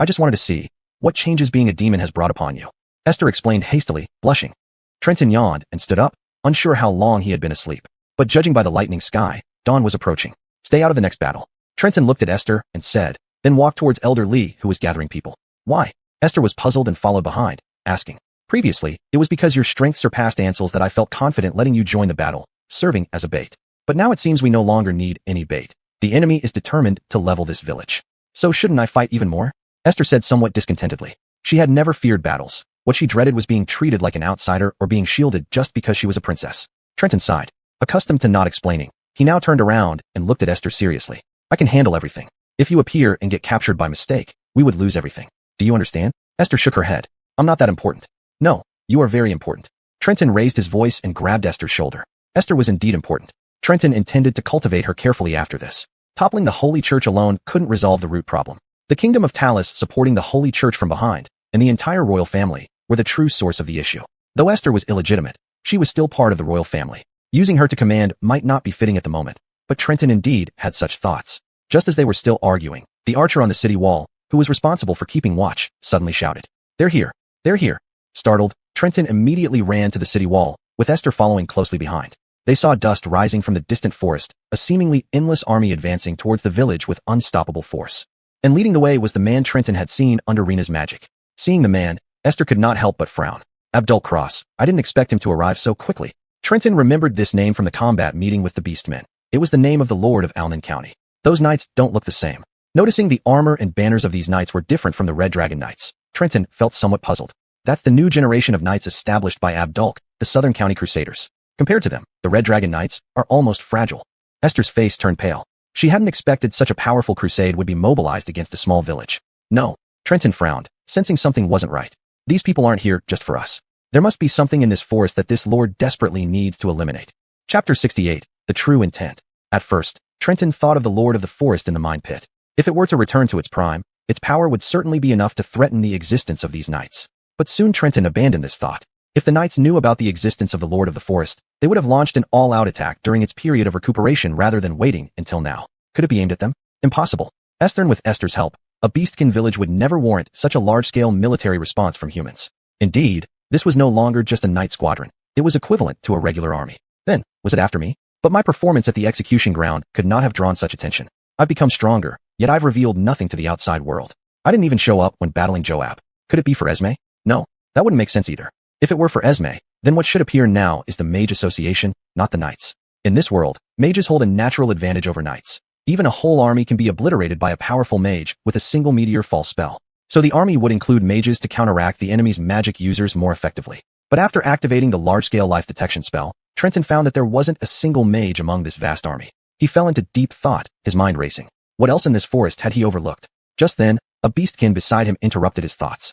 just wanted to see what changes being a demon has brought upon you. Esther explained hastily, blushing. Trenton yawned and stood up, unsure how long he had been asleep. But judging by the lightning sky, dawn was approaching. Stay out of the next battle. Trenton looked at Esther and said, then walked towards Elder Lee, who was gathering people. Why? Esther was puzzled and followed behind, asking. Previously, it was because your strength surpassed Ansel's that I felt confident letting you join the battle, serving as a bait. But now it seems we no longer need any bait. The enemy is determined to level this village. So shouldn't I fight even more? Esther said somewhat discontentedly. She had never feared battles. What she dreaded was being treated like an outsider or being shielded just because she was a princess. Trenton sighed. Accustomed to not explaining, he now turned around and looked at Esther seriously. I can handle everything. If you appear and get captured by mistake, we would lose everything. Do you understand? Esther shook her head. I'm not that important. No, you are very important. Trenton raised his voice and grabbed Esther's shoulder. Esther was indeed important. Trenton intended to cultivate her carefully after this. Toppling the Holy Church alone couldn't resolve the root problem. The Kingdom of Talus supporting the Holy Church from behind, and the entire royal family, were the true source of the issue. Though Esther was illegitimate, she was still part of the royal family. Using her to command might not be fitting at the moment, but Trenton indeed had such thoughts. Just as they were still arguing, the archer on the city wall, who was responsible for keeping watch, suddenly shouted, "They're here! They're here!" Startled, Trenton immediately ran to the city wall, with Esther following closely behind. They saw dust rising from the distant forest, a seemingly endless army advancing towards the village with unstoppable force. And leading the way was the man Trenton had seen under Rena's magic. Seeing the man, Esther could not help but frown. Abdul Cross, I didn't expect him to arrive so quickly. Trenton remembered this name from the combat meeting with the Beastmen. It was the name of the Lord of Alnan County. Those knights don't look the same. Noticing the armor and banners of these knights were different from the Red Dragon Knights, Trenton felt somewhat puzzled. That's the new generation of knights established by Abdulk, the Southern County Crusaders. Compared to them, the Red Dragon Knights are almost fragile. Esther's face turned pale. She hadn't expected such a powerful crusade would be mobilized against a small village. No, Trenton frowned, sensing something wasn't right. These people aren't here just for us. There must be something in this forest that this lord desperately needs to eliminate. Chapter 68, The True Intent. At first, Trenton thought of the Lord of the Forest in the mine pit. If it were to return to its prime, its power would certainly be enough to threaten the existence of these knights. But soon Trenton abandoned this thought. If the knights knew about the existence of the Lord of the Forest, they would have launched an all-out attack during its period of recuperation rather than waiting until now. Could it be aimed at them? Impossible. With Esther's help, a beastkin village would never warrant such a large-scale military response from humans. Indeed, this was no longer just a knight squadron. It was equivalent to a regular army. Then, was it after me? But my performance at the execution ground could not have drawn such attention. I've become stronger, yet I've revealed nothing to the outside world. I didn't even show up when battling Joab. Could it be for Esme? No, that wouldn't make sense either. If it were for Esme, then what should appear now is the Mage Association, not the Knights. In this world, mages hold a natural advantage over knights. Even a whole army can be obliterated by a powerful mage with a single meteor fall spell. So the army would include mages to counteract the enemy's magic users more effectively. But after activating the large-scale life detection spell, Trenton found that there wasn't a single mage among this vast army. He fell into deep thought, his mind racing. What else in this forest had he overlooked? Just then, a beastkin beside him interrupted his thoughts.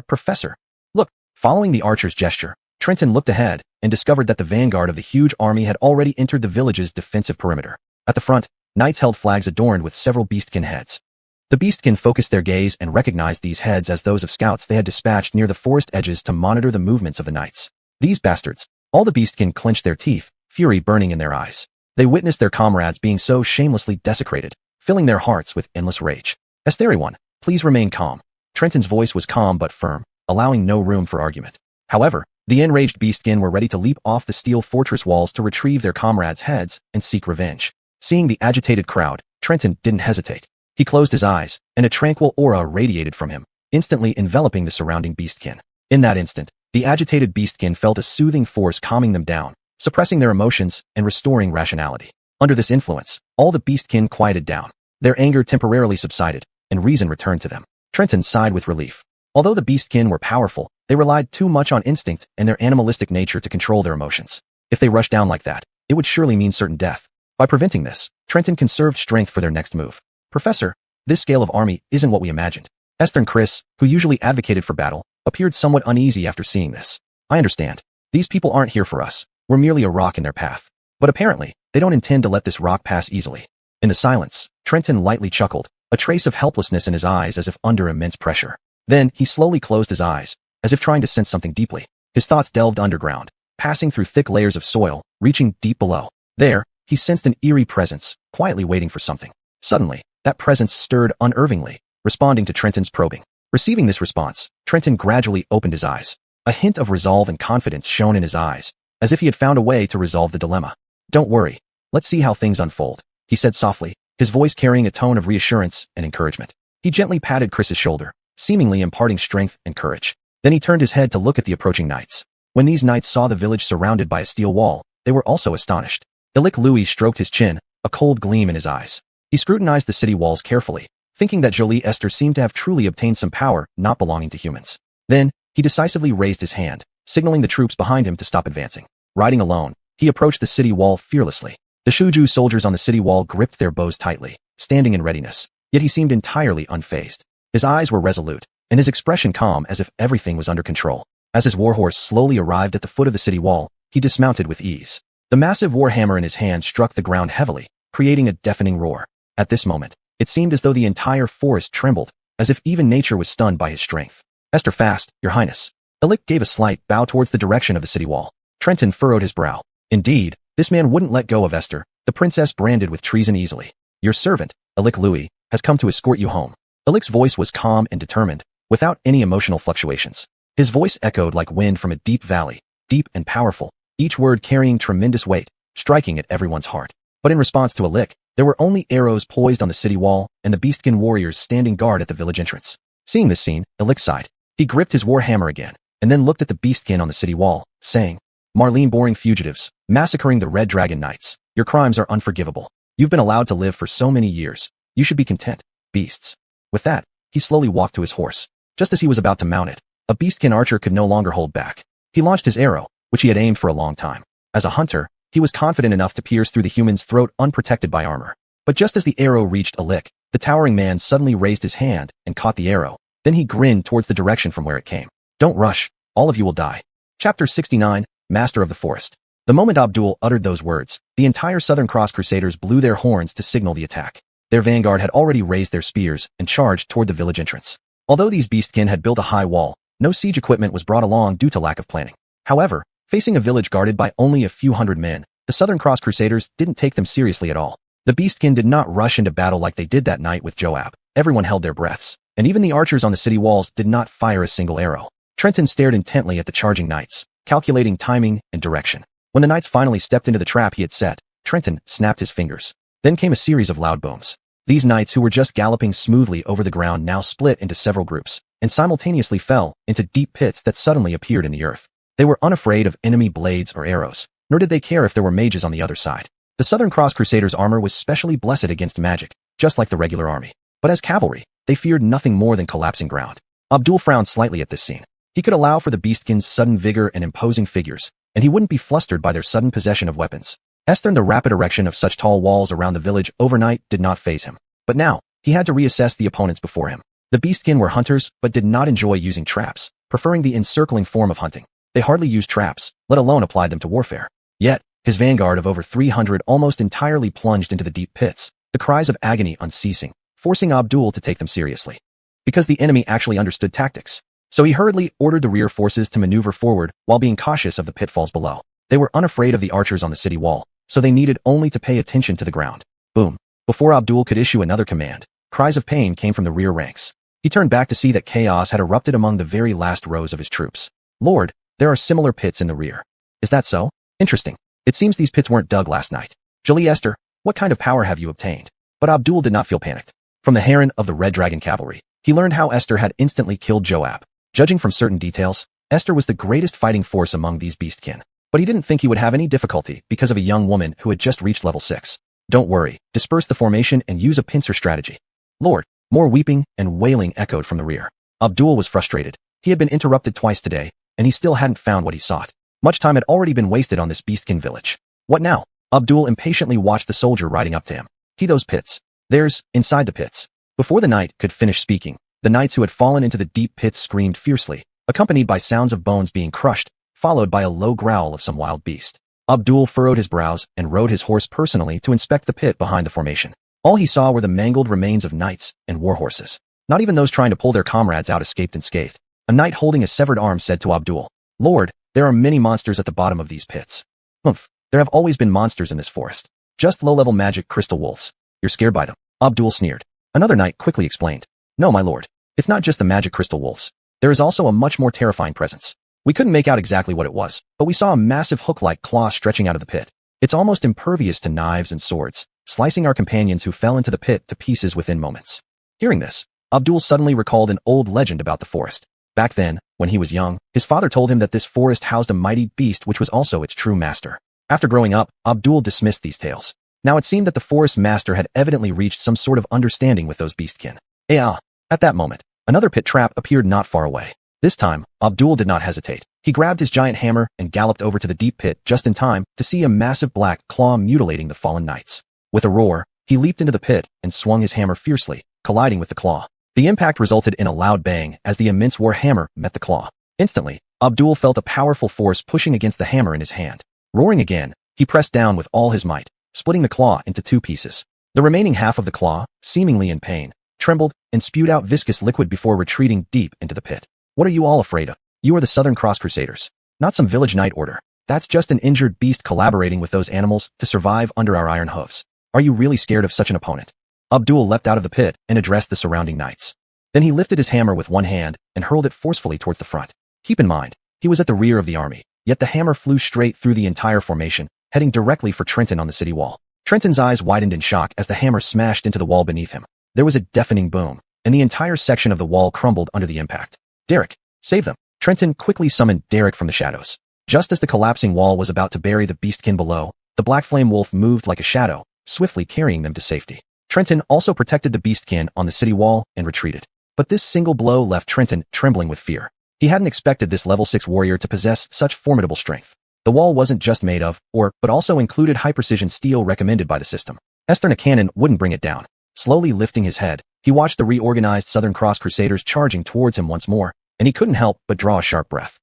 Professor. Look, following the archer's gesture, Trenton looked ahead and discovered that the vanguard of the huge army had already entered the village's defensive perimeter. At the front, knights held flags adorned with several beastkin heads. The beastkin focused their gaze and recognized these heads as those of scouts they had dispatched near the forest edges to monitor the movements of the knights. These bastards. All the beastkin clenched their teeth, fury burning in their eyes. They witnessed their comrades being so shamelessly desecrated, filling their hearts with endless rage. Everyone, please remain calm. Trenton's voice was calm but firm, allowing no room for argument. However, the enraged beastkin were ready to leap off the steel fortress walls to retrieve their comrades' heads and seek revenge. Seeing the agitated crowd, Trenton didn't hesitate. He closed his eyes, and a tranquil aura radiated from him, instantly enveloping the surrounding beastkin. In that instant, the agitated beastkin felt a soothing force calming them down, suppressing their emotions and restoring rationality. Under this influence, all the beastkin quieted down. Their anger temporarily subsided, and reason returned to them. Trenton sighed with relief. Although the beastkin were powerful, they relied too much on instinct and their animalistic nature to control their emotions. If they rushed down like that, it would surely mean certain death. By preventing this, Trenton conserved strength for their next move. Professor, this scale of army isn't what we imagined. Esther and Chris, who usually advocated for battle, appeared somewhat uneasy after seeing this. I understand. These people aren't here for us. We're merely a rock in their path. But apparently, they don't intend to let this rock pass easily. In the silence, Trenton lightly chuckled, a trace of helplessness in his eyes as if under immense pressure. Then, he slowly closed his eyes, as if trying to sense something deeply. His thoughts delved underground, passing through thick layers of soil, reaching deep below. There, he sensed an eerie presence, quietly waiting for something. Suddenly, that presence stirred unervingly, responding to Trenton's probing. Receiving this response, Trenton gradually opened his eyes. A hint of resolve and confidence shone in his eyes, as if he had found a way to resolve the dilemma. Don't worry. Let's see how things unfold, he said softly, his voice carrying a tone of reassurance and encouragement. He gently patted Chris's shoulder, seemingly imparting strength and courage. Then he turned his head to look at the approaching knights. When these knights saw the village surrounded by a steel wall, they were also astonished. Ilik Louis stroked his chin, a cold gleam in his eyes. He scrutinized the city walls carefully, thinking that Jolie Esther seemed to have truly obtained some power not belonging to humans. Then, he decisively raised his hand, signaling the troops behind him to stop advancing. Riding alone, he approached the city wall fearlessly. The Shuju soldiers on the city wall gripped their bows tightly, standing in readiness, yet he seemed entirely unfazed. His eyes were resolute, and his expression calm as if everything was under control. As his warhorse slowly arrived at the foot of the city wall, he dismounted with ease. The massive warhammer in his hand struck the ground heavily, creating a deafening roar. At this moment, it seemed as though the entire forest trembled, as if even nature was stunned by his strength. Esther fast, your highness. Ilik gave a slight bow towards the direction of the city wall. Trenton furrowed his brow. Indeed, this man wouldn't let go of Esther, the princess branded with treason easily. Your servant, Ilik Louis, has come to escort you home. Ilik's voice was calm and determined, without any emotional fluctuations. His voice echoed like wind from a deep valley, deep and powerful, each word carrying tremendous weight, striking at everyone's heart. But in response to Ilik, there were only arrows poised on the city wall and the beastkin warriors standing guard at the village entrance. Seeing this scene, Ilik sighed. He gripped his war hammer again, and then looked at the beastkin on the city wall, saying, "Marlene boring fugitives, massacring the Red Dragon Knights. Your crimes are unforgivable. You've been allowed to live for so many years. You should be content, beasts." With that, he slowly walked to his horse. Just as he was about to mount it, a beastkin archer could no longer hold back. He launched his arrow, which he had aimed for a long time. As a hunter, he was confident enough to pierce through the human's throat unprotected by armor. But just as the arrow reached a lick, the towering man suddenly raised his hand and caught the arrow. Then he grinned towards the direction from where it came. "Don't rush. All of you will die." Chapter 69, Master of the Forest. The moment Abdul uttered those words, the entire Southern Cross Crusaders blew their horns to signal the attack. Their vanguard had already raised their spears and charged toward the village entrance. Although these beastkin had built a high wall, no siege equipment was brought along due to lack of planning. However, facing a village guarded by only a few hundred men, the Southern Cross Crusaders didn't take them seriously at all. The beastkin did not rush into battle like they did that night with Joab. Everyone held their breaths, and even the archers on the city walls did not fire a single arrow. Trenton stared intently at the charging knights, calculating timing and direction. When the knights finally stepped into the trap he had set, Trenton snapped his fingers. Then came a series of loud booms. These knights who were just galloping smoothly over the ground now split into several groups, and simultaneously fell into deep pits that suddenly appeared in the earth. They were unafraid of enemy blades or arrows, nor did they care if there were mages on the other side. The Southern Cross Crusaders' armor was specially blessed against magic, just like the regular army. But as cavalry, they feared nothing more than collapsing ground. Abdul frowned slightly at this scene. He could allow for the beastkin's sudden vigor and imposing figures, and he wouldn't be flustered by their sudden possession of weapons. The rapid erection of such tall walls around the village overnight did not faze him. But now, he had to reassess the opponents before him. The beastkin were hunters, but did not enjoy using traps, preferring the encircling form of hunting. They hardly used traps, let alone applied them to warfare. Yet, his vanguard of over 300 almost entirely plunged into the deep pits, the cries of agony unceasing, forcing Abdul to take them seriously. Because the enemy actually understood tactics. So he hurriedly ordered the rear forces to maneuver forward while being cautious of the pitfalls below. They were unafraid of the archers on the city wall, so they needed only to pay attention to the ground. Boom. Before Abdul could issue another command, cries of pain came from the rear ranks. He turned back to see that chaos had erupted among the very last rows of his troops. "Lord, there are similar pits in the rear." "Is that so? Interesting. It seems these pits weren't dug last night." "Jali Esther, what kind of power have you obtained?" But Abdul did not feel panicked. From the Heron of the Red Dragon Cavalry, he learned how Esther had instantly killed Joab. Judging from certain details, Esther was the greatest fighting force among these beastkin. But he didn't think he would have any difficulty because of a young woman who had just reached level 6. "Don't worry, disperse the formation and use a pincer strategy." "Lord," more weeping and wailing echoed from the rear. Abdul was frustrated. He had been interrupted twice today, and he still hadn't found what he sought. Much time had already been wasted on this beastkin village. What now? Abdul impatiently watched the soldier riding up to him. "See those pits? There's inside the pits." Before the knight could finish speaking, the knights who had fallen into the deep pits screamed fiercely, accompanied by sounds of bones being crushed, followed by a low growl of some wild beast. Abdul furrowed his brows and rode his horse personally to inspect the pit behind the formation. All he saw were the mangled remains of knights and war horses. Not even those trying to pull their comrades out escaped unscathed. A knight holding a severed arm said to Abdul, "Lord, there are many monsters at the bottom of these pits." "Humph, there have always been monsters in this forest. Just low-level magic crystal wolves. You're scared by them." Abdul sneered. Another knight quickly explained, "No, my lord. It's not just the magic crystal wolves. There is also a much more terrifying presence. We couldn't make out exactly what it was, but we saw a massive hook-like claw stretching out of the pit. It's almost impervious to knives and swords, slicing our companions who fell into the pit to pieces within moments." Hearing this, Abdul suddenly recalled an old legend about the forest. Back then, when he was young, his father told him that this forest housed a mighty beast which was also its true master. After growing up, Abdul dismissed these tales. Now it seemed that the forest master had evidently reached some sort of understanding with those beastkin. At that moment, another pit trap appeared not far away. This time, Abdul did not hesitate. He grabbed his giant hammer and galloped over to the deep pit just in time to see a massive black claw mutilating the fallen knights. With a roar, he leaped into the pit and swung his hammer fiercely, colliding with the claw. The impact resulted in a loud bang as the immense war hammer met the claw. Instantly, Abdul felt a powerful force pushing against the hammer in his hand. Roaring again, he pressed down with all his might, splitting the claw into 2 pieces. The remaining half of the claw, seemingly in pain, trembled and spewed out viscous liquid before retreating deep into the pit. "What are you all afraid of? You are the Southern Cross Crusaders. Not some village knight order. That's just an injured beast collaborating with those animals to survive under our iron hooves. Are you really scared of such an opponent?" Abdul leapt out of the pit and addressed the surrounding knights. Then he lifted his hammer with one hand and hurled it forcefully towards the front. Keep in mind, he was at the rear of the army, yet the hammer flew straight through the entire formation, heading directly for Trenton on the city wall. Trenton's eyes widened in shock as the hammer smashed into the wall beneath him. There was a deafening boom, and the entire section of the wall crumbled under the impact. "Derek, Save them. Trenton quickly summoned Derek from the shadows. Just as the collapsing wall was about to bury the beastkin below, the black flame wolf moved like a shadow, swiftly carrying them to safety. Trenton also protected the beastkin on the city wall and retreated. But this single blow left Trenton trembling with fear. He hadn't expected this level 6 warrior to possess such formidable strength. The wall wasn't just made of, but also included high-precision steel recommended by the system. A cannon wouldn't bring it down. Slowly lifting his head, he watched the reorganized Southern Cross Crusaders charging towards him once more, and he couldn't help but draw a sharp breath.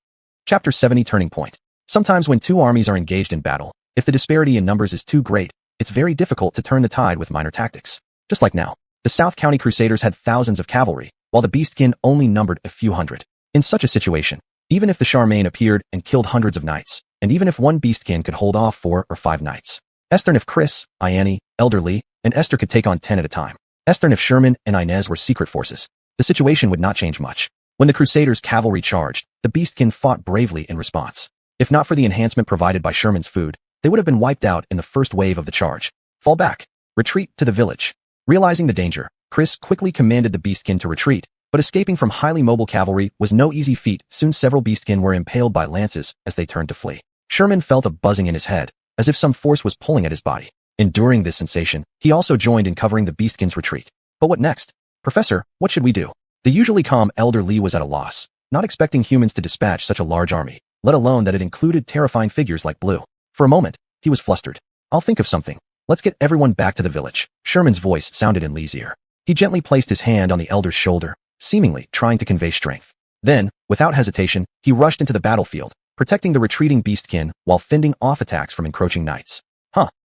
Chapter 70 Turning Point. Sometimes when two armies are engaged in battle, if the disparity in numbers is too great, it's very difficult to turn the tide with minor tactics. Just like now, the South County Crusaders had thousands of cavalry, while the beastkin only numbered a few hundred. In such a situation, even if the Charmaine appeared and killed hundreds of knights, and even if one beastkin could hold off 4 or 5 knights, if Chris, Ianni, Elder Lee, and Esther could take on 10 at a time, if Sherman and Inez were secret forces, the situation would not change much. When the Crusaders' cavalry charged, the beastkin fought bravely in response. If not for the enhancement provided by Sherman's food, they would have been wiped out in the first wave of the charge. Fall back. Retreat to the village. Realizing the danger, Chris quickly commanded the beastkin to retreat, but escaping from highly mobile cavalry was no easy feat. Soon several beastkin were impaled by lances as they turned to flee. Sherman felt a buzzing in his head, as if some force was pulling at his body. Enduring this sensation, he also joined in covering the beastkin's retreat. But what next? Professor, what should we do? The usually calm Elder Lee was at a loss, not expecting humans to dispatch such a large army, let alone that it included terrifying figures like Blue. For a moment, he was flustered. I'll think of something. Let's get everyone back to the village. Sherman's voice sounded in Lee's ear. He gently placed his hand on the elder's shoulder, seemingly trying to convey strength. Then, without hesitation, he rushed into the battlefield, protecting the retreating beastkin while fending off attacks from encroaching knights.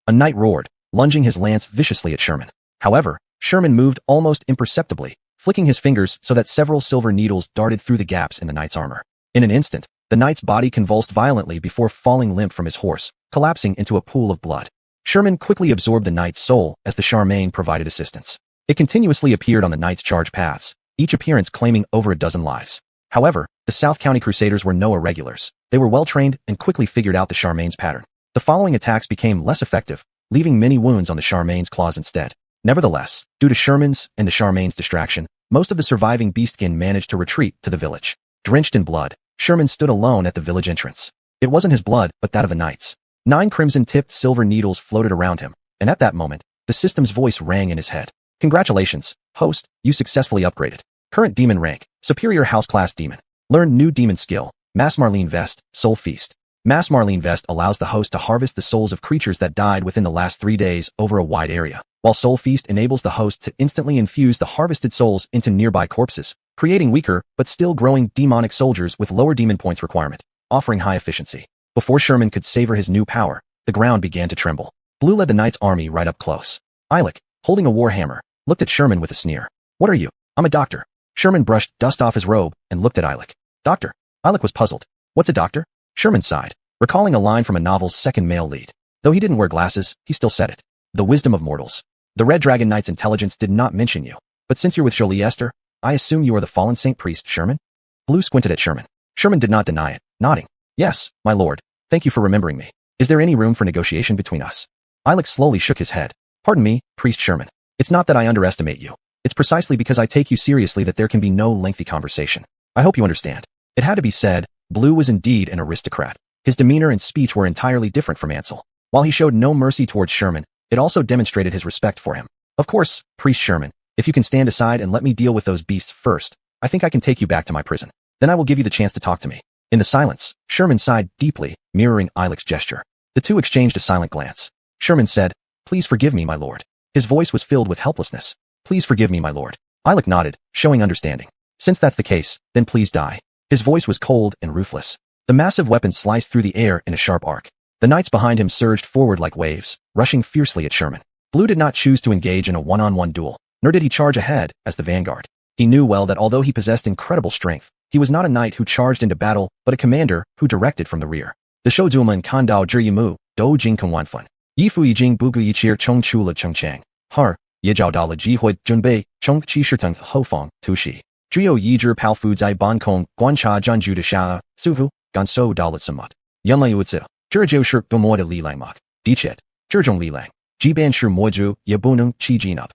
A knight roared, lunging his lance viciously at Sherman. However, Sherman moved almost imperceptibly, flicking his fingers so that several silver needles darted through the gaps in the knight's armor. In an instant, the knight's body convulsed violently before falling limp from his horse, collapsing into a pool of blood. Sherman quickly absorbed the knight's soul as the Charmaine provided assistance. It continuously appeared on the knight's charge paths, each appearance claiming over a dozen lives. However, the South County Crusaders were no irregulars. They were well-trained and quickly figured out the Charmaine's pattern. The following attacks became less effective, leaving many wounds on the Charmaine's claws instead. Nevertheless, due to Sherman's and the Charmaine's distraction, most of the surviving beastkin managed to retreat to the village. Drenched in blood, Sherman stood alone at the village entrance. It wasn't his blood, but that of the knights. 9 crimson-tipped silver needles floated around him, and at that moment, the system's voice rang in his head. Congratulations, host, you successfully upgraded. Current demon rank, superior house class demon. Learn new demon skill, Mass Marlene Vest, Soul Feast. Mass Marlene Vest allows the host to harvest the souls of creatures that died within the last 3 days over a wide area, while Soul Feast enables the host to instantly infuse the harvested souls into nearby corpses, creating weaker but still growing demonic soldiers with lower demon points requirement, offering high efficiency. Before Sherman could savor his new power, the ground began to tremble. Blue led the knight's army right up close. Ilek, holding a warhammer, looked at Sherman with a sneer. What are you? I'm a doctor. Sherman brushed dust off his robe and looked at Ilek. Doctor. Ilek was puzzled. What's a doctor? Sherman sighed, recalling a line from a novel's second male lead. Though he didn't wear glasses, he still said it. The wisdom of mortals. The Red Dragon Knight's intelligence did not mention you. But since you're with Jolie Esther, I assume you are the fallen Saint Priest, Sherman? Blue squinted at Sherman. Sherman did not deny it, nodding. Yes, my lord. Thank you for remembering me. Is there any room for negotiation between us? Ilek slowly shook his head. Pardon me, Priest Sherman. It's not that I underestimate you. It's precisely because I take you seriously that there can be no lengthy conversation. I hope you understand. It had to be said, Blue was indeed an aristocrat. His demeanor and speech were entirely different from Ansel. While he showed no mercy towards Sherman, it also demonstrated his respect for him. Of course, Priest Sherman, if you can stand aside and let me deal with those beasts first, I think I can take you back to my prison. Then I will give you the chance to talk to me. In the silence, Sherman sighed deeply, mirroring Ilek's gesture. The two exchanged a silent glance. Sherman said, Please forgive me, my lord. His voice was filled with helplessness. Please forgive me, my lord. Ilek nodded, showing understanding. Since that's the case, then please die. His voice was cold and ruthless. The massive weapon sliced through the air in a sharp arc. The knights behind him surged forward like waves, rushing fiercely at Sherman. Blue did not choose to engage in a one-on-one duel, nor did he charge ahead as the vanguard. He knew well that although he possessed incredible strength, he was not a knight who charged into battle, but a commander who directed from the rear. The Shouzuman Kandao Zhiyimu, Do Jing Kongwanfun. Yifu Yijing Bugu Yichir Chong Chula Chongchang. Har, Yijiao Dala Jihui Junbei, Chong Chi Shirtung Hofong, Tushi. Trio Yijir Pal Fuzai Bonkong, Guancha Janju de Sha, Suhu, Ganso Dalat Samat. Yunlai Utsu, Zhirjiu Shir Gumoda Li Langmak, Dichet, Zhirjong Li Lang, Jiban Shir Moju, Yabunung Chi Jinup.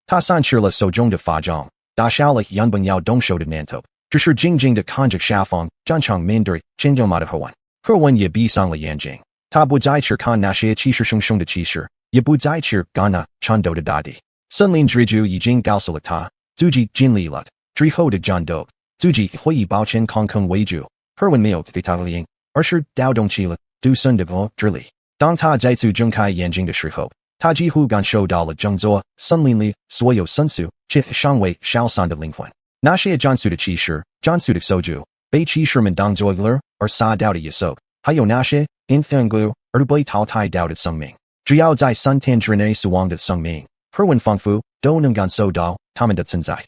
Ta San Shirla Sojong de Fa Jong, Da Shaolik Yunbeng Yao Dongsho de Nantop. 只是静静的看着下方，战场面对真正马的后晚，赫文也闭上了眼睛。他不再去看那些气势汹汹的骑士，也不再去看那颤抖的大地。森林之主已经告诉了他，自己尽力了，之后的战斗，自己会以保全康康为主。赫文没有给他回应，而是调动起了独身的之力。当他再次睁开眼睛的时候，他几乎感受到了整座森林里所有申诉且尚未消散的灵魂。那些战死的骑士、战死的宿主、被骑士们当作乐而杀掉的野兽，还有那些entangled而被淘汰掉的生命，只要在3天之内死亡的生命，赫文仿佛都能感受到他们的存在。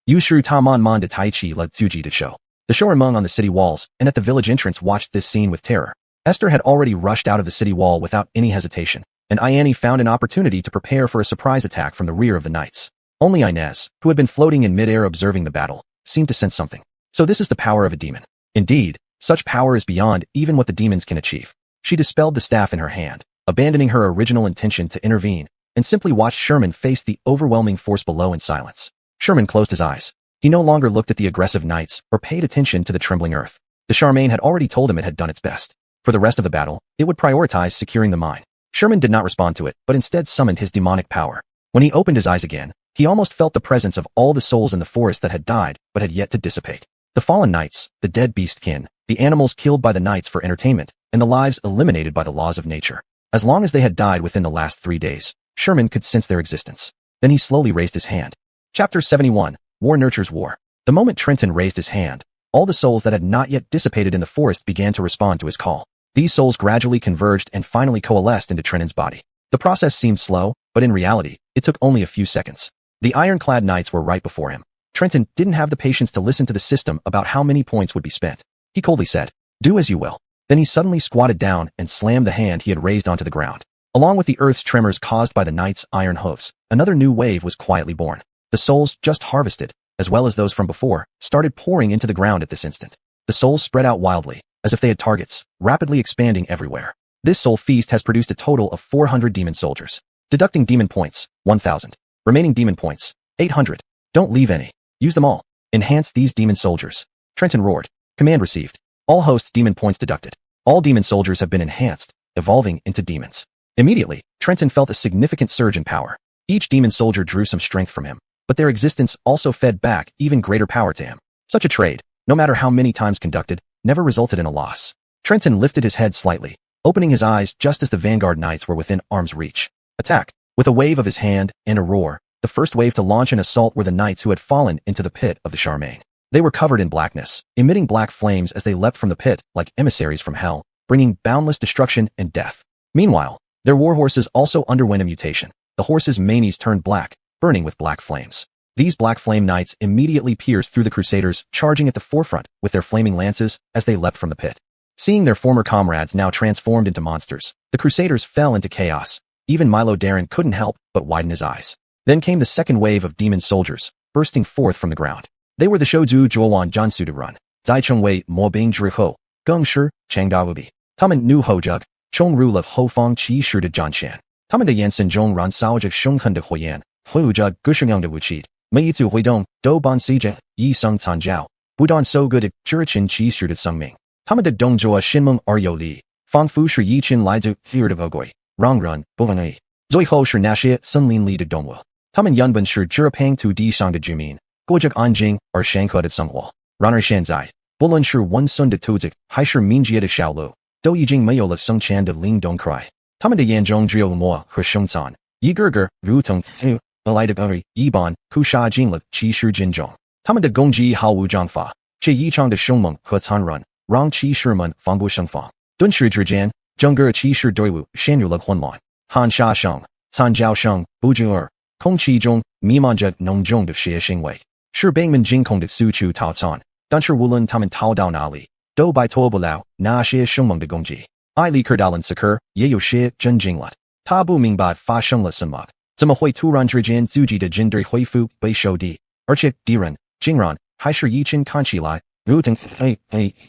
于是他慢慢地抬起了自己的手。The showmen on the city walls and at the village entrance watched this scene with terror. Esther had already rushed out of the city wall without any hesitation, and Iane found an opportunity to prepare for a surprise attack from the rear of the knights. Only Inez, who had been floating in midair observing the battle, seemed to sense something. So this is the power of a demon. Indeed, such power is beyond even what the demons can achieve. She dispelled the staff in her hand, abandoning her original intention to intervene, and simply watched Sherman face the overwhelming force below in silence. Sherman closed his eyes. He no longer looked at the aggressive knights or paid attention to the trembling earth. The Charmaine had already told him it had done its best. For the rest of the battle, it would prioritize securing the mine. Sherman did not respond to it, but instead summoned his demonic power. When he opened his eyes again, he almost felt the presence of all the souls in the forest that had died but had yet to dissipate. The fallen knights, the dead beastkin, the animals killed by the knights for entertainment, and the lives eliminated by the laws of nature. As long as they had died within the last 3 days, Sherman could sense their existence. Then he slowly raised his hand. Chapter 71. War nurtures war. The moment Trenton raised his hand, all the souls that had not yet dissipated in the forest began to respond to his call. These souls gradually converged and finally coalesced into Trenton's body. The process seemed slow, but in reality, it took only a few seconds. The ironclad knights were right before him. Trenton didn't have the patience to listen to the system about how many points would be spent. He coldly said, "Do as you will." Then he suddenly squatted down and slammed the hand he had raised onto the ground. Along with the earth's tremors caused by the knights' iron hoofs, another new wave was quietly born. The souls just harvested, as well as those from before, started pouring into the ground at this instant. The souls spread out wildly, as if they had targets, rapidly expanding everywhere. This soul feast has produced a total of 400 demon soldiers. Deducting demon points, 1,000. Remaining demon points, 800. Don't leave any. Use them all. Enhance these demon soldiers. Trenton roared. Command received. All hosts demon points deducted. All demon soldiers have been enhanced, evolving into demons. Immediately, Trenton felt a significant surge in power. Each demon soldier drew some strength from him, but their existence also fed back even greater power to him. Such a trade, no matter how many times conducted, never resulted in a loss. Trenton lifted his head slightly, opening his eyes just as the vanguard knights were within arm's reach. Attack! With a wave of his hand and a roar, the first wave to launch an assault were the knights who had fallen into the pit of the Charmaine. They were covered in blackness, emitting black flames as they leapt from the pit like emissaries from hell, bringing boundless destruction and death. Meanwhile, their warhorses also underwent a mutation. The horses' manes turned black, burning with black flames. These black flame knights immediately pierced through the crusaders, charging at the forefront with their flaming lances as they leapt from the pit. Seeing their former comrades now transformed into monsters, the crusaders fell into chaos. Even Milo Darren couldn't help but widen his eyes. Then came the second wave of demon soldiers, bursting forth from the ground. They were the Shouzu Zhuowan Jansu de Run, Zai Chengwei Mo Bing Zhiho, Geng Shi, Chang Dawubi, Taman Nu Hojug, Chong Ru of Ho Fong Qi Shi de Jianshan. Taman de Yansen Zhong Ran Sao de Shenghen de Huyan, Huijug Gushengeng de Wuqi, Meizu Huidong, Do Ban Sijia, Yi Sung Tan Jiao, Budon So Good de Jurichin Qi Shi de Sungming. Taman de Dongjua Shinmeng Aryo Li, Fang Fu Shi Yichin Lizu, Fear de Vogoi, Rongrun, Bovanei, Zoi Ho Shi Nashia Sunlin Li de Dongwu. Taman Yunban Shi Jurapang Tu Di Shang de Jumin, Gojug Anjing, or Shankhe de Sunghua, Raner Shanzai, Bulan Shi Wen Sun de Tuzik, Hai Shi Minjia de Shaolu, Do Yijing Mayo of Sung Chan de Ling Dong Cry. Taman de Yanzhong Zhio Moa, He Shungsan, Yi Gerger, Ru Tung, Hu, Alai de Guri, Yiban, Ku Sha Jingle, Qi Shi Jinzhong. Taman de Gongji Hao Wu Zhangfa, Che Yichang de Shengmeng, He Canrun, Rong Qi Shirman, Fangbu Shengfang, Dun Shi Zhijian, Zhengger Qi Shi Doiwu, Shanyu Le Hunlan, Han Sha Sheng, Can Jiao Sheng, Bujuer, Kong Qi Zhong, Mimanja Nong Zhong de Xie Xingwei, Shi Bangman Jingkong de Su Chu Tao Can, Dan Shi Wulan Taman Tao Dao Nali, Do Bai Tuobulau, Na Xie Shengmeng de Gongji. I Li Kerdalan Sakur, Ye Yo Xie, Zhen Jinglet. Ta Bu Mingbat Fa Shengla Senmuk. Zema Hui Turan Zhijian Zuji de Jindri Hui Fu, Bei Shou Di. Erchik, Diran, Jingran, Hai Shi Yichin Kanchi Lai, Ruteng,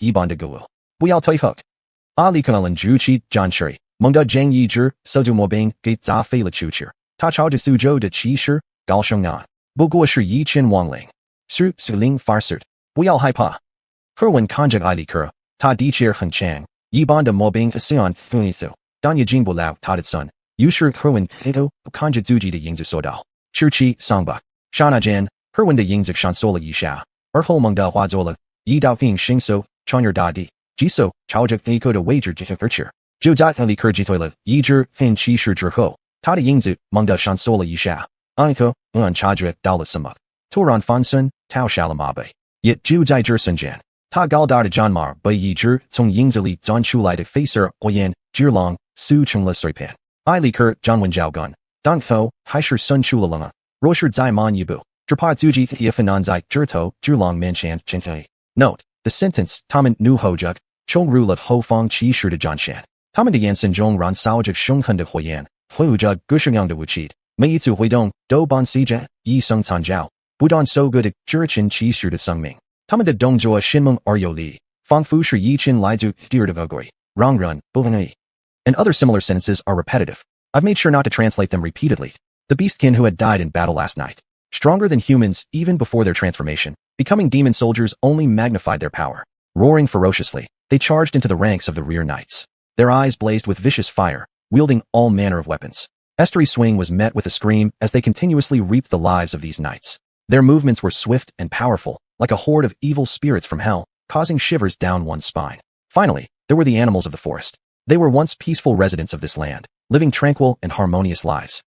Yiban de Guwu. Buyao Toi Hook. Ali Kanalan Juchi, John Shuri, Mengda Zhang Yi Zhi, Soju Mobang, Gate Za Fei Le Chuchir. Ta Chao de Suzhou de Qi Shi, Gao Sheng Nan. Bu Guo Shi Yichin Wangling. Su Ling Farsut. 不要害怕。Herwin conjug I likura, ta di chier hun chang, yi banda mobbing asion funisu, danya jingbo lao ta de sun, yusher Herwin hito, conjug zuji de yingzu sodao. Chirchi songbuk. Shana jan, Herwin de yingzik shansola yi sha. Erhol mung da huazola, yi dao ping shingso, chonyer da di. Jiso, chaojik eiko de wager jika urchir. Ju zat ali kurjitoila, yijir, fin chi shir ho. Ta de yingzu, mung da shansola yi sha. Anko, chadra, dala samuk. Turan fansun, tau shalamabe. Yet ju zai jersun jan. Ta galdar de janmar, bai yi jir, tong yingzili zon shulai de facer, oyen, jirlong, su chungla soipan. I liker, janwen jiao gun. Dang tho, haishir sun shulalunga. Rosher zai mon yibu. Drapa zuji yifananzai, jirto, jirlong minchan, chinkai. Note, the sentence, taman nu hojug, chong ru of ho fong chi shir de janshan. Taman de yansen zhong ran saojug shunghan de huyan, huujug gushengyang de wuchid. Meizu huidong, do bon sija, yi sung tan jiao. Budon so good at jurichin chi shir de sungming. Taman de dongjoa shinmung aryo li. Fong fu shi yi chin lizu, dear de vogoi. Rongrun, buhanai. And other similar sentences are repetitive. I've made sure not to translate them repeatedly. The beastkin who had died in battle last night. Stronger than humans even before their transformation, becoming demon soldiers only magnified their power. Roaring ferociously, they charged into the ranks of the rear knights. Their eyes blazed with vicious fire, wielding all manner of weapons. Estuary's swing was met with a scream as they continuously reaped the lives of these knights. Their movements were swift and powerful, like a horde of evil spirits from hell, causing shivers down one's spine. Finally, there were the animals of the forest. They were once peaceful residents of this land, living tranquil and harmonious lives.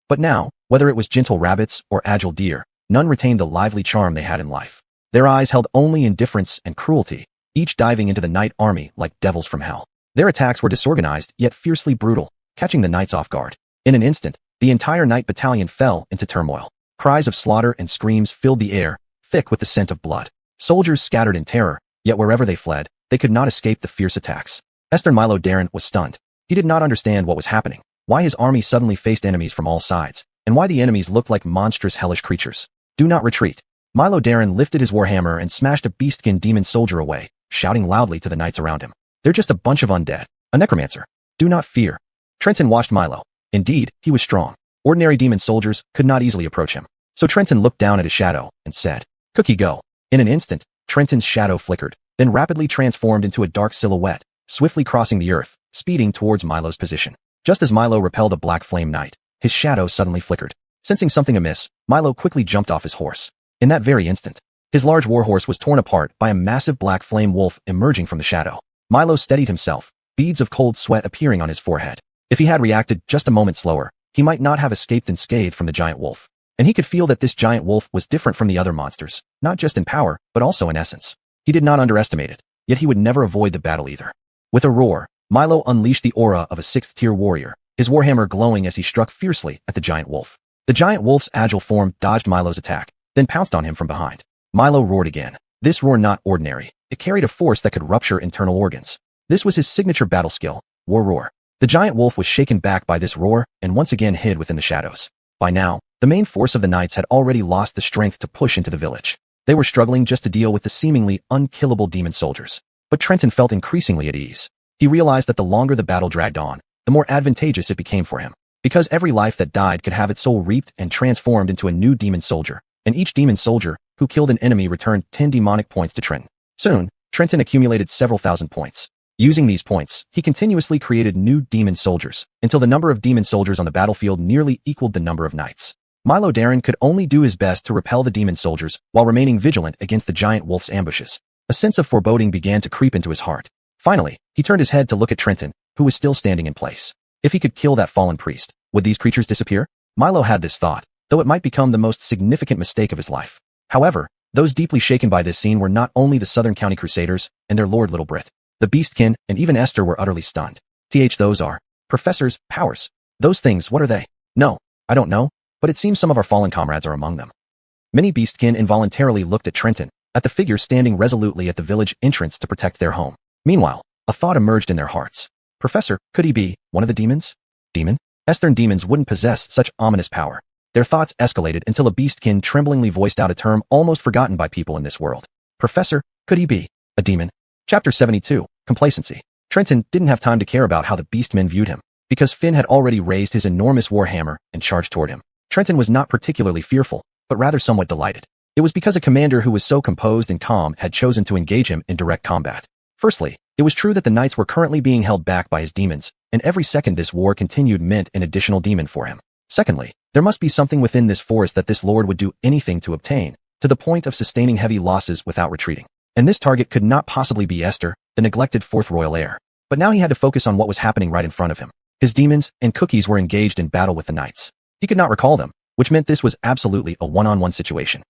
But now, whether it was gentle rabbits or agile deer, none retained the lively charm they had in life. Their eyes held only indifference and cruelty, each diving into the knight army like devils from hell. Their attacks were disorganized yet fiercely brutal, catching the knights off guard. In an instant, the entire knight battalion fell into turmoil. Cries of slaughter and screams filled the air, thick with the scent of blood. Soldiers scattered in terror, yet wherever they fled, they could not escape the fierce attacks. Esther Milo Darren was stunned. He did not understand what was happening, why his army suddenly faced enemies from all sides, and why the enemies looked like monstrous hellish creatures. Do not retreat. Milo Darren lifted his warhammer and smashed a beastkin demon soldier away, shouting loudly to the knights around him. They're just a bunch of undead. A necromancer. Do not fear. Trenton watched Milo. Indeed, he was strong. Ordinary demon soldiers could not easily approach him. So Trenton looked down at his shadow and said, "Cookie go." In an instant, Trenton's shadow flickered, then rapidly transformed into a dark silhouette, swiftly crossing the earth, speeding towards Milo's position. Just as Milo repelled a black flame knight, his shadow suddenly flickered. Sensing something amiss, Milo quickly jumped off his horse. In that very instant, his large warhorse was torn apart by a massive black flame wolf emerging from the shadow. Milo steadied himself, beads of cold sweat appearing on his forehead. If he had reacted just a moment slower, he might not have escaped unscathed from the giant wolf. And he could feel that this giant wolf was different from the other monsters, not just in power, but also in essence. He did not underestimate it, yet he would never avoid the battle either. With a roar, Milo unleashed the aura of a 6th-tier warrior, his warhammer glowing as he struck fiercely at the giant wolf. The giant wolf's agile form dodged Milo's attack, then pounced on him from behind. Milo roared again. This roar not ordinary. It carried a force that could rupture internal organs. This was his signature battle skill, War Roar. The giant wolf was shaken back by this roar and once again hid within the shadows. By now, the main force of the knights had already lost the strength to push into the village. They were struggling just to deal with the seemingly unkillable demon soldiers. But Trenton felt increasingly at ease. He realized that the longer the battle dragged on, the more advantageous it became for him. Because every life that died could have its soul reaped and transformed into a new demon soldier, and each demon soldier who killed an enemy returned 10 demonic points to Trenton. Soon, Trenton accumulated several thousand points. Using these points, he continuously created new demon soldiers, until the number of demon soldiers on the battlefield nearly equaled the number of knights. Milo Darren could only do his best to repel the demon soldiers while remaining vigilant against the giant wolf's ambushes. A sense of foreboding began to creep into his heart. Finally, he turned his head to look at Trenton, who was still standing in place. If he could kill that fallen priest, would these creatures disappear? Milo had this thought, though it might become the most significant mistake of his life. However, those deeply shaken by this scene were not only the Southern County Crusaders and their Lord Little Brit. The Beastkin and even Esther were utterly stunned. Those are professors' powers. Those things, what are they? No, I don't know, but it seems some of our fallen comrades are among them. Many Beastkin involuntarily looked at Trenton, at the figure standing resolutely at the village entrance to protect their home. Meanwhile, a thought emerged in their hearts. Professor, could he be one of the demons? Demon? Eastern demons wouldn't possess such ominous power. Their thoughts escalated until a Beastkin tremblingly voiced out a term almost forgotten by people in this world. Professor, could he be a demon? Chapter 72, Complacency. Trenton didn't have time to care about how the Beastmen viewed him, because Finn had already raised his enormous warhammer and charged toward him. Trenton was not particularly fearful, but rather somewhat delighted. It was because a commander who was so composed and calm had chosen to engage him in direct combat. Firstly, it was true that the knights were currently being held back by his demons, and every second this war continued meant an additional demon for him. Secondly, there must be something within this forest that this lord would do anything to obtain, to the point of sustaining heavy losses without retreating. And this target could not possibly be Esther, the neglected fourth royal heir. But now he had to focus on what was happening right in front of him. His demons and cookies were engaged in battle with the knights. He could not recall them, which meant this was absolutely a one-on-one situation.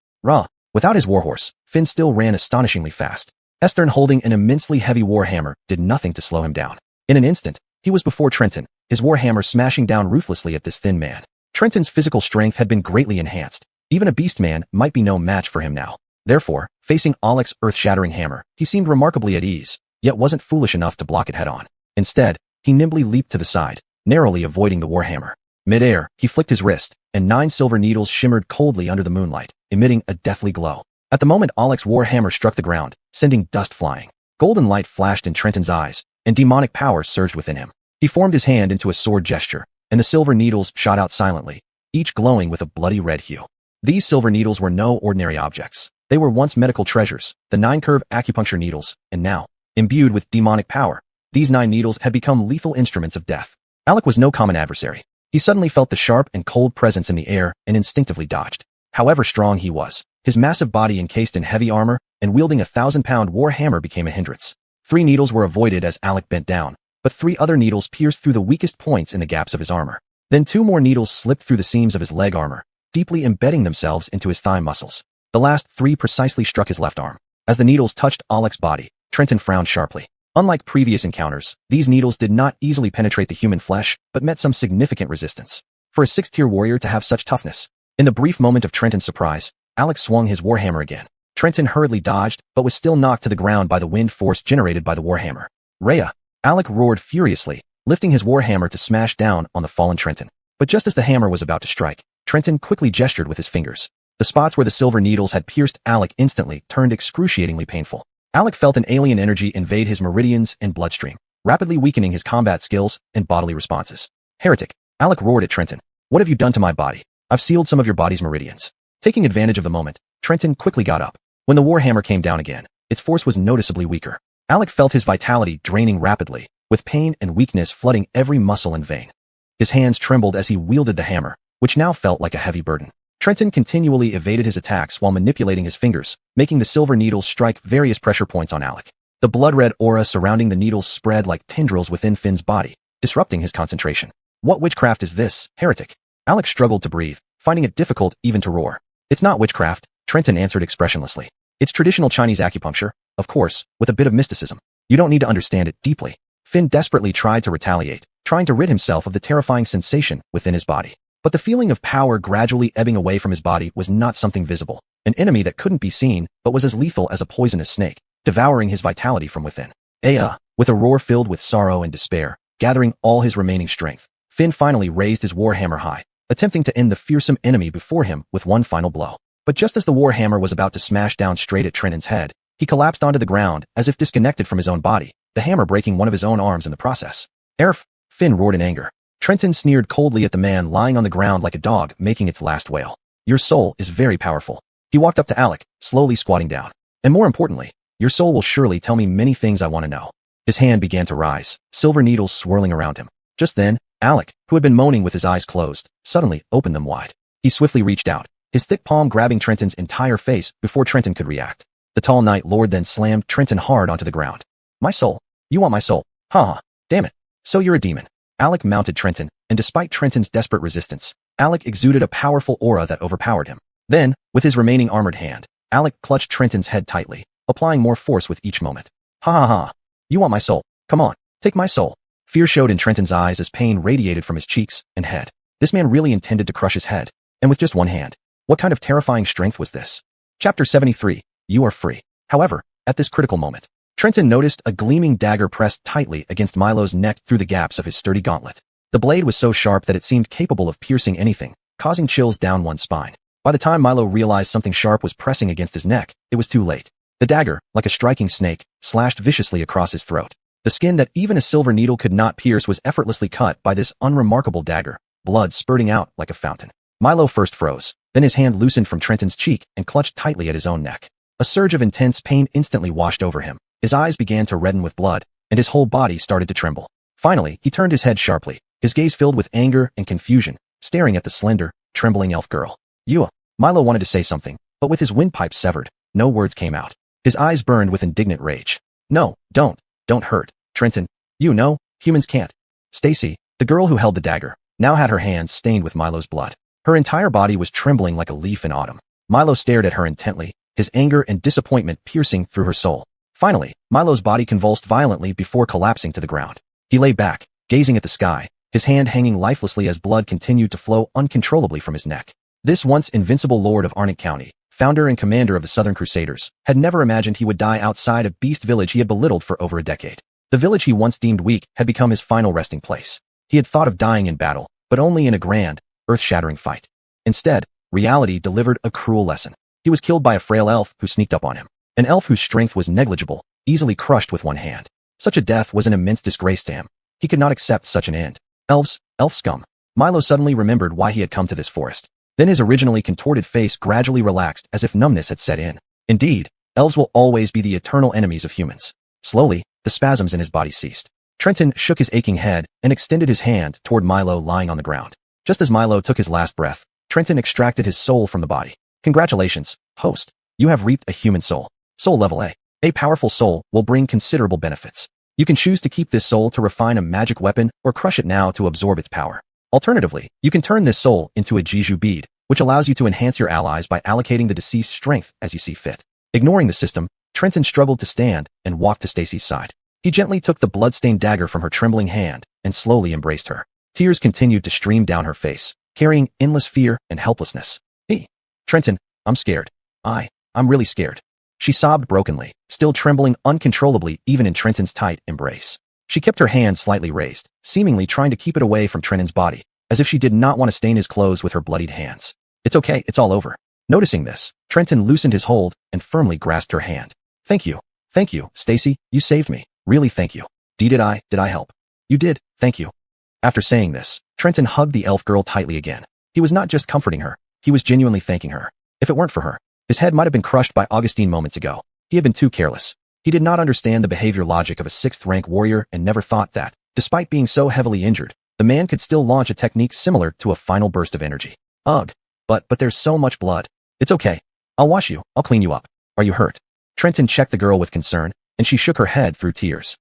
Without his warhorse, Finn still ran astonishingly fast. Esther, holding an immensely heavy warhammer, did nothing to slow him down. In an instant, he was before Trenton, his warhammer smashing down ruthlessly at this thin man. Trenton's physical strength had been greatly enhanced. Even a beast man might be no match for him now. Therefore, facing Alec's earth-shattering hammer, he seemed remarkably at ease, yet wasn't foolish enough to block it head-on. Instead, he nimbly leaped to the side, narrowly avoiding the warhammer. Mid-air, he flicked his wrist, and 9 silver needles shimmered coldly under the moonlight, emitting a deathly glow. At the moment Alec's warhammer struck the ground, sending dust flying. Golden light flashed in Trenton's eyes, and demonic power surged within him. He formed his hand into a sword gesture, and the silver needles shot out silently, each glowing with a bloody red hue. These silver needles were no ordinary objects. They were once medical treasures, the 9-curve acupuncture needles, and now, imbued with demonic power, these 9 needles had become lethal instruments of death. Alec was no common adversary. He suddenly felt the sharp and cold presence in the air and instinctively dodged. However strong he was, his massive body encased in heavy armor and wielding a 1,000-pound war hammer became a hindrance. 3 needles were avoided as Alec bent down, but 3 other needles pierced through the weakest points in the gaps of his armor. Then 2 more needles slipped through the seams of his leg armor, deeply embedding themselves into his thigh muscles. The last 3 precisely struck his left arm. As the needles touched Alec's body, Trenton frowned sharply. Unlike previous encounters, these needles did not easily penetrate the human flesh, but met some significant resistance. For a 6th-tier warrior to have such toughness. In the brief moment of Trenton's surprise, Alec swung his warhammer again. Trenton hurriedly dodged, but was still knocked to the ground by the wind force generated by the warhammer. Rhea! Alec roared furiously, lifting his warhammer to smash down on the fallen Trenton. But just as the hammer was about to strike, Trenton quickly gestured with his fingers. The spots where the silver needles had pierced Alec instantly turned excruciatingly painful. Alec felt an alien energy invade his meridians and bloodstream, rapidly weakening his combat skills and bodily responses. Heretic! Alec roared at Trenton. What have you done to my body? I've sealed some of your body's meridians. Taking advantage of the moment, Trenton quickly got up. When the warhammer came down again, its force was noticeably weaker. Alec felt his vitality draining rapidly, with pain and weakness flooding every muscle and vein. His hands trembled as he wielded the hammer, which now felt like a heavy burden. Trenton continually evaded his attacks while manipulating his fingers, making the silver needles strike various pressure points on Alec. The blood-red aura surrounding the needles spread like tendrils within Finn's body, disrupting his concentration. What witchcraft is this, heretic? Alec struggled to breathe, finding it difficult even to roar. It's not witchcraft, Trenton answered expressionlessly. It's traditional Chinese acupuncture, of course, with a bit of mysticism. You don't need to understand it deeply. Finn desperately tried to retaliate, trying to rid himself of the terrifying sensation within his body. But the feeling of power gradually ebbing away from his body was not something visible, an enemy that couldn't be seen but was as lethal as a poisonous snake, devouring his vitality from within. With a roar filled with sorrow and despair, gathering all his remaining strength, Finn finally raised his warhammer high, attempting to end the fearsome enemy before him with one final blow. But just as the warhammer was about to smash down straight at Trenton's head, he collapsed onto the ground as if disconnected from his own body, the hammer breaking one of his own arms in the process. Erf! Finn roared in anger. Trenton sneered coldly at the man lying on the ground like a dog making its last wail. Your soul is very powerful. He walked up to Alec, slowly squatting down. And more importantly, your soul will surely tell me many things I want to know. His hand began to rise, silver needles swirling around him. Just then, Alec, who had been moaning with his eyes closed, suddenly opened them wide. He swiftly reached out, his thick palm grabbing Trenton's entire face before Trenton could react. The tall Night Lord then slammed Trenton hard onto the ground. My soul? You want my soul? Ha! Damn it. So you're a demon. Alec mounted Trenton, and despite Trenton's desperate resistance, Alec exuded a powerful aura that overpowered him. Then, with his remaining armored hand, Alec clutched Trenton's head tightly, applying more force with each moment. Ha ha ha! You want my soul? Come on, take my soul. Fear showed in Trenton's eyes as pain radiated from his cheeks and head. This man really intended to crush his head, and with just one hand. What kind of terrifying strength was this? Chapter 73, You Are Free. However, at this critical moment, Trenton noticed a gleaming dagger pressed tightly against Milo's neck through the gaps of his sturdy gauntlet. The blade was so sharp that it seemed capable of piercing anything, causing chills down one's spine. By the time Milo realized something sharp was pressing against his neck, it was too late. The dagger, like a striking snake, slashed viciously across his throat. The skin that even a silver needle could not pierce was effortlessly cut by this unremarkable dagger, blood spurting out like a fountain. Milo first froze, Then his hand loosened from Trenton's cheek and clutched tightly at his own neck. A surge of intense pain instantly washed over him. His eyes began to redden with blood, and his whole body started to tremble. Finally, he turned his head sharply, his gaze filled with anger and confusion, staring at the slender, trembling elf girl. "You." Milo wanted to say something, but with his windpipe severed, no words came out. His eyes burned with indignant rage. "No, don't hurt, Trenton. You know, humans can't." Stacy, the girl who held the dagger, now had her hands stained with Milo's blood. Her entire body was trembling like a leaf in autumn. Milo stared at her intently, his anger and disappointment piercing through her soul. Finally, Milo's body convulsed violently before collapsing to the ground. He lay back, gazing at the sky, his hand hanging lifelessly as blood continued to flow uncontrollably from his neck. This once invincible lord of Arnott County, founder and commander of the Southern Crusaders, had never imagined he would die outside a beast village he had belittled for over a decade. The village he once deemed weak had become his final resting place. He had thought of dying in battle, but only in a grand, earth-shattering fight. Instead, reality delivered a cruel lesson. He was killed by a frail elf who sneaked up on him. An elf whose strength was negligible, easily crushed with one hand. Such a death was an immense disgrace to him. He could not accept such an end. Elf scum. Milo suddenly remembered why he had come to this forest. Then his originally contorted face gradually relaxed as if numbness had set in. Indeed, elves will always be the eternal enemies of humans. Slowly, the spasms in his body ceased. Trenton shook his aching head and extended his hand toward Milo lying on the ground. Just as Milo took his last breath, Trenton extracted his soul from the body. "Congratulations, host. You have reaped a human soul. Soul level A. A powerful soul will bring considerable benefits. You can choose to keep this soul to refine a magic weapon or crush it now to absorb its power. Alternatively, you can turn this soul into a Jiju bead, which allows you to enhance your allies by allocating the deceased's strength as you see fit." Ignoring the system, Trenton struggled to stand and walked to Stacy's side. He gently took the blood-stained dagger from her trembling hand and slowly embraced her. Tears continued to stream down her face, carrying endless fear and helplessness. Trenton, I'm scared. I'm really scared." She sobbed brokenly, still trembling uncontrollably even in Trenton's tight embrace. She kept her hand slightly raised, seemingly trying to keep it away from Trenton's body, as if she did not want to stain his clothes with her bloodied hands. "It's okay, it's all over." Noticing this, Trenton loosened his hold and firmly grasped her hand. Thank you, Stacy, you saved me. Really thank you." Did I help?" "You did, thank you." After saying this, Trenton hugged the elf girl tightly again. He was not just comforting her, he was genuinely thanking her. If it weren't for her, his head might have been crushed by Augustine moments ago. He had been too careless. He did not understand the behavior logic of a 6th-rank warrior and never thought that, despite being so heavily injured, the man could still launch a technique similar to a final burst of energy. Ugh. But there's so much blood. "It's okay. I'll wash you. I'll clean you up. Are you hurt?" Trenton checked the girl with concern, and she shook her head through tears.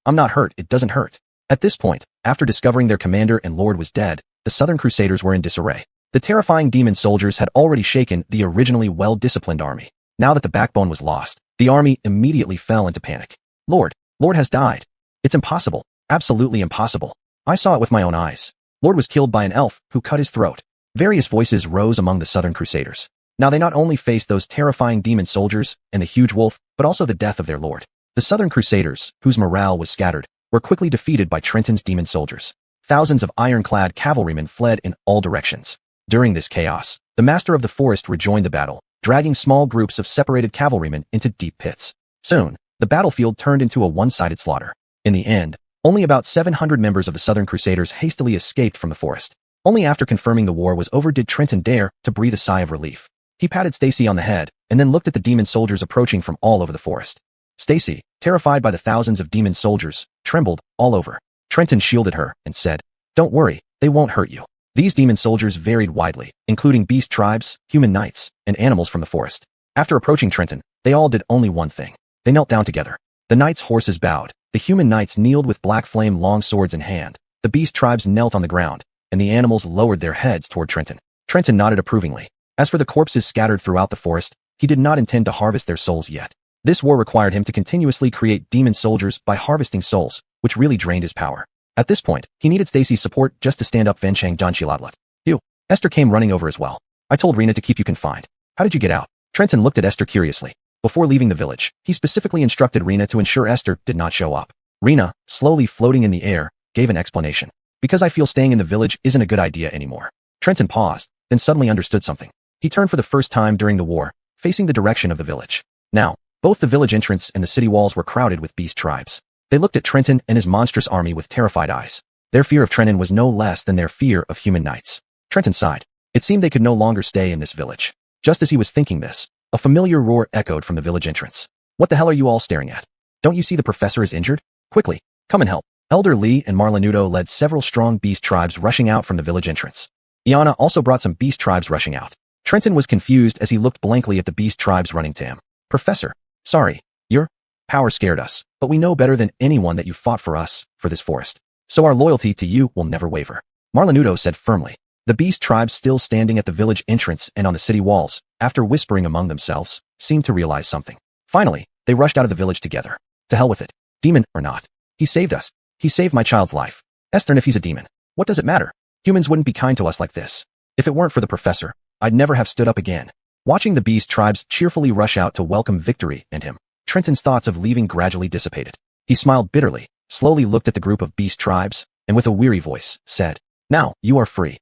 I'm not hurt. It doesn't hurt." At this point, after discovering their commander and lord was dead, the Southern Crusaders were in disarray. The terrifying demon soldiers had already shaken the originally well-disciplined army. Now that the backbone was lost, the army immediately fell into panic. Lord has died. It's impossible. Absolutely impossible. I saw it with my own eyes. Lord was killed by an elf who cut his throat." Various voices rose among the Southern Crusaders. Now they not only faced those terrifying demon soldiers and the huge wolf, but also the death of their lord. The Southern Crusaders, whose morale was scattered, were quickly defeated by Trenton's demon soldiers. Thousands of ironclad cavalrymen fled in all directions. During this chaos, the master of the forest rejoined the battle, dragging small groups of separated cavalrymen into deep pits. Soon, the battlefield turned into a one-sided slaughter. In the end, only about 700 members of the Southern Crusaders hastily escaped from the forest. Only after confirming the war was over did Trenton dare to breathe a sigh of relief. He patted Stacy on the head and then looked at the demon soldiers approaching from all over the forest. Stacy, terrified by the thousands of demon soldiers, trembled all over. Trenton shielded her and said, "Don't worry, they won't hurt you." These demon soldiers varied widely, including beast tribes, human knights, and animals from the forest. After approaching Trenton, they all did only one thing. They knelt down together. The knights' horses bowed, the human knights kneeled with black flame long swords in hand, the beast tribes knelt on the ground, and the animals lowered their heads toward Trenton. Trenton nodded approvingly. As for the corpses scattered throughout the forest, he did not intend to harvest their souls yet. This war required him to continuously create demon soldiers by harvesting souls, which really drained his power. At this point, he needed Stacy's support just to stand up Venchang Donchilatlat. "You." Esther came running over as well. "I told Rena to keep you confined. How did you get out?" Trenton looked at Esther curiously. Before leaving the village, he specifically instructed Rena to ensure Esther did not show up. Rena, slowly floating in the air, gave an explanation. "Because I feel staying in the village isn't a good idea anymore." Trenton paused, then suddenly understood something. He turned for the first time during the war, facing the direction of the village. Now, both the village entrance and the city walls were crowded with beast tribes. They looked at Trenton and his monstrous army with terrified eyes. Their fear of Trenton was no less than their fear of human knights. Trenton sighed. It seemed they could no longer stay in this village. Just as he was thinking this, a familiar roar echoed from the village entrance. What the hell are you all staring at? Don't you see the professor is injured? Quickly, come and help. Elder Lee and Marlanudo led several strong beast tribes rushing out from the village entrance. Iana also brought some beast tribes rushing out. Trenton was confused as he looked blankly at the beast tribes running to him. Professor, sorry, your power scared us, but we know better than anyone that you fought for us, for this forest. So our loyalty to you will never waver. Marlanudo said firmly. The beast tribes still standing at the village entrance and on the city walls, after whispering among themselves, seemed to realize something. Finally, they rushed out of the village together. To hell with it. Demon or not. He saved us. He saved my child's life. Esther, if he's a demon, what does it matter? Humans wouldn't be kind to us like this. If it weren't for the professor, I'd never have stood up again. Watching the beast tribes cheerfully rush out to welcome victory and him, Trenton's thoughts of leaving gradually dissipated. He smiled bitterly, slowly looked at the group of beast tribes, and with a weary voice, said, Now, you are free.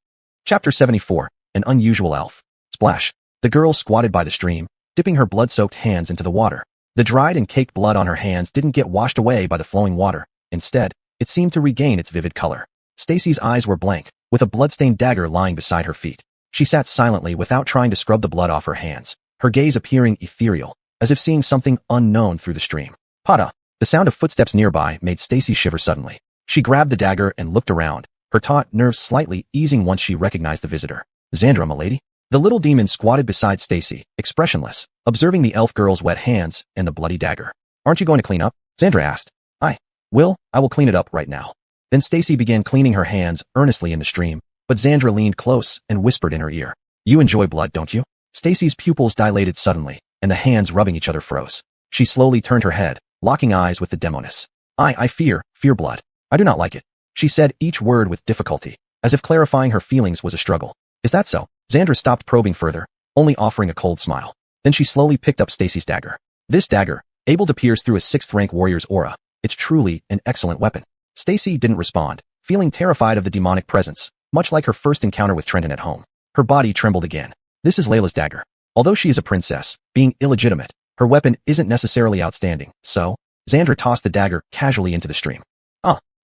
Chapter 74, An Unusual Elf. Splash. The girl squatted by the stream, dipping her blood-soaked hands into the water. The dried and caked blood on her hands didn't get washed away by the flowing water. Instead, it seemed to regain its vivid color. Stacy's eyes were blank, with a blood-stained dagger lying beside her feet. She sat silently without trying to scrub the blood off her hands, her gaze appearing ethereal, as if seeing something unknown through the stream. Pada! The sound of footsteps nearby made Stacy shiver suddenly. She grabbed the dagger and looked around, her taut nerves slightly easing once she recognized the visitor. Xandra, m'lady? The little demon squatted beside Stacy, expressionless, observing the elf girl's wet hands and the bloody dagger. Aren't you going to clean up? Xandra asked. I will clean it up right now. Then Stacy began cleaning her hands earnestly in the stream, but Xandra leaned close and whispered in her ear. You enjoy blood, don't you? Stacy's pupils dilated suddenly, and the hands rubbing each other froze. She slowly turned her head, locking eyes with the demoness. I fear blood. I do not like it. She said each word with difficulty, as if clarifying her feelings was a struggle. Is that so? Xandra stopped probing further, only offering a cold smile. Then she slowly picked up Stacy's dagger. This dagger, able to pierce through a 6th-rank warrior's aura, it's truly an excellent weapon. Stacy didn't respond, feeling terrified of the demonic presence, much like her first encounter with Trenton at home. Her body trembled again. This is Layla's dagger. Although she is a princess, being illegitimate, her weapon isn't necessarily outstanding, so Xandra tossed the dagger casually into the stream.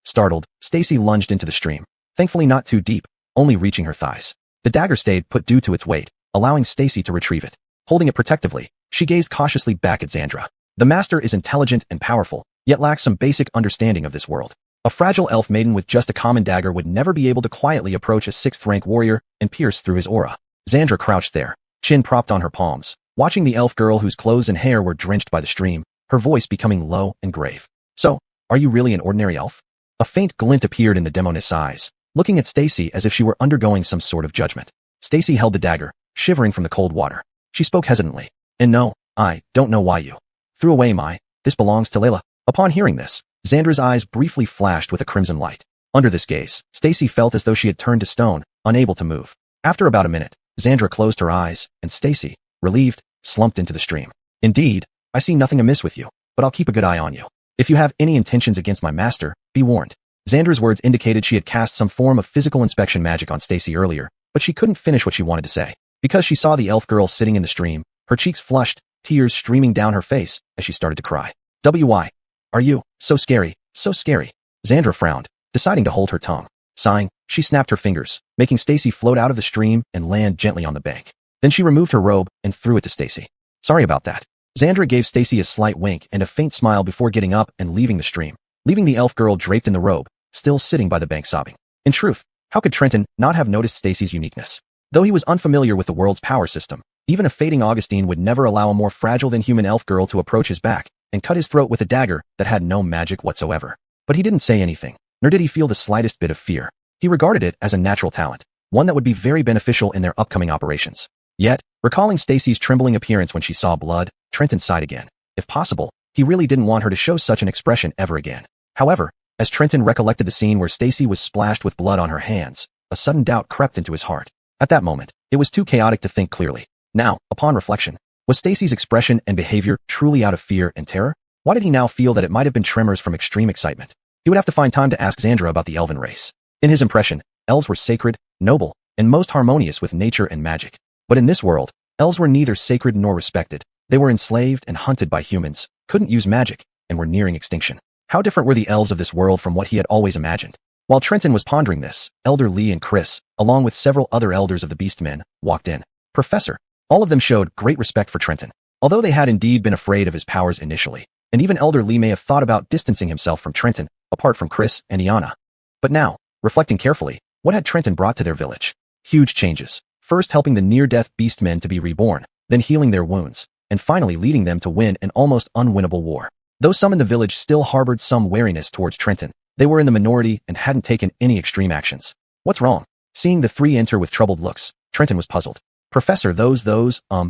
Startled, Stacy lunged into the stream, thankfully not too deep, only reaching her thighs. The dagger stayed put due to its weight, allowing Stacy to retrieve it. Holding it protectively, she gazed cautiously back at Xandra. The master is intelligent and powerful, yet lacks some basic understanding of this world. A fragile elf maiden with just a common dagger would never be able to quietly approach a 6th-rank warrior and pierce through his aura. Xandra crouched there, chin propped on her palms, watching the elf girl whose clothes and hair were drenched by the stream, her voice becoming low and grave. So, are you really an ordinary elf? A faint glint appeared in the demoness' eyes, looking at Stacy as if she were undergoing some sort of judgment. Stacy held the dagger, shivering from the cold water. She spoke hesitantly. And no, I don't know why you threw away this belongs to Layla. Upon hearing this, Xandra's eyes briefly flashed with a crimson light. Under this gaze, Stacy felt as though she had turned to stone, unable to move. After about a minute, Xandra closed her eyes, and Stacy, relieved, slumped into the stream. Indeed, I see nothing amiss with you, but I'll keep a good eye on you. If you have any intentions against my master, be warned. Xandra's words indicated she had cast some form of physical inspection magic on Stacy earlier, but she couldn't finish what she wanted to say. Because she saw the elf girl sitting in the stream, her cheeks flushed, tears streaming down her face as she started to cry. Why? Are you so scary, so scary? Xandra frowned, deciding to hold her tongue. Sighing, she snapped her fingers, making Stacy float out of the stream and land gently on the bank. Then she removed her robe and threw it to Stacy. Sorry about that. Xandra gave Stacy a slight wink and a faint smile before getting up and leaving the stream, leaving the elf girl draped in the robe, still sitting by the bank sobbing. In truth, how could Trenton not have noticed Stacy's uniqueness? Though he was unfamiliar with the world's power system, even a fading Augustine would never allow a more fragile than human elf girl to approach his back and cut his throat with a dagger that had no magic whatsoever. But he didn't say anything, nor did he feel the slightest bit of fear. He regarded it as a natural talent, one that would be very beneficial in their upcoming operations. Yet, recalling Stacy's trembling appearance when she saw blood, Trenton sighed again. If possible, he really didn't want her to show such an expression ever again. However, as Trenton recollected the scene where Stacy was splashed with blood on her hands, a sudden doubt crept into his heart. At that moment, it was too chaotic to think clearly. Now, upon reflection, was Stacy's expression and behavior truly out of fear and terror? Why did he now feel that it might have been tremors from extreme excitement? He would have to find time to ask Xandra about the elven race. In his impression, elves were sacred, noble, and most harmonious with nature and magic. But in this world, elves were neither sacred nor respected. They were enslaved and hunted by humans, couldn't use magic, and were nearing extinction. How different were the elves of this world from what he had always imagined? While Trenton was pondering this, Elder Lee and Chris, along with several other elders of the Beastmen, walked in. Professor. All of them showed great respect for Trenton, although they had indeed been afraid of his powers initially, and even Elder Lee may have thought about distancing himself from Trenton, apart from Chris and Iana. But now, reflecting carefully, what had Trenton brought to their village? Huge changes. First helping the near-death Beastmen to be reborn, then healing their wounds, and finally leading them to win an almost unwinnable war. Though some in the village still harbored some wariness towards Trenton, they were in the minority and hadn't taken any extreme actions. What's wrong? Seeing the three enter with troubled looks, Trenton was puzzled. Professor, those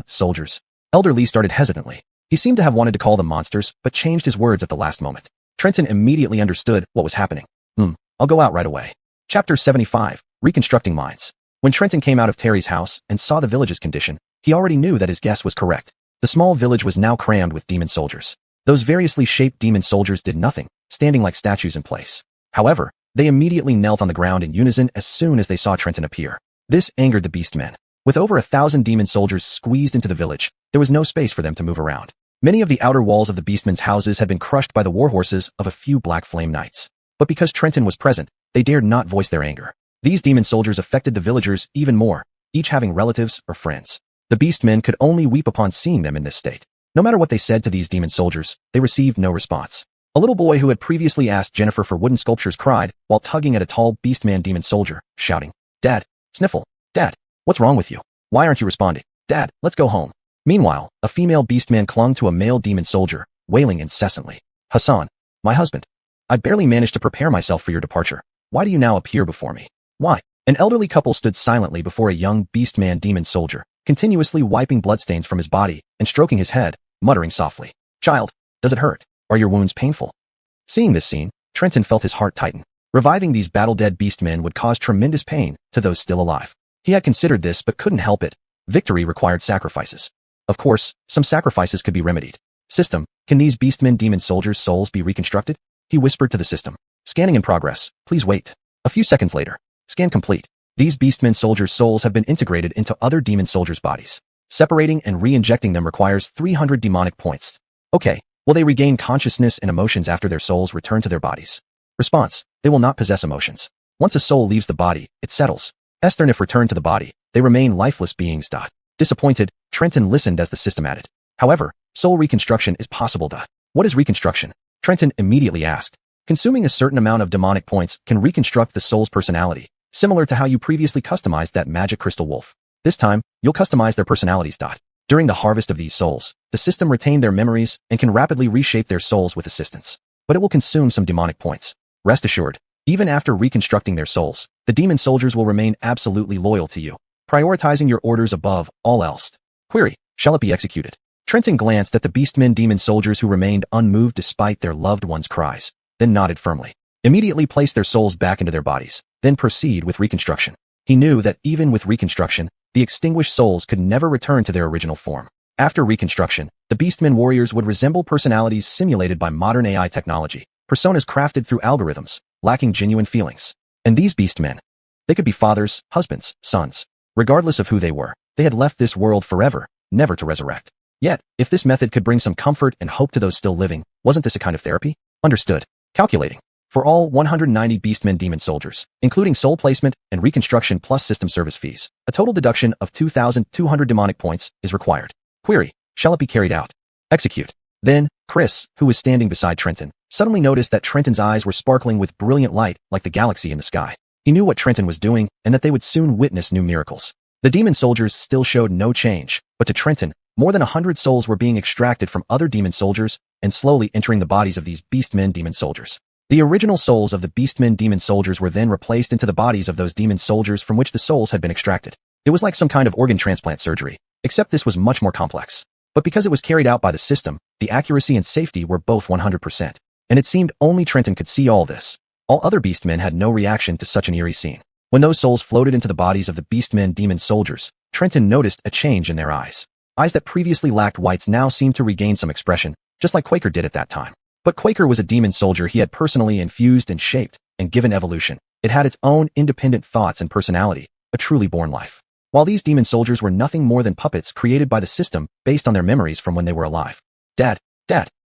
soldiers. Elder Lee started hesitantly. He seemed to have wanted to call them monsters, but changed his words at the last moment. Trenton immediately understood what was happening. I'll go out right away. Chapter 75, Reconstructing Minds. When Trenton came out of Terry's house and saw the village's condition, he already knew that his guess was correct. The small village was now crammed with demon soldiers. Those variously shaped demon soldiers did nothing, standing like statues in place. However, they immediately knelt on the ground in unison as soon as they saw Trenton appear. This angered the Beastmen. With over 1,000 demon soldiers squeezed into the village, there was no space for them to move around. Many of the outer walls of the Beastmen's houses had been crushed by the warhorses of a few Black Flame Knights. But because Trenton was present, they dared not voice their anger. These demon soldiers affected the villagers even more, each having relatives or friends. The Beastmen could only weep upon seeing them in this state. No matter what they said to these demon soldiers, they received no response. A little boy who had previously asked Jennifer for wooden sculptures cried while tugging at a tall Beastman demon soldier, shouting, "Dad, Sniffle, Dad, what's wrong with you? Why aren't you responding? Dad, let's go home." Meanwhile, a female Beastman clung to a male demon soldier, wailing incessantly, "Hassan, my husband. I barely managed to prepare myself for your departure. Why do you now appear before me? Why?" An elderly couple stood silently before a young Beastman demon soldier, continuously wiping bloodstains from his body and stroking his head, muttering softly, "Child, does it hurt? Are your wounds painful?" Seeing this scene, Trenton felt his heart tighten. Reviving these battle-dead Beastmen would cause tremendous pain to those still alive. He had considered this but couldn't help it. Victory required sacrifices. Of course, some sacrifices could be remedied. "System, can these Beastmen demon soldiers' souls be reconstructed?" He whispered to the system. "Scanning in progress. Please wait." A few seconds later. Scan complete. These Beastmen soldiers' souls have been integrated into other demon soldiers' bodies. Separating and re-injecting them requires 300 demonic points. Okay, will they regain consciousness and emotions after their souls return to their bodies? Response, they will not possess emotions. Once a soul leaves the body, it settles. Esther, if returned to the body, they remain lifeless beings. Disappointed, Trenton listened as the system added. However, soul reconstruction is possible. What is reconstruction? Trenton immediately asked. Consuming a certain amount of demonic points can reconstruct the soul's personality, similar to how you previously customized that magic crystal wolf. This time, you'll customize their personalities. During the harvest of these souls, the system retained their memories and can rapidly reshape their souls with assistance. But it will consume some demonic points. Rest assured, even after reconstructing their souls, the demon soldiers will remain absolutely loyal to you, prioritizing your orders above all else. Query, shall it be executed? Trenton glanced at the Beastmen demon soldiers who remained unmoved despite their loved ones' cries, then nodded firmly. Immediately place their souls back into their bodies, then proceed with reconstruction. He knew that even with reconstruction, the extinguished souls could never return to their original form. After reconstruction, the Beastmen warriors would resemble personalities simulated by modern AI technology, personas crafted through algorithms, lacking genuine feelings. And these Beastmen, they could be fathers, husbands, sons. Regardless of who they were, they had left this world forever, never to resurrect. Yet, if this method could bring some comfort and hope to those still living, wasn't this a kind of therapy? Understood. Calculating. For all 190 Beastmen demon soldiers, including soul placement and reconstruction plus system service fees, a total deduction of 2,200 demonic points is required. Query, shall it be carried out? Execute. Then, Chris, who was standing beside Trenton, suddenly noticed that Trenton's eyes were sparkling with brilliant light like the galaxy in the sky. He knew what Trenton was doing and that they would soon witness new miracles. The demon soldiers still showed no change, but to Trenton, more than 100 souls were being extracted from other demon soldiers and slowly entering the bodies of these Beastmen demon soldiers. The original souls of the Beastmen demon soldiers were then replaced into the bodies of those demon soldiers from which the souls had been extracted. It was like some kind of organ transplant surgery, except this was much more complex. But because it was carried out by the system, the accuracy and safety were both 100%. And it seemed only Trenton could see all this. All other Beastmen had no reaction to such an eerie scene. When those souls floated into the bodies of the Beastmen demon soldiers, Trenton noticed a change in their eyes. Eyes that previously lacked whites now seemed to regain some expression, just like Quaker did at that time. But Quaker was a demon soldier he had personally infused and shaped and given evolution. It had its own independent thoughts and personality, a truly born life. While these demon soldiers were nothing more than puppets created by the system based on their memories from when they were alive. Dad,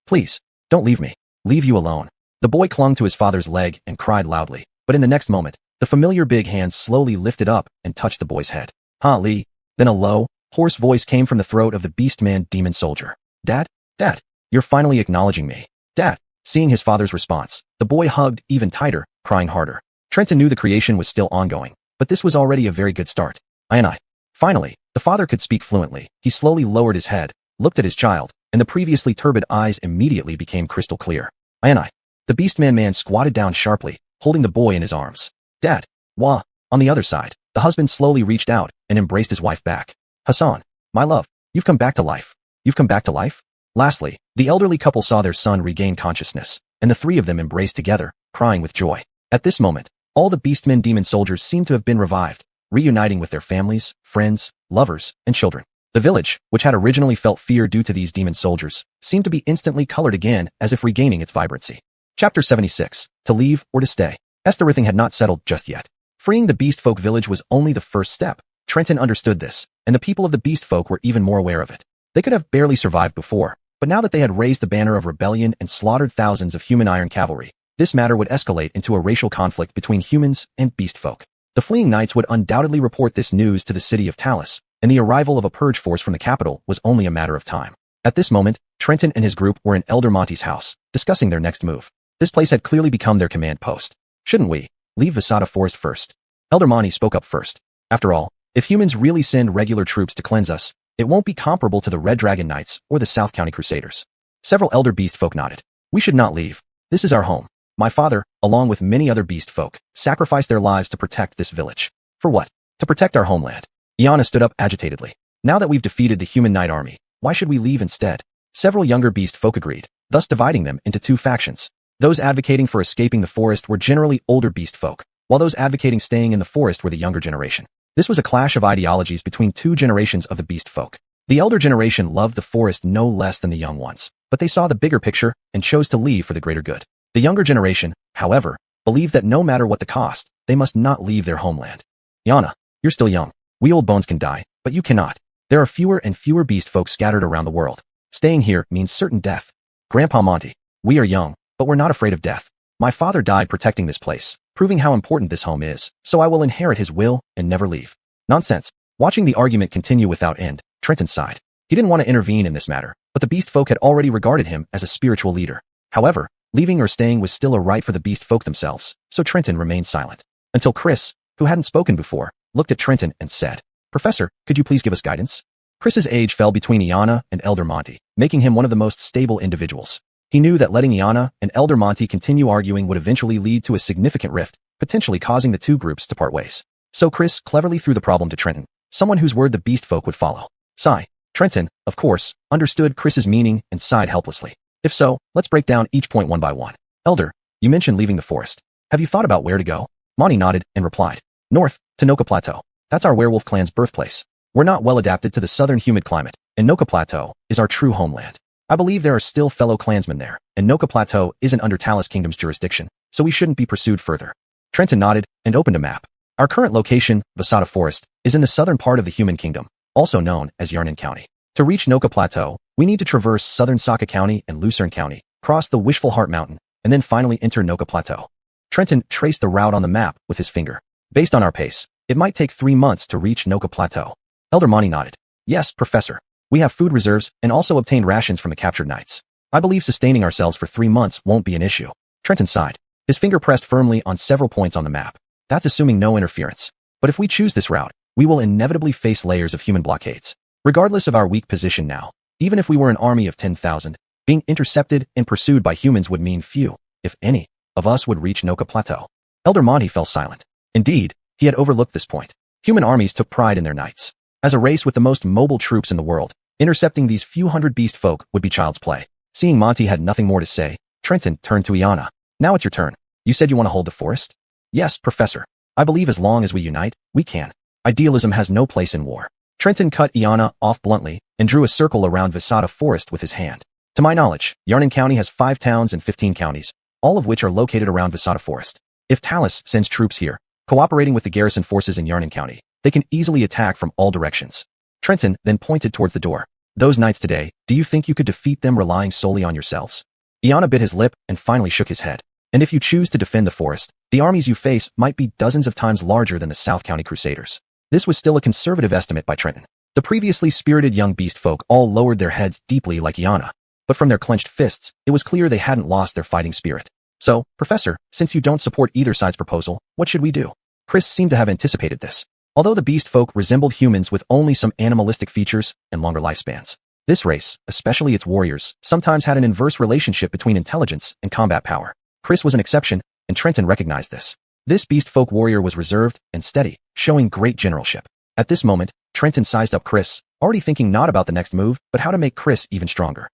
please, don't leave me. Leave you alone. The boy clung to his father's leg and cried loudly. but in the next moment, the familiar big hand slowly lifted up and touched the boy's head. "Ha, Lee." Then a low, hoarse voice came from the throat of the beast-man demon soldier. "Dad? Dad, you're finally acknowledging me. Dad." Seeing his father's response, the boy hugged even tighter, crying harder. Trenton knew the creation was still ongoing, but this was already a very good start. I. Finally, the father could speak fluently. He slowly lowered his head, looked at his child, and the previously turbid eyes immediately became crystal clear. I. The beastman squatted down sharply, holding the boy in his arms. "Dad." "Wah." On the other side, the husband slowly reached out and embraced his wife back. "Hassan, my love, you've come back to life. You've come back to life?" Lastly, the elderly couple saw their son regain consciousness, and the three of them embraced together, crying with joy. At this moment, all the beastmen demon soldiers seemed to have been revived, reuniting with their families, friends, lovers, and children. The village, which had originally felt fear due to these demon soldiers, seemed to be instantly colored again as if regaining its vibrancy. Chapter 76. To leave or to stay. Everything had not settled just yet. Freeing the beast folk village was only the first step. Trenton understood this, and the people of the beast folk were even more aware of it. They could have barely survived before, but now that they had raised the banner of rebellion and slaughtered thousands of human iron cavalry, this matter would escalate into a racial conflict between humans and beast folk. The fleeing knights would undoubtedly report this news to the city of Talis, and the arrival of a purge force from the capital was only a matter of time. At this moment, Trenton and his group were in Elder Monty's house, discussing their next move. This place had clearly become their command post. "Shouldn't we leave Visada Forest first?" Elder Monty spoke up first. "After all, if humans really send regular troops to cleanse us, it won't be comparable to the Red Dragon Knights or the South County Crusaders." Several elder beast folk nodded. "We should not leave. This is our home. My father, along with many other beast folk, sacrificed their lives to protect this village." "For what?" "To protect our homeland." Iana stood up agitatedly. "Now that we've defeated the human knight army, why should we leave instead?" Several younger beast folk agreed, thus dividing them into two factions. Those advocating for escaping the forest were generally older beast folk, while those advocating staying in the forest were the younger generation. This was a clash of ideologies between two generations of the beast folk. The elder generation loved the forest no less than the young ones, but they saw the bigger picture and chose to leave for the greater good. The younger generation, however, believed that no matter what the cost, they must not leave their homeland. "Yana, you're still young. We old bones can die, but you cannot. There are fewer and fewer beast folk scattered around the world. Staying here means certain death." "Grandpa Monty, we are young, but we're not afraid of death. My father died protecting this place, proving how important this home is, so I will inherit his will and never leave." "Nonsense." Watching the argument continue without end, Trenton sighed. He didn't want to intervene in this matter, but the beast folk had already regarded him as a spiritual leader. However, leaving or staying was still a right for the beast folk themselves, so Trenton remained silent. Until Chris, who hadn't spoken before, looked at Trenton and said, "Professor, could you please give us guidance?" Chris's age fell between Iana and Elder Monty, making him one of the most stable individuals. He knew that letting Iana and Elder Monty continue arguing would eventually lead to a significant rift, potentially causing the two groups to part ways. So Chris cleverly threw the problem to Trenton, someone whose word the beast folk would follow. Sigh. Trenton, of course, understood Chris's meaning and sighed helplessly. "If so, let's break down each point one by one. Elder, you mentioned leaving the forest. Have you thought about where to go?" Monty nodded and replied, "North, to Noka Plateau. That's our werewolf clan's birthplace. We're not well adapted to the southern humid climate, and Noka Plateau is our true homeland. I believe there are still fellow clansmen there, and Noka Plateau isn't under Talis Kingdom's jurisdiction, so we shouldn't be pursued further." Trenton nodded and opened a map. "Our current location, Visada Forest, is in the southern part of the human kingdom, also known as Yarnan County. To reach Noka Plateau, we need to traverse southern Saka County and Lucerne County, cross the Wishful Heart Mountain, and then finally enter Noka Plateau." Trenton traced the route on the map with his finger. "Based on our pace, it might take 3 months to reach Noka Plateau." Elder Monty nodded. "Yes, Professor. We have food reserves and also obtained rations from the captured knights. I believe sustaining ourselves for 3 months won't be an issue." Trenton sighed. His finger pressed firmly on several points on the map. "That's assuming no interference. But if we choose this route, we will inevitably face layers of human blockades. Regardless of our weak position now, even if we were an army of 10,000, being intercepted and pursued by humans would mean few, if any, of us would reach Noka Plateau." Elder Monty fell silent. Indeed, he had overlooked this point. Human armies took pride in their knights. As a race with the most mobile troops in the world, intercepting these few hundred beast folk would be child's play. Seeing Monty had nothing more to say, Trenton turned to Iana. "Now it's your turn. You said you want to hold the forest?" "Yes, Professor. I believe as long as we unite, we can. Idealism has no place in war." Trenton cut Iana off bluntly and drew a circle around Visada Forest with his hand. "To my knowledge, Yarnan County has 5 towns and 15 counties, all of which are located around Visada Forest. If Talis sends troops here, cooperating with the garrison forces in Yarnan County, they can easily attack from all directions." Trenton then pointed towards the door. "Those knights today, do you think you could defeat them relying solely on yourselves?" Iana bit his lip and finally shook his head. And if you choose to defend the forest, the armies you face might be dozens of times larger than the South County Crusaders. This was still a conservative estimate by Trenton. The previously spirited young beast folk all lowered their heads deeply like Iana, but from their clenched fists, it was clear they hadn't lost their fighting spirit. So, Professor, since you don't support either side's proposal, what should we do? Chris seemed to have anticipated this. Although the beast folk resembled humans with only some animalistic features and longer lifespans, this race, especially its warriors, sometimes had an inverse relationship between intelligence and combat power. Chris was an exception, and Trenton recognized this. This beast folk warrior was reserved and steady, showing great generalship. At this moment, Trenton sized up Chris, already thinking not about the next move, but how to make Chris even stronger.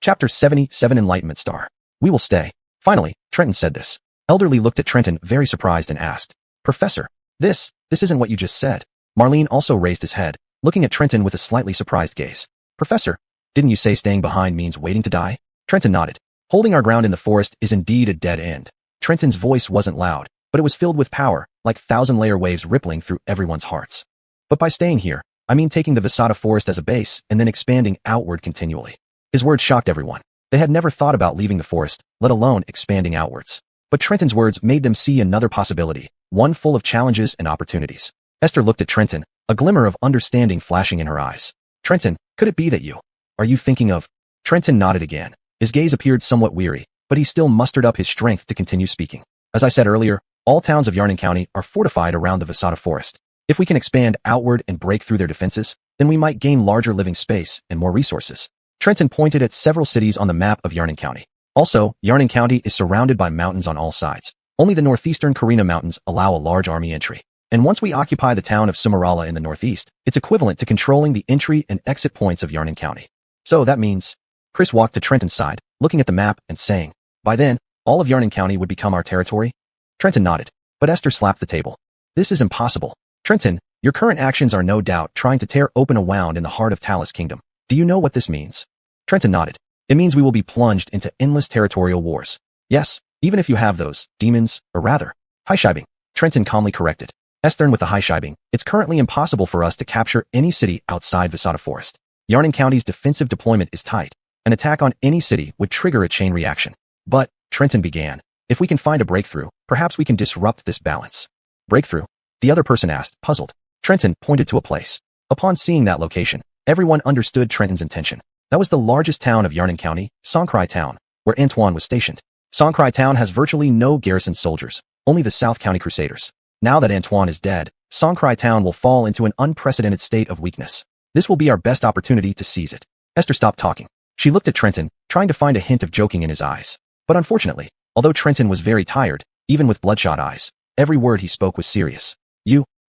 Chapter 77 Enlightenment Star. We will stay. Finally, Trenton said this. Elderly looked at Trenton very surprised and asked, Professor, this isn't what you just said. Marlene also raised his head, looking at Trenton with a slightly surprised gaze. Professor, didn't you say staying behind means waiting to die? Trenton nodded. Holding our ground in the forest is indeed a dead end. Trenton's voice wasn't loud, but it was filled with power, like thousand-layer waves rippling through everyone's hearts. But by staying here, I mean taking the Visata forest as a base and then expanding outward continually. His words shocked everyone. They had never thought about leaving the forest, let alone expanding outwards. But Trenton's words made them see another possibility, one full of challenges and opportunities. Esther looked at Trenton, a glimmer of understanding flashing in her eyes. Trenton, could it be that you? Are you thinking of? Trenton nodded again. His gaze appeared somewhat weary, but he still mustered up his strength to continue speaking. As I said earlier, all towns of Yarnan County are fortified around the Visata forest. If we can expand outward and break through their defenses, then we might gain larger living space and more resources. Trenton pointed at several cities on the map of Yarnan County. Also, Yarnan County is surrounded by mountains on all sides. Only the northeastern Karina Mountains allow a large army entry. And once we occupy the town of Sumarala in the northeast, it's equivalent to controlling the entry and exit points of Yarnan County. So that means, Chris walked to Trenton's side, looking at the map and saying, by then, all of Yarnan County would become our territory? Trenton nodded, but Esther slapped the table. This is impossible. Trenton, your current actions are no doubt trying to tear open a wound in the heart of Talus Kingdom. Do you know what this means? Trenton nodded. It means we will be plunged into endless territorial wars. Yes, even if you have those, demons, or rather, Highshibing. Trenton calmly corrected. Esther, with the Highshibing, it's currently impossible for us to capture any city outside Visata Forest. Yarnan County's defensive deployment is tight. An attack on any city would trigger a chain reaction. But, Trenton began, if we can find a breakthrough, perhaps we can disrupt this balance. Breakthrough? The other person asked, puzzled. Trenton pointed to a place. Upon seeing that location, everyone understood Trenton's intention. That was the largest town of Yarnan County, Songkrai Town, where Antoine was stationed. Songkrai Town has virtually no garrison soldiers, only the South County Crusaders. Now that Antoine is dead, Songkrai Town will fall into an unprecedented state of weakness. This will be our best opportunity to seize it. Esther stopped talking. She looked at Trenton, trying to find a hint of joking in his eyes. But unfortunately, although Trenton was very tired, even with bloodshot eyes, every word he spoke was serious.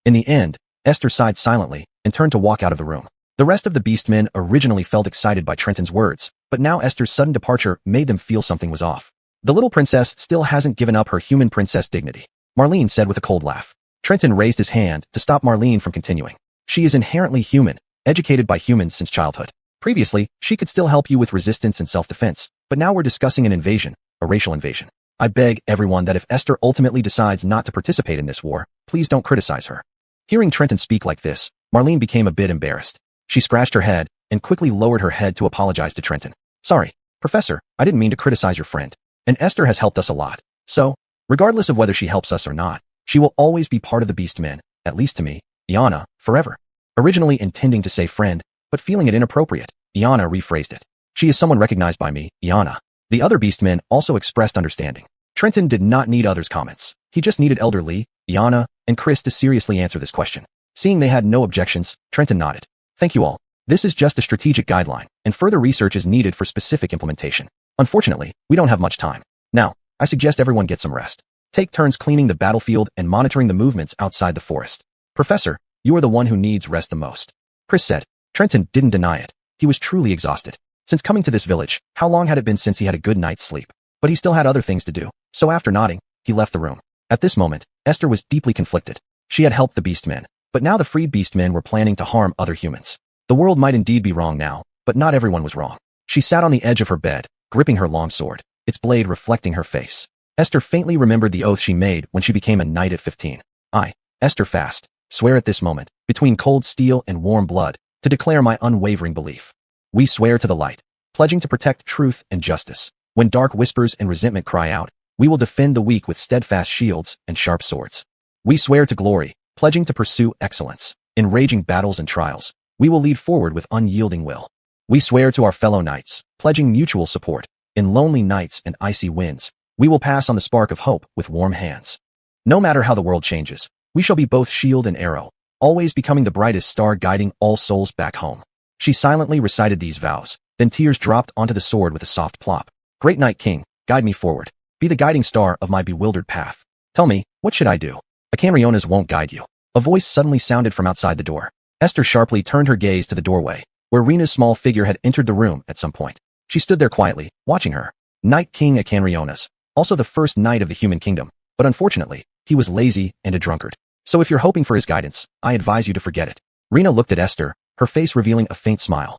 In the end, Esther sighed silently and turned to walk out of the room. The rest of the beastmen originally felt excited by Trenton's words, but now Esther's sudden departure made them feel something was off. The little princess still hasn't given up her human princess dignity, Marlene said with a cold laugh. Trenton raised his hand to stop Marlene from continuing. She is inherently human, educated by humans since childhood. Previously, she could still help you with resistance and self-defense, but now we're discussing an invasion, a racial invasion. I beg everyone that if Esther ultimately decides not to participate in this war, please don't criticize her. Hearing Trenton speak like this, Marlene became a bit embarrassed. She scratched her head and quickly lowered her head to apologize to Trenton. Sorry, Professor, I didn't mean to criticize your friend. And Esther has helped us a lot. So, regardless of whether she helps us or not, she will always be part of the Beastmen, at least to me, Iana, forever. Originally intending to say friend, but feeling it inappropriate, Iana rephrased it. She is someone recognized by me, Iana. The other Beastmen also expressed understanding. Trenton did not need others' comments. He just needed Elder Lee, Iana, and Chris to seriously answer this question. Seeing they had no objections, Trenton nodded. Thank you all. This is just a strategic guideline, and further research is needed for specific implementation. Unfortunately, we don't have much time. Now, I suggest everyone get some rest. Take turns cleaning the battlefield and monitoring the movements outside the forest. Professor, you are the one who needs rest the most. Chris said. Trenton didn't deny it. He was truly exhausted. Since coming to this village, how long had it been since he had a good night's sleep? But he still had other things to do, so after nodding, he left the room. At this moment, Esther was deeply conflicted. She had helped the Beastmen, but now the freed Beastmen were planning to harm other humans. The world might indeed be wrong now, but not everyone was wrong. She sat on the edge of her bed, gripping her long sword, its blade reflecting her face. Esther faintly remembered the oath she made when she became a knight at 15. I, Esther Fast, swear at this moment, between cold steel and warm blood, to declare my unwavering belief. We swear to the light, pledging to protect truth and justice. When dark whispers and resentment cry out, We will defend the weak with steadfast shields and sharp swords. We swear to glory, pledging to pursue excellence. In raging battles and trials, we will lead forward with unyielding will. We swear to our fellow knights, pledging mutual support. In lonely nights and icy winds, we will pass on the spark of hope with warm hands. No matter how the world changes, we shall be both shield and arrow, always becoming the brightest star guiding all souls back home. She silently recited these vows, then tears dropped onto the sword with a soft plop. Great Night King, guide me forward. Be the guiding star of my bewildered path. Tell me, what should I do? Acanrionas won't guide you. A voice suddenly sounded from outside the door. Esther sharply turned her gaze to the doorway, where Rena's small figure had entered the room at some point. She stood there quietly, watching her. Night King Acanrionas, also the first knight of the human kingdom, but unfortunately, he was lazy and a drunkard. So if you're hoping for his guidance, I advise you to forget it. Rena looked at Esther, her face revealing a faint smile.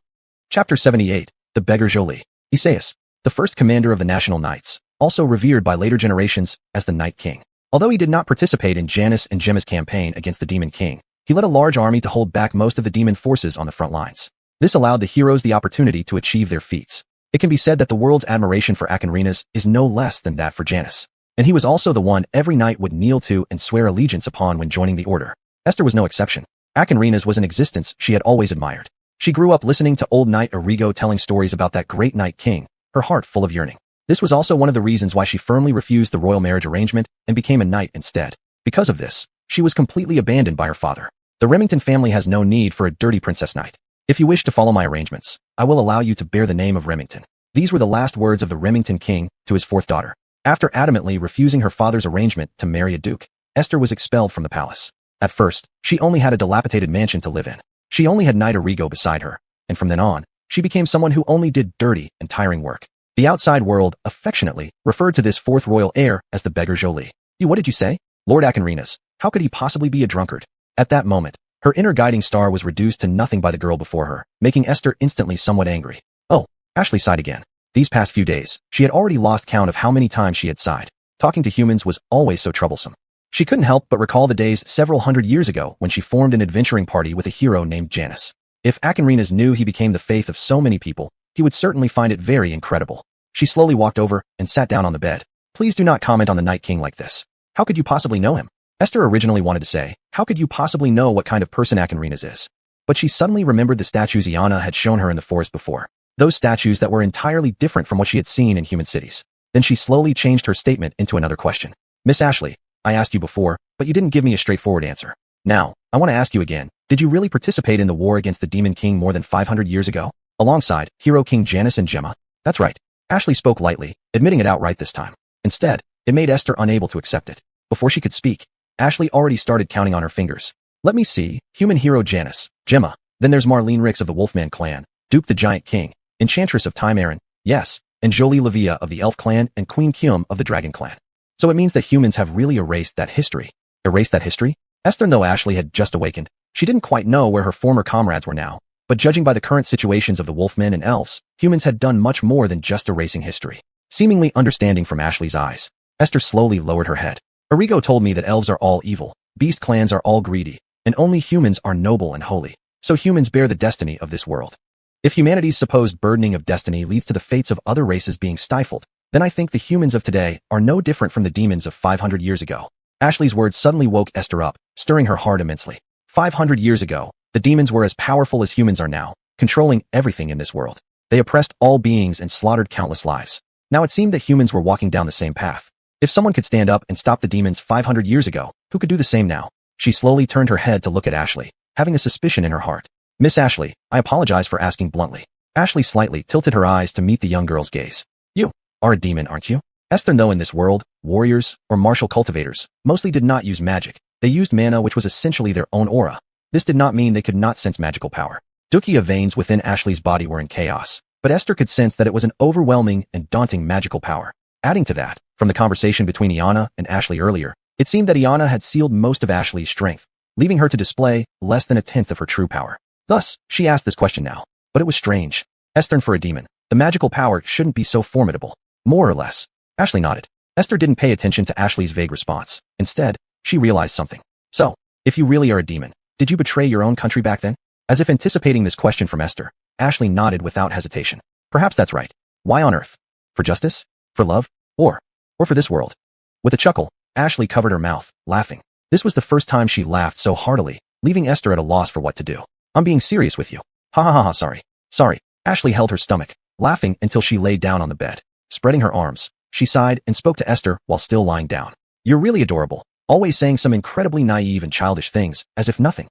Chapter 78, The Beggar Jolie. Isaias, the first commander of the National Knights, also revered by later generations as the Night King. Although he did not participate in Janus and Gemma's campaign against the Demon King, he led a large army to hold back most of the demon forces on the front lines. This allowed the heroes the opportunity to achieve their feats. It can be said that the world's admiration for Acanrionas is no less than that for Janus. And he was also the one every knight would kneel to and swear allegiance upon when joining the order. Esther was no exception. Acanrionas was an existence she had always admired. She grew up listening to old Knight Arrigo telling stories about that great Night King, her heart full of yearning. This was also one of the reasons why she firmly refused the royal marriage arrangement and became a knight instead. Because of this, she was completely abandoned by her father. The Remington family has no need for a dirty princess knight. If you wish to follow my arrangements, I will allow you to bear the name of Remington. These were the last words of the Remington king to his fourth daughter. After adamantly refusing her father's arrangement to marry a duke, Esther was expelled from the palace. At first, she only had a dilapidated mansion to live in. She only had Knight Arrigo beside her, and from then on, she became someone who only did dirty and tiring work. The outside world, affectionately, referred to this fourth royal heir as the Beggar Jolie. What did you say? Lord Acanrionas, how could he possibly be a drunkard? At that moment, her inner guiding star was reduced to nothing by the girl before her, making Esther instantly somewhat angry. Oh, Ashley sighed again. These past few days, she had already lost count of how many times she had sighed. Talking to humans was always so troublesome. She couldn't help but recall the days several hundred years ago when she formed an adventuring party with a hero named Janus. If Acanrionas knew he became the faith of so many people, he would certainly find it very incredible. She slowly walked over and sat down on the bed. Please do not comment on the Night King like this. How could you possibly know him? Esther originally wanted to say, how could you possibly know what kind of person Acanrionas is? But she suddenly remembered the statues Iana had shown her in the forest before. Those statues that were entirely different from what she had seen in human cities. Then she slowly changed her statement into another question. Miss Ashley, I asked you before, but you didn't give me a straightforward answer. Now, I want to ask you again, did you really participate in the war against the Demon King more than 500 years ago? Alongside Hero King Janus and Gemma? That's right. Ashley spoke lightly, admitting it outright this time. Instead, it made Esther unable to accept it. Before she could speak, Ashley already started counting on her fingers. Let me see, human hero Janus, Gemma, then there's Marlene Rix of the Wolfman clan, Duke the Giant King, Enchantress of Time Aaron, yes, and Jolie Lavia of the Elf clan and Queen Kyum of the Dragon clan. So it means that humans have really erased that history. Erased that history? Esther, though Ashley had just awakened, she didn't quite know where her former comrades were now, but judging by the current situations of the Wolfmen and Elves, humans had done much more than just erasing history. Seemingly understanding from Ashley's eyes, Esther slowly lowered her head. Arrigo told me that elves are all evil, beast clans are all greedy, and only humans are noble and holy. So humans bear the destiny of this world. If humanity's supposed burdening of destiny leads to the fates of other races being stifled, then I think the humans of today are no different from the demons of 500 years ago. Ashley's words suddenly woke Esther up, stirring her heart immensely. 500 years ago, the demons were as powerful as humans are now, controlling everything in this world. They oppressed all beings and slaughtered countless lives. Now it seemed that humans were walking down the same path. If someone could stand up and stop the demons 500 years ago, who could do the same now? She slowly turned her head to look at Ashley, having a suspicion in her heart. Miss Ashley, I apologize for asking bluntly. Ashley slightly tilted her eyes to meet the young girl's gaze. You are a demon, aren't you? Esther, though in this world, warriors, or martial cultivators, mostly did not use magic. They used mana, which was essentially their own aura. This did not mean they could not sense magical power. Dukia veins within Ashley's body were in chaos, but Esther could sense that it was an overwhelming and daunting magical power. Adding to that, from the conversation between Iana and Ashley earlier, it seemed that Iana had sealed most of Ashley's strength, leaving her to display less than a tenth of her true power. Thus, she asked this question now. But it was strange. Esther, for a demon, the magical power shouldn't be so formidable. More or less. Ashley nodded. Esther didn't pay attention to Ashley's vague response. Instead, she realized something. So, if you really are a demon, did you betray your own country back then? As if anticipating this question from Esther, Ashley nodded without hesitation. Perhaps that's right. Why on earth? For justice? For love? Or or for this world. With a chuckle, Ashley covered her mouth, laughing. This was the first time she laughed so heartily, leaving Esther at a loss for what to do. I'm being serious with you. Ha ha ha ha, sorry. Sorry. Ashley held her stomach, laughing until she lay down on the bed. Spreading her arms, she sighed and spoke to Esther while still lying down. You're really adorable, always saying some incredibly naive and childish things, as if nothing.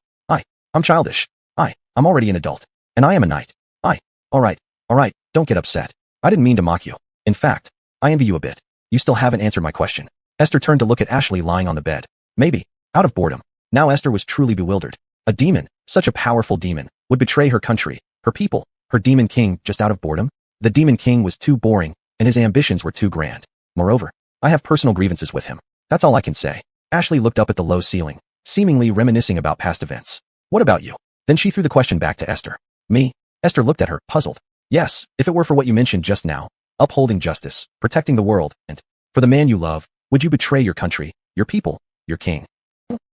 I'm childish. I'm already an adult. And I am a knight. Alright, don't get upset. I didn't mean to mock you. In fact, I envy you a bit. You still haven't answered my question. Esther turned to look at Ashley lying on the bed. Maybe, out of boredom. Now Esther was truly bewildered. A demon, such a powerful demon, would betray her country, her people, her demon king just out of boredom? The demon king was too boring, and his ambitions were too grand. Moreover, I have personal grievances with him. That's all I can say. Ashley looked up at the low ceiling, seemingly reminiscing about past events. What about you? Then she threw the question back to Esther. Me? Esther looked at her, puzzled. Yes, if it were for what you mentioned just now, upholding justice, protecting the world, and for the man you love, would you betray your country, your people, your king?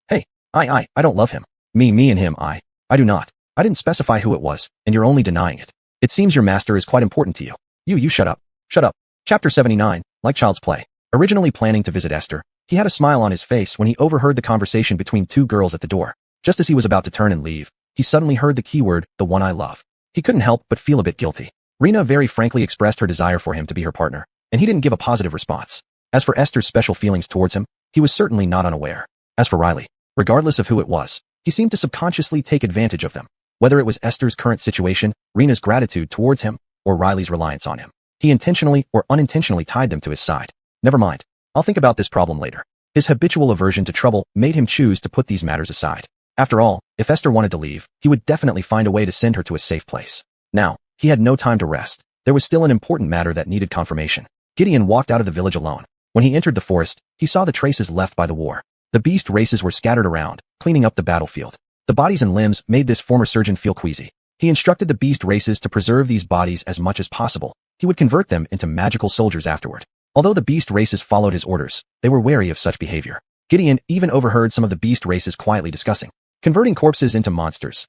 Hey, I don't love him. Me and him, I do not. I didn't specify who it was, and you're only denying it. It seems your master is quite important to you. You shut up. Shut up. Chapter 79, like child's play. Originally planning to visit Esther, he had a smile on his face when he overheard the conversation between two girls at the door. Just as he was about to turn and leave, he suddenly heard the keyword, the one I love. He couldn't help but feel a bit guilty. Rena very frankly expressed her desire for him to be her partner, and he didn't give a positive response. As for Esther's special feelings towards him, he was certainly not unaware. As for Riley, regardless of who it was, he seemed to subconsciously take advantage of them. Whether it was Esther's current situation, Rena's gratitude towards him, or Riley's reliance on him, he intentionally or unintentionally tied them to his side. Never mind. I'll think about this problem later. His habitual aversion to trouble made him choose to put these matters aside. After all, if Esther wanted to leave, he would definitely find a way to send her to a safe place. Now, he had no time to rest. There was still an important matter that needed confirmation. Gideon walked out of the village alone. When he entered the forest, he saw the traces left by the war. The beast races were scattered around, cleaning up the battlefield. The bodies and limbs made this former surgeon feel queasy. He instructed the beast races to preserve these bodies as much as possible. He would convert them into magical soldiers afterward. Although the beast races followed his orders, they were wary of such behavior. Gideon even overheard some of the beast races quietly discussing converting corpses into monsters.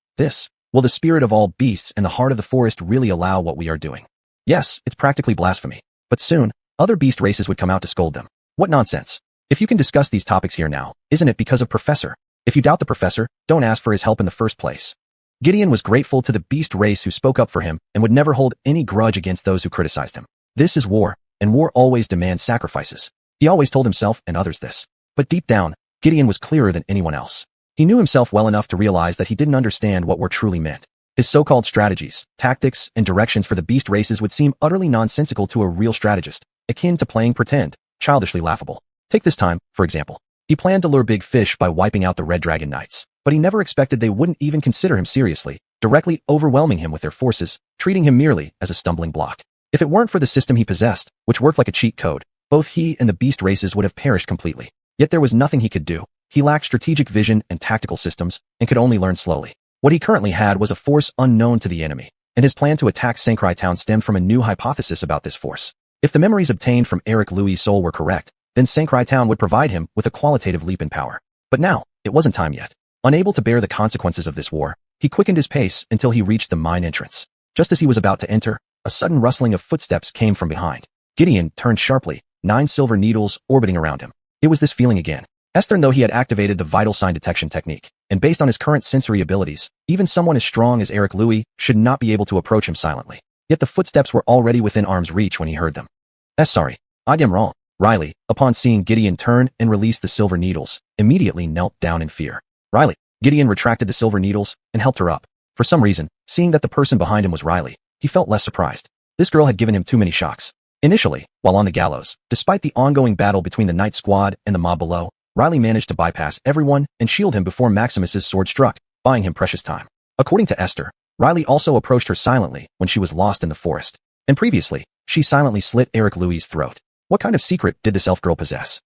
Will the spirit of all beasts in the heart of the forest really allow what we are doing? Yes, it's practically blasphemy. But soon, other beast races would come out to scold them. What nonsense. If you can discuss these topics here now, isn't it because of Professor? If you doubt the professor, don't ask for his help in the first place. Gideon was grateful to the beast race who spoke up for him and would never hold any grudge against those who criticized him. This is war, and war always demands sacrifices. He always told himself and others this. But deep down, Gideon was clearer than anyone else. He knew himself well enough to realize that he didn't understand what war truly meant. His so-called strategies, tactics, and directions for the beast races would seem utterly nonsensical to a real strategist, akin to playing pretend, childishly laughable. Take this time, for example. He planned to lure Big Fish by wiping out the Red Dragon Knights, but he never expected they wouldn't even consider him seriously, directly overwhelming him with their forces, treating him merely as a stumbling block. If it weren't for the system he possessed, which worked like a cheat code, both he and the beast races would have perished completely. Yet there was nothing he could do. He lacked strategic vision and tactical systems, and could only learn slowly. What he currently had was a force unknown to the enemy, and his plan to attack Sankrai Town stemmed from a new hypothesis about this force. If the memories obtained from Eric Louis' soul were correct, then Sankrai Town would provide him with a qualitative leap in power. But now, it wasn't time yet. Unable to bear the consequences of this war, he quickened his pace until he reached the mine entrance. Just as he was about to enter, a sudden rustling of footsteps came from behind. Gideon turned sharply, 9 silver needles orbiting around him. It was this feeling again. Esther, though he had activated the vital sign detection technique, and based on his current sensory abilities, even someone as strong as Eric Louis should not be able to approach him silently. Yet the footsteps were already within arm's reach when he heard them. Sorry, I am wrong. Riley, upon seeing Gideon turn and release the silver needles, immediately knelt down in fear. Riley. Gideon retracted the silver needles and helped her up. For some reason, seeing that the person behind him was Riley, he felt less surprised. This girl had given him too many shocks. Initially, while on the gallows, despite the ongoing battle between the Knight Squad and the mob below, Riley managed to bypass everyone and shield him before Maximus's sword struck, buying him precious time. According to Esther, Riley also approached her silently when she was lost in the forest. And previously, she silently slit Eric Louis' throat. What kind of secret did this elf girl possess?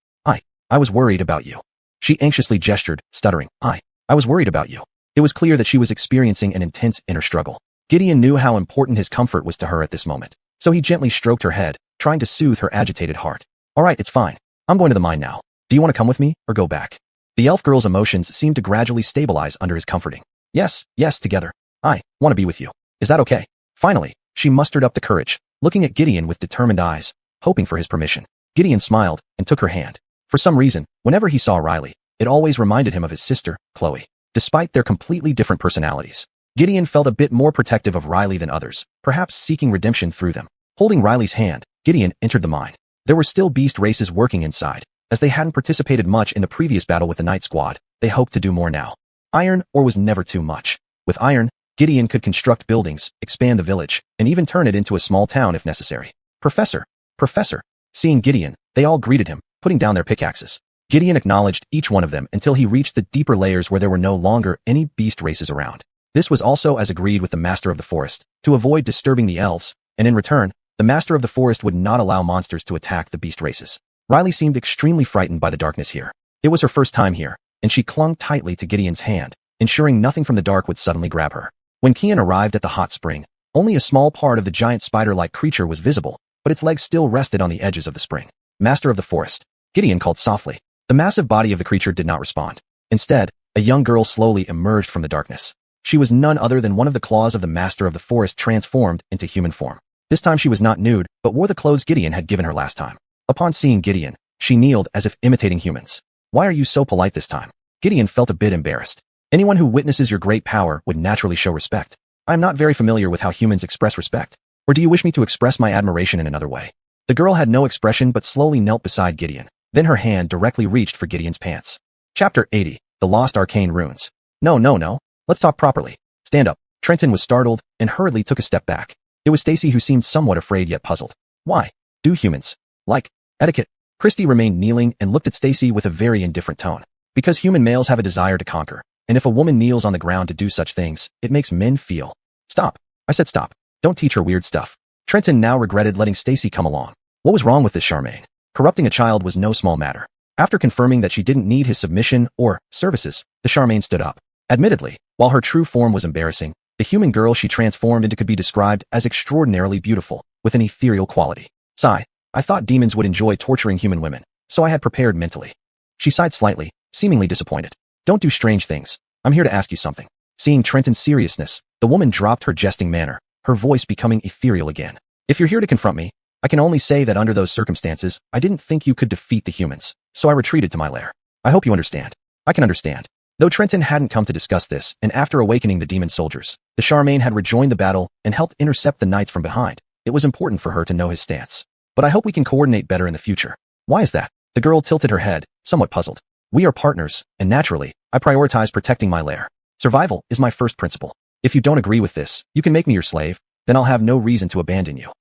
I was worried about you. She anxiously gestured, stuttering. I was worried about you. It was clear that she was experiencing an intense inner struggle. Gideon knew how important his comfort was to her at this moment, so he gently stroked her head, trying to soothe her agitated heart. All right, it's fine. I'm going to the mine now. Do you want to come with me, or go back? The elf girl's emotions seemed to gradually stabilize under his comforting. Yes, together. I want to be with you. Is that okay? Finally, she mustered up the courage, looking at Gideon with determined eyes, hoping for his permission. Gideon smiled and took her hand. For some reason, whenever he saw Riley, it always reminded him of his sister, Chloe. Despite their completely different personalities, Gideon felt a bit more protective of Riley than others, perhaps seeking redemption through them. Holding Riley's hand, Gideon entered the mine. There were still beast races working inside. As they hadn't participated much in the previous battle with the Night Squad, they hoped to do more now. Iron ore was never too much. With iron, Gideon could construct buildings, expand the village, and even turn it into a small town if necessary. Professor! Professor! Seeing Gideon, they all greeted him, putting down their pickaxes. Gideon acknowledged each one of them until he reached the deeper layers where there were no longer any beast races around. This was also as agreed with the Master of the Forest, to avoid disturbing the elves, and in return, the Master of the Forest would not allow monsters to attack the beast races. Riley seemed extremely frightened by the darkness here. It was her first time here, and she clung tightly to Gideon's hand, ensuring nothing from the dark would suddenly grab her. When Kian arrived at the hot spring, only a small part of the giant spider-like creature was visible, but its legs still rested on the edges of the spring. Master of the Forest, Gideon called softly. The massive body of the creature did not respond. Instead, a young girl slowly emerged from the darkness. She was none other than one of the claws of the Master of the Forest transformed into human form. This time she was not nude, but wore the clothes Gideon had given her last time. Upon seeing Gideon, she kneeled as if imitating humans. Why are you so polite this time? Gideon felt a bit embarrassed. Anyone who witnesses your great power would naturally show respect. I am not very familiar with how humans express respect. Or do you wish me to express my admiration in another way? The girl had no expression but slowly knelt beside Gideon. Then her hand directly reached for Gideon's pants. Chapter 80. The Lost Arcane Runes. No. Let's talk properly. Stand up. Trenton was startled and hurriedly took a step back. It was Stacy who seemed somewhat afraid yet puzzled. Why do humans like etiquette? Christy remained kneeling and looked at Stacy with a very indifferent tone. Because human males have a desire to conquer, and if a woman kneels on the ground to do such things, it makes men feel. Stop. I said stop. Don't teach her weird stuff. Trenton now regretted letting Stacy come along. What was wrong with this Charmaine? Corrupting a child was no small matter. After confirming that she didn't need his submission or services, the Charmaine stood up. Admittedly, while her true form was embarrassing, the human girl she transformed into could be described as extraordinarily beautiful, with an ethereal quality. Sigh. I thought demons would enjoy torturing human women, so I had prepared mentally. She sighed slightly, seemingly disappointed. Don't do strange things. I'm here to ask you something. Seeing Trenton's seriousness, the woman dropped her jesting manner, her voice becoming ethereal again. If you're here to confront me, I can only say that under those circumstances, I didn't think you could defeat the humans, so I retreated to my lair. I hope you understand. I can understand. Though Trenton hadn't come to discuss this, and after awakening the demon soldiers, the Charmaine had rejoined the battle and helped intercept the knights from behind, it was important for her to know his stance. But I hope we can coordinate better in the future. Why is that? The girl tilted her head, somewhat puzzled. We are partners, and naturally, I prioritize protecting my lair. Survival is my first principle. If you don't agree with this, you can make me your slave, then I'll have no reason to abandon you.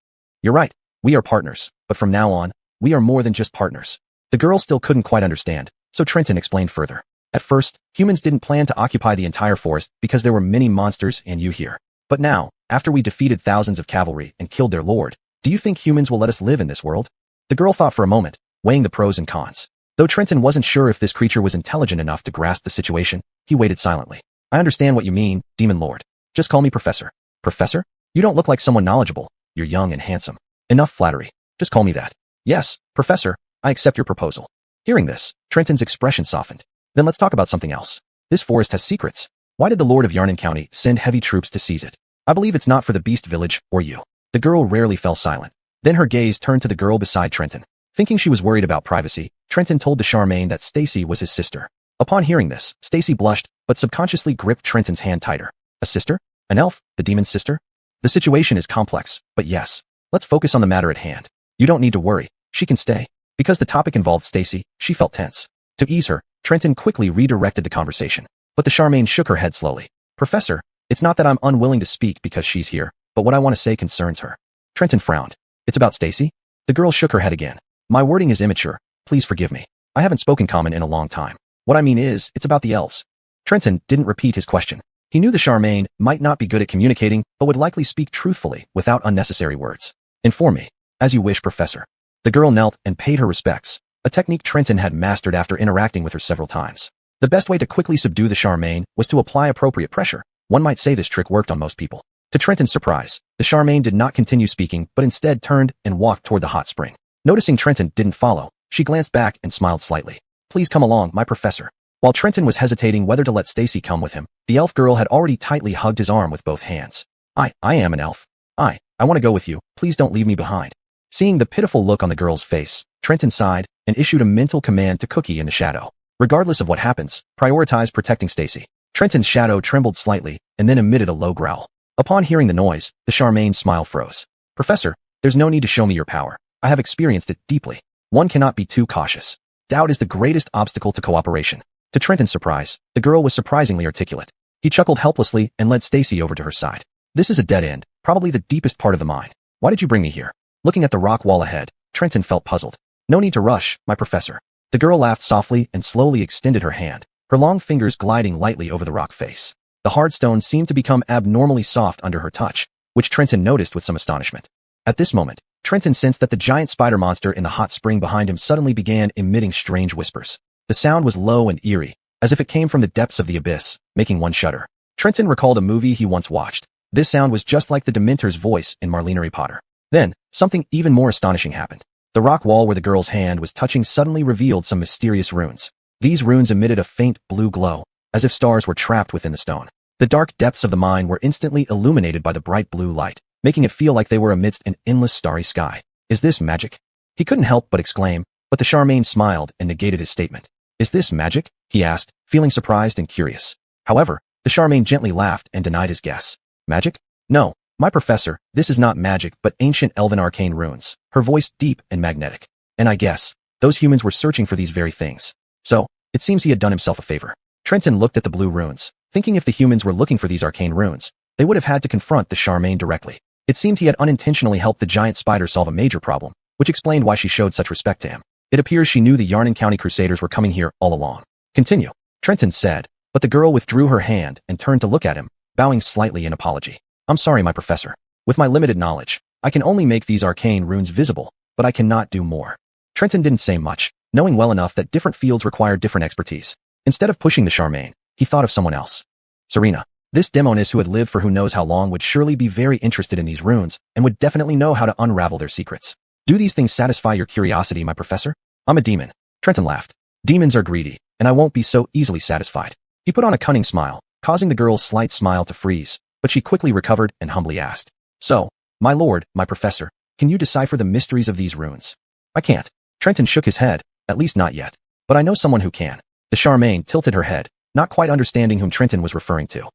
You're right. We are partners, but from now on, we are more than just partners. The girl still couldn't quite understand, so Trenton explained further. At first, humans didn't plan to occupy the entire forest because there were many monsters and you here. But now, after we defeated thousands of cavalry and killed their lord, do you think humans will let us live in this world? The girl thought for a moment, weighing the pros and cons. Though Trenton wasn't sure if this creature was intelligent enough to grasp the situation, he waited silently. I understand what you mean, Demon Lord. Just call me Professor. Professor? You don't look like someone knowledgeable. You're young and handsome. Enough flattery. Just call me that. Yes, Professor, I accept your proposal. Hearing this, Trenton's expression softened. Then let's talk about something else. This forest has secrets. Why did the Lord of Yarnan County send heavy troops to seize it? I believe it's not for the Beast Village or you. The girl rarely fell silent. Then her gaze turned to the girl beside Trenton. Thinking she was worried about privacy, Trenton told the Charmaine that Stacy was his sister. Upon hearing this, Stacy blushed, but subconsciously gripped Trenton's hand tighter. A sister? An elf? The demon's sister? The situation is complex, but yes. Let's focus on the matter at hand. You don't need to worry. She can stay. Because the topic involved Stacy, she felt tense. To ease her, Trenton quickly redirected the conversation. But the Charmaine shook her head slowly. Professor, it's not that I'm unwilling to speak because she's here, but what I want to say concerns her. Trenton frowned. It's about Stacy? The girl shook her head again. My wording is immature. Please forgive me. I haven't spoken common in a long time. What I mean is, it's about the elves. Trenton didn't repeat his question. He knew the Charmaine might not be good at communicating, but would likely speak truthfully without unnecessary words. Inform me. As you wish, Professor. The girl knelt and paid her respects, a technique Trenton had mastered after interacting with her several times. The best way to quickly subdue the Charmaine was to apply appropriate pressure. One might say this trick worked on most people. To Trenton's surprise, the Charmaine did not continue speaking, but instead turned and walked toward the hot spring. Noticing Trenton didn't follow, she glanced back and smiled slightly. Please come along, my professor. While Trenton was hesitating whether to let Stacy come with him, the elf girl had already tightly hugged his arm with both hands. I am an elf. I want to go with you. Please don't leave me behind. Seeing the pitiful look on the girl's face, Trenton sighed and issued a mental command to Cookie in the shadow. Regardless of what happens, prioritize protecting Stacy. Trenton's shadow trembled slightly and then emitted a low growl. Upon hearing the noise, the Charmaine's smile froze. Professor, there's no need to show me your power. I have experienced it deeply. One cannot be too cautious. Doubt is the greatest obstacle to cooperation. To Trenton's surprise, the girl was surprisingly articulate. He chuckled helplessly and led Stacy over to her side. This is a dead end, probably the deepest part of the mine. Why did you bring me here? Looking at the rock wall ahead, Trenton felt puzzled. No need to rush, my professor. The girl laughed softly and slowly extended her hand, her long fingers gliding lightly over the rock face. The hard stone seemed to become abnormally soft under her touch, which Trenton noticed with some astonishment. At this moment, Trenton sensed that the giant spider monster in the hot spring behind him suddenly began emitting strange whispers. The sound was low and eerie, as if it came from the depths of the abyss, making one shudder. Trenton recalled a movie he once watched. This sound was just like the Dementor's voice in Marlene Harry Potter. Then, something even more astonishing happened. The rock wall where the girl's hand was touching suddenly revealed some mysterious runes. These runes emitted a faint blue glow, as if stars were trapped within the stone. The dark depths of the mine were instantly illuminated by the bright blue light, making it feel like they were amidst an endless starry sky. Is this magic? He couldn't help but exclaim, but the Charmaine smiled and negated his statement. Is this magic? He asked, feeling surprised and curious. However, the Charmaine gently laughed and denied his guess. Magic? No, my professor, this is not magic but ancient elven arcane runes, her voice deep and magnetic. And I guess, those humans were searching for these very things. So, it seems he had done himself a favor. Trenton looked at the blue runes, thinking if the humans were looking for these arcane runes, they would have had to confront the Charmaine directly. It seemed he had unintentionally helped the giant spider solve a major problem, which explained why she showed such respect to him. It appears she knew the Yarnan County Crusaders were coming here all along. Continue, Trenton said, but the girl withdrew her hand and turned to look at him, bowing slightly in apology. I'm sorry, my professor. With my limited knowledge, I can only make these arcane runes visible, but I cannot do more. Trenton didn't say much, knowing well enough that different fields require different expertise. Instead of pushing the Charmaine, he thought of someone else. Serena. This demoness who had lived for who knows how long would surely be very interested in these runes and would definitely know how to unravel their secrets. Do these things satisfy your curiosity, my professor? I'm a demon. Trenton laughed. Demons are greedy, and I won't be so easily satisfied. He put on a cunning smile, causing the girl's slight smile to freeze, but she quickly recovered and humbly asked. So, my lord, my professor, can you decipher the mysteries of these runes? I can't. Trenton shook his head, at least not yet. But I know someone who can. The Charmaine tilted her head, not quite understanding whom Trenton was referring to.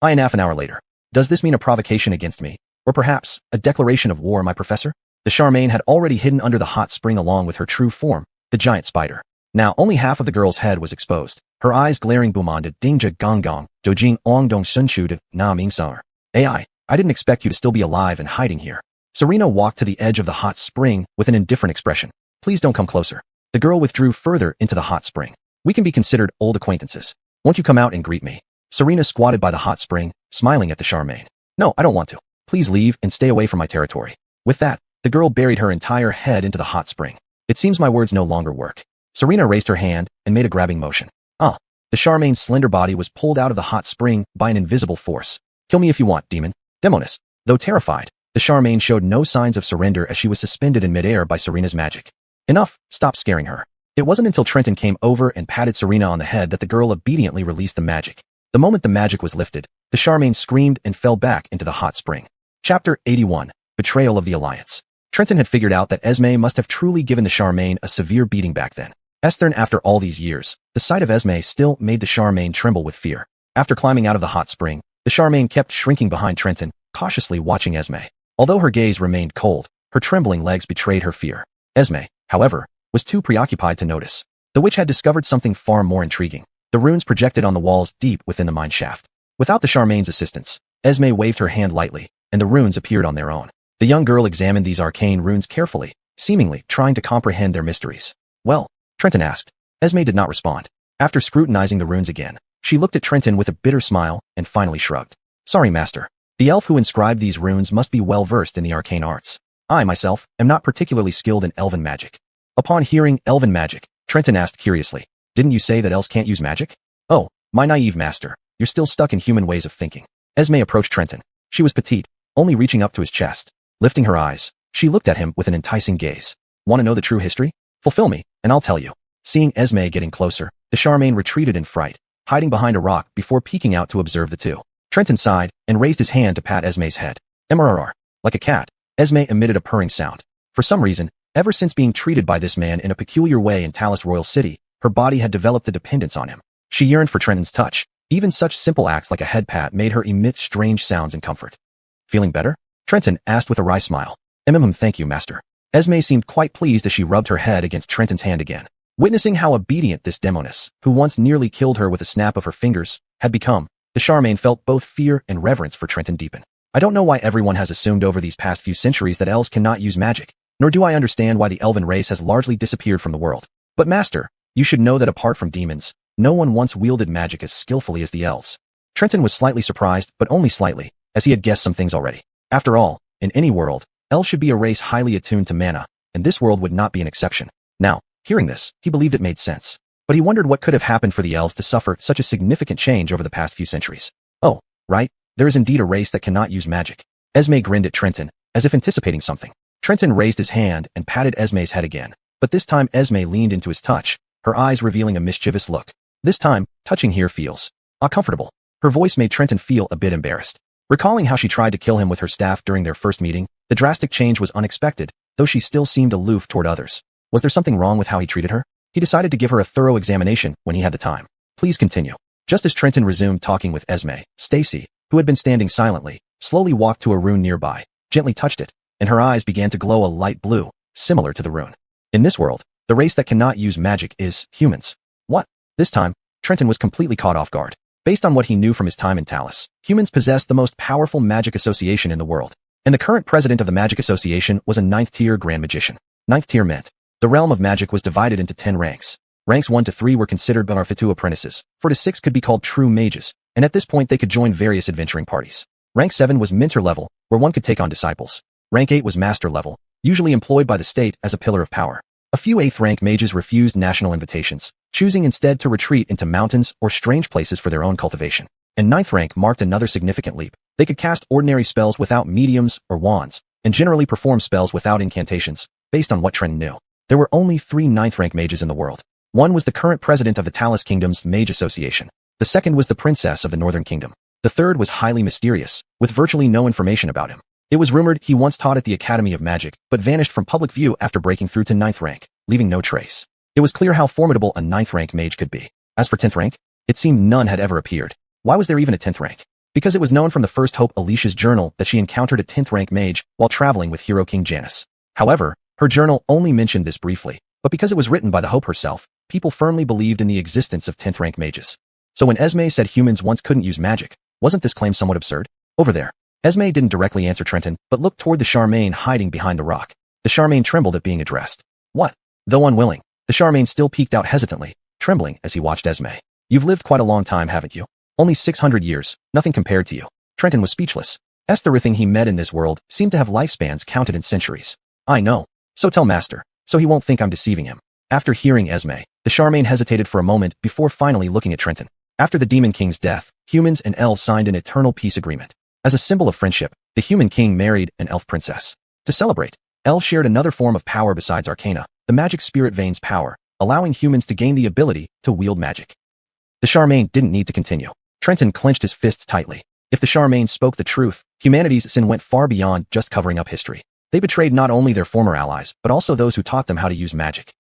Half an hour later. Does this mean a provocation against me? Or perhaps, a declaration of war, my professor? The Charmaine had already hidden under the hot spring along with her true form, the giant spider. Now only half of the girl's head was exposed, her eyes glaring Bumanda Dingja Gonggong, Dojing Ong Dong Sunshu de Na Ming Sar. I didn't expect you to still be alive and hiding here. Serena walked to the edge of the hot spring with an indifferent expression. Please don't come closer. The girl withdrew further into the hot spring. We can be considered old acquaintances. Won't you come out and greet me? Serena squatted by the hot spring, smiling at the Charmaine. No, I don't want to. Please leave and stay away from my territory. With that, the girl buried her entire head into the hot spring. It seems my words no longer work. Serena raised her hand and made a grabbing motion. The Charmaine's slender body was pulled out of the hot spring by an invisible force. Kill me if you want, demon. Demoness. Though terrified, the Charmaine showed no signs of surrender as she was suspended in midair by Serena's magic. Enough, stop scaring her. It wasn't until Trenton came over and patted Serena on the head that the girl obediently released the magic. The moment the magic was lifted, the Charmaine screamed and fell back into the hot spring. Chapter 81. Betrayal of the Alliance. Trenton had figured out that Esme must have truly given the Charmaine a severe beating back then. Esther, after all these years, the sight of Esme still made the Charmaine tremble with fear. After climbing out of the hot spring, the Charmaine kept shrinking behind Trenton, cautiously watching Esme. Although her gaze remained cold, her trembling legs betrayed her fear. Esme, however, was too preoccupied to notice. The witch had discovered something far more intriguing. The runes projected on the walls deep within the mine shaft. Without the Charmaine's assistance, Esme waved her hand lightly, and the runes appeared on their own. The young girl examined these arcane runes carefully, seemingly trying to comprehend their mysteries. Well, Trenton asked. Esme did not respond. After scrutinizing the runes again, she looked at Trenton with a bitter smile and finally shrugged. Sorry, master. The elf who inscribed these runes must be well versed in the arcane arts. I, myself, am not particularly skilled in elven magic. Upon hearing elven magic, Trenton asked curiously, didn't you say that elves can't use magic? Oh, my naive master, you're still stuck in human ways of thinking. Esme approached Trenton. She was petite, only reaching up to his chest. Lifting her eyes, she looked at him with an enticing gaze. Want to know the true history? Fulfill me, and I'll tell you. Seeing Esme getting closer, the Charmaine retreated in fright, hiding behind a rock before peeking out to observe the two. Trenton sighed and raised his hand to pat Esme's head. MRR. Like a cat, Esme emitted a purring sound. For some reason, Ever since being treated by this man in a peculiar way in Talos Royal City, her body had developed a dependence on him. She yearned for Trenton's touch. Even such simple acts like a head pat made her emit strange sounds in comfort. Feeling better? Trenton asked with a wry smile. Thank you, master. Esme seemed quite pleased as she rubbed her head against Trenton's hand again. Witnessing how obedient this demoness, who once nearly killed her with a snap of her fingers, had become, the Charmaine felt both fear and reverence for Trenton deepen. I don't know why everyone has assumed over these past few centuries that elves cannot use magic, nor do I understand why the elven race has largely disappeared from the world. But master, you should know that apart from demons, no one once wielded magic as skillfully as the elves. Trenton was slightly surprised, but only slightly, as he had guessed some things already. After all, in any world, elves should be a race highly attuned to mana, and this world would not be an exception. Now, hearing this, he believed it made sense. But he wondered what could have happened for the elves to suffer such a significant change over the past few centuries. Oh, right, there is indeed a race that cannot use magic. Esme grinned at Trenton, as if anticipating something. Trenton raised his hand and patted Esme's head again, but this time Esme leaned into his touch, her eyes revealing a mischievous look. This time, touching here feels uncomfortable. Her voice made Trenton feel a bit embarrassed. Recalling how she tried to kill him with her staff during their first meeting, the drastic change was unexpected, though she still seemed aloof toward others. Was there something wrong with how he treated her? He decided to give her a thorough examination when he had the time. Please continue. Just as Trenton resumed talking with Esme, Stacy, who had been standing silently, slowly walked to a rune nearby, gently touched it, and her eyes began to glow a light blue, similar to the rune. In this world, the race that cannot use magic is humans. What? This time, Trenton was completely caught off guard. Based on what he knew from his time in Talos, humans possessed the most powerful magic association in the world, and the current president of the Magic Association was a 9th-tier Grand Magician. 9th tier meant the realm of magic was divided into 10 ranks. Ranks 1 to 3 were considered Benarfitu apprentices, 4 to 6 could be called true mages, and at this point they could join various adventuring parties. Rank 7 was mentor level, where one could take on disciples. Rank 8 was master level, usually employed by the state as a pillar of power. A few 8th rank mages refused national invitations, choosing instead to retreat into mountains or strange places for their own cultivation. And 9th rank marked another significant leap. They could cast ordinary spells without mediums or wands, and generally perform spells without incantations, based on what Trenton knew. There were only 3 9th rank mages in the world. One was the current president of the Talos Kingdom's Mage Association. The second was the princess of the Northern Kingdom. The third was highly mysterious, with virtually no information about him. It was rumored he once taught at the Academy of Magic, but vanished from public view after breaking through to 9th rank, leaving no trace. It was clear how formidable a 9th rank mage could be. As for 10th rank, it seemed none had ever appeared. Why was there even a 10th rank? Because it was known from the First Hope Alicia's journal that she encountered a 10th rank mage while traveling with Hero King Janus. However, her journal only mentioned this briefly, but because it was written by the Hope herself, people firmly believed in the existence of 10th rank mages. So when Esme said humans once couldn't use magic, wasn't this claim somewhat absurd? Over there. Esme didn't directly answer Trenton, but looked toward the Charmaine hiding behind the rock. The Charmaine trembled at being addressed. What? Though unwilling, the Charmaine still peeked out hesitantly, trembling as he watched Esme. You've lived quite a long time, haven't you? Only 600 years, nothing compared to you. Trenton was speechless. Everything he met in this world seemed to have lifespans counted in centuries. I know. So tell Master, so he won't think I'm deceiving him. After hearing Esme, the Charmaine hesitated for a moment before finally looking at Trenton. After the Demon King's death, humans and elves signed an eternal peace agreement. As a symbol of friendship, the human king married an elf princess. To celebrate, elves shared another form of power besides arcana, the magic spirit veins power, allowing humans to gain the ability to wield magic. The Charmaine didn't need to continue. Trenton clenched his fists tightly. If the Charmaine spoke the truth, humanity's sin went far beyond just covering up history. They betrayed not only their former allies, but also those who taught them how to use magic.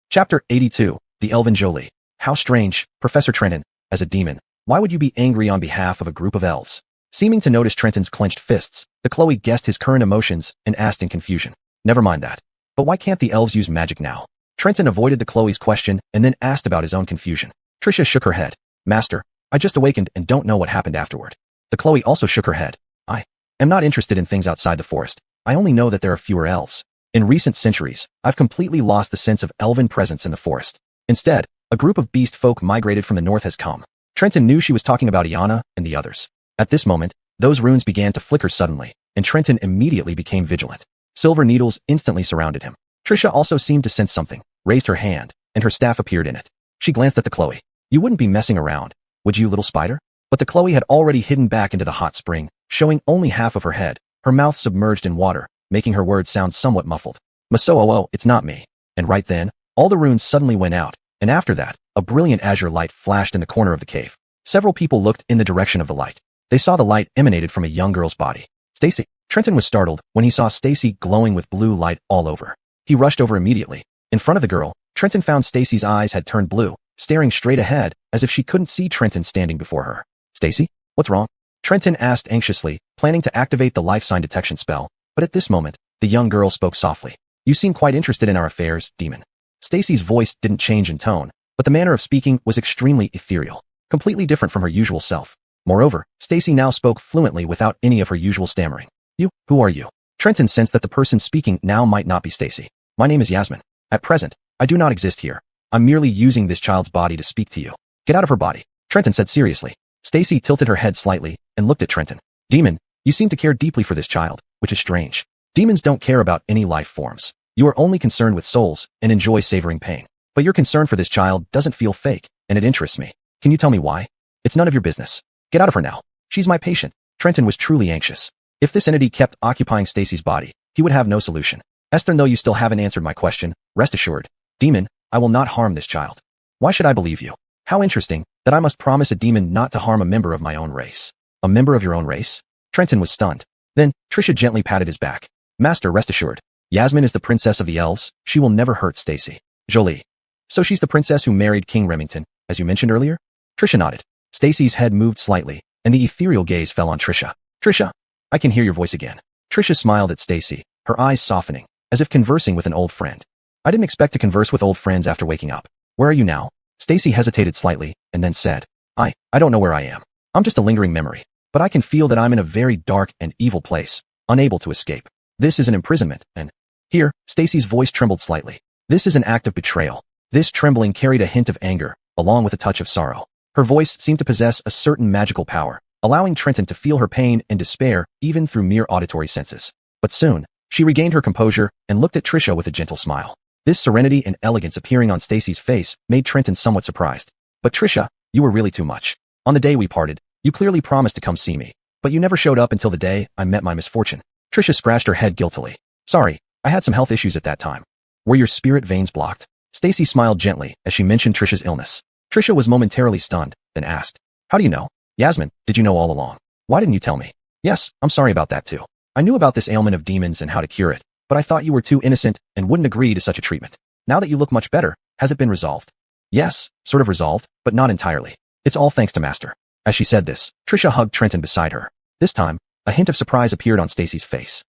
Chapter 82, The Elven Jolie. How strange, Professor Trenton, as a demon, why would you be angry on behalf of a group of elves? Seeming to notice Trenton's clenched fists, the Chloe guessed his current emotions and asked in confusion. Never mind that. But why can't the elves use magic now? Trenton avoided the Chloe's question and then asked about his own confusion. Tricia shook her head. Master, I just awakened and don't know what happened afterward. The Chloe also shook her head. I am not interested in things outside the forest. I only know that there are fewer elves. In recent centuries, I've completely lost the sense of elven presence in the forest. Instead, a group of beast folk migrated from the north has come. Trenton knew she was talking about Iana and the others. At this moment, those runes began to flicker suddenly, and Trenton immediately became vigilant. Silver needles instantly surrounded him. Tricia also seemed to sense something, raised her hand, and her staff appeared in it. She glanced at the Chloe. You wouldn't be messing around, would you, little spider? But the Chloe had already hidden back into the hot spring, showing only half of her head, her mouth submerged in water, making her words sound somewhat muffled. Maso, it's not me. And right then, all the runes suddenly went out, and after that, a brilliant azure light flashed in the corner of the cave. Several people looked in the direction of the light. They saw the light emanated from a young girl's body. Stacy. Trenton was startled when he saw Stacy glowing with blue light all over. He rushed over immediately. In front of the girl, Trenton found Stacy's eyes had turned blue, staring straight ahead as if she couldn't see Trenton standing before her. "Stacy? What's wrong?" Trenton asked anxiously, planning to activate the life sign detection spell, but at this moment, the young girl spoke softly. "You seem quite interested in our affairs, demon." Stacy's voice didn't change in tone, but the manner of speaking was extremely ethereal, completely different from her usual self. Moreover, Stacy now spoke fluently without any of her usual stammering. Who are you?" Trenton sensed that the person speaking now might not be Stacy. "My name is Yasmin. At present, I do not exist here. I'm merely using this child's body to speak to you." "Get out of her body," Trenton said seriously. Stacy tilted her head slightly and looked at Trenton. "Demon, you seem to care deeply for this child, which is strange. Demons don't care about any life forms. You are only concerned with souls and enjoy savoring pain. But your concern for this child doesn't feel fake, and it interests me. Can you tell me why? It's none of your business. Get out of her now. She's my patient." Trenton was truly anxious. If this entity kept occupying Stacy's body, he would have no solution. "Esther, though you still haven't answered my question, rest assured. Demon, I will not harm this child." "Why should I believe you? How interesting that I must promise a demon not to harm a member of my own race." "A member of your own race?" Trenton was stunned. Then, Trisha gently patted his back. "Master, rest assured. Yasmin is the princess of the elves. She will never hurt Stacy." "Jolie. So she's the princess who married King Remington, as you mentioned earlier?" Trisha nodded. Stacy's head moved slightly, and the ethereal gaze fell on Trisha. "Trisha, I can hear your voice again." Trisha smiled at Stacy, her eyes softening, as if conversing with an old friend. "I didn't expect to converse with old friends after waking up. Where are you now?" Stacy hesitated slightly, and then said, I don't know where I am. I'm just a lingering memory, but I can feel that I'm in a very dark and evil place, unable to escape. This is an imprisonment, and..." Here, Stacy's voice trembled slightly. "This is an act of betrayal." This trembling carried a hint of anger, along with a touch of sorrow. Her voice seemed to possess a certain magical power, allowing Trenton to feel her pain and despair even through mere auditory senses. But soon, she regained her composure and looked at Trisha with a gentle smile. This serenity and elegance appearing on Stacy's face made Trenton somewhat surprised. "But Trisha, you were really too much. On the day we parted, you clearly promised to come see me, but you never showed up until the day I met my misfortune." Trisha scratched her head guiltily. "Sorry, I had some health issues at that time." "Were your spirit veins blocked?" Stacy smiled gently as she mentioned Trisha's illness. Trisha was momentarily stunned, then asked, "How do you know?" "Yasmin, did you know all along? Why didn't you tell me?" "Yes, I'm sorry about that too. I knew about this ailment of demons and how to cure it, but I thought you were too innocent and wouldn't agree to such a treatment. Now that you look much better, has it been resolved?" "Yes, sort of resolved, but not entirely. It's all thanks to Master." As she said this, Trisha hugged Trenton beside her. This time, a hint of surprise appeared on Stacy's face.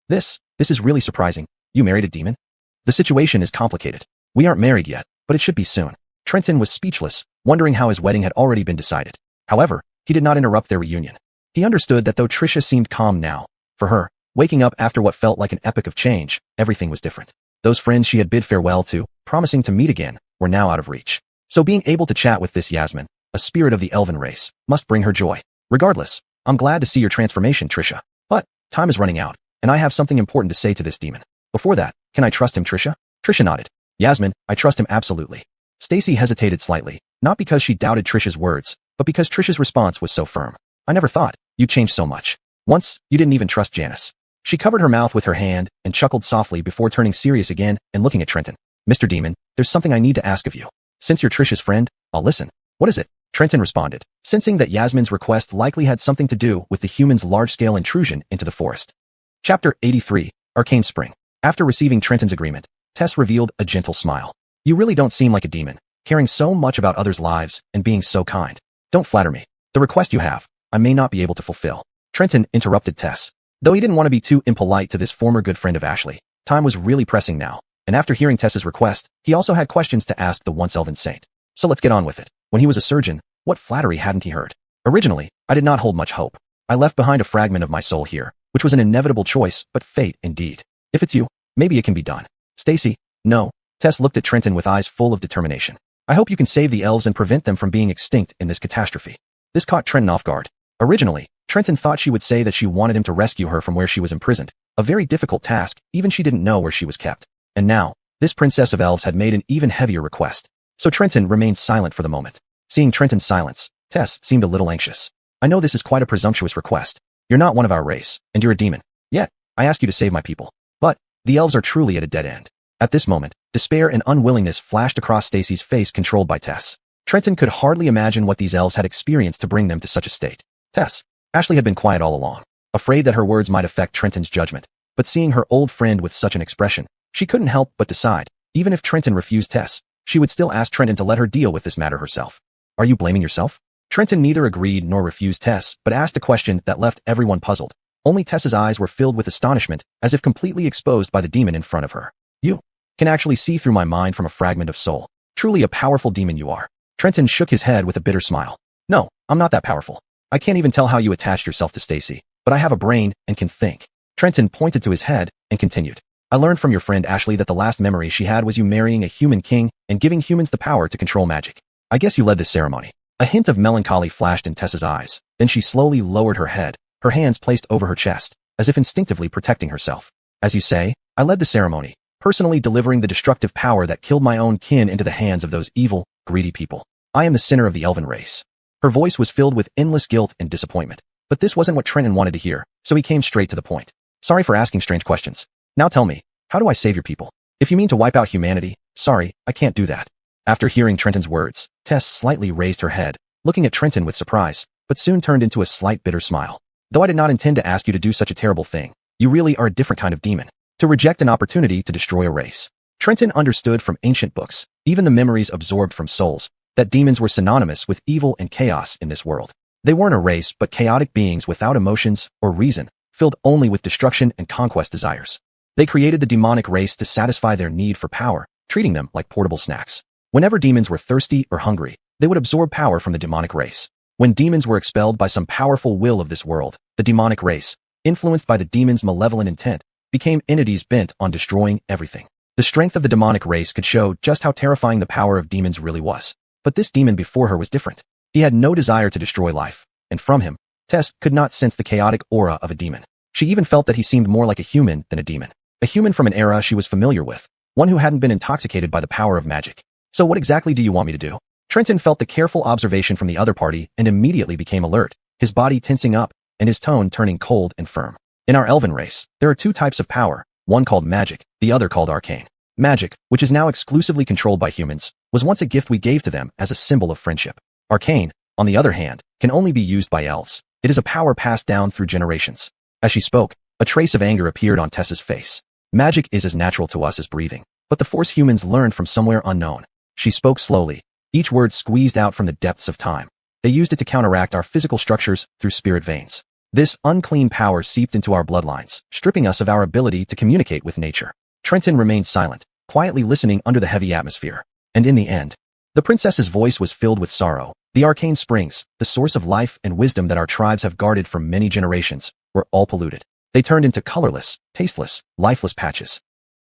This is really surprising. You married a demon?" "The situation is complicated. We aren't married yet, but it should be soon." Trenton was speechless, wondering how his wedding had already been decided. However, he did not interrupt their reunion. He understood that though Trisha seemed calm now, for her, waking up after what felt like an epoch of change, everything was different. Those friends she had bid farewell to, promising to meet again, were now out of reach. So being able to chat with this Yasmin, a spirit of the elven race, must bring her joy. "Regardless, I'm glad to see your transformation, Trisha. But, time is running out, and I have something important to say to this demon. Before that, can I trust him, Trisha?" Trisha nodded. "Yasmin, I trust him absolutely." Stacy hesitated slightly, not because she doubted Trisha's words, but because Trisha's response was so firm. "I never thought you changed so much. Once, you didn't even trust Janice." She covered her mouth with her hand and chuckled softly before turning serious again and looking at Trenton. "Mr. Demon, there's something I need to ask of you. Since you're Trisha's friend, I'll listen." "What is it?" Trenton responded, sensing that Yasmin's request likely had something to do with the human's large-scale intrusion into the forest. Chapter 83, Arcane Spring. After receiving Trenton's agreement, Tess revealed a gentle smile. "You really don't seem like a demon, caring so much about others' lives and being so kind. Don't flatter me. The request you have, I may not be able to fulfill." Trenton interrupted Tess. Though he didn't want to be too impolite to this former good friend of Ashley, time was really pressing now, and after hearing Tess's request, he also had questions to ask the once elven saint. So let's get on with it. When he was a surgeon, what flattery hadn't he heard? "Originally, I did not hold much hope. I left behind a fragment of my soul here, which was an inevitable choice, but fate indeed. If it's you, maybe it can be done." "Stacy, no." Tess looked at Trenton with eyes full of determination. "I hope you can save the elves and prevent them from being extinct in this catastrophe." This caught Trenton off guard. Originally, Trenton thought she would say that she wanted him to rescue her from where she was imprisoned, a very difficult task, even she didn't know where she was kept. And now, this princess of elves had made an even heavier request. So Trenton remained silent for the moment. Seeing Trenton's silence, Tess seemed a little anxious. "I know this is quite a presumptuous request. You're not one of our race, and you're a demon. Yet, I ask you to save my people. But, the elves are truly at a dead end." At this moment, despair and unwillingness flashed across Stacy's face, controlled by Tess. Trenton could hardly imagine what these elves had experienced to bring them to such a state. Ashley had been quiet all along, afraid that her words might affect Trenton's judgment, but seeing her old friend with such an expression, She couldn't help but decide, even if Trenton refused Tess, she would still ask Trenton to let her deal with this matter herself. Are you blaming yourself? Trenton neither agreed nor refused Tess, but asked a question that left everyone puzzled. Only Tess's eyes were filled with astonishment, as if completely exposed by the demon in front of her. You can actually see through my mind from a fragment of soul. Truly a powerful demon you are. Trenton shook his head with a bitter smile. No, I'm not that powerful. I can't even tell how you attached yourself to Stacy, but I have a brain and can think. Trenton pointed to his head and continued. I learned from your friend Ashley that the last memory she had was you marrying a human king and giving humans the power to control magic. I guess you led this ceremony. A hint of melancholy flashed in Tess's eyes. Then she slowly lowered her head, her hands placed over her chest, as if instinctively protecting herself. As you say, I led the ceremony, personally delivering the destructive power that killed my own kin into the hands of those evil, greedy people. I am the sinner of the elven race. Her voice was filled with endless guilt and disappointment. But this wasn't what Trenton wanted to hear, so he came straight to the point. Sorry for asking strange questions. Now tell me, how do I save your people? If you mean to wipe out humanity, sorry, I can't do that. After hearing Trenton's words, Tess slightly raised her head, looking at Trenton with surprise, but soon turned into a slight bitter smile. Though I did not intend to ask you to do such a terrible thing, you really are a different kind of demon. To reject an opportunity to destroy a race. Trenton understood from ancient books, even the memories absorbed from souls, that demons were synonymous with evil and chaos in this world. They weren't a race but chaotic beings without emotions or reason, filled only with destruction and conquest desires. They created the demonic race to satisfy their need for power, treating them like portable snacks. Whenever demons were thirsty or hungry, they would absorb power from the demonic race. When demons were expelled by some powerful will of this world, the demonic race, influenced by the demon's malevolent intent, became entities bent on destroying everything. The strength of the demonic race could show just how terrifying the power of demons really was. But this demon before her was different. He had no desire to destroy life, and from him, Tess could not sense the chaotic aura of a demon. She even felt that he seemed more like a human than a demon. A human from an era she was familiar with, one who hadn't been intoxicated by the power of magic. So what exactly do you want me to do? Trenton felt the careful observation from the other party and immediately became alert, his body tensing up and his tone turning cold and firm. In our elven race, there are two types of power, one called magic, the other called arcane. Magic, which is now exclusively controlled by humans, was once a gift we gave to them as a symbol of friendship. Arcane, on the other hand, can only be used by elves. It is a power passed down through generations. As she spoke, a trace of anger appeared on Tess's face. Magic is as natural to us as breathing, but the force humans learned from somewhere unknown. She spoke slowly, each word squeezed out from the depths of time. They used it to counteract our physical structures through spirit veins. This unclean power seeped into our bloodlines, stripping us of our ability to communicate with nature. Trenton remained silent, quietly listening under the heavy atmosphere. And in the end, the princess's voice was filled with sorrow. The arcane springs, the source of life and wisdom that our tribes have guarded for many generations, were all polluted. They turned into colorless, tasteless, lifeless patches.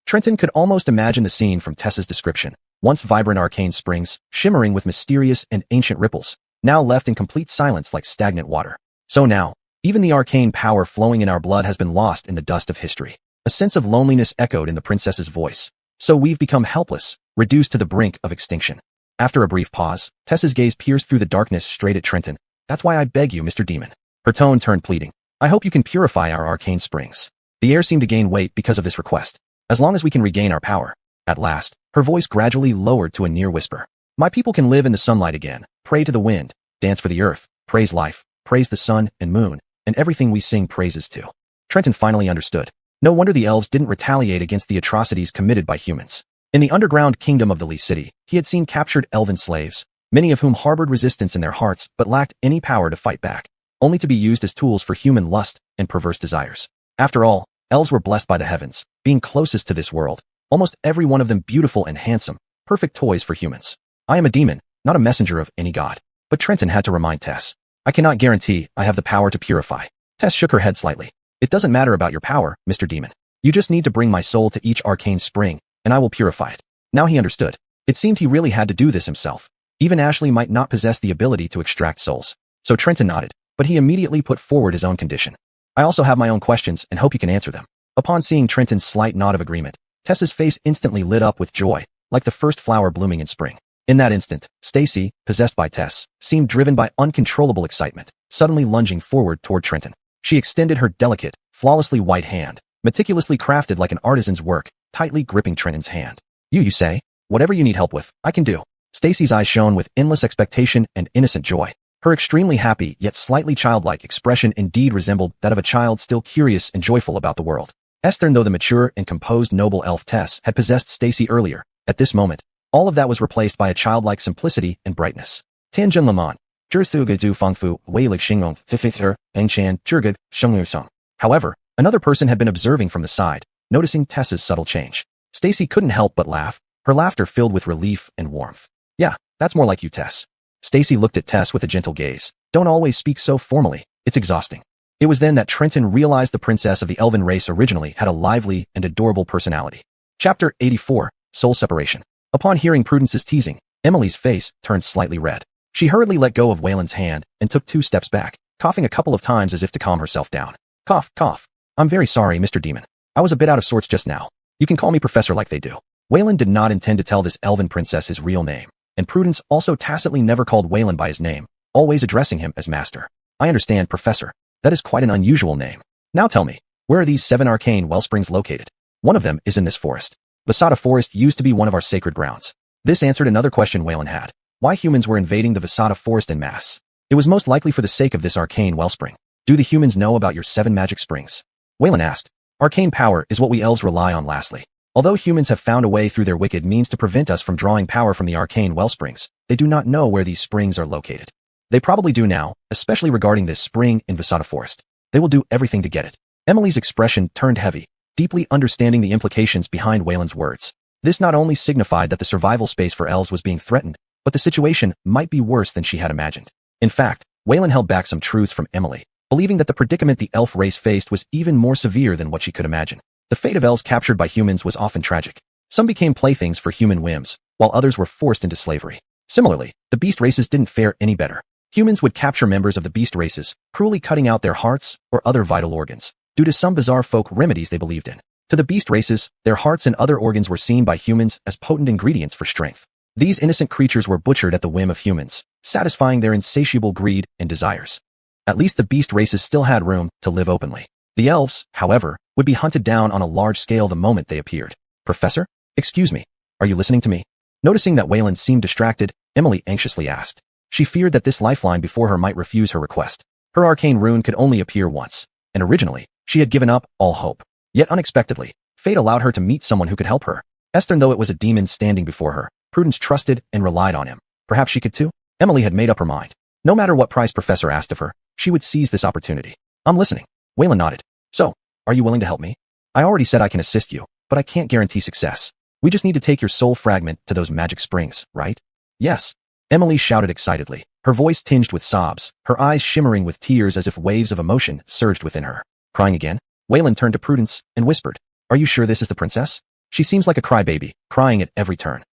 Trenton could almost imagine the scene from Tess's description. Once vibrant arcane springs, shimmering with mysterious and ancient ripples, now left in complete silence like stagnant water. So now, even the arcane power flowing in our blood has been lost in the dust of history. A sense of loneliness echoed in the princess's voice. So we've become helpless, reduced to the brink of extinction. After a brief pause, Tess's gaze pierced through the darkness straight at Trenton. That's why I beg you, Mr. Demon. Her tone turned pleading. I hope you can purify our arcane springs. The air seemed to gain weight because of this request. As long as we can regain our power. At last, her voice gradually lowered to a near whisper. My people can live in the sunlight again, pray to the wind, dance for the earth, praise life, praise the sun and moon, and everything we sing praises to. Trenton finally understood. No wonder the elves didn't retaliate against the atrocities committed by humans. In the underground kingdom of the Lee City, he had seen captured elven slaves, many of whom harbored resistance in their hearts but lacked any power to fight back, only to be used as tools for human lust and perverse desires. After all, elves were blessed by the heavens, being closest to this world, almost every one of them beautiful and handsome, perfect toys for humans. I am a demon, not a messenger of any god. But Trenton had to remind Tess. I cannot guarantee I have the power to purify. Tess shook her head slightly. It doesn't matter about your power, Mr. Demon. You just need to bring my soul to each arcane spring, and I will purify it. Now he understood. It seemed he really had to do this himself. Even Ashley might not possess the ability to extract souls. So Trenton nodded, but he immediately put forward his own condition. I also have my own questions and hope you can answer them. Upon seeing Trenton's slight nod of agreement, Tess's face instantly lit up with joy, like the first flower blooming in spring. In that instant, Stacy, possessed by Tess, seemed driven by uncontrollable excitement, suddenly lunging forward toward Trenton. She extended her delicate, flawlessly white hand, meticulously crafted like an artisan's work, tightly gripping Trenton's hand. You say? Whatever you need help with, I can do. Stacy's eyes shone with endless expectation and innocent joy. Her extremely happy yet slightly childlike expression indeed resembled that of a child still curious and joyful about the world. Esther, though the mature and composed noble elf Tess had possessed Stacy earlier, at this moment, all of that was replaced by a childlike simplicity and brightness. Tianjun Lamont, Zhu Fangfu, Weilig Xingyong, Fifikher, Engshan, Zhurgug, Shengmusong. However, another person had been observing from the side, noticing Tess's subtle change. Stacy couldn't help but laugh, her laughter filled with relief and warmth. Yeah, that's more like you, Tess. Stacy looked at Tess with a gentle gaze. Don't always speak so formally, it's exhausting. It was then that Trenton realized the princess of the elven race originally had a lively and adorable personality. Chapter 84, Soul Separation. Upon hearing Prudence's teasing, Emily's face turned slightly red. She hurriedly let go of Waylon's hand and took 2 steps back, coughing a couple of times as if to calm herself down. Cough, cough. I'm very sorry, Mr. Demon. I was a bit out of sorts just now. You can call me Professor like they do. Waylon did not intend to tell this elven princess his real name, and Prudence also tacitly never called Waylon by his name, always addressing him as Master. I understand, Professor. That is quite an unusual name. Now tell me, where are these 7 arcane wellsprings located? One of them is in this forest. Visada Forest used to be one of our sacred grounds. This answered another question Waylon had. Why humans were invading the Visada Forest en masse? It was most likely for the sake of this arcane wellspring. Do the humans know about your 7 magic springs? Waylon asked. Arcane power is what we elves rely on lastly. Although humans have found a way through their wicked means to prevent us from drawing power from the arcane wellsprings, they do not know where these springs are located. They probably do now, especially regarding this spring in Visada Forest. They will do everything to get it. Emily's expression turned heavy, deeply understanding the implications behind Waylon's words. This not only signified that the survival space for elves was being threatened, but the situation might be worse than she had imagined. In fact, Waylon held back some truths from Emily, believing that the predicament the elf race faced was even more severe than what she could imagine. The fate of elves captured by humans was often tragic. Some became playthings for human whims, while others were forced into slavery. Similarly, the beast races didn't fare any better. Humans would capture members of the beast races, cruelly cutting out their hearts or other vital organs, due to some bizarre folk remedies they believed in. To the beast races, their hearts and other organs were seen by humans as potent ingredients for strength. These innocent creatures were butchered at the whim of humans, satisfying their insatiable greed and desires. At least the beast races still had room to live openly. The elves, however, would be hunted down on a large scale the moment they appeared. Professor? Excuse me. Are you listening to me? Noticing that Waylon seemed distracted, Emily anxiously asked. She feared that this lifeline before her might refuse her request. Her arcane rune could only appear once, and originally, she had given up all hope. Yet unexpectedly, fate allowed her to meet someone who could help her. Esther, though it was a demon standing before her, Prudence trusted and relied on him. Perhaps she could too? Emily had made up her mind. No matter what price Professor asked of her, she would seize this opportunity. I'm listening. Waylon nodded. So, are you willing to help me? I already said I can assist you, but I can't guarantee success. We just need to take your soul fragment to those magic springs, right? Yes. Emily shouted excitedly, her voice tinged with sobs, her eyes shimmering with tears as if waves of emotion surged within her. Crying again? Waylon turned to Prudence and whispered, Are you sure this is the princess? She seems like a crybaby, crying at every turn.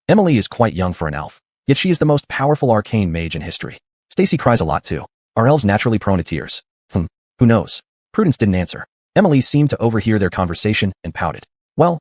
Emily is quite young for an elf, yet she is the most powerful arcane mage in history. Stacy cries a lot too. Are elves naturally prone to tears? Who knows? Prudence didn't answer. Emily seemed to overhear their conversation and pouted. Well,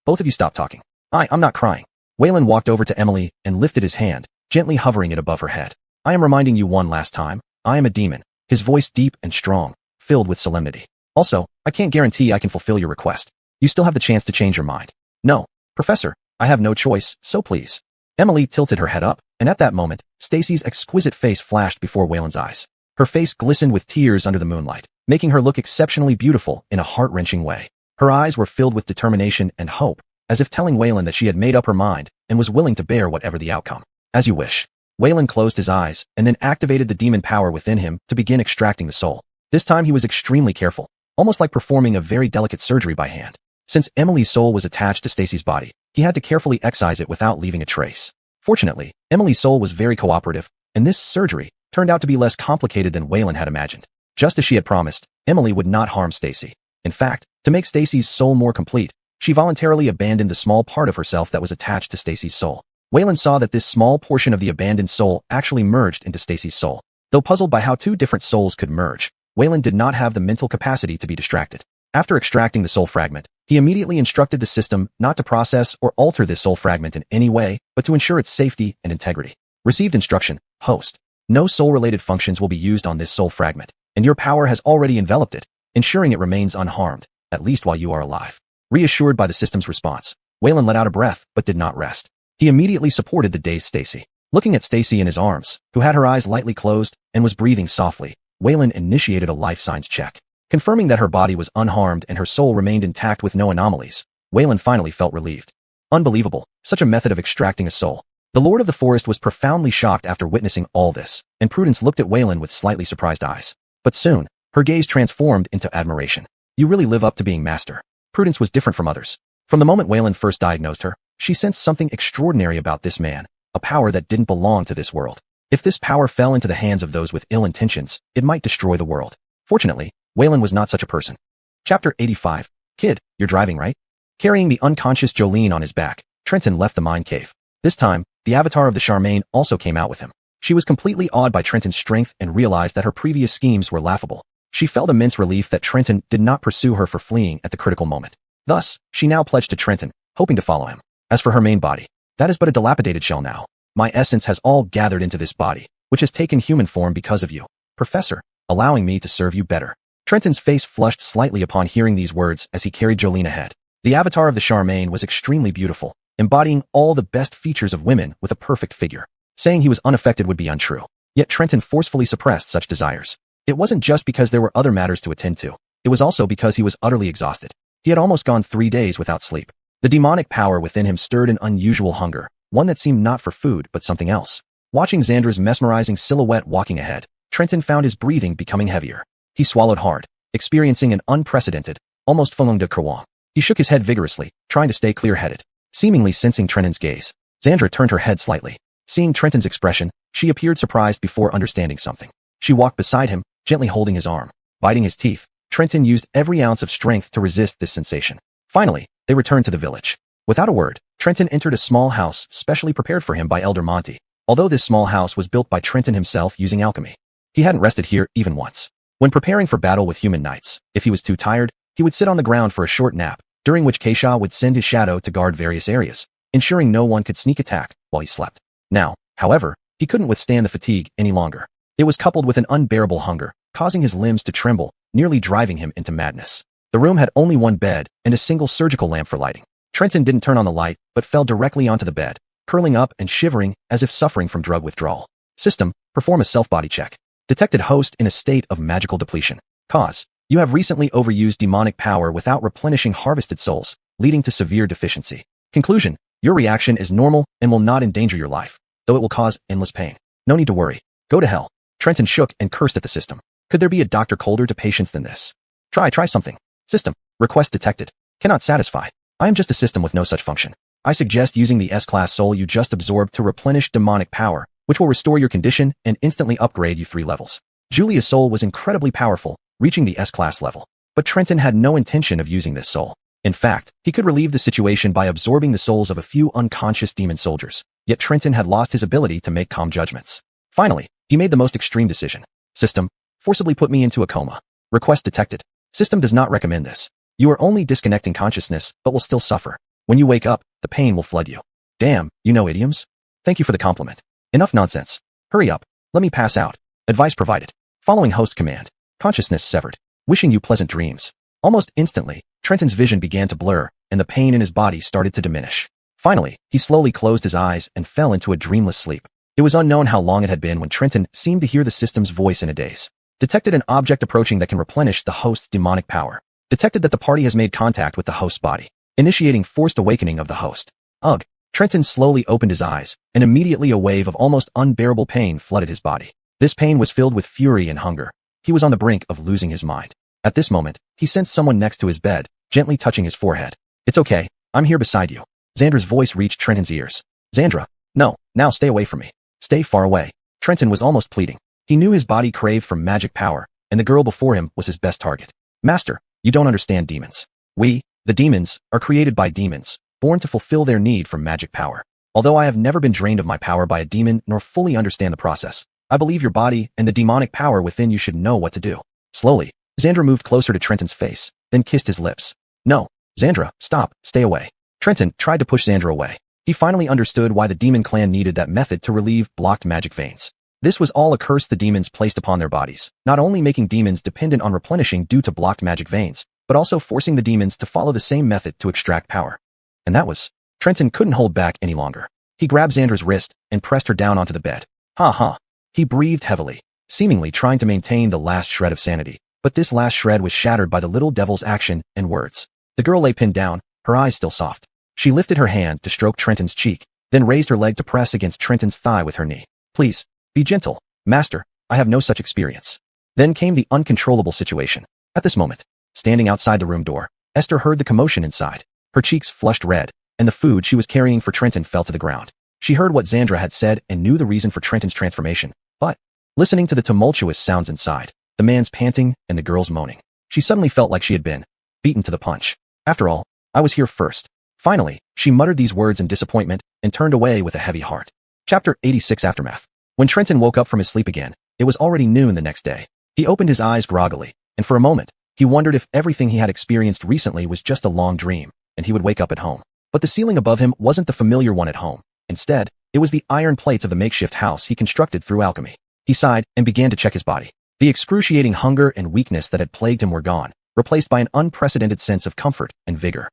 both of you stop talking. I'm not crying. Waylon walked over to Emily and lifted his hand, gently hovering it above her head. I am reminding you one last time, I am a demon, his voice deep and strong, filled with solemnity. Also, I can't guarantee I can fulfill your request. You still have the chance to change your mind. No, Professor, I have no choice, so please. Emily tilted her head up, and at that moment, Stacy's exquisite face flashed before Waylon's eyes. Her face glistened with tears under the moonlight, making her look exceptionally beautiful in a heart-wrenching way. Her eyes were filled with determination and hope, as if telling Waylon that she had made up her mind and was willing to bear whatever the outcome. As you wish. Waylon closed his eyes and then activated the demon power within him to begin extracting the soul. This time he was extremely careful, almost like performing a very delicate surgery by hand. Since Emily's soul was attached to Stacy's body, he had to carefully excise it without leaving a trace. Fortunately, Emily's soul was very cooperative, and this surgery turned out to be less complicated than Waylon had imagined. Just as she had promised, Emily would not harm Stacy. In fact, to make Stacy's soul more complete, she voluntarily abandoned the small part of herself that was attached to Stacy's soul. Waylon saw that this small portion of the abandoned soul actually merged into Stacy's soul. Though puzzled by how 2 different souls could merge, Waylon did not have the mental capacity to be distracted. After extracting the soul fragment, he immediately instructed the system not to process or alter this soul fragment in any way, but to ensure its safety and integrity. Received instruction, host. No soul-related functions will be used on this soul fragment, and your power has already enveloped it, ensuring it remains unharmed, at least while you are alive. Reassured by the system's response, Waylon let out a breath but did not rest. He immediately supported the dazed Stacy. Looking at Stacy in his arms, who had her eyes lightly closed and was breathing softly, Waylon initiated a life signs check. Confirming that her body was unharmed and her soul remained intact with no anomalies, Waylon finally felt relieved. Unbelievable, such a method of extracting a soul. The Lord of the Forest was profoundly shocked after witnessing all this, and Prudence looked at Waylon with slightly surprised eyes. But soon, her gaze transformed into admiration. You really live up to being master. Prudence was different from others. From the moment Waylon first diagnosed her, she sensed something extraordinary about this man, a power that didn't belong to this world. If this power fell into the hands of those with ill intentions, it might destroy the world. Fortunately, Waylon was not such a person. Chapter 85. Kid, you're driving, right? Carrying the unconscious Jolene on his back, Trenton left the mine cave. This time, the avatar of the Charmaine also came out with him. She was completely awed by Trenton's strength and realized that her previous schemes were laughable. She felt immense relief that Trenton did not pursue her for fleeing at the critical moment. Thus, she now pledged to Trenton, hoping to follow him. As for her main body, that is but a dilapidated shell now. My essence has all gathered into this body, which has taken human form because of you, Professor, allowing me to serve you better. Trenton's face flushed slightly upon hearing these words as he carried Jolene ahead. The avatar of the Charmaine was extremely beautiful, embodying all the best features of women with a perfect figure. Saying he was unaffected would be untrue. Yet Trenton forcefully suppressed such desires. It wasn't just because there were other matters to attend to. It was also because he was utterly exhausted. He had almost gone 3 days without sleep. The demonic power within him stirred an unusual hunger, one that seemed not for food but something else. Watching Xandra's mesmerizing silhouette walking ahead, Trenton found his breathing becoming heavier. He swallowed hard, experiencing an unprecedented, almost feng de kerwang. He shook his head vigorously, trying to stay clear-headed. Seemingly sensing Trenton's gaze, Xandra turned her head slightly. Seeing Trenton's expression, she appeared surprised before understanding something. She walked beside him, gently holding his arm. Biting his teeth, Trenton used every ounce of strength to resist this sensation. Finally, they returned to the village. Without a word, Trenton entered a small house specially prepared for him by Elder Monty. Although this small house was built by Trenton himself using alchemy, he hadn't rested here even once. When preparing for battle with human knights, if he was too tired, he would sit on the ground for a short nap, during which Keisha would send his shadow to guard various areas, ensuring no one could sneak attack while he slept. Now, however, he couldn't withstand the fatigue any longer. It was coupled with an unbearable hunger, causing his limbs to tremble, nearly driving him into madness. The room had only one bed and a single surgical lamp for lighting. Trenton didn't turn on the light, but fell directly onto the bed, curling up and shivering as if suffering from drug withdrawal. System, perform a self-body check. Detected host in a state of magical depletion. Cause, you have recently overused demonic power without replenishing harvested souls, leading to severe deficiency. Conclusion, your reaction is normal and will not endanger your life, though it will cause endless pain. No need to worry. Go to hell. Trenton shook and cursed at the system. Could there be a doctor colder to patients than this? Try something. System, request detected. Cannot satisfy. I am just a system with no such function. I suggest using the S-class soul you just absorbed to replenish demonic power, which will restore your condition and instantly upgrade you 3 levels. Julia's soul was incredibly powerful, reaching the S-class level. But Trenton had no intention of using this soul. In fact, he could relieve the situation by absorbing the souls of a few unconscious demon soldiers. Yet Trenton had lost his ability to make calm judgments. Finally, he made the most extreme decision. System, forcibly put me into a coma. Request detected. System does not recommend this. You are only disconnecting consciousness, but will still suffer. When you wake up, the pain will flood you. Damn, you know idioms? Thank you for the compliment. Enough nonsense. Hurry up. Let me pass out. Advice provided. Following host command. Consciousness severed. Wishing you pleasant dreams. Almost instantly, Trenton's vision began to blur, and the pain in his body started to diminish. Finally, he slowly closed his eyes and fell into a dreamless sleep. It was unknown how long it had been when Trenton seemed to hear the system's voice in a daze. Detected an object approaching that can replenish the host's demonic power. Detected that the party has made contact with the host's body, initiating forced awakening of the host. Ugh. Trenton slowly opened his eyes, and immediately a wave of almost unbearable pain flooded his body. This pain was filled with fury and hunger. He was on the brink of losing his mind. At this moment, he sensed someone next to his bed, gently touching his forehead. It's okay, I'm here beside you. Xandra's voice reached Trenton's ears. Xandra, no, now stay away from me. Stay far away. Trenton was almost pleading. He knew his body craved for magic power, and the girl before him was his best target. Master, you don't understand demons. We, the demons, are created by demons, born to fulfill their need for magic power. Although I have never been drained of my power by a demon nor fully understand the process, I believe your body and the demonic power within you should know what to do. Slowly, Xandra moved closer to Trenton's face, then kissed his lips. No, Xandra, stop, stay away. Trenton tried to push Xandra away. He finally understood why the demon clan needed that method to relieve blocked magic veins. This was all a curse the demons placed upon their bodies, not only making demons dependent on replenishing due to blocked magic veins, but also forcing the demons to follow the same method to extract power. And that was, Trenton couldn't hold back any longer. He grabbed Xandra's wrist and pressed her down onto the bed. Ha ha. He breathed heavily, seemingly trying to maintain the last shred of sanity. But this last shred was shattered by the little devil's action and words. The girl lay pinned down, her eyes still soft. She lifted her hand to stroke Trenton's cheek, then raised her leg to press against Trenton's thigh with her knee. Please, be gentle, master, I have no such experience. Then came the uncontrollable situation. At this moment, standing outside the room door, Esther heard the commotion inside. Her cheeks flushed red, and the food she was carrying for Trenton fell to the ground. She heard what Xandra had said and knew the reason for Trenton's transformation, but, listening to the tumultuous sounds inside, the man's panting and the girl's moaning, she suddenly felt like she had been beaten to the punch. After all, I was here first. Finally, she muttered these words in disappointment and turned away with a heavy heart. Chapter 86 Aftermath. When Trenton woke up from his sleep again, it was already noon the next day. He opened his eyes groggily, and for a moment, he wondered if everything he had experienced recently was just a long dream, and he would wake up at home. But the ceiling above him wasn't the familiar one at home. Instead, it was the iron plates of the makeshift house he constructed through alchemy. He sighed and began to check his body. The excruciating hunger and weakness that had plagued him were gone, replaced by an unprecedented sense of comfort and vigor.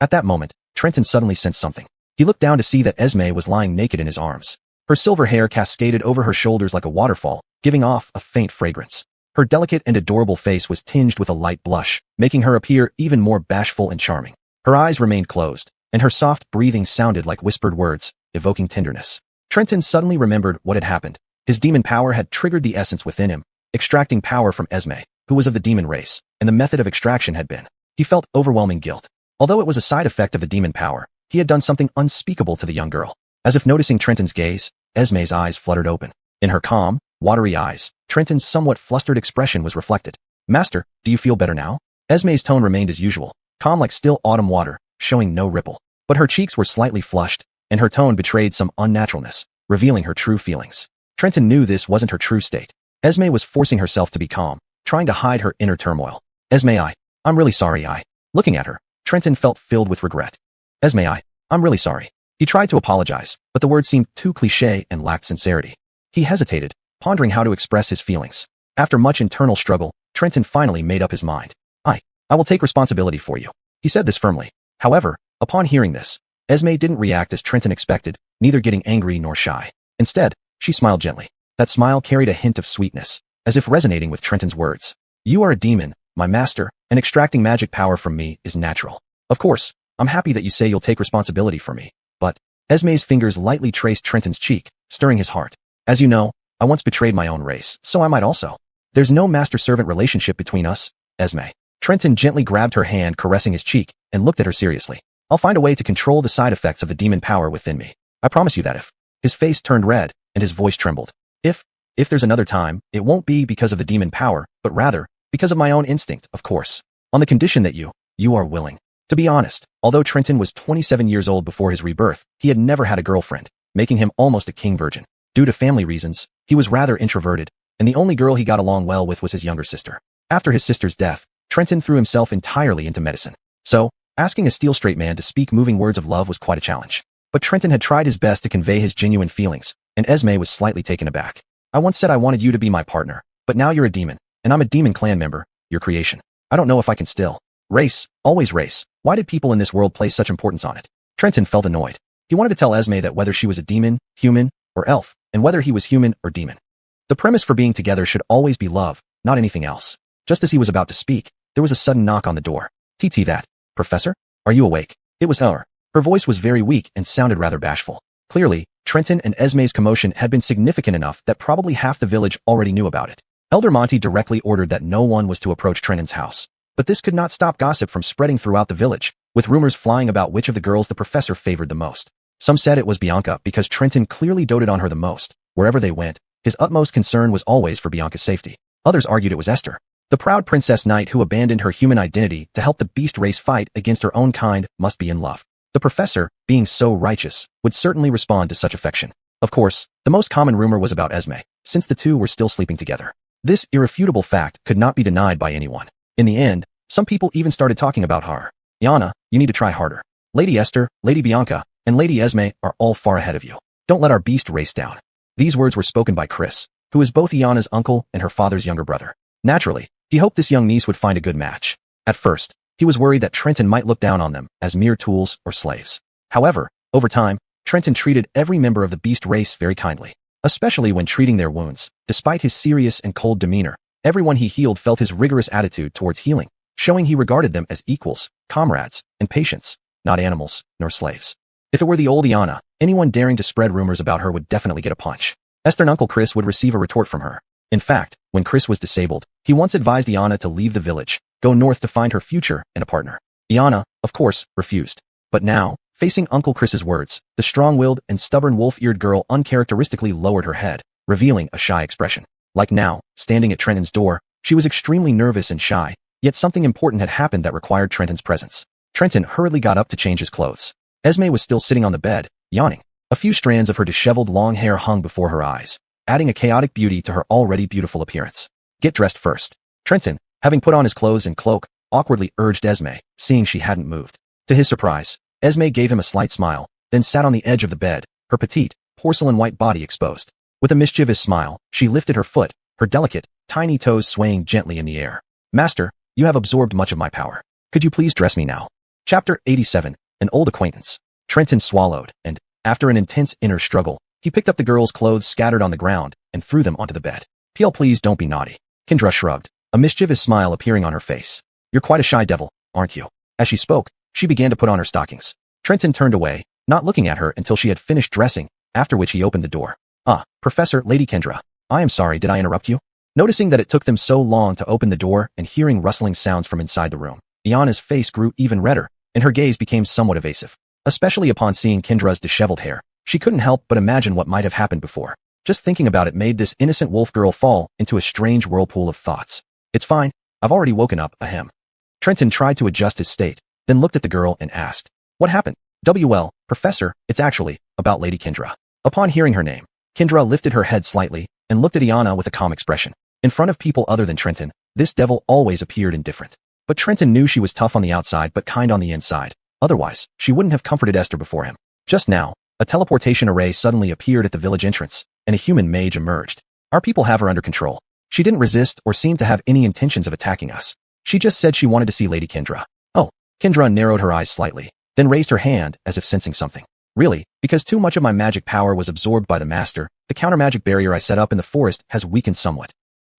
At that moment, Trenton suddenly sensed something. He looked down to see that Esme was lying naked in his arms. Her silver hair cascaded over her shoulders like a waterfall, giving off a faint fragrance. Her delicate and adorable face was tinged with a light blush, making her appear even more bashful and charming. Her eyes remained closed, and her soft breathing sounded like whispered words, evoking tenderness. Trenton suddenly remembered what had happened. His demon power had triggered the essence within him, extracting power from Esme, who was of the demon race, and the method of extraction had been. He felt overwhelming guilt. Although it was a side effect of the demon power, he had done something unspeakable to the young girl. As if noticing Trenton's gaze, Esme's eyes fluttered open. In her calm, watery eyes, Trenton's somewhat flustered expression was reflected. Master, do you feel better now? Esme's tone remained as usual, calm like still autumn water, showing no ripple. But her cheeks were slightly flushed, and her tone betrayed some unnaturalness, revealing her true feelings. Trenton knew this wasn't her true state. Esme was forcing herself to be calm, trying to hide her inner turmoil. Esme, I'm really sorry. Looking at her, Trenton felt filled with regret. Esme, I'm really sorry. He tried to apologize, but the words seemed too cliché and lacked sincerity. He hesitated, pondering how to express his feelings. After much internal struggle, Trenton finally made up his mind. I will take responsibility for you. He said this firmly. However, upon hearing this, Esme didn't react as Trenton expected, neither getting angry nor shy. Instead, she smiled gently. That smile carried a hint of sweetness, as if resonating with Trenton's words. You are a demon, my master, and extracting magic power from me is natural. Of course, I'm happy that you say you'll take responsibility for me, but Esme's fingers lightly traced Trenton's cheek, stirring his heart. As you know, I once betrayed my own race, so I might also. There's no master-servant relationship between us, Esme. Trenton gently grabbed her hand, caressing his cheek, and looked at her seriously. I'll find a way to control the side effects of the demon power within me. I promise you that if. His face turned red, and his voice trembled. If there's another time, it won't be because of the demon power, but rather, because of my own instinct, of course. On the condition that you are willing. To be honest, although Trenton was 27 years old before his rebirth, he had never had a girlfriend, making him almost a king virgin. Due to family reasons, he was rather introverted, and the only girl he got along well with was his younger sister. After his sister's death, Trenton threw himself entirely into medicine. So, asking a steel-straight man to speak moving words of love was quite a challenge. But Trenton had tried his best to convey his genuine feelings, and Esme was slightly taken aback. I once said I wanted you to be my partner, but now you're a demon, and I'm a demon clan member, your creation. I don't know if I can still. Race, always race. Why did people in this world place such importance on it? Trenton felt annoyed. He wanted to tell Esme that whether she was a demon, human, or elf, and whether he was human or demon, the premise for being together should always be love, not anything else. Just as he was about to speak, there was a sudden knock on the door. That, Professor? Are you awake? It was her. Her voice was very weak and sounded rather bashful. Clearly, Trenton and Esme's commotion had been significant enough that probably half the village already knew about it. Elder Monty directly ordered that no one was to approach Trenton's house. But this could not stop gossip from spreading throughout the village, with rumors flying about which of the girls the professor favored the most. Some said it was Bianca because Trenton clearly doted on her the most. Wherever they went, his utmost concern was always for Bianca's safety. Others argued it was Esther, the proud princess knight who abandoned her human identity to help the beast race fight against her own kind, must be in love. The professor, being so righteous, would certainly respond to such affection. Of course, the most common rumor was about Esme, since the two were still sleeping together. This irrefutable fact could not be denied by anyone. In the end, some people even started talking about her. Yana, you need to try harder. Lady Esther, Lady Bianca, and Lady Esme are all far ahead of you. Don't let our beast race down. These words were spoken by Chris, who is both Iana's uncle and her father's younger brother. Naturally, he hoped this young niece would find a good match. At first, he was worried that Trenton might look down on them as mere tools or slaves. However, over time, Trenton treated every member of the beast race very kindly, especially when treating their wounds. Despite his serious and cold demeanor, Everyone he healed felt his rigorous attitude towards healing, showing he regarded them as equals, comrades, and patients, not animals, nor slaves. If it were the old Iana, anyone daring to spread rumors about her would definitely get a punch. Esther and Uncle Chris would receive a retort from her. In fact, when Chris was disabled, he once advised Iana to leave the village, go north to find her future and a partner. Iana, of course, refused. But now, facing Uncle Chris's words, the strong-willed and stubborn wolf-eared girl uncharacteristically lowered her head, revealing a shy expression. Like now, standing at Trenton's door, she was extremely nervous and shy, yet something important had happened that required Trenton's presence. Trenton hurriedly got up to change his clothes. Esme was still sitting on the bed, yawning. A few strands of her disheveled long hair hung before her eyes, adding a chaotic beauty to her already beautiful appearance. Get dressed first. Trenton, having put on his clothes and cloak, awkwardly urged Esme, seeing she hadn't moved. To his surprise, Esme gave him a slight smile, then sat on the edge of the bed, her petite, porcelain-white body exposed. With a mischievous smile, she lifted her foot, her delicate, tiny toes swaying gently in the air. Master, you have absorbed much of my power. Could you please dress me now? Chapter 87, An Old Acquaintance. Trenton swallowed, and, after an intense inner struggle, he picked up the girl's clothes scattered on the ground and threw them onto the bed. PL, please don't be naughty. Kendra shrugged, a mischievous smile appearing on her face. You're quite a shy devil, aren't you? As she spoke, she began to put on her stockings. Trenton turned away, not looking at her until she had finished dressing, after which he opened the door. Professor, Lady Kendra. I am sorry, did I interrupt you? Noticing that it took them so long to open the door and hearing rustling sounds from inside the room, Iana's face grew even redder, and her gaze became somewhat evasive. Especially upon seeing Kendra's disheveled hair, she couldn't help but imagine what might have happened before. Just thinking about it made this innocent wolf girl fall into a strange whirlpool of thoughts. It's fine, I've already woken up, ahem. Trenton tried to adjust his state, then looked at the girl and asked, what happened? Well, Professor, it's actually about Lady Kendra. Upon hearing her name, Kendra lifted her head slightly and looked at Iana with a calm expression. In front of people other than Trenton, this devil always appeared indifferent. But Trenton knew she was tough on the outside but kind on the inside. Otherwise, she wouldn't have comforted Esther before him. Just now, a teleportation array suddenly appeared at the village entrance, and a human mage emerged. Our people have her under control. She didn't resist or seem to have any intentions of attacking us. She just said she wanted to see Lady Kendra. Oh, Kendra narrowed her eyes slightly, then raised her hand as if sensing something. Really, because too much of my magic power was absorbed by the master, the counter-magic barrier I set up in the forest has weakened somewhat.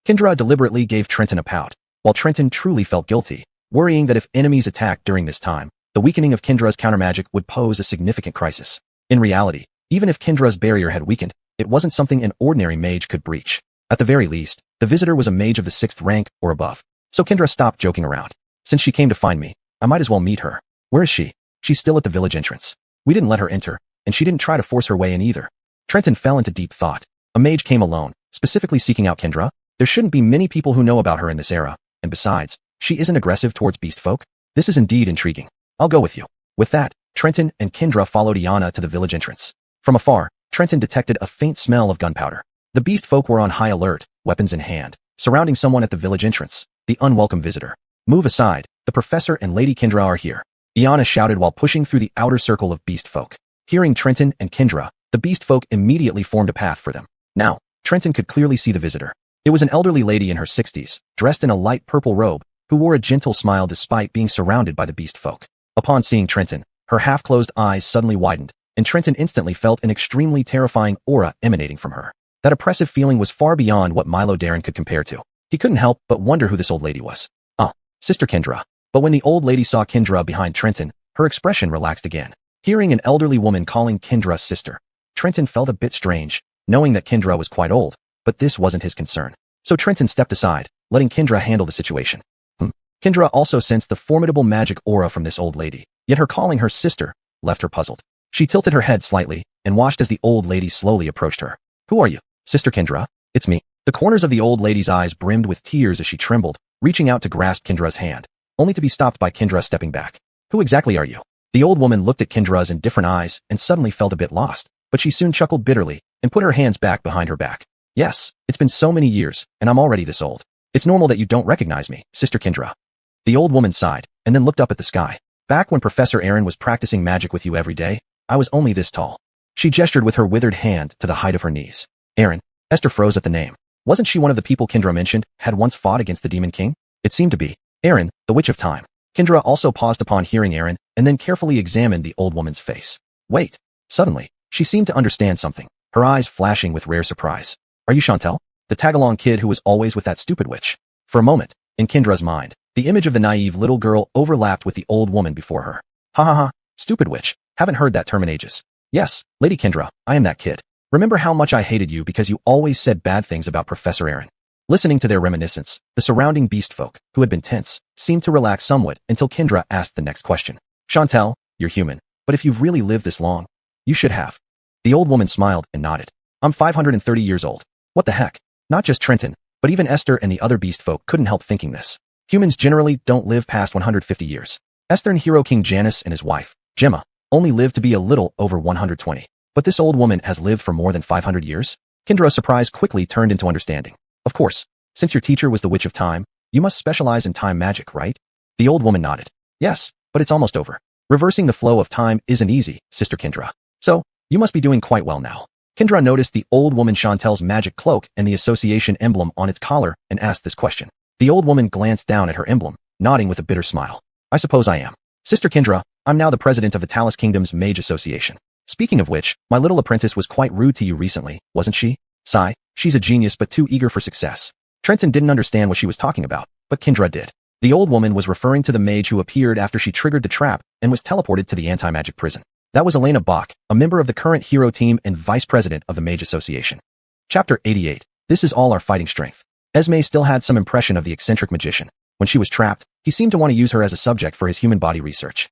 Kendra deliberately gave Trenton a pout, while Trenton truly felt guilty, worrying that if enemies attacked during this time, the weakening of Kendra's counter-magic would pose a significant crisis. In reality, even if Kendra's barrier had weakened, it wasn't something an ordinary mage could breach. At the very least, the visitor was a mage of the 6th rank or above. So Kendra stopped joking around. Since she came to find me, I might as well meet her. Where is she? She's still at the village entrance. We didn't let her enter, and she didn't try to force her way in either. Trenton fell into deep thought. A mage came alone, specifically seeking out Kendra. There shouldn't be many people who know about her in this era, and besides, she isn't aggressive towards beast folk. This is indeed intriguing. I'll go with you. With that, Trenton and Kendra followed Iana to the village entrance. From afar, Trenton detected a faint smell of gunpowder. The beast folk were on high alert, weapons in hand, surrounding someone at the village entrance, the unwelcome visitor. Move aside, the professor and Lady Kendra are here. Iana shouted while pushing through the outer circle of beast folk. Hearing Trenton and Kendra, the beast folk immediately formed a path for them. Now, Trenton could clearly see the visitor. It was an elderly lady in her 60s, dressed in a light purple robe, who wore a gentle smile despite being surrounded by the beast folk. Upon seeing Trenton, her half-closed eyes suddenly widened, and Trenton instantly felt an extremely terrifying aura emanating from her. That oppressive feeling was far beyond what Milo Darren could compare to. He couldn't help but wonder who this old lady was. Sister Kendra. But when the old lady saw Kendra behind Trenton, her expression relaxed again. Hearing an elderly woman calling Kendra sister, Trenton felt a bit strange, knowing that Kendra was quite old, but this wasn't his concern. So Trenton stepped aside, letting Kendra handle the situation. Kendra also sensed the formidable magic aura from this old lady, yet her calling her sister left her puzzled. She tilted her head slightly and watched as the old lady slowly approached her. Who are you? Sister Kendra? It's me. The corners of the old lady's eyes brimmed with tears as she trembled, reaching out to grasp Kendra's hand, only to be stopped by Kendra stepping back. Who exactly are you? The old woman looked at Kendra's indifferent eyes and suddenly felt a bit lost, but she soon chuckled bitterly and put her hands back behind her back. Yes, it's been so many years, and I'm already this old. It's normal that you don't recognize me, Sister Kendra. The old woman sighed, and then looked up at the sky. Back when Professor Aaron was practicing magic with you every day, I was only this tall. She gestured with her withered hand to the height of her knees. Aaron. Esther froze at the name. Wasn't she one of the people Kendra mentioned had once fought against the Demon King? It seemed to be. Aaron, the Witch of Time. Kendra also paused upon hearing Aaron, and then carefully examined the old woman's face. Wait. Suddenly, she seemed to understand something, her eyes flashing with rare surprise. Are you Chantel? The tag-along kid who was always with that stupid witch. For a moment, in Kendra's mind, the image of the naive little girl overlapped with the old woman before her. Ha ha ha, stupid witch, haven't heard that term in ages. Yes, Lady Kendra, I am that kid. Remember how much I hated you because you always said bad things about Professor Aaron. Listening to their reminiscence, the surrounding beast folk, who had been tense, seemed to relax somewhat until Kendra asked the next question. Chantel, you're human, but if you've really lived this long, you should have. The old woman smiled and nodded. I'm 530 years old. What the heck? Not just Trenton, but even Esther and the other beast folk couldn't help thinking this. Humans generally don't live past 150 years. Esther and Hero King Janus and his wife, Gemma, only lived to be a little over 120. But this old woman has lived for more than 500 years? Kendra's surprise quickly turned into understanding. Of course, since your teacher was the Witch of Time, you must specialize in time magic, right? The old woman nodded. Yes, but it's almost over. Reversing the flow of time isn't easy, Sister Kendra. So, you must be doing quite well now. Kendra noticed the old woman Chantel's magic cloak and the association emblem on its collar and asked this question. The old woman glanced down at her emblem, nodding with a bitter smile. I suppose I am. Sister Kendra, I'm now the president of the Talus Kingdom's Mage Association. Speaking of which, my little apprentice was quite rude to you recently, wasn't she? Sigh, she's a genius but too eager for success. Trenton didn't understand what she was talking about, but Kendra did. The old woman was referring to the mage who appeared after she triggered the trap and was teleported to the anti-magic prison. That was Elena Bach, a member of the current hero team and vice president of the Mage Association. Chapter 88. This is all our fighting strength. Esme still had some impression of the eccentric magician. When she was trapped, he seemed to want to use her as a subject for his human body research.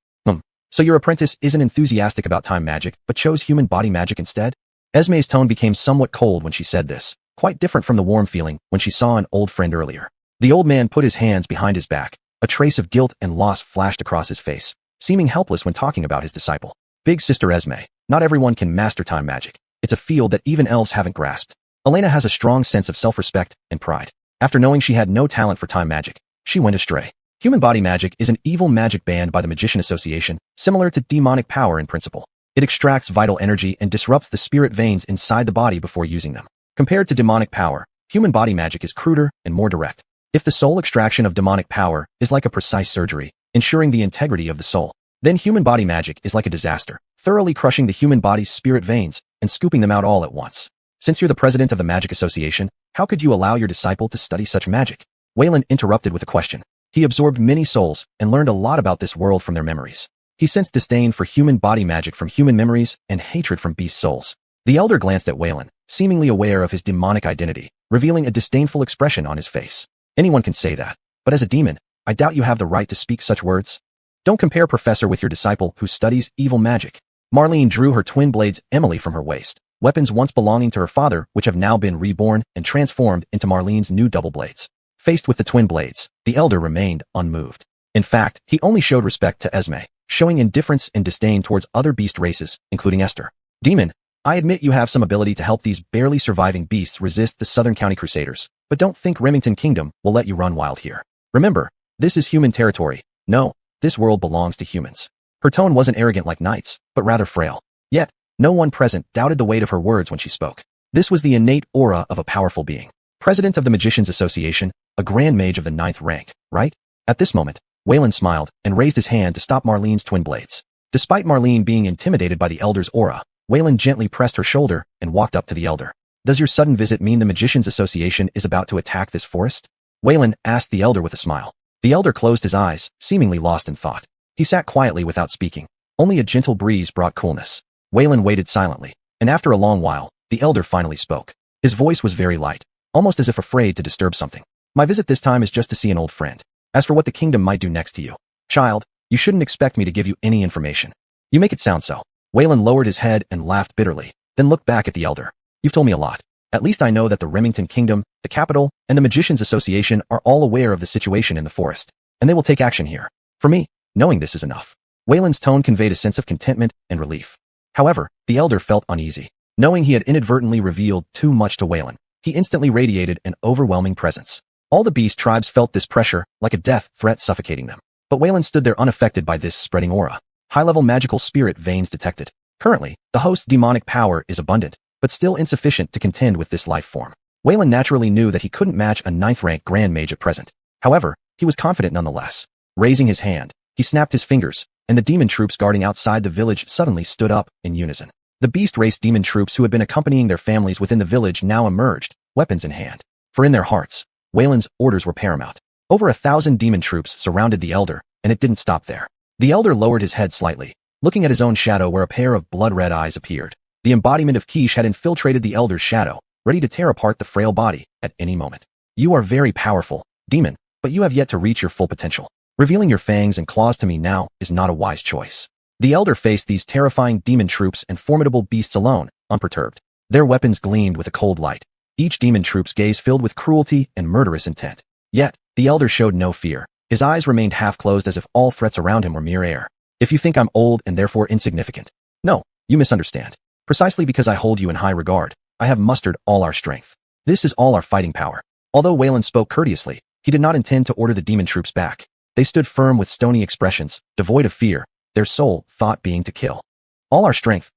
So your apprentice isn't enthusiastic about time magic, but chose human body magic instead? Esme's tone became somewhat cold when she said this, quite different from the warm feeling when she saw an old friend earlier. The old man put his hands behind his back. A trace of guilt and loss flashed across his face, seeming helpless when talking about his disciple. Big Sister Esme, not everyone can master time magic. It's a field that even elves haven't grasped. Elena has a strong sense of self-respect and pride. After knowing she had no talent for time magic, she went astray. Human body magic is an evil magic banned by the Magician Association, similar to demonic power in principle. It extracts vital energy and disrupts the spirit veins inside the body before using them. Compared to demonic power, human body magic is cruder and more direct. If the soul extraction of demonic power is like a precise surgery, ensuring the integrity of the soul, then human body magic is like a disaster, thoroughly crushing the human body's spirit veins and scooping them out all at once. Since you're the president of the Magic Association, how could you allow your disciple to study such magic? Wayland interrupted with a question. He absorbed many souls and learned a lot about this world from their memories. He sensed disdain for human body magic from human memories and hatred from beast souls. The elder glanced at Wayland, seemingly aware of his demonic identity, revealing a disdainful expression on his face. Anyone can say that, but as a demon, I doubt you have the right to speak such words. Don't compare Professor with your disciple who studies evil magic. Marlene drew her twin blades Emily from her waist, weapons once belonging to her father which have now been reborn and transformed into Marlene's new double blades. Faced with the twin blades, the elder remained unmoved. In fact, he only showed respect to Esme, showing indifference and disdain towards other beast races, including Esther. Demon, I admit you have some ability to help these barely surviving beasts resist the Southern County Crusaders, but don't think Remington Kingdom will let you run wild here. Remember, this is human territory. No, this world belongs to humans. Her tone wasn't arrogant like knights, but rather frail. Yet, no one present doubted the weight of her words when she spoke. This was the innate aura of a powerful being. President of the Magicians Association, a Grand Mage of the 9th rank, right? At this moment, Wayland smiled and raised his hand to stop Marlene's twin blades. Despite Marlene being intimidated by the elder's aura, Wayland gently pressed her shoulder and walked up to the elder. Does your sudden visit mean the Magicians Association is about to attack this forest? Wayland asked the elder with a smile. The elder closed his eyes, seemingly lost in thought. He sat quietly without speaking. Only a gentle breeze brought coolness. Wayland waited silently, and after a long while, the elder finally spoke. His voice was very light, almost as if afraid to disturb something. My visit this time is just to see an old friend. As for what the kingdom might do next to you, child, you shouldn't expect me to give you any information. You make it sound so. Wayland lowered his head and laughed bitterly, then looked back at the elder. You've told me a lot. At least I know that the Remington Kingdom, the capital, and the Magicians Association are all aware of the situation in the forest, and they will take action here. For me, knowing this is enough. Wayland's tone conveyed a sense of contentment and relief. However, the elder felt uneasy. Knowing he had inadvertently revealed too much to Wayland, he instantly radiated an overwhelming presence. All the beast tribes felt this pressure, like a death threat suffocating them. But Wayland stood there unaffected by this spreading aura. High-level magical spirit veins detected. Currently, the host's demonic power is abundant, but still insufficient to contend with this life form. Wayland naturally knew that he couldn't match a 9th-rank Grand Mage at present. However, he was confident nonetheless. Raising his hand, he snapped his fingers, and the demon troops guarding outside the village suddenly stood up in unison. The beast race demon troops who had been accompanying their families within the village now emerged, weapons in hand. For in their hearts, Waylon's orders were paramount. Over 1,000 demon troops surrounded the elder, and it didn't stop there. The elder lowered his head slightly, looking at his own shadow where a pair of blood-red eyes appeared. The embodiment of Quiche had infiltrated the elder's shadow, ready to tear apart the frail body at any moment. You are very powerful, demon, but you have yet to reach your full potential. Revealing your fangs and claws to me now is not a wise choice. The elder faced these terrifying demon troops and formidable beasts alone, unperturbed. Their weapons gleamed with a cold light, each demon troop's gaze filled with cruelty and murderous intent. Yet, the elder showed no fear. His eyes remained half-closed as if all threats around him were mere air. If you think I'm old and therefore insignificant, no, you misunderstand. Precisely because I hold you in high regard, I have mustered all our strength. This is all our fighting power. Although Waylon spoke courteously, he did not intend to order the demon troops back. They stood firm with stony expressions, devoid of fear, their sole thought being to kill. All our strength,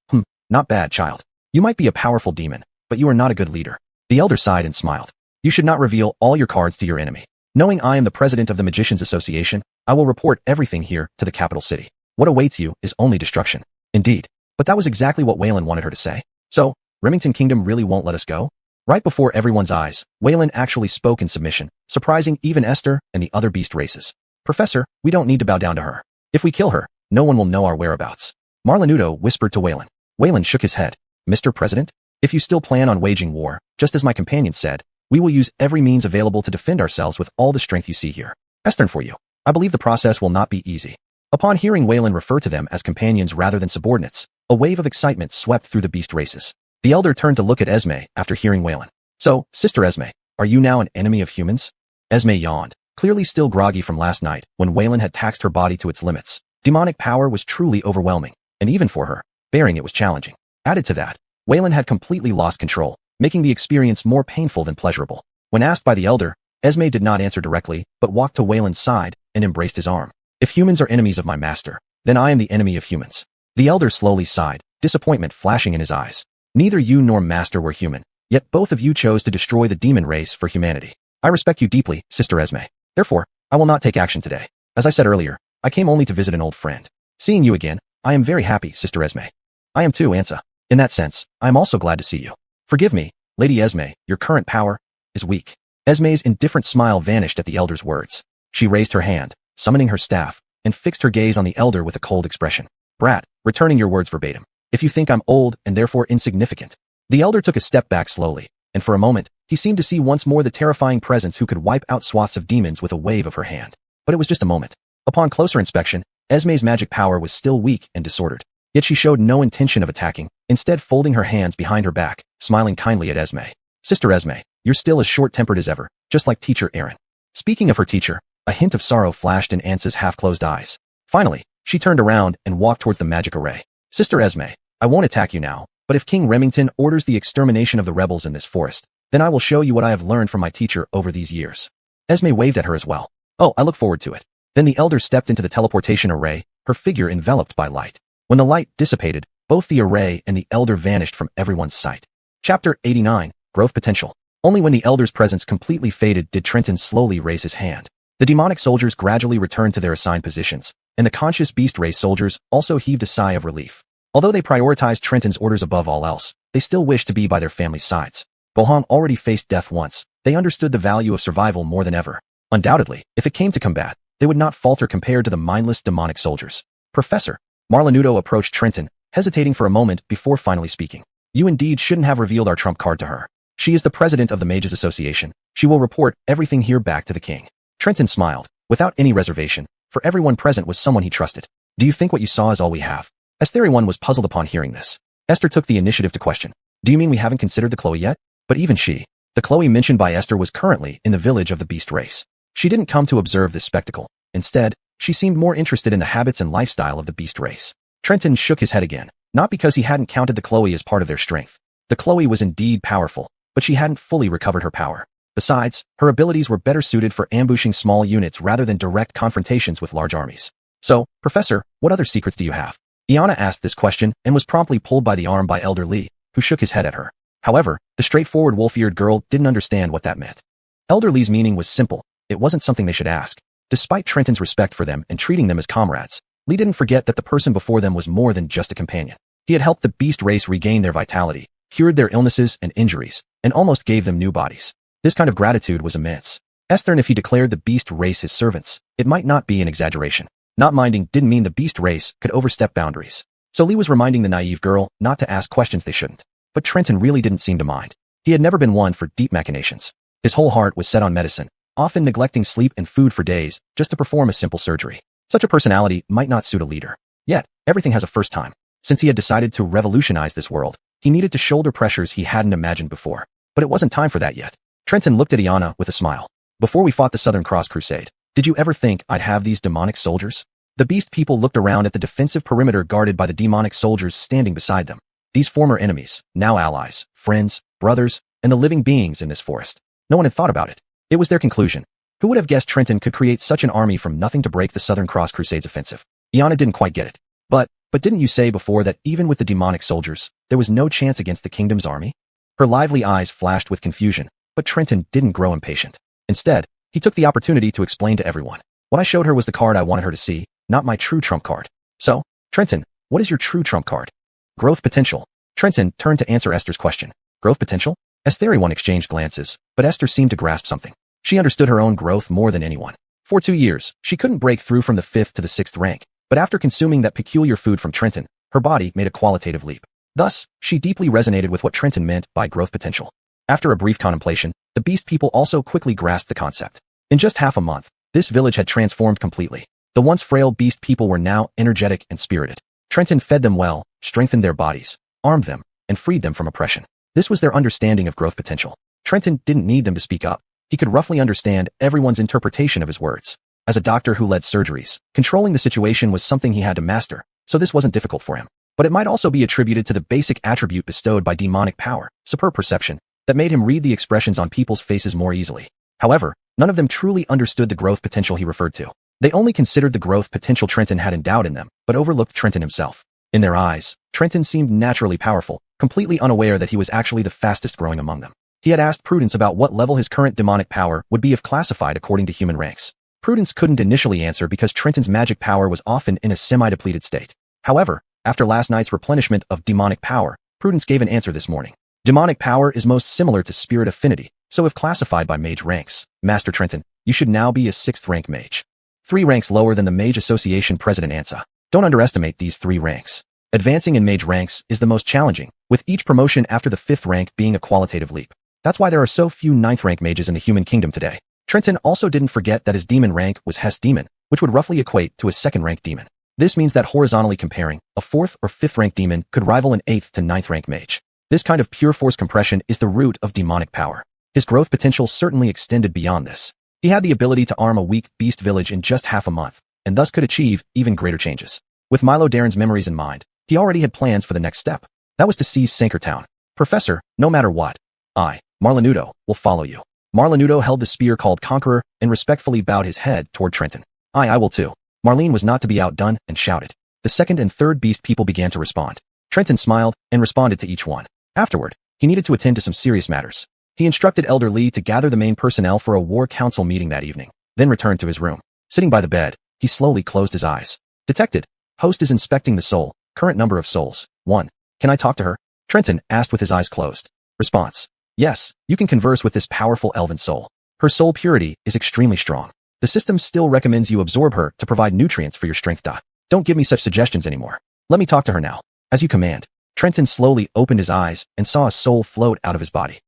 not bad, child. You might be a powerful demon, but you are not a good leader. The elder sighed and smiled. You should not reveal all your cards to your enemy. Knowing I am the president of the Magicians Association, I will report everything here to the capital city. What awaits you is only destruction. Indeed. But that was exactly what Waylon wanted her to say. So, Remington Kingdom really won't let us go? Right before everyone's eyes, Waylon actually spoke in submission, surprising even Esther and the other beast races. Professor, we don't need to bow down to her. If we kill her, no one will know our whereabouts. Marlenudo whispered to Waylon. Waylon shook his head. Mr. President, if you still plan on waging war, just as my companion said, we will use every means available to defend ourselves with all the strength you see here. Esther, for you. I believe the process will not be easy. Upon hearing Waylon refer to them as companions rather than subordinates, a wave of excitement swept through the beast races. The elder turned to look at Esme after hearing Waylon. So, Sister Esme, are you now an enemy of humans? Esme yawned, clearly still groggy from last night when Waylon had taxed her body to its limits. Demonic power was truly overwhelming, and even for her, bearing it was challenging. Added to that, Waylon had completely lost control, making the experience more painful than pleasurable. When asked by the elder, Esme did not answer directly, but walked to Waylon's side and embraced his arm. If humans are enemies of my master, then I am the enemy of humans. The elder slowly sighed, disappointment flashing in his eyes. Neither you nor master were human, yet both of you chose to destroy the demon race for humanity. I respect you deeply, Sister Esme. Therefore, I will not take action today. As I said earlier, I came only to visit an old friend. Seeing you again, I am very happy, Sister Esme. I am too, Ansa. In that sense, I am also glad to see you. Forgive me, Lady Esme, your current power is weak. Esme's indifferent smile vanished at the elder's words. She raised her hand, summoning her staff, and fixed her gaze on the elder with a cold expression. Brat, returning your words verbatim. If you think I'm old and therefore insignificant. The elder took a step back slowly, and for a moment, he seemed to see once more the terrifying presence who could wipe out swaths of demons with a wave of her hand. But it was just a moment. Upon closer inspection, Esme's magic power was still weak and disordered. Yet she showed no intention of attacking, instead folding her hands behind her back, smiling kindly at Esme. Sister Esme, you're still as short-tempered as ever, just like Teacher Aaron. Speaking of her teacher, a hint of sorrow flashed in Ansa's half-closed eyes. Finally, she turned around and walked towards the magic array. Sister Esme, I won't attack you now, but if King Remington orders the extermination of the rebels in this forest, then I will show you what I have learned from my teacher over these years. Esme waved at her as well. Oh, I look forward to it. Then the elder stepped into the teleportation array, her figure enveloped by light. When the light dissipated, both the array and the elder vanished from everyone's sight. Chapter 89, Growth Potential. Only when the elder's presence completely faded did Trenton slowly raise his hand. The demonic soldiers gradually returned to their assigned positions, and the conscious beast race soldiers also heaved a sigh of relief. Although they prioritized Trenton's orders above all else, they still wished to be by their family's sides. Bohan already faced death once. They understood the value of survival more than ever. Undoubtedly, if it came to combat, they would not falter compared to the mindless demonic soldiers. Professor, Marlenudo approached Trenton, hesitating for a moment before finally speaking. You indeed shouldn't have revealed our trump card to her. She is the president of the Mages Association. She will report everything here back to the king. Trenton smiled, without any reservation, for everyone present was someone he trusted. Do you think what you saw is all we have? Estherion was puzzled upon hearing this. Esther took the initiative to question. Do you mean we haven't considered the Chloe yet? But even she, the Chloe mentioned by Esther, was currently in the village of the beast race. She didn't come to observe this spectacle. Instead, she seemed more interested in the habits and lifestyle of the beast race. Trenton shook his head again, not because he hadn't counted the Chloe as part of their strength. The Chloe was indeed powerful, but she hadn't fully recovered her power. Besides, her abilities were better suited for ambushing small units rather than direct confrontations with large armies. So, Professor, what other secrets do you have? Iana asked this question and was promptly pulled by the arm by Elder Lee, who shook his head at her. However, the straightforward wolf-eared girl didn't understand what that meant. Elder Lee's meaning was simple. It wasn't something they should ask. Despite Trenton's respect for them and treating them as comrades, Lee didn't forget that the person before them was more than just a companion. He had helped the beast race regain their vitality, cured their illnesses and injuries, and almost gave them new bodies. This kind of gratitude was immense. Esther, and if he declared the beast race his servants, it might not be an exaggeration. Not minding didn't mean the beast race could overstep boundaries. So Lee was reminding the naive girl not to ask questions they shouldn't. But Trenton really didn't seem to mind. He had never been one for deep machinations. His whole heart was set on medicine, often neglecting sleep and food for days just to perform a simple surgery. Such a personality might not suit a leader. Yet, everything has a first time. Since he had decided to revolutionize this world, he needed to shoulder pressures he hadn't imagined before. But it wasn't time for that yet. Trenton looked at Iana with a smile. Before we fought the Southern Cross Crusade, did you ever think I'd have these demonic soldiers? The beast people looked around at the defensive perimeter guarded by the demonic soldiers standing beside them. These former enemies, now allies, friends, brothers, and the living beings in this forest. No one had thought about it. It was their conclusion. Who would have guessed Trenton could create such an army from nothing to break the Southern Cross Crusade's offensive? Iana didn't quite get it. But didn't you say before that even with the demonic soldiers, there was no chance against the kingdom's army? Her lively eyes flashed with confusion, but Trenton didn't grow impatient. Instead, he took the opportunity to explain to everyone. What I showed her was the card I wanted her to see, not my true trump card. So, Trenton, what is your true trump card? Growth potential. Trenton turned to answer Esther's question. Growth potential? Everyone exchanged glances, but Esther seemed to grasp something. She understood her own growth more than anyone. For 2 years, she couldn't break through from the 5th to the 6th rank, but after consuming that peculiar food from Trenton, her body made a qualitative leap. Thus, she deeply resonated with what Trenton meant by growth potential. After a brief contemplation, the beast people also quickly grasped the concept. In just half a month, this village had transformed completely. The once frail beast people were now energetic and spirited. Trenton fed them well, strengthened their bodies, armed them, and freed them from oppression. This was their understanding of growth potential. Trenton didn't need them to speak up. He could roughly understand everyone's interpretation of his words. As a doctor who led surgeries, controlling the situation was something he had to master, so this wasn't difficult for him. But it might also be attributed to the basic attribute bestowed by demonic power, superb perception, that made him read the expressions on people's faces more easily. However, none of them truly understood the growth potential he referred to. They only considered the growth potential Trenton had endowed in them, but overlooked Trenton himself. In their eyes, Trenton seemed naturally powerful, completely unaware that he was actually the fastest growing among them. He had asked Prudence about what level his current demonic power would be if classified according to human ranks. Prudence couldn't initially answer because Trenton's magic power was often in a semi-depleted state. However, after last night's replenishment of demonic power, Prudence gave an answer this morning. Demonic power is most similar to spirit affinity, so if classified by mage ranks, Master Trenton, you should now be a 6th rank mage. 3 ranks lower than the Mage Association President Ansa. Don't underestimate these 3 ranks. Advancing in mage ranks is the most challenging, with each promotion after the 5th rank being a qualitative leap. That's why there are so few 9th rank mages in the human kingdom today. Trenton also didn't forget that his demon rank was Hess Demon, which would roughly equate to a 2nd rank demon. This means that horizontally comparing, a 4th or 5th rank demon could rival an 8th to 9th rank mage. This kind of pure force compression is the root of demonic power. His growth potential certainly extended beyond this. He had the ability to arm a weak beast village in just half a month, and thus could achieve even greater changes. With Milo Darren's memories in mind, he already had plans for the next step. That was to seize Sankertown. Professor, no matter what, I, Marlanudo, will follow you. Marlanudo held the spear called Conqueror and respectfully bowed his head toward Trenton. I will too. Marlene was not to be outdone and shouted. The 2nd and 3rd beast people began to respond. Trenton smiled and responded to each one. Afterward, he needed to attend to some serious matters. He instructed Elder Lee to gather the main personnel for a war council meeting that evening, then returned to his room. Sitting by the bed, he slowly closed his eyes. Detected. Host is inspecting the soul. Current number of souls. 1. Can I talk to her? Trenton asked with his eyes closed. Response. Yes, you can converse with this powerful elven soul. Her soul purity is extremely strong. The system still recommends you absorb her to provide nutrients for your strength. Don't give me such suggestions anymore. Let me talk to her now. As you command. Trenton slowly opened his eyes and saw a soul float out of his body.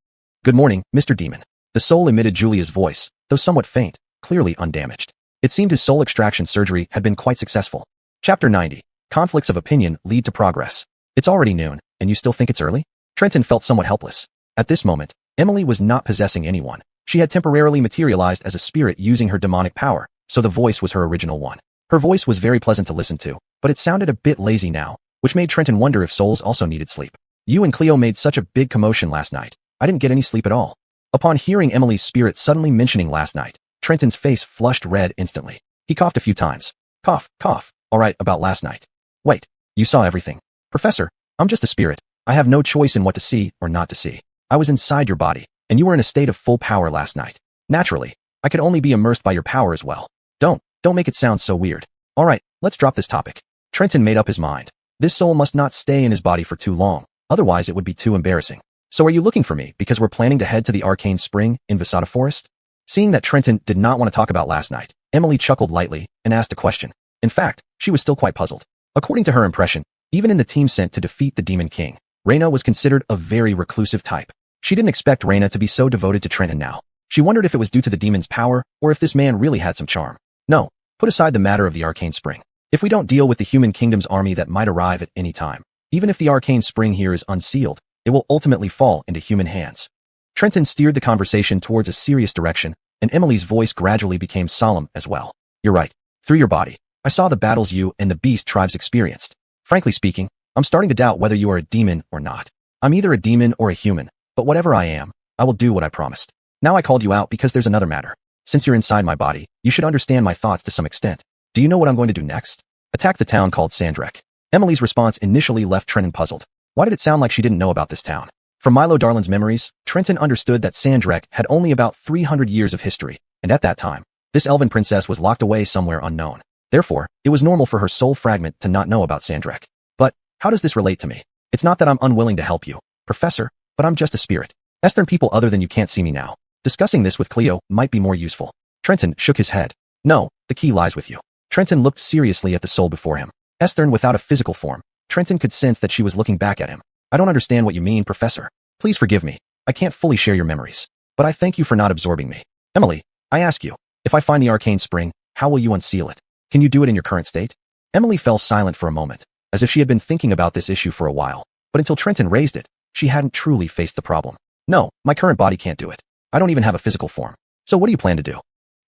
Good morning, Mr. Demon. The soul emitted Julia's voice, though somewhat faint, clearly undamaged. It seemed his soul extraction surgery had been quite successful. Chapter 90. Conflicts of opinion lead to progress. It's already noon, and you still think it's early? Trenton felt somewhat helpless. At this moment, Emily was not possessing anyone. She had temporarily materialized as a spirit using her demonic power, so the voice was her original one. Her voice was very pleasant to listen to, but it sounded a bit lazy now, which made Trenton wonder if souls also needed sleep. You and Cleo made such a big commotion last night. I didn't get any sleep at all. Upon hearing Emily's spirit suddenly mentioning last night, Trenton's face flushed red instantly. He coughed a few times. Cough, cough. All right, about last night. Wait, you saw everything. Professor, I'm just a spirit. I have no choice in what to see or not to see. I was inside your body, and you were in a state of full power last night. Naturally, I could only be immersed by your power as well. Don't make it sound so weird. All right, let's drop this topic. Trenton made up his mind. This soul must not stay in his body for too long, otherwise it would be too embarrassing. So are you looking for me because we're planning to head to the arcane spring in Visata Forest? Seeing that Trenton did not want to talk about last night, Emily chuckled lightly and asked a question. In fact, she was still quite puzzled. According to her impression, even in the team sent to defeat the Demon King, Reyna was considered a very reclusive type. She didn't expect Reyna to be so devoted to Trenton now. She wondered if it was due to the demon's power or if this man really had some charm. No, put aside the matter of the arcane spring. If we don't deal with the human kingdom's army that might arrive at any time, even if the arcane spring here is unsealed, it will ultimately fall into human hands. Trenton steered the conversation towards a serious direction, and Emily's voice gradually became solemn as well. You're right. Through your body, I saw the battles you and the beast tribes experienced. Frankly speaking, I'm starting to doubt whether you are a demon or not. I'm either a demon or a human, but whatever I am, I will do what I promised. Now I called you out because there's another matter. Since you're inside my body, you should understand my thoughts to some extent. Do you know what I'm going to do next? Attack the town called Sandrek. Emily's response initially left Trenton puzzled. Why did it sound like she didn't know about this town? From Milo Darlin's memories, Trenton understood that Sandrek had only about 300 years of history, and at that time, this elven princess was locked away somewhere unknown. Therefore, it was normal for her soul fragment to not know about Sandrek. But, how does this relate to me? It's not that I'm unwilling to help you, Professor, but I'm just a spirit. Eastern people other than you can't see me now. Discussing this with Cleo might be more useful. Trenton shook his head. No, the key lies with you. Trenton looked seriously at the soul before him. Estern without a physical form. Trenton could sense that she was looking back at him. I don't understand what you mean, Professor. Please forgive me. I can't fully share your memories. But I thank you for not absorbing me. Emily, I ask you, if I find the arcane spring, how will you unseal it? Can you do it in your current state? Emily fell silent for a moment, as if she had been thinking about this issue for a while. But until Trenton raised it, she hadn't truly faced the problem. No, my current body can't do it. I don't even have a physical form. So what do you plan to do?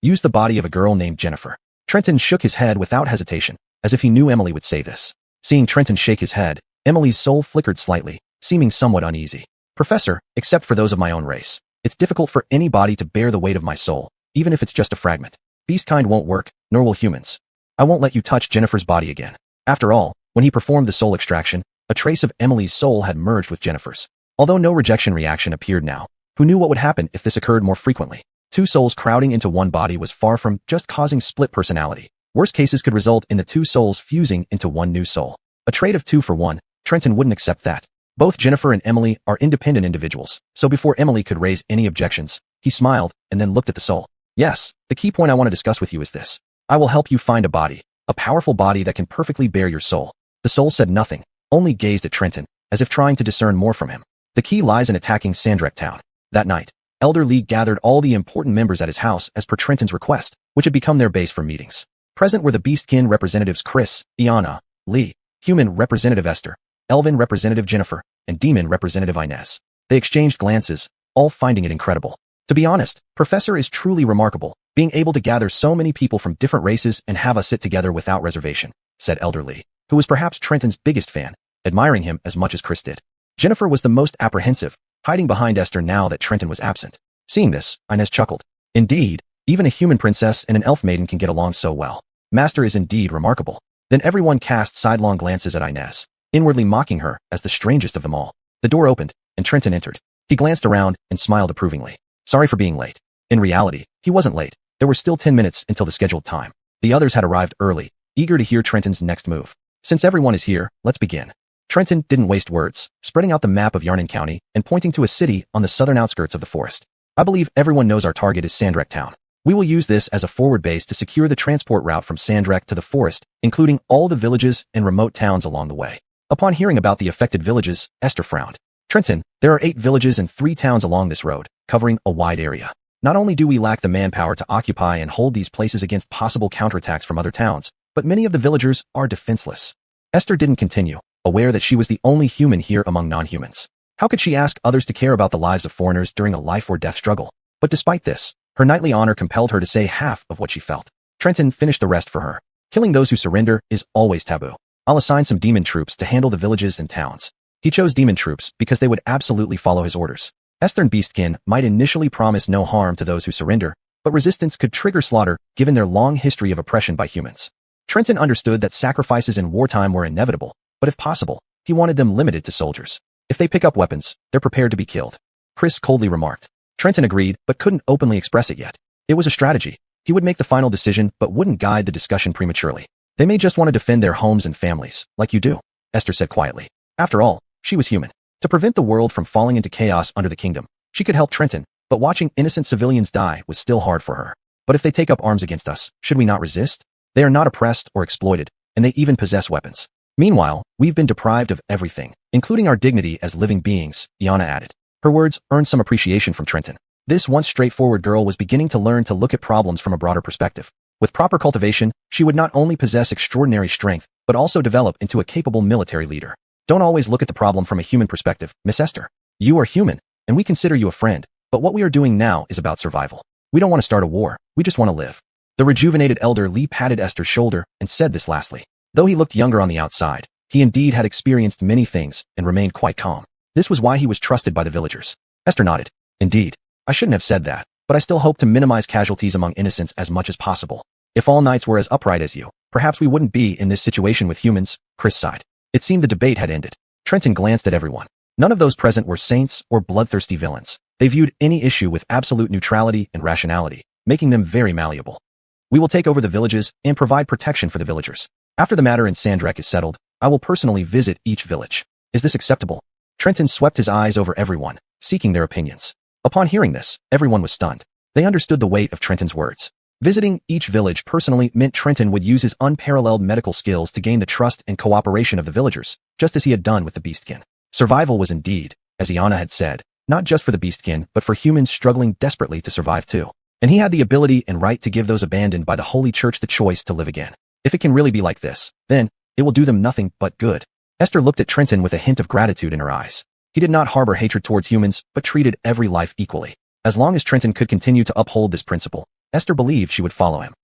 Use the body of a girl named Jennifer. Trenton shook his head without hesitation, as if he knew Emily would say this. Seeing Trenton shake his head, Emily's soul flickered slightly, seeming somewhat uneasy. Professor, except for those of my own race, it's difficult for any body to bear the weight of my soul, even if it's just a fragment. Beastkind won't work, nor will humans. I won't let you touch Jennifer's body again. After all, when he performed the soul extraction, a trace of Emily's soul had merged with Jennifer's. Although no rejection reaction appeared now, who knew what would happen if this occurred more frequently? Two souls crowding into one body was far from just causing split personality. Worst cases could result in the two souls fusing into one new soul. A trade of 2 for 1, Trenton wouldn't accept that. Both Jennifer and Emily are independent individuals, so before Emily could raise any objections, he smiled and then looked at the soul. Yes, the key point I want to discuss with you is this. I will help you find a body, a powerful body that can perfectly bear your soul. The soul said nothing, only gazed at Trenton, as if trying to discern more from him. The key lies in attacking Sandrek town. That night, Elder Lee gathered all the important members at his house as per Trenton's request, which had become their base for meetings. Present were the Beastkin representatives Chris, Iana, Lee, Human Representative Esther, Elven Representative Jennifer, and Demon Representative Inez. They exchanged glances, all finding it incredible. To be honest, Professor is truly remarkable, being able to gather so many people from different races and have us sit together without reservation, said Elder Lee, who was perhaps Trenton's biggest fan, admiring him as much as Chris did. Jennifer was the most apprehensive, hiding behind Esther now that Trenton was absent. Seeing this, Inez chuckled. Indeed, even a human princess and an elf maiden can get along so well. Master is indeed remarkable. Then everyone cast sidelong glances at Inez, inwardly mocking her as the strangest of them all. The door opened, and Trenton entered. He glanced around and smiled approvingly. Sorry for being late. In reality, he wasn't late. There were still 10 minutes until the scheduled time. The others had arrived early, eager to hear Trenton's next move. Since everyone is here, let's begin. Trenton didn't waste words, spreading out the map of Yarnan County and pointing to a city on the southern outskirts of the forest. I believe everyone knows our target is Sandrek town. We will use this as a forward base to secure the transport route from Sandrek to the forest, including all the villages and remote towns along the way. Upon hearing about the affected villages, Esther frowned. Trenton, there are 8 villages and 3 towns along this road, covering a wide area. Not only do we lack the manpower to occupy and hold these places against possible counterattacks from other towns, but many of the villagers are defenseless. Esther didn't continue, aware that she was the only human here among non-humans. How could she ask others to care about the lives of foreigners during a life-or-death struggle? But despite this, her knightly honor compelled her to say half of what she felt. Trenton finished the rest for her. Killing those who surrender is always taboo. I'll assign some demon troops to handle the villages and towns. He chose demon troops because they would absolutely follow his orders. Esther and Beastkin might initially promise no harm to those who surrender, but resistance could trigger slaughter given their long history of oppression by humans. Trenton understood that sacrifices in wartime were inevitable, but if possible, he wanted them limited to soldiers. If they pick up weapons, they're prepared to be killed. Chris coldly remarked. Trenton agreed, but couldn't openly express it yet. It was a strategy. He would make the final decision, but wouldn't guide the discussion prematurely. They may just want to defend their homes and families, like you do, Esther said quietly. After all, she was human. To prevent the world from falling into chaos under the kingdom, she could help Trenton, but watching innocent civilians die was still hard for her. But if they take up arms against us, should we not resist? They are not oppressed or exploited, and they even possess weapons. Meanwhile, we've been deprived of everything, including our dignity as living beings, Iana added. Her words earned some appreciation from Trenton. This once straightforward girl was beginning to learn to look at problems from a broader perspective. With proper cultivation, she would not only possess extraordinary strength, but also develop into a capable military leader. Don't always look at the problem from a human perspective, Miss Esther. You are human, and we consider you a friend, but what we are doing now is about survival. We don't want to start a war, we just want to live. The rejuvenated elder Lee patted Esther's shoulder and said this lastly. Though he looked younger on the outside, he indeed had experienced many things and remained quite calm. This was why he was trusted by the villagers. Esther nodded. Indeed, I shouldn't have said that, but I still hope to minimize casualties among innocents as much as possible. If all knights were as upright as you, perhaps we wouldn't be in this situation with humans, Chris sighed. It seemed the debate had ended. Trenton glanced at everyone. None of those present were saints or bloodthirsty villains. They viewed any issue with absolute neutrality and rationality, making them very malleable. We will take over the villages and provide protection for the villagers. After the matter in Sandrek is settled, I will personally visit each village. Is this acceptable? Trenton swept his eyes over everyone, seeking their opinions. Upon hearing this, everyone was stunned. They understood the weight of Trenton's words. Visiting each village personally meant Trenton would use his unparalleled medical skills to gain the trust and cooperation of the villagers, just as he had done with the beastkin. Survival was indeed, as Iana had said, not just for the beastkin, but for humans struggling desperately to survive too. And he had the ability and right to give those abandoned by the Holy Church the choice to live again. If it can really be like this, then it will do them nothing but good. Esther looked at Trenton with a hint of gratitude in her eyes. He did not harbor hatred towards humans, but treated every life equally. As long as Trenton could continue to uphold this principle, Esther believed she would follow him.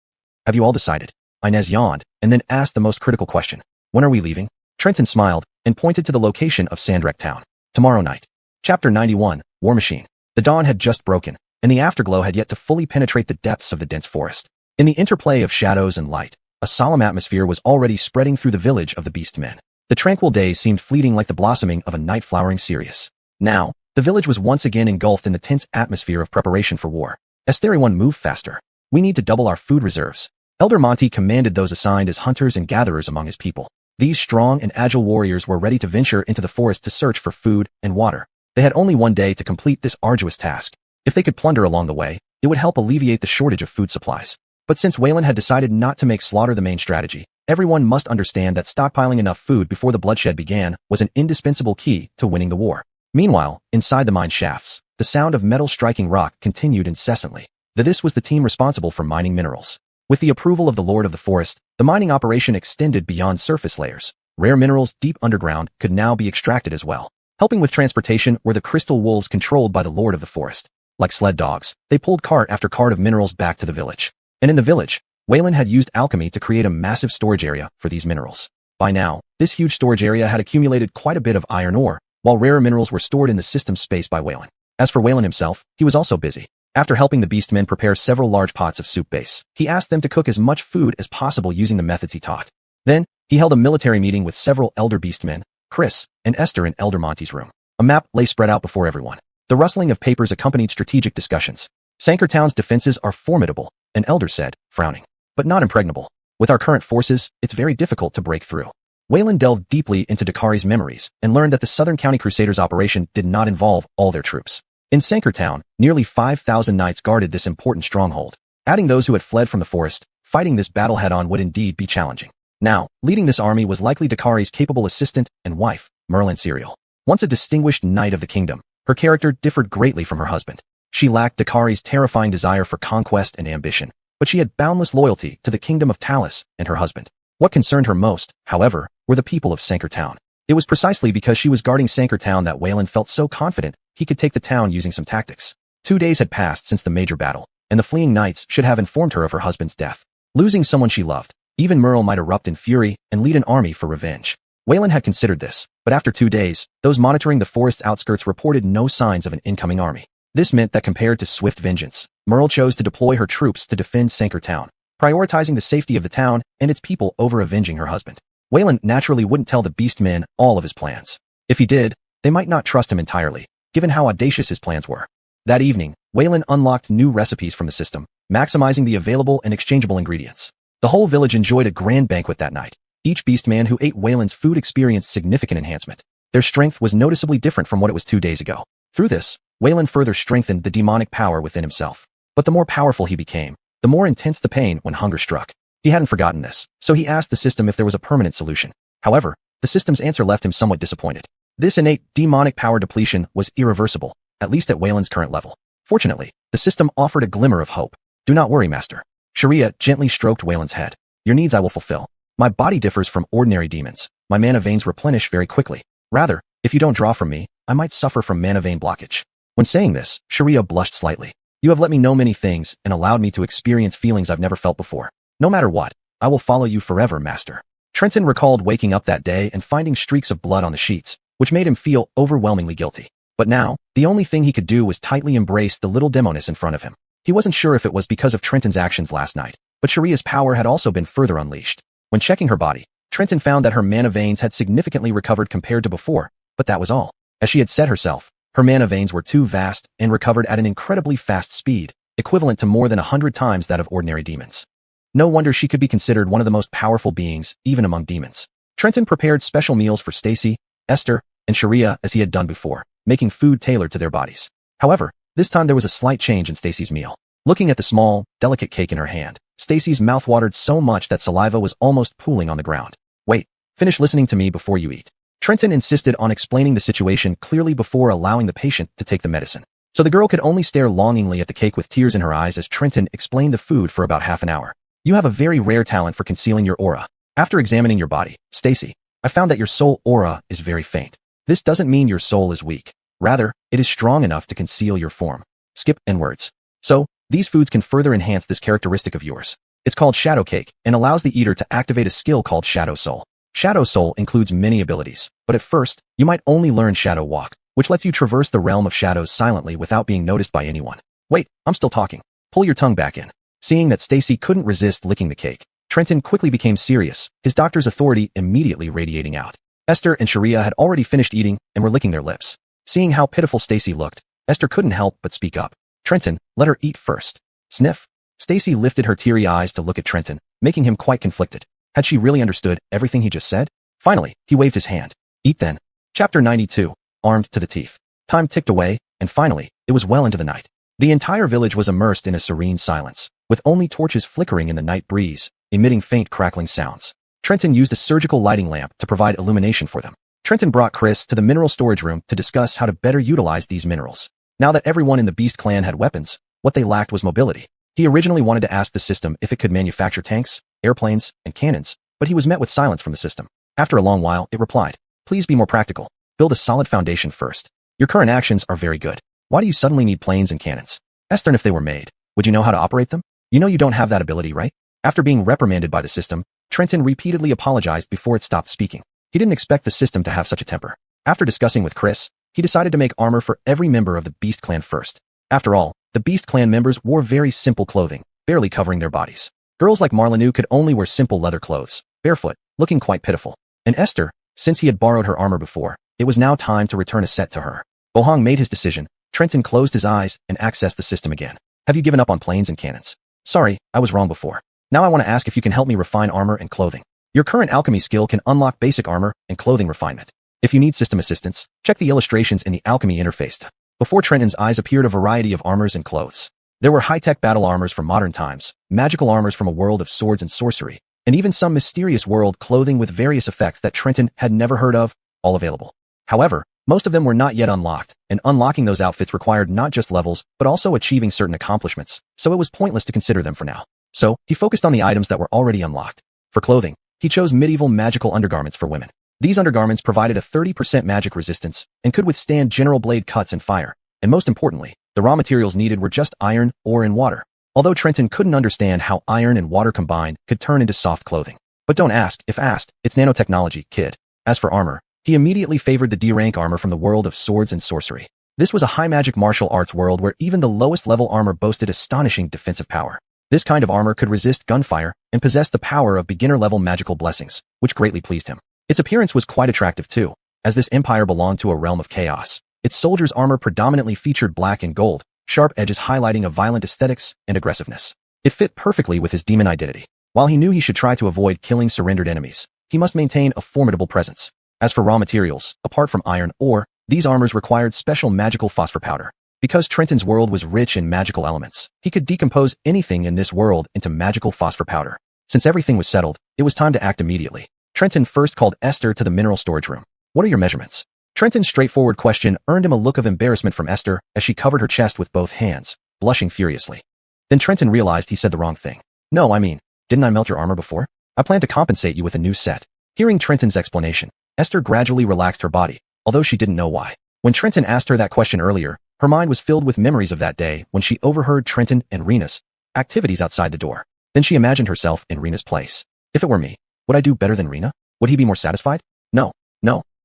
Have you all decided? Inez yawned, and then asked the most critical question. When are we leaving? Trenton smiled, and pointed to the location of Sandrek Town. Tomorrow night. Chapter 91, War Machine. The dawn had just broken, and the afterglow had yet to fully penetrate the depths of the dense forest. In the interplay of shadows and light, a solemn atmosphere was already spreading through the village of the Beastmen. The tranquil day seemed fleeting like the blossoming of a night-flowering cereus. Now, the village was once again engulfed in the tense atmosphere of preparation for war. Everyone moved faster. We need to double our food reserves. Elder Monty commanded those assigned as hunters and gatherers among his people. These strong and agile warriors were ready to venture into the forest to search for food and water. They had only one day to complete this arduous task. If they could plunder along the way, it would help alleviate the shortage of food supplies. But since Waylon had decided not to make slaughter the main strategy, everyone must understand that stockpiling enough food before the bloodshed began was an indispensable key to winning the war. Meanwhile, inside the mine shafts, the sound of metal striking rock continued incessantly. This was the team responsible for mining minerals. With the approval of the Lord of the Forest, the mining operation extended beyond surface layers. Rare minerals deep underground could now be extracted as well. Helping with transportation were the crystal wolves controlled by the Lord of the Forest. Like sled dogs, they pulled cart after cart of minerals back to the village. And in the village, Waylon had used alchemy to create a massive storage area for these minerals. By now, this huge storage area had accumulated quite a bit of iron ore, while rarer minerals were stored in the system space by Waylon. As for Waylon himself, he was also busy. After helping the Beastmen prepare several large pots of soup base, he asked them to cook as much food as possible using the methods he taught. Then, he held a military meeting with several elder Beastmen, Chris, and Esther in Elder Monty's room. A map lay spread out before everyone. The rustling of papers accompanied strategic discussions. Sankertown's defenses are formidable, an elder said, frowning, but not impregnable. With our current forces, it's very difficult to break through. Waylon delved deeply into Dakari's memories and learned that the Southern County Crusaders' operation did not involve all their troops. In Sankertown, nearly 5,000 knights guarded this important stronghold. Adding those who had fled from the forest, fighting this battle head-on would indeed be challenging. Now, leading this army was likely Dakari's capable assistant and wife, Merlin Serial. Once a distinguished knight of the kingdom, her character differed greatly from her husband. She lacked Dakari's terrifying desire for conquest and ambition, but she had boundless loyalty to the kingdom of Talus and her husband. What concerned her most, however, were the people of Sankertown. It was precisely because she was guarding Sankertown that Waylon felt so confident he could take the town using some tactics. 2 days had passed since the major battle, and the fleeing knights should have informed her of her husband's death. Losing someone she loved, even Merle might erupt in fury and lead an army for revenge. Waylon had considered this, but after 2 days, those monitoring the forest's outskirts reported no signs of an incoming army. This meant that compared to swift vengeance, Merle chose to deploy her troops to defend Sankertown, prioritizing the safety of the town and its people over avenging her husband. Waylon naturally wouldn't tell the Beastmen all of his plans. If he did, they might not trust him entirely, given how audacious his plans were. That evening, Waylon unlocked new recipes from the system, maximizing the available and exchangeable ingredients. The whole village enjoyed a grand banquet that night. Each Beastman who ate Waylon's food experienced significant enhancement. Their strength was noticeably different from what it was 2 days ago. Through this, Wayland further strengthened the demonic power within himself. But the more powerful he became, the more intense the pain when hunger struck. He hadn't forgotten this, so he asked the system if there was a permanent solution. However, the system's answer left him somewhat disappointed. This innate demonic power depletion was irreversible, at least at Wayland's current level. Fortunately, the system offered a glimmer of hope. Do not worry, Master. Sharia gently stroked Wayland's head. Your needs I will fulfill. My body differs from ordinary demons. My mana veins replenish very quickly. Rather, if you don't draw from me, I might suffer from mana vein blockage. When saying this, Sharia blushed slightly. You have let me know many things and allowed me to experience feelings I've never felt before. No matter what, I will follow you forever, Master. Trenton recalled waking up that day and finding streaks of blood on the sheets, which made him feel overwhelmingly guilty. But now, the only thing he could do was tightly embrace the little demoness in front of him. He wasn't sure if it was because of Trenton's actions last night, but Sharia's power had also been further unleashed. When checking her body, Trenton found that her mana veins had significantly recovered compared to before, but that was all. As she had said herself, her mana veins were too vast and recovered at an incredibly fast speed, equivalent to more than 100 times that of ordinary demons. No wonder she could be considered one of the most powerful beings, even among demons. Trenton prepared special meals for Stacy, Esther, and Sharia as he had done before, making food tailored to their bodies. However, this time there was a slight change in Stacy's meal. Looking at the small, delicate cake in her hand, Stacy's mouth watered so much that saliva was almost pooling on the ground. Wait, finish listening to me before you eat. Trenton insisted on explaining the situation clearly before allowing the patient to take the medicine. So the girl could only stare longingly at the cake with tears in her eyes as Trenton explained the food for about half an hour. You have a very rare talent for concealing your aura. After examining your body, Stacy, I found that your soul aura is very faint. This doesn't mean your soul is weak. Rather, it is strong enough to conceal your form. Skip N-words. So, these foods can further enhance this characteristic of yours. It's called Shadow Cake and allows the eater to activate a skill called Shadow Soul. Shadow Soul includes many abilities, but at first, you might only learn Shadow Walk, which lets you traverse the realm of shadows silently without being noticed by anyone. Wait, I'm still talking. Pull your tongue back in. Seeing that Stacy couldn't resist licking the cake, Trenton quickly became serious, his doctor's authority immediately radiating out. Esther and Sharia had already finished eating and were licking their lips. Seeing how pitiful Stacy looked, Esther couldn't help but speak up. Trenton, let her eat first. Sniff. Stacy lifted her teary eyes to look at Trenton, making him quite conflicted. Had she really understood everything he just said? Finally, he waved his hand. Eat then. Chapter 92. Armed to the teeth. Time ticked away, and finally, it was well into the night. The entire village was immersed in a serene silence, with only torches flickering in the night breeze, emitting faint crackling sounds. Trenton used a surgical lighting lamp to provide illumination for them. Trenton brought Chris to the mineral storage room to discuss how to better utilize these minerals. Now that everyone in the Beast clan had weapons, what they lacked was mobility. He originally wanted to ask the system if it could manufacture tanks, airplanes, and cannons, but he was met with silence from the system. After a long while, it replied, please be more practical. Build a solid foundation first. Your current actions are very good. Why do you suddenly need planes and cannons? Esther, if they were made, would you know how to operate them? You know you don't have that ability, right? After being reprimanded by the system, Trenton repeatedly apologized before it stopped speaking. He didn't expect the system to have such a temper. After discussing with Chris, he decided to make armor for every member of the Beast clan first. After all, the Beast clan members wore very simple clothing, barely covering their bodies. Girls like Marlenu could only wear simple leather clothes, barefoot, looking quite pitiful. And Esther, since he had borrowed her armor before, it was now time to return a set to her. Bohong made his decision. Trenton closed his eyes and accessed the system again. Have you given up on planes and cannons? Sorry, I was wrong before. Now I want to ask if you can help me refine armor and clothing. Your current alchemy skill can unlock basic armor and clothing refinement. If you need system assistance, check the illustrations in the alchemy interface. Before Trenton's eyes appeared a variety of armors and clothes. There were high-tech battle armors from modern times, magical armors from a world of swords and sorcery, and even some mysterious world clothing with various effects that Trenton had never heard of, all available. However, most of them were not yet unlocked, and unlocking those outfits required not just levels, but also achieving certain accomplishments, so it was pointless to consider them for now. So, he focused on the items that were already unlocked. For clothing, he chose medieval magical undergarments for women. These undergarments provided a 30% magic resistance and could withstand general blade cuts and fire, and most importantly, the raw materials needed were just iron, ore, and water. Although Trenton couldn't understand how iron and water combined could turn into soft clothing. But don't ask, if asked, it's nanotechnology, kid. As for armor, he immediately favored the D-rank armor from the world of swords and sorcery. This was a high magic martial arts world where even the lowest level armor boasted astonishing defensive power. This kind of armor could resist gunfire and possess the power of beginner-level magical blessings, which greatly pleased him. Its appearance was quite attractive too, as this empire belonged to a realm of chaos. Its soldiers' armor predominantly featured black and gold, sharp edges highlighting a violent aesthetics and aggressiveness. It fit perfectly with his demon identity. While he knew he should try to avoid killing surrendered enemies, he must maintain a formidable presence. As for raw materials, apart from iron ore, these armors required special magical phosphor powder. Because Trenton's world was rich in magical elements, he could decompose anything in this world into magical phosphor powder. Since everything was settled, it was time to act immediately. Trenton first called Esther to the mineral storage room. What are your measurements? Trenton's straightforward question earned him a look of embarrassment from Esther as she covered her chest with both hands, blushing furiously. Then Trenton realized he said the wrong thing. No, I mean, didn't I melt your armor before? I plan to compensate you with a new set. Hearing Trenton's explanation, Esther gradually relaxed her body, although she didn't know why. When Trenton asked her that question earlier, her mind was filled with memories of that day when she overheard Trenton and Rena's activities outside the door. Then she imagined herself in Rena's place. If it were me, would I do better than Rena? Would he be more satisfied? No,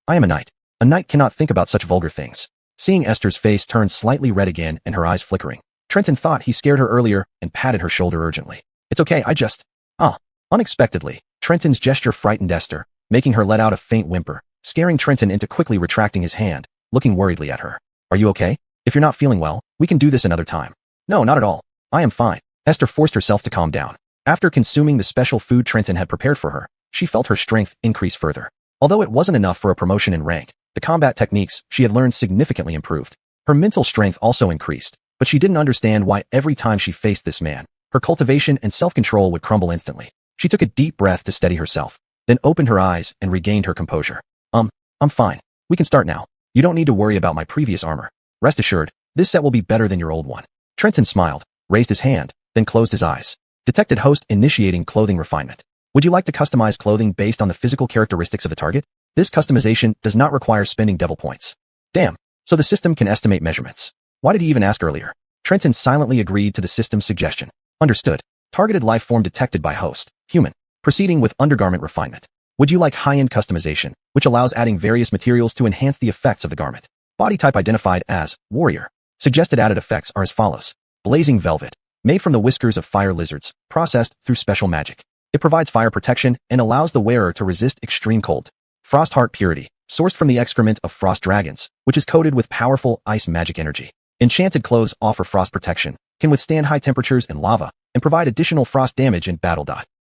I am a knight. A knight cannot think about such vulgar things. Seeing Esther's face turn slightly red again and her eyes flickering, Trenton thought he scared her earlier and patted her shoulder urgently. It's okay, I just... Unexpectedly, Trenton's gesture frightened Esther, making her let out a faint whimper, scaring Trenton into quickly retracting his hand, looking worriedly at her. Are you okay? If you're not feeling well, we can do this another time. No, not at all. I am fine. Esther forced herself to calm down. After consuming the special food Trenton had prepared for her, she felt her strength increase further. Although it wasn't enough for a promotion in rank, the combat techniques she had learned significantly improved. Her mental strength also increased, but she didn't understand why every time she faced this man, her cultivation and self-control would crumble instantly. She took a deep breath to steady herself, then opened her eyes and regained her composure. I'm fine. We can start now. You don't need to worry about my previous armor. Rest assured, this set will be better than your old one. Trenton smiled, raised his hand, then closed his eyes. Detected host initiating clothing refinement. Would you like to customize clothing based on the physical characteristics of the target? This customization does not require spending devil points. Damn, so the system can estimate measurements. Why did he even ask earlier? Trenton silently agreed to the system's suggestion. Understood. Targeted life form detected by host. Human. Proceeding with undergarment refinement. Would you like high-end customization, which allows adding various materials to enhance the effects of the garment? Body type identified as warrior. Suggested added effects are as follows. Blazing velvet. Made from the whiskers of fire lizards, processed through special magic. It provides fire protection and allows the wearer to resist extreme cold. Frost heart purity. Sourced from the excrement of frost dragons, which is coated with powerful ice magic energy. Enchanted clothes offer frost protection, can withstand high temperatures and lava, and provide additional frost damage in battle.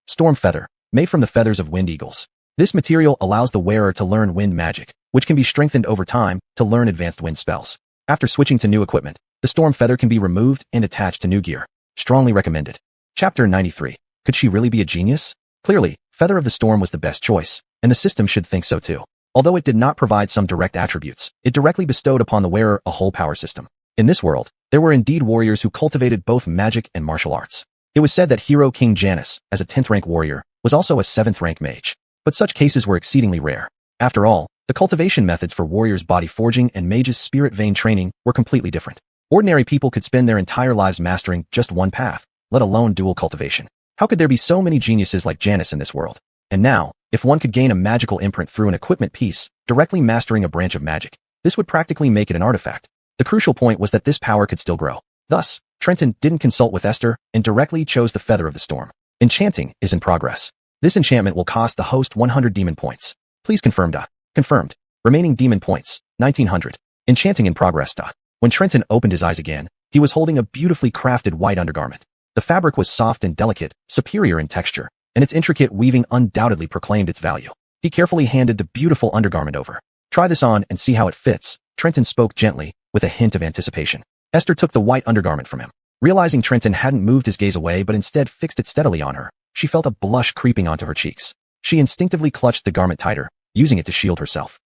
Storm feather. Made from the feathers of wind eagles. This material allows the wearer to learn wind magic, which can be strengthened over time to learn advanced wind spells. After switching to new equipment, the storm feather can be removed and attached to new gear. Strongly recommended. Chapter 93. Could she really be a genius? Clearly, Feather of the Storm was the best choice, and the system should think so too. Although it did not provide some direct attributes, it directly bestowed upon the wearer a whole power system. In this world, there were indeed warriors who cultivated both magic and martial arts. It was said that hero King Janus, as a 10th rank warrior, was also a 7th rank mage. But such cases were exceedingly rare. After all, the cultivation methods for warriors' body forging and mages' spirit vein training were completely different. Ordinary people could spend their entire lives mastering just one path, let alone dual cultivation. How could there be so many geniuses like Janus in this world? And now, if one could gain a magical imprint through an equipment piece, directly mastering a branch of magic, this would practically make it an artifact. The crucial point was that this power could still grow. Thus, Trenton didn't consult with Esther and directly chose the Feather of the Storm. Enchanting is in progress. This enchantment will cost the host 100 demon points. Please confirm. Confirmed. Remaining demon points, 1900. Enchanting in progress. When Trenton opened his eyes again, he was holding a beautifully crafted white undergarment. The fabric was soft and delicate, superior in texture, and its intricate weaving undoubtedly proclaimed its value. He carefully handed the beautiful undergarment over. Try this on and see how it fits, Trenton spoke gently, with a hint of anticipation. Esther took the white undergarment from him. Realizing Trenton hadn't moved his gaze away but instead fixed it steadily on her, she felt a blush creeping onto her cheeks. She instinctively clutched the garment tighter, using it to shield herself.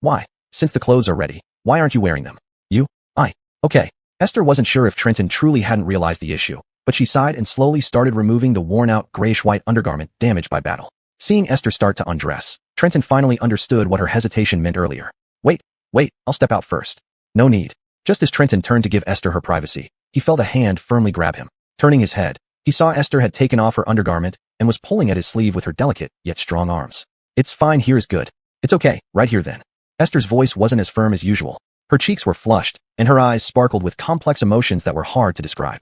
Why? Since the clothes are ready, why aren't you wearing them? Okay. Esther wasn't sure if Trenton truly hadn't realized the issue, but she sighed and slowly started removing the worn-out grayish-white undergarment damaged by battle. Seeing Esther start to undress, Trenton finally understood what her hesitation meant earlier. Wait, I'll step out first. No need. Just as Trenton turned to give Esther her privacy, he felt a hand firmly grab him. Turning his head, he saw Esther had taken off her undergarment and was pulling at his sleeve with her delicate, yet strong arms. It's fine, here is good. It's okay, right here then. Esther's voice wasn't as firm as usual. Her cheeks were flushed, and her eyes sparkled with complex emotions that were hard to describe.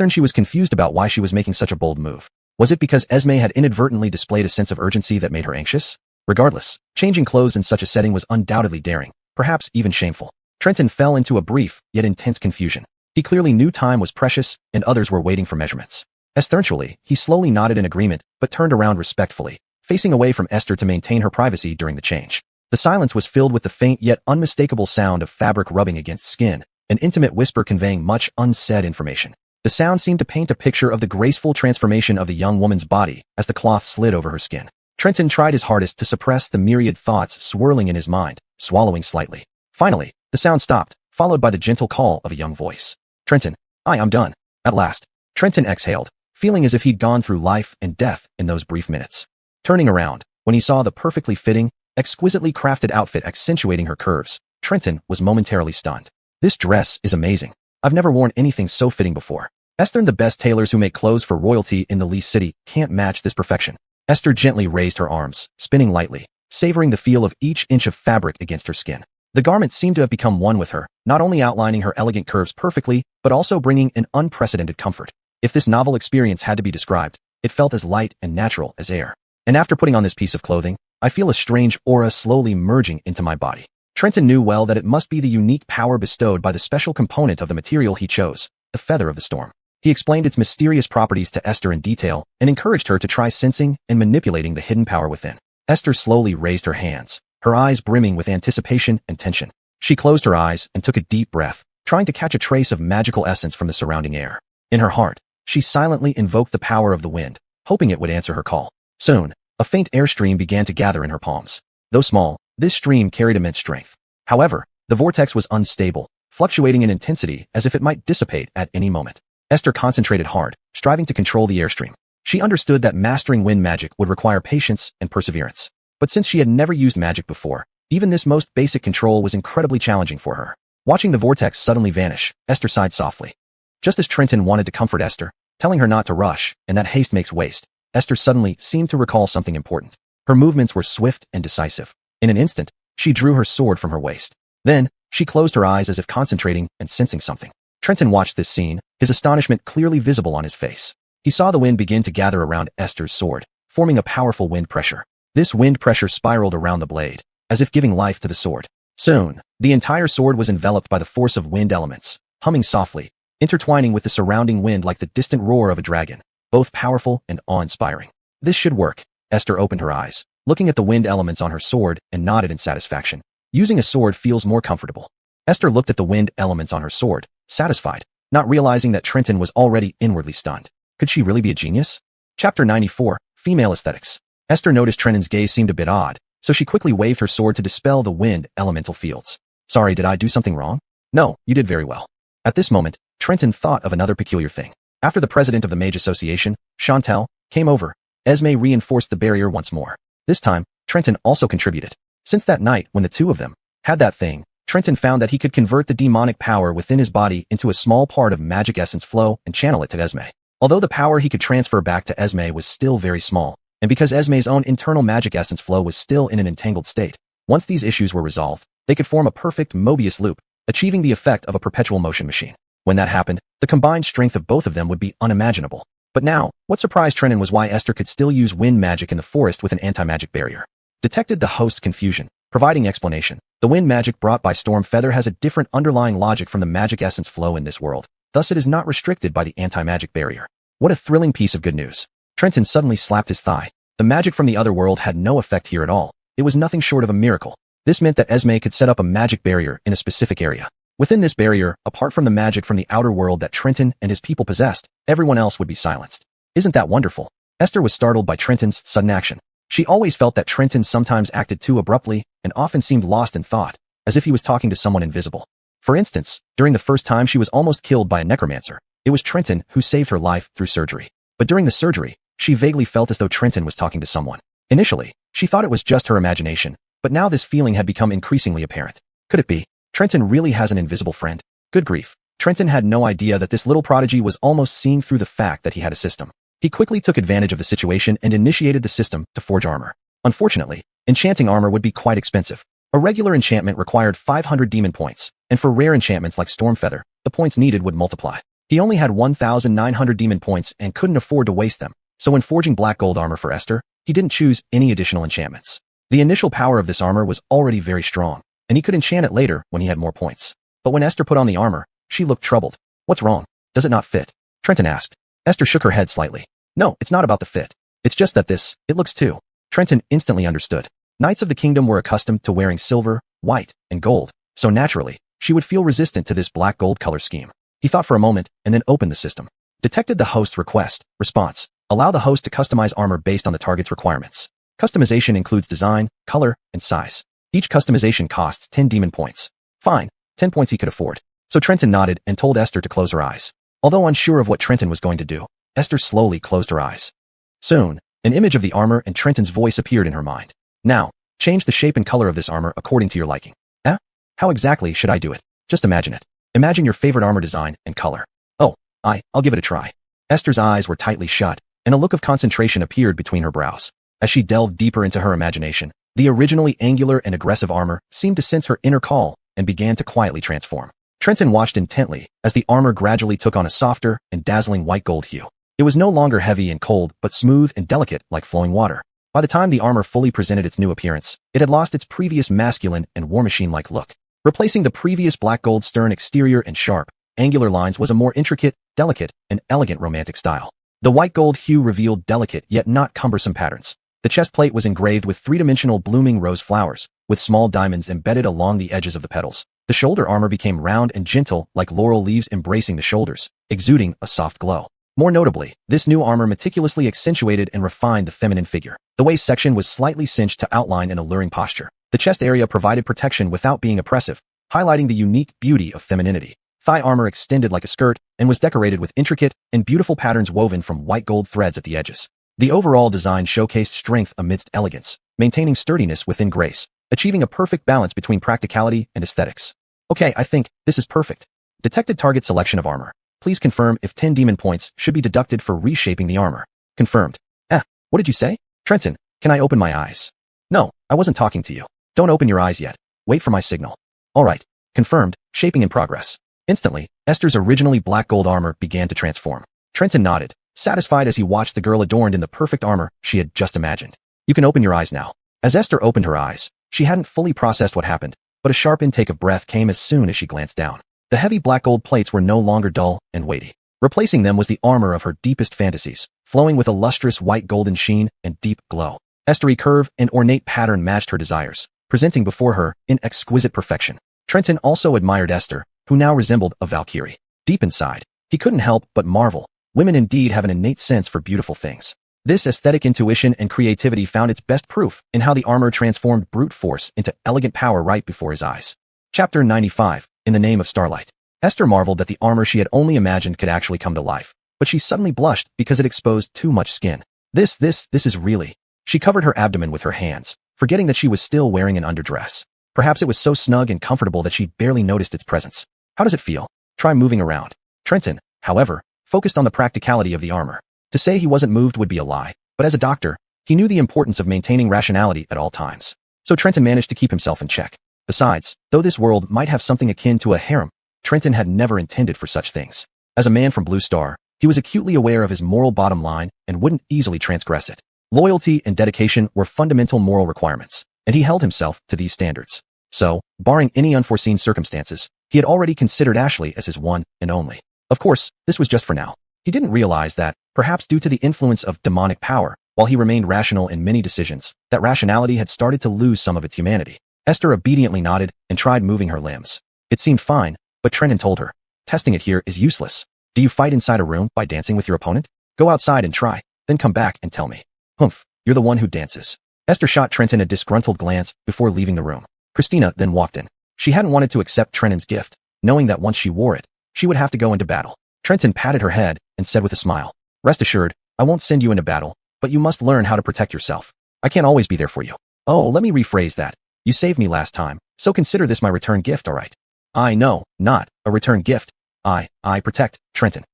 She was confused about why she was making such a bold move. Was it because Esme had inadvertently displayed a sense of urgency that made her anxious? Regardless, changing clothes in such a setting was undoubtedly daring, perhaps even shameful. Trenton fell into a brief, yet intense confusion. He clearly knew time was precious, and others were waiting for measurements. Eventually, he slowly nodded in agreement, but turned around respectfully, facing away from Esther to maintain her privacy during the change. The silence was filled with the faint yet unmistakable sound of fabric rubbing against skin, an intimate whisper conveying much unsaid information. The sound seemed to paint a picture of the graceful transformation of the young woman's body as the cloth slid over her skin. Trenton tried his hardest to suppress the myriad thoughts swirling in his mind, swallowing slightly. Finally, the sound stopped, followed by the gentle call of a young voice. Trenton, I'm done. At last, Trenton exhaled, feeling as if he'd gone through life and death in those brief minutes. Turning around, when he saw the perfectly fitting, exquisitely crafted outfit accentuating her curves, Trenton was momentarily stunned. This dress is amazing. I've never worn anything so fitting before. Esther and the best tailors who make clothes for royalty in the Lee City can't match this perfection. Esther gently raised her arms, spinning lightly, savoring the feel of each inch of fabric against her skin. The garment seemed to have become one with her, not only outlining her elegant curves perfectly, but also bringing an unprecedented comfort. If this novel experience had to be described, it felt as light and natural as air. And after putting on this piece of clothing, I feel a strange aura slowly merging into my body. Trenton knew well that it must be the unique power bestowed by the special component of the material he chose, the feather of the storm. He explained its mysterious properties to Esther in detail and encouraged her to try sensing and manipulating the hidden power within. Esther slowly raised her hands, her eyes brimming with anticipation and tension. She closed her eyes and took a deep breath, trying to catch a trace of magical essence from the surrounding air. In her heart, she silently invoked the power of the wind, hoping it would answer her call. Soon, a faint airstream began to gather in her palms. Though small, this stream carried immense strength. However, the vortex was unstable, fluctuating in intensity as if it might dissipate at any moment. Esther concentrated hard, striving to control the airstream. She understood that mastering wind magic would require patience and perseverance. But since she had never used magic before, even this most basic control was incredibly challenging for her. Watching the vortex suddenly vanish, Esther sighed softly. Just as Trenton wanted to comfort Esther, telling her not to rush and that haste makes waste, Esther suddenly seemed to recall something important. Her movements were swift and decisive. In an instant, she drew her sword from her waist. Then, she closed her eyes as if concentrating and sensing something. Trenton watched this scene, his astonishment clearly visible on his face. He saw the wind begin to gather around Esther's sword, forming a powerful wind pressure. This wind pressure spiraled around the blade, as if giving life to the sword. Soon, the entire sword was enveloped by the force of wind elements, humming softly, intertwining with the surrounding wind like the distant roar of a dragon, both powerful and awe-inspiring. This should work. Esther opened her eyes, looking at the wind elements on her sword, and nodded in satisfaction. Using a sword feels more comfortable. Esther looked at the wind elements on her sword, satisfied, not realizing that Trenton was already inwardly stunned. Could she really be a genius? Chapter 94, Female Aesthetics. Esther noticed Trenton's gaze seemed a bit odd, so she quickly waved her sword to dispel the wind elemental fields. Sorry, did I do something wrong? No, you did very well. At this moment, Trenton thought of another peculiar thing. After the president of the Mage Association, Chantel, came over, Esme reinforced the barrier once more. This time, Trenton also contributed. Since that night when the two of them had that thing, Trenton found that he could convert the demonic power within his body into a small part of magic essence flow and channel it to Esme. Although the power he could transfer back to Esme was still very small, and because Esme's own internal magic essence flow was still in an entangled state, once these issues were resolved, they could form a perfect Mobius loop, achieving the effect of a perpetual motion machine. When that happened, the combined strength of both of them would be unimaginable. But now, what surprised Trenton was why Esther could still use wind magic in the forest with an anti-magic barrier. Detected the host's confusion, providing explanation. The wind magic brought by Storm Feather has a different underlying logic from the magic essence flow in this world, thus it is not restricted by the anti-magic barrier. What a thrilling piece of good news. Trenton suddenly slapped his thigh. The magic from the other world had no effect here at all. It was nothing short of a miracle. This meant that Esme could set up a magic barrier in a specific area. Within this barrier, apart from the magic from the outer world that Trenton and his people possessed, everyone else would be silenced. Isn't that wonderful? Esther was startled by Trenton's sudden action. She always felt that Trenton sometimes acted too abruptly and often seemed lost in thought, as if he was talking to someone invisible. For instance, during the first time she was almost killed by a necromancer, it was Trenton who saved her life through surgery. But during the surgery, she vaguely felt as though Trenton was talking to someone. Initially, she thought it was just her imagination, but now this feeling had become increasingly apparent. Could it be? Trenton really has an invisible friend? Good grief. Trenton had no idea that this little prodigy was almost seeing through the fact that he had a system. He quickly took advantage of the situation and initiated the system to forge armor. Unfortunately, enchanting armor would be quite expensive. A regular enchantment required 500 demon points, and for rare enchantments like Storm Feather, the points needed would multiply. He only had 1,900 demon points and couldn't afford to waste them, so when forging black gold armor for Esther, he didn't choose any additional enchantments. The initial power of this armor was already very strong, and he could enchant it later when he had more points. But when Esther put on the armor, she looked troubled. What's wrong? Does it not fit? Trenton asked. Esther shook her head slightly. No, it's not about the fit. It's just that it looks too. Trenton instantly understood. Knights of the kingdom were accustomed to wearing silver, white, and gold, so naturally, she would feel resistant to this black-gold color scheme. He thought for a moment and then opened the system. Detected the host's request. Response. Allow the host to customize armor based on the target's requirements. Customization includes design, color, and size. Each customization costs 10 demon points. Fine, 10 points he could afford. So Trenton nodded and told Esther to close her eyes. Although unsure of what Trenton was going to do, Esther slowly closed her eyes. Soon, an image of the armor and Trenton's voice appeared in her mind. Now, change the shape and color of this armor according to your liking. Eh? How exactly should I do it? Just imagine it. Imagine your favorite armor design and color. Oh, I'll give it a try. Esther's eyes were tightly shut, and a look of concentration appeared between her brows. As she delved deeper into her imagination, the originally angular and aggressive armor seemed to sense her inner call and began to quietly transform. Trenton watched intently as the armor gradually took on a softer and dazzling white gold hue. It was no longer heavy and cold, but smooth and delicate like flowing water. By the time the armor fully presented its new appearance, it had lost its previous masculine and war machine-like look. Replacing the previous black gold stern exterior and sharp, angular lines was a more intricate, delicate, and elegant romantic style. The white gold hue revealed delicate yet not cumbersome patterns. The chest plate was engraved with three-dimensional blooming rose flowers, with small diamonds embedded along the edges of the petals. The shoulder armor became round and gentle like laurel leaves embracing the shoulders, exuding a soft glow. More notably, this new armor meticulously accentuated and refined the feminine figure. The waist section was slightly cinched to outline an alluring posture. The chest area provided protection without being oppressive, highlighting the unique beauty of femininity. Thigh armor extended like a skirt and was decorated with intricate and beautiful patterns woven from white gold threads at the edges. The overall design showcased strength amidst elegance, maintaining sturdiness within grace, achieving a perfect balance between practicality and aesthetics. Okay, I think this is perfect. Detected target selection of armor. Please confirm if 10 demon points should be deducted for reshaping the armor. Confirmed. What did you say? Trenton, can I open my eyes? No, I wasn't talking to you. Don't open your eyes yet. Wait for my signal. All right. Confirmed. Shaping in progress. Instantly, Esther's originally black gold armor began to transform. Trenton nodded, satisfied as he watched the girl adorned in the perfect armor she had just imagined. You can open your eyes now. As Esther opened her eyes, she hadn't fully processed what happened, but a sharp intake of breath came as soon as she glanced down. The heavy black gold plates were no longer dull and weighty. Replacing them was the armor of her deepest fantasies, flowing with a lustrous white golden sheen and deep glow. Estery curve and ornate pattern matched her desires, presenting before her in exquisite perfection. Trenton also admired Esther, who now resembled a Valkyrie. Deep inside, he couldn't help but marvel. Women indeed have an innate sense for beautiful things. This aesthetic intuition and creativity found its best proof in how the armor transformed brute force into elegant power right before his eyes. Chapter 95, In the Name of Starlight. Esther marveled that the armor she had only imagined could actually come to life, but she suddenly blushed because it exposed too much skin. This is really... She covered her abdomen with her hands, forgetting that she was still wearing an underdress. Perhaps it was so snug and comfortable that she barely noticed its presence. How does it feel? Try moving around. Trenton, however, focused on the practicality of the armor. To say he wasn't moved would be a lie, but as a doctor, he knew the importance of maintaining rationality at all times. So Trenton managed to keep himself in check. Besides, though this world might have something akin to a harem, Trenton had never intended for such things. As a man from Blue Star, he was acutely aware of his moral bottom line and wouldn't easily transgress it. Loyalty and dedication were fundamental moral requirements, and he held himself to these standards. So, barring any unforeseen circumstances, he had already considered Ashley as his one and only. Of course, this was just for now. He didn't realize that, perhaps due to the influence of demonic power, while he remained rational in many decisions, that rationality had started to lose some of its humanity. Esther obediently nodded and tried moving her limbs. It seemed fine, but Trenton told her, testing it here is useless. Do you fight inside a room by dancing with your opponent? Go outside and try, then come back and tell me. Humph, you're the one who dances. Esther shot Trenton a disgruntled glance before leaving the room. Christina then walked in. She hadn't wanted to accept Trenton's gift, knowing that once she wore it, she would have to go into battle. Trenton patted her head and said with a smile, rest assured, I won't send you into battle, but you must learn how to protect yourself. I can't always be there for you. Oh, let me rephrase that. You saved me last time, so consider this my return gift, alright? I know, not a return gift. I protect, Trenton.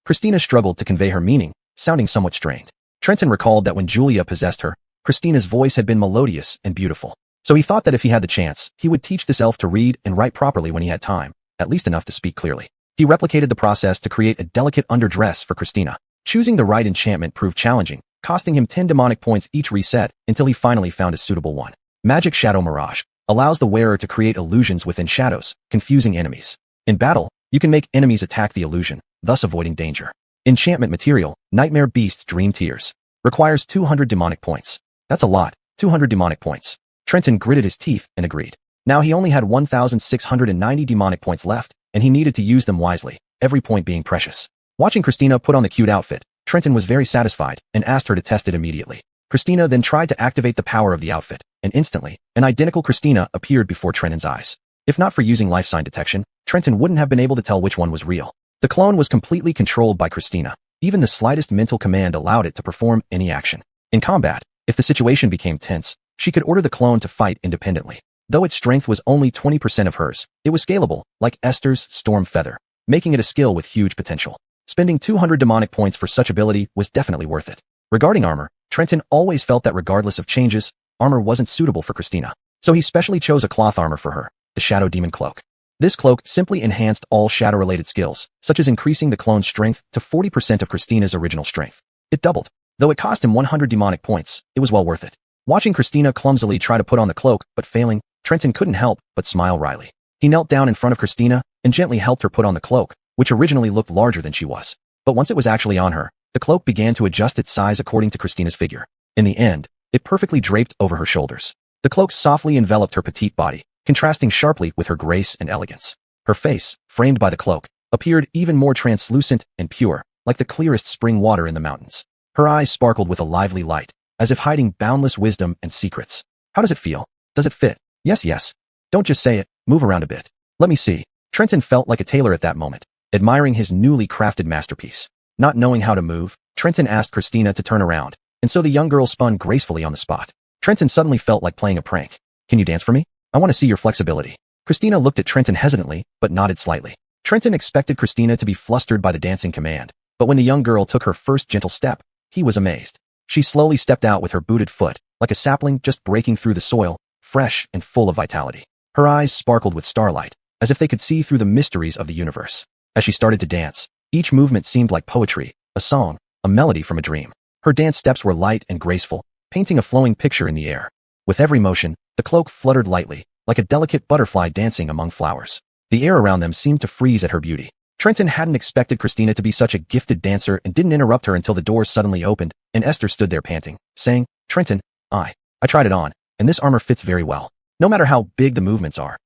Christina struggled to convey her meaning, sounding somewhat strained. Trenton recalled that when Julia possessed her, Christina's voice had been melodious and beautiful. So he thought that if he had the chance, he would teach this elf to read and write properly when he had time, at least enough to speak clearly. He replicated the process to create a delicate underdress for Christina. Choosing the right enchantment proved challenging, costing him 10 demonic points each reset until he finally found a suitable one. Magic Shadow Mirage allows the wearer to create illusions within shadows, confusing enemies. In battle, you can make enemies attack the illusion, thus avoiding danger. Enchantment material, Nightmare Beast's Dream Tears. Requires 200 demonic points. That's a lot, 200 demonic points. Trenton gritted his teeth and agreed. Now he only had 1,690 demonic points left, and he needed to use them wisely, every point being precious. Watching Christina put on the cute outfit, Trenton was very satisfied and asked her to test it immediately. Christina then tried to activate the power of the outfit, and instantly, an identical Christina appeared before Trenton's eyes. If not for using life sign detection, Trenton wouldn't have been able to tell which one was real. The clone was completely controlled by Christina. Even the slightest mental command allowed it to perform any action. In combat, if the situation became tense, she could order the clone to fight independently. Though its strength was only 20% of hers, it was scalable, like Esther's Storm Feather, making it a skill with huge potential. Spending 200 demonic points for such ability was definitely worth it. Regarding armor, Trenton always felt that regardless of changes, armor wasn't suitable for Christina. So he specially chose a cloth armor for her, the Shadow Demon Cloak. This cloak simply enhanced all shadow-related skills, such as increasing the clone's strength to 40% of Christina's original strength. It doubled. Though it cost him 100 demonic points, it was well worth it. Watching Christina clumsily try to put on the cloak, but failing, Trenton couldn't help but smile wryly. He knelt down in front of Christina and gently helped her put on the cloak, which originally looked larger than she was. But once it was actually on her, the cloak began to adjust its size according to Christina's figure. In the end, it perfectly draped over her shoulders. The cloak softly enveloped her petite body, contrasting sharply with her grace and elegance. Her face, framed by the cloak, appeared even more translucent and pure, like the clearest spring water in the mountains. Her eyes sparkled with a lively light, as if hiding boundless wisdom and secrets. How does it feel? Does it fit? Yes. Don't just say it, move around a bit. Let me see. Trenton felt like a tailor at that moment, admiring his newly crafted masterpiece. Not knowing how to move, Trenton asked Christina to turn around, and so the young girl spun gracefully on the spot. Trenton suddenly felt like playing a prank. Can you dance for me? I want to see your flexibility. Christina looked at Trenton hesitantly, but nodded slightly. Trenton expected Christina to be flustered by the dancing command, but when the young girl took her first gentle step, he was amazed. She slowly stepped out with her booted foot, like a sapling just breaking through the soil, fresh and full of vitality. Her eyes sparkled with starlight, as if they could see through the mysteries of the universe. As she started to dance, each movement seemed like poetry, a song, a melody from a dream. Her dance steps were light and graceful, painting a flowing picture in the air. With every motion, the cloak fluttered lightly, like a delicate butterfly dancing among flowers. The air around them seemed to freeze at her beauty. Trenton hadn't expected Christina to be such a gifted dancer and didn't interrupt her until the door suddenly opened, and Esther stood there panting, saying, Trenton, I tried it on, and this armor fits very well, no matter how big the movements are.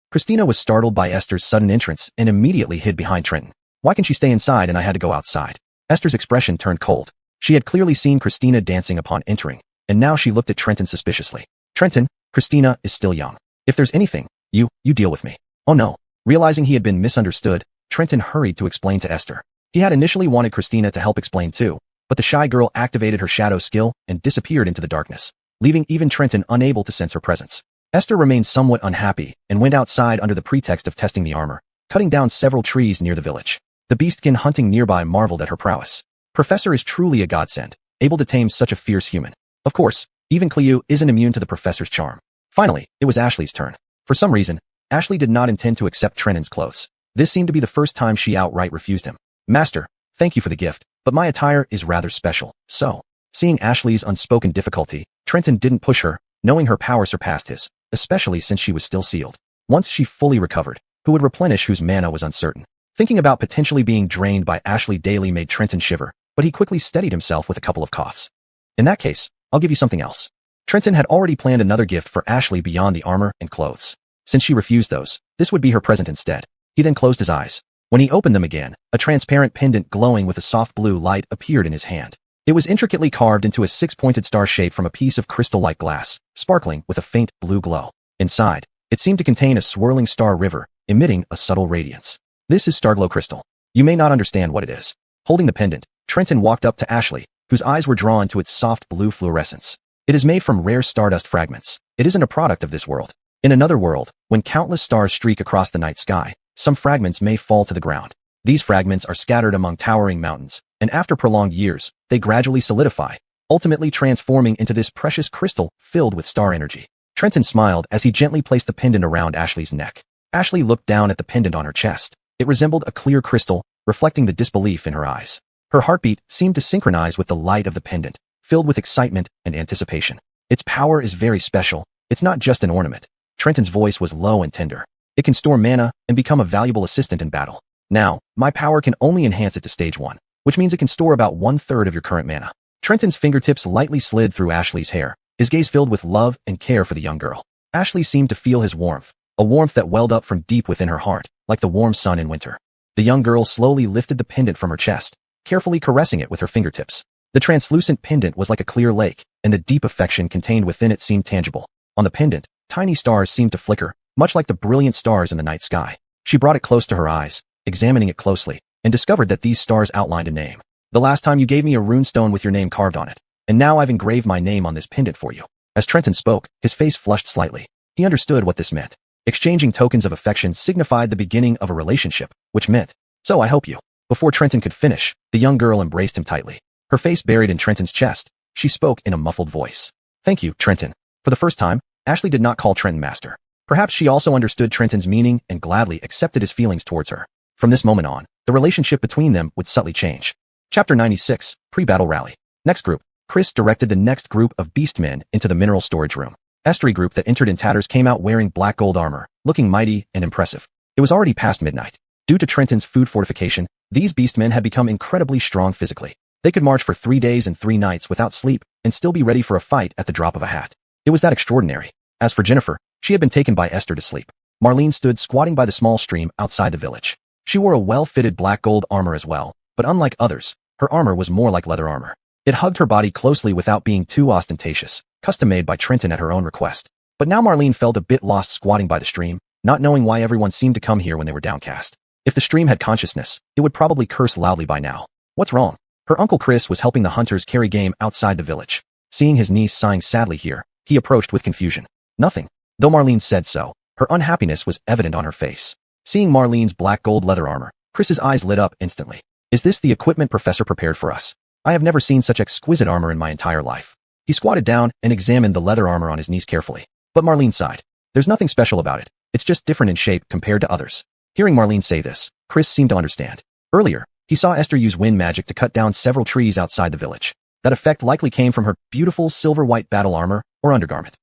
Christina was startled by Esther's sudden entrance and immediately hid behind Trenton. Why can she stay inside and I had to go outside? Esther's expression turned cold. She had clearly seen Christina dancing upon entering, and now she looked at Trenton suspiciously. Trenton, Christina is still young. If there's anything, you deal with me. Oh no. Realizing he had been misunderstood, Trenton hurried to explain to Esther. He had initially wanted Christina to help explain too, but the shy girl activated her shadow skill and disappeared into the darkness, leaving even Trenton unable to sense her presence. Esther remained somewhat unhappy and went outside under the pretext of testing the armor, cutting down several trees near the village. The beastkin hunting nearby marveled at her prowess. Professor is truly a godsend, able to tame such a fierce human. Of course, even Cleo isn't immune to the professor's charm. Finally, it was Ashley's turn. For some reason, Ashley did not intend to accept Trenton's clothes. This seemed to be the first time she outright refused him. Master, thank you for the gift, but my attire is rather special, so. Seeing Ashley's unspoken difficulty, Trenton didn't push her, knowing her power surpassed his, especially since she was still sealed. Once she fully recovered, who would replenish whose mana was uncertain? Thinking about potentially being drained by Ashley daily made Trenton shiver, but he quickly steadied himself with a couple of coughs. In that case, I'll give you something else. Trenton had already planned another gift for Ashley beyond the armor and clothes. Since she refused those, this would be her present instead. He then closed his eyes. When he opened them again, a transparent pendant glowing with a soft blue light appeared in his hand. It was intricately carved into a six-pointed star shape from a piece of crystal-like glass, sparkling with a faint blue glow. Inside, it seemed to contain a swirling star river, emitting a subtle radiance. This is Starglow Crystal. You may not understand what it is. Holding the pendant, Trenton walked up to Ashley, whose eyes were drawn to its soft blue fluorescence. It is made from rare stardust fragments. It isn't a product of this world. In another world, when countless stars streak across the night sky, some fragments may fall to the ground. These fragments are scattered among towering mountains, and after prolonged years, they gradually solidify, ultimately transforming into this precious crystal filled with star energy. Trenton smiled as he gently placed the pendant around Ashley's neck. Ashley looked down at the pendant on her chest. It resembled a clear crystal, reflecting the disbelief in her eyes. Her heartbeat seemed to synchronize with the light of the pendant, filled with excitement and anticipation. Its power is very special. It's not just an ornament. Trenton's voice was low and tender. It can store mana and become a valuable assistant in battle. Now, my power can only enhance it to stage 1, which means it can store about 1/3 of your current mana. Trenton's fingertips lightly slid through Ashley's hair, his gaze filled with love and care for the young girl. Ashley seemed to feel his warmth, a warmth that welled up from deep within her heart, like the warm sun in winter. The young girl slowly lifted the pendant from her chest, carefully caressing it with her fingertips. The translucent pendant was like a clear lake, and the deep affection contained within it seemed tangible. On the pendant, tiny stars seemed to flicker, much like the brilliant stars in the night sky. She brought it close to her eyes, examining it closely, and discovered that these stars outlined a name. The last time you gave me a runestone with your name carved on it, and now I've engraved my name on this pendant for you. As Trenton spoke, his face flushed slightly. He understood what this meant. Exchanging tokens of affection signified the beginning of a relationship, which meant, so I hope you. Before Trenton could finish, the young girl embraced him tightly. Her face buried in Trenton's chest, she spoke in a muffled voice. Thank you, Trenton. For the first time, Ashley did not call Trenton master. Perhaps she also understood Trenton's meaning and gladly accepted his feelings towards her. From this moment on, the relationship between them would subtly change. Chapter 96, Pre-Battle Rally. Next group. Chris directed the next group of beastmen into the mineral storage room. Estuary group that entered in tatters came out wearing black gold armor, looking mighty and impressive. It was already past midnight. Due to Trenton's food fortification, these beastmen had become incredibly strong physically. They could march for 3 days and 3 nights without sleep and still be ready for a fight at the drop of a hat. It was that extraordinary. As for Jennifer, she had been taken by Esther to sleep. Marlene stood squatting by the small stream outside the village. She wore a well-fitted black gold armor as well, but unlike others, her armor was more like leather armor. It hugged her body closely without being too ostentatious, custom-made by Trenton at her own request. But now Marlene felt a bit lost squatting by the stream, not knowing why everyone seemed to come here when they were downcast. If the stream had consciousness, it would probably curse loudly by now. What's wrong? Her uncle Chris was helping the hunters carry game outside the village. Seeing his niece sighing sadly here, he approached with confusion. Nothing. Though Marlene said so, her unhappiness was evident on her face. Seeing Marlene's black gold leather armor, Chris's eyes lit up instantly. Is this the equipment Professor prepared for us? I have never seen such exquisite armor in my entire life. He squatted down and examined the leather armor on his niece carefully. But Marlene sighed. There's nothing special about it. It's just different in shape compared to others. Hearing Marlene say this, Chris seemed to understand. Earlier, he saw Esther use wind magic to cut down several trees outside the village. That effect likely came from her beautiful silver-white battle armor or undergarment.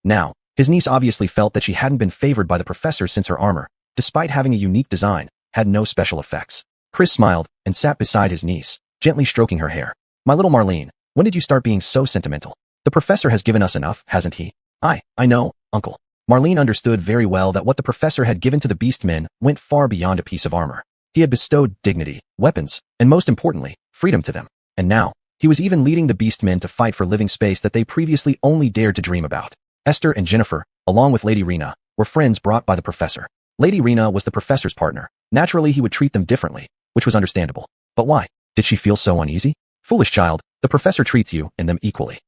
Now, his niece obviously felt that she hadn't been favored by the professor since her armor, despite having a unique design, had no special effects. Chris smiled and sat beside his niece, gently stroking her hair. My little Marlene, when did you start being so sentimental? The professor has given us enough, hasn't he? I know, uncle. Marlene understood very well that what the professor had given to the beastmen went far beyond a piece of armor. He had bestowed dignity, weapons, and most importantly, freedom to them. And now, he was even leading the beastmen to fight for living space that they previously only dared to dream about. Esther and Jennifer, along with Lady Rena, were friends brought by the professor. Lady Rena was the professor's partner. Naturally, he would treat them differently, which was understandable. But why? Did she feel so uneasy? Foolish child, the professor treats you and them equally.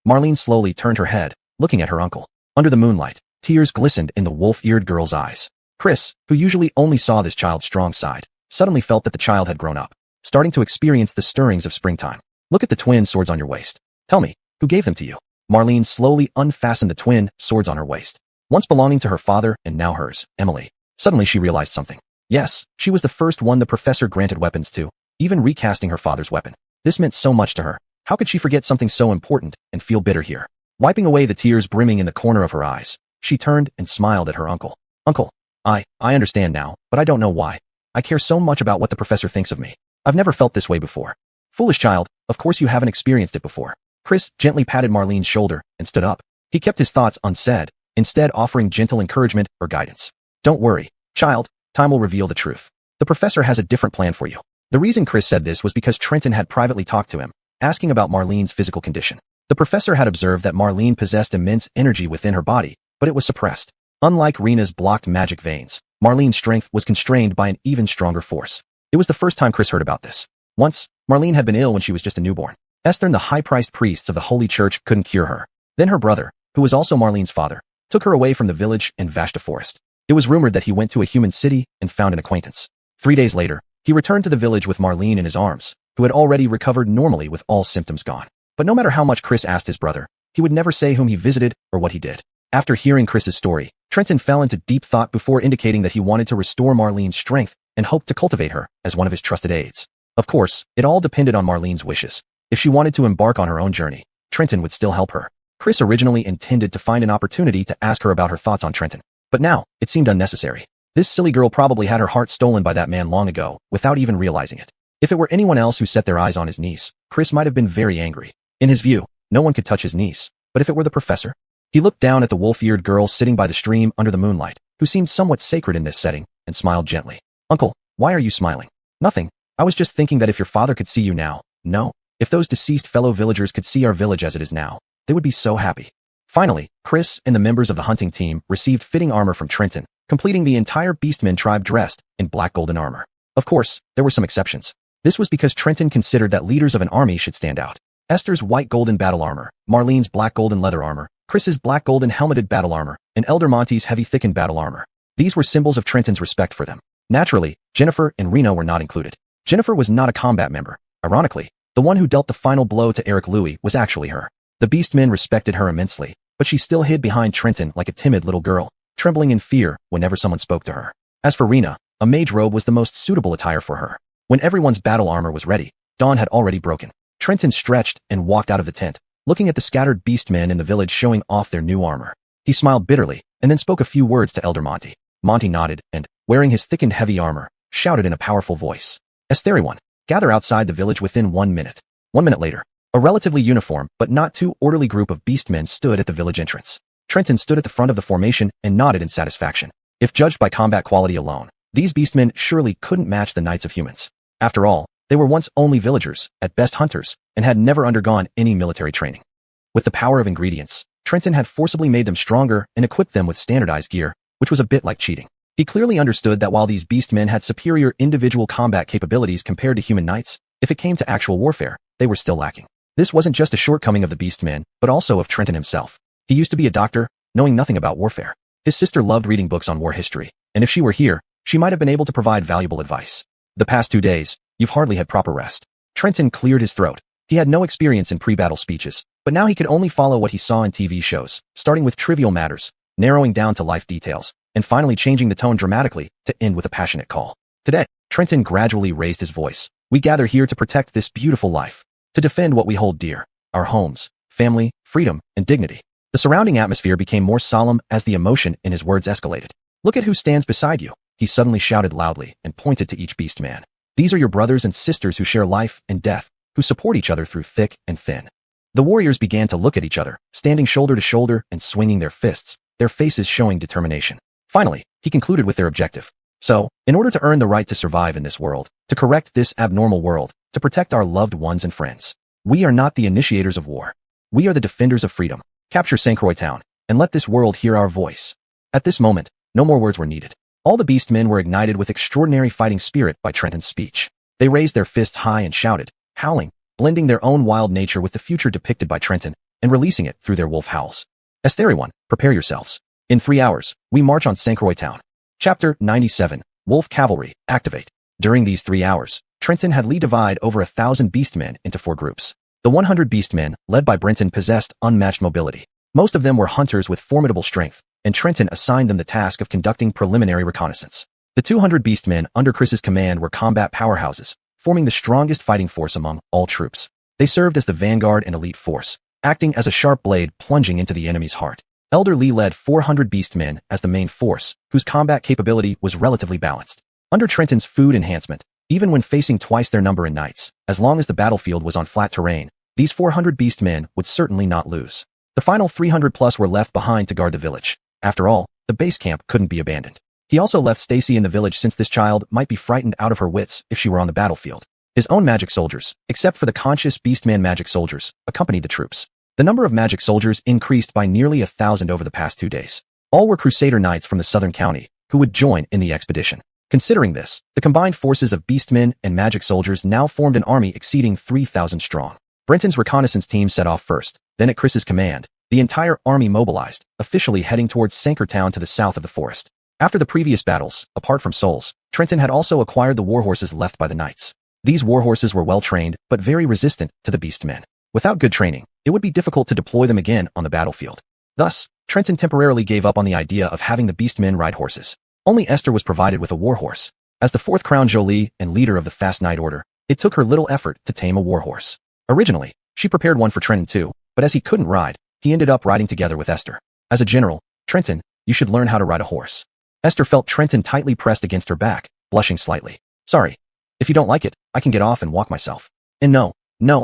Marlene slowly turned her head, looking at her uncle. Under the moonlight, tears glistened in the wolf-eared girl's eyes. Chris, who usually only saw this child's strong side, suddenly felt that the child had grown up, starting to experience the stirrings of springtime. Look at the twin swords on your waist. Tell me, who gave them to you? Marlene slowly unfastened the twin swords on her waist. Once belonging to her father and now hers, Emily. Suddenly she realized something. Yes, she was the first one the professor granted weapons to, even recasting her father's weapon. This meant so much to her. How could she forget something so important and feel bitter here? Wiping away the tears brimming in the corner of her eyes, she turned and smiled at her uncle. Uncle, I understand now, but I don't know why. I care so much about what the professor thinks of me. I've never felt this way before. Foolish child, of course you haven't experienced it before. Chris gently patted Marlene's shoulder and stood up. He kept his thoughts unsaid, instead offering gentle encouragement or guidance. Don't worry, child, time will reveal the truth. The professor has a different plan for you. The reason Chris said this was because Trenton had privately talked to him, asking about Marlene's physical condition. The professor had observed that Marlene possessed immense energy within her body, but it was suppressed. Unlike Rena's blocked magic veins, Marlene's strength was constrained by an even stronger force. It was the first time Chris heard about this. Once, Marlene had been ill when she was just a newborn. Esther and the high-priced priests of the Holy Church couldn't cure her. Then her brother, who was also Marlene's father, took her away from the village and Vashta Forest. It was rumored that he went to a human city and found an acquaintance. 3 days later, he returned to the village with Marlene in his arms, who had already recovered normally with all symptoms gone. But no matter how much Chris asked his brother, he would never say whom he visited or what he did. After hearing Chris's story, Trenton fell into deep thought before indicating that he wanted to restore Marlene's strength and hoped to cultivate her as one of his trusted aides. Of course, it all depended on Marlene's wishes. If she wanted to embark on her own journey, Trenton would still help her. Chris originally intended to find an opportunity to ask her about her thoughts on Trenton, but now, it seemed unnecessary. This silly girl probably had her heart stolen by that man long ago, without even realizing it. If it were anyone else who set their eyes on his niece, Chris might have been very angry. In his view, no one could touch his niece. But if it were the professor? He looked down at the wolf-eared girl sitting by the stream under the moonlight, who seemed somewhat sacred in this setting, and smiled gently. Uncle, why are you smiling? Nothing. I was just thinking that if your father could see you now, no, if those deceased fellow villagers could see our village as it is now, they would be so happy. Finally, Chris and the members of the hunting team received fitting armor from Trenton, completing the entire Beastmen tribe dressed in black golden armor. Of course, there were some exceptions. This was because Trenton considered that leaders of an army should stand out. Esther's white golden battle armor, Marlene's black golden leather armor, Chris's black golden helmeted battle armor, and Elder Monty's heavy thickened battle armor. These were symbols of Trenton's respect for them. Naturally, Jennifer and Reno were not included. Jennifer was not a combat member. Ironically, the one who dealt the final blow to Eric Louis was actually her. The Beastmen respected her immensely, but she still hid behind Trenton like a timid little girl, trembling in fear whenever someone spoke to her. As for Rena, a mage robe was the most suitable attire for her. When everyone's battle armor was ready, dawn had already broken. Trenton stretched and walked out of the tent, looking at the scattered Beastmen in the village showing off their new armor. He smiled bitterly, and then spoke a few words to Elder Monty. Monty nodded and, wearing his thickened heavy armor, shouted in a powerful voice. Everyone, gather outside the village within 1 minute. 1 minute later, a relatively uniform but not too orderly group of Beastmen stood at the village entrance. Trenton stood at the front of the formation and nodded in satisfaction. If judged by combat quality alone, these Beastmen surely couldn't match the Knights of Humans. After all, they were once only villagers, at best hunters, and had never undergone any military training. With the power of ingredients, Trenton had forcibly made them stronger and equipped them with standardized gear, which was a bit like cheating. He clearly understood that while these Beastmen had superior individual combat capabilities compared to human knights, if it came to actual warfare, they were still lacking. This wasn't just a shortcoming of the Beastmen, but also of Trenton himself. He used to be a doctor, knowing nothing about warfare. His sister loved reading books on war history, and if she were here, she might have been able to provide valuable advice. The past 2 days, you've hardly had proper rest. Trenton cleared his throat. He had no experience in pre-battle speeches, but now he could only follow what he saw in TV shows, starting with trivial matters, narrowing down to life details, and finally changing the tone dramatically to end with a passionate call. Today, Trenton gradually raised his voice. We gather here to protect this beautiful life, to defend what we hold dear, our homes, family, freedom, and dignity. The surrounding atmosphere became more solemn as the emotion in his words escalated. Look at who stands beside you, he suddenly shouted loudly and pointed to each Beastman. These are your brothers and sisters who share life and death, who support each other through thick and thin. The warriors began to look at each other, standing shoulder to shoulder and swinging their fists, their faces showing determination. Finally, he concluded with their objective. So, in order to earn the right to survive in this world, to correct this abnormal world, to protect our loved ones and friends, we are not the initiators of war. We are the defenders of freedom. Capture St. Croix town, and let this world hear our voice. At this moment, no more words were needed. All the Beastmen were ignited with extraordinary fighting spirit by Trenton's speech. They raised their fists high and shouted, howling, blending their own wild nature with the future depicted by Trenton, and releasing it through their wolf howls. Everyone, prepare yourselves. In 3 hours, we march on St. Croix town. Chapter 97, Wolf Cavalry, activate. During these 3 hours, Trenton had divide over 1,000 Beastmen into 4 groups. The 100 Beastmen, led by Brenton, possessed unmatched mobility. Most of them were hunters with formidable strength, and Trenton assigned them the task of conducting preliminary reconnaissance. The 200 Beastmen under Chris's command were combat powerhouses, forming the strongest fighting force among all troops. They served as the vanguard and elite force, acting as a sharp blade plunging into the enemy's heart. Elder Lee led 400 Beastmen as the main force, whose combat capability was relatively balanced. Under Trenton's food enhancement, even when facing twice their number in knights, as long as the battlefield was on flat terrain, these 400 Beastmen would certainly not lose. The final 300 plus were left behind to guard the village. After all, the base camp couldn't be abandoned. He also left Stacy in the village since this child might be frightened out of her wits if she were on the battlefield. His own magic soldiers, except for the conscious Beastman magic soldiers, accompanied the troops. The number of magic soldiers increased by nearly 1,000 over the past 2 days. All were Crusader Knights from the southern county, who would join in the expedition. Considering this, the combined forces of Beastmen and magic soldiers now formed an army exceeding 3,000 strong. Brenton's reconnaissance team set off first, then at Chris's command, the entire army mobilized, officially heading towards Sanker Town to the south of the forest. After the previous battles, apart from souls, Trenton had also acquired the warhorses left by the knights. These warhorses were well-trained, but very resistant to the Beastmen. Without good training, it would be difficult to deploy them again on the battlefield. Thus, Trenton temporarily gave up on the idea of having the Beastmen ride horses. Only Esther was provided with a warhorse. As the 4th Crown Jolie and leader of the Fast Knight Order, it took her little effort to tame a warhorse. Originally, she prepared one for Trenton too, but as he couldn't ride, he ended up riding together with Esther. As a general, Trenton, you should learn how to ride a horse. Esther felt Trenton tightly pressed against her back, blushing slightly. Sorry. If you don't like it, I can get off and walk myself. And no,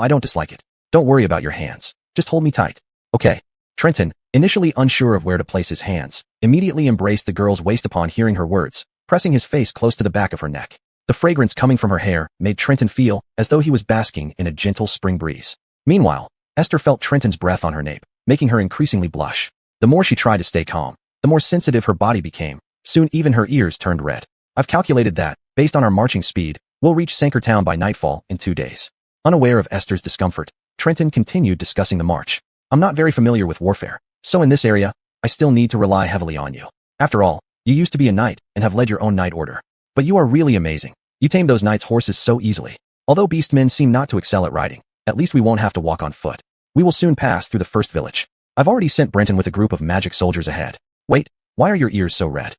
I don't dislike it. Don't worry about your hands. Just hold me tight. Okay. Trenton, initially unsure of where to place his hands, immediately embraced the girl's waist upon hearing her words, pressing his face close to the back of her neck. The fragrance coming from her hair made Trenton feel as though he was basking in a gentle spring breeze. Meanwhile, Esther felt Trenton's breath on her nape, making her increasingly blush. The more she tried to stay calm, the more sensitive her body became. Soon even her ears turned red. I've calculated that, based on our marching speed, we'll reach Sankertown by nightfall in 2 days. Unaware of Esther's discomfort, Trenton continued discussing the march. I'm not very familiar with warfare, so in this area, I still need to rely heavily on you. After all, you used to be a knight and have led your own knight order. But you are really amazing. You tamed those knights' horses so easily. Although beastmen seem not to excel at riding, at least we won't have to walk on foot. We will soon pass through the first village. I've already sent Brenton with a group of magic soldiers ahead. Wait, why are your ears so red?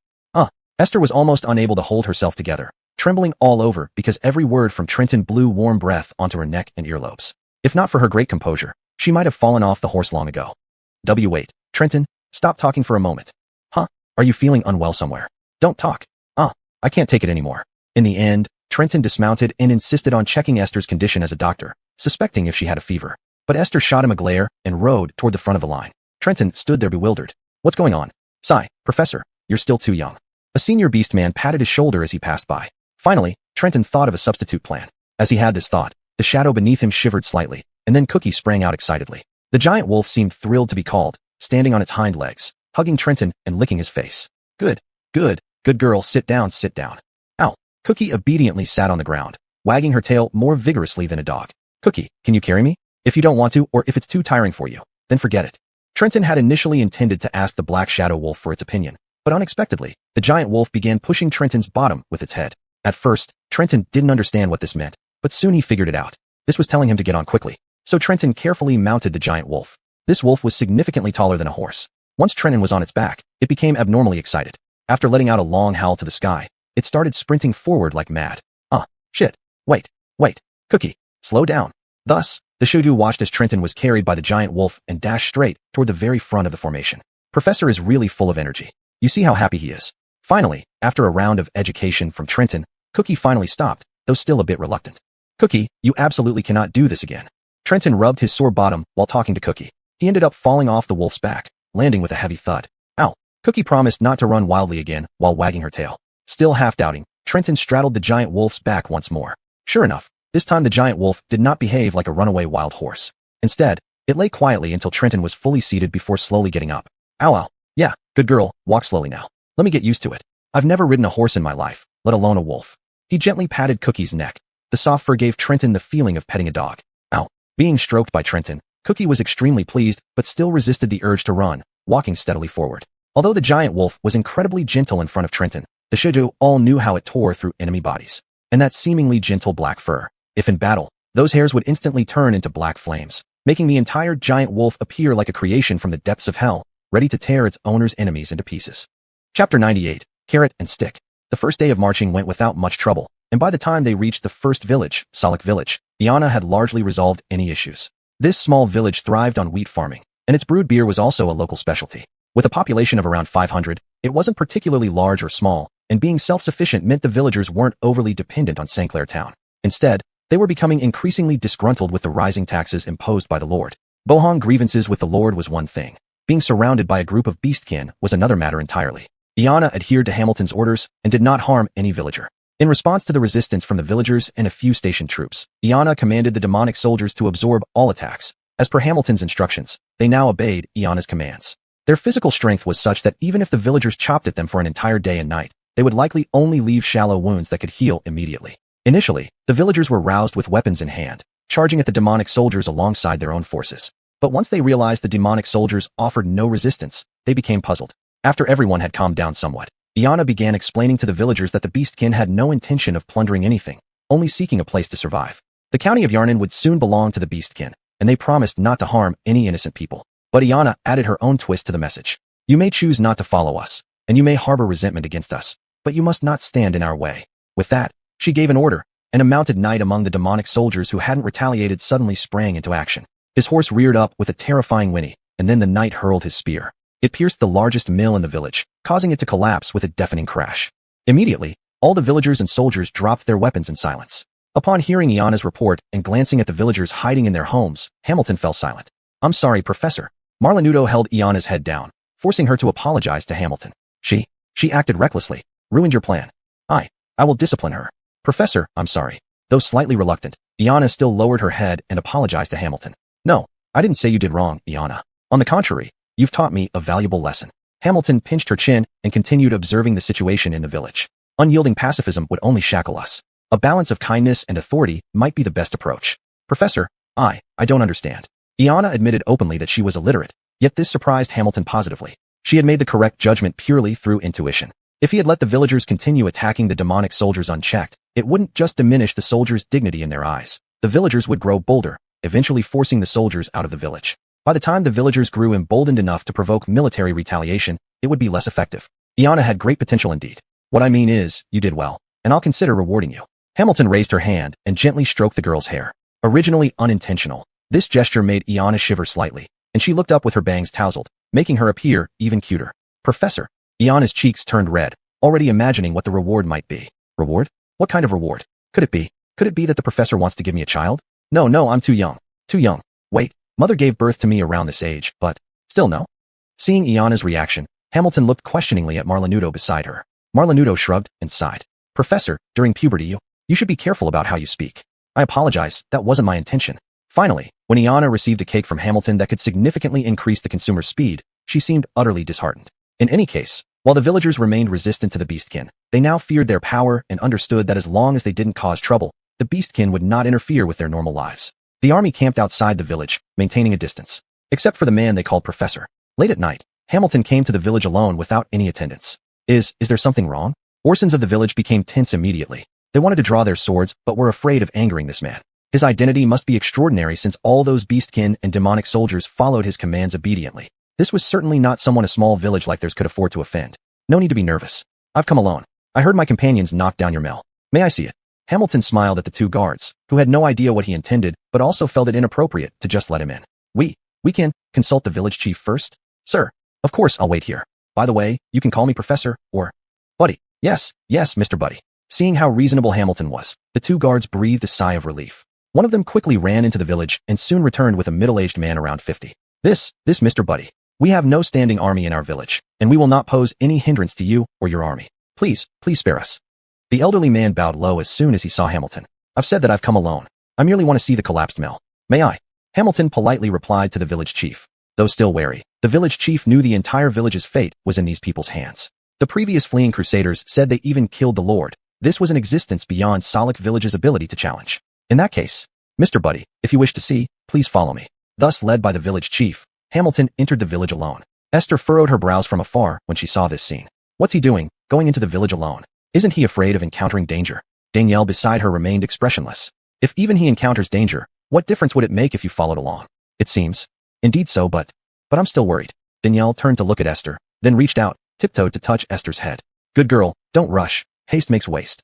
Esther was almost unable to hold herself together, trembling all over because every word from Trenton blew warm breath onto her neck and earlobes. If not for her great composure, she might have fallen off the horse long ago. Wait, Trenton, stop talking for a moment. Are you feeling unwell somewhere? Don't talk. I can't take it anymore. In the end, Trenton dismounted and insisted on checking Esther's condition as a doctor, suspecting if she had a fever. But Esther shot him a glare and rode toward the front of the line. Trenton stood there bewildered. What's going on? Sigh, Professor, you're still too young. A senior beast man patted his shoulder as he passed by. Finally, Trenton thought of a substitute plan. As he had this thought, the shadow beneath him shivered slightly, and then Cookie sprang out excitedly. The giant wolf seemed thrilled to be called, standing on its hind legs, hugging Trenton and licking his face. Good girl, sit down. Ow. Cookie obediently sat on the ground, wagging her tail more vigorously than a dog. Cookie, can you carry me? If you don't want to, or if it's too tiring for you, then forget it. Trenton had initially intended to ask the black shadow wolf for its opinion, but unexpectedly, the giant wolf began pushing Trenton's bottom with its head. At first, Trenton didn't understand what this meant, but soon he figured it out. This was telling him to get on quickly. So Trenton carefully mounted the giant wolf. This wolf was significantly taller than a horse. Once Trenton was on its back, it became abnormally excited. After letting out a long howl to the sky, it started sprinting forward like mad. Shit. Wait. Cookie, slow down. Thus, the Shudu watched as Trenton was carried by the giant wolf and dashed straight toward the very front of the formation. Professor is really full of energy. You see how happy he is. Finally, after a round of education from Trenton, Cookie finally stopped, though still a bit reluctant. Cookie, you absolutely cannot do this again. Trenton rubbed his sore bottom while talking to Cookie. He ended up falling off the wolf's back, landing with a heavy thud. Ow. Cookie promised not to run wildly again while wagging her tail. Still half doubting, Trenton straddled the giant wolf's back once more. Sure enough, this time the giant wolf did not behave like a runaway wild horse. Instead, it lay quietly until Trenton was fully seated before slowly getting up. Ow. Yeah, good girl, walk slowly now. Let me get used to it. I've never ridden a horse in my life, let alone a wolf. He gently patted Cookie's neck. The soft fur gave Trenton the feeling of petting a dog. Ow. Being stroked by Trenton, Cookie was extremely pleased but still resisted the urge to run, walking steadily forward. Although the giant wolf was incredibly gentle in front of Trenton, the Shudu all knew how it tore through enemy bodies. And that seemingly gentle black fur, if in battle, those hairs would instantly turn into black flames, making the entire giant wolf appear like a creation from the depths of hell, ready to tear its owner's enemies into pieces. Chapter 98, Carrot and Stick. The first day of marching went without much trouble, and by the time they reached the first village, Salak village, Iana had largely resolved any issues. This small village thrived on wheat farming, and its brewed beer was also a local specialty. With a population of around 500, it wasn't particularly large or small, and being self-sufficient meant the villagers weren't overly dependent on St. Clair Town. Instead, they were becoming increasingly disgruntled with the rising taxes imposed by the Lord. Bohong grievances with the Lord was one thing. Being surrounded by a group of beastkin was another matter entirely. Iana adhered to Hamilton's orders and did not harm any villager. In response to the resistance from the villagers and a few station troops, Iana commanded the demonic soldiers to absorb all attacks. As per Hamilton's instructions, they now obeyed Iana's commands. Their physical strength was such that even if the villagers chopped at them for an entire day and night, they would likely only leave shallow wounds that could heal immediately. Initially, the villagers were roused with weapons in hand, charging at the demonic soldiers alongside their own forces. But once they realized the demonic soldiers offered no resistance, they became puzzled. After everyone had calmed down somewhat, Iana began explaining to the villagers that the beastkin had no intention of plundering anything, only seeking a place to survive. The county of Yarnan would soon belong to the beastkin, and they promised not to harm any innocent people. But Iana added her own twist to the message. You may choose not to follow us, and you may harbor resentment against us, but you must not stand in our way. With that, she gave an order, and a mounted knight among the demonic soldiers who hadn't retaliated suddenly sprang into action. His horse reared up with a terrifying whinny, and then the knight hurled his spear. It pierced the largest mill in the village, causing it to collapse with a deafening crash. Immediately, all the villagers and soldiers dropped their weapons in silence. Upon hearing Iana's report and glancing at the villagers hiding in their homes, Hamilton fell silent. I'm sorry, Professor. Marlanudo held Iana's head down, forcing her to apologize to Hamilton. She acted recklessly. Ruined your plan. I will discipline her. Professor, I'm sorry. Though slightly reluctant, Iana still lowered her head and apologized to Hamilton. No, I didn't say you did wrong, Iana. On the contrary, you've taught me a valuable lesson. Hamilton pinched her chin and continued observing the situation in the village. Unyielding pacifism would only shackle us. A balance of kindness and authority might be the best approach. Professor, I don't understand. Iana admitted openly that she was illiterate, yet this surprised Hamilton positively. She had made the correct judgment purely through intuition. If he had let the villagers continue attacking the demonic soldiers unchecked, it wouldn't just diminish the soldiers' dignity in their eyes. The villagers would grow bolder, eventually forcing the soldiers out of the village. By the time the villagers grew emboldened enough to provoke military retaliation, it would be less effective. Iana had great potential indeed. What I mean is, you did well, and I'll consider rewarding you. Hamilton raised her hand and gently stroked the girl's hair. Originally unintentional, this gesture made Iana shiver slightly, and she looked up with her bangs tousled, making her appear even cuter. Professor. Iana's cheeks turned red, already imagining what the reward might be. Reward? What kind of reward? Could it be that the professor wants to give me a child? No, I'm too young. Too young. Wait, mother gave birth to me around this age, but still no. Seeing Iana's reaction, Hamilton looked questioningly at Marlanudo beside her. Marlanudo shrugged and sighed. Professor, during puberty you should be careful about how you speak. I apologize, that wasn't my intention. Finally, when Iana received a cake from Hamilton that could significantly increase the consumer's speed, she seemed utterly disheartened. In any case, while the villagers remained resistant to the beastkin, they now feared their power and understood that as long as they didn't cause trouble, the beastkin would not interfere with their normal lives. The army camped outside the village, maintaining a distance. Except for the man they called Professor. Late at night, Hamilton came to the village alone without any attendants. Is there something wrong? Orsons of the village became tense immediately. They wanted to draw their swords, but were afraid of angering this man. His identity must be extraordinary since all those beastkin and demonic soldiers followed his commands obediently. This was certainly not someone a small village like theirs could afford to offend. No need to be nervous. I've come alone. I heard my companions knock down your mill. May I see it? Hamilton smiled at the two guards, who had no idea what he intended, but also felt it inappropriate to just let him in. We can consult the village chief first? Sir, of course I'll wait here. By the way, you can call me Professor, or Buddy. Yes, Mr. Buddy. Seeing how reasonable Hamilton was, the two guards breathed a sigh of relief. One of them quickly ran into the village and soon returned with a middle-aged man around 50. This Mr. Buddy. We have no standing army in our village, and we will not pose any hindrance to you or your army. Please spare us. The elderly man bowed low as soon as he saw Hamilton. I've said that I've come alone. I merely want to see the collapsed mill. May I? Hamilton politely replied to the village chief. Though still wary, the village chief knew the entire village's fate was in these people's hands. The previous fleeing crusaders said they even killed the Lord. This was an existence beyond Solic Village's ability to challenge. In that case, Mr. Buddy, if you wish to see, please follow me. Thus led by the village chief, Hamilton entered the village alone. Esther furrowed her brows from afar when she saw this scene. What's he doing, going into the village alone? Isn't he afraid of encountering danger? Danielle beside her remained expressionless. If even he encounters danger, what difference would it make if you followed along? It seems. Indeed so, but I'm still worried. Danielle turned to look at Esther, then reached out, tiptoed to touch Esther's head. Good girl, don't rush. Haste makes waste.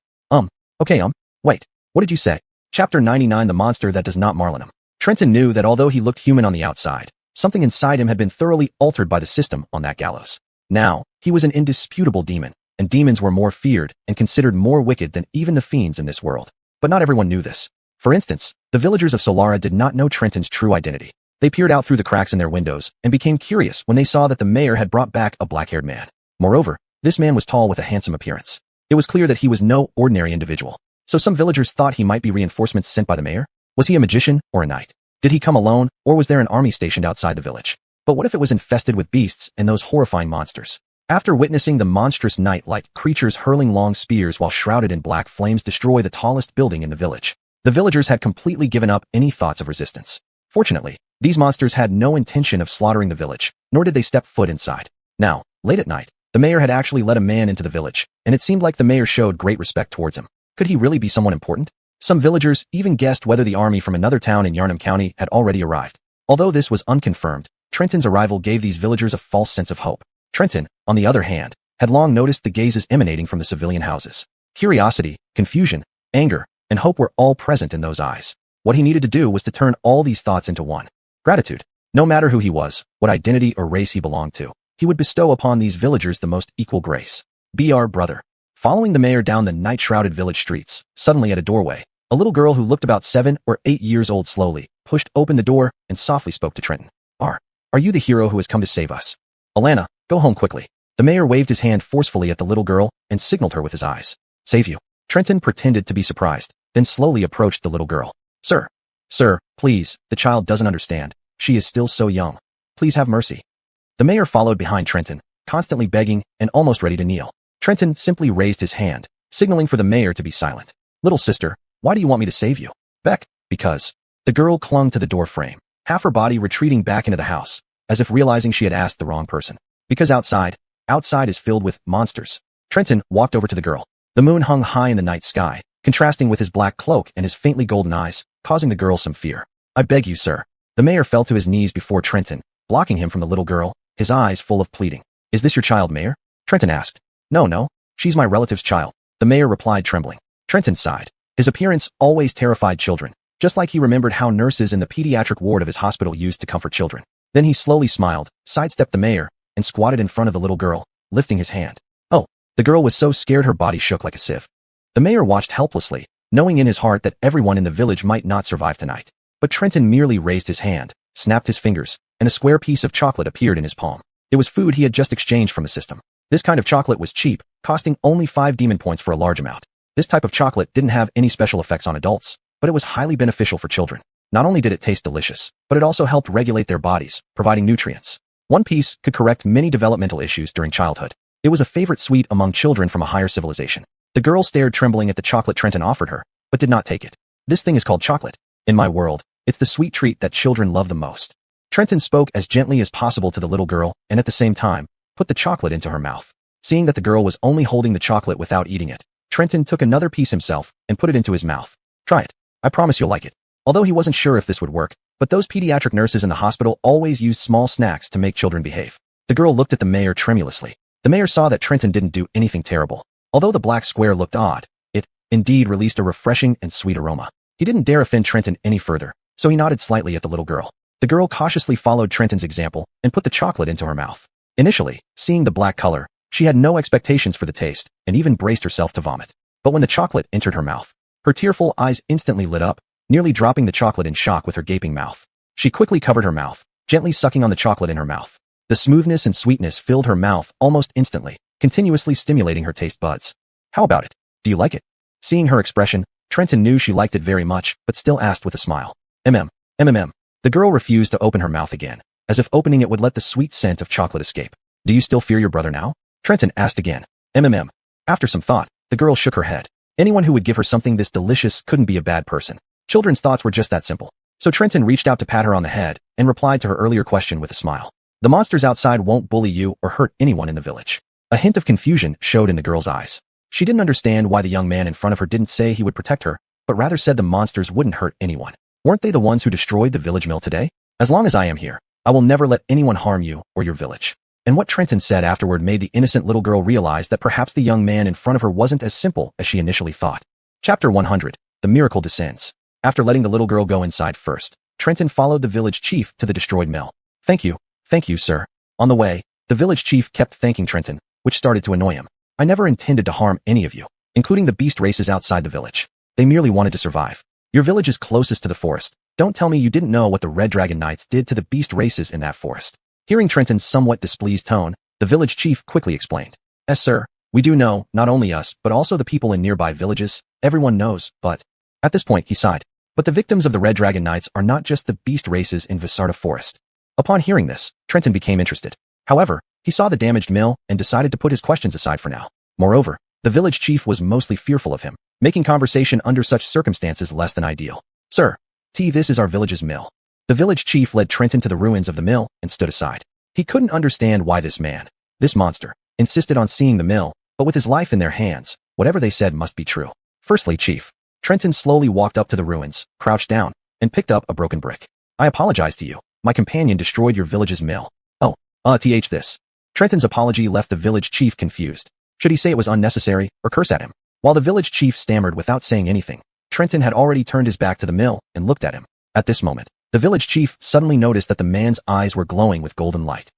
Okay, wait. What did you say? Chapter 99 The Monster That Does Not Marlin Him. Trenton knew that although he looked human on the outside, something inside him had been thoroughly altered by the system on that gallows. Now, he was an indisputable demon, and demons were more feared and considered more wicked than even the fiends in this world. But not everyone knew this. For instance, the villagers of Solara did not know Trenton's true identity. They peered out through the cracks in their windows and became curious when they saw that the mayor had brought back a black-haired man. Moreover, this man was tall with a handsome appearance. It was clear that he was no ordinary individual. So some villagers thought he might be reinforcements sent by the mayor? Was he a magician or a knight? Did he come alone, or was there an army stationed outside the village? But what if it was infested with beasts and those horrifying monsters? After witnessing the monstrous knight-like creatures hurling long spears while shrouded in black flames destroy the tallest building in the village, the villagers had completely given up any thoughts of resistance. Fortunately, these monsters had no intention of slaughtering the village, nor did they step foot inside. Now, late at night, the mayor had actually let a man into the village, and it seemed like the mayor showed great respect towards him. Could he really be someone important? Some villagers even guessed whether the army from another town in Yarnum County had already arrived. Although this was unconfirmed, Trenton's arrival gave these villagers a false sense of hope. Trenton, on the other hand, had long noticed the gazes emanating from the civilian houses. Curiosity, confusion, anger, and hope were all present in those eyes. What he needed to do was to turn all these thoughts into one. Gratitude. No matter who he was, what identity or race he belonged to, he would bestow upon these villagers the most equal grace. Be our brother. Following the mayor down the night-shrouded village streets, suddenly at a doorway, a little girl who looked about 7 or 8 years old slowly pushed open the door and softly spoke to Trenton. Are you the hero who has come to save us? Alana, go home quickly. The mayor waved his hand forcefully at the little girl and signaled her with his eyes. Save you. Trenton pretended to be surprised, then slowly approached the little girl. Sir, please, the child doesn't understand. She is still so young. Please have mercy. The mayor followed behind Trenton, constantly begging and almost ready to kneel. Trenton simply raised his hand, signaling for the mayor to be silent. Little sister, why do you want me to save you? Beck, because. The girl clung to the door frame, half her body retreating back into the house, as if realizing she had asked the wrong person. Because outside is filled with monsters. Trenton walked over to the girl. The moon hung high in the night sky, contrasting with his black cloak and his faintly golden eyes, causing the girl some fear. I beg you, sir. The mayor fell to his knees before Trenton, blocking him from the little girl, his eyes full of pleading. Is this your child, Mayor? Trenton asked. No, she's my relative's child. The mayor replied, trembling. Trenton sighed. His appearance always terrified children, just like he remembered how nurses in the pediatric ward of his hospital used to comfort children. Then he slowly smiled, sidestepped the mayor, and squatted in front of the little girl, lifting his hand. Oh, the girl was so scared her body shook like a sieve. The mayor watched helplessly, knowing in his heart that everyone in the village might not survive tonight. But Trenton merely raised his hand, snapped his fingers, and a square piece of chocolate appeared in his palm. It was food he had just exchanged from the system. This kind of chocolate was cheap, costing only 5 demon points for a large amount. This type of chocolate didn't have any special effects on adults, but it was highly beneficial for children. Not only did it taste delicious, but it also helped regulate their bodies, providing nutrients. One piece could correct many developmental issues during childhood. It was a favorite sweet among children from a higher civilization. The girl stared trembling at the chocolate Trenton offered her, but did not take it. This thing is called chocolate. In my world, it's the sweet treat that children love the most. Trenton spoke as gently as possible to the little girl and at the same time, put the chocolate into her mouth. Seeing that the girl was only holding the chocolate without eating it, Trenton took another piece himself and put it into his mouth. Try it. I promise you'll like it. Although he wasn't sure if this would work, but those pediatric nurses in the hospital always used small snacks to make children behave. The girl looked at the mayor tremulously. The mayor saw that Trenton didn't do anything terrible. Although the black square looked odd, it, indeed, released a refreshing and sweet aroma. He didn't dare offend Trenton any further, so he nodded slightly at the little girl. The girl cautiously followed Trenton's example and put the chocolate into her mouth. Initially, seeing the black color, she had no expectations for the taste and even braced herself to vomit. But when the chocolate entered her mouth, her tearful eyes instantly lit up, nearly dropping the chocolate in shock with her gaping mouth. She quickly covered her mouth, gently sucking on the chocolate in her mouth. The smoothness and sweetness filled her mouth almost instantly, continuously stimulating her taste buds. How about it? Do you like it? Seeing her expression, Trenton knew she liked it very much, but still asked with a smile. MMM. The girl refused to open her mouth again, as if opening it would let the sweet scent of chocolate escape. Do you still fear your brother now? Trenton asked again. MMM. After some thought, the girl shook her head. Anyone who would give her something this delicious couldn't be a bad person. Children's thoughts were just that simple. So Trenton reached out to pat her on the head and replied to her earlier question with a smile. The monsters outside won't bully you or hurt anyone in the village. A hint of confusion showed in the girl's eyes. She didn't understand why the young man in front of her didn't say he would protect her, but rather said the monsters wouldn't hurt anyone. Weren't they the ones who destroyed the village mill today? As long as I am here, I will never let anyone harm you or your village. And what Trenton said afterward made the innocent little girl realize that perhaps the young man in front of her wasn't as simple as she initially thought. Chapter 100. The miracle descends. After letting the little girl go inside first, Trenton followed the village chief to the destroyed mill. Thank you, sir. On the way, the village chief kept thanking Trenton, which started to annoy him. I never intended to harm any of you, including the beast races outside the village. They merely wanted to survive. Your village is closest to the forest. Don't tell me you didn't know what the Red Dragon Knights did to the beast races in that forest. Hearing Trenton's somewhat displeased tone, the village chief quickly explained. Yes, sir. We do know, not only us, but also the people in nearby villages. Everyone knows, but... At this point, he sighed. But the victims of the Red Dragon Knights are not just the beast races in Visarda Forest. Upon hearing this, Trenton became interested. However, he saw the damaged mill and decided to put his questions aside for now. Moreover, the village chief was mostly fearful of him, making conversation under such circumstances less than ideal. Sir, this is our village's mill. The village chief led Trenton to the ruins of the mill and stood aside. He couldn't understand why this monster, insisted on seeing the mill, but with his life in their hands, whatever they said must be true. Firstly, chief. Trenton slowly walked up to the ruins, crouched down, and picked up a broken brick. I apologize to you. My companion destroyed your village's mill. This. Trenton's apology left the village chief confused. Should he say it was unnecessary or curse at him? While the village chief stammered without saying anything, Trenton had already turned his back to the mill and looked at him. At this moment, the village chief suddenly noticed that the man's eyes were glowing with golden light.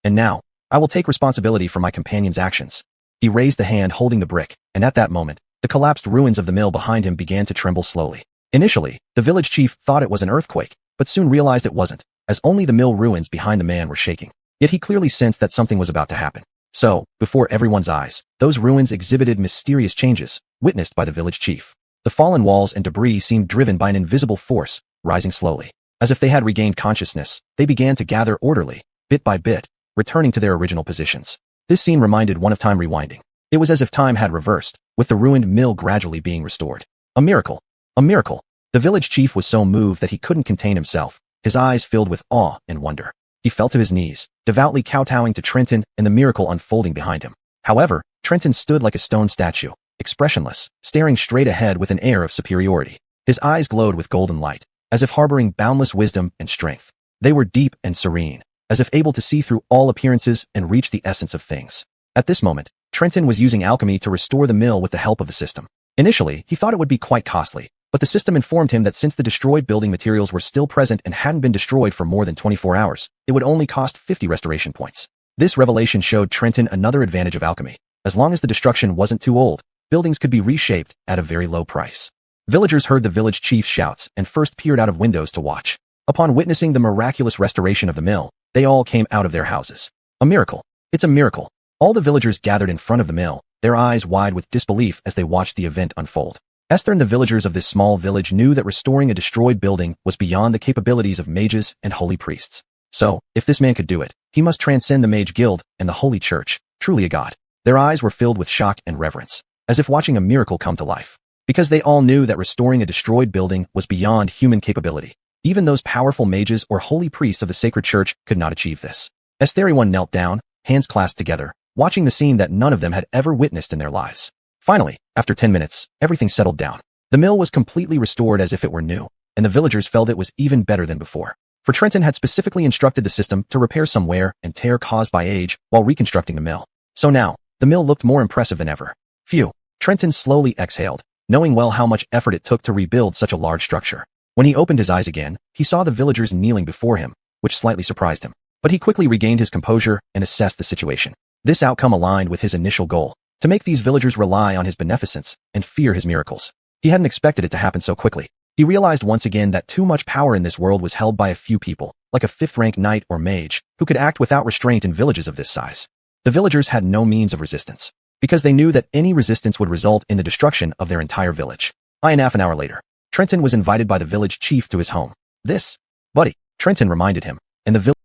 And now, I will take responsibility for my companion's actions. He raised the hand holding the brick, and at that moment, the collapsed ruins of the mill behind him began to tremble slowly. Initially, the village chief thought it was an earthquake, but soon realized it wasn't. as only the mill ruins behind the man were shaking. Yet he clearly sensed that something was about to happen. So, before everyone's eyes, those ruins exhibited mysterious changes, witnessed by the village chief. The fallen walls and debris seemed driven by an invisible force, rising slowly. As if they had regained consciousness, they began to gather orderly, bit by bit, returning to their original positions. This scene reminded one of time rewinding. It was as if time had reversed, with the ruined mill gradually being restored. A miracle! A miracle! The village chief was so moved that he couldn't contain himself, his eyes filled with awe and wonder. He fell to his knees, devoutly kowtowing to Trenton and the miracle unfolding behind him. However, Trenton stood like a stone statue, expressionless, staring straight ahead with an air of superiority. His eyes glowed with golden light, as if harboring boundless wisdom and strength. They were deep and serene, as if able to see through all appearances and reach the essence of things. At this moment, Trenton was using alchemy to restore the mill with the help of the system. Initially, he thought it would be quite costly, but the system informed him that since the destroyed building materials were still present and hadn't been destroyed for more than 24 hours, it would only cost 50 restoration points. This revelation showed Trenton another advantage of alchemy. As long as the destruction wasn't too old, buildings could be reshaped at a very low price. Villagers heard the village chief's shouts and first peered out of windows to watch. Upon witnessing the miraculous restoration of the mill, they all came out of their houses. A miracle! It's a miracle! All the villagers gathered in front of the mill, their eyes wide with disbelief as they watched the event unfold. Esther and the villagers of this small village knew that restoring a destroyed building was beyond the capabilities of mages and holy priests. So, if this man could do it, he must transcend the mage guild and the holy church, truly a god. Their eyes were filled with shock and reverence, as if watching a miracle come to life. Because they all knew that restoring a destroyed building was beyond human capability. Even those powerful mages or holy priests of the sacred church could not achieve this. Everyone knelt down, hands clasped together, watching the scene that none of them had ever witnessed in their lives. Finally, after 10 minutes, everything settled down. The mill was completely restored as if it were new, and the villagers felt it was even better than before. For Trenton had specifically instructed the system to repair some wear and tear caused by age while reconstructing the mill. So now, the mill looked more impressive than ever. Phew! Trenton slowly exhaled, knowing well how much effort it took to rebuild such a large structure. When he opened his eyes again, he saw the villagers kneeling before him, which slightly surprised him. But he quickly regained his composure and assessed the situation. This outcome aligned with his initial goal, to make these villagers rely on his beneficence and fear his miracles. He hadn't expected it to happen so quickly. He realized once again that too much power in this world was held by a few people, like a fifth-rank knight or mage, who could act without restraint in villages of this size. The villagers had no means of resistance, because they knew that any resistance would result in the destruction of their entire village. Half an hour later, Trenton was invited by the village chief to his home. This, Buddy, Trenton reminded him, and the village.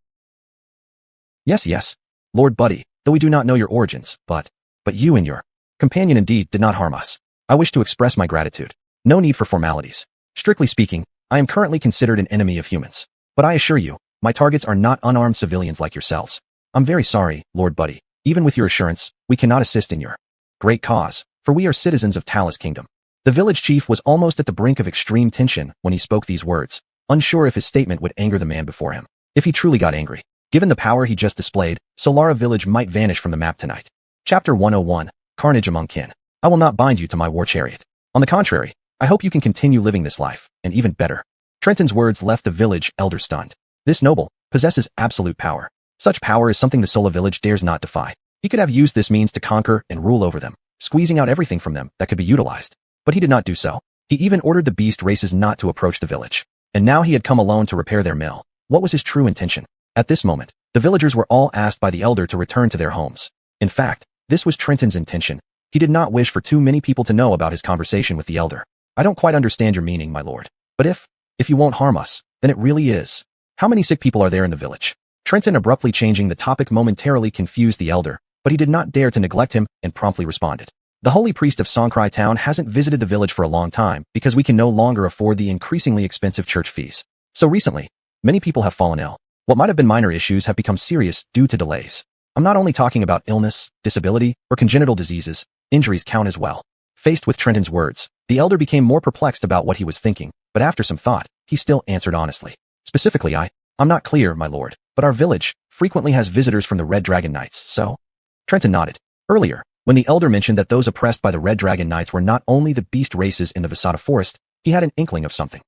Yes, Lord Buddy, though we do not know your origins, but you and your companion indeed did not harm us. I wish to express my gratitude. No need for formalities. Strictly speaking, I am currently considered an enemy of humans. But I assure you, my targets are not unarmed civilians like yourselves. I'm very sorry, Lord Buddy. Even with your assurance, we cannot assist in your great cause, for we are citizens of Talus Kingdom. The village chief was almost at the brink of extreme tension when he spoke these words, unsure if his statement would anger the man before him. If he truly got angry, given the power he just displayed, Solara village might vanish from the map tonight. Chapter 101, Carnage Among Kin. I will not bind you to my war chariot. On the contrary, I hope you can continue living this life, and even better. Trenton's words left the village elder stunned. This noble possesses absolute power. Such power is something the Sola village dares not defy. He could have used this means to conquer and rule over them, squeezing out everything from them that could be utilized. But he did not do so. He even ordered the beast races not to approach the village. And now he had come alone to repair their mill. What was his true intention? At this moment, the villagers were all asked by the elder to return to their homes. In fact, this was Trenton's intention. He did not wish for too many people to know about his conversation with the elder. I don't quite understand your meaning, my lord. But if you won't harm us, then it really is. How many sick people are there in the village? Trenton abruptly changing the topic momentarily confused the elder, but he did not dare to neglect him and promptly responded. The holy priest of Songcry Town hasn't visited the village for a long time because we can no longer afford the increasingly expensive church fees. So recently, many people have fallen ill. What might have been minor issues have become serious due to delays. I'm not only talking about illness, disability, or congenital diseases, injuries count as well. Faced with Trenton's words, the elder became more perplexed about what he was thinking, but after some thought, he still answered honestly. Specifically, I'm not clear, my lord, but our village frequently has visitors from the Red Dragon Knights, so? Trenton nodded. Earlier, when the elder mentioned that those oppressed by the Red Dragon Knights were not only the beast races in the Visada Forest, he had an inkling of something.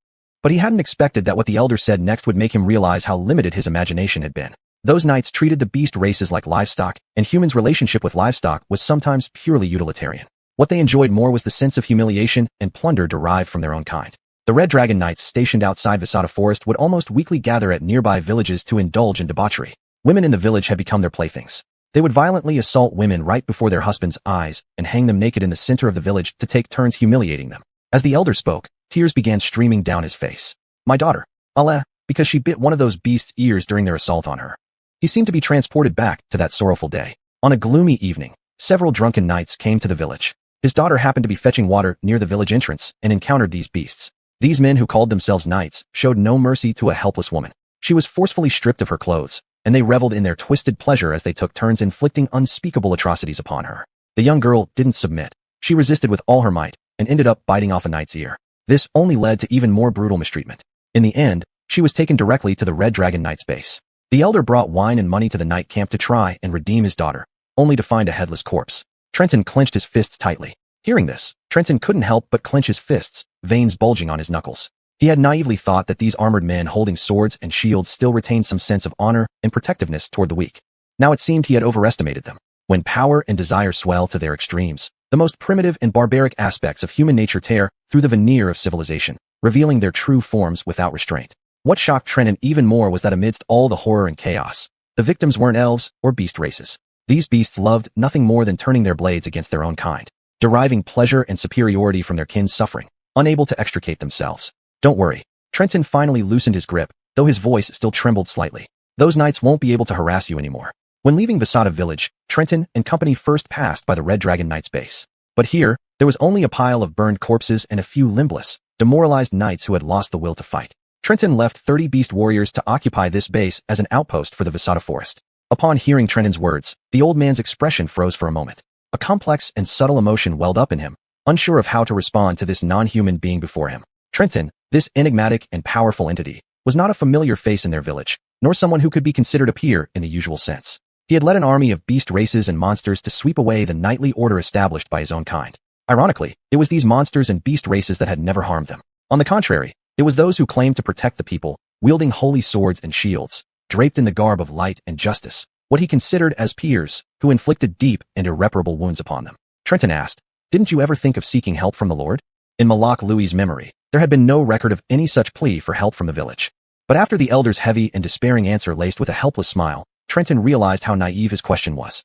But he hadn't expected that what the elder said next would make him realize how limited his imagination had been. Those knights treated the beast races like livestock, and humans' relationship with livestock was sometimes purely utilitarian. What they enjoyed more was the sense of humiliation and plunder derived from their own kind. The Red Dragon Knights stationed outside Visata Forest would almost weekly gather at nearby villages to indulge in debauchery. Women in the village had become their playthings. They would violently assault women right before their husbands' eyes and hang them naked in the center of the village to take turns humiliating them. As the elder spoke, tears began streaming down his face. My daughter, Allah, because she bit one of those beasts' ears during their assault on her. He seemed to be transported back to that sorrowful day. On a gloomy evening, several drunken knights came to the village. His daughter happened to be fetching water near the village entrance and encountered these beasts. These men who called themselves knights showed no mercy to a helpless woman. She was forcefully stripped of her clothes, and they reveled in their twisted pleasure as they took turns inflicting unspeakable atrocities upon her. The young girl didn't submit. She resisted with all her might and ended up biting off a knight's ear. This only led to even more brutal mistreatment. In the end, she was taken directly to the Red Dragon Knight's base. The elder brought wine and money to the knight camp to try and redeem his daughter, only to find a headless corpse. Trenton clenched his fists tightly. Hearing this, Trenton couldn't help but clench his fists, veins bulging on his knuckles. He had naively thought that these armored men holding swords and shields still retained some sense of honor and protectiveness toward the weak. Now it seemed he had overestimated them. When power and desire swell to their extremes, the most primitive and barbaric aspects of human nature tear through the veneer of civilization, revealing their true forms without restraint. What shocked Trenton even more was that amidst all the horror and chaos, the victims weren't elves or beast races. These beasts loved nothing more than turning their blades against their own kind, deriving pleasure and superiority from their kin's suffering, unable to extricate themselves. Don't worry. Trenton finally loosened his grip, though his voice still trembled slightly. Those knights won't be able to harass you anymore. When leaving Visata village, Trenton and company first passed by the Red Dragon Knight's base. But here, there was only a pile of burned corpses and a few limbless, demoralized knights who had lost the will to fight. Trenton left 30 beast warriors to occupy this base as an outpost for the Visata forest. Upon hearing Trenton's words, the old man's expression froze for a moment. A complex and subtle emotion welled up in him, unsure of how to respond to this non-human being before him. Trenton, this enigmatic and powerful entity, was not a familiar face in their village, nor someone who could be considered a peer in the usual sense. He had led an army of beast races and monsters to sweep away the knightly order established by his own kind. Ironically, it was these monsters and beast races that had never harmed them. On the contrary, it was those who claimed to protect the people, wielding holy swords and shields, draped in the garb of light and justice, what he considered as peers, who inflicted deep and irreparable wounds upon them. Trenton asked, "Didn't you ever think of seeking help from the Lord?" In Malak Louis's memory, there had been no record of any such plea for help from the village. But after the elder's heavy and despairing answer laced with a helpless smile, Trenton realized how naive his question was.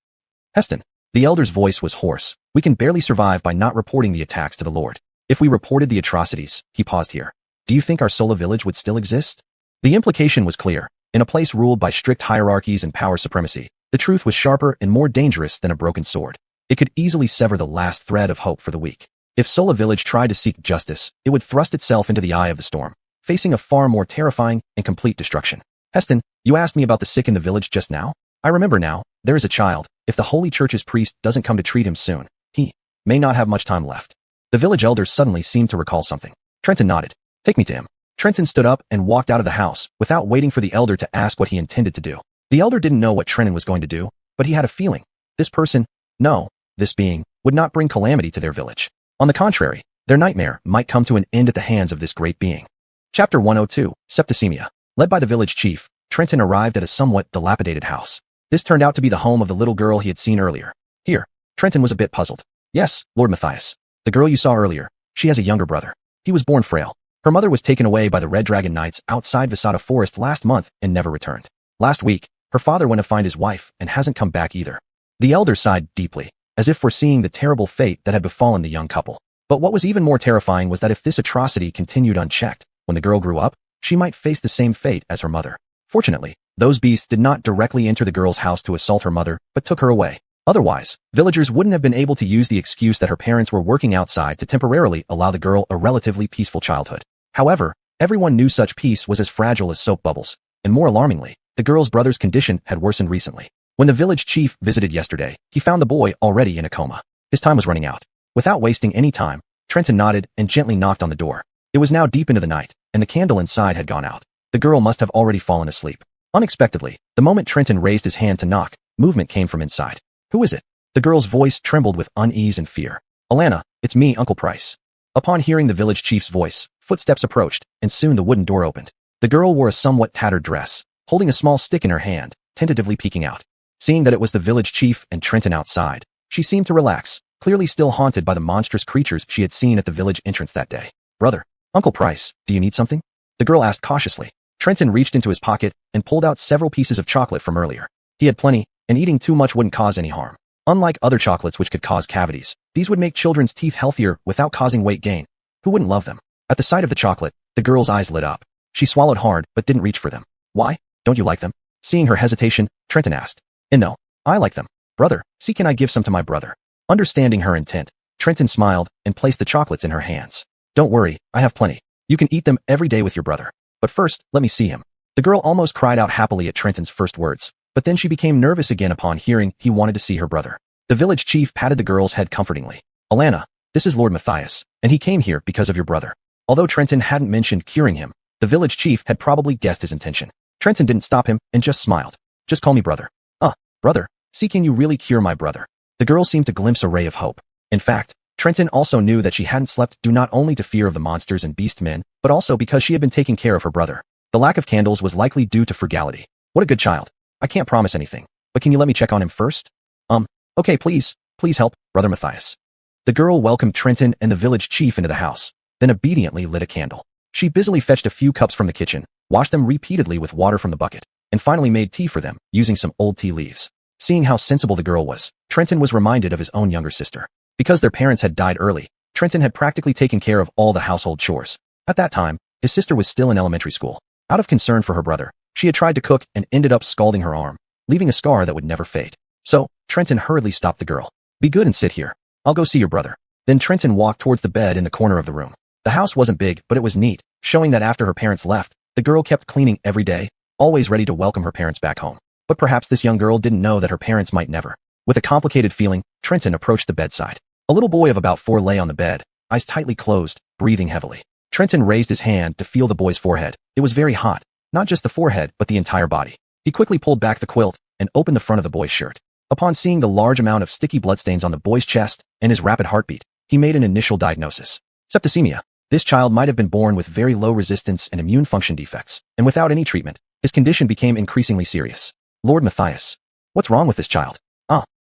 Heston, the elder's voice was hoarse. We can barely survive by not reporting the attacks to the Lord. If we reported the atrocities, he paused here. Do you think our Sola village would still exist? The implication was clear. In a place ruled by strict hierarchies and power supremacy, the truth was sharper and more dangerous than a broken sword. It could easily sever the last thread of hope for the weak. If Sola village tried to seek justice, it would thrust itself into the eye of the storm, facing a far more terrifying and complete destruction. Heston, you asked me about the sick in the village just now? I remember now. There is a child. If the Holy Church's priest doesn't come to treat him soon, he may not have much time left. The village elder suddenly seemed to recall something. Trenton nodded. Take me to him. Trenton stood up and walked out of the house, without waiting for the elder to ask what he intended to do. The elder didn't know what Trenton was going to do, but he had a feeling. This person, no, this being, would not bring calamity to their village. On the contrary, their nightmare might come to an end at the hands of this great being. Chapter 102, Septicemia. Led by the village chief, Trenton arrived at a somewhat dilapidated house. This turned out to be the home of the little girl he had seen earlier. Here, Trenton was a bit puzzled. Yes, Lord Matthias. The girl you saw earlier, she has a younger brother. He was born frail. Her mother was taken away by the Red Dragon Knights outside Visata Forest last month and never returned. Last week, her father went to find his wife and hasn't come back either. The elder sighed deeply, as if foreseeing the terrible fate that had befallen the young couple. But what was even more terrifying was that if this atrocity continued unchecked, when the girl grew up, she might face the same fate as her mother. Fortunately, those beasts did not directly enter the girl's house to assault her mother, but took her away. Otherwise, villagers wouldn't have been able to use the excuse that her parents were working outside to temporarily allow the girl a relatively peaceful childhood. However, everyone knew such peace was as fragile as soap bubbles, and more alarmingly, the girl's brother's condition had worsened recently. When the village chief visited yesterday, he found the boy already in a coma. His time was running out. Without wasting any time, Trenton nodded and gently knocked on the door. It was now deep into the night, and the candle inside had gone out. The girl must have already fallen asleep. Unexpectedly, the moment Trenton raised his hand to knock, movement came from inside. Who is it? The girl's voice trembled with unease and fear. Alana, it's me, Uncle Price. Upon hearing the village chief's voice, footsteps approached, and soon the wooden door opened. The girl wore a somewhat tattered dress, holding a small stick in her hand, tentatively peeking out. Seeing that it was the village chief and Trenton outside, she seemed to relax, clearly still haunted by the monstrous creatures she had seen at the village entrance that day. Brother, Uncle Price, do you need something? The girl asked cautiously. Trenton reached into his pocket and pulled out several pieces of chocolate from earlier. He had plenty, and eating too much wouldn't cause any harm. Unlike other chocolates which could cause cavities, these would make children's teeth healthier without causing weight gain. Who wouldn't love them? At the sight of the chocolate, the girl's eyes lit up. She swallowed hard but didn't reach for them. Why? Don't you like them? Seeing her hesitation, Trenton asked. And no, I like them. Brother, see, can I give some to my brother? Understanding her intent, Trenton smiled and placed the chocolates in her hands. Don't worry, I have plenty. You can eat them every day with your brother. But first, let me see him. The girl almost cried out happily at Trenton's first words, but then she became nervous again upon hearing he wanted to see her brother. The village chief patted the girl's head comfortingly. Alana, this is Lord Matthias, and he came here because of your brother. Although Trenton hadn't mentioned curing him, the village chief had probably guessed his intention. Trenton didn't stop him and just smiled. Just call me brother. Brother, see, can you really cure my brother? The girl seemed to glimpse a ray of hope. In fact, Trenton also knew that she hadn't slept due not only to fear of the monsters and beast men, but also because she had been taking care of her brother. The lack of candles was likely due to frugality. What a good child. I can't promise anything, but can you let me check on him first? Okay, please help, Brother Matthias. The girl welcomed Trenton and the village chief into the house, then obediently lit a candle. She busily fetched a few cups from the kitchen, washed them repeatedly with water from the bucket, and finally made tea for them, using some old tea leaves. Seeing how sensible the girl was, Trenton was reminded of his own younger sister. Because their parents had died early, Trenton had practically taken care of all the household chores. At that time, his sister was still in elementary school. Out of concern for her brother, she had tried to cook and ended up scalding her arm, leaving a scar that would never fade. So, Trenton hurriedly stopped the girl. Be good and sit here. I'll go see your brother. Then Trenton walked towards the bed in the corner of the room. The house wasn't big, but it was neat, showing that after her parents left, the girl kept cleaning every day, always ready to welcome her parents back home. But perhaps this young girl didn't know that her parents might never. With a complicated feeling, Trenton approached the bedside. A little boy of about 4 lay on the bed, eyes tightly closed, breathing heavily. Trenton raised his hand to feel the boy's forehead. It was very hot, not just the forehead, but the entire body. He quickly pulled back the quilt and opened the front of the boy's shirt. Upon seeing the large amount of sticky bloodstains on the boy's chest and his rapid heartbeat, he made an initial diagnosis. Septicemia. This child might have been born with very low resistance and immune function defects, and without any treatment, his condition became increasingly serious. Lord Matthias. What's wrong with this child?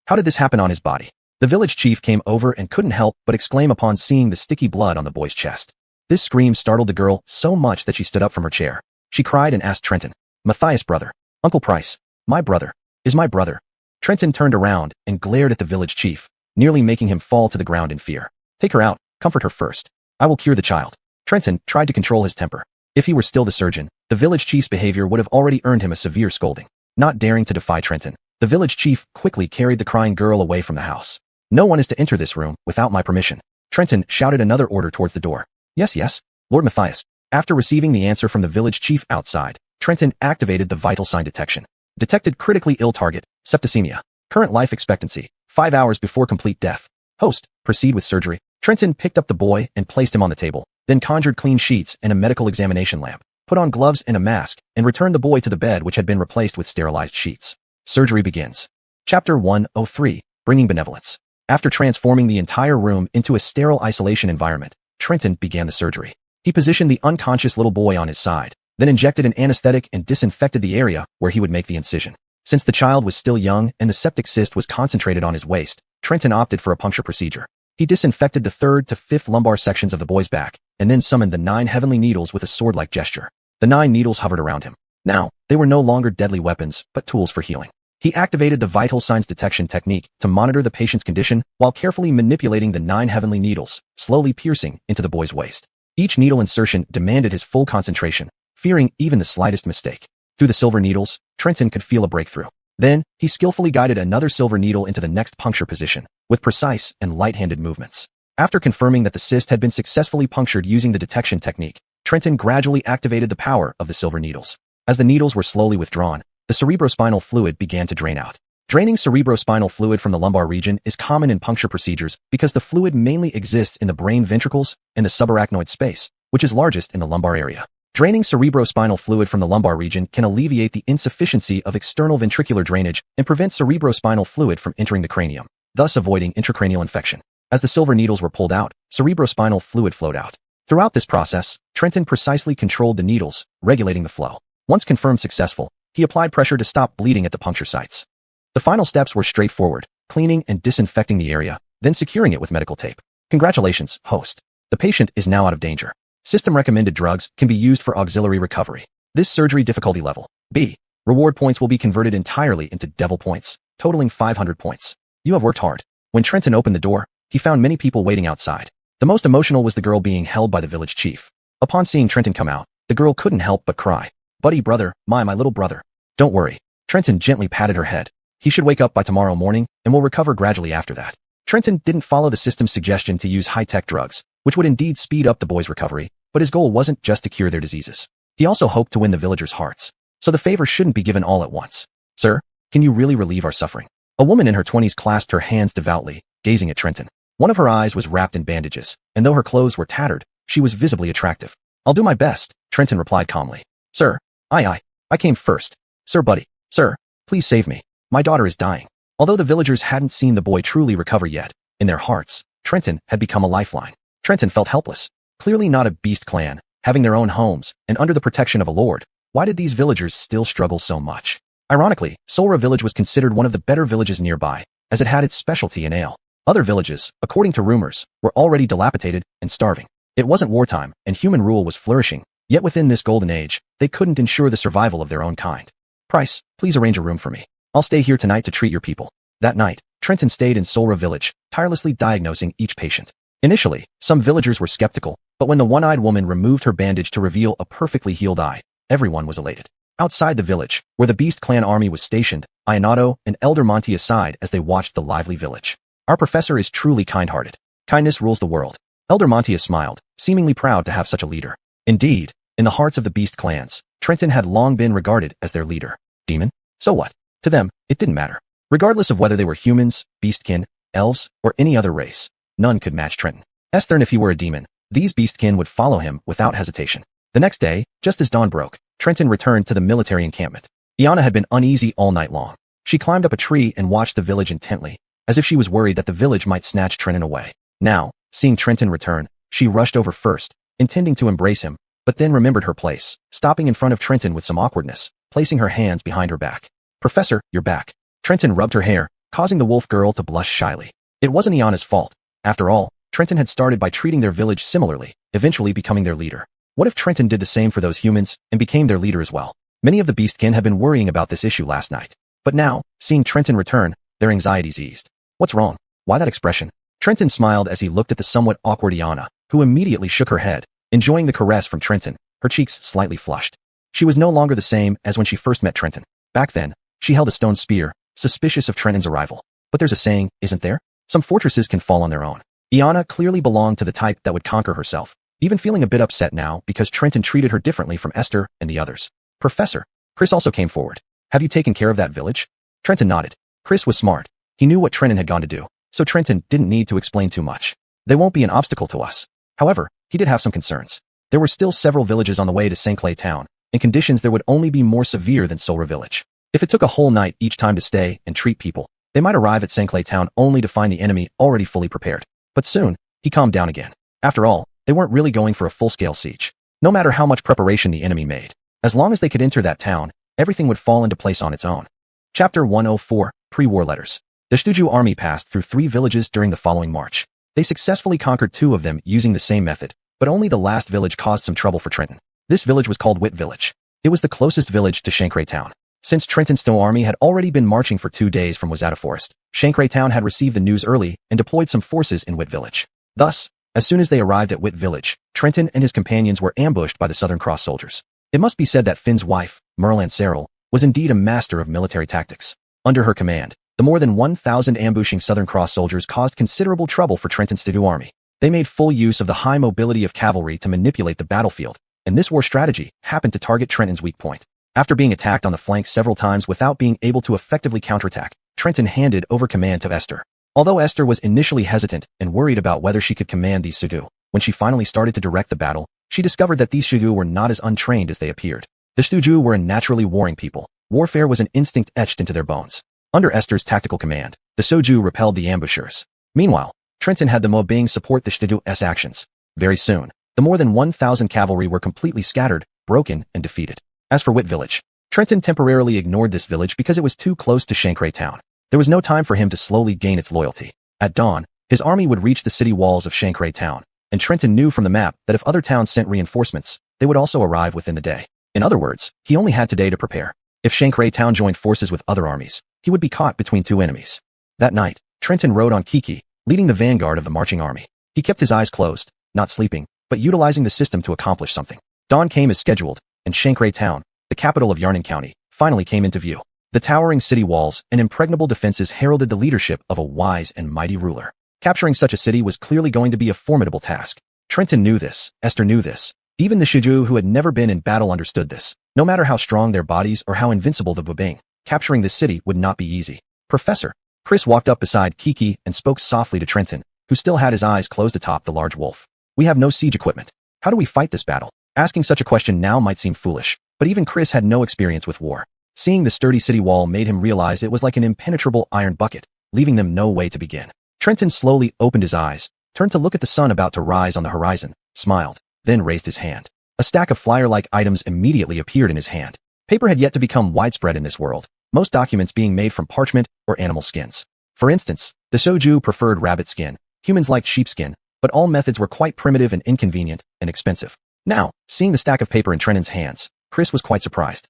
How did this happen on his body? The village chief came over and couldn't help but exclaim upon seeing the sticky blood on the boy's chest. This scream startled the girl so much that she stood up from her chair. She cried and asked Trenton, Matthias, brother, Uncle Price, my brother, is my brother. Trenton turned around and glared at the village chief, nearly making him fall to the ground in fear. Take her out, comfort her first. I will cure the child. Trenton tried to control his temper. If he were still the surgeon, the village chief's behavior would have already earned him a severe scolding. Not daring to defy Trenton, the village chief quickly carried the crying girl away from the house. No one is to enter this room without my permission. Trenton shouted another order towards the door. Yes, Lord Matthias. After receiving the answer from the village chief outside, Trenton activated the vital sign detection. Detected critically ill target, septicemia. Current life expectancy, 5 hours before complete death. Host, proceed with surgery. Trenton picked up the boy and placed him on the table, then conjured clean sheets and a medical examination lamp, put on gloves and a mask, and returned the boy to the bed which had been replaced with sterilized sheets. Surgery begins. Chapter 103, Bringing Benevolence. After transforming the entire room into a sterile isolation environment, Trenton began the surgery. He positioned the unconscious little boy on his side, then injected an anesthetic and disinfected the area where he would make the incision. Since the child was still young and the septic cyst was concentrated on his waist, Trenton opted for a puncture procedure. He disinfected the 3rd to 5th lumbar sections of the boy's back, and then summoned the 9 heavenly needles with a sword-like gesture. The 9 needles hovered around him. Now, they were no longer deadly weapons, but tools for healing. He activated the vital signs detection technique to monitor the patient's condition while carefully manipulating the 9 heavenly needles, slowly piercing into the boy's waist. Each needle insertion demanded his full concentration, fearing even the slightest mistake. Through the silver needles, Trenton could feel a breakthrough. Then, he skillfully guided another silver needle into the next puncture position, with precise and light-handed movements. After confirming that the cyst had been successfully punctured using the detection technique, Trenton gradually activated the power of the silver needles. As the needles were slowly withdrawn, the cerebrospinal fluid began to drain out. Draining cerebrospinal fluid from the lumbar region is common in puncture procedures because the fluid mainly exists in the brain ventricles and the subarachnoid space, which is largest in the lumbar area. Draining cerebrospinal fluid from the lumbar region can alleviate the insufficiency of external ventricular drainage and prevent cerebrospinal fluid from entering the cranium, thus avoiding intracranial infection. As the silver needles were pulled out, cerebrospinal fluid flowed out. Throughout this process, Trenton precisely controlled the needles, regulating the flow. Once confirmed successful, he applied pressure to stop bleeding at the puncture sites. The final steps were straightforward, cleaning and disinfecting the area, then securing it with medical tape. Congratulations, host. The patient is now out of danger. System-recommended drugs can be used for auxiliary recovery. This surgery difficulty level. B. Reward points will be converted entirely into devil points, totaling 500 points. You have worked hard. When Trenton opened the door, he found many people waiting outside. The most emotional was the girl being held by the village chief. Upon seeing Trenton come out, the girl couldn't help but cry. Buddy brother, my little brother. Don't worry. Trenton gently patted her head. He should wake up by tomorrow morning and will recover gradually after that. Trenton didn't follow the system's suggestion to use high-tech drugs, which would indeed speed up the boy's recovery, but his goal wasn't just to cure their diseases. He also hoped to win the villagers' hearts. So the favor shouldn't be given all at once. Sir, can you really relieve our suffering? A woman in her 20s clasped her hands devoutly, gazing at Trenton. One of her eyes was wrapped in bandages, and though her clothes were tattered, she was visibly attractive. I'll do my best, Trenton replied calmly. Sir, I came first. Sir buddy, sir, please save me. My daughter is dying. Although the villagers hadn't seen the boy truly recover yet, in their hearts, Trenton had become a lifeline. Trenton felt helpless. Clearly not a beast clan, having their own homes, and under the protection of a lord. Why did these villagers still struggle so much? Ironically, Solra village was considered one of the better villages nearby, as it had its specialty in ale. Other villages, according to rumors, were already dilapidated and starving. It wasn't wartime, and human rule was flourishing, yet within this golden age, they couldn't ensure the survival of their own kind. Price, please arrange a room for me. I'll stay here tonight to treat your people. That night, Trenton stayed in Solra village, tirelessly diagnosing each patient. Initially, some villagers were skeptical, but when the one-eyed woman removed her bandage to reveal a perfectly healed eye, everyone was elated. Outside the village, where the Beast Clan army was stationed, Ionato and Elder Monty aside as they watched the lively village. Our professor is truly kind-hearted. Kindness rules the world. Elder Monty smiled, seemingly proud to have such a leader. Indeed, in the hearts of the Beast clans, Trenton had long been regarded as their leader. Demon? So what? To them, it didn't matter. Regardless of whether they were humans, beastkin, elves, or any other race, none could match Trenton. Esther, and if he were a demon, these beastkin would follow him without hesitation. The next day, just as dawn broke, Trenton returned to the military encampment. Iana had been uneasy all night long. She climbed up a tree and watched the village intently, as if she was worried that the village might snatch Trenton away. Now, seeing Trenton return, she rushed over first, intending to embrace him, but then remembered her place, stopping in front of Trenton with some awkwardness, placing her hands behind her back. Professor, you're back. Trenton rubbed her hair, causing the wolf girl to blush shyly. It wasn't Iana's fault. After all, Trenton had started by treating their village similarly, eventually becoming their leader. What if Trenton did the same for those humans and became their leader as well? Many of the beastkin had been worrying about this issue last night. But now, seeing Trenton return, their anxieties eased. What's wrong? Why that expression? Trenton smiled as he looked at the somewhat awkward Iana, who immediately shook her head, enjoying the caress from Trenton, her cheeks slightly flushed. She was no longer the same as when she first met Trenton. Back then, she held a stone spear, suspicious of Trenton's arrival. But there's a saying, isn't there? Some fortresses can fall on their own. Iana clearly belonged to the type that would conquer herself, even feeling a bit upset now because Trenton treated her differently from Esther and the others. Professor, Chris also came forward. Have you taken care of that village? Trenton nodded. Chris was smart. He knew what Trenton had gone to do, so Trenton didn't need to explain too much. They won't be an obstacle to us. However, he did have some concerns. There were still several villages on the way to St. Clay Town, and conditions there would only be more severe than Solra Village. If it took a whole night each time to stay and treat people, they might arrive at St. Clay Town only to find the enemy already fully prepared. But soon, he calmed down again. After all, they weren't really going for a full-scale siege. No matter how much preparation the enemy made, as long as they could enter that town, everything would fall into place on its own. Chapter 104, Pre-War Letters. The Stuju army passed through 3 villages during the following march. They successfully conquered 2 of them using the same method, but only the last village caused some trouble for Trenton. This village was called Whit Village. It was the closest village to Shankray Town. Since Trenton's snow army had already been marching for 2 days from Wazata Forest, Shankray Town had received the news early and deployed some forces in Whit Village. Thus, as soon as they arrived at Whit Village, Trenton and his companions were ambushed by the Southern Cross soldiers. It must be said that Finn's wife, Merlan Serral, was indeed a master of military tactics. Under her command, the more than 1,000 ambushing Southern Cross soldiers caused considerable trouble for Trenton's Stuju army. They made full use of the high mobility of cavalry to manipulate the battlefield, and this war strategy happened to target Trenton's weak point. After being attacked on the flank several times without being able to effectively counterattack, Trenton handed over command to Esther. Although Esther was initially hesitant and worried about whether she could command these Stuju, when she finally started to direct the battle, she discovered that these Stuju were not as untrained as they appeared. The Stuju were a naturally warring people. Warfare was an instinct etched into their bones. Under Esther's tactical command, the Stuju repelled the ambushers. Meanwhile, Trenton had them obeying support the Stuju's actions. Very soon, the more than 1,000 cavalry were completely scattered, broken, and defeated. As for Whit Village, Trenton temporarily ignored this village because it was too close to Shankray Town. There was no time for him to slowly gain its loyalty. At dawn, his army would reach the city walls of Shankray Town, and Trenton knew from the map that if other towns sent reinforcements, they would also arrive within the day. In other words, he only had today to prepare. If Shankray Town joined forces with other armies, he would be caught between two enemies. That night, Trenton rode on Kiki, leading the vanguard of the marching army. He kept his eyes closed, not sleeping, but utilizing the system to accomplish something. Dawn came as scheduled, and Shankray Town, the capital of Yarnan County, finally came into view. The towering city walls and impregnable defenses heralded the leadership of a wise and mighty ruler. Capturing such a city was clearly going to be a formidable task. Trenton knew this, Esther knew this. Even the Shiju who had never been in battle understood this. No matter how strong their bodies or how invincible the Bubing, capturing this city would not be easy. Professor. Chris walked up beside Kiki and spoke softly to Trenton, who still had his eyes closed atop the large wolf. We have no siege equipment. How do we fight this battle? Asking such a question now might seem foolish, but even Chris had no experience with war. Seeing the sturdy city wall made him realize it was like an impenetrable iron bucket, leaving them no way to begin. Trenton slowly opened his eyes, turned to look at the sun about to rise on the horizon, smiled, then raised his hand. A stack of flyer-like items immediately appeared in his hand. Paper had yet to become widespread in this world, most documents being made from parchment or animal skins. For instance, the Shoju preferred rabbit skin, humans liked sheepskin, but all methods were quite primitive and inconvenient and expensive. Now, seeing the stack of paper in Trenton's hands, Chris was quite surprised.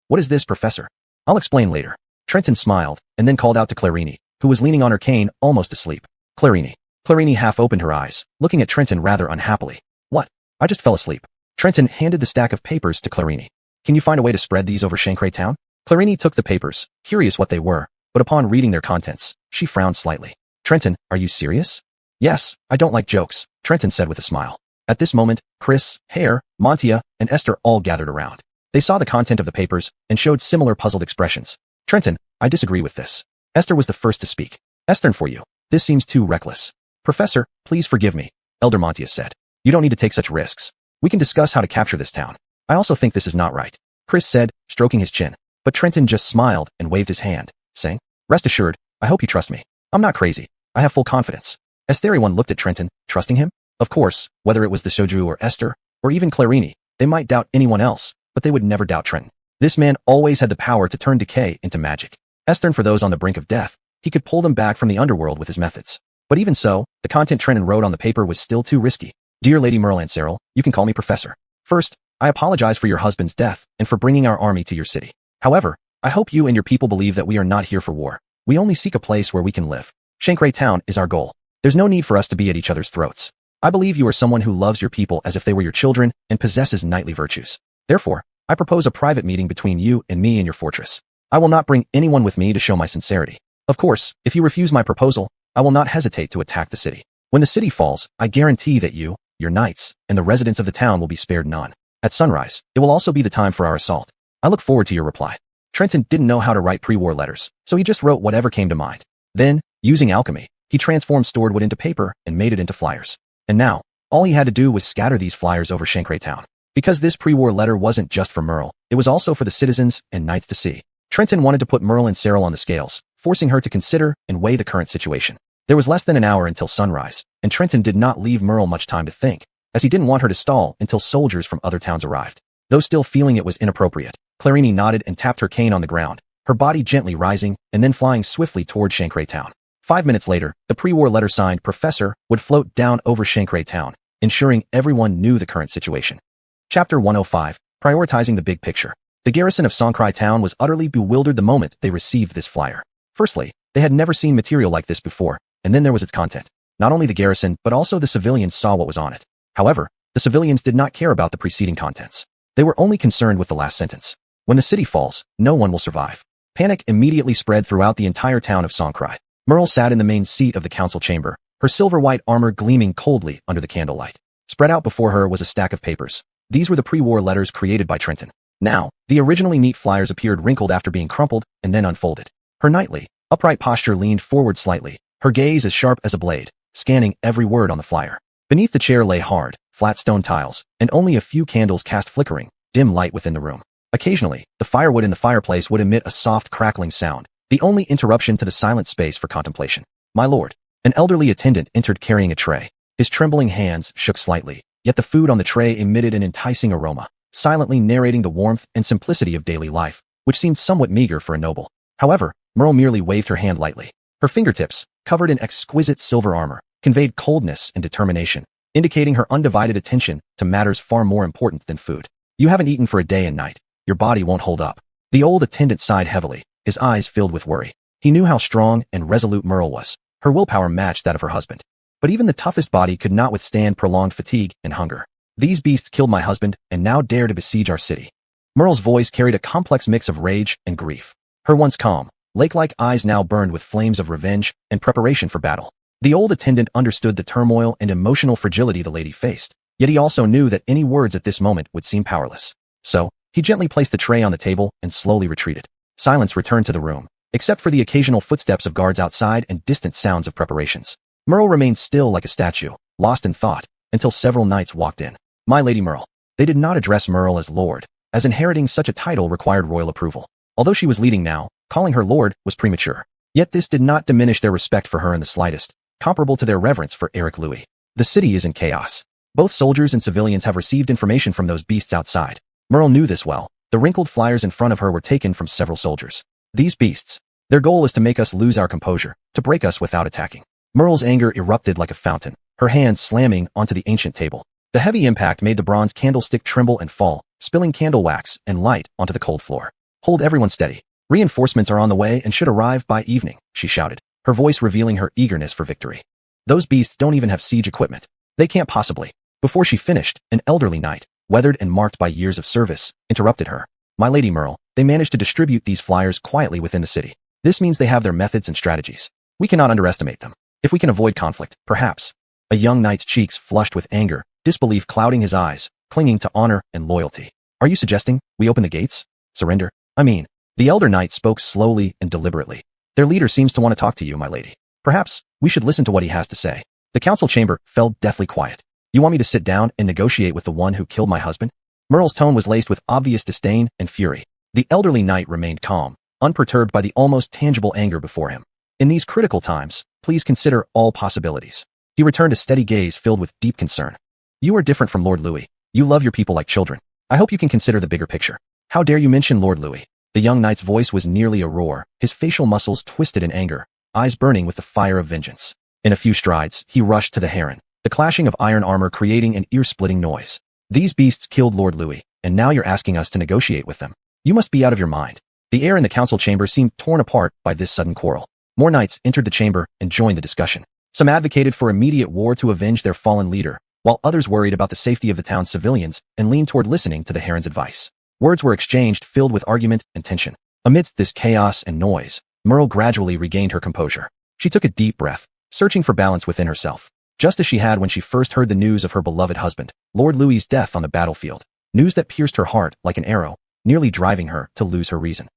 What is this, Professor? I'll explain later. Trenton smiled, and then called out to Clarini, who was leaning on her cane, almost asleep. Clarini half opened her eyes, looking at Trenton rather unhappily. What? I just fell asleep. Trenton handed the stack of papers to Clarini. Can you find a way to spread these over Shankray Town? Clarini took the papers, curious what they were, but upon reading their contents, she frowned slightly. Trenton, are you serious? Yes, I don't like jokes, Trenton said with a smile. At this moment, Chris, Hare, Montia, and Esther all gathered around. They saw the content of the papers and showed similar puzzled expressions. Trenton, I disagree with this. Esther was the first to speak. Esther, for you, this seems too reckless. Professor, please forgive me, Elder Montia said. You don't need to take such risks. We can discuss how to capture this town. I also think this is not right, Chris said, stroking his chin. But Trenton just smiled and waved his hand, saying, Rest assured, I hope you trust me. I'm not crazy. I have full confidence. As everyone looked at Trenton, trusting him? Of course, whether it was the Shoju or Esther, or even Clarini, they might doubt anyone else, but they would never doubt Trenton. This man always had the power to turn decay into magic. Esther, for those on the brink of death, he could pull them back from the underworld with his methods. But even so, the content Trenton wrote on the paper was still too risky. Dear Lady Merlancero, you can call me Professor. First, I apologize for your husband's death and for bringing our army to your city. However, I hope you and your people believe that we are not here for war. We only seek a place where we can live. Shankray Town is our goal. There's no need for us to be at each other's throats. I believe you are someone who loves your people as if they were your children and possesses knightly virtues. Therefore, I propose a private meeting between you and me in your fortress. I will not bring anyone with me to show my sincerity. Of course, if you refuse my proposal, I will not hesitate to attack the city. When the city falls, I guarantee that you, your knights, and the residents of the town will be spared none. At sunrise, it will also be the time for our assault. I look forward to your reply. Trenton didn't know how to write pre-war letters, so he just wrote whatever came to mind. Then, using alchemy, he transformed stored wood into paper and made it into flyers. And now, all he had to do was scatter these flyers over Shankray Town. Because this pre-war letter wasn't just for Merle, it was also for the citizens and knights to see. Trenton wanted to put Merle and Cyril on the scales, forcing her to consider and weigh the current situation. There was less than an hour until sunrise, and Trenton did not leave Merle much time to think, as he didn't want her to stall until soldiers from other towns arrived. Though still feeling it was inappropriate, Clarini nodded and tapped her cane on the ground, her body gently rising and then flying swiftly toward Shankray Town. 5 minutes later, the pre-war letter signed Professor would float down over Shankray Town, ensuring everyone knew the current situation. Chapter 105, Prioritizing the Big Picture. The garrison of Shankray Town was utterly bewildered the moment they received this flyer. Firstly, they had never seen material like this before, and then there was its content. Not only the garrison, but also the civilians saw what was on it. However, the civilians did not care about the preceding contents. They were only concerned with the last sentence. When the city falls, no one will survive. Panic immediately spread throughout the entire town of Shankray. Merle sat in the main seat of the council chamber, her silver-white armor gleaming coldly under the candlelight. Spread out before her was a stack of papers. These were the pre-war letters created by Trenton. Now, the originally neat flyers appeared wrinkled after being crumpled and then unfolded. Her knightly, upright posture leaned forward slightly, her gaze as sharp as a blade, scanning every word on the flyer. Beneath the chair lay hard, flat stone tiles, and only a few candles cast flickering, dim light within the room. Occasionally, the firewood in the fireplace would emit a soft crackling sound, the only interruption to the silent space for contemplation. My lord. An elderly attendant entered carrying a tray. His trembling hands shook slightly, yet the food on the tray emitted an enticing aroma, silently narrating the warmth and simplicity of daily life, which seemed somewhat meager for a noble. However, Merle merely waved her hand lightly. Her fingertips, covered in exquisite silver armor, conveyed coldness and determination. indicating her undivided attention to matters far more important than food. You haven't eaten for a day and night. Your body won't hold up. The old attendant sighed heavily, his eyes filled with worry. He knew how strong and resolute Merle was. Her willpower matched that of her husband. But even the toughest body could not withstand prolonged fatigue and hunger. These beasts killed my husband and now dare to besiege our city. Merle's voice carried a complex mix of rage and grief. Her once calm, lake-like eyes now burned with flames of revenge and preparation for battle. The old attendant understood the turmoil and emotional fragility the lady faced, yet he also knew that any words at this moment would seem powerless. So, he gently placed the tray on the table and slowly retreated. Silence returned to the room, except for the occasional footsteps of guards outside and distant sounds of preparations. Merle remained still like a statue, lost in thought, until several knights walked in. My Lady Merle. They did not address Merle as Lord, as inheriting such a title required royal approval. Although she was leading now, calling her Lord was premature. Yet this did not diminish their respect for her in the slightest, comparable to their reverence for Eric Louis. The city is in chaos. Both soldiers and civilians have received information from those beasts outside. Merle knew this well. The wrinkled flyers in front of her were taken from several soldiers. These beasts. Their goal is to make us lose our composure, to break us without attacking. Merle's anger erupted like a fountain, her hands slamming onto the ancient table. The heavy impact made the bronze candlestick tremble and fall, spilling candle wax and light onto the cold floor. Hold everyone steady. Reinforcements are on the way and should arrive by evening, she shouted, her voice revealing her eagerness for victory. Those beasts don't even have siege equipment. They can't possibly. Before she finished, an elderly knight, weathered and marked by years of service, interrupted her. My Lady Merle, they managed to distribute these flyers quietly within the city. This means they have their methods and strategies. We cannot underestimate them. If we can avoid conflict, perhaps. A young knight's cheeks flushed with anger, disbelief clouding his eyes, clinging to honor and loyalty. Are you suggesting we open the gates? Surrender? The elder knight spoke slowly and deliberately. Their leader seems to want to talk to you, my lady. Perhaps we should listen to what he has to say. The council chamber fell deathly quiet. You want me to sit down and negotiate with the one who killed my husband? Merle's tone was laced with obvious disdain and fury. The elderly knight remained calm, unperturbed by the almost tangible anger before him. In these critical times, please consider all possibilities. He returned a steady gaze filled with deep concern. You are different from Lord Louis. You love your people like children. I hope you can consider the bigger picture. How dare you mention Lord Louis? The young knight's voice was nearly a roar, his facial muscles twisted in anger, eyes burning with the fire of vengeance. In a few strides, he rushed to the heron, the clashing of iron armor creating an ear-splitting noise. These beasts killed Lord Louis, and now you're asking us to negotiate with them. You must be out of your mind. The air in the council chamber seemed torn apart by this sudden quarrel. More knights entered the chamber and joined the discussion. Some advocated for immediate war to avenge their fallen leader, while others worried about the safety of the town's civilians and leaned toward listening to the heron's advice. Words were exchanged filled with argument and tension. Amidst this chaos and noise, Merle gradually regained her composure. She took a deep breath, searching for balance within herself, just as she had when she first heard the news of her beloved husband, Lord Louis's death on the battlefield, news that pierced her heart like an arrow, nearly driving her to lose her reason.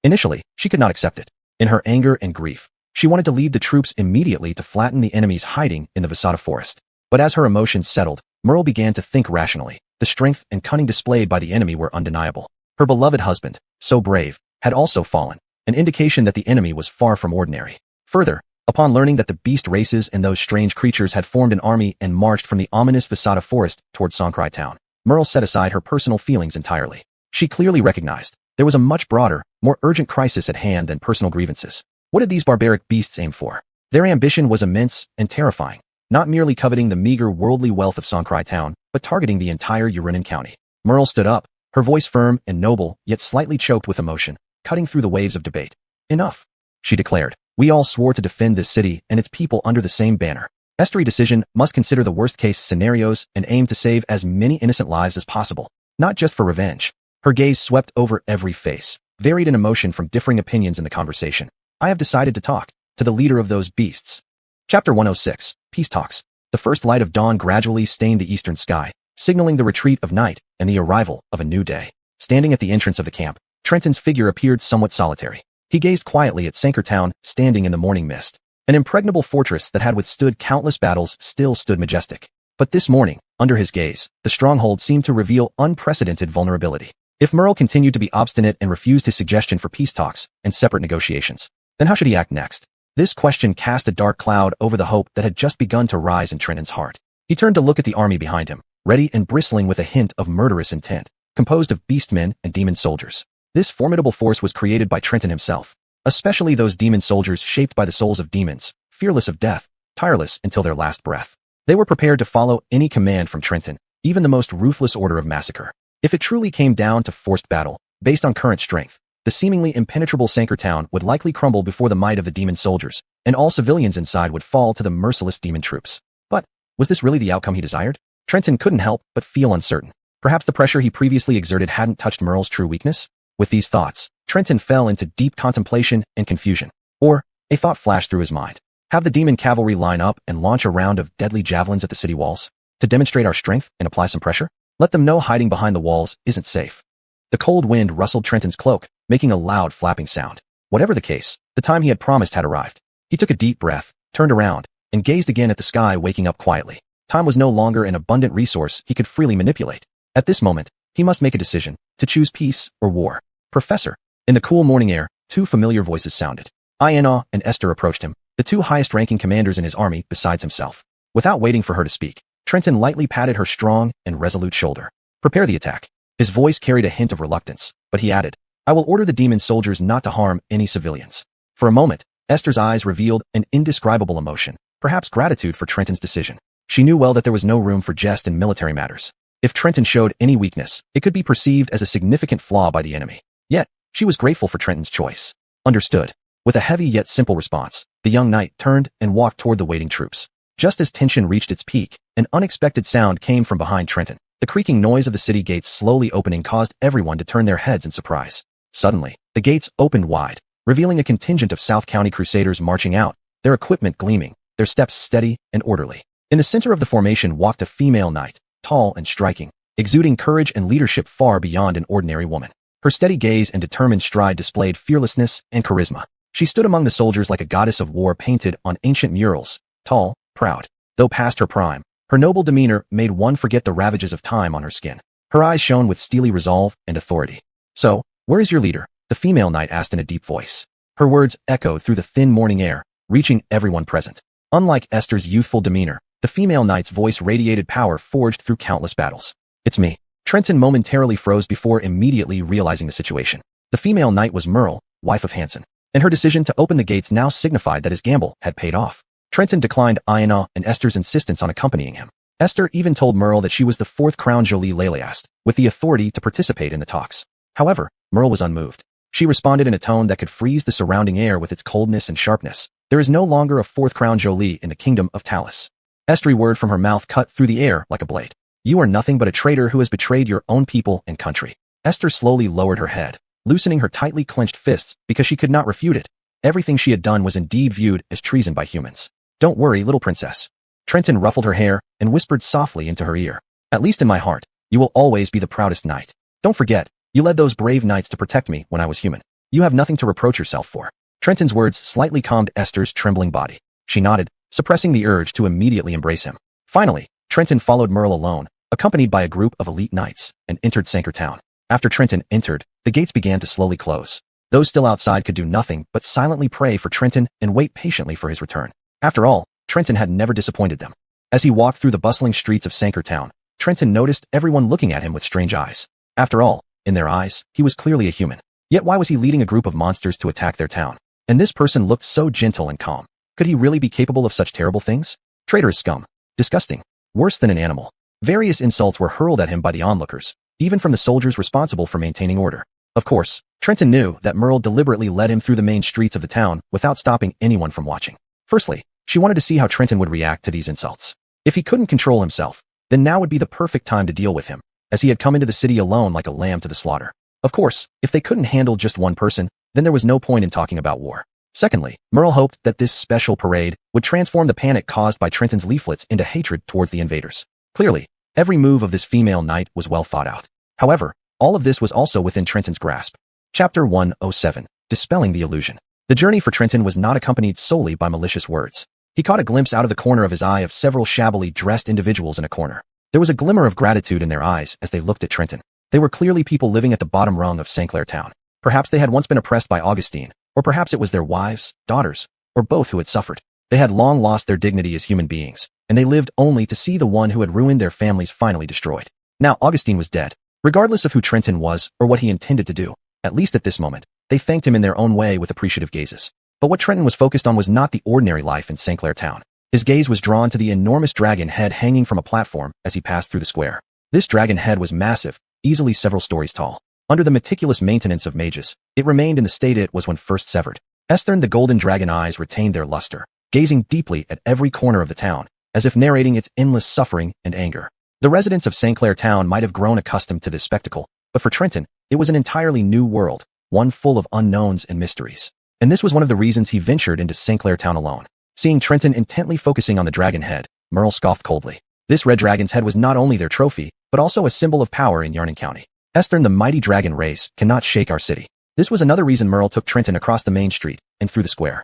Initially, she could not accept it. In her anger and grief, she wanted to lead the troops immediately to flatten the enemies hiding in the Vasada forest. But as her emotions settled, Merle began to think rationally. The strength and cunning displayed by the enemy were undeniable. Her beloved husband, so brave, had also fallen, an indication that the enemy was far from ordinary. Further, upon learning that the beast races and those strange creatures had formed an army and marched from the ominous Vasada forest toward Sankrai town, Merle set aside her personal feelings entirely. She clearly recognized there was a much broader, more urgent crisis at hand than personal grievances. What did these barbaric beasts aim for? Their ambition was immense and terrifying, not merely coveting the meager worldly wealth of Sankrai town, but targeting the entire Yurinen county. Merle stood up, her voice firm and noble, yet slightly choked with emotion, cutting through the waves of debate. Enough, she declared. We all swore to defend this city and its people under the same banner. Every decision must consider the worst-case scenarios and aim to save as many innocent lives as possible, not just for revenge. Her gaze swept over every face, varied in emotion from differing opinions in the conversation. I have decided to talk to the leader of those beasts. Chapter 106, Peace Talks. The first light of dawn gradually stained the eastern sky, signaling the retreat of night and the arrival of a new day. Standing at the entrance of the camp, Trenton's figure appeared somewhat solitary. He gazed quietly at Sanker Town, standing in the morning mist. An impregnable fortress that had withstood countless battles still stood majestic. But this morning, under his gaze, the stronghold seemed to reveal unprecedented vulnerability. If Merle continued to be obstinate and refused his suggestion for peace talks and separate negotiations, then how should he act next? This question cast a dark cloud over the hope that had just begun to rise in Trenton's heart. He turned to look at the army behind him, ready and bristling with a hint of murderous intent, composed of beastmen and demon soldiers. This formidable force was created by Trenton himself, especially those demon soldiers shaped by the souls of demons, fearless of death, tireless until their last breath. They were prepared to follow any command from Trenton, even the most ruthless order of massacre. If it truly came down to forced battle, based on current strength, the seemingly impenetrable Sanker town would likely crumble before the might of the demon soldiers, and all civilians inside would fall to the merciless demon troops. But was this really the outcome he desired? Trenton couldn't help but feel uncertain. Perhaps the pressure he previously exerted hadn't touched Merle's true weakness? With these thoughts, Trenton fell into deep contemplation and confusion. Or, a thought flashed through his mind. Have the demon cavalry line up and launch a round of deadly javelins at the city walls? To demonstrate our strength and apply some pressure? Let them know hiding behind the walls isn't safe. The cold wind rustled Trenton's cloak, making a loud flapping sound. Whatever the case, the time he had promised had arrived. He took a deep breath, turned around, and gazed again at the sky, waking up quietly. Time was no longer an abundant resource he could freely manipulate. At this moment, he must make a decision, to choose peace or war. Professor. In the cool morning air, two familiar voices sounded. Iana and Esther approached him, the two highest-ranking commanders in his army besides himself. Without waiting for her to speak, Trenton lightly patted her strong and resolute shoulder. Prepare the attack. His voice carried a hint of reluctance, but he added, I will order the demon soldiers not to harm any civilians. For a moment, Esther's eyes revealed an indescribable emotion, perhaps gratitude for Trenton's decision. She knew well that there was no room for jest in military matters. If Trenton showed any weakness, it could be perceived as a significant flaw by the enemy. Yet, she was grateful for Trenton's choice. Understood. With a heavy yet simple response, the young knight turned and walked toward the waiting troops. Just as tension reached its peak, an unexpected sound came from behind Trenton. The creaking noise of the city gates slowly opening caused everyone to turn their heads in surprise. Suddenly, the gates opened wide, revealing a contingent of South County Crusaders marching out, their equipment gleaming, their steps steady and orderly. In the center of the formation walked a female knight, tall and striking, exuding courage and leadership far beyond an ordinary woman. Her steady gaze and determined stride displayed fearlessness and charisma. She stood among the soldiers like a goddess of war painted on ancient murals, tall, proud. Though past her prime, her noble demeanor made one forget the ravages of time on her skin. Her eyes shone with steely resolve and authority. So, where is your leader? The female knight asked in a deep voice. Her words echoed through the thin morning air, reaching everyone present. Unlike Esther's youthful demeanor, the female knight's voice radiated power forged through countless battles. It's me. Trenton momentarily froze before immediately realizing the situation. The female knight was Merle, wife of Hansen, and her decision to open the gates now signified that his gamble had paid off. Trenton declined Iana and Esther's insistence on accompanying him. Esther even told Merle that she was the fourth Crown Jolie Leleast, with the authority to participate in the talks. However, Merle was unmoved. She responded in a tone that could freeze the surrounding air with its coldness and sharpness. There is no longer a fourth Crown Jolie in the kingdom of Talus. Esther's word from her mouth cut through the air like a blade. You are nothing but a traitor who has betrayed your own people and country. Esther slowly lowered her head, loosening her tightly clenched fists because she could not refute it. Everything she had done was indeed viewed as treason by humans. Don't worry, little princess. Trenton ruffled her hair and whispered softly into her ear. At least in my heart, you will always be the proudest knight. Don't forget, you led those brave knights to protect me when I was human. You have nothing to reproach yourself for. Trenton's words slightly calmed Esther's trembling body. She nodded, suppressing the urge to immediately embrace him. Finally, Trenton followed Merle alone, accompanied by a group of elite knights, and entered Sanker town. After Trenton entered, the gates began to slowly close. Those still outside could do nothing but silently pray for Trenton and wait patiently for his return. After all, Trenton had never disappointed them. As he walked through the bustling streets of Sanker town, Trenton noticed everyone looking at him with strange eyes. After all, in their eyes, he was clearly a human. Yet why was he leading a group of monsters to attack their town? And this person looked so gentle and calm. Could he really be capable of such terrible things? Traitorous scum. Disgusting. Worse than an animal. Various insults were hurled at him by the onlookers, even from the soldiers responsible for maintaining order. Of course, Trenton knew that Merle deliberately led him through the main streets of the town without stopping anyone from watching. Firstly, she wanted to see how Trenton would react to these insults. If he couldn't control himself, then now would be the perfect time to deal with him, as he had come into the city alone like a lamb to the slaughter. Of course, if they couldn't handle just one person, then there was no point in talking about war. Secondly, Merle hoped that this special parade would transform the panic caused by Trenton's leaflets into hatred towards the invaders. Clearly, every move of this female knight was well thought out. However, all of this was also within Trenton's grasp. Chapter 107. Dispelling the Illusion. The journey for Trenton was not accompanied solely by malicious words. He caught a glimpse out of the corner of his eye of several shabbily dressed individuals in a corner. There was a glimmer of gratitude in their eyes as they looked at Trenton. They were clearly people living at the bottom rung of St. Clair town. Perhaps they had once been oppressed by Augustine, or perhaps it was their wives, daughters, or both who had suffered. They had long lost their dignity as human beings, and they lived only to see the one who had ruined their families finally destroyed. Now Augustine was dead. Regardless of who Trenton was or what he intended to do, at least at this moment, they thanked him in their own way with appreciative gazes. But what Trenton was focused on was not the ordinary life in St. Clair town. His gaze was drawn to the enormous dragon head hanging from a platform as he passed through the square. This dragon head was massive, easily several stories tall. Under the meticulous maintenance of mages, it remained in the state it was when first severed. The golden dragon eyes retained their luster, gazing deeply at every corner of the town, as if narrating its endless suffering and anger. The residents of St. Clair Town might have grown accustomed to this spectacle, but for Trenton, it was an entirely new world, one full of unknowns and mysteries. And this was one of the reasons he ventured into St. Clair Town alone. Seeing Trenton intently focusing on the dragon head, Merle scoffed coldly. This red dragon's head was not only their trophy, but also a symbol of power in Yarnan County. The mighty dragon race cannot shake our city. This was another reason Merle took Trenton across the main street and through the square.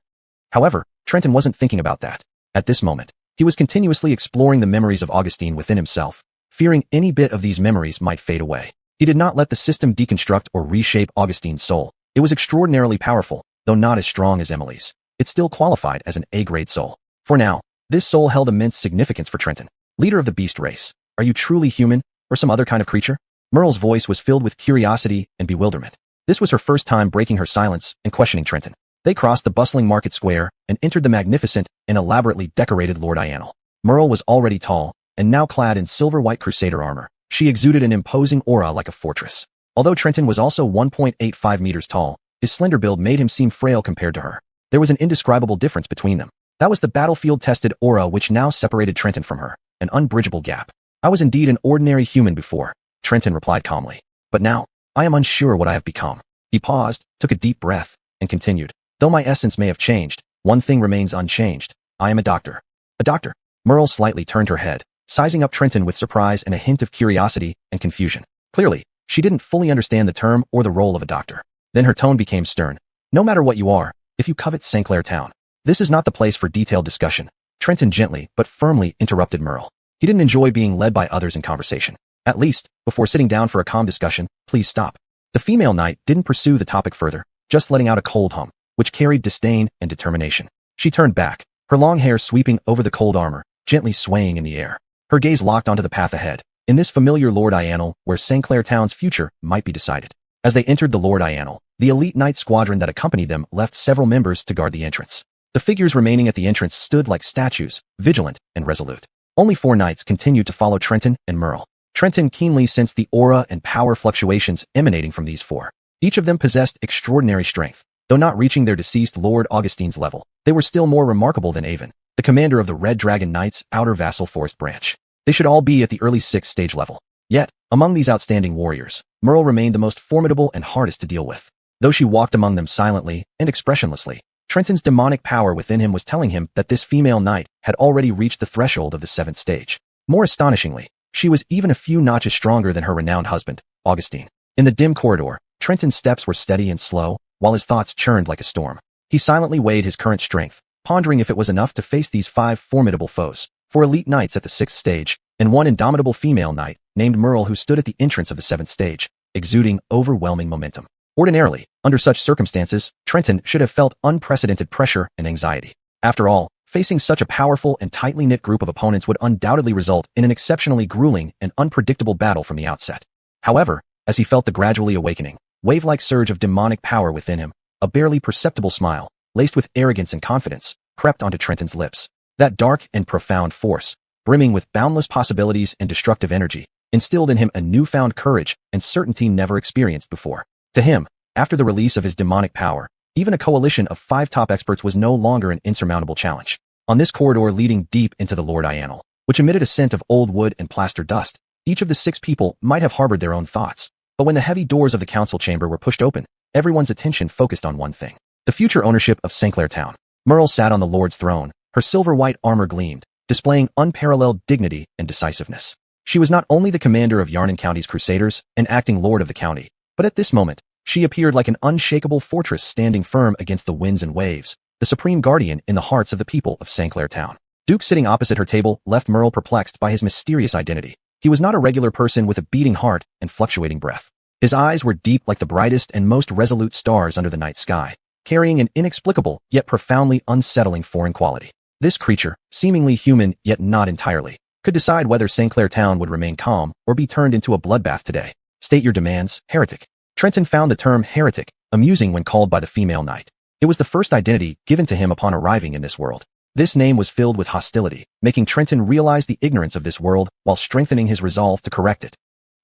However, Trenton wasn't thinking about that. At this moment, he was continuously exploring the memories of Augustine within himself, fearing any bit of these memories might fade away. He did not let the system deconstruct or reshape Augustine's soul. It was extraordinarily powerful, though not as strong as Emily's. It still qualified as an A-grade soul. For now, this soul held immense significance for Trenton. Leader of the beast race, are you truly human, or some other kind of creature? Merle's voice was filled with curiosity and bewilderment. This was her first time breaking her silence and questioning Trenton. They crossed the bustling market square and entered the magnificent and elaborately decorated Lord Ionel. Merle was already tall, and now clad in silver-white crusader armor. She exuded an imposing aura like a fortress. Although Trenton was also 1.85 meters tall, his slender build made him seem frail compared to her. There was an indescribable difference between them. That was the battlefield-tested aura which now separated Trenton from her, an unbridgeable gap. I was indeed an ordinary human before, Trenton replied calmly. But now, I am unsure what I have become. He paused, took a deep breath, and continued. Though my essence may have changed, one thing remains unchanged. I am a doctor. A doctor? Merle slightly turned her head, sizing up Trenton with surprise and a hint of curiosity and confusion. Clearly, she didn't fully understand the term or the role of a doctor. Then her tone became stern. No matter what you are, if you covet St. Clair Town, this is not the place for detailed discussion. Trenton gently but firmly interrupted Merle. He didn't enjoy being led by others in conversation. At least, before sitting down for a calm discussion, please stop. The female knight didn't pursue the topic further, just letting out a cold hum, which carried disdain and determination. She turned back, her long hair sweeping over the cold armor, gently swaying in the air. Her gaze locked onto the path ahead, in this familiar Lord Ionel where St. Clair Town's future might be decided. As they entered the Lord Ionel, the elite knight squadron that accompanied them left several members to guard the entrance. The figures remaining at the entrance stood like statues, vigilant and resolute. Only 4 knights continued to follow Trenton and Merle. Trenton keenly sensed the aura and power fluctuations emanating from these 4. Each of them possessed extraordinary strength. Though not reaching their deceased Lord Augustine's level, they were still more remarkable than Avon, the commander of the Red Dragon Knights' outer vassal forest branch. They should all be at the early 6th stage level. Yet, among these outstanding warriors, Merle remained the most formidable and hardest to deal with. Though she walked among them silently and expressionlessly, Trenton's demonic power within him was telling him that this female knight had already reached the threshold of the 7th stage. More astonishingly, she was even a few notches stronger than her renowned husband, Augustine. In the dim corridor, Trenton's steps were steady and slow, while his thoughts churned like a storm. He silently weighed his current strength, pondering if it was enough to face these 5 formidable foes, 4 elite knights at the 6th stage, and 1 indomitable female knight, named Merle, who stood at the entrance of the 7th stage, exuding overwhelming momentum. Ordinarily, under such circumstances, Trenton should have felt unprecedented pressure and anxiety. After all, facing such a powerful and tightly knit group of opponents would undoubtedly result in an exceptionally grueling and unpredictable battle from the outset. However, as he felt the gradually awakening, wave-like surge of demonic power within him, a barely perceptible smile, laced with arrogance and confidence, crept onto Trenton's lips. That dark and profound force, brimming with boundless possibilities and destructive energy, instilled in him a newfound courage and certainty never experienced before. To him, after the release of his demonic power, even a coalition of 5 top experts was no longer an insurmountable challenge. On this corridor leading deep into the Lord Ionel, which emitted a scent of old wood and plaster dust, each of the 6 people might have harbored their own thoughts. But when the heavy doors of the council chamber were pushed open, everyone's attention focused on one thing: the future ownership of St. Clair Town. Merle sat on the Lord's throne, her silver-white armor gleamed, displaying unparalleled dignity and decisiveness. She was not only the commander of Yarnan County's Crusaders and acting lord of the county, but at this moment, she appeared like an unshakable fortress standing firm against the winds and waves, the supreme guardian in the hearts of the people of St. Clair Town. Duke sitting opposite her table left Merle perplexed by his mysterious identity. He was not a regular person with a beating heart and fluctuating breath. His eyes were deep like the brightest and most resolute stars under the night sky, carrying an inexplicable yet profoundly unsettling foreign quality. This creature, seemingly human yet not entirely, could decide whether St. Clair Town would remain calm or be turned into a bloodbath today. State your demands, heretic. Trenton found the term heretic amusing when called by the female knight. It was the first identity given to him upon arriving in this world. This name was filled with hostility, making Trenton realize the ignorance of this world while strengthening his resolve to correct it.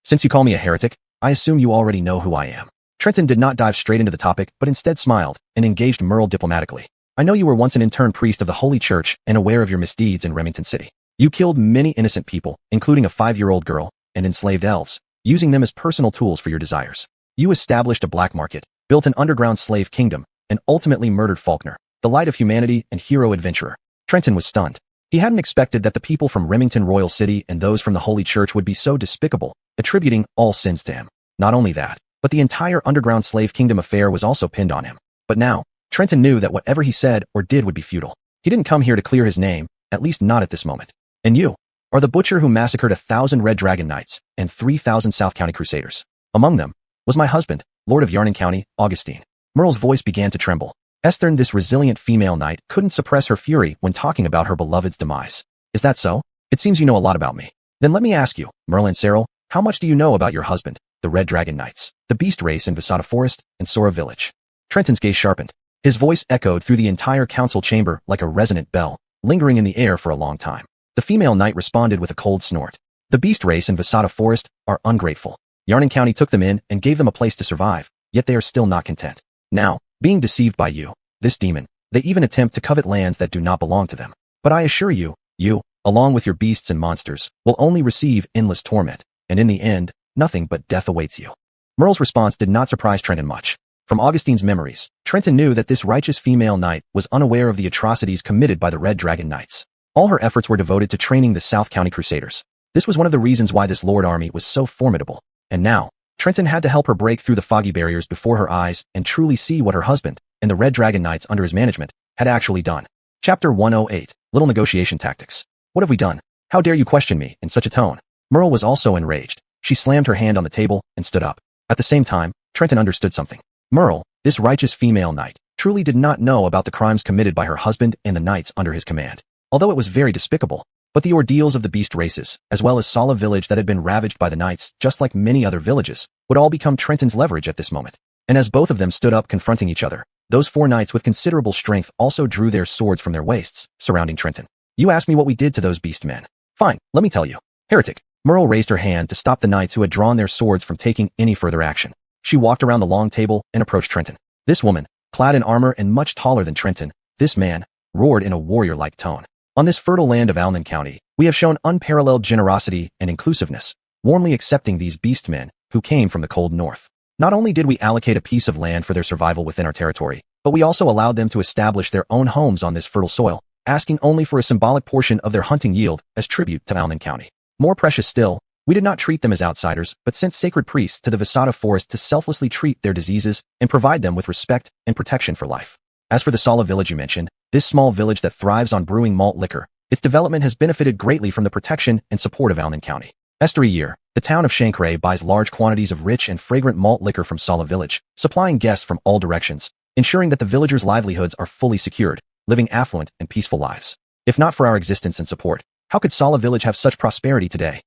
Since you call me a heretic, I assume you already know who I am. Trenton did not dive straight into the topic, but instead smiled and engaged Merle diplomatically. I know you were once an intern priest of the Holy Church and aware of your misdeeds in Remington City. You killed many innocent people, including a 5-year-old girl, and enslaved elves, using them as personal tools for your desires. You established a black market, built an underground slave kingdom, and ultimately murdered Faulkner, the light of humanity and hero adventurer. Trenton was stunned. He hadn't expected that the people from Remington Royal City and those from the Holy Church would be so despicable, attributing all sins to him. Not only that, but the entire underground slave kingdom affair was also pinned on him. But now, Trenton knew that whatever he said or did would be futile. He didn't come here to clear his name, at least not at this moment. And you are the butcher who massacred 1,000 Red Dragon Knights and 3,000 South County Crusaders. Among them was my husband, Lord of Yarnan County, Augustine. Merle's voice began to tremble. Esther, this resilient female knight, couldn't suppress her fury when talking about her beloved's demise. Is that so? It seems you know a lot about me. Then let me ask you, Merlin Cyril, how much do you know about your husband, the Red Dragon Knights, the Beast Race in Visata Forest, and Sora Village? Trenton's gaze sharpened. His voice echoed through the entire council chamber like a resonant bell, lingering in the air for a long time. The female knight responded with a cold snort. The Beast Race in Visata Forest are ungrateful. Yarnan County took them in and gave them a place to survive, yet they are still not content. Now, being deceived by you, this demon, they even attempt to covet lands that do not belong to them. But I assure you, you, along with your beasts and monsters, will only receive endless torment, and in the end, nothing but death awaits you. Merle's response did not surprise Trenton much. From Augustine's memories, Trenton knew that this righteous female knight was unaware of the atrocities committed by the Red Dragon Knights. All her efforts were devoted to training the South County Crusaders. This was one of the reasons why this Lord army was so formidable. And now, Trenton had to help her break through the foggy barriers before her eyes and truly see what her husband, and the Red Dragon Knights under his management, had actually done. Chapter 108, Little Negotiation Tactics. What have we done? How dare you question me in such a tone? Merle was also enraged. She slammed her hand on the table and stood up. At the same time, Trenton understood something. Merle, this righteous female knight, truly did not know about the crimes committed by her husband and the knights under his command. Although it was very despicable, but the ordeals of the beast races, as well as Sala village that had been ravaged by the knights, just like many other villages, would all become Trenton's leverage at this moment. And as both of them stood up confronting each other, those 4 knights with considerable strength also drew their swords from their waists, surrounding Trenton. You asked me what we did to those beast men. Fine, let me tell you. Heretic. Merle raised her hand to stop the knights who had drawn their swords from taking any further action. She walked around the long table and approached Trenton. This woman, clad in armor and much taller than Trenton, this man, roared in a warrior-like tone. On this fertile land of Alnan County, we have shown unparalleled generosity and inclusiveness, warmly accepting these beast men who came from the cold north. Not only did we allocate a piece of land for their survival within our territory, but we also allowed them to establish their own homes on this fertile soil, asking only for a symbolic portion of their hunting yield as tribute to Alnan County. More precious still, we did not treat them as outsiders, but sent sacred priests to the Visata Forest to selflessly treat their diseases and provide them with respect and protection for life. As for the Sala village you mentioned, this small village that thrives on brewing malt liquor, its development has benefited greatly from the protection and support of Alnan County. Every year, the town of Shankray buys large quantities of rich and fragrant malt liquor from Sala village, supplying guests from all directions, ensuring that the villagers' livelihoods are fully secured, living affluent and peaceful lives. If not for our existence and support, how could Sala village have such prosperity today?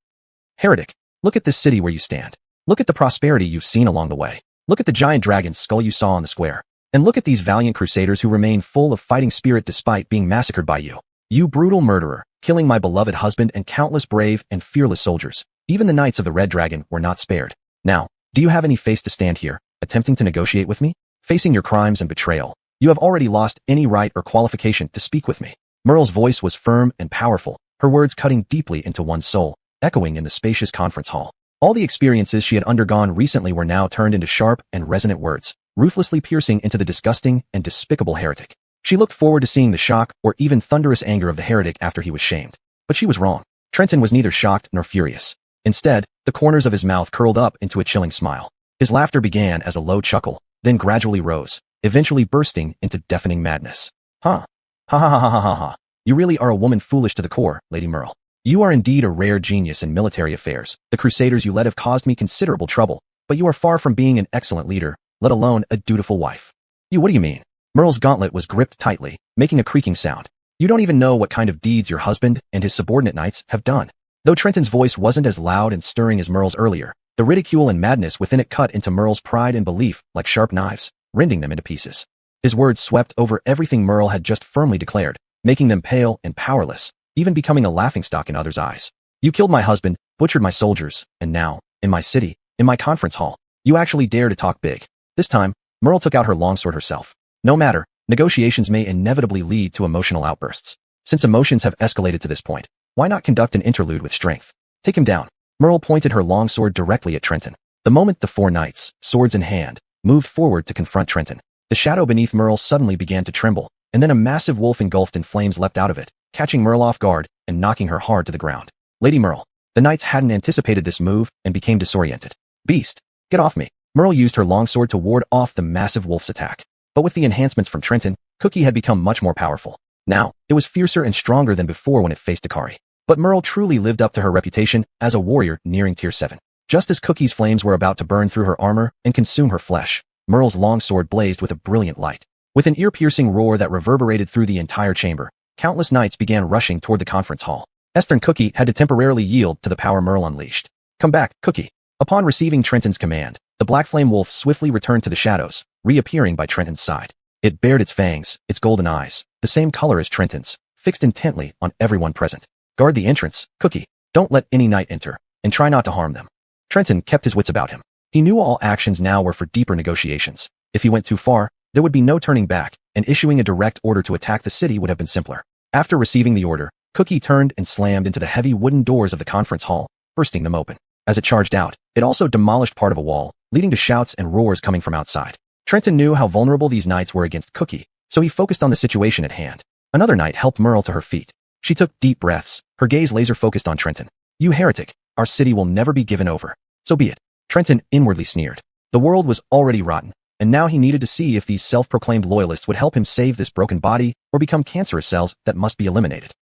Heretic, look at this city where you stand. Look at the prosperity you've seen along the way. Look at the giant dragon's skull you saw on the square. And look at these valiant crusaders who remain full of fighting spirit despite being massacred by you. You brutal murderer, killing my beloved husband and countless brave and fearless soldiers. Even the knights of the Red Dragon were not spared. Now, do you have any face to stand here, attempting to negotiate with me? Facing your crimes and betrayal, you have already lost any right or qualification to speak with me. Merle's voice was firm and powerful, her words cutting deeply into one's soul, echoing in the spacious conference hall. All the experiences she had undergone recently were now turned into sharp and resonant words, ruthlessly piercing into the disgusting and despicable heretic. She looked forward to seeing the shock or even thunderous anger of the heretic after he was shamed. But she was wrong. Trenton was neither shocked nor furious. Instead, the corners of his mouth curled up into a chilling smile. His laughter began as a low chuckle, then gradually rose, eventually bursting into deafening madness. Huh. Ha ha ha ha ha ha ha. You really are a woman foolish to the core, Lady Merle. You are indeed a rare genius in military affairs. The crusaders you led have caused me considerable trouble, but you are far from being an excellent leader, let alone a dutiful wife. What do you mean? Merle's gauntlet was gripped tightly, making a creaking sound. You don't even know what kind of deeds your husband and his subordinate knights have done. Though Trenton's voice wasn't as loud and stirring as Merle's earlier, the ridicule and madness within it cut into Merle's pride and belief like sharp knives, rending them into pieces. His words swept over everything Merle had just firmly declared, making them pale and powerless, even becoming a laughingstock in others' eyes. You killed my husband, butchered my soldiers, and now, in my city, in my conference hall, you actually dare to talk big. This time, Merle took out her longsword herself. No matter, negotiations may inevitably lead to emotional outbursts. Since emotions have escalated to this point, why not conduct an interlude with strength? Take him down. Merle pointed her longsword directly at Trenton. The moment the four knights, swords in hand, moved forward to confront Trenton, the shadow beneath Merle suddenly began to tremble, and then a massive wolf engulfed in flames leapt out of it, catching Merle off guard and knocking her hard to the ground. Lady Merle. The knights hadn't anticipated this move and became disoriented. Beast, get off me. Merle used her longsword to ward off the massive wolf's attack. But with the enhancements from Trenton, Cookie had become much more powerful. Now, it was fiercer and stronger than before when it faced Akari. But Merle truly lived up to her reputation as a warrior nearing Tier 7. Just as Cookie's flames were about to burn through her armor and consume her flesh, Merle's longsword blazed with a brilliant light. With an ear-piercing roar that reverberated through the entire chamber, countless knights began rushing toward the conference hall. Esther and Cookie had to temporarily yield to the power Merle unleashed. Come back, Cookie. Upon receiving Trenton's command, the black flame wolf swiftly returned to the shadows, reappearing by Trenton's side. It bared its fangs, its golden eyes, the same color as Trenton's, fixed intently on everyone present. Guard the entrance, Cookie. Don't let any knight enter, and try not to harm them. Trenton kept his wits about him. He knew all actions now were for deeper negotiations. If he went too far, there would be no turning back, and issuing a direct order to attack the city would have been simpler. After receiving the order, Cookie turned and slammed into the heavy wooden doors of the conference hall, bursting them open. As it charged out, it also demolished part of a wall, leading to shouts and roars coming from outside. Trenton knew how vulnerable these knights were against Cookie, so he focused on the situation at hand. Another knight helped Merle to her feet. She took deep breaths, her gaze laser-focused on Trenton. You heretic, our city will never be given over. So be it. Trenton inwardly sneered. The world was already rotten, and now he needed to see if these self-proclaimed loyalists would help him save this broken body or become cancerous cells that must be eliminated.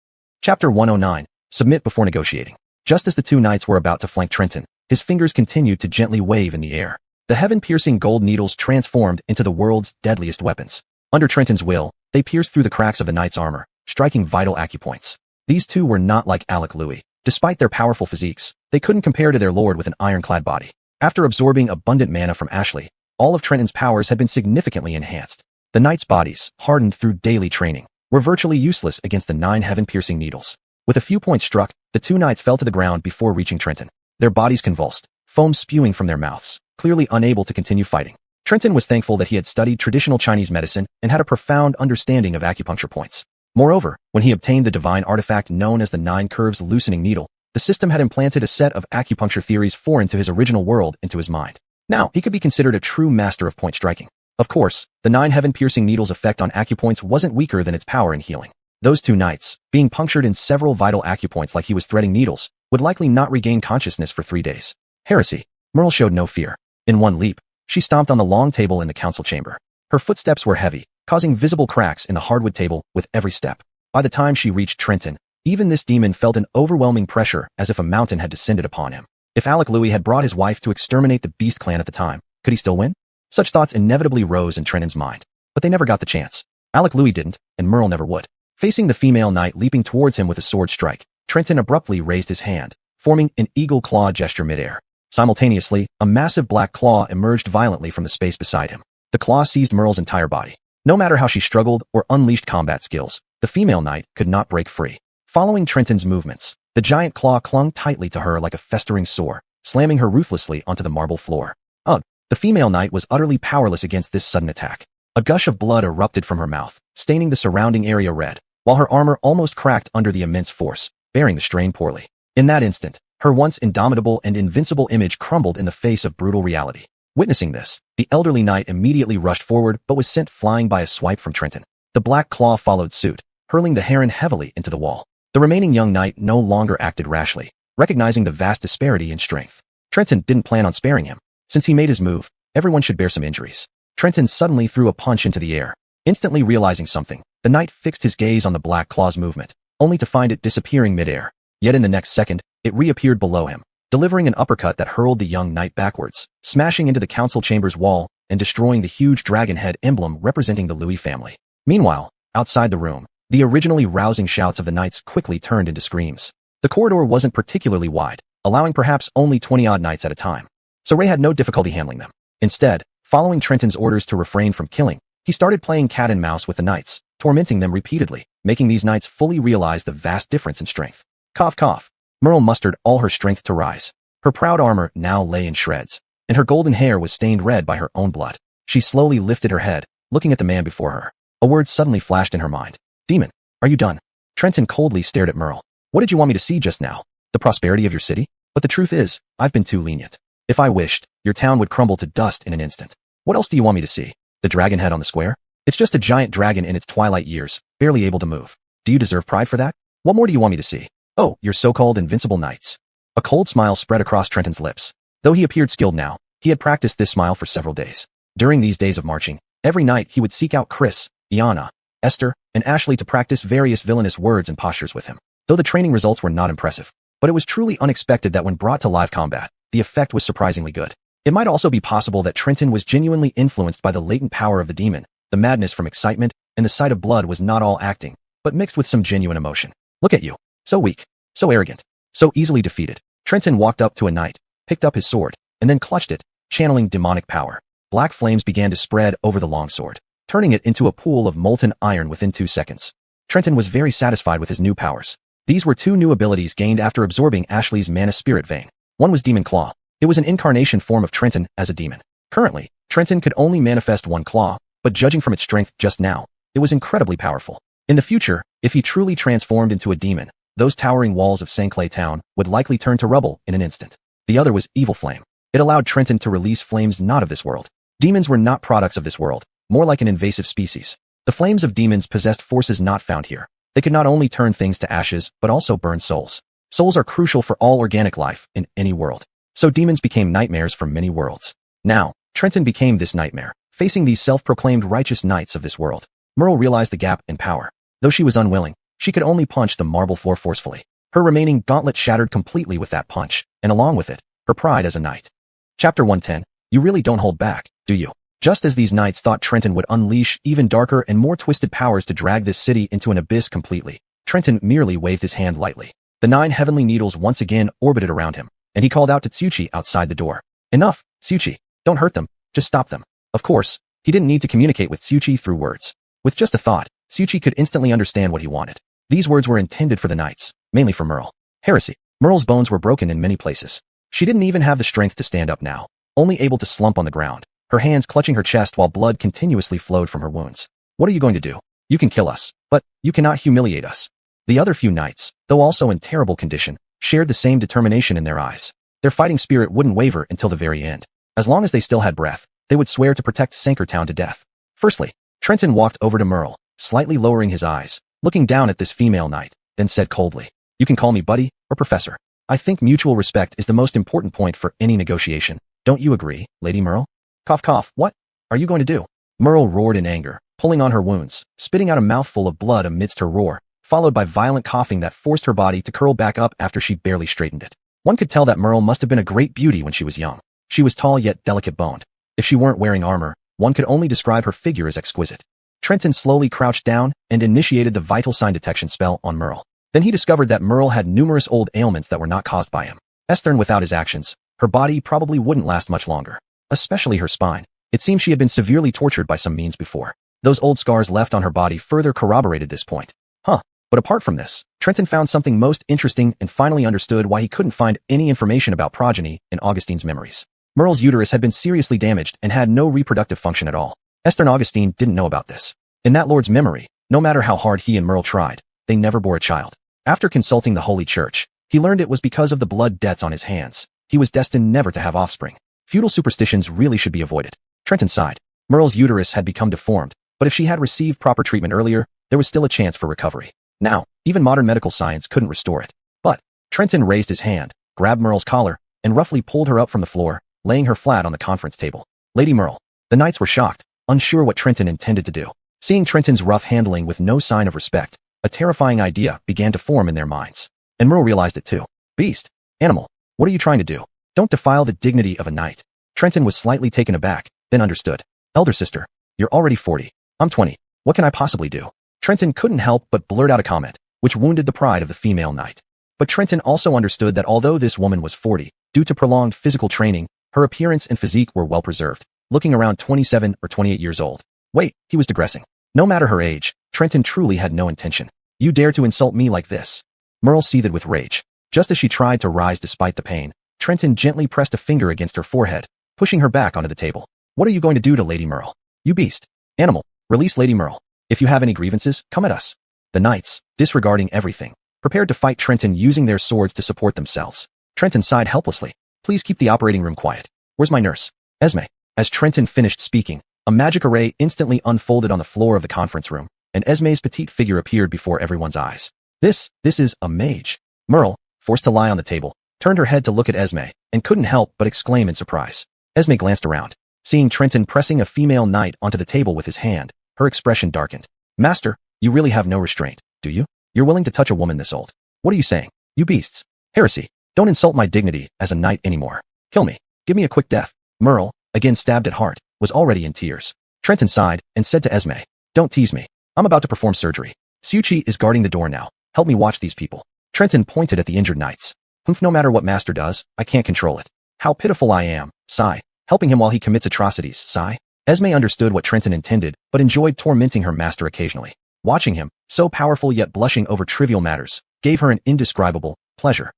Chapter 109. Submit before negotiating. Just as the two knights were about to flank Trenton, his fingers continued to gently wave in the air. The heaven-piercing gold needles transformed into the world's deadliest weapons. Under Trenton's will, they pierced through the cracks of the knight's armor, striking vital acupoints. These two were not like Alec Louis. Despite their powerful physiques, they couldn't compare to their lord with an ironclad body. After absorbing abundant mana from Ashley, all of Trenton's powers had been significantly enhanced. The knights' bodies, hardened through daily training, were virtually useless against the 9 heaven-piercing needles. With a few points struck, the two knights fell to the ground before reaching Trenton. Their bodies convulsed, foam spewing from their mouths, clearly unable to continue fighting. Trenton was thankful that he had studied traditional Chinese medicine and had a profound understanding of acupuncture points. Moreover, when he obtained the divine artifact known as the 9 Curves Loosening Needle, the system had implanted a set of acupuncture theories foreign to his original world into his mind. Now, he could be considered a true master of point striking. Of course, the 9 heaven-piercing needles' effect on acupoints wasn't weaker than its power in healing. Those two knights, being punctured in several vital acupoints like he was threading needles, would likely not regain consciousness for 3 days. Heresy. Merle showed no fear. In one leap, she stomped on the long table in the council chamber. Her footsteps were heavy, causing visible cracks in the hardwood table with every step. By the time she reached Trenton, even this demon felt an overwhelming pressure as if a mountain had descended upon him. If Alec Louis had brought his wife to exterminate the Beast clan at the time, could he still win? Such thoughts inevitably rose in Trenton's mind. But they never got the chance. Alec Louis didn't, and Merle never would. Facing the female knight leaping towards him with a sword strike, Trenton abruptly raised his hand, forming an eagle claw gesture midair. Simultaneously, a massive black claw emerged violently from the space beside him. The claw seized Merle's entire body. No matter how she struggled or unleashed combat skills, the female knight could not break free. Following Trenton's movements, the giant claw clung tightly to her like a festering sore, slamming her ruthlessly onto the marble floor. Ugh! The female knight was utterly powerless against this sudden attack. A gush of blood erupted from her mouth, staining the surrounding area red, while her armor almost cracked under the immense force, bearing the strain poorly. In that instant, her once indomitable and invincible image crumbled in the face of brutal reality. Witnessing this, the elderly knight immediately rushed forward but was sent flying by a swipe from Trenton. The black claw followed suit, hurling the heron heavily into the wall. The remaining young knight no longer acted rashly, recognizing the vast disparity in strength. Trenton didn't plan on sparing him. Since he made his move, everyone should bear some injuries. Trenton suddenly threw a punch into the air. Instantly realizing something, the knight fixed his gaze on the black claw's movement, only to find it disappearing midair. Yet in the next second, it reappeared below him, delivering an uppercut that hurled the young knight backwards, smashing into the council chamber's wall and destroying the huge dragon head emblem representing the Louis family. Meanwhile, outside the room, the originally rousing shouts of the knights quickly turned into screams. The corridor wasn't particularly wide, allowing perhaps only 20-odd knights at a time, so Ray had no difficulty handling them. Instead, following Trenton's orders to refrain from killing, he started playing cat and mouse with the knights, tormenting them repeatedly. making these knights fully realize the vast difference in strength. Cough, cough. Merle mustered all her strength to rise. Her proud armor now lay in shreds, and her golden hair was stained red by her own blood. She slowly lifted her head, looking at the man before her. A word suddenly flashed in her mind. Demon, are you done? Trenton coldly stared at Merle. What did you want me to see just now? The prosperity of your city? But the truth is, I've been too lenient. If I wished, your town would crumble to dust in an instant. What else do you want me to see? The dragon head on the square? It's just a giant dragon in its twilight years, barely able to move. Do you deserve pride for that? What more do you want me to see? Oh, your so-called invincible knights. A cold smile spread across Trenton's lips. Though he appeared skilled now, he had practiced this smile for several days. During these days of marching, every night he would seek out Chris, Iana, Esther, and Ashley to practice various villainous words and postures with him. Though the training results were not impressive, but it was truly unexpected that when brought to live combat, the effect was surprisingly good. It might also be possible that Trenton was genuinely influenced by the latent power of the demon. The madness from excitement and the sight of blood was not all acting, but mixed with some genuine emotion. Look at you. So weak, so arrogant, so easily defeated. Trenton walked up to a knight, picked up his sword, and then clutched it, channeling demonic power. Black flames began to spread over the long sword, turning it into a pool of molten iron within 2 seconds. Trenton was very satisfied with his new powers. These were 2 new abilities gained after absorbing Ashley's mana spirit vein. One was Demon Claw. It was an incarnation form of Trenton as a demon. Currently, Trenton could only manifest 1 claw, but judging from its strength just now, it was incredibly powerful. In the future, if he truly transformed into a demon, those towering walls of St. Clay Town would likely turn to rubble in an instant. The other was Evil Flame. It allowed Trenton to release flames not of this world. Demons were not products of this world, more like an invasive species. The flames of demons possessed forces not found here. They could not only turn things to ashes, but also burn souls. Souls are crucial for all organic life in any world. So demons became nightmares from many worlds. Now, Trenton became this nightmare, facing these self-proclaimed righteous knights of this world. Merle realized the gap in power. Though she was unwilling, she could only punch the marble floor forcefully. Her remaining gauntlet shattered completely with that punch, and along with it, her pride as a knight. Chapter 110. You really don't hold back, do you? Just as these knights thought Trenton would unleash even darker and more twisted powers to drag this city into an abyss completely, Trenton merely waved his hand lightly. The 9 heavenly needles once again orbited around him, and he called out to Tsuchi outside the door. Enough, Tsuchi. Don't hurt them. Just stop them. Of course, he didn't need to communicate with Tsuchi through words. With just a thought, Tsuchi could instantly understand what he wanted. These words were intended for the knights, mainly for Merle. Heresy. Merle's bones were broken in many places. She didn't even have the strength to stand up now, only able to slump on the ground, her hands clutching her chest while blood continuously flowed from her wounds. What are you going to do? You can kill us, but you cannot humiliate us. The other few knights, though also in terrible condition, shared the same determination in their eyes. Their fighting spirit wouldn't waver until the very end. As long as they still had breath, they would swear to protect Sankertown to death. Firstly, Trenton walked over to Merle, slightly lowering his eyes, looking down at this female knight, then said coldly, "You can call me buddy or professor. I think mutual respect is the most important point for any negotiation. Don't you agree, Lady Merle?" Cough, cough. What are you going to do? Merle roared in anger, pulling on her wounds, spitting out a mouthful of blood amidst her roar, followed by violent coughing that forced her body to curl back up after she barely straightened it. One could tell that Merle must have been a great beauty when she was young. She was tall yet delicate-boned. If she weren't wearing armor, one could only describe her figure as exquisite. Trenton slowly crouched down and initiated the vital sign detection spell on Merle. Then he discovered that Merle had numerous old ailments that were not caused by him. Esther, without his actions, her body probably wouldn't last much longer. Especially her spine. It seemed she had been severely tortured by some means before. Those old scars left on her body further corroborated this point. But apart from this, Trenton found something most interesting and finally understood why he couldn't find any information about progeny in Augustine's memories. Merle's uterus had been seriously damaged and had no reproductive function at all. Esther and Augustine didn't know about this. In that lord's memory, no matter how hard he and Merle tried, they never bore a child. After consulting the Holy Church, he learned it was because of the blood debts on his hands. He was destined never to have offspring. Feudal superstitions really should be avoided. Trenton sighed. Merle's uterus had become deformed, but if she had received proper treatment earlier, there was still a chance for recovery. Now, even modern medical science couldn't restore it. But Trenton raised his hand, grabbed Merle's collar, and roughly pulled her up from the floor, laying her flat on the conference table. Lady Merle. The knights were shocked, unsure what Trenton intended to do. Seeing Trenton's rough handling with no sign of respect, a terrifying idea began to form in their minds. And Merle realized it too. Beast. Animal. What are you trying to do? Don't defile the dignity of a knight. Trenton was slightly taken aback, then understood. Elder sister. You're already 40. I'm 20. What can I possibly do? Trenton couldn't help but blurt out a comment, which wounded the pride of the female knight. But Trenton also understood that although this woman was 40, due to prolonged physical training, her appearance and physique were well preserved, looking around 27 or 28 years old. Wait, he was digressing. No matter her age, Trenton truly had no intention. You dare to insult me like this? Merle seethed with rage. Just as she tried to rise despite the pain, Trenton gently pressed a finger against her forehead, pushing her back onto the table. What are you going to do to Lady Merle? You beast. Animal, release Lady Merle. If you have any grievances, come at us. The knights, disregarding everything, prepared to fight Trenton using their swords to support themselves. Trenton sighed helplessly. Please keep the operating room quiet. Where's my nurse? Esme. As Trenton finished speaking, a magic array instantly unfolded on the floor of the conference room, and Esme's petite figure appeared before everyone's eyes. This is a mage. Merle, forced to lie on the table, turned her head to look at Esme, and couldn't help but exclaim in surprise. Esme glanced around. Seeing Trenton pressing a female knight onto the table with his hand, her expression darkened. Master, you really have no restraint, do you? You're willing to touch a woman this old. What are you saying? You beasts. Heresy. Don't insult my dignity as a knight anymore. Kill me. Give me a quick death. Merle, again stabbed at heart, was already in tears. Trenton sighed and said to Esme, don't tease me. I'm about to perform surgery. Suchi is guarding the door now. Help me watch these people. Trenton pointed at the injured knights. No matter what Master does, I can't control it. How pitiful I am, sigh. Helping him while he commits atrocities, sigh. Esme understood what Trenton intended, but enjoyed tormenting her master occasionally. Watching him, so powerful yet blushing over trivial matters, gave her an indescribable pleasure.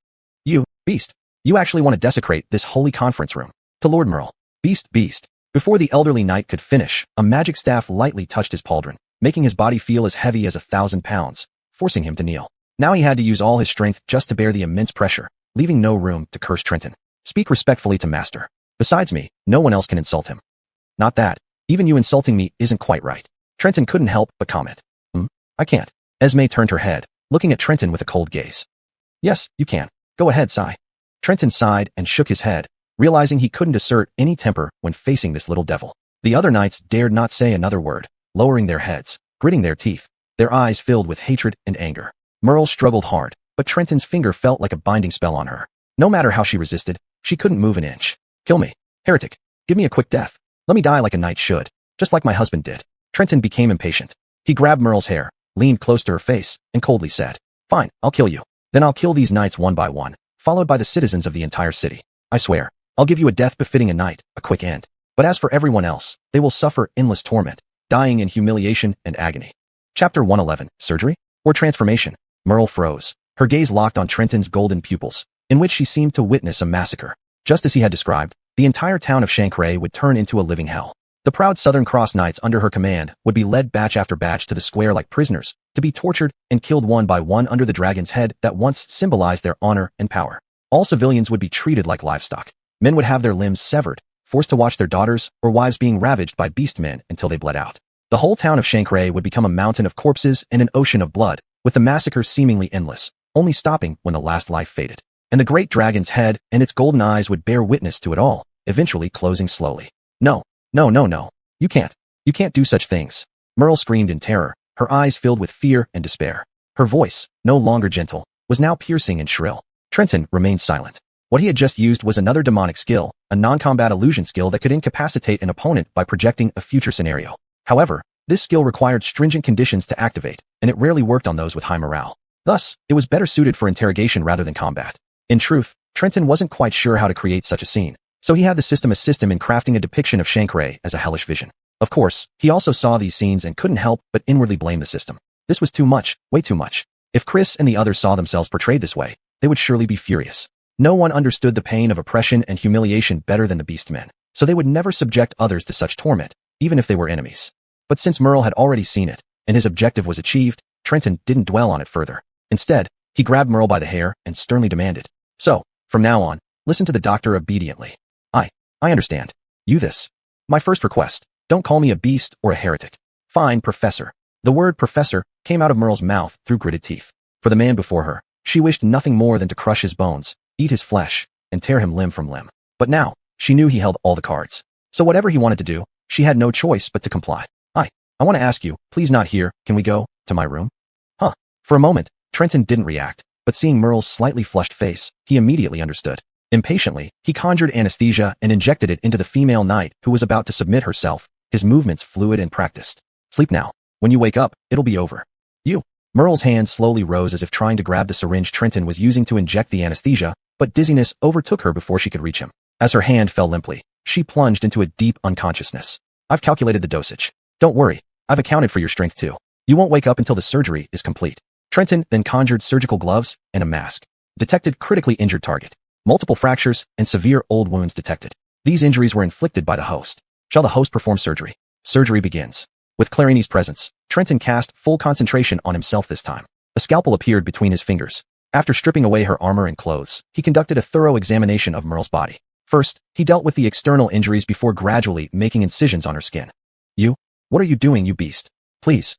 You, beast. You actually want to desecrate this holy conference room. To Lord Merle. Beast, beast. Before the elderly knight could finish, a magic staff lightly touched his pauldron, making his body feel as heavy as 1,000 pounds, forcing him to kneel. Now he had to use all his strength just to bear the immense pressure, leaving no room to curse Trenton. Speak respectfully to Master. Besides me, no one else can insult him. Not that. Even you insulting me isn't quite right. Trenton couldn't help but comment. I can't. Esme turned her head, looking at Trenton with a cold gaze. Yes, you can. Go ahead, sigh. Trenton sighed and shook his head, realizing he couldn't assert any temper when facing this little devil. The other knights dared not say another word, lowering their heads, gritting their teeth, their eyes filled with hatred and anger. Merle struggled hard, but Trenton's finger felt like a binding spell on her. No matter how she resisted, she couldn't move an inch. Kill me. Heretic. Give me a quick death. Let me die like a knight should, just like my husband did. Trenton became impatient. He grabbed Merle's hair, leaned close to her face, and coldly said, Fine, I'll kill you. Then I'll kill these knights one by one, followed by the citizens of the entire city. I swear, I'll give you a death befitting a knight, a quick end. But as for everyone else, they will suffer endless torment, dying in humiliation and agony. Chapter 111, Surgery? Or Transformation? Merle froze, her gaze locked on Trenton's golden pupils, in which she seemed to witness a massacre. Just as he had described, the entire town of Shankray would turn into a living hell. The proud Southern Cross Knights under her command would be led batch after batch to the square like prisoners, to be tortured and killed one by one under the dragon's head that once symbolized their honor and power. All civilians would be treated like livestock. Men would have their limbs severed, forced to watch their daughters or wives being ravaged by beastmen until they bled out. The whole town of Shankray would become a mountain of corpses and an ocean of blood, with the massacre seemingly endless, only stopping when the last life faded. And the great dragon's head and its golden eyes would bear witness to it all, eventually closing slowly. No. You can't do such things. Merle screamed in terror, her eyes filled with fear and despair. Her voice, no longer gentle, was now piercing and shrill. Trenton remained silent. What he had just used was another demonic skill, a non-combat illusion skill that could incapacitate an opponent by projecting a future scenario. However, this skill required stringent conditions to activate, and it rarely worked on those with high morale. Thus, it was better suited for interrogation rather than combat. In truth, Trenton wasn't quite sure how to create such a scene, so he had the system assist him in crafting a depiction of Shankray as a hellish vision. Of course, he also saw these scenes and couldn't help but inwardly blame the system. This was too much, way too much. If Chris and the others saw themselves portrayed this way, they would surely be furious. No one understood the pain of oppression and humiliation better than the beastmen, so they would never subject others to such torment, even if they were enemies. But since Merle had already seen it, and his objective was achieved, Trenton didn't dwell on it further. Instead, he grabbed Merle by the hair and sternly demanded, So, from now on, listen to the doctor obediently. I understand. You this. My first request, don't call me a beast or a heretic. Fine, Professor. The word professor came out of Merle's mouth through gritted teeth. For the man before her, she wished nothing more than to crush his bones, eat his flesh, and tear him limb from limb. But now, she knew he held all the cards. So whatever he wanted to do, she had no choice but to comply. I want to ask you, please not here, can we go to my room? For a moment, Trenton didn't react, but seeing Merle's slightly flushed face, he immediately understood. Impatiently, he conjured anesthesia and injected it into the female knight who was about to submit herself, his movements fluid and practiced. Sleep now. When you wake up, it'll be over. Merle's hand slowly rose as if trying to grab the syringe Trenton was using to inject the anesthesia, but dizziness overtook her before she could reach him. As her hand fell limply, she plunged into a deep unconsciousness. I've calculated the dosage. Don't worry, I've accounted for your strength too. You won't wake up until the surgery is complete. Trenton then conjured surgical gloves and a mask. Detected critically injured target. Multiple fractures and severe old wounds detected. These injuries were inflicted by the host. Shall the host perform surgery? Surgery begins. With Clarine's presence, Trenton cast full concentration on himself this time. A scalpel appeared between his fingers. After stripping away her armor and clothes, he conducted a thorough examination of Merle's body. First, he dealt with the external injuries before gradually making incisions on her skin. You? What are you doing, you beast? Please,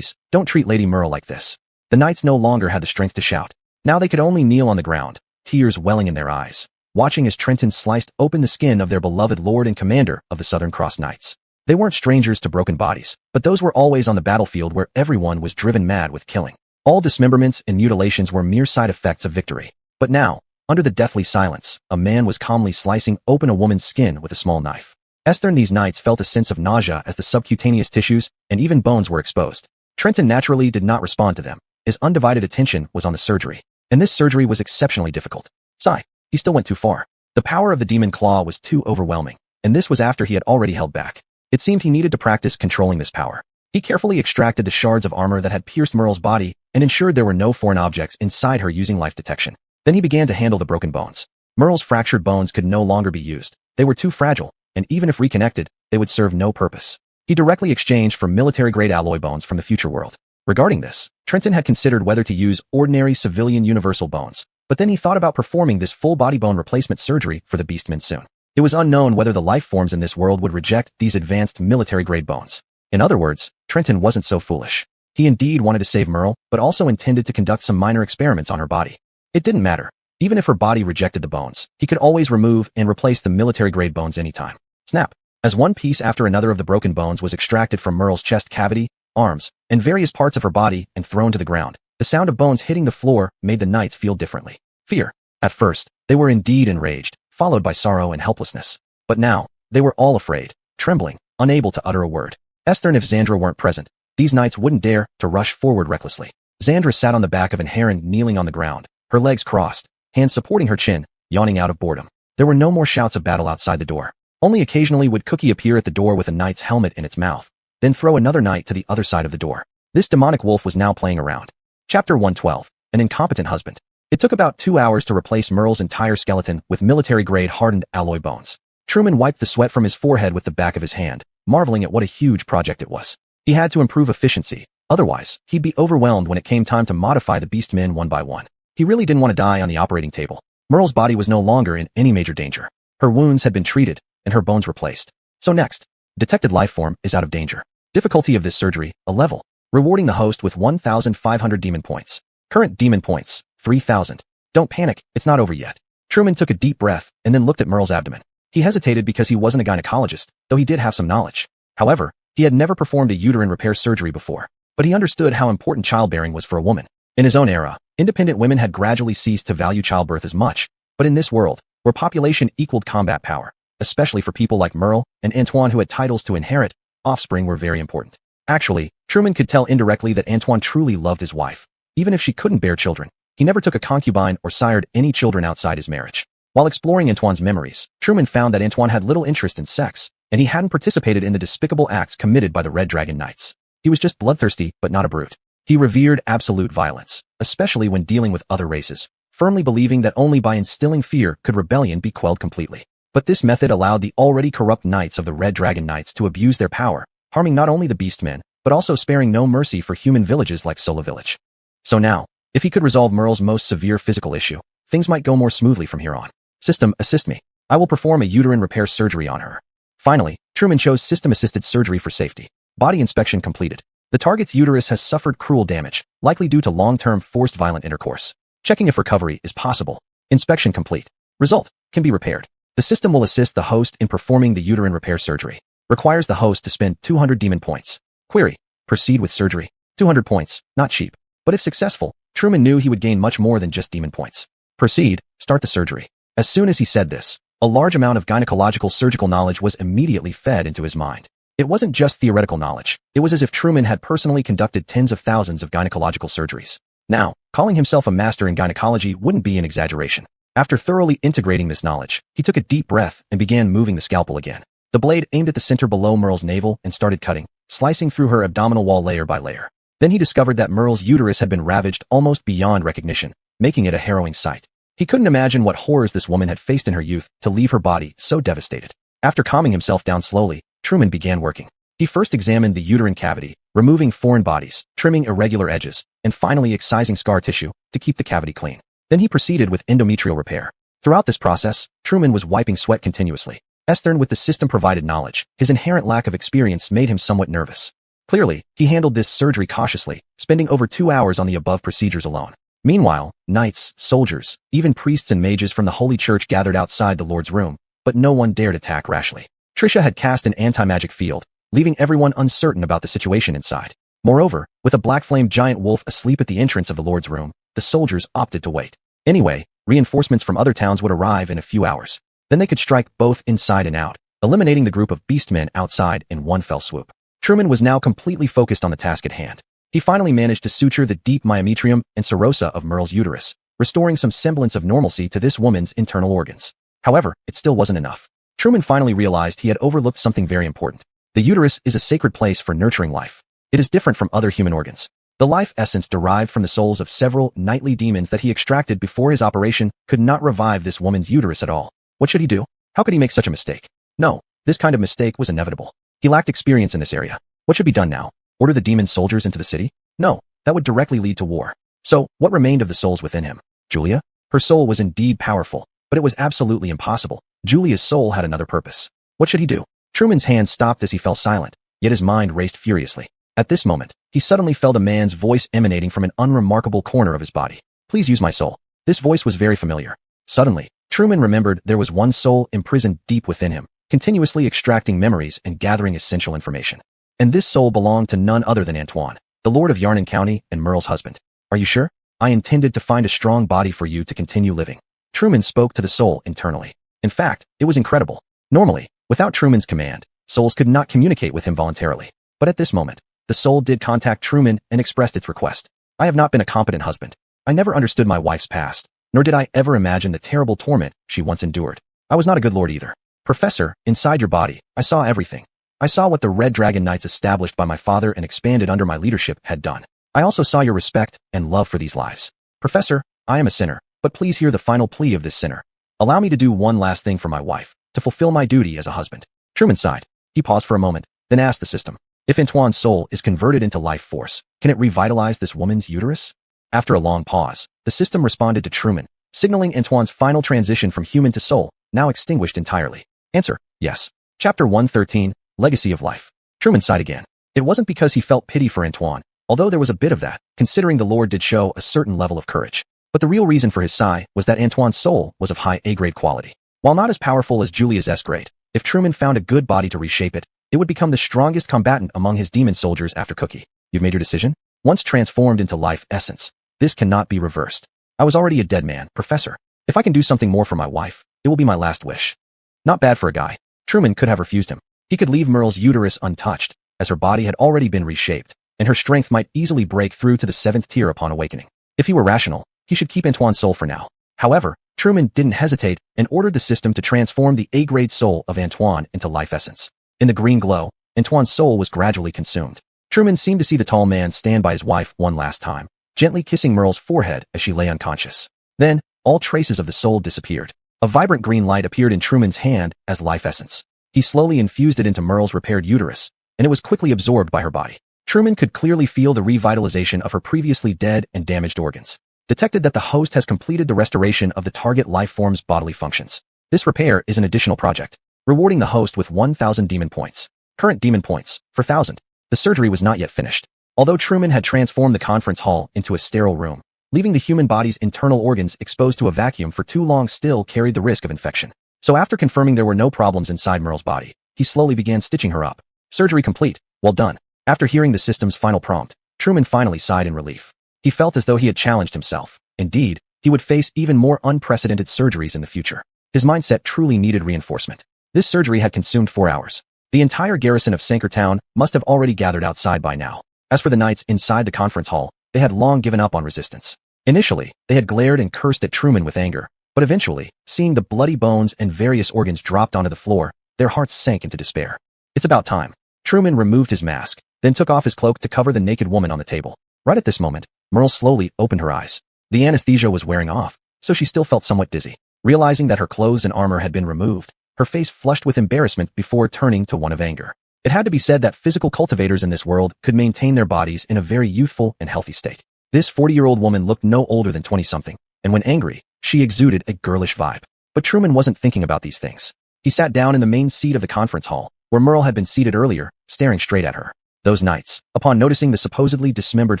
don't treat Lady Merle like this. The knights no longer had the strength to shout. Now they could only kneel on the ground, tears welling in their eyes, watching as Trenton sliced open the skin of their beloved lord and commander of the Southern Cross Knights. They weren't strangers to broken bodies, but those were always on the battlefield where everyone was driven mad with killing. All dismemberments and mutilations were mere side effects of victory. But now, under the deathly silence, a man was calmly slicing open a woman's skin with a small knife. Esther and these knights felt a sense of nausea as the subcutaneous tissues and even bones were exposed. Trenton naturally did not respond to them. His undivided attention was on the surgery, and this surgery was exceptionally difficult. Sigh, he still went too far. The power of the demon claw was too overwhelming, and this was after he had already held back. It seemed he needed to practice controlling this power. He carefully extracted the shards of armor that had pierced Merle's body and ensured there were no foreign objects inside her using life detection. Then he began to handle the broken bones. Merle's fractured bones could no longer be used. They were too fragile, and even if reconnected, they would serve no purpose. He directly exchanged for military-grade alloy bones from the future world. Regarding this, Trenton had considered whether to use ordinary civilian universal bones, but then he thought about performing this full-body bone replacement surgery for the beastmen soon. It was unknown whether the life forms in this world would reject these advanced military-grade bones. In other words, Trenton wasn't so foolish. He indeed wanted to save Merle, but also intended to conduct some minor experiments on her body. It didn't matter. Even if her body rejected the bones, he could always remove and replace the military-grade bones anytime. Snap! As one piece after another of the broken bones was extracted from Merle's chest cavity, arms, and various parts of her body and thrown to the ground, the sound of bones hitting the floor made the knights feel differently. Fear. At first, they were indeed enraged, followed by sorrow and helplessness. But now, they were all afraid, trembling, unable to utter a word. Esther and if Xandra weren't present, these knights wouldn't dare to rush forward recklessly. Xandra sat on the back of an heron kneeling on the ground, her legs crossed, hands supporting her chin, yawning out of boredom. There were no more shouts of battle outside the door. Only occasionally would Cookie appear at the door with a knight's helmet in its mouth, then throw another knight to the other side of the door. This demonic wolf was now playing around. Chapter 112. An incompetent husband. It took about 2 hours to replace Merle's entire skeleton with military-grade hardened alloy bones. Truman wiped the sweat from his forehead with the back of his hand, marveling at what a huge project it was. He had to improve efficiency, otherwise, he'd be overwhelmed when it came time to modify the beastmen one by one. He really didn't want to die on the operating table. Merle's body was no longer in any major danger. Her wounds had been treated, and her bones replaced. So next, detected life form is out of danger. Difficulty of this surgery, a level. Rewarding the host with 1,500 demon points. Current demon points, 3,000. Don't panic, it's not over yet. Truman took a deep breath and then looked at Merle's abdomen. He hesitated because he wasn't a gynecologist, though he did have some knowledge. However, he had never performed a uterine repair surgery before, but he understood how important childbearing was for a woman. In his own era, independent women had gradually ceased to value childbirth as much, but in this world, where population equaled combat power, especially for people like Merle and Antoine who had titles to inherit, offspring were very important. Actually, Truman could tell indirectly that Antoine truly loved his wife. Even if she couldn't bear children, he never took a concubine or sired any children outside his marriage. While exploring Antoine's memories, Truman found that Antoine had little interest in sex, and he hadn't participated in the despicable acts committed by the Red Dragon Knights. He was just bloodthirsty, but not a brute. He revered absolute violence, especially when dealing with other races, firmly believing that only by instilling fear could rebellion be quelled completely. But this method allowed the already corrupt knights of the Red Dragon Knights to abuse their power, harming not only the beastmen, but also sparing no mercy for human villages like Sola Village. So now, if he could resolve Merle's most severe physical issue, things might go more smoothly from here on. System, assist me. I will perform a uterine repair surgery on her. Finally, Truman chose system-assisted surgery for safety. Body inspection completed. The target's uterus has suffered cruel damage, likely due to long-term forced violent intercourse. Checking if recovery is possible. Inspection complete. Result, can be repaired. The system will assist the host in performing the uterine repair surgery. Requires the host to spend 200 demon points. Query, proceed with surgery. 200 points, not cheap. But if successful, Truman knew he would gain much more than just demon points. Proceed, start the surgery. As soon as he said this, a large amount of gynecological surgical knowledge was immediately fed into his mind. It wasn't just theoretical knowledge. It was as if Truman had personally conducted tens of thousands of gynecological surgeries. Now, calling himself a master in gynecology wouldn't be an exaggeration. After thoroughly integrating this knowledge, he took a deep breath and began moving the scalpel again. The blade aimed at the center below Merle's navel and started cutting, slicing through her abdominal wall layer by layer. Then he discovered that Merle's uterus had been ravaged almost beyond recognition, making it a harrowing sight. He couldn't imagine what horrors this woman had faced in her youth to leave her body so devastated. After calming himself down slowly, Truman began working. He first examined the uterine cavity, removing foreign bodies, trimming irregular edges, and finally excising scar tissue to keep the cavity clean. Then he proceeded with endometrial repair. Throughout this process, Truman was wiping sweat continuously. Stern with the system-provided knowledge, his inherent lack of experience made him somewhat nervous. Clearly, he handled this surgery cautiously, spending over 2 hours on the above procedures alone. Meanwhile, knights, soldiers, even priests and mages from the Holy Church gathered outside the Lord's room, but no one dared attack rashly. Trisha had cast an anti-magic field, leaving everyone uncertain about the situation inside. Moreover, with a black-flamed giant wolf asleep at the entrance of the Lord's room, the soldiers opted to wait. Anyway, reinforcements from other towns would arrive in a few hours. Then they could strike both inside and out, eliminating the group of beastmen outside in one fell swoop. Truman was now completely focused on the task at hand. He finally managed to suture the deep myometrium and serosa of Merle's uterus, restoring some semblance of normalcy to this woman's internal organs. However, it still wasn't enough. Truman finally realized he had overlooked something very important. The uterus is a sacred place for nurturing life. It is different from other human organs. The life essence derived from the souls of several nightly demons that he extracted before his operation could not revive this woman's uterus at all. What should he do? How could he make such a mistake? No, this kind of mistake was inevitable. He lacked experience in this area. What should be done now? Order the demon soldiers into the city? No, that would directly lead to war. So, what remained of the souls within him? Julia? Her soul was indeed powerful, but it was absolutely impossible. Julia's soul had another purpose. What should he do? Truman's hand stopped as he fell silent, yet his mind raced furiously. At this moment, he suddenly felt a man's voice emanating from an unremarkable corner of his body. Please use my soul. This voice was very familiar. Suddenly, Truman remembered there was one soul imprisoned deep within him, continuously extracting memories and gathering essential information. And this soul belonged to none other than Antoine, the Lord of Yarnan County and Merle's husband. Are you sure? I intended to find a strong body for you to continue living. Truman spoke to the soul internally. In fact, it was incredible. Normally, without Truman's command, souls could not communicate with him voluntarily. But at this moment, the soul did contact Truman and expressed its request. I have not been a competent husband. I never understood my wife's past, nor did I ever imagine the terrible torment she once endured. I was not a good lord either. Professor, inside your body, I saw everything. I saw what the Red Dragon Knights established by my father and expanded under my leadership had done. I also saw your respect and love for these lives. Professor, I am a sinner, but please hear the final plea of this sinner. Allow me to do one last thing for my wife, to fulfill my duty as a husband. Truman sighed. He paused for a moment, then asked the system, if Antoine's soul is converted into life force, can it revitalize this woman's uterus? After a long pause, the system responded to Truman, signaling Antoine's final transition from human to soul, now extinguished entirely. Answer, yes. Chapter 113, Legacy of Life. Truman sighed again. It wasn't because he felt pity for Antoine, although there was a bit of that, considering the Lord did show a certain level of courage. But the real reason for his sigh was that Antoine's soul was of high A-grade quality. While not as powerful as Julia's S-grade, if Truman found a good body to reshape it, it would become the strongest combatant among his demon soldiers after Cookie. You've made your decision? Once transformed into life essence, this cannot be reversed. I was already a dead man, Professor. If I can do something more for my wife, it will be my last wish. Not bad for a guy. Truman could have refused him. He could leave Merle's uterus untouched, as her body had already been reshaped, and her strength might easily break through to the 7th tier upon awakening. If he were rational, he should keep Antoine's soul for now. However, Truman didn't hesitate and ordered the system to transform the A-grade soul of Antoine into life essence. In the green glow, Antoine's soul was gradually consumed. Truman seemed to see the tall man stand by his wife one last time, gently kissing Merle's forehead as she lay unconscious. Then, all traces of the soul disappeared. A vibrant green light appeared in Truman's hand as life essence. He slowly infused it into Merle's repaired uterus, and it was quickly absorbed by her body. Truman could clearly feel the revitalization of her previously dead and damaged organs. Detected that the host has completed the restoration of the target life form's bodily functions. This repair is an additional project, rewarding the host with 1,000 demon points. Current demon points, 4,000. The surgery was not yet finished. Although Truman had transformed the conference hall into a sterile room, leaving the human body's internal organs exposed to a vacuum for too long still carried the risk of infection. So after confirming there were no problems inside Merle's body, he slowly began stitching her up. Surgery complete. Well done. After hearing the system's final prompt, Truman finally sighed in relief. He felt as though he had challenged himself. Indeed, he would face even more unprecedented surgeries in the future. His mindset truly needed reinforcement. This surgery had consumed 4 hours. The entire garrison of Sankertown must have already gathered outside by now. As for the knights inside the conference hall, they had long given up on resistance. Initially, they had glared and cursed at Truman with anger, but eventually, seeing the bloody bones and various organs dropped onto the floor, their hearts sank into despair. It's about time. Truman removed his mask, then took off his cloak to cover the naked woman on the table. Right at this moment, Merle slowly opened her eyes. The anesthesia was wearing off, so she still felt somewhat dizzy. Realizing that her clothes and armor had been removed, her face flushed with embarrassment before turning to one of anger. It had to be said that physical cultivators in this world could maintain their bodies in a very youthful and healthy state. This 40-year-old woman looked no older than 20-something, and when angry, she exuded a girlish vibe. But Truman wasn't thinking about these things. He sat down in the main seat of the conference hall, where Merle had been seated earlier, staring straight at her. Those knights, upon noticing the supposedly dismembered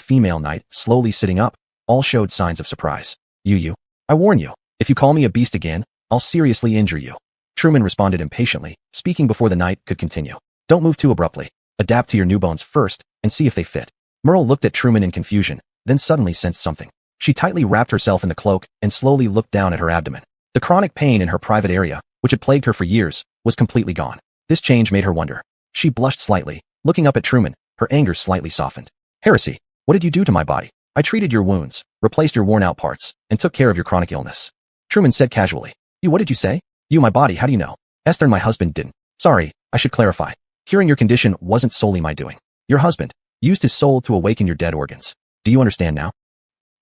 female knight slowly sitting up, all showed signs of surprise. I warn you, if you call me a beast again, I'll seriously injure you. Truman responded impatiently, speaking before the knight could continue. Don't move too abruptly. Adapt to your new bones first, and see if they fit. Merle looked at Truman in confusion, then suddenly sensed something. She tightly wrapped herself in the cloak and slowly looked down at her abdomen. The chronic pain in her private area, which had plagued her for years, was completely gone. This change made her wonder. She blushed slightly, looking up at Truman, her anger slightly softened. Heresy, what did you do to my body? I treated your wounds, replaced your worn-out parts, and took care of your chronic illness. Truman said casually. What did you say? My body, how do you know? Esther and my husband didn't. Sorry, I should clarify. Curing your condition wasn't solely my doing. Your husband used his soul to awaken your dead organs. Do you understand now?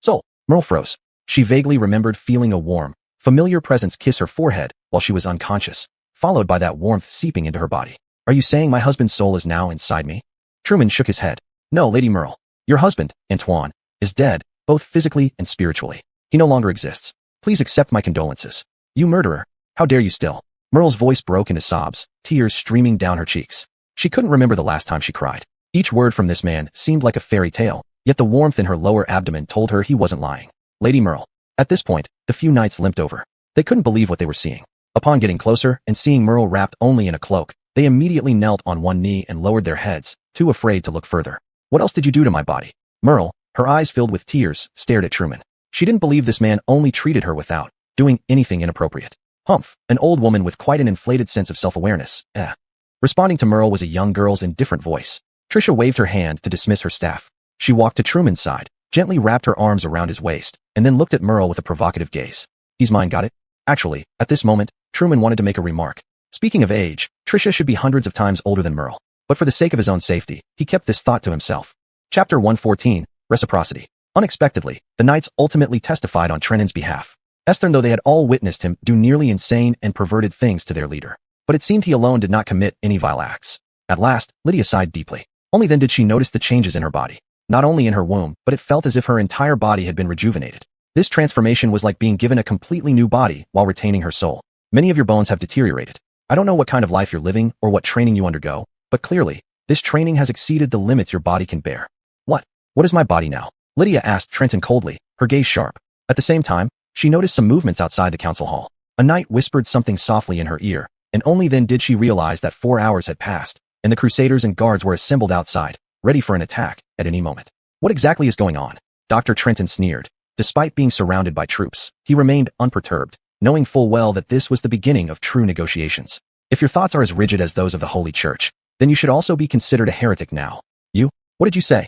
Soul. Merle froze. She vaguely remembered feeling a warm, familiar presence kiss her forehead while she was unconscious, followed by that warmth seeping into her body. Are you saying my husband's soul is now inside me? Truman shook his head. No, Lady Merle. Your husband, Antoine, is dead, both physically and spiritually. He no longer exists. Please accept my condolences. You murderer. How dare you still? Merle's voice broke into sobs, tears streaming down her cheeks. She couldn't remember the last time she cried. Each word from this man seemed like a fairy tale, yet the warmth in her lower abdomen told her he wasn't lying. Lady Merle. At this point, the few knights limped over. They couldn't believe what they were seeing. Upon getting closer and seeing Merle wrapped only in a cloak, they immediately knelt on one knee and lowered their heads, too afraid to look further. What else did you do to my body? Merle, her eyes filled with tears, stared at Truman. She didn't believe this man only treated her without doing anything inappropriate. Humph, an old woman with quite an inflated sense of self-awareness. Responding to Merle was a young girl's indifferent voice. Trisha waved her hand to dismiss her staff. She walked to Truman's side, gently wrapped her arms around his waist, and then looked at Merle with a provocative gaze. He's mine, got it? Actually, at this moment, Truman wanted to make a remark. Speaking of age, Trisha should be hundreds of times older than Merle. But for the sake of his own safety, he kept this thought to himself. Chapter 114, Reciprocity. Unexpectedly, the knights ultimately testified on Trennan's behalf. Esther, though they had all witnessed him do nearly insane and perverted things to their leader. But it seemed he alone did not commit any vile acts. At last, Lydia sighed deeply. Only then did she notice the changes in her body. Not only in her womb, but it felt as if her entire body had been rejuvenated. This transformation was like being given a completely new body while retaining her soul. Many of your bones have deteriorated. I don't know what kind of life you're living or what training you undergo, but clearly, this training has exceeded the limits your body can bear. What is my body now? Lydia asked Trenton coldly, her gaze sharp. At the same time, she noticed some movements outside the council hall. A knight whispered something softly in her ear, and only then did she realize that 4 hours had passed, and the crusaders and guards were assembled outside, ready for an attack at any moment. What exactly is going on? Dr. Trenton sneered. Despite being surrounded by troops, he remained unperturbed, knowing full well that this was the beginning of true negotiations. If your thoughts are as rigid as those of the Holy Church, then you should also be considered a heretic now. What did you say?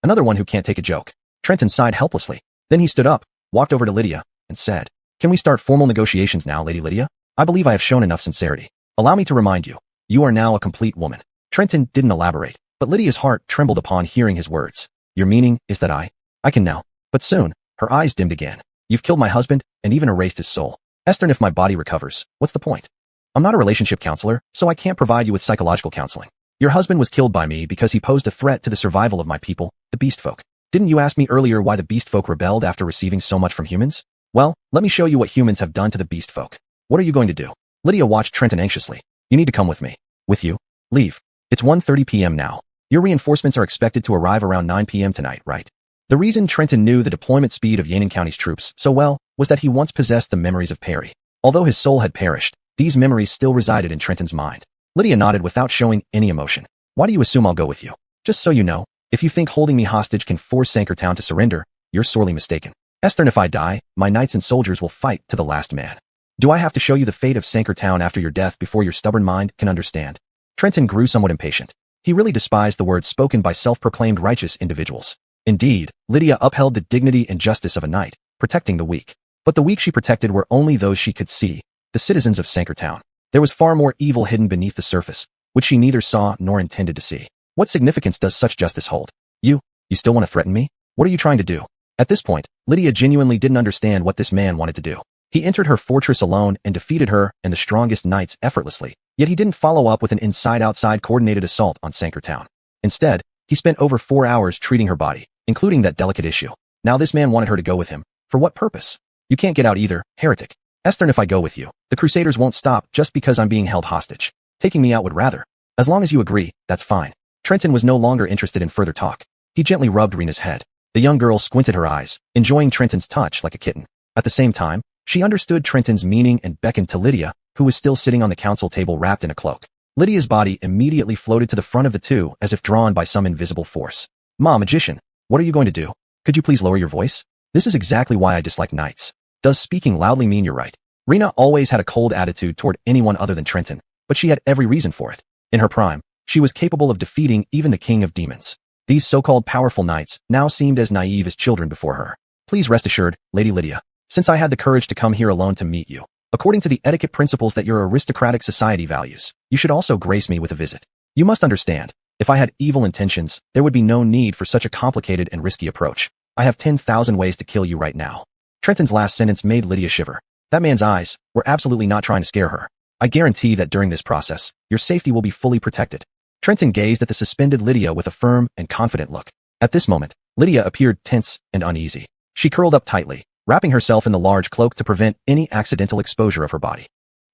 Another one who can't take a joke. Trenton sighed helplessly. Then he stood up, walked over to Lydia, and said, Can we start formal negotiations now, Lady Lydia? I believe I have shown enough sincerity. Allow me to remind you, you are now a complete woman. Trenton didn't elaborate, but Lydia's heart trembled upon hearing his words. Your meaning is that I can now. But soon, her eyes dimmed again. You've killed my husband, and even erased his soul. Esther, if my body recovers, what's the point? I'm not a relationship counselor, so I can't provide you with psychological counseling. Your husband was killed by me because he posed a threat to the survival of my people, the beast folk. Didn't you ask me earlier why the beast folk rebelled after receiving so much from humans? Well, let me show you what humans have done to the beast folk. What are you going to do? Lydia watched Trenton anxiously. You need to come with me. With you? Leave. It's 1:30 p.m. now. Your reinforcements are expected to arrive around 9 p.m. tonight, right? The reason Trenton knew the deployment speed of Yanning County's troops so well was that he once possessed the memories of Perry. Although his soul had perished, these memories still resided in Trenton's mind. Lydia nodded without showing any emotion. Why do you assume I'll go with you? Just so you know, if you think holding me hostage can force Sankertown to surrender, you're sorely mistaken. Esther, if I die, my knights and soldiers will fight to the last man. Do I have to show you the fate of Sankertown after your death before your stubborn mind can understand? Trenton grew somewhat impatient. He really despised the words spoken by self-proclaimed righteous individuals. Indeed, Lydia upheld the dignity and justice of a knight, protecting the weak. But the weak she protected were only those she could see, the citizens of Sankertown. There was far more evil hidden beneath the surface, which she neither saw nor intended to see. What significance does such justice hold? You still want to threaten me? What are you trying to do? At this point, Lydia genuinely didn't understand what this man wanted to do. He entered her fortress alone and defeated her and the strongest knights effortlessly, yet he didn't follow up with an inside-outside coordinated assault on Sanker Town. Instead, he spent over 4 hours treating her body, including that delicate issue. Now this man wanted her to go with him. For what purpose? You can't get out either, heretic. Esther, if I go with you, the Crusaders won't stop just because I'm being held hostage. Taking me out would rather. As long as you agree, that's fine. Trenton was no longer interested in further talk. He gently rubbed Rena's head. The young girl squinted her eyes, enjoying Trenton's touch like a kitten. At the same time, she understood Trenton's meaning and beckoned to Lydia, who was still sitting on the council table wrapped in a cloak. Lydia's body immediately floated to the front of the two as if drawn by some invisible force. Ma, magician, what are you going to do? Could you please lower your voice? This is exactly why I dislike knights. Does speaking loudly mean you're right? Rena always had a cold attitude toward anyone other than Trenton, but she had every reason for it. In her prime, she was capable of defeating even the king of demons. These so-called powerful knights now seemed as naive as children before her. Please rest assured, Lady Lydia, since I had the courage to come here alone to meet you, according to the etiquette principles that your aristocratic society values, you should also grace me with a visit. You must understand, if I had evil intentions, there would be no need for such a complicated and risky approach. I have 10,000 ways to kill you right now. Trenton's last sentence made Lydia shiver. That man's eyes were absolutely not trying to scare her. I guarantee that during this process, your safety will be fully protected. Trenton gazed at the suspended Lydia with a firm and confident look. At this moment, Lydia appeared tense and uneasy. She curled up tightly, wrapping herself in the large cloak to prevent any accidental exposure of her body.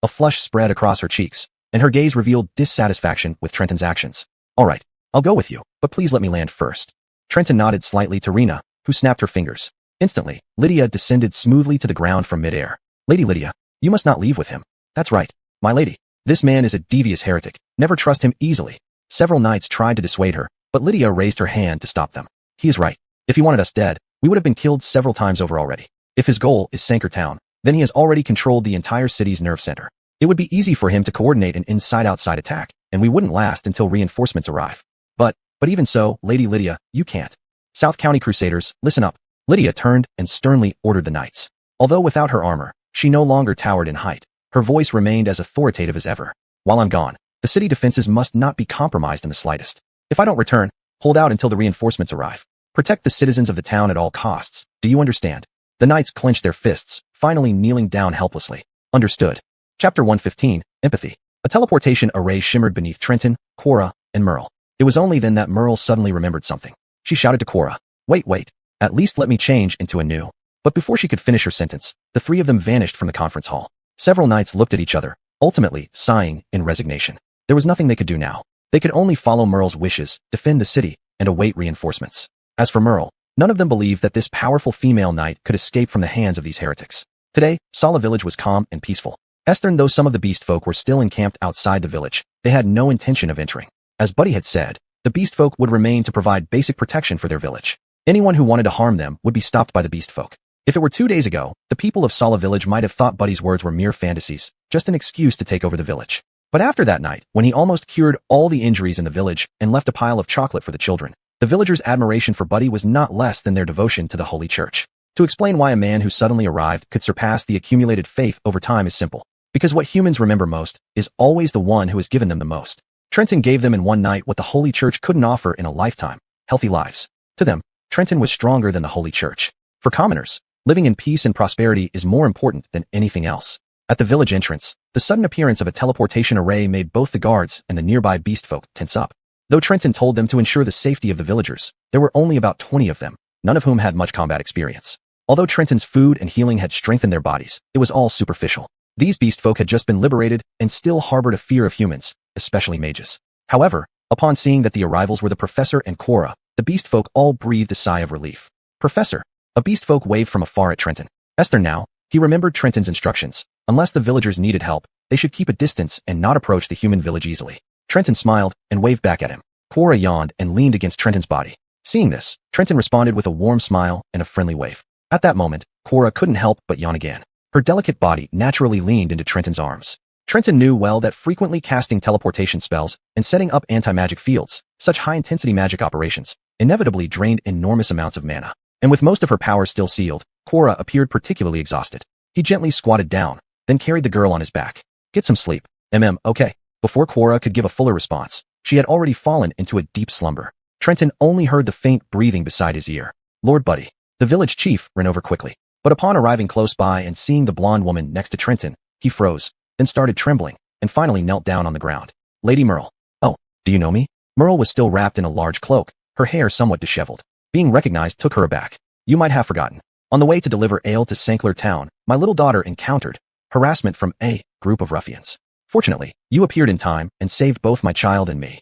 A flush spread across her cheeks, and her gaze revealed dissatisfaction with Trenton's actions. All right, I'll go with you, but please let me land first. Trenton nodded slightly to Rena, who snapped her fingers. Instantly, Lydia descended smoothly to the ground from midair. Lady Lydia, you must not leave with him. That's right, my lady. This man is a devious heretic. Never trust him easily. Several knights tried to dissuade her, but Lydia raised her hand to stop them. He is right. If he wanted us dead, we would have been killed several times over already. If his goal is Sanker Town, then he has already controlled the entire city's nerve center. It would be easy for him to coordinate an inside-outside attack, and we wouldn't last until reinforcements arrive. But even so, Lady Lydia, you can't. South County Crusaders, listen up. Lydia turned and sternly ordered the knights. Although without her armor, she no longer towered in height. Her voice remained as authoritative as ever. While I'm gone, the city defenses must not be compromised in the slightest. If I don't return, hold out until the reinforcements arrive. Protect the citizens of the town at all costs. Do you understand? The knights clenched their fists, finally kneeling down helplessly. Understood. Chapter 115, Empathy. A teleportation array shimmered beneath Trenton, Cora, and Merle. It was only then that Merle suddenly remembered something. She shouted to Cora, Wait. At least let me change into a new. But before she could finish her sentence, the three of them vanished from the conference hall. Several knights looked at each other, ultimately sighing in resignation. There was nothing they could do now. They could only follow Merle's wishes, defend the city, and await reinforcements. As for Merle, none of them believed that this powerful female knight could escape from the hands of these heretics. Today, Sala village was calm and peaceful. Esther, though some of the beast folk were still encamped outside the village, they had no intention of entering. As Buddy had said, the beast folk would remain to provide basic protection for their village. Anyone who wanted to harm them would be stopped by the beast folk. If it were 2 days ago, the people of Sala village might have thought Buddy's words were mere fantasies, just an excuse to take over the village. But after that night, when he almost cured all the injuries in the village and left a pile of chocolate for the children, the villagers' admiration for Buddy was not less than their devotion to the Holy Church. To explain why a man who suddenly arrived could surpass the accumulated faith over time is simple. Because what humans remember most is always the one who has given them the most. Trenton gave them in one night what the Holy Church couldn't offer in a lifetime: healthy lives. To them, Trenton was stronger than the Holy Church. For commoners, living in peace and prosperity is more important than anything else. At the village entrance, the sudden appearance of a teleportation array made both the guards and the nearby beast folk tense up. Though Trenton told them to ensure the safety of the villagers, there were only about 20 of them, none of whom had much combat experience. Although Trenton's food and healing had strengthened their bodies, it was all superficial. These beast folk had just been liberated and still harbored a fear of humans, especially mages. However, upon seeing that the arrivals were the professor and Cora, the beast folk all breathed a sigh of relief. Professor, a beast folk waved from afar at Trenton. Esther now, he remembered Trenton's instructions. Unless the villagers needed help, they should keep a distance and not approach the human village easily. Trenton smiled and waved back at him. Cora yawned and leaned against Trenton's body. Seeing this, Trenton responded with a warm smile and a friendly wave. At that moment, Cora couldn't help but yawn again. Her delicate body naturally leaned into Trenton's arms. Trenton knew well that frequently casting teleportation spells and setting up anti-magic fields, such high-intensity magic operations, inevitably drained enormous amounts of mana. And with most of her powers still sealed, Cora appeared particularly exhausted. He gently squatted down, then carried the girl on his back. Get some sleep. Okay. Before Cora could give a fuller response, she had already fallen into a deep slumber. Trenton only heard the faint breathing beside his ear. Lord Buddy. The village chief ran over quickly, but upon arriving close by and seeing the blonde woman next to Trenton, he froze, then started trembling, and finally knelt down on the ground. Lady Merle. Oh, do you know me? Merle was still wrapped in a large cloak, her hair somewhat disheveled. Being recognized took her aback. You might have forgotten. On the way to deliver ale to Sankler Town, my little daughter encountered harassment from a group of ruffians. Fortunately, you appeared in time and saved both my child and me.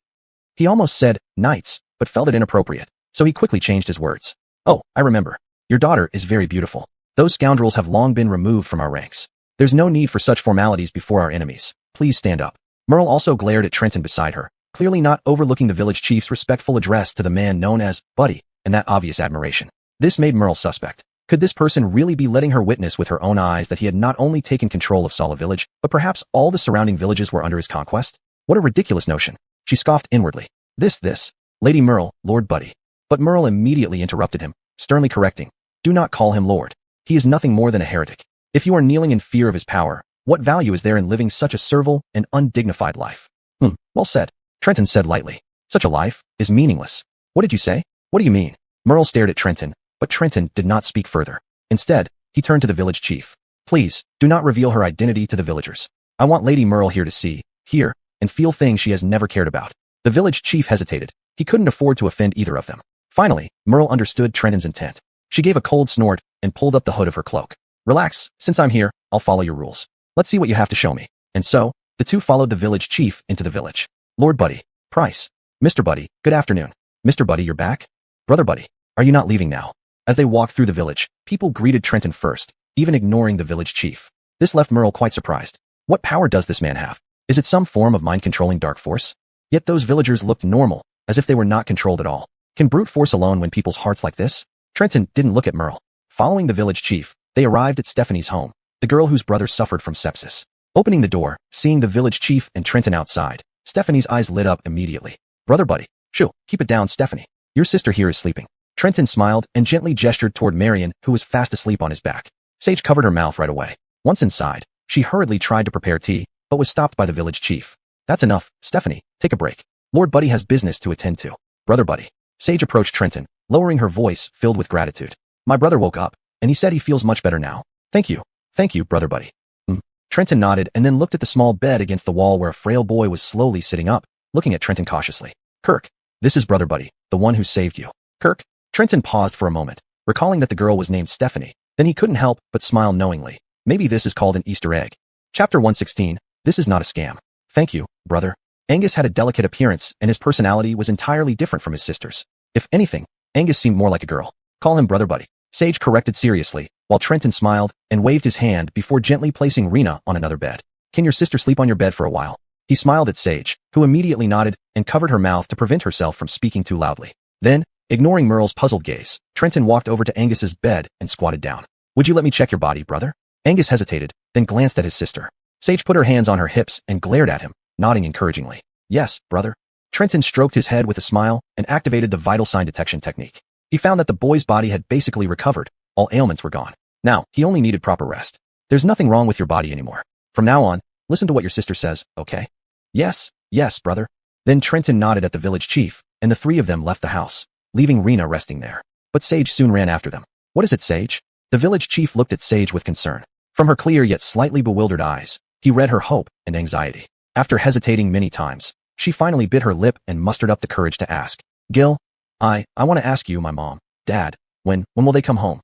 He almost said knights, but felt it inappropriate, so he quickly changed his words. Oh, I remember. Your daughter is very beautiful. Those scoundrels have long been removed from our ranks. There's no need for such formalities before our enemies. Please stand up. Merle also glared at Trenton beside her, clearly not overlooking the village chief's respectful address to the man known as Buddy, and that obvious admiration. This made Merle suspect. Could this person really be letting her witness with her own eyes that he had not only taken control of Sala village, but perhaps all the surrounding villages were under his conquest? What a ridiculous notion. She scoffed inwardly. This, Lady Merle, Lord Buddy. But Merle immediately interrupted him, sternly correcting. Do not call him Lord. He is nothing more than a heretic. If you are kneeling in fear of his power, what value is there in living such a servile and undignified life? Well said. Trenton said lightly. Such a life is meaningless. What did you say? What do you mean? Merle stared at Trenton, but Trenton did not speak further. Instead, he turned to the village chief. Please, do not reveal her identity to the villagers. I want Lady Merle here to see, hear, and feel things she has never cared about. The village chief hesitated. He couldn't afford to offend either of them. Finally, Merle understood Trenton's intent. She gave a cold snort and pulled up the hood of her cloak. Relax, since I'm here, I'll follow your rules. Let's see what you have to show me. And so, the two followed the village chief into the village. Lord Buddy. Price. Mr. Buddy, good afternoon. Mr. Buddy, you're back? Brother Buddy, are you not leaving now? As they walked through the village, people greeted Trenton first, even ignoring the village chief. This left Merle quite surprised. What power does this man have? Is it some form of mind-controlling dark force? Yet those villagers looked normal, as if they were not controlled at all. Can brute force alone win people's hearts like this? Trenton didn't look at Merle. Following the village chief, they arrived at Stephanie's home, the girl whose brother suffered from sepsis. Opening the door, seeing the village chief and Trenton outside, Stephanie's eyes lit up immediately. Brother Buddy. Shoo, keep it down, Stephanie. Your sister here is sleeping. Trenton smiled and gently gestured toward Marion, who was fast asleep on his back. Sage covered her mouth right away. Once inside, she hurriedly tried to prepare tea, but was stopped by the village chief. That's enough, Stephanie, take a break. Lord Buddy has business to attend to. Brother Buddy. Sage approached Trenton, lowering her voice filled with gratitude. My brother woke up, and he said he feels much better now. Thank you, Brother Buddy. Trenton nodded and then looked at the small bed against the wall where a frail boy was slowly sitting up, looking at Trenton cautiously. Kirk, this is Brother Buddy, the one who saved you. Kirk? Trenton paused for a moment, recalling that the girl was named Stephanie. Then he couldn't help but smile knowingly. Maybe this is called an Easter egg. Chapter 116, this is not a scam. Thank you, brother. Angus had a delicate appearance and his personality was entirely different from his sister's. If anything, Angus seemed more like a girl. Call him Brother Buddy. Sage corrected seriously, while Trenton smiled and waved his hand before gently placing Rena on another bed. Can your sister sleep on your bed for a while? He smiled at Sage, who immediately nodded and covered her mouth to prevent herself from speaking too loudly. Then, ignoring Merle's puzzled gaze, Trenton walked over to Angus's bed and squatted down. Would you let me check your body, brother? Angus hesitated, then glanced at his sister. Sage put her hands on her hips and glared at him, nodding encouragingly. Yes, brother. Trenton stroked his head with a smile and activated the vital sign detection technique. He found that the boy's body had basically recovered. All ailments were gone. Now, he only needed proper rest. There's nothing wrong with your body anymore. From now on, listen to what your sister says, okay? Yes, brother. Then Trenton nodded at the village chief, and the three of them left the house, leaving Rena resting there. But Sage soon ran after them. What is it, Sage? The village chief looked at Sage with concern. From her clear yet slightly bewildered eyes, he read her hope and anxiety. After hesitating many times, she finally bit her lip and mustered up the courage to ask. Gil, I want to ask you, my mom, Dad, when will they come home?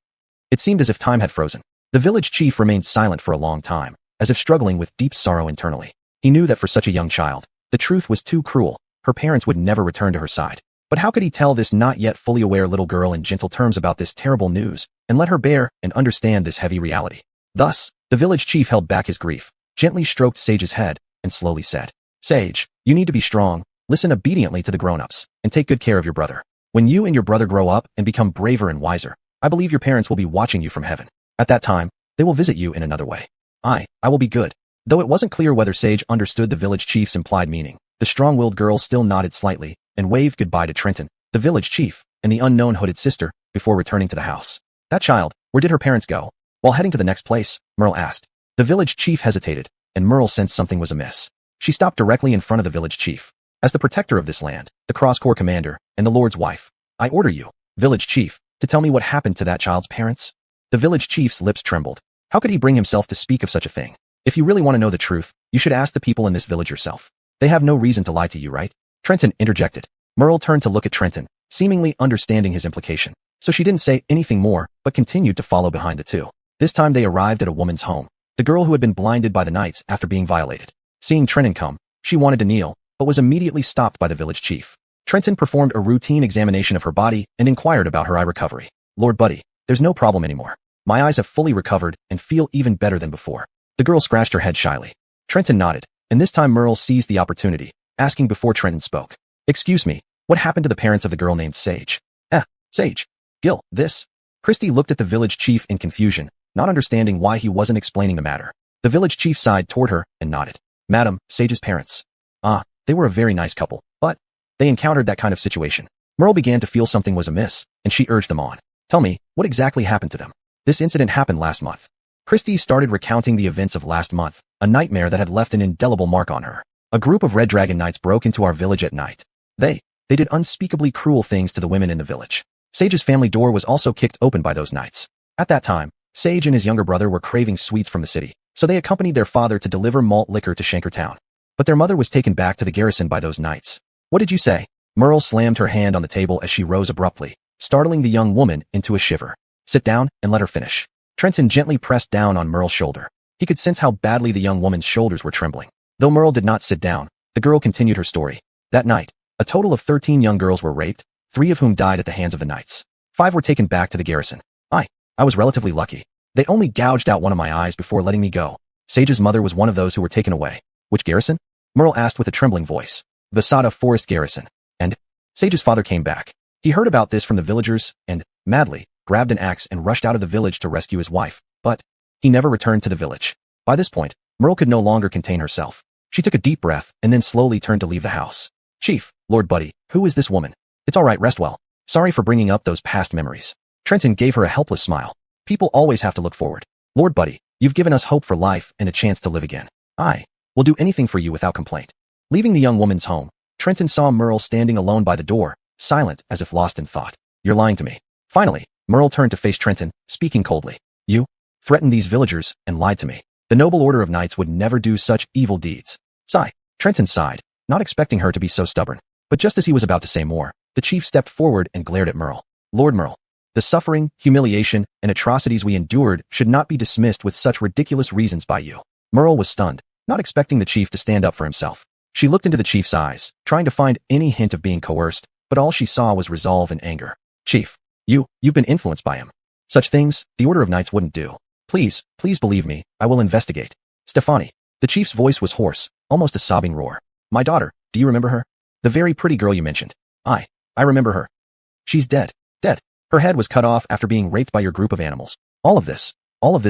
It seemed as if time had frozen. The village chief remained silent for a long time, as if struggling with deep sorrow internally. He knew that for such a young child, the truth was too cruel. Her parents would never return to her side. But how could he tell this not yet fully aware little girl in gentle terms about this terrible news, and let her bear and understand this heavy reality? Thus, the village chief held back his grief, gently stroked Sage's head, and slowly said, Sage, you need to be strong, listen obediently to the grown-ups, and take good care of your brother. When you and your brother grow up and become braver and wiser, I believe your parents will be watching you from heaven. At that time, they will visit you in another way. I will be good. Though it wasn't clear whether Sage understood the village chief's implied meaning, the strong-willed girl still nodded slightly and waved goodbye to Trenton, the village chief, and the unknown hooded sister, before returning to the house. That child, where did her parents go? While heading to the next place, Merle asked. The village chief hesitated, and Merle sensed something was amiss. She stopped directly in front of the village chief. As the protector of this land, the Cross Corps commander, and the Lord's wife, I order you, village chief, to tell me what happened to that child's parents." The village chief's lips trembled. How could he bring himself to speak of such a thing? If you really want to know the truth, you should ask the people in this village yourself. They have no reason to lie to you, right? Trenton interjected. Merle turned to look at Trenton, seemingly understanding his implication. So she didn't say anything more, but continued to follow behind the two. This time they arrived at a woman's home, the girl who had been blinded by the knights after being violated. Seeing Trenton come, she wanted to kneel, but was immediately stopped by the village chief. Trenton performed a routine examination of her body and inquired about her eye recovery. "Lord Buddy, there's no problem anymore. My eyes have fully recovered and feel even better than before." The girl scratched her head shyly. Trenton nodded, and this time Merle seized the opportunity, asking before Trenton spoke. "Excuse me, what happened to the parents of the girl named Sage?" Sage. Gil, this." Christy looked at the village chief in confusion, not understanding why he wasn't explaining the matter. The village chief sighed toward her and nodded. "Madam, Sage's parents. They were a very nice couple, but they encountered that kind of situation." Merle began to feel something was amiss, and she urged them on. "Tell me, what exactly happened to them?" "This incident happened last month." Christy started recounting the events of last month, a nightmare that had left an indelible mark on her. "A group of Red Dragon Knights broke into our village at night. They did unspeakably cruel things to the women in the village. Sage's family door was also kicked open by those knights. At that time, Sage and his younger brother were craving sweets from the city, so they accompanied their father to deliver malt liquor to Shankertown. But their mother was taken back to the garrison by those knights." "What did you say?" Merle slammed her hand on the table as she rose abruptly, startling the young woman into a shiver. "Sit down and let her finish." Trenton gently pressed down on Merle's shoulder. He could sense how badly the young woman's shoulders were trembling. Though Merle did not sit down, the girl continued her story. "That night, a total of 13 young girls were raped, 3 of whom died at the hands of the knights. 5 were taken back to the garrison. I was relatively lucky. They only gouged out one of my eyes before letting me go. Sage's mother was one of those who were taken away." "Which garrison?" Merle asked with a trembling voice. "Vasada Forest Garrison. And Sage's father came back. He heard about this from the villagers and, madly, grabbed an axe and rushed out of the village to rescue his wife, but he never returned to the village." By this point, Merle could no longer contain herself. She took a deep breath and then slowly turned to leave the house. "Chief, Lord Buddy, who is this woman?" "It's all right, rest well. Sorry for bringing up those past memories." Trenton gave her a helpless smile. "People always have to look forward. Lord Buddy, you've given us hope for life and a chance to live again. I will do anything for you without complaint." Leaving the young woman's home, Trenton saw Merle standing alone by the door, silent as if lost in thought. "You're lying to me." Finally, Merle turned to face Trenton, speaking coldly. "You threatened these villagers and lied to me. The noble order of knights would never do such evil deeds." Sigh. Trenton sighed, not expecting her to be so stubborn. But just as he was about to say more, the chief stepped forward and glared at Merle. "Lord Merle, the suffering, humiliation, and atrocities we endured should not be dismissed with such ridiculous reasons by you." Merle was stunned, not expecting the chief to stand up for himself. She looked into the chief's eyes, trying to find any hint of being coerced, but all she saw was resolve and anger. "Chief, you've been influenced by him. Such things, the Order of Knights wouldn't do. Please believe me, I will investigate." "Stefani." The chief's voice was hoarse, almost a sobbing roar. "My daughter, do you remember her? The very pretty girl you mentioned." I remember her. She's dead. Her head was cut off after being raped by your group of animals. All of this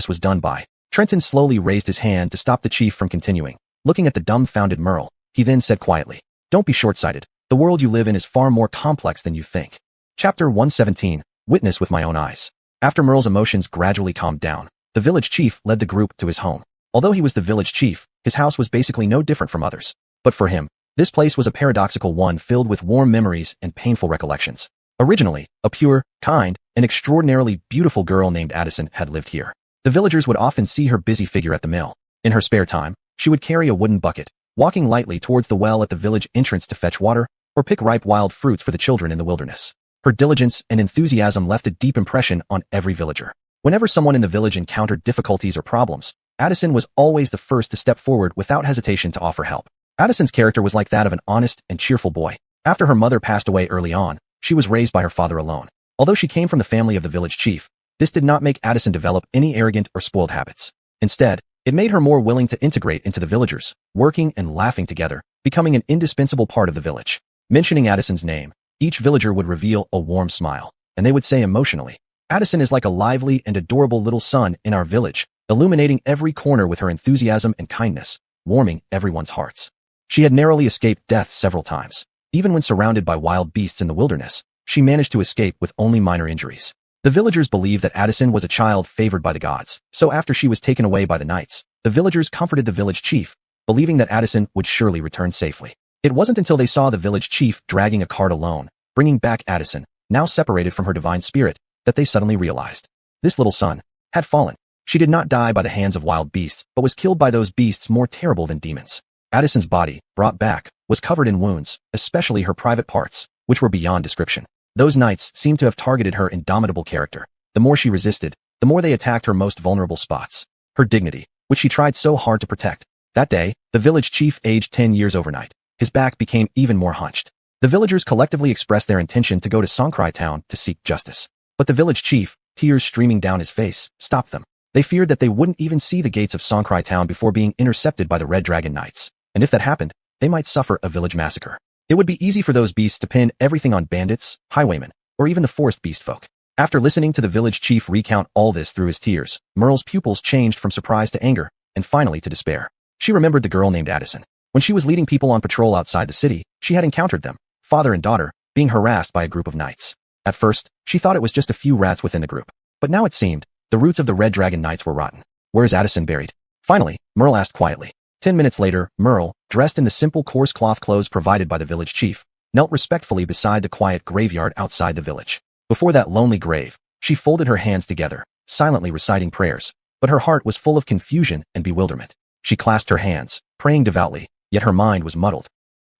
was done by." Trenton slowly raised his hand to stop the chief from continuing. Looking at the dumbfounded Merle, he then said quietly, "Don't be short-sighted. The world you live in is far more complex than you think." Chapter 117, Witness with My Own Eyes. After Merle's emotions gradually calmed down, the village chief led the group to his home. Although he was the village chief, his house was basically no different from others. But for him, this place was a paradoxical one filled with warm memories and painful recollections. Originally, a pure, kind, and extraordinarily beautiful girl named Addison had lived here. The villagers would often see her busy figure at the mill. In her spare time, she would carry a wooden bucket, walking lightly towards the well at the village entrance to fetch water or pick ripe wild fruits for the children in the wilderness. Her diligence and enthusiasm left a deep impression on every villager. Whenever someone in the village encountered difficulties or problems, Addison was always the first to step forward without hesitation to offer help. Addison's character was like that of an honest and cheerful boy. After her mother passed away early on, she was raised by her father alone. Although she came from the family of the village chief, this did not make Addison develop any arrogant or spoiled habits. Instead, it made her more willing to integrate into the villagers, working and laughing together, becoming an indispensable part of the village. Mentioning Addison's name, each villager would reveal a warm smile, and they would say emotionally, "Addison is like a lively and adorable little sun in our village, illuminating every corner with her enthusiasm and kindness, warming everyone's hearts." She had narrowly escaped death several times. Even when surrounded by wild beasts in the wilderness, she managed to escape with only minor injuries. The villagers believed that Addison was a child favored by the gods, so after she was taken away by the knights, the villagers comforted the village chief, believing that Addison would surely return safely. It wasn't until they saw the village chief dragging a cart alone, bringing back Addison, now separated from her divine spirit, that they suddenly realized. This little son had fallen. She did not die by the hands of wild beasts, but was killed by those beasts more terrible than demons. Addison's body, brought back, was covered in wounds, especially her private parts, which were beyond description. Those knights seemed to have targeted her indomitable character. The more she resisted, the more they attacked her most vulnerable spots. Her dignity, which she tried so hard to protect. That day, the village chief aged 10 years overnight. His back became even more hunched. The villagers collectively expressed their intention to go to Songcry town to seek justice. But the village chief, tears streaming down his face, stopped them. They feared that they wouldn't even see the gates of Songcry town before being intercepted by the Red Dragon Knights. And if that happened, they might suffer a village massacre. It would be easy for those beasts to pin everything on bandits, highwaymen, or even the forest beast folk. After listening to the village chief recount all this through his tears, Merle's pupils changed from surprise to anger, and finally to despair. She remembered the girl named Addison. When she was leading people on patrol outside the city, she had encountered them, father and daughter, being harassed by a group of knights. At first, she thought it was just a few rats within the group. But now it seemed, the roots of the Red Dragon Knights were rotten. Where's Addison buried? Finally, Merle asked quietly. 10 minutes later, Merle, dressed in the simple coarse cloth clothes provided by the village chief, knelt respectfully beside the quiet graveyard outside the village. Before that lonely grave, she folded her hands together, silently reciting prayers, but her heart was full of confusion and bewilderment. She clasped her hands, praying devoutly, yet her mind was muddled.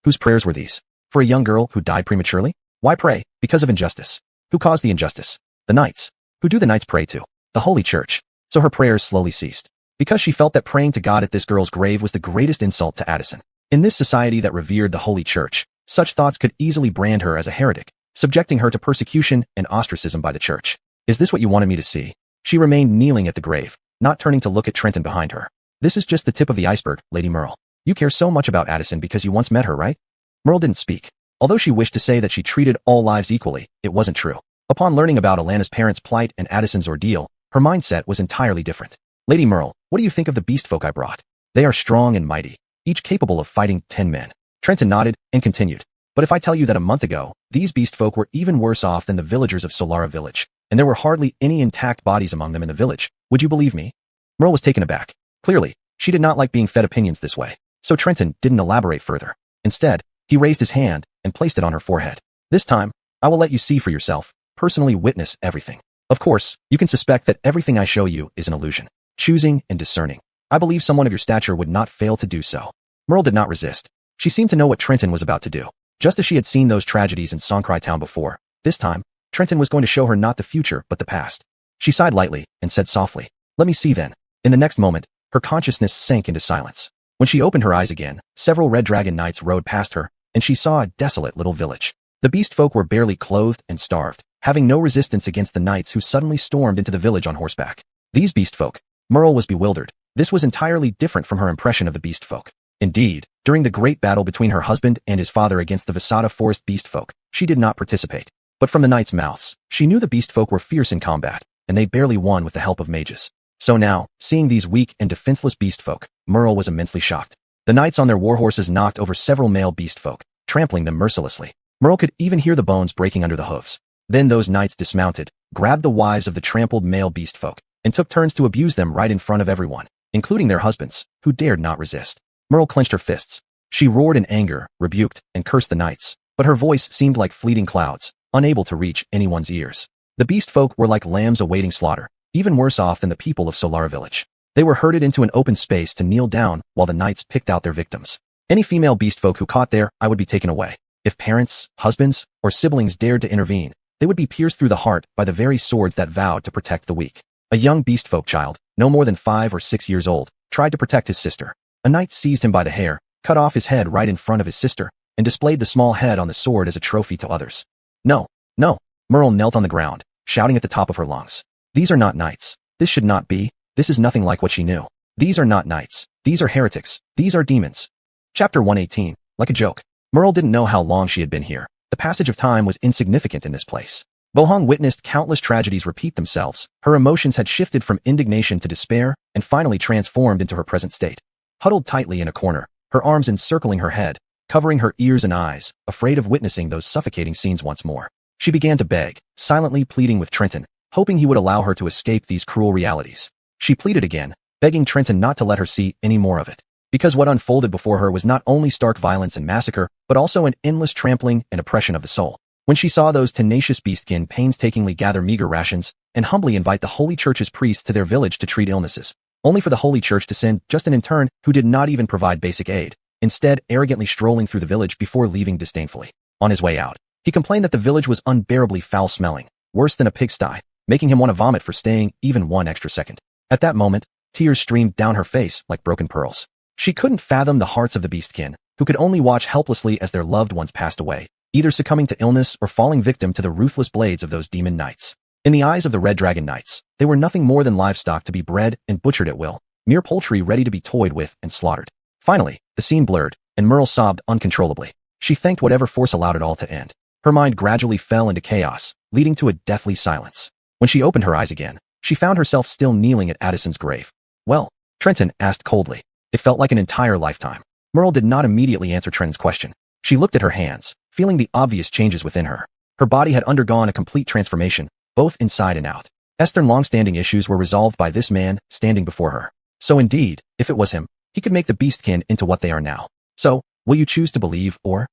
Whose prayers were these? For a young girl who died prematurely? Why pray? Because of injustice. Who caused the injustice? The knights. Who do the knights pray to? The Holy Church. So her prayers slowly ceased. Because she felt that praying to God at this girl's grave was the greatest insult to Addison. In this society that revered the Holy Church, such thoughts could easily brand her as a heretic, subjecting her to persecution and ostracism by the church. Is this what you wanted me to see? She remained kneeling at the grave, not turning to look at Trenton behind her. This is just the tip of the iceberg, Lady Merle. You care so much about Addison because you once met her, right? Merle didn't speak. Although she wished to say that she treated all lives equally, it wasn't true. Upon learning about Alana's parents' plight and Addison's ordeal, her mindset was entirely different. Lady Merle, what do you think of the beast folk I brought? They are strong and mighty, each capable of fighting 10 men. Trenton nodded and continued. But if I tell you that a month ago, these beast folk were even worse off than the villagers of Solara village, and there were hardly any intact bodies among them in the village, would you believe me? Merle was taken aback. Clearly, she did not like being fed opinions this way, so Trenton didn't elaborate further. Instead, he raised his hand and placed it on her forehead. This time, I will let you see for yourself, personally witness everything. Of course, you can suspect that everything I show you is an illusion. Choosing and discerning. I believe someone of your stature would not fail to do so. Merle did not resist. She seemed to know what Trenton was about to do. Just as she had seen those tragedies in Songcry town before, this time, Trenton was going to show her not the future but the past. She sighed lightly and said softly, "Let me see then." In the next moment, her consciousness sank into silence. When she opened her eyes again, several Red Dragon Knights rode past her, and she saw a desolate little village. The beast folk were barely clothed and starved, having no resistance against the knights who suddenly stormed into the village on horseback. These beast folk. Merle was bewildered. This was entirely different from her impression of the beast folk. Indeed, during the great battle between her husband and his father against the Visada forest beast folk, she did not participate. But from the knights' mouths, she knew the beast folk were fierce in combat, and they barely won with the help of mages. So now, seeing these weak and defenseless beast folk, Merle was immensely shocked. The knights on their warhorses knocked over several male beast folk, trampling them mercilessly. Merle could even hear the bones breaking under the hooves. Then those knights dismounted, grabbed the wives of the trampled male beast folk, and took turns to abuse them right in front of everyone, including their husbands, who dared not resist. Merle clenched her fists. She roared in anger, rebuked, and cursed the knights, but her voice seemed like fleeting clouds, unable to reach anyone's ears. The beast folk were like lambs awaiting slaughter, even worse off than the people of Solara village. They were herded into an open space to kneel down while the knights picked out their victims. Any female beast folk who caught there, I would be taken away. If parents, husbands, or siblings dared to intervene, they would be pierced through the heart by the very swords that vowed to protect the weak. A young beast folk child, no more than 5 or 6 years old, tried to protect his sister. A knight seized him by the hair, cut off his head right in front of his sister, and displayed the small head on the sword as a trophy to others. No, no. Merle knelt on the ground, shouting at the top of her lungs. These are not knights. This should not be. This is nothing like what she knew. These are not knights. These are heretics. These are demons. Chapter 118. Like a joke. Merle didn't know how long she had been here. The passage of time was insignificant in this place. Bohong witnessed countless tragedies repeat themselves. Her emotions had shifted from indignation to despair, and finally transformed into her present state. Huddled tightly in a corner, her arms encircling her head, covering her ears and eyes, afraid of witnessing those suffocating scenes once more. She began to beg, silently pleading with Trenton, hoping he would allow her to escape these cruel realities. She pleaded again, begging Trenton not to let her see any more of it. Because what unfolded before her was not only stark violence and massacre, but also an endless trampling and oppression of the soul. When she saw those tenacious beastkin painstakingly gather meager rations and humbly invite the Holy Church's priests to their village to treat illnesses, only for the Holy Church to send just an intern who did not even provide basic aid, instead arrogantly strolling through the village before leaving disdainfully. On his way out, he complained that the village was unbearably foul-smelling, worse than a pigsty, making him want to vomit for staying even one extra second. At that moment, tears streamed down her face like broken pearls. She couldn't fathom the hearts of the beastkin, who could only watch helplessly as their loved ones passed away, either succumbing to illness or falling victim to the ruthless blades of those demon knights. In the eyes of the Red Dragon Knights, they were nothing more than livestock to be bred and butchered at will, mere poultry ready to be toyed with and slaughtered. Finally, the scene blurred, and Merle sobbed uncontrollably. She thanked whatever force allowed it all to end. Her mind gradually fell into chaos, leading to a deathly silence. When she opened her eyes again, she found herself still kneeling at Addison's grave. "Well?" Trenton asked coldly. It felt like an entire lifetime. Merle did not immediately answer Trenton's question. She looked at her hands, feeling the obvious changes within her. Her body had undergone a complete transformation, both inside and out. Esther's long-standing issues were resolved by this man standing before her. So indeed, if it was him, he could make the beastkin into what they are now. So, will you choose to believe or?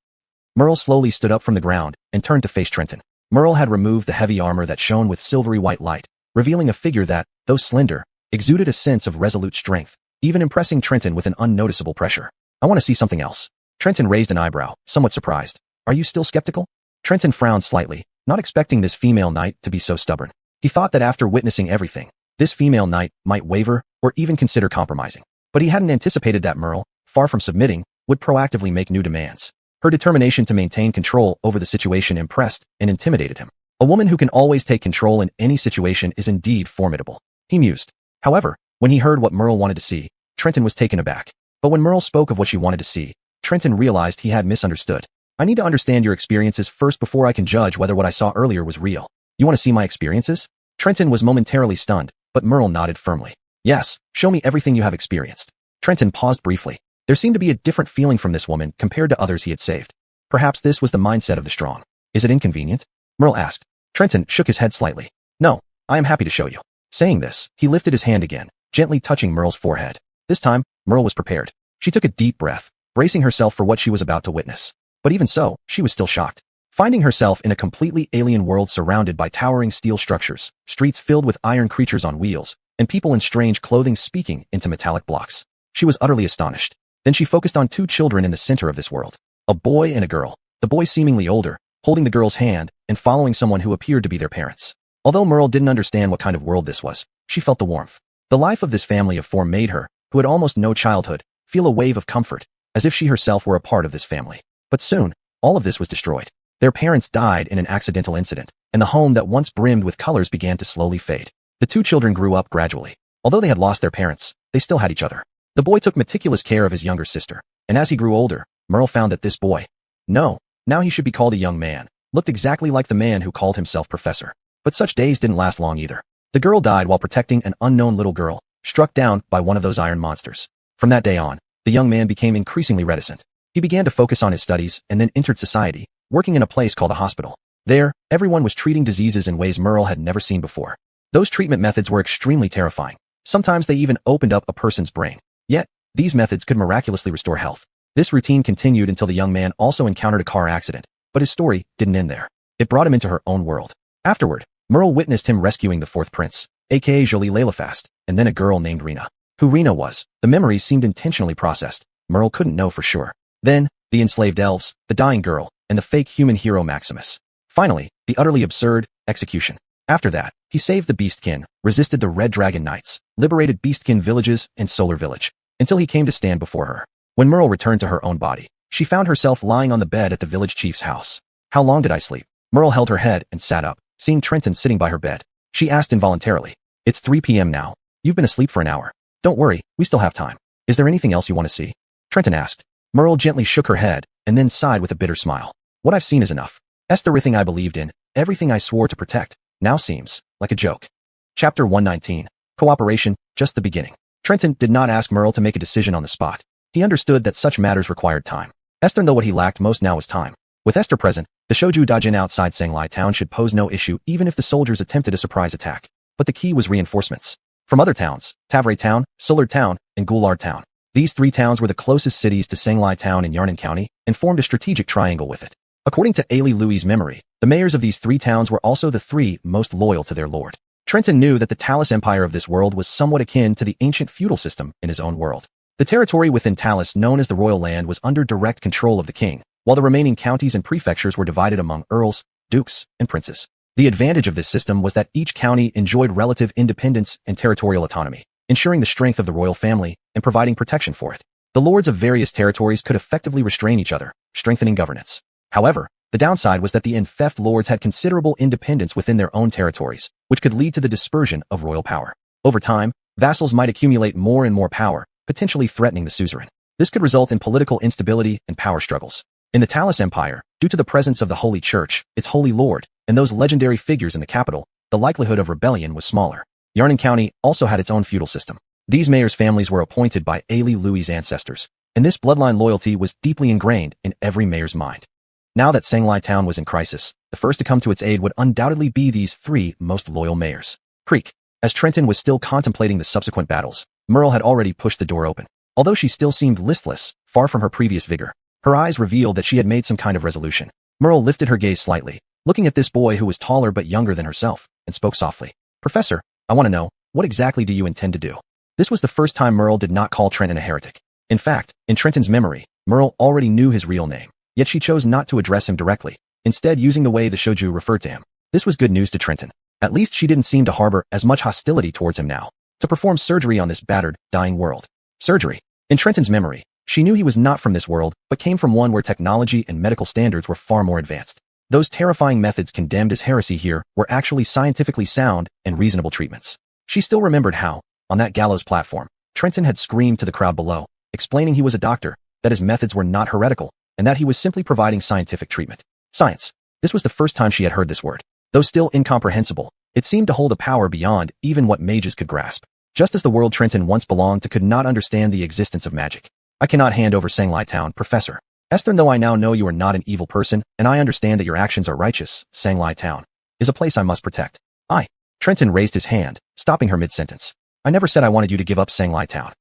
Merle slowly stood up from the ground and turned to face Trenton. Merle had removed the heavy armor that shone with silvery white light, revealing a figure that, though slender, exuded a sense of resolute strength, even impressing Trenton with an unnoticeable pressure. "I want to see something else." Trenton raised an eyebrow, somewhat surprised. "Are you still skeptical?" Trenton frowned slightly, not expecting this female knight to be so stubborn. He thought that after witnessing everything, this female knight might waver or even consider compromising. But he hadn't anticipated that Merle, far from submitting, would proactively make new demands. Her determination to maintain control over the situation impressed and intimidated him. A woman who can always take control in any situation is indeed formidable, he mused. However, when he heard what Merle wanted to see, Trenton was taken aback. But when Merle spoke of what she wanted to see, Trenton realized he had misunderstood. "I need to understand your experiences first before I can judge whether what I saw earlier was real. You want to see my experiences?" Trenton was momentarily stunned, but Merle nodded firmly. "Yes, show me everything you have experienced." Trenton paused briefly. There seemed to be a different feeling from this woman compared to others he had saved. Perhaps this was the mindset of the strong. "Is it inconvenient?" Merle asked. Trenton shook his head slightly. "No, I am happy to show you." Saying this, he lifted his hand again, gently touching Merle's forehead. This time, Merle was prepared. She took a deep breath, bracing herself for what she was about to witness. But even so, she was still shocked. Finding herself in a completely alien world surrounded by towering steel structures, streets filled with iron creatures on wheels, and people in strange clothing speaking into metallic blocks. She was utterly astonished. Then she focused on two children in the center of this world. A boy and a girl. The boy seemingly older, holding the girl's hand and following someone who appeared to be their parents. Although Merle didn't understand what kind of world this was, she felt the warmth. The life of this family of four made her, who had almost no childhood, feel a wave of comfort, as if she herself were a part of this family. But soon, all of this was destroyed. Their parents died in an accidental incident, and the home that once brimmed with colors began to slowly fade. The two children grew up gradually. Although they had lost their parents, they still had each other. The boy took meticulous care of his younger sister, and as he grew older, Merle found that this boy, now he should be called a young man, looked exactly like the man who called himself Professor. But such days didn't last long either. The girl died while protecting an unknown little girl, struck down by one of those iron monsters. From that day on, the young man became increasingly reticent. He began to focus on his studies and then entered society, working in a place called a hospital. There, everyone was treating diseases in ways Merle had never seen before. Those treatment methods were extremely terrifying. Sometimes they even opened up a person's brain. Yet, these methods could miraculously restore health. This routine continued until the young man also encountered a car accident, but his story didn't end there. It brought him into her own world. Afterward, Merle witnessed him rescuing the fourth prince, aka Jolie Lalafast, and then a girl named Rena. Who Rena was, the memories seemed intentionally processed. Merle couldn't know for sure. Then, the enslaved elves, the dying girl, and the fake human hero Maximus. Finally, the utterly absurd execution. After that, he saved the Beastkin, resisted the Red Dragon Knights, liberated Beastkin villages and Solar Village, until he came to stand before her. When Merle returned to her own body, she found herself lying on the bed at the village chief's house. "How long did I sleep?" Merle held her head and sat up, seeing Trenton sitting by her bed. She asked involuntarily, "It's 3 p.m. now. You've been asleep for an hour. Don't worry, we still have time. Is there anything else you want to see?" Trenton asked. Merle gently shook her head, and then sighed with a bitter smile. "What I've seen is enough. Everything I believed in, everything I swore to protect, now seems like a joke." Chapter 119. Cooperation, just the beginning. Trenton did not ask Merle to make a decision on the spot. He understood that such matters required time. Esther knew what he lacked most now was time. With Esther present, the Shoju Dajin outside Sanglai town should pose no issue even if the soldiers attempted a surprise attack. But the key was reinforcements. From other towns, Tavre town, Solar town, and Goulard town. These three towns were the closest cities to Sanglai Town in Yarnan County and formed a strategic triangle with it. According to Ailey Louie's memory, the mayors of these three towns were also the three most loyal to their lord. Trenton knew that the Talus Empire of this world was somewhat akin to the ancient feudal system in his own world. The territory within Talus, known as the Royal Land, was under direct control of the king, while the remaining counties and prefectures were divided among earls, dukes, and princes. The advantage of this system was that each county enjoyed relative independence and territorial autonomy, ensuring the strength of the royal family and providing protection for it. The lords of various territories could effectively restrain each other, strengthening governance. However, the downside was that the Enfeft lords had considerable independence within their own territories, which could lead to the dispersion of royal power. Over time, vassals might accumulate more and more power, potentially threatening the suzerain. This could result in political instability and power struggles. In the Talus Empire, due to the presence of the Holy Church, its Holy Lord, and those legendary figures in the capital, the likelihood of rebellion was smaller. Yarnan County also had its own feudal system. These mayors' families were appointed by Ailey Louie's ancestors, and this bloodline loyalty was deeply ingrained in every mayor's mind. Now that Sanglai Town was in crisis, the first to come to its aid would undoubtedly be these three most loyal mayors. Creek. As Trenton was still contemplating the subsequent battles, Merle had already pushed the door open. Although she still seemed listless, far from her previous vigor, her eyes revealed that she had made some kind of resolution. Merle lifted her gaze slightly, looking at this boy who was taller but younger than herself, and spoke softly. Professor, I want to know, what exactly do you intend to do? This was the first time Merle did not call Trenton a heretic. In fact, in Trenton's memory, Merle already knew his real name, yet she chose not to address him directly, instead using the way the shoju referred to him. This was good news to Trenton. At least she didn't seem to harbor as much hostility towards him now. To perform surgery on this battered, dying world. Surgery. In Trenton's memory, she knew he was not from this world, but came from one where technology and medical standards were far more advanced. Those terrifying methods condemned as heresy here were actually scientifically sound and reasonable treatments. She still remembered how, on that gallows platform, Trenton had screamed to the crowd below, explaining he was a doctor, that his methods were not heretical, and that he was simply providing scientific treatment. Science. This was the first time she had heard this word. Though still incomprehensible, it seemed to hold a power beyond even what mages could grasp. Just as the world Trenton once belonged to could not understand the existence of magic. I cannot hand over Sanglai Town, Professor. Esther, though I now know you are not an evil person, and I understand that your actions are righteous, Sanglai Town is a place I must protect. Trenton raised his hand, stopping her mid-sentence. I never said I wanted you to give up Sanglai Town.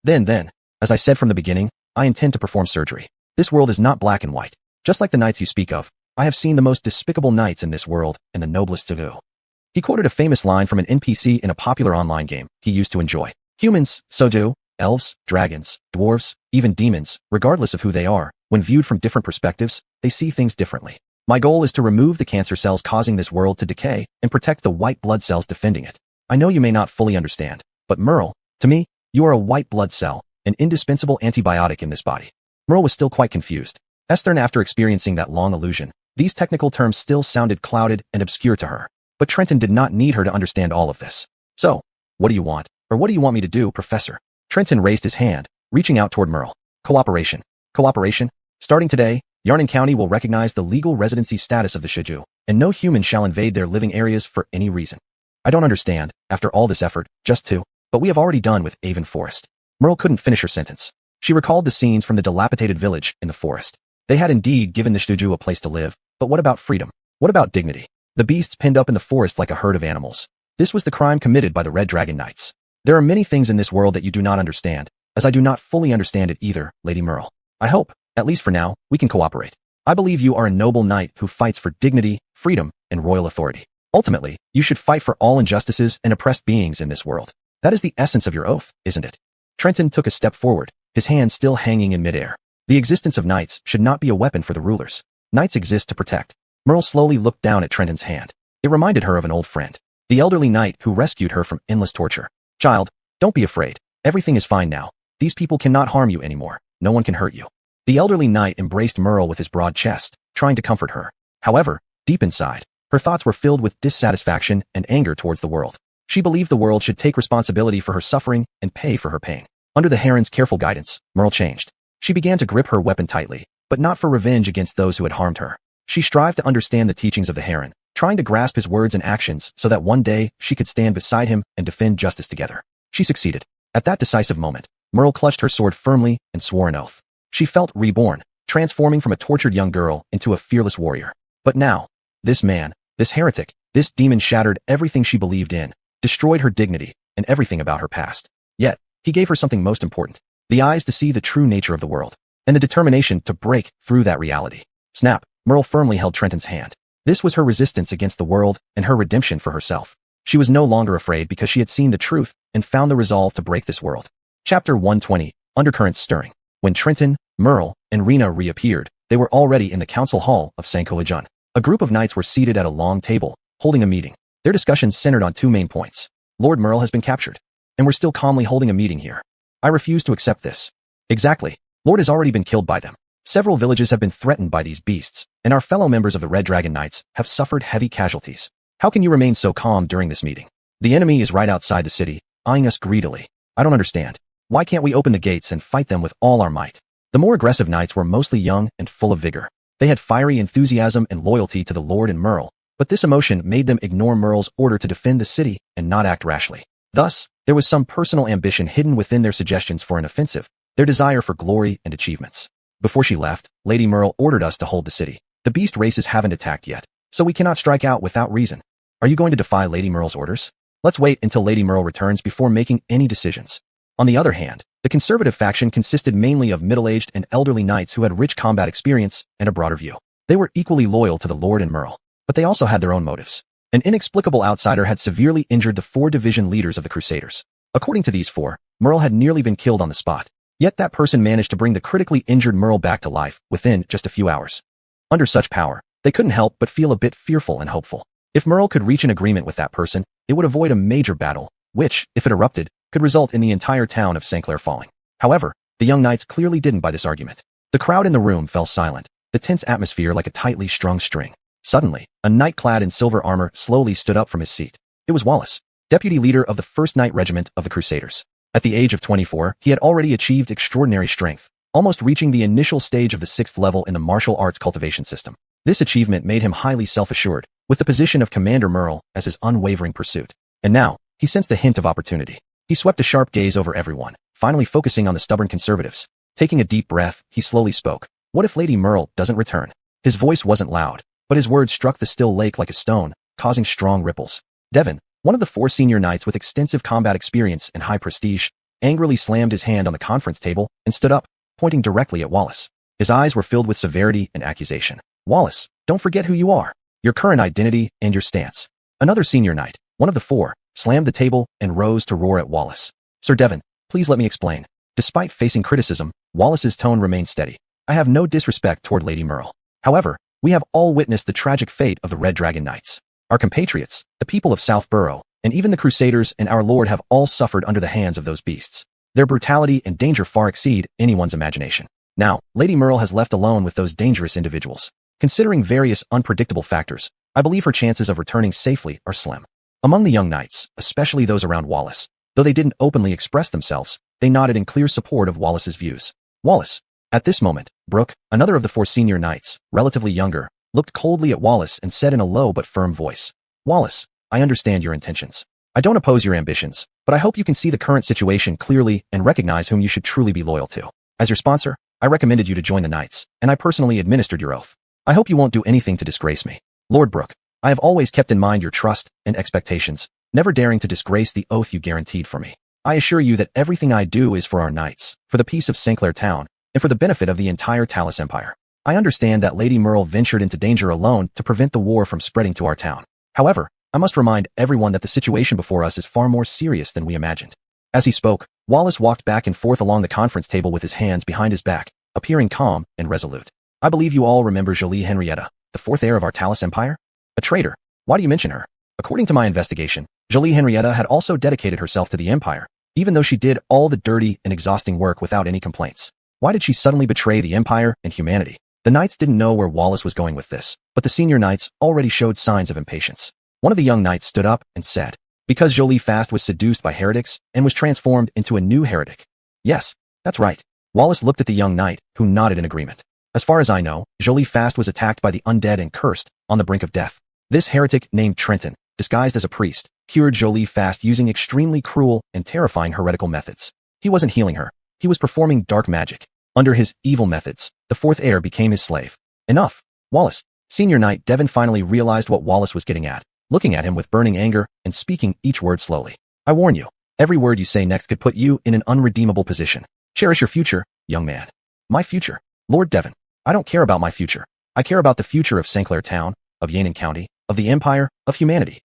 Then, as I said from the beginning, I intend to perform surgery. This world is not black and white. Just like the knights you speak of, I have seen the most despicable knights in this world and the noblest to do. He quoted a famous line from an NPC in a popular online game he used to enjoy. Humans, so do, elves, dragons, dwarves, even demons, regardless of who they are, when viewed from different perspectives, they see things differently. My goal is to remove the cancer cells causing this world to decay and protect the white blood cells defending it. I know you may not fully understand, but Merle, to me, you are a white blood cell, an indispensable antibiotic in this body. Merle was still quite confused. Esther, after experiencing that long illusion, these technical terms still sounded clouded and obscure to her. But Trenton did not need her to understand all of this. So, what do you want? Or what do you want me to do, Professor? Trenton raised his hand, reaching out toward Merle. Cooperation. Cooperation? Starting today, Yarnan County will recognize the legal residency status of the Shiju, and no human shall invade their living areas for any reason. I don't understand, after all this effort, but we have already done with Avon Forest. Merle couldn't finish her sentence. She recalled the scenes from the dilapidated village in the forest. They had indeed given the Shiju a place to live, but what about freedom? What about dignity? The beasts penned up in the forest like a herd of animals. This was the crime committed by the Red Dragon Knights. There are many things in this world that you do not understand, as I do not fully understand it either, Lady Merle. I hope, at least for now, we can cooperate. I believe you are a noble knight who fights for dignity, freedom, and royal authority. Ultimately, you should fight for all injustices and oppressed beings in this world. That is the essence of your oath, isn't it? Trenton took a step forward, his hand still hanging in midair. The existence of knights should not be a weapon for the rulers. Knights exist to protect. Merle slowly looked down at Trenton's hand. It reminded her of an old friend, the elderly knight who rescued her from endless torture. Child, don't be afraid. Everything is fine now. These people cannot harm you anymore. No one can hurt you. The elderly knight embraced Merle with his broad chest, trying to comfort her. However, deep inside, her thoughts were filled with dissatisfaction and anger towards the world. She believed the world should take responsibility for her suffering and pay for her pain. Under the Heron's careful guidance, Merle changed. She began to grip her weapon tightly, but not for revenge against those who had harmed her. She strived to understand the teachings of the Heron, trying to grasp his words and actions so that one day she could stand beside him and defend justice together. She succeeded. At that decisive moment, Merle clutched her sword firmly and swore an oath. She felt reborn, transforming from a tortured young girl into a fearless warrior. But now, this man, this heretic, this demon shattered everything she believed in, destroyed her dignity, and everything about her past. Yet, he gave her something most important. the eyes to see the true nature of the world, and the determination to break through that reality. Snap! Merle firmly held Trenton's hand. This was her resistance against the world and her redemption for herself. She was no longer afraid because she had seen the truth and found the resolve to break this world. Chapter 120, Undercurrents Stirring. When Trenton, Merle, and Rena reappeared, they were already in the council hall of Sankolajun. A group of knights were seated at a long table, holding a meeting. Their discussions centered on two main points. Lord Merle has been captured, and we're still calmly holding a meeting here. I refuse to accept this. Exactly. Lord has already been killed by them. Several villages have been threatened by these beasts, and our fellow members of the Red Dragon Knights have suffered heavy casualties. How can you remain so calm during this meeting? The enemy is right outside the city, eyeing us greedily. I don't understand. Why can't we open the gates and fight them with all our might? The more aggressive knights were mostly young and full of vigor. They had fiery enthusiasm and loyalty to the Lord and Merle, but this emotion made them ignore Merle's order to defend the city and not act rashly. Thus, there was some personal ambition hidden within their suggestions for an offensive, their desire for glory and achievements. Before she left, Lady Merle ordered us to hold the city. The beast races haven't attacked yet, so we cannot strike out without reason. Are you going to defy Lady Merle's orders? Let's wait until Lady Merle returns before making any decisions. On the other hand, the conservative faction consisted mainly of middle-aged and elderly knights who had rich combat experience and a broader view. They were equally loyal to the Lord and Merle, but they also had their own motives. An inexplicable outsider had severely injured the 4 division leaders of the Crusaders. According to these 4, Merle had nearly been killed on the spot. Yet that person managed to bring the critically injured Merle back to life within just a few hours. Under such power, they couldn't help but feel a bit fearful and hopeful. If Merle could reach an agreement with that person, it would avoid a major battle, which, if it erupted, could result in the entire town of St. Clair falling. However, the young knights clearly didn't buy this argument. The crowd in the room fell silent, the tense atmosphere like a tightly strung string. Suddenly, a knight clad in silver armor slowly stood up from his seat. It was Wallace, deputy leader of the 1st Knight Regiment of the Crusaders. At the age of 24, he had already achieved extraordinary strength, almost reaching the initial stage of the 6th level in the martial arts cultivation system. This achievement made him highly self-assured, with the position of Commander Merle as his unwavering pursuit. And now, he sensed a hint of opportunity. He swept a sharp gaze over everyone, finally focusing on the stubborn conservatives. Taking a deep breath, he slowly spoke. What if Lady Merle doesn't return? His voice wasn't loud, but his words struck the still lake like a stone, causing strong ripples. Devon, one of the 4 senior knights with extensive combat experience and high prestige, angrily slammed his hand on the conference table and stood up, pointing directly at Wallace. His eyes were filled with severity and accusation. Wallace, don't forget who you are, your current identity and your stance. Another senior knight, one of the 4, slammed the table and rose to roar at Wallace. Sir Devon, please let me explain. Despite facing criticism, Wallace's tone remained steady. I have no disrespect toward Lady Merle. However, we have all witnessed the tragic fate of the Red Dragon Knights. Our compatriots, the people of Southborough, and even the Crusaders and our Lord have all suffered under the hands of those beasts. Their brutality and danger far exceed anyone's imagination. Now, Lady Merle has left alone with those dangerous individuals. Considering various unpredictable factors, I believe her chances of returning safely are slim. Among the young knights, especially those around Wallace, though they didn't openly express themselves, they nodded in clear support of Wallace's views. Wallace. At this moment, Brooke, another of the 4 senior knights, relatively younger, looked coldly at Wallace and said in a low but firm voice, Wallace, I understand your intentions. I don't oppose your ambitions, but I hope you can see the current situation clearly and recognize whom you should truly be loyal to. As your sponsor, I recommended you to join the Knights, and I personally administered your oath. I hope you won't do anything to disgrace me. Lord Brooke, I have always kept in mind your trust and expectations, never daring to disgrace the oath you guaranteed for me. I assure you that everything I do is for our knights, for the peace of St. Clair Town, and for the benefit of the entire Talus Empire. I understand that Lady Merle ventured into danger alone to prevent the war from spreading to our town. However, I must remind everyone that the situation before us is far more serious than we imagined. As he spoke, Wallace walked back and forth along the conference table with his hands behind his back, appearing calm and resolute. I believe you all remember Jolie Henrietta, the 4th heir of our Talus Empire? A traitor. Why do you mention her? According to my investigation, Jolie Henrietta had also dedicated herself to the Empire, even though she did all the dirty and exhausting work without any complaints. Why did she suddenly betray the Empire and humanity? The knights didn't know where Wallace was going with this, but the senior knights already showed signs of impatience. One of the young knights stood up and said, because Jolie Fast was seduced by heretics and was transformed into a new heretic. Yes, that's right. Wallace looked at the young knight, who nodded in agreement. As far as I know, Jolie Fast was attacked by the undead and cursed, on the brink of death. This heretic named Trenton, disguised as a priest, cured Jolie Fast using extremely cruel and terrifying heretical methods. He wasn't healing her. He was performing dark magic. Under his evil methods, the 4th heir became his slave. Enough. Wallace. Senior Knight Devon finally realized what Wallace was getting at, looking at him with burning anger and speaking each word slowly. I warn you, every word you say next could put you in an unredeemable position. Cherish your future, young man. My future? Lord Devon, I don't care about my future. I care about the future of St. Clair Town, of Yannon County, of the Empire, of humanity.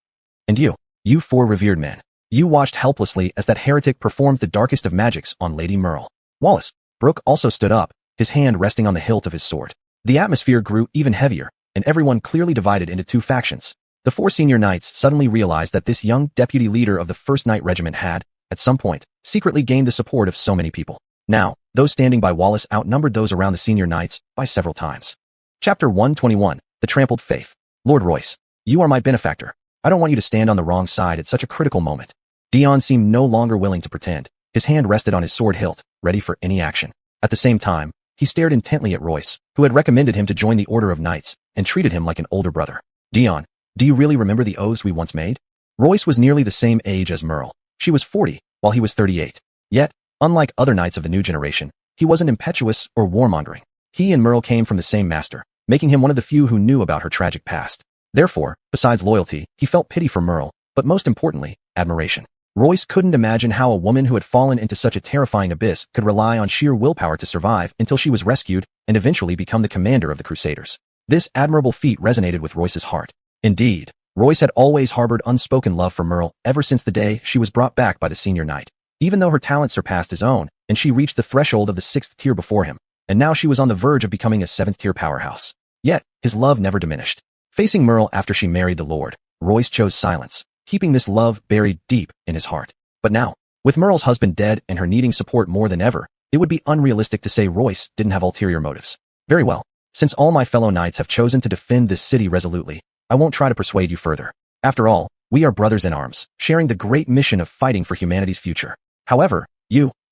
And you four revered men. You watched helplessly as that heretic performed the darkest of magics on Lady Merle. Wallace Brooke also stood up, his hand resting on the hilt of his sword. The atmosphere grew even heavier, and everyone clearly divided into two factions. The four senior knights suddenly realized that this young deputy leader of the 1st Knight Regiment had, at some point, secretly gained the support of so many people. Now, those standing by Wallace outnumbered those around the senior knights by several times. Chapter 121, The Trampled Faith. Lord Royce, you are my benefactor. I don't want you to stand on the wrong side at such a critical moment. Dion seemed no longer willing to pretend. His hand rested on his sword hilt, ready for any action. At the same time, he stared intently at Royce, who had recommended him to join the Order of Knights, and treated him like an older brother. Dion, do you really remember the oaths we once made? Royce was nearly the same age as Merle. She was 40, while he was 38. Yet, unlike other knights of the new generation, he wasn't impetuous or warmongering. He and Merle came from the same master, making him one of the few who knew about her tragic past. Therefore, besides loyalty, he felt pity for Merle, but most importantly, admiration. Royce couldn't imagine how a woman who had fallen into such a terrifying abyss could rely on sheer willpower to survive until she was rescued and eventually become the commander of the Crusaders. This admirable feat resonated with Royce's heart. Indeed, Royce had always harbored unspoken love for Merle ever since the day she was brought back by the senior knight. Even though her talent surpassed his own, and she reached the threshold of the 6th tier before him, and now she was on the verge of becoming a 7th tier powerhouse. Yet, his love never diminished. Facing Merle after she married the Lord, Royce chose silence, keeping this love buried deep in his heart. But now, with Merle's husband dead and her needing support more than ever, it would be unrealistic to say Royce didn't have ulterior motives. Very well. Since all my fellow knights have chosen to defend this city resolutely, I won't try to persuade you further. After all, we are brothers in arms, sharing the great mission of fighting for humanity's future. However,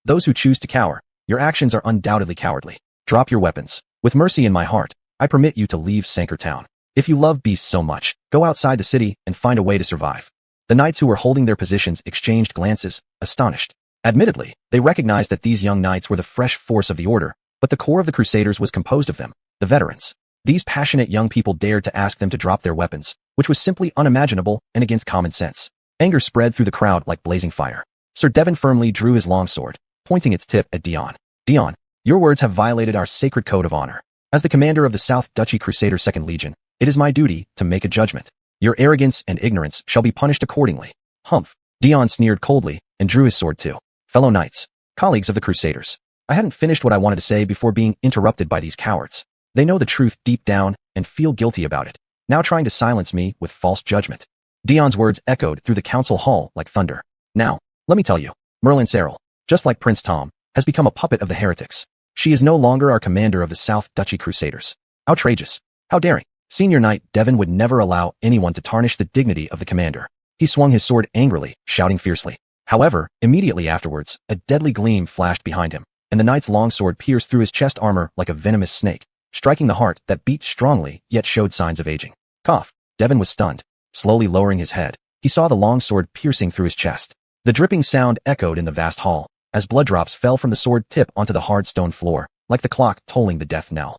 those who choose to cower, your actions are undoubtedly cowardly. Drop your weapons. With mercy in my heart, I permit you to leave St. Clair Town. If you love beasts so much, go outside the city and find a way to survive. The knights who were holding their positions exchanged glances, astonished. Admittedly, they recognized that these young knights were the fresh force of the order, but the core of the Crusaders was composed of them, the veterans. These passionate young people dared to ask them to drop their weapons, which was simply unimaginable and against common sense. Anger spread through the crowd like blazing fire. Sir Devon firmly drew his longsword, pointing its tip at Dion. Dion, your words have violated our sacred code of honor. As the commander of the South Duchy Crusader 2nd Legion, it is my duty to make a judgment. Your arrogance and ignorance shall be punished accordingly. Humph. Dion sneered coldly and drew his sword too. Fellow knights, colleagues of the Crusaders, I hadn't finished what I wanted to say before being interrupted by these cowards. They know the truth deep down and feel guilty about it, now trying to silence me with false judgment. Dion's words echoed through the council hall like thunder. Now, let me tell you, Merlin Serral, just like Prince Tom, has become a puppet of the heretics. She is no longer our commander of the South Duchy Crusaders. Outrageous. How daring. Senior Knight Devon would never allow anyone to tarnish the dignity of the commander. He swung his sword angrily, shouting fiercely. However, immediately afterwards, a deadly gleam flashed behind him, and the knight's longsword pierced through his chest armor like a venomous snake, striking the heart that beat strongly yet showed signs of aging. Cough. Devon was stunned. Slowly lowering his head, he saw the longsword piercing through his chest. The dripping sound echoed in the vast hall, as blood drops fell from the sword tip onto the hard stone floor, like the clock tolling the death knell.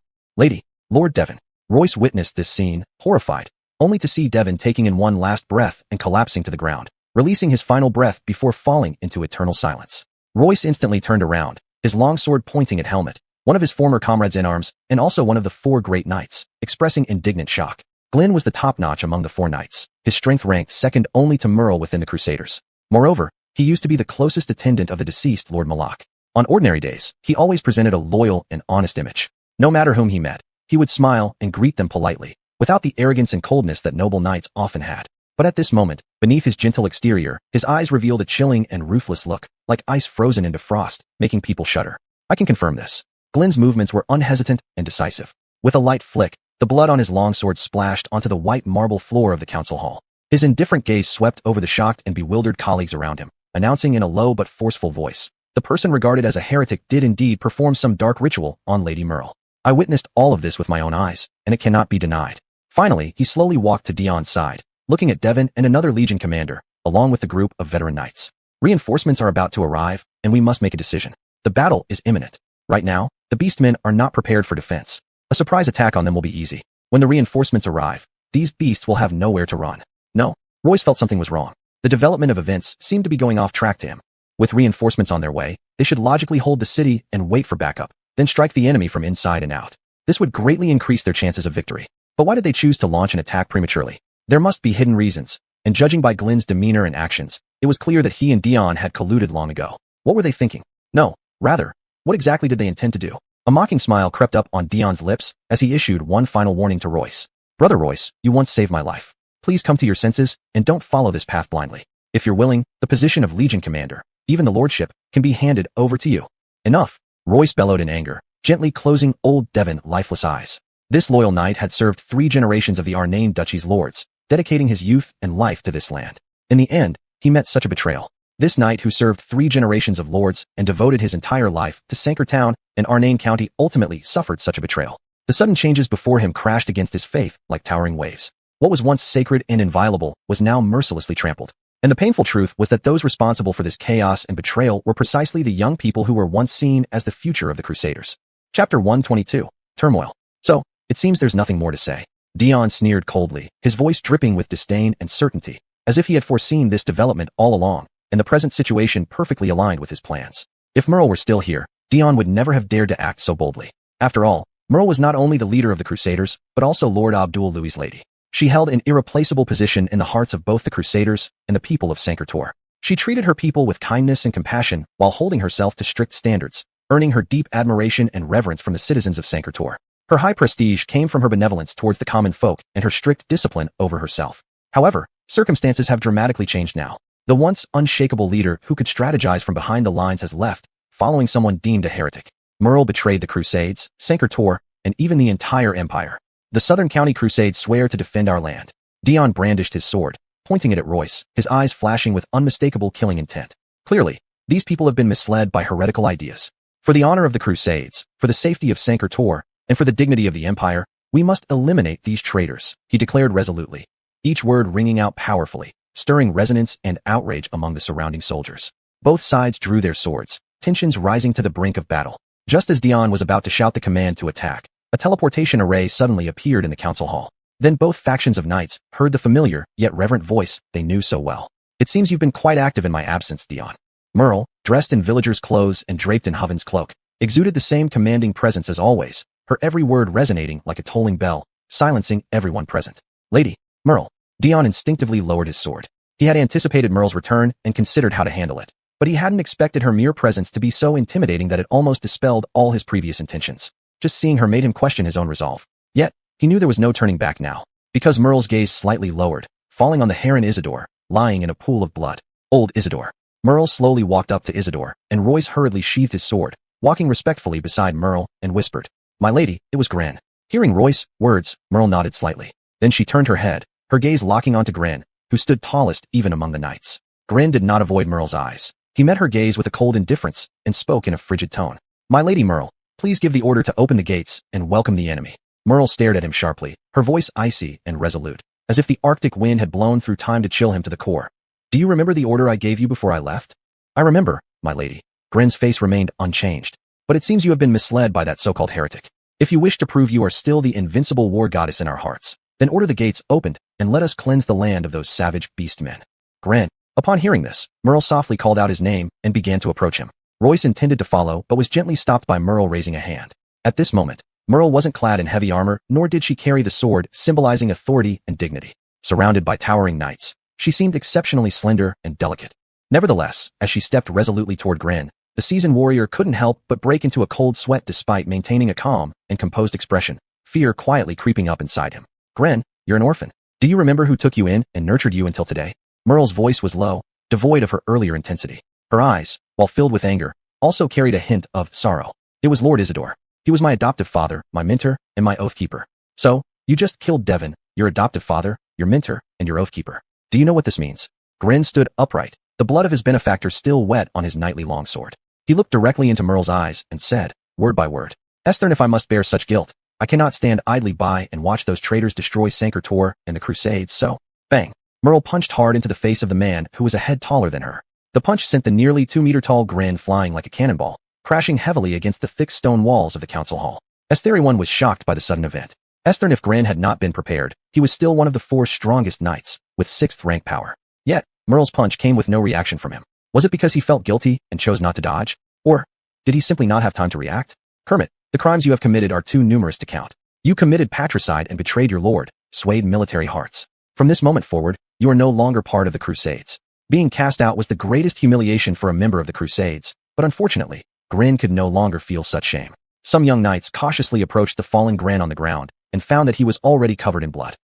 Lord Devon. Royce witnessed this scene, horrified, only to see Devon taking in one last breath and collapsing to the ground, releasing his final breath before falling into eternal silence. Royce instantly turned around, his longsword pointing at Helmet, one of his former comrades in arms, and also one of the 4 great knights, expressing indignant shock. Glenn was the top-notch among the 4 knights, his strength ranked second only to Merle within the Crusaders. Moreover, he used to be the closest attendant of the deceased Lord Malak. On ordinary days, he always presented a loyal and honest image. No matter whom he met, he would smile and greet them politely, without the arrogance and coldness that noble knights often had. But at this moment, beneath his gentle exterior, his eyes revealed a chilling and ruthless look, like ice frozen into frost, making people shudder. I can confirm this. Glenn's movements were unhesitant and decisive. With a light flick, the blood on his longsword splashed onto the white marble floor of the council hall. His indifferent gaze swept over the shocked and bewildered colleagues around him, announcing in a low but forceful voice, the person regarded as a heretic did indeed perform some dark ritual on Lady Merle. I witnessed all of this with my own eyes, and it cannot be denied. Finally, he slowly walked to Dion's side, looking at Devon and another Legion commander, along with the group of veteran knights. Reinforcements are about to arrive, and we must make a decision. The battle is imminent. Right now, the beastmen are not prepared for defense. A surprise attack on them will be easy. When the reinforcements arrive, these beasts will have nowhere to run. No, Royce felt something was wrong. The development of events seemed to be going off track to him. With reinforcements on their way, they should logically hold the city and wait for backup, then strike the enemy from inside and out. This would greatly increase their chances of victory. But why did they choose to launch an attack prematurely? There must be hidden reasons, and judging by Glenn's demeanor and actions, it was clear that he and Dion had colluded long ago. What were they thinking? No, rather, what exactly did they intend to do? A mocking smile crept up on Dion's lips as he issued one final warning to Royce. Brother Royce, you once saved my life. Please come to your senses and don't follow this path blindly. If you're willing, the position of Legion Commander, even the lordship, can be handed over to you. Enough, Royce bellowed in anger, gently closing old Devon's lifeless eyes. This loyal knight had served 3 generations of the Arnane Duchy's lords, dedicating his youth and life to this land. In the end, he met such a betrayal. This knight who served 3 generations of lords and devoted his entire life to Sankertown and Arnane County ultimately suffered such a betrayal. The sudden changes before him crashed against his faith like towering waves. What was once sacred and inviolable was now mercilessly trampled. And the painful truth was that those responsible for this chaos and betrayal were precisely the young people who were once seen as the future of the Crusaders. Chapter 122. Turmoil. So, it seems there's nothing more to say. Dion sneered coldly, his voice dripping with disdain and certainty, as if he had foreseen this development all along, and the present situation perfectly aligned with his plans. If Merle were still here, Dion would never have dared to act so boldly. After all, Merle was not only the leader of the Crusaders, but also Lord Abdul Louis's lady. She held an irreplaceable position in the hearts of both the Crusaders and the people of Sankertor. She treated her people with kindness and compassion while holding herself to strict standards, earning her deep admiration and reverence from the citizens of Sankertor. Her high prestige came from her benevolence towards the common folk and her strict discipline over herself. However, circumstances have dramatically changed now. The once unshakable leader who could strategize from behind the lines has left, following someone deemed a heretic. Merle betrayed the Crusades, Sankertor, and even the entire empire. The Southern County Crusades swear to defend our land. Dion brandished his sword, pointing it at Royce, his eyes flashing with unmistakable killing intent. Clearly, these people have been misled by heretical ideas. For the honor of the Crusades, for the safety of Sankertor, and for the dignity of the empire, we must eliminate these traitors, he declared resolutely, each word ringing out powerfully, stirring resonance and outrage among the surrounding soldiers. Both sides drew their swords, tensions rising to the brink of battle. Just as Dion was about to shout the command to attack, a teleportation array suddenly appeared in the council hall. Then both factions of knights heard the familiar, yet reverent voice they knew so well. It seems you've been quite active in my absence, Dion. Merle, dressed in villager's clothes and draped in Hoven's cloak, exuded the same commanding presence as always, her every word resonating like a tolling bell, silencing everyone present. Lady, Merle. Dion instinctively lowered his sword. He had anticipated Merle's return and considered how to handle it, but he hadn't expected her mere presence to be so intimidating that it almost dispelled all his previous intentions. Just seeing her made him question his own resolve. Yet, he knew there was no turning back now, because Merle's gaze slightly lowered, falling on the Heron Isidore, lying in a pool of blood. Old Isidore. Merle slowly walked up to Isidore, and Royce hurriedly sheathed his sword, walking respectfully beside Merle, and whispered, "My lady, it was Gren." Hearing Royce's words, Merle nodded slightly. Then she turned her head, her gaze locking onto Gren, who stood tallest even among the knights. Gren did not avoid Merle's eyes. He met her gaze with a cold indifference, and spoke in a frigid tone. "My lady Merle, please give the order to open the gates and welcome the enemy." Merle stared at him sharply, her voice icy and resolute, as if the Arctic wind had blown through time to chill him to the core. "Do you remember the order I gave you before I left?" "I remember, my lady." Gren's face remained unchanged. "But it seems you have been misled by that so-called heretic. If you wish to prove you are still the invincible war goddess in our hearts, then order the gates opened and let us cleanse the land of those savage beast men." Gren. Upon hearing this, Merle softly called out his name and began to approach him. Royce intended to follow but was gently stopped by Merle raising a hand. At this moment, Merle wasn't clad in heavy armor, nor did she carry the sword symbolizing authority and dignity. Surrounded by towering knights, she seemed exceptionally slender and delicate. Nevertheless, as she stepped resolutely toward Gren, the seasoned warrior couldn't help but break into a cold sweat despite maintaining a calm and composed expression, fear quietly creeping up inside him. "Gren, you're an orphan. Do you remember who took you in and nurtured you until today?" Merle's voice was low, devoid of her earlier intensity. Her eyes, while filled with anger, also carried a hint of sorrow. "It was Lord Isidore. He was my adoptive father, my mentor, and my oath-keeper." "So, you just killed Devon, your adoptive father, your mentor, and your oath-keeper. Do you know what this means?" Gren stood upright, the blood of his benefactor still wet on his knightly longsword. He looked directly into Merle's eyes and said, word by word, "Esther, if I must bear such guilt, I cannot stand idly by and watch those traitors destroy Sankertor and the Crusades, so..." Bang! Merle punched hard into the face of the man who was a head taller than her. The punch sent the nearly 2-meter-tall Gren flying like a cannonball, crashing heavily against the thick stone walls of the council hall. Everyone was shocked by the sudden event. Esther, if Gren had not been prepared, he was still one of the 4 strongest knights, with 6th rank power. Yet, Merle's punch came with no reaction from him. Was it because he felt guilty and chose not to dodge? Or did he simply not have time to react? Kermit, the crimes you have committed are too numerous to count. You committed patricide and betrayed your lord, swayed military hearts. From this moment forward, you are no longer part of the Crusades. Being cast out was the greatest humiliation for a member of the Crusades, but unfortunately, Grin could no longer feel such shame. Some young knights cautiously approached the fallen Grin on the ground and found that he was already covered in blood.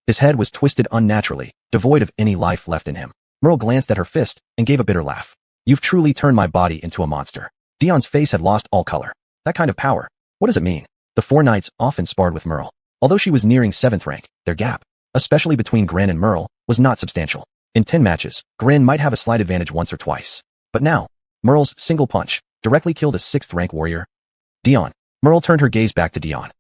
His head was twisted unnaturally, devoid of any life left in him. Merle glanced at her fist and gave a bitter laugh. You've truly turned my body into a monster. Dion's face had lost all color. That kind of power. What does it mean? The four knights often sparred with Merle. Although she was nearing 7th rank, their gap, especially between Grin and Merle, was not substantial. In 10 matches, Grin might have a slight advantage once or twice. But now, Merle's single punch directly killed a 6th rank warrior. Dion. Merle turned her gaze back to Dion.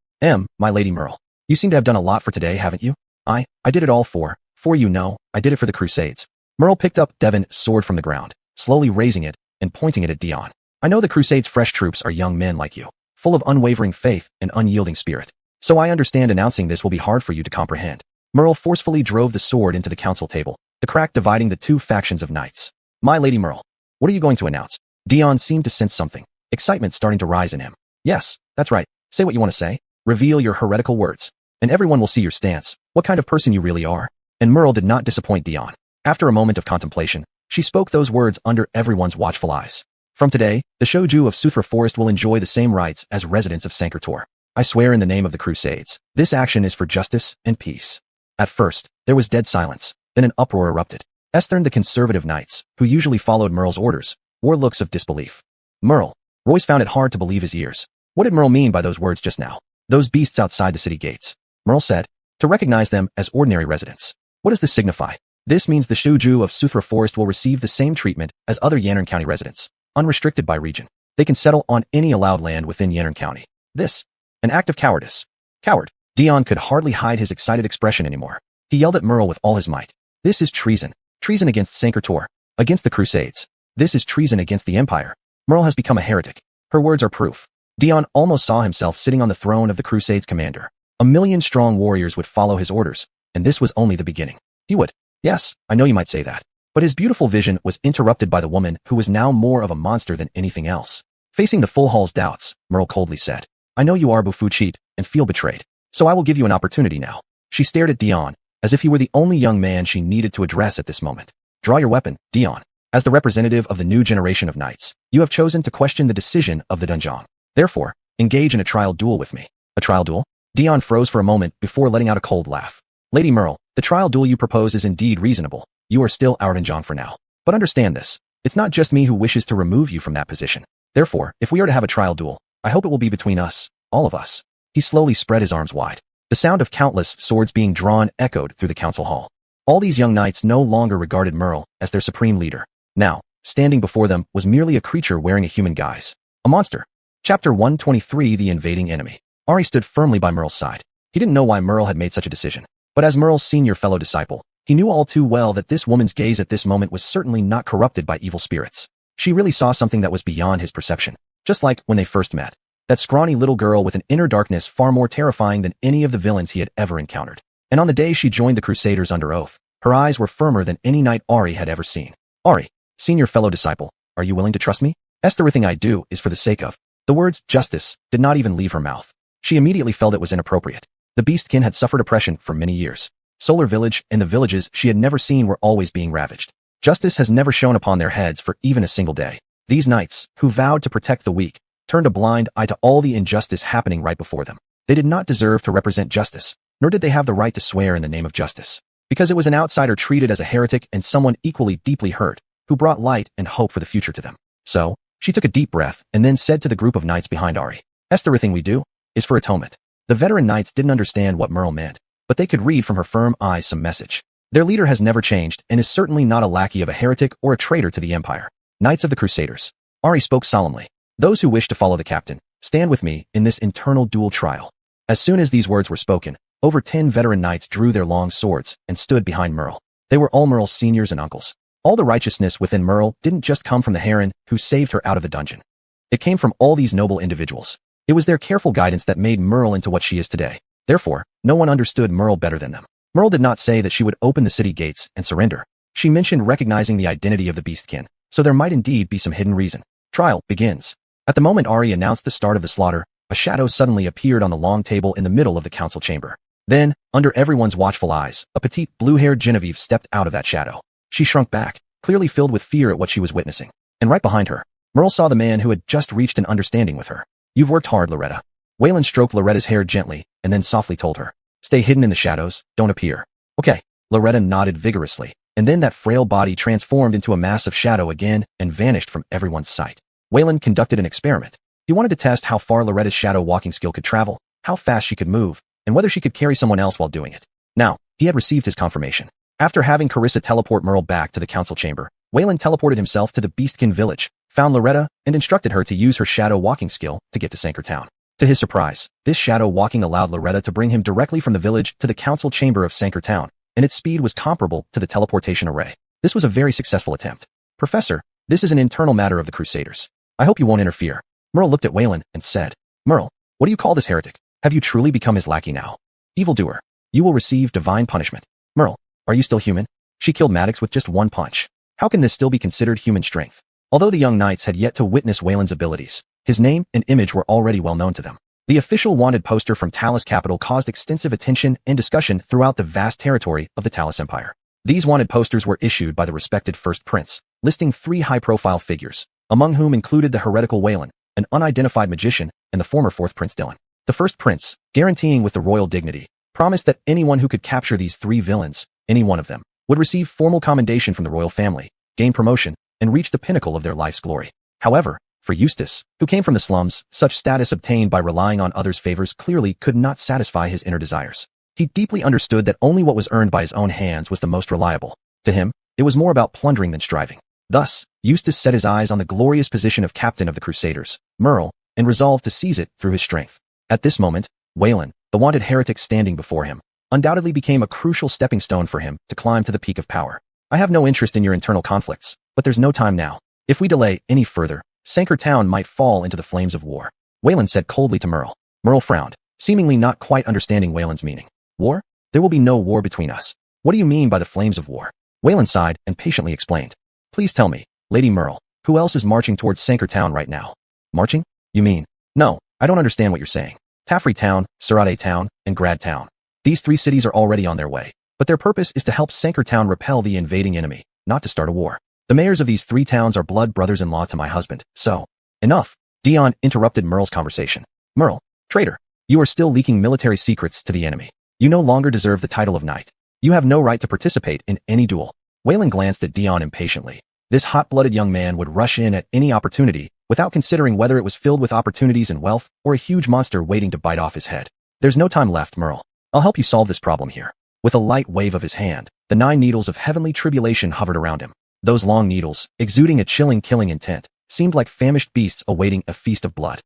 My lady Merle. You seem to have done a lot for today, haven't you? I did it all for you know, I did it for the Crusades. Merle picked up Devon's sword from the ground, slowly raising it and pointing it at Dion. I know the Crusades' fresh troops are young men like you, full of unwavering faith and unyielding spirit. So I understand announcing this will be hard for you to comprehend. Merle forcefully drove the sword into the council table, the crack dividing the two factions of knights. My lady Merle, what are you going to announce? Dion seemed to sense something, excitement starting to rise in him. Yes, that's right. Say what you want to say. Reveal your heretical words, and everyone will see your stance, what kind of person you really are. And Merle did not disappoint Dion. After a moment of contemplation, she spoke those words under everyone's watchful eyes. From today, the Shoju of Suthra Forest will enjoy the same rights as residents of Sanctuary. I swear in the name of the Crusades, this action is for justice and peace. At first, there was dead silence, then an uproar erupted. Esther and the conservative knights, who usually followed Merle's orders, wore looks of disbelief. Merle. Royce found it hard to believe his ears. What did Merle mean by those words just now? Those beasts outside the city gates. Merle said, to recognize them as ordinary residents. What does this signify? This means the Shoju of Suthra Forest will receive the same treatment as other Yannern County residents, unrestricted by region. They can settle on any allowed land within Yannern County. This, an act of cowardice. Coward. Dion could hardly hide his excited expression anymore. He yelled at Merle with all his might. This is treason. Treason against Sanctuary. Against the Crusades. This is treason against the Empire. Merle has become a heretic. Her words are proof. Dion almost saw himself sitting on the throne of the Crusades' commander. 1,000,000 strong warriors would follow his orders, and this was only the beginning. He would. Yes, I know you might say that. But his beautiful vision was interrupted by the woman who was now more of a monster than anything else. Facing the full hall's doubts, Merle coldly said, I know you are Bufuchit and feel betrayed, so I will give you an opportunity now. She stared at Dion, as if he were the only young man she needed to address at this moment. Draw your weapon, Dion. As the representative of the new generation of knights, you have chosen to question the decision of the Dungeon. Therefore, engage in a trial duel with me. A trial duel? Dion froze for a moment before letting out a cold laugh. Lady Merle, the trial duel you propose is indeed reasonable. You are still our Dungeon for now. But understand this. It's not just me who wishes to remove you from that position. Therefore, if we are to have a trial duel, I hope it will be between us, all of us. He slowly spread his arms wide. The sound of countless swords being drawn echoed through the council hall. All these young knights no longer regarded Merle as their supreme leader. Now, standing before them was merely a creature wearing a human guise. A monster. Chapter 123 The Invading Enemy. Ari stood firmly by Merle's side. He didn't know why Merle had made such a decision. But as Merle's senior fellow disciple, he knew all too well that this woman's gaze at this moment was certainly not corrupted by evil spirits. She really saw something that was beyond his perception. Just like when they first met. That scrawny little girl with an inner darkness far more terrifying than any of the villains he had ever encountered. And on the day she joined the Crusaders under oath, her eyes were firmer than any knight Ari had ever seen. Ari, senior fellow disciple, are you willing to trust me? Everything I do is for the sake of. The words justice did not even leave her mouth. She immediately felt it was inappropriate. The Beastkin had suffered oppression for many years. Solar Village and the villages she had never seen were always being ravaged. Justice has never shone upon their heads for even a single day. These knights, who vowed to protect the weak, turned a blind eye to all the injustice happening right before them. They did not deserve to represent justice, nor did they have the right to swear in the name of justice. Because it was an outsider treated as a heretic and someone equally deeply hurt, who brought light and hope for the future to them. So, she took a deep breath and then said to the group of knights behind Ari, everything we do is for atonement. The veteran knights didn't understand what Merle meant, but they could read from her firm eyes some message. Their leader has never changed and is certainly not a lackey of a heretic or a traitor to the Empire. Knights of the Crusaders. Ari spoke solemnly. Those who wish to follow the captain, stand with me in this internal duel trial. As soon as these words were spoken, over 10 veteran knights drew their long swords and stood behind Merle. They were all Merle's seniors and uncles. All the righteousness within Merle didn't just come from the Heron who saved her out of the dungeon. It came from all these noble individuals. It was their careful guidance that made Merle into what she is today. Therefore, no one understood Merle better than them. Merle did not say that she would open the city gates and surrender. She mentioned recognizing the identity of the Beastkin, so there might indeed be some hidden reason. Trial begins. At the moment Ari announced the start of the slaughter, a shadow suddenly appeared on the long table in the middle of the council chamber. Then, under everyone's watchful eyes, a petite, blue-haired Genevieve stepped out of that shadow. She shrunk back, clearly filled with fear at what she was witnessing. And right behind her, Merle saw the man who had just reached an understanding with her. "You've worked hard, Loretta." Waylon stroked Loretta's hair gently, and then softly told her, "Stay hidden in the shadows, don't appear." "Okay." Loretta nodded vigorously, and then that frail body transformed into a mass of shadow again and vanished from everyone's sight. Waylon conducted an experiment. He wanted to test how far Loretta's shadow walking skill could travel, how fast she could move, and whether she could carry someone else while doing it. Now, he had received his confirmation. After having Carissa teleport Merle back to the council chamber, Waylon teleported himself to the Beastkin village, found Loretta, and instructed her to use her shadow walking skill to get to Sankertown. To his surprise, this shadow walking allowed Loretta to bring him directly from the village to the council chamber of Sankertown, and its speed was comparable to the teleportation array. This was a very successful attempt. "Professor, this is an internal matter of the Crusaders. I hope you won't interfere." Merle looked at Waylon and said, "Merle, what do you call this heretic? Have you truly become his lackey now? Evildoer, you will receive divine punishment." "Merle, are you still human?" She killed Maddox with just one punch. How can this still be considered human strength? Although the young knights had yet to witness Waylon's abilities, his name and image were already well known to them. The official wanted poster from Talus Capital caused extensive attention and discussion throughout the vast territory of the Talus Empire. These wanted posters were issued by the respected First Prince, listing 3 high-profile figures, among whom included the heretical Waylon, an unidentified magician, and the former 4th Prince Dylan. The First Prince, guaranteeing with the royal dignity, promised that anyone who could capture these 3 villains, any one of them, would receive formal commendation from the royal family, gain promotion, and reach the pinnacle of their life's glory. However, for Eustace, who came from the slums, such status obtained by relying on others' favors clearly could not satisfy his inner desires. He deeply understood that only what was earned by his own hands was the most reliable. To him, it was more about plundering than striving. Thus, Eustace set his eyes on the glorious position of captain of the Crusaders, Merle, and resolved to seize it through his strength. At this moment, Waylon, the wanted heretic standing before him, undoubtedly became a crucial stepping stone for him to climb to the peak of power. "I have no interest in your internal conflicts, but there's no time now. If we delay any further, Sankertown might fall into the flames of war," Waylon said coldly to Merle. Merle frowned, seemingly not quite understanding Waylon's meaning. "War? There will be no war between us. What do you mean by the flames of war?" Waylon sighed and patiently explained. "Please tell me, Lady Merle, who else is marching towards Sankertown right now?" "Marching? You mean?" "No, I don't understand what you're saying. Taffrey Town, Surate Town, and Grad Town. These 3 cities are already on their way, but their purpose is to help Sankertown repel the invading enemy, not to start a war. The mayors of these 3 towns are blood brothers-in-law to my husband, so..." "Enough." Dion interrupted Merle's conversation. "Merle, traitor, you are still leaking military secrets to the enemy. You no longer deserve the title of knight. You have no right to participate in any duel." Waylon glanced at Dion impatiently. This hot-blooded young man would rush in at any opportunity, without considering whether it was filled with opportunities and wealth, or a huge monster waiting to bite off his head. "There's no time left, Merle. I'll help you solve this problem here." With a light wave of his hand, the 9 needles of heavenly tribulation hovered around him. Those long needles, exuding a chilling killing intent, seemed like famished beasts awaiting a feast of blood.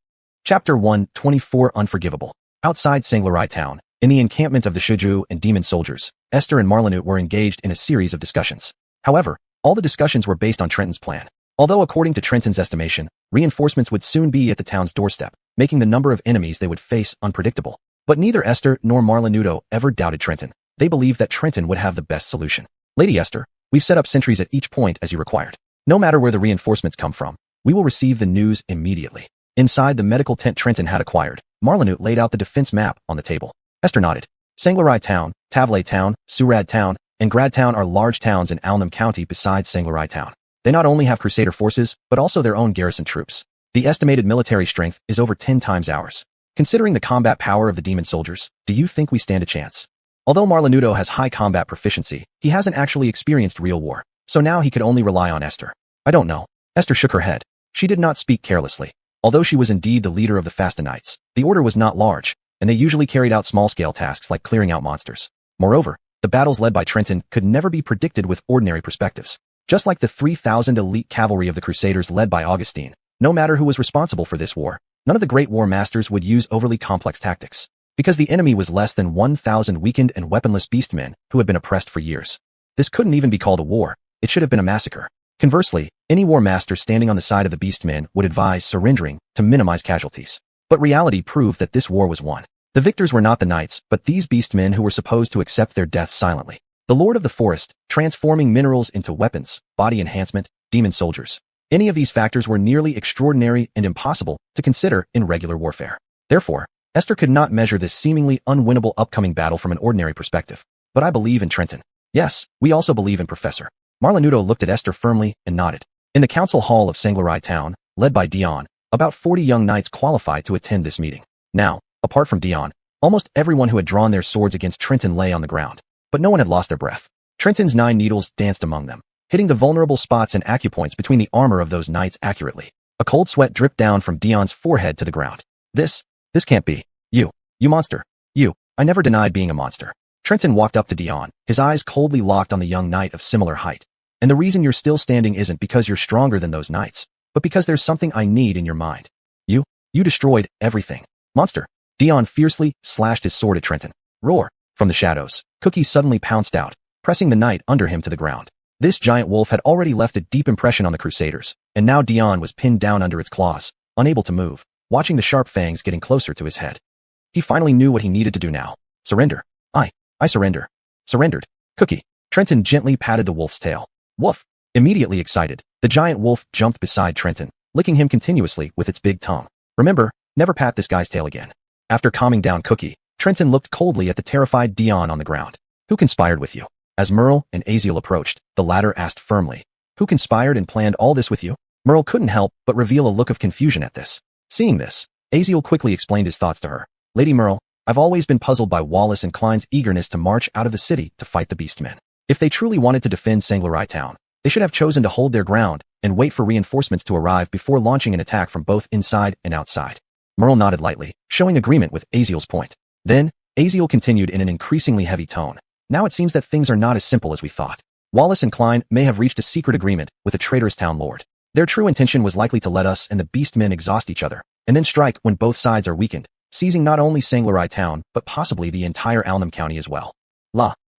Chapter 124 Unforgivable. Outside Sanglarai Town, in the encampment of the Shuju and demon soldiers, Esther and Marlinut were engaged in a series of discussions. However, all the discussions were based on Trenton's plan. Although according to Trenton's estimation, reinforcements would soon be at the town's doorstep, making the number of enemies they would face unpredictable. But neither Esther nor Marlinuto ever doubted Trenton. They believed that Trenton would have the best solution. "Lady Esther, we've set up sentries at each point as you required. No matter where the reinforcements come from, we will receive the news immediately." Inside the medical tent Trenton had acquired, Marlinut laid out the defense map on the table. Esther nodded. "Sanglarai Town, Tavlay Town, Surad Town, and Grad Town are large towns in Alnam County besides Sanglarai Town. They not only have Crusader forces, but also their own garrison troops. The estimated military strength is over 10 times ours. Considering the combat power of the demon soldiers, do you think we stand a chance?" Although Marlinuto has high combat proficiency, he hasn't actually experienced real war, so now he could only rely on Esther. "I don't know." Esther shook her head. She did not speak carelessly. Although she was indeed the leader of the Fastanites, the order was not large, and they usually carried out small-scale tasks like clearing out monsters. Moreover, the battles led by Trenton could never be predicted with ordinary perspectives. Just like the 3,000 elite cavalry of the Crusaders led by Augustine, no matter who was responsible for this war, none of the great war masters would use overly complex tactics, because the enemy was less than 1,000 weakened and weaponless beastmen who had been oppressed for years. This couldn't even be called a war, it should have been a massacre. Conversely, any war master standing on the side of the beastmen would advise surrendering to minimize casualties. But reality proved that this war was won. The victors were not the knights, but these beastmen who were supposed to accept their death silently. The Lord of the Forest, transforming minerals into weapons, body enhancement, demon soldiers. Any of these factors were nearly extraordinary and impossible to consider in regular warfare. Therefore, Esther could not measure this seemingly unwinnable upcoming battle from an ordinary perspective. But I believe in Trenton. Yes, we also believe in Professor. Marlenuto looked at Esther firmly and nodded. In the council hall of Sanglarai town, led by Dion, about 40 young knights qualified to attend this meeting. Now, apart from Dion, almost everyone who had drawn their swords against Trenton lay on the ground. But no one had lost their breath. Trenton's 9 needles danced among them, hitting the vulnerable spots and acupoints between the armor of those knights accurately. A cold sweat dripped down from Dion's forehead to the ground. This can't be. You monster. I never denied being a monster. Trenton walked up to Dion, his eyes coldly locked on the young knight of similar height. And the reason you're still standing isn't because you're stronger than those knights, but because there's something I need in your mind. You destroyed everything. Monster. Dion fiercely slashed his sword at Trenton. Roar. From the shadows, Cookie suddenly pounced out, pressing the knight under him to the ground. This giant wolf had already left a deep impression on the Crusaders, and now Dion was pinned down under its claws, unable to move, watching the sharp fangs getting closer to his head. He finally knew what he needed to do now. Surrender. I surrender. Surrendered. Cookie. Trenton gently patted the wolf's tail. Woof. Immediately excited, the giant wolf jumped beside Trenton, licking him continuously with its big tongue. Remember, never pat this guy's tail again. After calming down Cookie, Trenton looked coldly at the terrified Dion on the ground. Who conspired with you? As Merle and Aziel approached, the latter asked firmly. Who conspired and planned all this with you? Merle couldn't help but reveal a look of confusion at this. Seeing this, Aziel quickly explained his thoughts to her. Lady Merle, I've always been puzzled by Wallace and Klein's eagerness to march out of the city to fight the Beastmen. If they truly wanted to defend Sanglarai town, they should have chosen to hold their ground and wait for reinforcements to arrive before launching an attack from both inside and outside. Merle nodded lightly, showing agreement with Aziel's point. Then, Aziel continued in an increasingly heavy tone. Now it seems that things are not as simple as we thought. Wallace and Klein may have reached a secret agreement with a traitorous town lord. Their true intention was likely to let us and the Beastmen exhaust each other, and then strike when both sides are weakened, seizing not only Sanglarai town, but possibly the entire Alnham County as well.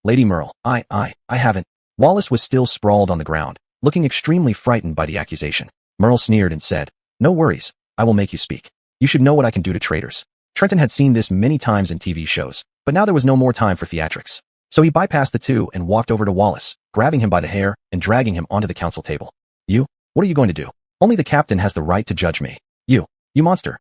Lady Merle, I haven't. Wallace was still sprawled on the ground, looking extremely frightened by the accusation. Merle sneered and said, No worries, I will make you speak. You should know what I can do to traitors. Trenton had seen this many times in TV shows, but now there was no more time for theatrics. So he bypassed the two and walked over to Wallace, grabbing him by the hair and dragging him onto the council table. What are you going to do? Only the captain has the right to judge me. You monster.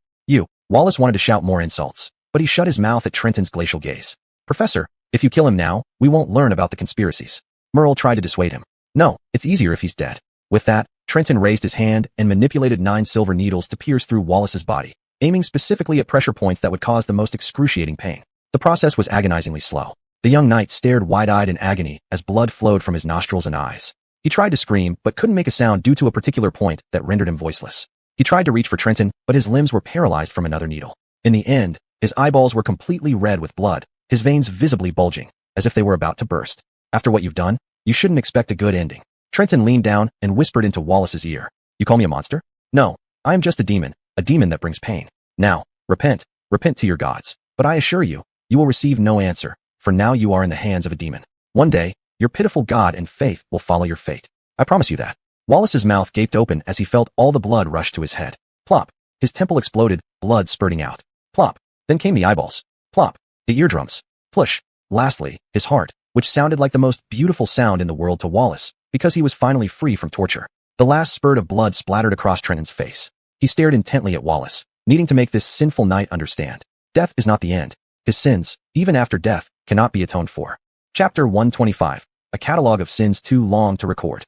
Wallace wanted to shout more insults, but he shut his mouth at Trenton's glacial gaze. Professor, if you kill him now, we won't learn about the conspiracies. Merle tried to dissuade him. No, it's easier if he's dead. With that, Trenton raised his hand and manipulated 9 silver needles to pierce through Wallace's body, aiming specifically at pressure points that would cause the most excruciating pain. The process was agonizingly slow. The young knight stared wide-eyed in agony as blood flowed from his nostrils and eyes. He tried to scream, but couldn't make a sound due to a particular point that rendered him voiceless. He tried to reach for Trenton, but his limbs were paralyzed from another needle. In the end, his eyeballs were completely red with blood, his veins visibly bulging, as if they were about to burst. After what you've done, you shouldn't expect a good ending. Trenton leaned down and whispered into Wallace's ear. You call me a monster? No, I am just a demon that brings pain. Now, repent to your gods. But I assure you, you will receive no answer, for now you are in the hands of a demon. One day, your pitiful god and faith will follow your fate. I promise you that. Wallace's mouth gaped open as he felt all the blood rush to his head. Plop. His temple exploded, blood spurting out. Plop. Then came the eyeballs. Plop. The eardrums. Plush. Lastly, his heart, which sounded like the most beautiful sound in the world to Wallace, because he was finally free from torture. The last spurt of blood splattered across Trenton's face. He stared intently at Wallace, needing to make this sinful knight understand. Death is not the end. His sins, even after death, cannot be atoned for. Chapter 125. A catalog of sins too long to record.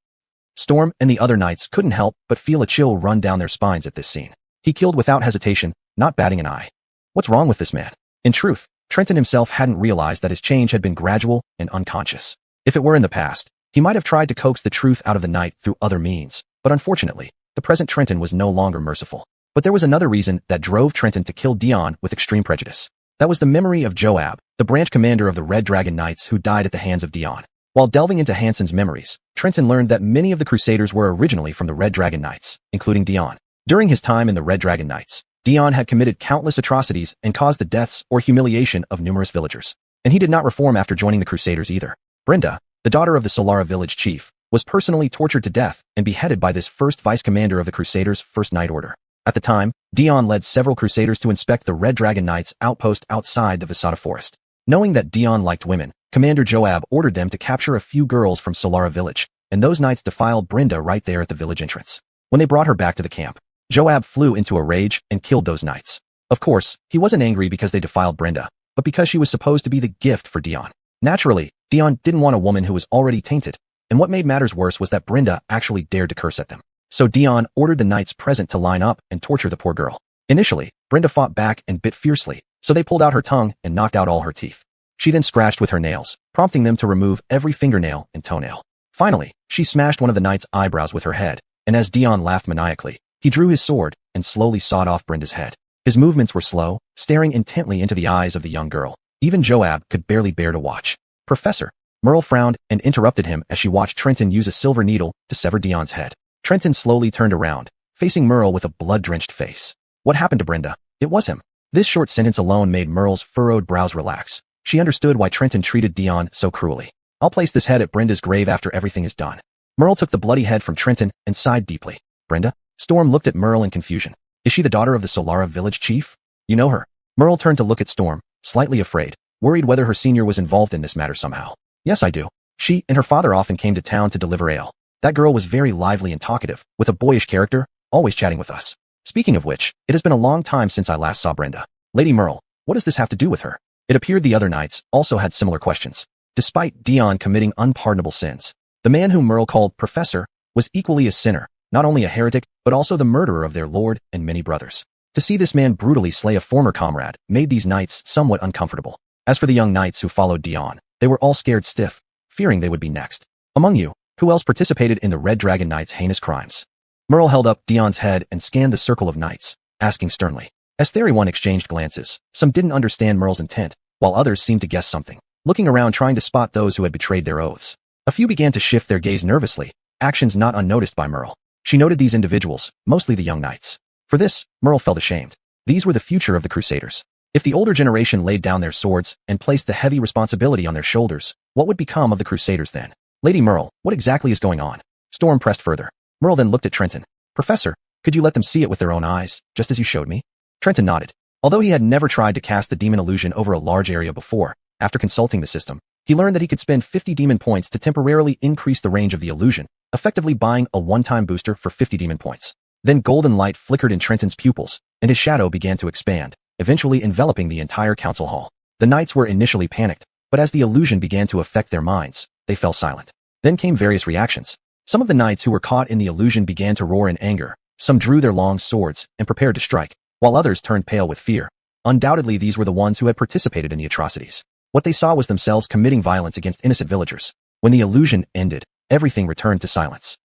Storm and the other knights couldn't help but feel a chill run down their spines at this scene. He killed without hesitation, not batting an eye. What's wrong with this man? In truth, Trenton himself hadn't realized that his change had been gradual and unconscious. If it were in the past, he might have tried to coax the truth out of the knight through other means, but unfortunately, the present Trenton was no longer merciful. But there was another reason that drove Trenton to kill Dion with extreme prejudice. That was the memory of Joab, the branch commander of the Red Dragon Knights who died at the hands of Dion. While delving into Hansen's memories, Trenton learned that many of the Crusaders were originally from the Red Dragon Knights, including Dion. During his time in the Red Dragon Knights, Dion had committed countless atrocities and caused the deaths or humiliation of numerous villagers. And he did not reform after joining the Crusaders either. Brenda, the daughter of the Solara village chief, was personally tortured to death and beheaded by this first vice-commander of the Crusaders' First Knight Order. At the time, Dion led several Crusaders to inspect the Red Dragon Knights' outpost outside the Visata forest. Knowing that Dion liked women, Commander Joab ordered them to capture a few girls from Solara village, and those knights defiled Brenda right there at the village entrance. When they brought her back to the camp, Joab flew into a rage and killed those knights. Of course, he wasn't angry because they defiled Brenda, but because she was supposed to be the gift for Dion. Naturally, Dion didn't want a woman who was already tainted, and what made matters worse was that Brenda actually dared to curse at them. So Dion ordered the knights present to line up and torture the poor girl. Initially, Brenda fought back and bit fiercely, so they pulled out her tongue and knocked out all her teeth. She then scratched with her nails, prompting them to remove every fingernail and toenail. Finally, she smashed one of the knights' eyebrows with her head, and as Dion laughed maniacally, he drew his sword and slowly sawed off Brenda's head. His movements were slow, staring intently into the eyes of the young girl. Even Joab could barely bear to watch. Professor, Merle frowned and interrupted him as she watched Trenton use a silver needle to sever Dion's head. Trenton slowly turned around, facing Merle with a blood-drenched face. What happened to Brenda? It was him. This short sentence alone made Merle's furrowed brows relax. She understood why Trenton treated Dion so cruelly. I'll place this head at Brenda's grave after everything is done. Merle took the bloody head from Trenton and sighed deeply. Brenda? Storm looked at Merle in confusion. Is she the daughter of the Solara village chief? You know her. Merle turned to look at Storm, slightly afraid, worried whether her senior was involved in this matter somehow. Yes, I do. She and her father often came to town to deliver ale. That girl was very lively and talkative, with a boyish character, always chatting with us. Speaking of which, it has been a long time since I last saw Brenda. Lady Merle, what does this have to do with her? It appeared the other knights also had similar questions. Despite Dion committing unpardonable sins, the man whom Merle called Professor was equally a sinner, not only a heretic, but also the murderer of their lord and many brothers. To see this man brutally slay a former comrade made these knights somewhat uncomfortable. As for the young knights who followed Dion, they were all scared stiff, fearing they would be next. Among you, who else participated in the Red Dragon Knights' heinous crimes? Merle held up Dion's head and scanned the circle of knights, asking sternly. As everyone exchanged glances, some didn't understand Merle's intent, while others seemed to guess something, looking around trying to spot those who had betrayed their oaths. A few began to shift their gaze nervously, actions not unnoticed by Merle. She noted these individuals, mostly the young knights. For this, Merle felt ashamed. These were the future of the Crusaders. If the older generation laid down their swords and placed the heavy responsibility on their shoulders, what would become of the Crusaders then? Lady Merle, what exactly is going on? Storm pressed further. Merle then looked at Trenton. Professor, could you let them see it with their own eyes, just as you showed me? Trenton nodded. Although he had never tried to cast the demon illusion over a large area before, after consulting the system, he learned that he could spend 50 demon points to temporarily increase the range of the illusion, effectively buying a one-time booster for 50 demon points. Then golden light flickered in Trenton's pupils, and his shadow began to expand, eventually enveloping the entire council hall. The knights were initially panicked, but as the illusion began to affect their minds, they fell silent. Then came various reactions. Some of the knights who were caught in the illusion began to roar in anger, some drew their long swords and prepared to strike, while others turned pale with fear. Undoubtedly these were the ones who had participated in the atrocities. What they saw was themselves committing violence against innocent villagers. When the illusion ended, everything returned to silence.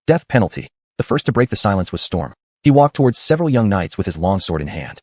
Death penalty. The first to break the silence was Storm. He walked towards several young knights with his longsword in hand.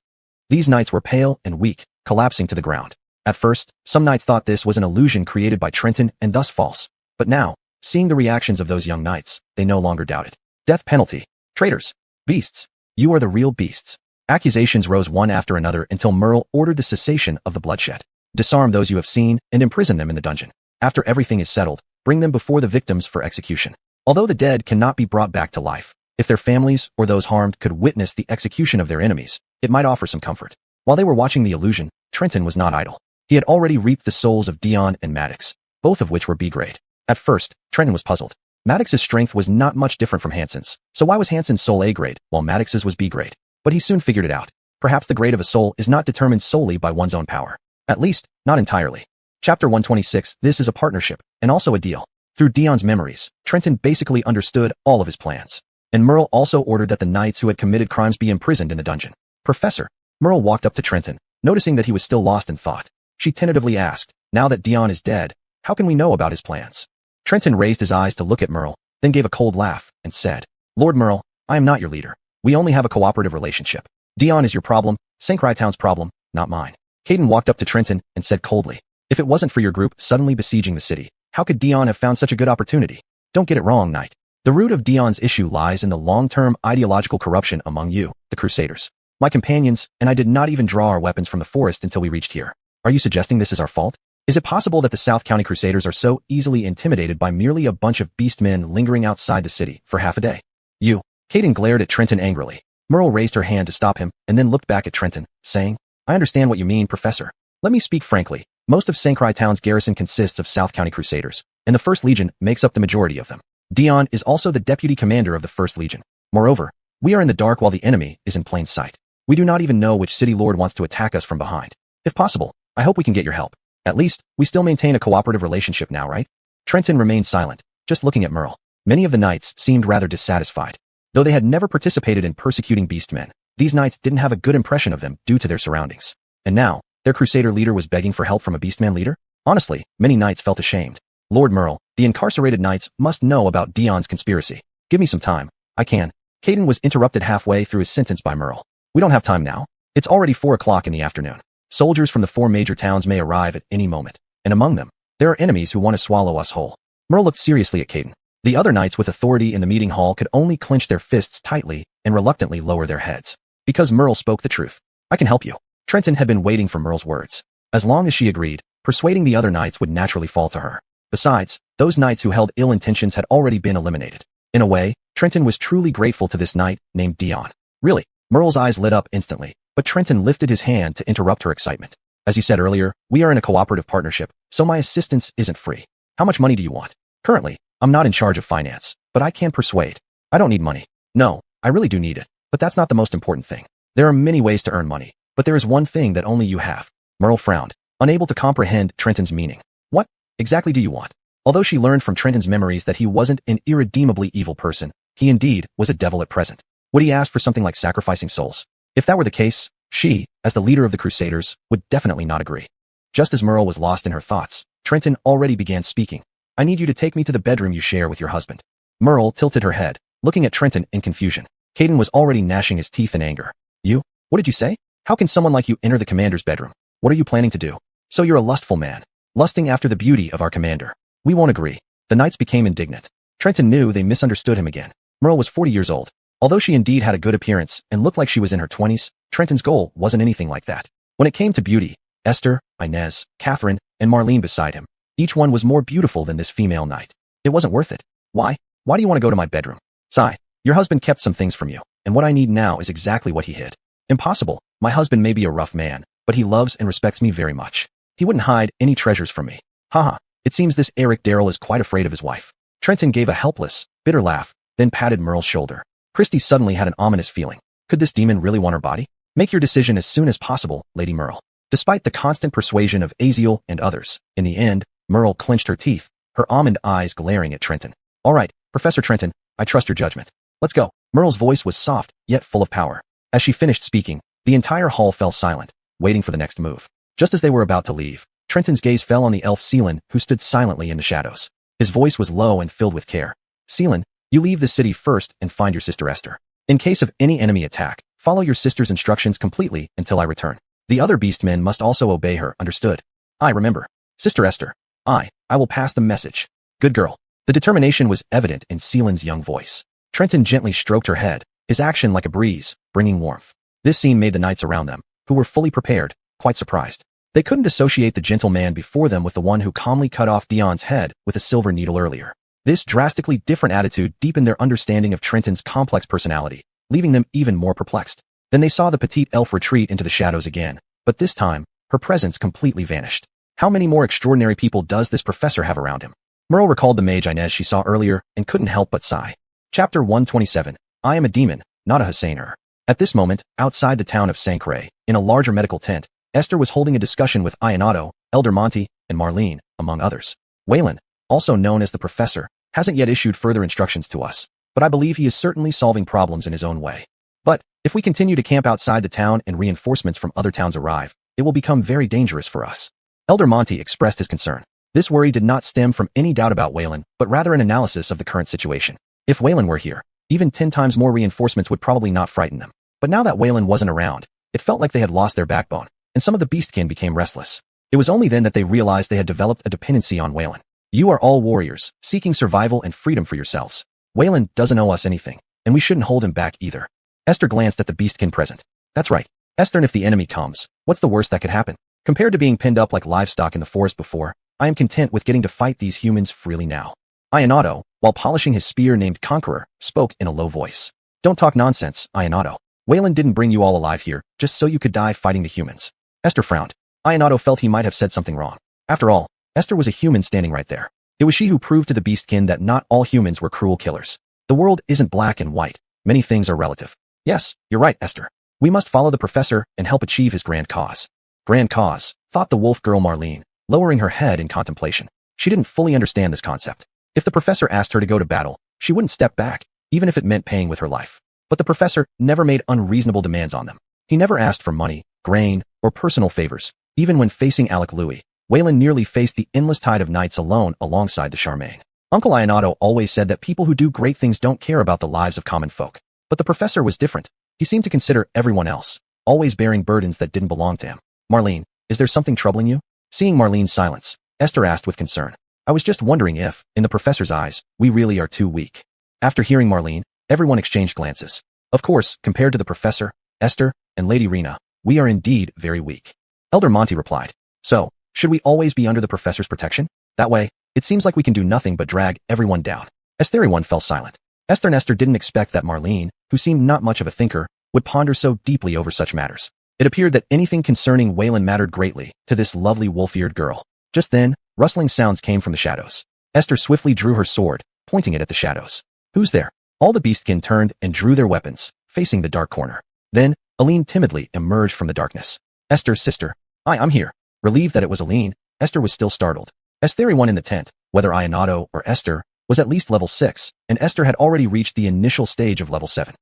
These knights were pale and weak, collapsing to the ground. At first, some knights thought this was an illusion created by Trenton and thus false. But now, seeing the reactions of those young knights, they no longer doubted. Death penalty. Traitors. Beasts. You are the real beasts. Accusations rose one after another until Merle ordered the cessation of the bloodshed. Disarm those you have seen and imprison them in the dungeon. After everything is settled, bring them before the victims for execution. Although the dead cannot be brought back to life, if their families or those harmed could witness the execution of their enemies, it might offer some comfort. While they were watching the illusion, Trenton was not idle. He had already reaped the souls of Dion and Maddox, both of which were B-grade. At first, Trenton was puzzled. Maddox's strength was not much different from Hansen's, so why was Hansen's soul A-grade, while Maddox's was B-grade? But he soon figured it out. Perhaps the grade of a soul is not determined solely by one's own power. At least, not entirely. Chapter 126, this is a partnership, and also a deal. Through Dion's memories, Trenton basically understood all of his plans. And Merle also ordered that the knights who had committed crimes be imprisoned in the dungeon. Professor. Merle walked up to Trenton, noticing that he was still lost in thought. She tentatively asked, now that Dion is dead, how can we know about his plans? Trenton raised his eyes to look at Merle, then gave a cold laugh, and said, Lord Merle, I am not your leader. We only have a cooperative relationship. Dion is your problem, St. Town's problem, not mine. Caden walked up to Trenton and said coldly, if it wasn't for your group suddenly besieging the city, how could Dion have found such a good opportunity? Don't get it wrong, Knight. The root of Dion's issue lies in the long-term ideological corruption among you, the Crusaders. My companions, and I did not even draw our weapons from the forest until we reached here. Are you suggesting this is our fault? Is it possible that the South County Crusaders are so easily intimidated by merely a bunch of beast men lingering outside the city for half a day? You. Caden glared at Trenton angrily. Merle raised her hand to stop him and then looked back at Trenton, saying, I understand what you mean, Professor. Let me speak frankly. Most of St. Town's garrison consists of South County Crusaders, and the 1st Legion makes up the majority of them. Dion is also the deputy commander of the 1st Legion. Moreover, we are in the dark while the enemy is in plain sight. We do not even know which city lord wants to attack us from behind. If possible, I hope we can get your help. At least, we still maintain a cooperative relationship now, right? Trenton remained silent, just looking at Merle. Many of the knights seemed rather dissatisfied. Though they had never participated in persecuting beastmen, these knights didn't have a good impression of them due to their surroundings. And now, their crusader leader was begging for help from a beastman leader? Honestly, many knights felt ashamed. Lord Merle, the incarcerated knights must know about Dion's conspiracy. Give me some time. I can. Caden was interrupted halfway through his sentence by Merle. We don't have time now. It's already 4 o'clock in the afternoon. Soldiers from the 4 major towns may arrive at any moment, and among them, there are enemies who want to swallow us whole. Merle looked seriously at Caden. The other knights with authority in the meeting hall could only clench their fists tightly and reluctantly lower their heads. Because Merle spoke the truth. I can help you. Trenton had been waiting for Merle's words. As long as she agreed, persuading the other knights would naturally fall to her. Besides, those knights who held ill intentions had already been eliminated. In a way, Trenton was truly grateful to this knight named Dion. Really, Merle's eyes lit up instantly, but Trenton lifted his hand to interrupt her excitement. As you said earlier, we are in a cooperative partnership, so my assistance isn't free. How much money do you want? Currently, I'm not in charge of finance, but I can persuade. I don't need money. No, I really do need it, but that's not the most important thing. There are many ways to earn money, but there is one thing that only you have. Merle frowned, unable to comprehend Trenton's meaning. What exactly do you want? Although she learned from Trenton's memories that he wasn't an irredeemably evil person, he indeed was a devil at present. Would he ask for something like sacrificing souls? If that were the case, she, as the leader of the Crusaders, would definitely not agree. Just as Merle was lost in her thoughts, Trenton already began speaking. I need you to take me to the bedroom you share with your husband. Merle tilted her head, looking at Trenton in confusion. Caden was already gnashing his teeth in anger. You? What did you say? How can someone like you enter the commander's bedroom? What are you planning to do? So you're a lustful man, lusting after the beauty of our commander. We won't agree. The knights became indignant. Trenton knew they misunderstood him again. Merle was 40 years old. Although she indeed had a good appearance and looked like she was in her 20s, Trenton's goal wasn't anything like that. When it came to beauty, Esther, Inez, Catherine, and Marlene beside him, each one was more beautiful than this female knight. It wasn't worth it. Why? Why do you want to go to my bedroom? Sigh. Your husband kept some things from you, and what I need now is exactly what he hid. Impossible. My husband may be a rough man, but he loves and respects me very much. He wouldn't hide any treasures from me. Haha. It seems this Eric Darrell is quite afraid of his wife. Trenton gave a helpless, bitter laugh, then patted Merle's shoulder. Christy suddenly had an ominous feeling. Could this demon really want her body? Make your decision as soon as possible, Lady Merle. Despite the constant persuasion of Aziel and others, in the end, Merle clenched her teeth, her almond eyes glaring at Trenton. All right, Professor Trenton, I trust your judgment. Let's go. Merle's voice was soft, yet full of power. As she finished speaking, the entire hall fell silent, waiting for the next move. Just as they were about to leave, Trenton's gaze fell on the elf Seelan, who stood silently in the shadows. His voice was low and filled with care. Seelan, you leave the city first and find your sister Esther. In case of any enemy attack, follow your sister's instructions completely until I return. The other beastmen must also obey her, understood? I remember. Sister Esther. I will pass the message. Good girl. The determination was evident in Seelan's young voice. Trenton gently stroked her head, his action like a breeze, bringing warmth. This scene made the knights around them, who were fully prepared, quite surprised. They couldn't associate the gentle man before them with the one who calmly cut off Dion's head with a silver needle earlier. This drastically different attitude deepened their understanding of Trenton's complex personality, leaving them even more perplexed. Then they saw the petite elf retreat into the shadows again, but this time, her presence completely vanished. How many more extraordinary people does this professor have around him? Merle recalled the mage Inez she saw earlier and couldn't help but sigh. Chapter 127. I am a demon, not a Husseiner. At this moment, outside the town of Sancre, in a larger medical tent, Esther was holding a discussion with Ionato, Elder Monty, and Marlene, among others. Waylon, also known as the professor, hasn't yet issued further instructions to us, but I believe he is certainly solving problems in his own way. But, if we continue to camp outside the town and reinforcements from other towns arrive, it will become very dangerous for us. Elder Monty expressed his concern. This worry did not stem from any doubt about Waylon, but rather an analysis of the current situation. If Waylon were here, even 10 times more reinforcements would probably not frighten them. But now that Waylon wasn't around, it felt like they had lost their backbone, and some of the beastkin became restless. It was only then that they realized they had developed a dependency on Waylon. You are all warriors, seeking survival and freedom for yourselves. Waylon doesn't owe us anything, and we shouldn't hold him back either. Esther glanced at the beastkin present. That's right. Esther, and if the enemy comes, what's the worst that could happen? Compared to being pinned up like livestock in the forest before, I am content with getting to fight these humans freely now. Ionato, while polishing his spear named Conqueror, spoke in a low voice. Don't talk nonsense, Ionato. Waylon didn't bring you all alive here, just so you could die fighting the humans. Esther frowned. Ionato felt he might have said something wrong. After all, Esther was a human standing right there. It was she who proved to the beastkin that not all humans were cruel killers. The world isn't black and white. Many things are relative. Yes, you're right, Esther. We must follow the professor and help achieve his grand cause. Grand cause, thought the wolf girl Marlene, lowering her head in contemplation. She didn't fully understand this concept. If the professor asked her to go to battle, she wouldn't step back, even if it meant paying with her life. But the professor never made unreasonable demands on them. He never asked for money, grain, or personal favors. Even when facing Alec Louis, Waylon nearly faced the endless tide of knights alone alongside the Charmaine. Uncle Ionato always said that people who do great things don't care about the lives of common folk. But the professor was different. He seemed to consider everyone else, always bearing burdens that didn't belong to him. Marlene, is there something troubling you? Seeing Marlene's silence, Esther asked with concern. I was just wondering if, in the professor's eyes, we really are too weak. After hearing Marlene, everyone exchanged glances. Of course, compared to the professor, Esther, and Lady Rena, we are indeed very weak. Elder Monty replied. So, should we always be under the professor's protection? That way, it seems like we can do nothing but drag everyone down. Everyone fell silent. Esther and Esther didn't expect that Marlene, who seemed not much of a thinker, would ponder so deeply over such matters. It appeared that anything concerning Waylon mattered greatly to this lovely wolf-eared girl. Just then, rustling sounds came from the shadows. Esther swiftly drew her sword, pointing it at the shadows. Who's there? All the beastkin turned and drew their weapons, facing the dark corner. Then, Aline timidly emerged from the darkness. Esther's sister. I'm here. Relieved that it was Aline, Esther was still startled. Everyone in the tent, whether Ionato or Esther, was at least level 6, and Esther had already reached the initial stage of level 7.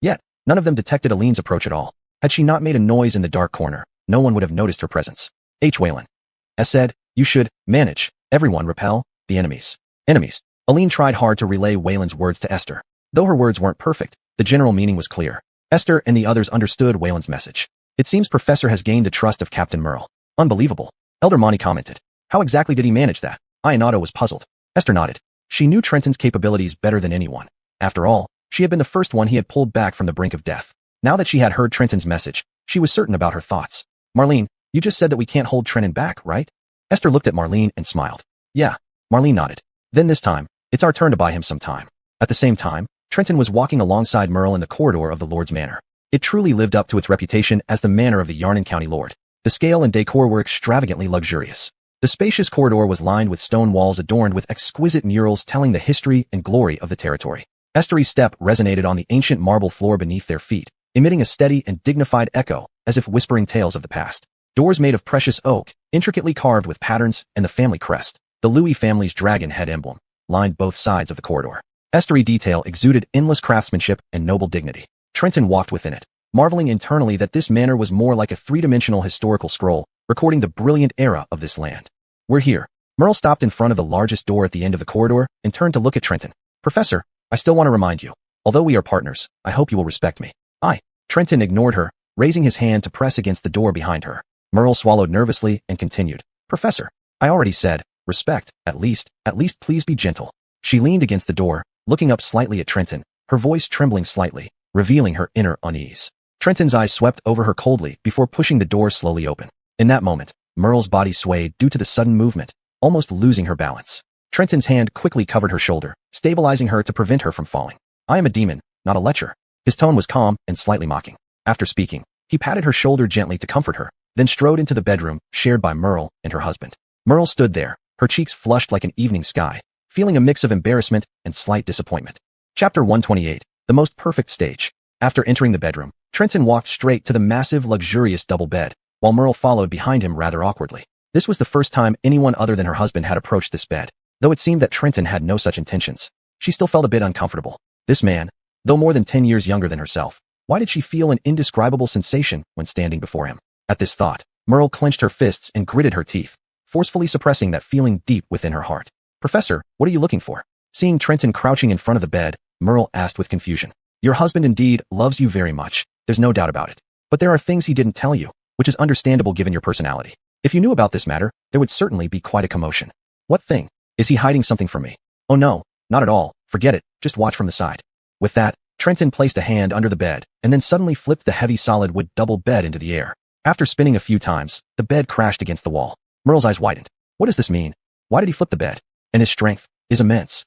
Yet, none of them detected Aline's approach at all. Had she not made a noise in the dark corner, no one would have noticed her presence. Waylon. S said, you should manage, everyone repel, the enemies. Enemies. Aline tried hard to relay Waylon's words to Esther. Though her words weren't perfect, the general meaning was clear. Esther and the others understood Waylon's message. It seems Professor has gained the trust of Captain Merle. Unbelievable. Elder Monty commented. How exactly did he manage that? Ionato was puzzled. Esther nodded. She knew Trenton's capabilities better than anyone. After all, she had been the first one he had pulled back from the brink of death. Now that she had heard Trenton's message, she was certain about her thoughts. Marlene, you just said that we can't hold Trenton back, right? Esther looked at Marlene and smiled. Yeah. Marlene nodded. Then this time, it's our turn to buy him some time. At the same time, Trenton was walking alongside Merle in the corridor of the Lord's Manor. It truly lived up to its reputation as the manor of the Yarnan County Lord. The scale and decor were extravagantly luxurious. The spacious corridor was lined with stone walls adorned with exquisite murals telling the history and glory of the territory. Esther's step resonated on the ancient marble floor beneath their feet, emitting a steady and dignified echo, as if whispering tales of the past. Doors made of precious oak, intricately carved with patterns, and the family crest, the Louis family's dragon head emblem, lined both sides of the corridor. Esther's detail exuded endless craftsmanship and noble dignity. Trenton walked within it, marveling internally that this manor was more like a three-dimensional historical scroll, recording the brilliant era of this land. We're here. Merle stopped in front of the largest door at the end of the corridor and turned to look at Trenton. Professor, I still want to remind you, although we are partners, I hope you will respect me. Trenton ignored her, raising his hand to press against the door behind her. Merle swallowed nervously and continued. Professor, I already said, respect, at least please be gentle. She leaned against the door, looking up slightly at Trenton, her voice trembling slightly, revealing her inner unease. Trenton's eyes swept over her coldly before pushing the door slowly open. In that moment, Merle's body swayed due to the sudden movement, almost losing her balance. Trenton's hand quickly covered her shoulder, stabilizing her to prevent her from falling. I am a demon, not a lecher. His tone was calm and slightly mocking. After speaking, he patted her shoulder gently to comfort her, then strode into the bedroom shared by Merle and her husband. Merle stood there, her cheeks flushed like an evening sky, feeling a mix of embarrassment and slight disappointment. Chapter 128, The Most Perfect Stage. After entering the bedroom, Trenton walked straight to the massive, luxurious double bed, while Merle followed behind him rather awkwardly. This was the first time anyone other than her husband had approached this bed, though it seemed that Trenton had no such intentions. She still felt a bit uncomfortable. This man, though more than 10 years younger than herself, why did she feel an indescribable sensation when standing before him? At this thought, Merle clenched her fists and gritted her teeth, forcefully suppressing that feeling deep within her heart. Professor, what are you looking for? Seeing Trenton crouching in front of the bed, Merle asked with confusion. Your husband indeed loves you very much, there's no doubt about it. But there are things he didn't tell you, which is understandable given your personality. If you knew about this matter, there would certainly be quite a commotion. What thing? Is he hiding something from me? Oh no, not at all, forget it, just watch from the side. With that, Trenton placed a hand under the bed, and then suddenly flipped the heavy solid wood double bed into the air. After spinning a few times, the bed crashed against the wall. Merle's eyes widened. What does this mean? Why did he flip the bed? And his strength is immense.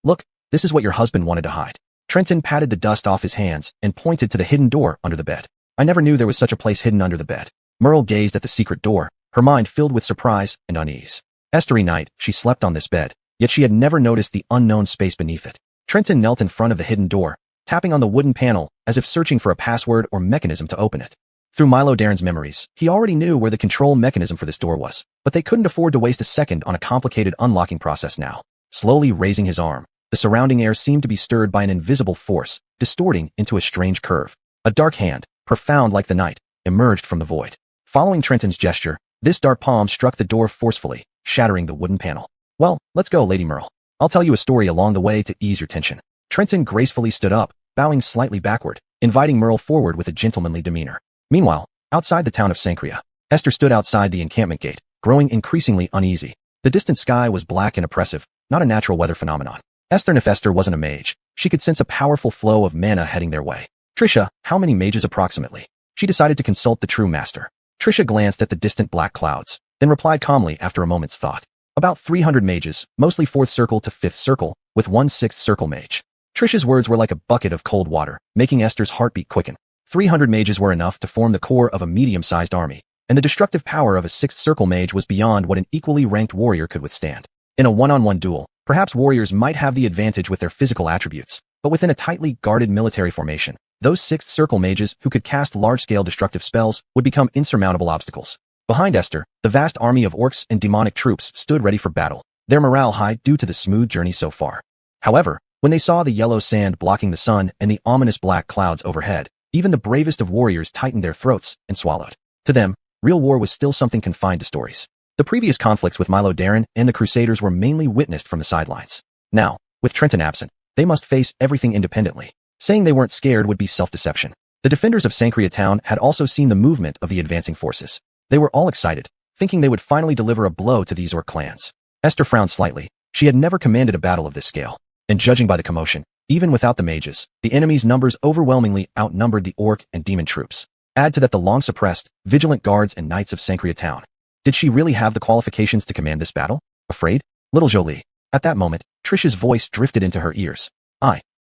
Look, this is what your husband wanted to hide. Trenton patted the dust off his hands and pointed to the hidden door under the bed. I never knew there was such a place hidden under the bed. Merle gazed at the secret door, her mind filled with surprise and unease. Every night, she slept on this bed, yet she had never noticed the unknown space beneath it. Trenton knelt in front of the hidden door, tapping on the wooden panel as if searching for a password or mechanism to open it. Through Milo Darren's memories, he already knew where the control mechanism for this door was, but they couldn't afford to waste a second on a complicated unlocking process now. Slowly raising his arm, the surrounding air seemed to be stirred by an invisible force, distorting into a strange curve. A dark hand, profound like the night, emerged from the void. Following Trenton's gesture, this dark palm struck the door forcefully, shattering the wooden panel. Well, let's go, Lady Merle. I'll tell you a story along the way to ease your tension. Trenton gracefully stood up, bowing slightly backward, inviting Merle forward with a gentlemanly demeanor. Meanwhile, outside the town of Sancria, Esther stood outside the encampment gate, growing increasingly uneasy. The distant sky was black and oppressive, not a natural weather phenomenon. If Esther wasn't a mage, she could sense a powerful flow of mana heading their way. Trisha, how many mages approximately? She decided to consult the true master. Trisha glanced at the distant black clouds, then replied calmly after a moment's thought. About 300 mages, mostly 4th circle to 5th circle, with 1 6th circle mage. Trisha's words were like a bucket of cold water, making Esther's heartbeat quicken. 300 mages were enough to form the core of a medium-sized army, and the destructive power of a 6th circle mage was beyond what an equally ranked warrior could withstand. In a one-on-one duel, perhaps warriors might have the advantage with their physical attributes, but within a tightly guarded military formation, those 6th circle mages who could cast large-scale destructive spells would become insurmountable obstacles. Behind Esther, the vast army of orcs and demonic troops stood ready for battle, their morale high due to the smooth journey so far. However, when they saw the yellow sand blocking the sun and the ominous black clouds overhead, even the bravest of warriors tightened their throats and swallowed. To them, real war was still something confined to stories. The previous conflicts with Milo Darren and the Crusaders were mainly witnessed from the sidelines. Now, with Trenton absent, they must face everything independently. Saying they weren't scared would be self-deception. The defenders of Sancria town had also seen the movement of the advancing forces. They were all excited, thinking they would finally deliver a blow to these orc clans. Esther frowned slightly. She had never commanded a battle of this scale, and judging by the commotion, even without the mages, the enemy's numbers overwhelmingly outnumbered the orc and demon troops. Add to that the long-suppressed, vigilant guards and knights of Sancria town. Did she really have the qualifications to command this battle? Afraid? Little Jolie. At that moment, Trisha's voice drifted into her ears.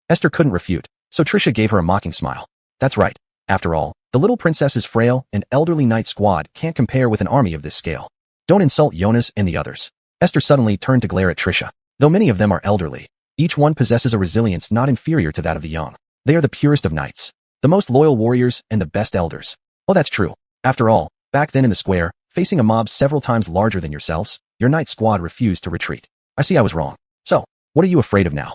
Esther couldn't refute, so Trisha gave her a mocking smile. That's right. After all, the little princess's frail and elderly knight squad can't compare with an army of this scale. Don't insult Jonas and the others. Esther suddenly turned to glare at Trisha. Though many of them are elderly, each one possesses a resilience not inferior to that of the young. They are the purest of knights, the most loyal warriors, and the best elders. Oh, that's true. After all, back then in the square, facing a mob several times larger than yourselves, your knight squad refused to retreat. I see I was wrong. So, what are you afraid of now?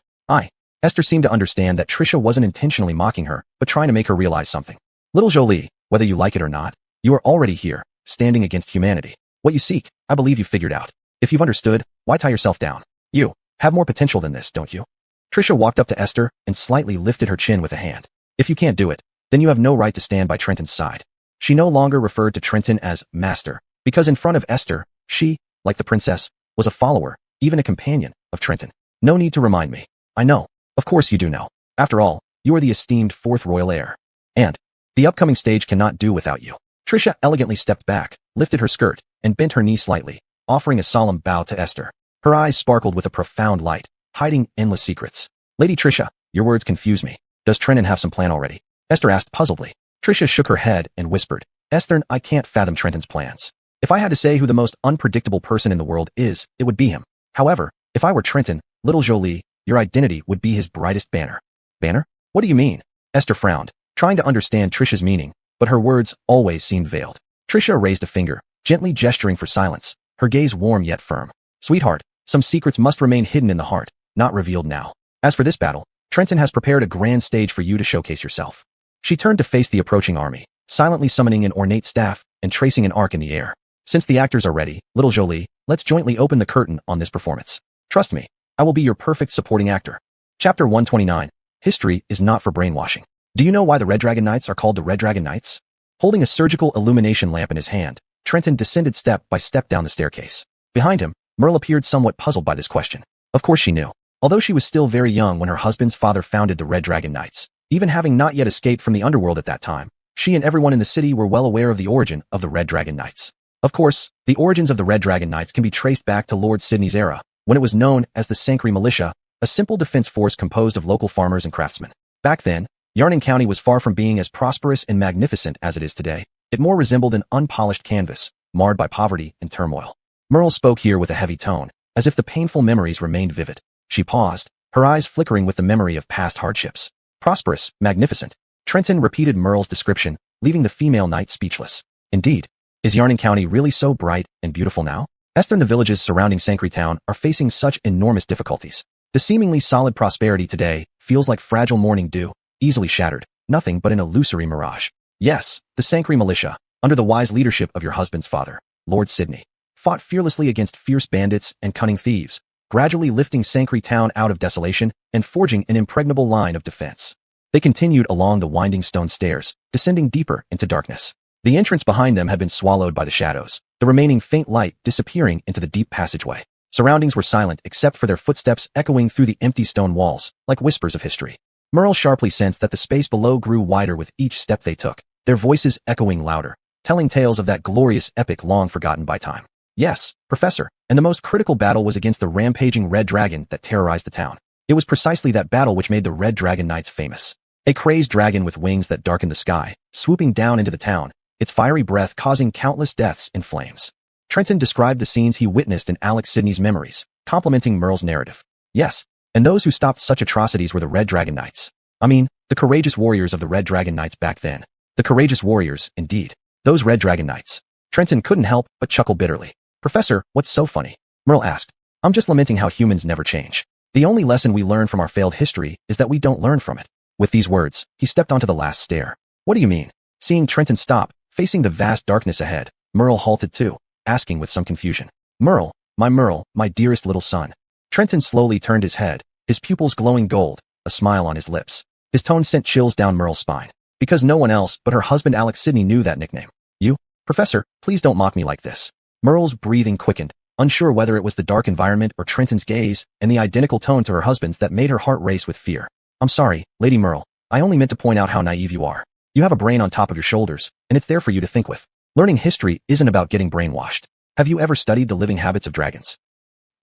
Esther seemed to understand that Trisha wasn't intentionally mocking her, but trying to make her realize something. Little Jolie, whether you like it or not, you are already here, standing against humanity. What you seek, I believe you figured out. If you've understood, why tie yourself down? You have more potential than this, don't you? Trisha walked up to Esther and slightly lifted her chin with a hand. If you can't do it, then you have no right to stand by Trenton's side. She no longer referred to Trenton as master, because in front of Esther, she, like the princess, was a follower, even a companion, of Trenton. No need to remind me. I know. Of course you do know. After all, you are the esteemed 4th royal heir. And the upcoming stage cannot do without you. Trisha elegantly stepped back, lifted her skirt, and bent her knee slightly, offering a solemn bow to Esther. Her eyes sparkled with a profound light, hiding endless secrets. Lady Trisha, your words confuse me. Does Trenton have some plan already? Esther asked puzzledly. Trisha shook her head and whispered, Esther, I can't fathom Trenton's plans. If I had to say who the most unpredictable person in the world is, it would be him. However, if I were Trenton, little Jolie, your identity would be his brightest banner. Banner? What do you mean? Esther frowned, trying to understand Trisha's meaning, but her words always seemed veiled. Trisha raised a finger, gently gesturing for silence, her gaze warm yet firm. Sweetheart, some secrets must remain hidden in the heart, not revealed now. As for this battle, Trenton has prepared a grand stage for you to showcase yourself. She turned to face the approaching army, silently summoning an ornate staff and tracing an arc in the air. Since the actors are ready, little Jolie, let's jointly open the curtain on this performance. Trust me, I will be your perfect supporting actor. Chapter 129. History is not for brainwashing. Do you know why the Red Dragon Knights are called the Red Dragon Knights? Holding a surgical illumination lamp in his hand, Trenton descended step by step down the staircase. Behind him, Merle appeared somewhat puzzled by this question. Of course she knew. Although she was still very young when her husband's father founded the Red Dragon Knights, even having not yet escaped from the underworld at that time, she and everyone in the city were well aware of the origin of the Red Dragon Knights. Of course, the origins of the Red Dragon Knights can be traced back to Lord Sidney's era, when it was known as the Sancri Militia, a simple defense force composed of local farmers and craftsmen. Back then, Yarning County was far from being as prosperous and magnificent as it is today. It more resembled an unpolished canvas, marred by poverty and turmoil. Merle spoke here with a heavy tone, as if the painful memories remained vivid. She paused, her eyes flickering with the memory of past hardships. Prosperous, magnificent. Trenton repeated Merle's description, leaving the female knight speechless. Indeed. Is Yarning County really so bright and beautiful now? Esther and the villages surrounding Sanctuary Town are facing such enormous difficulties. The seemingly solid prosperity today feels like fragile morning dew, easily shattered, nothing but an illusory mirage. Yes, the Sanctuary militia, under the wise leadership of your husband's father, Lord Sidney, fought fearlessly against fierce bandits and cunning thieves, gradually lifting Sanctuary Town out of desolation and forging an impregnable line of defense. They continued along the winding stone stairs, descending deeper into darkness. The entrance behind them had been swallowed by the shadows, the remaining faint light disappearing into the deep passageway. Surroundings were silent except for their footsteps echoing through the empty stone walls, like whispers of history. Merle sharply sensed that the space below grew wider with each step they took, their voices echoing louder, telling tales of that glorious epic long forgotten by time. Yes, Professor, and the most critical battle was against the rampaging Red Dragon that terrorized the town. It was precisely that battle which made the Red Dragon Knights famous. A crazed dragon with wings that darkened the sky, swooping down into the town, its fiery breath causing countless deaths in flames. Trenton described the scenes he witnessed in Alex Sidney's memories, complementing Merle's narrative. Yes, and those who stopped such atrocities were the Red Dragon Knights. I mean, the courageous warriors of the Red Dragon Knights back then. The courageous warriors, indeed. Those Red Dragon Knights. Trenton couldn't help but chuckle bitterly. Professor, what's so funny? Merle asked. I'm just lamenting how humans never change. The only lesson we learn from our failed history is that we don't learn from it. With these words, he stepped onto the last stair. What do you mean? Seeing Trenton stop, facing the vast darkness ahead, Merle halted too, asking with some confusion. Merle, my dearest little son. Trenton slowly turned his head, his pupils glowing gold, a smile on his lips. His tone sent chills down Merle's spine, because no one else but her husband Alex Sidney knew that nickname. You? Professor, please don't mock me like this. Merle's breathing quickened, unsure whether it was the dark environment or Trenton's gaze and the identical tone to her husband's that made her heart race with fear. I'm sorry, Lady Merle. I only meant to point out how naive you are. You have a brain on top of your shoulders, and it's there for you to think with. Learning history isn't about getting brainwashed. Have you ever studied the living habits of dragons?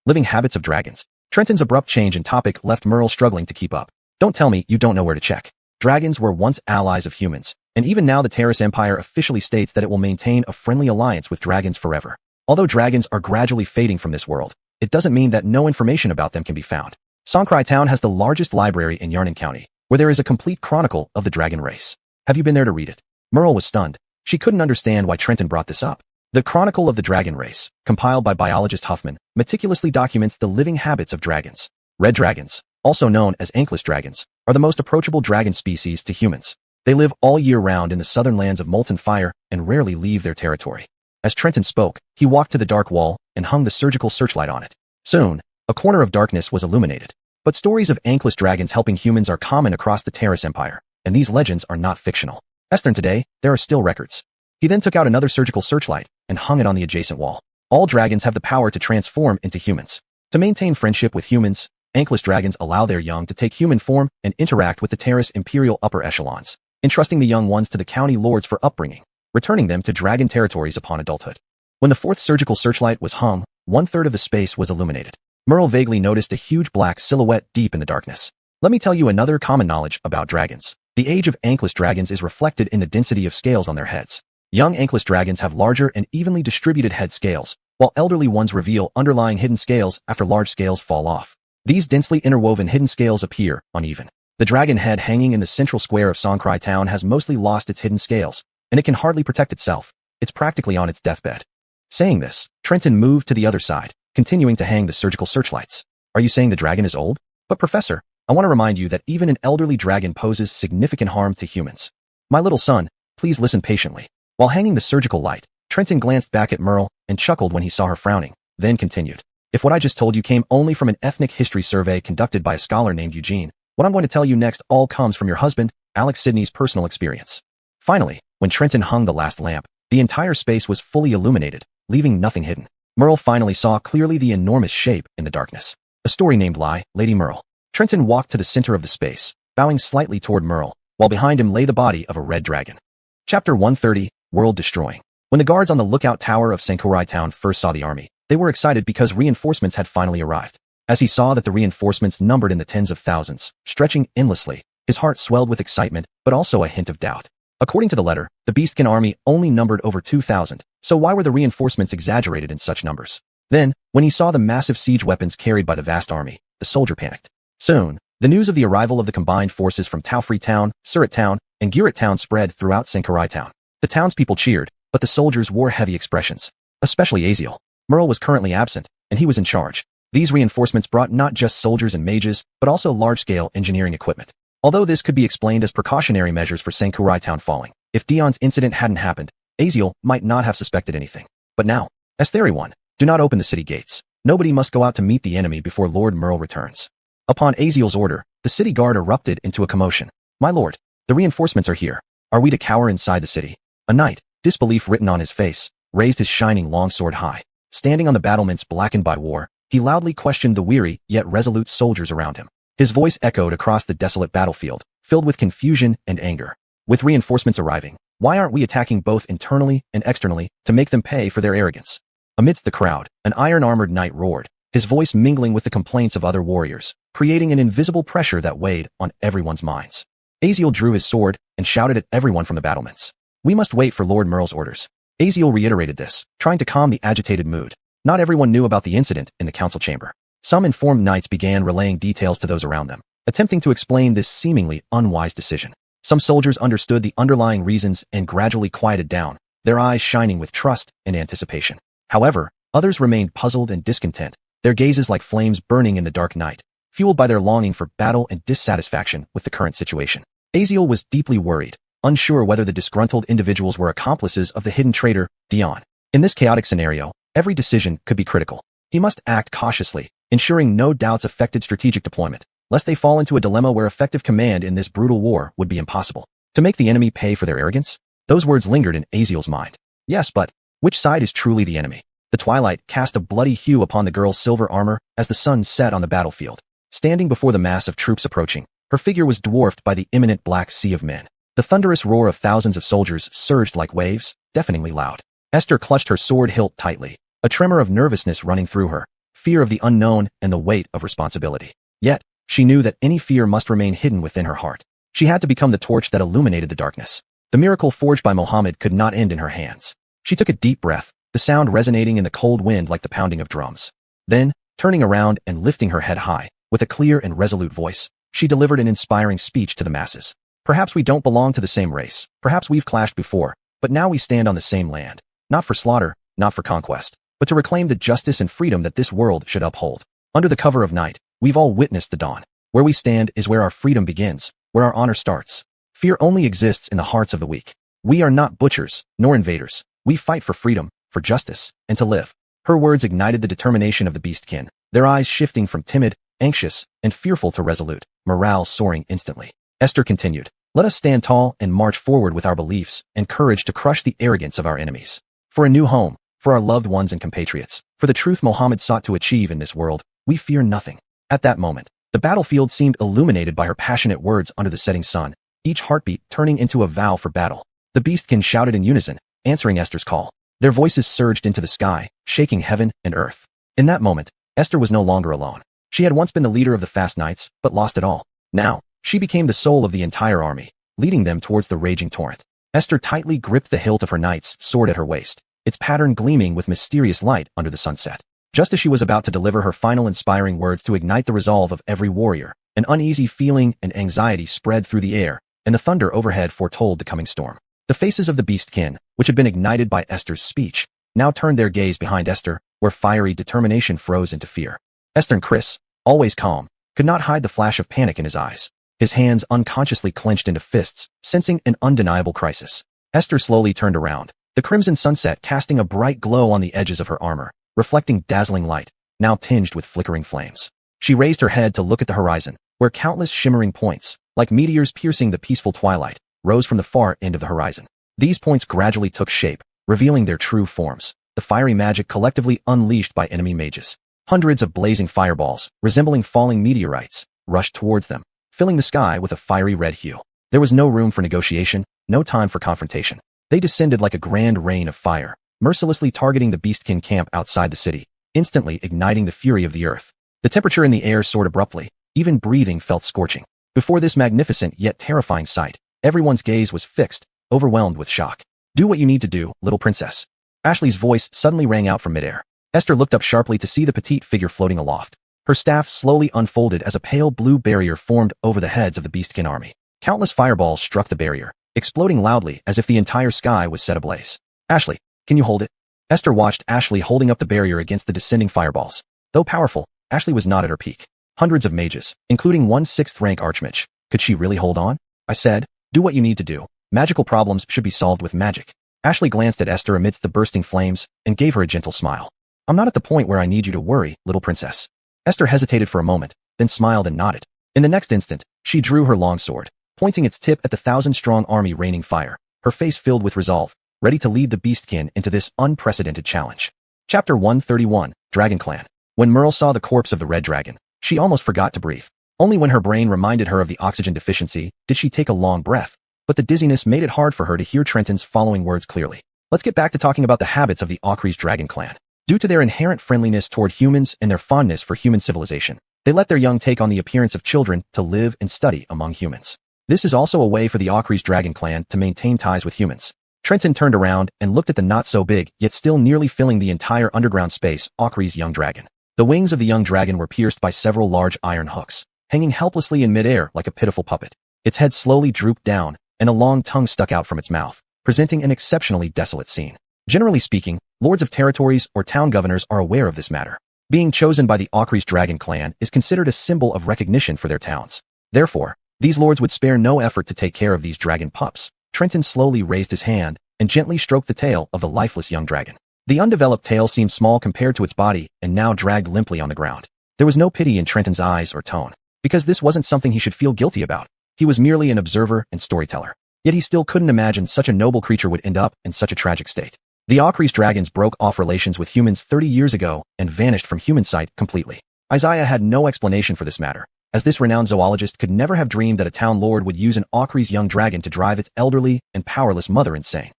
Living habits of dragons. Trenton's abrupt change in topic left Merle struggling to keep up. Don't tell me you don't know where to check. Dragons were once allies of humans, and even now the Terrace Empire officially states that it will maintain a friendly alliance with dragons forever. Although dragons are gradually fading from this world, it doesn't mean that no information about them can be found. Sanctuary Town has the largest library in Yarning County, where there is a complete chronicle of the dragon race. Have you been there to read it? Merle was stunned. She couldn't understand why Trenton brought this up. The Chronicle of the Dragon Race, compiled by biologist Huffman, meticulously documents the living habits of dragons. Red dragons, also known as ankless dragons, are the most approachable dragon species to humans. They live all year round in the southern lands of molten fire and rarely leave their territory. As Trenton spoke, he walked to the dark wall and hung the surgical searchlight on it. Soon, a corner of darkness was illuminated. But stories of ankless dragons helping humans are common across the Terrace Empire, and these legends are not fictional. Esther, today, there are still records. He then took out another surgical searchlight and hung it on the adjacent wall. All dragons have the power to transform into humans. To maintain friendship with humans, ankless dragons allow their young to take human form and interact with the Terrace Imperial upper echelons, entrusting the young ones to the county lords for upbringing, returning them to dragon territories upon adulthood. When the fourth surgical searchlight was hung, 1/3 of the space was illuminated. Merle vaguely noticed a huge black silhouette deep in the darkness. Let me tell you another common knowledge about dragons. The age of ankless dragons is reflected in the density of scales on their heads. Young ankless dragons have larger and evenly distributed head scales, while elderly ones reveal underlying hidden scales after large scales fall off. These densely interwoven hidden scales appear uneven. The dragon head hanging in the central square of Sanctuary Town has mostly lost its hidden scales, and it can hardly protect itself. It's practically on its deathbed. Saying this, Trenton moved to the other side, continuing to hang the surgical searchlights. Are you saying the dragon is old? But Professor, I want to remind you that even an elderly dragon poses significant harm to humans. My little son, please listen patiently. While hanging the surgical light, Trenton glanced back at Merle and chuckled when he saw her frowning, then continued. If what I just told you came only from an ethnic history survey conducted by a scholar named Eugene, what I'm going to tell you next all comes from your husband, Alex Sidney's personal experience. Finally, when Trenton hung the last lamp, the entire space was fully illuminated, leaving nothing hidden. Merle finally saw clearly the enormous shape in the darkness. A story named Lady Merle. Trenton walked to the center of the space, bowing slightly toward Merle, while behind him lay the body of a red dragon. Chapter 130, World Destroying. When the guards on the lookout tower of Sanctuary Town first saw the army, they were excited because reinforcements had finally arrived. As he saw that the reinforcements numbered in the tens of thousands, stretching endlessly, his heart swelled with excitement, but also a hint of doubt. According to the letter, the Beastkin army only numbered over 2,000, so why were the reinforcements exaggerated in such numbers? Then, when he saw the massive siege weapons carried by the vast army, the soldier panicked. Soon, the news of the arrival of the combined forces from Taufri Town, Surat Town, and Girit Town spread throughout Sankarai Town. The townspeople cheered, but the soldiers wore heavy expressions, especially Aziel. Merle was currently absent, and he was in charge. These reinforcements brought not just soldiers and mages, but also large-scale engineering equipment. Although this could be explained as precautionary measures for Sankarai Town falling, if Dion's incident hadn't happened, Aziel might not have suspected anything. But now, Estheri 1, do not open the city gates. Nobody must go out to meet the enemy before Lord Merle returns. Upon Aziel's order, the city guard erupted into a commotion. My lord, the reinforcements are here. Are we to cower inside the city? A knight, disbelief written on his face, raised his shining longsword high. Standing on the battlements blackened by war, he loudly questioned the weary yet resolute soldiers around him. His voice echoed across the desolate battlefield, filled with confusion and anger. With reinforcements arriving, why aren't we attacking both internally and externally to make them pay for their arrogance? Amidst the crowd, an iron-armored knight roared, his voice mingling with the complaints of other warriors, creating an invisible pressure that weighed on everyone's minds. Aziel drew his sword and shouted at everyone from the battlements. We must wait for Lord Merle's orders. Aziel reiterated this, trying to calm the agitated mood. Not everyone knew about the incident in the council chamber. Some informed knights began relaying details to those around them, attempting to explain this seemingly unwise decision. Some soldiers understood the underlying reasons and gradually quieted down, their eyes shining with trust and anticipation. However, others remained puzzled and discontent, their gazes like flames burning in the dark night, fueled by their longing for battle and dissatisfaction with the current situation. Aziel was deeply worried, unsure whether the disgruntled individuals were accomplices of the hidden traitor, Dion. In this chaotic scenario, every decision could be critical. He must act cautiously, ensuring no doubts affected strategic deployment, lest they fall into a dilemma where effective command in this brutal war would be impossible. To make the enemy pay for their arrogance? Those words lingered in Aziel's mind. Yes, but which side is truly the enemy? The twilight cast a bloody hue upon the girl's silver armor as the sun set on the battlefield. Standing before the mass of troops approaching, her figure was dwarfed by the imminent black sea of men. The thunderous roar of thousands of soldiers surged like waves, deafeningly loud. Esther clutched her sword hilt tightly, a tremor of nervousness running through her, fear of the unknown and the weight of responsibility. Yet, she knew that any fear must remain hidden within her heart. She had to become the torch that illuminated the darkness. The miracle forged by Mohammed could not end in her hands. She took a deep breath, the sound resonating in the cold wind like the pounding of drums. Then, turning around and lifting her head high, with a clear and resolute voice, she delivered an inspiring speech to the masses. Perhaps we don't belong to the same race, perhaps we've clashed before, but now we stand on the same land, not for slaughter, not for conquest, but to reclaim the justice and freedom that this world should uphold. Under the cover of night, we've all witnessed the dawn. Where we stand is where our freedom begins, where our honor starts. Fear only exists in the hearts of the weak. We are not butchers, nor invaders. We fight for freedom, for justice, and to live. Her words ignited the determination of the beastkin, their eyes shifting from timid, anxious, and fearful to resolute, morale soaring instantly. Esther continued, let us stand tall and march forward with our beliefs and courage to crush the arrogance of our enemies. For a new home, for our loved ones and compatriots, for the truth Mohammed sought to achieve in this world, we fear nothing. At that moment, the battlefield seemed illuminated by her passionate words under the setting sun, each heartbeat turning into a vow for battle. The beastkin shouted in unison, answering Esther's call. Their voices surged into the sky, shaking heaven and earth. In that moment, Esther was no longer alone. She had once been the leader of the fast knights, but lost it all. Now, she became the soul of the entire army, leading them towards the raging torrent. Esther tightly gripped the hilt of her knight's sword at her waist, its pattern gleaming with mysterious light under the sunset. Just as she was about to deliver her final inspiring words to ignite the resolve of every warrior, an uneasy feeling and anxiety spread through the air, and the thunder overhead foretold the coming storm. The faces of the beastkin, which had been ignited by Esther's speech, now turned their gaze behind Esther, where fiery determination froze into fear. Esther and Chris, always calm, could not hide the flash of panic in his eyes. His hands unconsciously clenched into fists, sensing an undeniable crisis. Esther slowly turned around, the crimson sunset casting a bright glow on the edges of her armor, reflecting dazzling light, now tinged with flickering flames. She raised her head to look at the horizon, where countless shimmering points, like meteors piercing the peaceful twilight, rose from the far end of the horizon. These points gradually took shape, revealing their true forms, the fiery magic collectively unleashed by enemy mages. Hundreds of blazing fireballs, resembling falling meteorites, rushed towards them, filling the sky with a fiery red hue. There was no room for negotiation, no time for confrontation. They descended like a grand rain of fire, mercilessly targeting the beastkin camp outside the city, instantly igniting the fury of the earth. The temperature in the air soared abruptly, even breathing felt scorching. Before this magnificent yet terrifying sight, everyone's gaze was fixed, overwhelmed with shock. Do what you need to do, little princess. Ashley's voice suddenly rang out from midair. Esther looked up sharply to see the petite figure floating aloft. Her staff slowly unfolded as a pale blue barrier formed over the heads of the beastkin army. Countless fireballs struck the barrier, exploding loudly as if the entire sky was set ablaze. Ashley, can you hold it? Esther watched Ashley holding up the barrier against the descending fireballs. Though powerful, Ashley was not at her peak. Hundreds of mages, including one 6th rank archmage. Could she really hold on? I said, do what you need to do. Magical problems should be solved with magic. Ashley glanced at Esther amidst the bursting flames and gave her a gentle smile. I'm not at the point where I need you to worry, little princess. Esther hesitated for a moment, then smiled and nodded. In the next instant, she drew her long sword, pointing its tip at the 1,000-strong army raining fire, her face filled with resolve, ready to lead the beastkin into this unprecedented challenge. Chapter 131, Dragon Clan. When Merle saw the corpse of the red dragon, she almost forgot to breathe. Only when her brain reminded her of the oxygen deficiency did she take a long breath, but the dizziness made it hard for her to hear Trenton's following words clearly. Let's get back to talking about the habits of the Aucry's Dragon Clan. Due to their inherent friendliness toward humans and their fondness for human civilization, they let their young take on the appearance of children to live and study among humans. This is also a way for the Aucry's Dragon Clan to maintain ties with humans. Trenton turned around and looked at the not-so-big, yet still nearly filling the entire underground space, Aucry's young dragon. The wings of the young dragon were pierced by several large iron hooks, hanging helplessly in midair like a pitiful puppet. Its head slowly drooped down, and a long tongue stuck out from its mouth, presenting an exceptionally desolate scene. Generally speaking, lords of territories or town governors are aware of this matter. Being chosen by the Aucry's Dragon Clan is considered a symbol of recognition for their towns. Therefore, these lords would spare no effort to take care of these dragon pups. Trenton slowly raised his hand and gently stroked the tail of the lifeless young dragon. The undeveloped tail seemed small compared to its body and now dragged limply on the ground. There was no pity in Trenton's eyes or tone, because this wasn't something he should feel guilty about. He was merely an observer and storyteller. Yet he still couldn't imagine such a noble creature would end up in such a tragic state. The Aucry's dragons broke off relations with humans 30 years ago and vanished from human sight completely. Isaiah had no explanation for this matter, as this renowned zoologist could never have dreamed that a town lord would use an Aucry's young dragon to drive its elderly and powerless mother insane.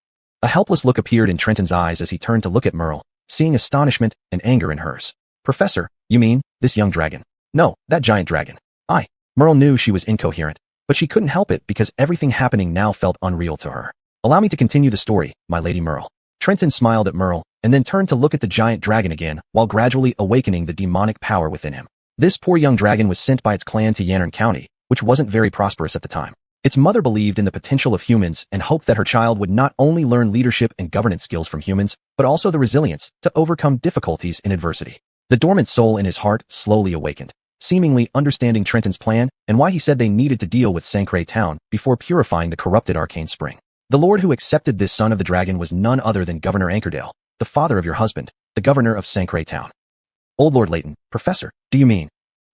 A helpless look appeared in Trenton's eyes as he turned to look at Merle, seeing astonishment and anger in hers. Professor, you mean, this young dragon? No, that giant dragon. Merle knew she was incoherent, but she couldn't help it because everything happening now felt unreal to her. Allow me to continue the story, my lady Merle. Trenton smiled at Merle, and then turned to look at the giant dragon again while gradually awakening the demonic power within him. This poor young dragon was sent by its clan to Yannern County, which wasn't very prosperous at the time. Its mother believed in the potential of humans and hoped that her child would not only learn leadership and governance skills from humans, but also the resilience to overcome difficulties in adversity. The dormant soul in his heart slowly awakened, seemingly understanding Trenton's plan and why he said they needed to deal with Sancray Town before purifying the corrupted arcane spring. The lord who accepted this son of the dragon was none other than Governor Ankerdale, the father of your husband, the governor of Sancray Town. Old Lord Leighton, Professor, do you mean?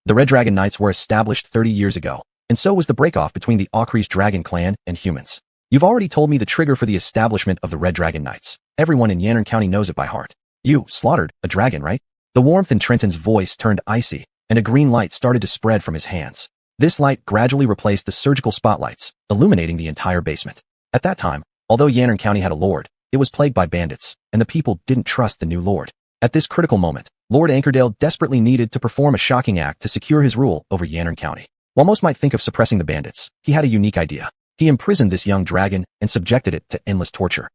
The Red Dragon Knights were established 30 years ago, and so was the breakoff between the Aucry's Dragon Clan and humans. You've already told me the trigger for the establishment of the Red Dragon Knights. Everyone in Yannern County knows it by heart. You slaughtered a dragon, right? The warmth in Trenton's voice turned icy, and a green light started to spread from his hands. This light gradually replaced the surgical spotlights, illuminating the entire basement. At that time, although Yannern County had a lord, it was plagued by bandits, and the people didn't trust the new lord. At this critical moment, Lord Ankerdale desperately needed to perform a shocking act to secure his rule over Yannern County. While most might think of suppressing the bandits, he had a unique idea. He imprisoned this young dragon and subjected it to endless torture.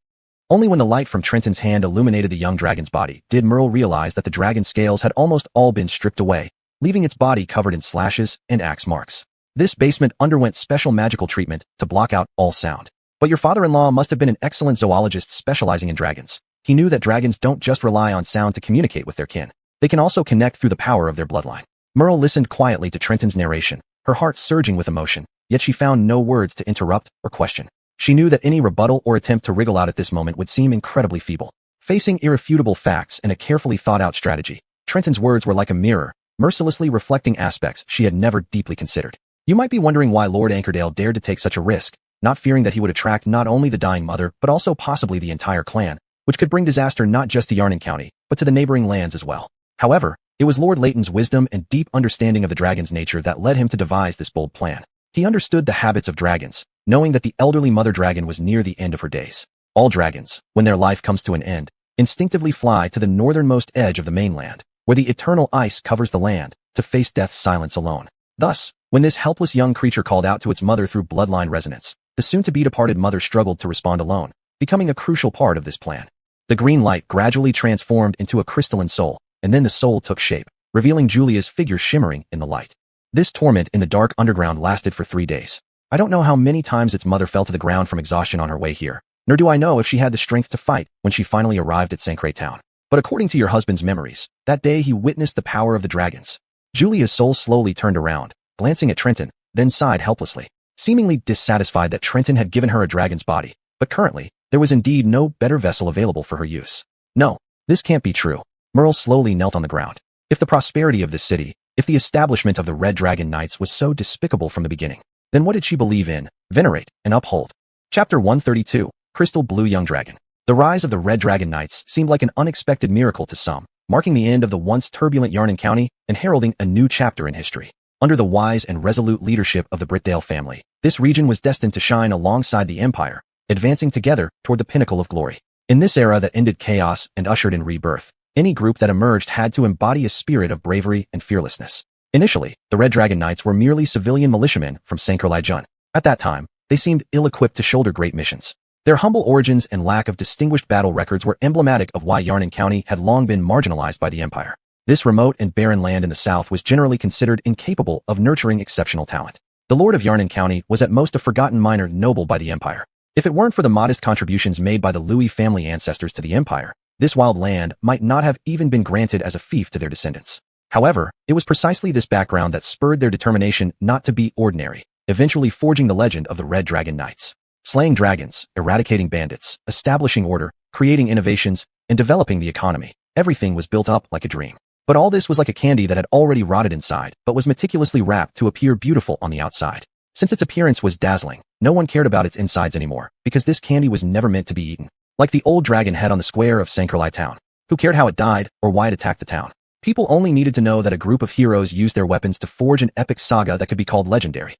Only when the light from Trenton's hand illuminated the young dragon's body did Merle realize that the dragon's scales had almost all been stripped away, leaving its body covered in slashes and axe marks. This basement underwent special magical treatment to block out all sound. But your father-in-law must have been an excellent zoologist specializing in dragons. He knew that dragons don't just rely on sound to communicate with their kin. They can also connect through the power of their bloodline. Merle listened quietly to Trenton's narration, her heart surging with emotion, yet she found no words to interrupt or question. She knew that any rebuttal or attempt to wriggle out at this moment would seem incredibly feeble. Facing irrefutable facts and a carefully thought-out strategy, Trenton's words were like a mirror, mercilessly reflecting aspects she had never deeply considered. You might be wondering why Lord Ankerdale dared to take such a risk, not fearing that he would attract not only the dying mother but also possibly the entire clan, which could bring disaster not just to Yannern County, but to the neighboring lands as well. However, it was Lord Leighton's wisdom and deep understanding of the dragon's nature that led him to devise this bold plan. He understood the habits of dragons, knowing that the elderly mother dragon was near the end of her days. All dragons, when their life comes to an end, instinctively fly to the northernmost edge of the mainland, where the eternal ice covers the land, to face death's silence alone. Thus, when this helpless young creature called out to its mother through bloodline resonance, the soon-to-be-departed mother struggled to respond alone, becoming a crucial part of this plan. The green light gradually transformed into a crystalline soul, and then the soul took shape, revealing Julia's figure shimmering in the light. This torment in the dark underground lasted for 3 days. I don't know how many times its mother fell to the ground from exhaustion on her way here, nor do I know if she had the strength to fight when she finally arrived at St. Town. But according to your husband's memories, that day he witnessed the power of the dragons. Julia's soul slowly turned around, glancing at Trenton, then sighed helplessly, seemingly dissatisfied that Trenton had given her a dragon's body, but currently, there was indeed no better vessel available for her use. No, this can't be true. Merle slowly knelt on the ground. If the prosperity of this city, if the establishment of the Red Dragon Knights was so despicable from the beginning, then what did she believe in, venerate, and uphold? Chapter 132, Crystal Blue Young Dragon. The rise of the Red Dragon Knights seemed like an unexpected miracle to some, marking the end of the once turbulent Yarnan County and heralding a new chapter in history. Under the wise and resolute leadership of the Brittdale family, this region was destined to shine alongside the Empire, advancing together toward the pinnacle of glory. In this era that ended chaos and ushered in rebirth, any group that emerged had to embody a spirit of bravery and fearlessness. Initially, the Red Dragon Knights were merely civilian militiamen from Sankralai-Jun. At that time, they seemed ill-equipped to shoulder great missions. Their humble origins and lack of distinguished battle records were emblematic of why Yarnan County had long been marginalized by the Empire. This remote and barren land in the south was generally considered incapable of nurturing exceptional talent. The Lord of Yarnan County was at most a forgotten minor noble by the Empire. If it weren't for the modest contributions made by the Louis family ancestors to the Empire, this wild land might not have even been granted as a fief to their descendants. However, it was precisely this background that spurred their determination not to be ordinary, eventually forging the legend of the Red Dragon Knights. Slaying dragons, eradicating bandits, establishing order, creating innovations, and developing the economy. Everything was built up like a dream. But all this was like a candy that had already rotted inside, but was meticulously wrapped to appear beautiful on the outside. Since its appearance was dazzling, no one cared about its insides anymore, because this candy was never meant to be eaten. Like the old dragon head on the square of Sankralai-Town. Who cared how it died, or why it attacked the town? People only needed to know that a group of heroes used their weapons to forge an epic saga that could be called legendary.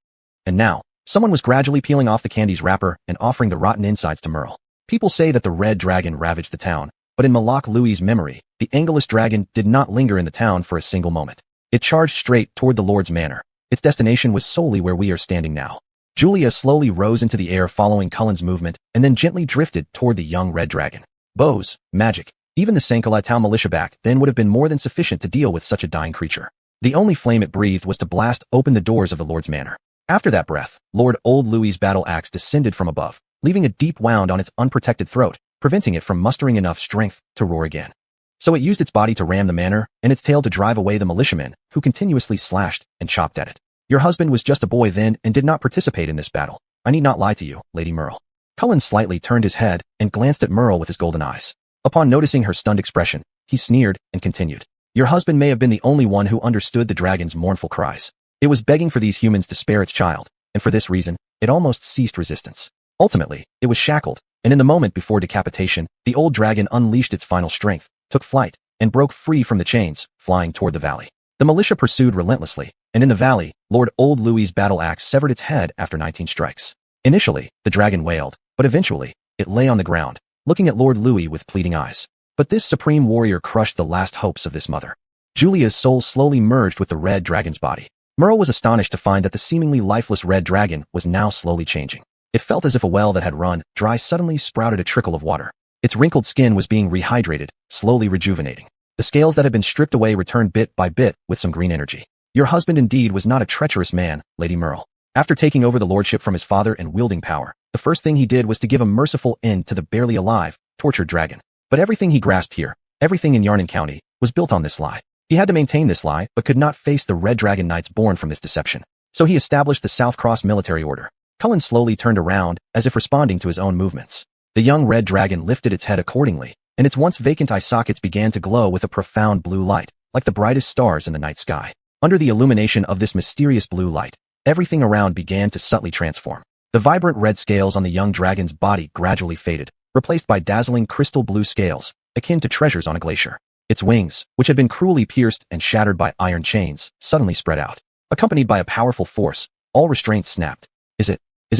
And now, someone was gradually peeling off the candy's wrapper and offering the rotten insides to Merle. People say that the Red Dragon ravaged the town, but in Malak Louis's memory, the Angelus dragon did not linger in the town for a single moment. It charged straight toward the Lord's manor. Its destination was solely where we are standing now. Julia slowly rose into the air following Cullen's movement, and then gently drifted toward the young red dragon. Bows, magic, even the Sankralai-Town militia back then would have been more than sufficient to deal with such a dying creature. The only flame it breathed was to blast open the doors of the Lord's manor. After that breath, Lord Old Louis's battle axe descended from above, leaving a deep wound on its unprotected throat, preventing it from mustering enough strength to roar again. So it used its body to ram the manor, and its tail to drive away the militiamen, who continuously slashed and chopped at it. Your husband was just a boy then and did not participate in this battle. I need not lie to you, Lady Merle. Cullen slightly turned his head and glanced at Merle with his golden eyes. Upon noticing her stunned expression, he sneered and continued. Your husband may have been the only one who understood the dragon's mournful cries. It was begging for these humans to spare its child, and for this reason, it almost ceased resistance. Ultimately, it was shackled, and in the moment before decapitation, the old dragon unleashed its final strength, took flight, and broke free from the chains, flying toward the valley. The militia pursued relentlessly, and in the valley, Lord Old Louis's battle axe severed its head after 19 strikes. Initially, the dragon wailed, but eventually, it lay on the ground, looking at Lord Louis with pleading eyes. But this supreme warrior crushed the last hopes of this mother. Julia's soul slowly merged with the red dragon's body. Merle was astonished to find that the seemingly lifeless red dragon was now slowly changing. It felt as if a well that had run dry suddenly sprouted a trickle of water. Its wrinkled skin was being rehydrated, slowly rejuvenating. The scales that had been stripped away returned bit by bit with some green energy. Your husband indeed was not a treacherous man, Lady Merle. After taking over the lordship from his father and wielding power, the first thing he did was to give a merciful end to the barely alive, tortured dragon. But everything he grasped here, everything in Yarnan County, was built on this lie. He had to maintain this lie, but could not face the Red Dragon Knights born from this deception. So he established the South Cross Military Order. Cullen slowly turned around, as if responding to his own movements. The young red dragon lifted its head accordingly, and its once vacant eye sockets began to glow with a profound blue light, like the brightest stars in the night sky. Under the illumination of this mysterious blue light, everything around began to subtly transform. The vibrant red scales on the young dragon's body gradually faded, replaced by dazzling crystal blue scales, akin to treasures on a glacier. Its wings, which had been cruelly pierced and shattered by iron chains, suddenly spread out. Accompanied by a powerful force, all restraints snapped. Is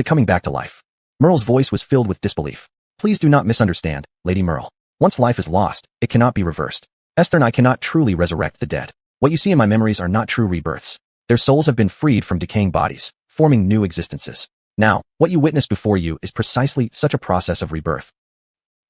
it coming back to life? Merle's voice was filled with disbelief. Please do not misunderstand, Lady Merle. Once life is lost, it cannot be reversed. Esther and I cannot truly resurrect the dead. What you see in my memories are not true rebirths. Their souls have been freed from decaying bodies, forming new existences. Now, what you witness before you is precisely such a process of rebirth.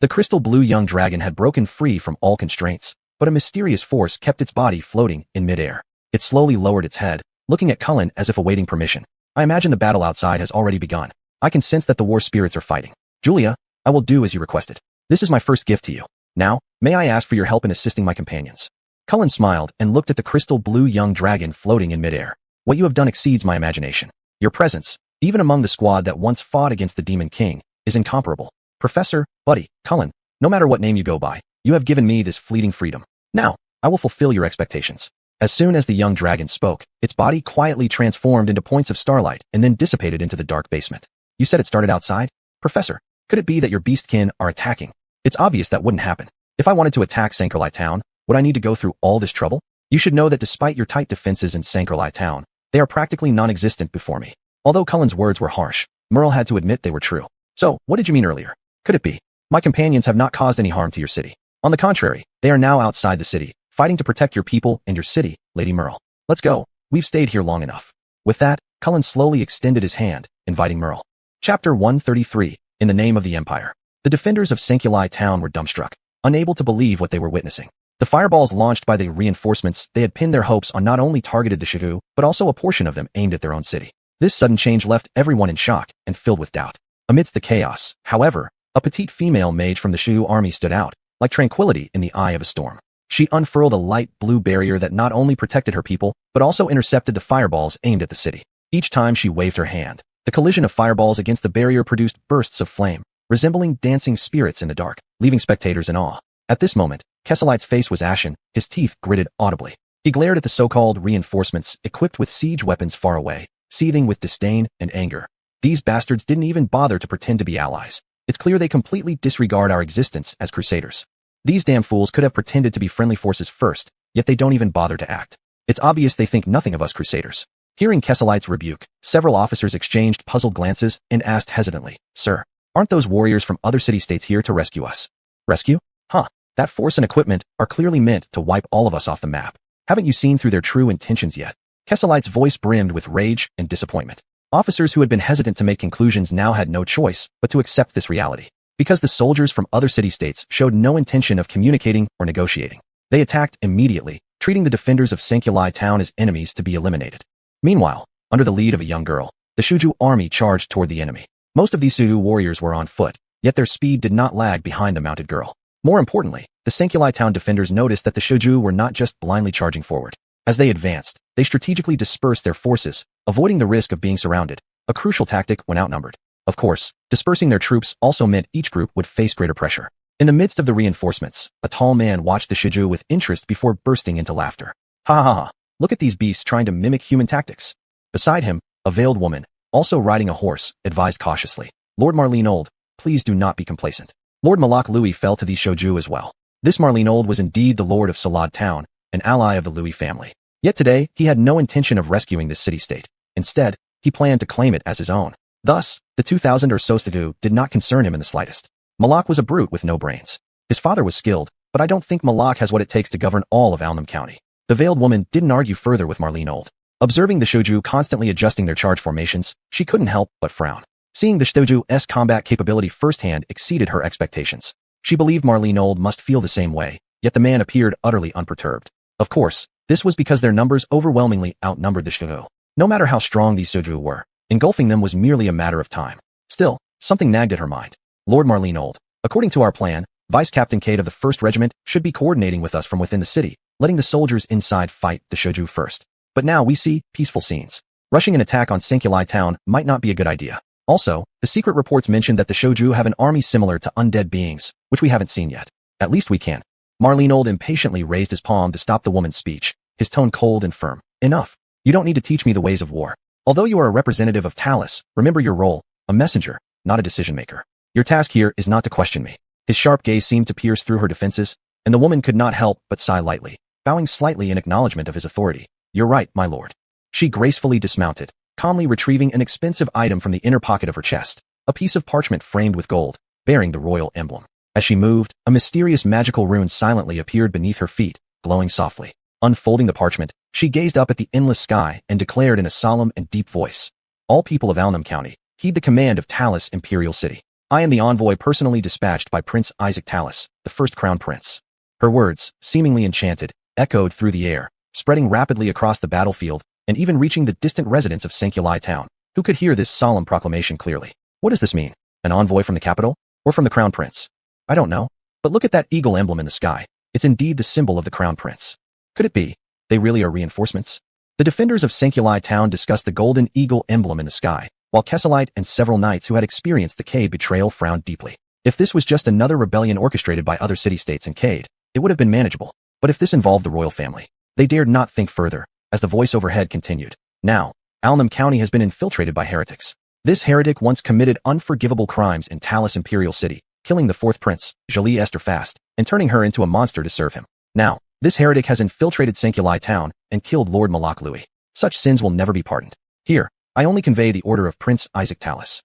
The crystal blue young dragon had broken free from all constraints, but a mysterious force kept its body floating in midair. It slowly lowered its head, looking at Cullen as if awaiting permission. I imagine the battle outside has already begun. I can sense that the war spirits are fighting. Julia, I will do as you requested. This is my first gift to you. Now, may I ask for your help in assisting my companions? Cullen smiled and looked at the crystal blue young dragon floating in midair. What you have done exceeds my imagination. Your presence, even among the squad that once fought against the Demon King, is incomparable. Professor, Buddy, Cullen, no matter what name you go by, you have given me this fleeting freedom. Now, I will fulfill your expectations. As soon as the young dragon spoke, its body quietly transformed into points of starlight and then dissipated into the dark basement. You said it started outside? Professor, could it be that your beastkin are attacking? It's obvious that wouldn't happen. If I wanted to attack Sankrali Town, would I need to go through all this trouble? You should know that despite your tight defenses in Sankrali Town, they are practically non-existent before me. Although Cullen's words were harsh, Merle had to admit they were true. So, what did you mean earlier? Could it be? My companions have not caused any harm to your city. On the contrary, they are now outside the city, fighting to protect your people and your city, Lady Merle. Let's go. We've stayed here long enough. With that, Cullen slowly extended his hand, inviting Merle. Chapter 133, In the Name of the Empire. The defenders of Sankrali Town were dumbstruck, unable to believe what they were witnessing. The fireballs launched by the reinforcements they had pinned their hopes on not only targeted the Shadu, but also a portion of them aimed at their own city. This sudden change left everyone in shock and filled with doubt. Amidst the chaos, however, a petite female mage from the Shadu army stood out, like tranquility in the eye of a storm. She unfurled a light blue barrier that not only protected her people, but also intercepted the fireballs aimed at the city. Each time she waved her hand, the collision of fireballs against the barrier produced bursts of flame, resembling dancing spirits in the dark, leaving spectators in awe. At this moment, Kesselite's face was ashen, his teeth gritted audibly. He glared at the so-called reinforcements equipped with siege weapons far away, seething with disdain and anger. These bastards didn't even bother to pretend to be allies. It's clear they completely disregard our existence as crusaders. These damn fools could have pretended to be friendly forces first, yet they don't even bother to act. It's obvious they think nothing of us crusaders. Hearing Kesselite's rebuke, several officers exchanged puzzled glances and asked hesitantly, Sir, aren't those warriors from other city-states here to rescue us? Rescue? Huh. That force and equipment are clearly meant to wipe all of us off the map. Haven't you seen through their true intentions yet? Kesselite's voice brimmed with rage and disappointment. Officers who had been hesitant to make conclusions now had no choice but to accept this reality. Because the soldiers from other city-states showed no intention of communicating or negotiating. They attacked immediately, treating the defenders of Sankrali Town as enemies to be eliminated. Meanwhile, under the lead of a young girl, the Shuju army charged toward the enemy. Most of these Shuju warriors were on foot, yet their speed did not lag behind the mounted girl. More importantly, the Sankrali Town defenders noticed that the Shuju were not just blindly charging forward. As they advanced, they strategically dispersed their forces, avoiding the risk of being surrounded, a crucial tactic when outnumbered. Of course, dispersing their troops also meant each group would face greater pressure. In the midst of the reinforcements, a tall man watched the Shuju with interest before bursting into laughter. Ha ha ha, look at these beasts trying to mimic human tactics. Beside him, a veiled woman, also riding a horse, advised cautiously, Lord Marlene Old, please do not be complacent. Lord Malak Louis fell to these Shoju as well. This Marlene Old was indeed the lord of Salad Town, an ally of the Louis family. Yet today, he had no intention of rescuing this city-state. Instead, he planned to claim it as his own. Thus, the 2,000 or so Stadu did not concern him in the slightest. Malak was a brute with no brains. His father was skilled, but I don't think Malak has what it takes to govern all of Alnam County. The veiled woman didn't argue further with Marlene Old. Observing the Shoju constantly adjusting their charge formations, she couldn't help but frown. Seeing the Shoju's combat capability firsthand exceeded her expectations. She believed Marlene Old must feel the same way, yet the man appeared utterly unperturbed. Of course, this was because their numbers overwhelmingly outnumbered the Shoju. No matter how strong these Shoju were, engulfing them was merely a matter of time. Still, something nagged at her mind. Lord Marlene Old, according to our plan, Vice Captain Kate of the 1st Regiment should be coordinating with us from within the city, letting the soldiers inside fight the Shoju first. But now we see peaceful scenes. Rushing an attack on Sankrali Town might not be a good idea. Also, the secret reports mention that the Shoju have an army similar to undead beings, which we haven't seen yet. At least we can. Marlene Old impatiently raised his palm to stop the woman's speech, his tone cold and firm. Enough. You don't need to teach me the ways of war. Although you are a representative of Talus, remember your role, a messenger, not a decision-maker. Your task here is not to question me. His sharp gaze seemed to pierce through her defenses, and the woman could not help but sigh lightly, bowing slightly in acknowledgement of his authority. You're right, my lord. She gracefully dismounted, calmly retrieving an expensive item from the inner pocket of her chest, a piece of parchment framed with gold, bearing the royal emblem. As she moved, a mysterious magical rune silently appeared beneath her feet, glowing softly. Unfolding the parchment, she gazed up at the endless sky and declared in a solemn and deep voice, All people of Alnam County, heed the command of Talus Imperial City. I am the envoy personally dispatched by Prince Isaac Talus, the first crown prince. Her words, seemingly enchanted, echoed through the air, spreading rapidly across the battlefield and even reaching the distant residents of Sankulai town, who could hear this solemn proclamation clearly. What does this mean? An envoy from the capital? Or from the crown prince? I don't know. But look at that eagle emblem in the sky. It's indeed the symbol of the crown prince. Could it be? They really are reinforcements? The defenders of Sankulai town discussed the golden eagle emblem in the sky, while Kesselite and several knights who had experienced the Cade betrayal frowned deeply. If this was just another rebellion orchestrated by other city-states in Cade, it would have been manageable. But if this involved the royal family, they dared not think further, as the voice overhead continued. Now, Alnam County has been infiltrated by heretics. This heretic once committed unforgivable crimes in Talus Imperial City, killing the fourth prince, Jolie Esther Fast, and turning her into a monster to serve him. Now, this heretic has infiltrated Sankulai town and killed Lord Malak Louis. Such sins will never be pardoned. Here, I only convey the order of Prince Isaac Talus.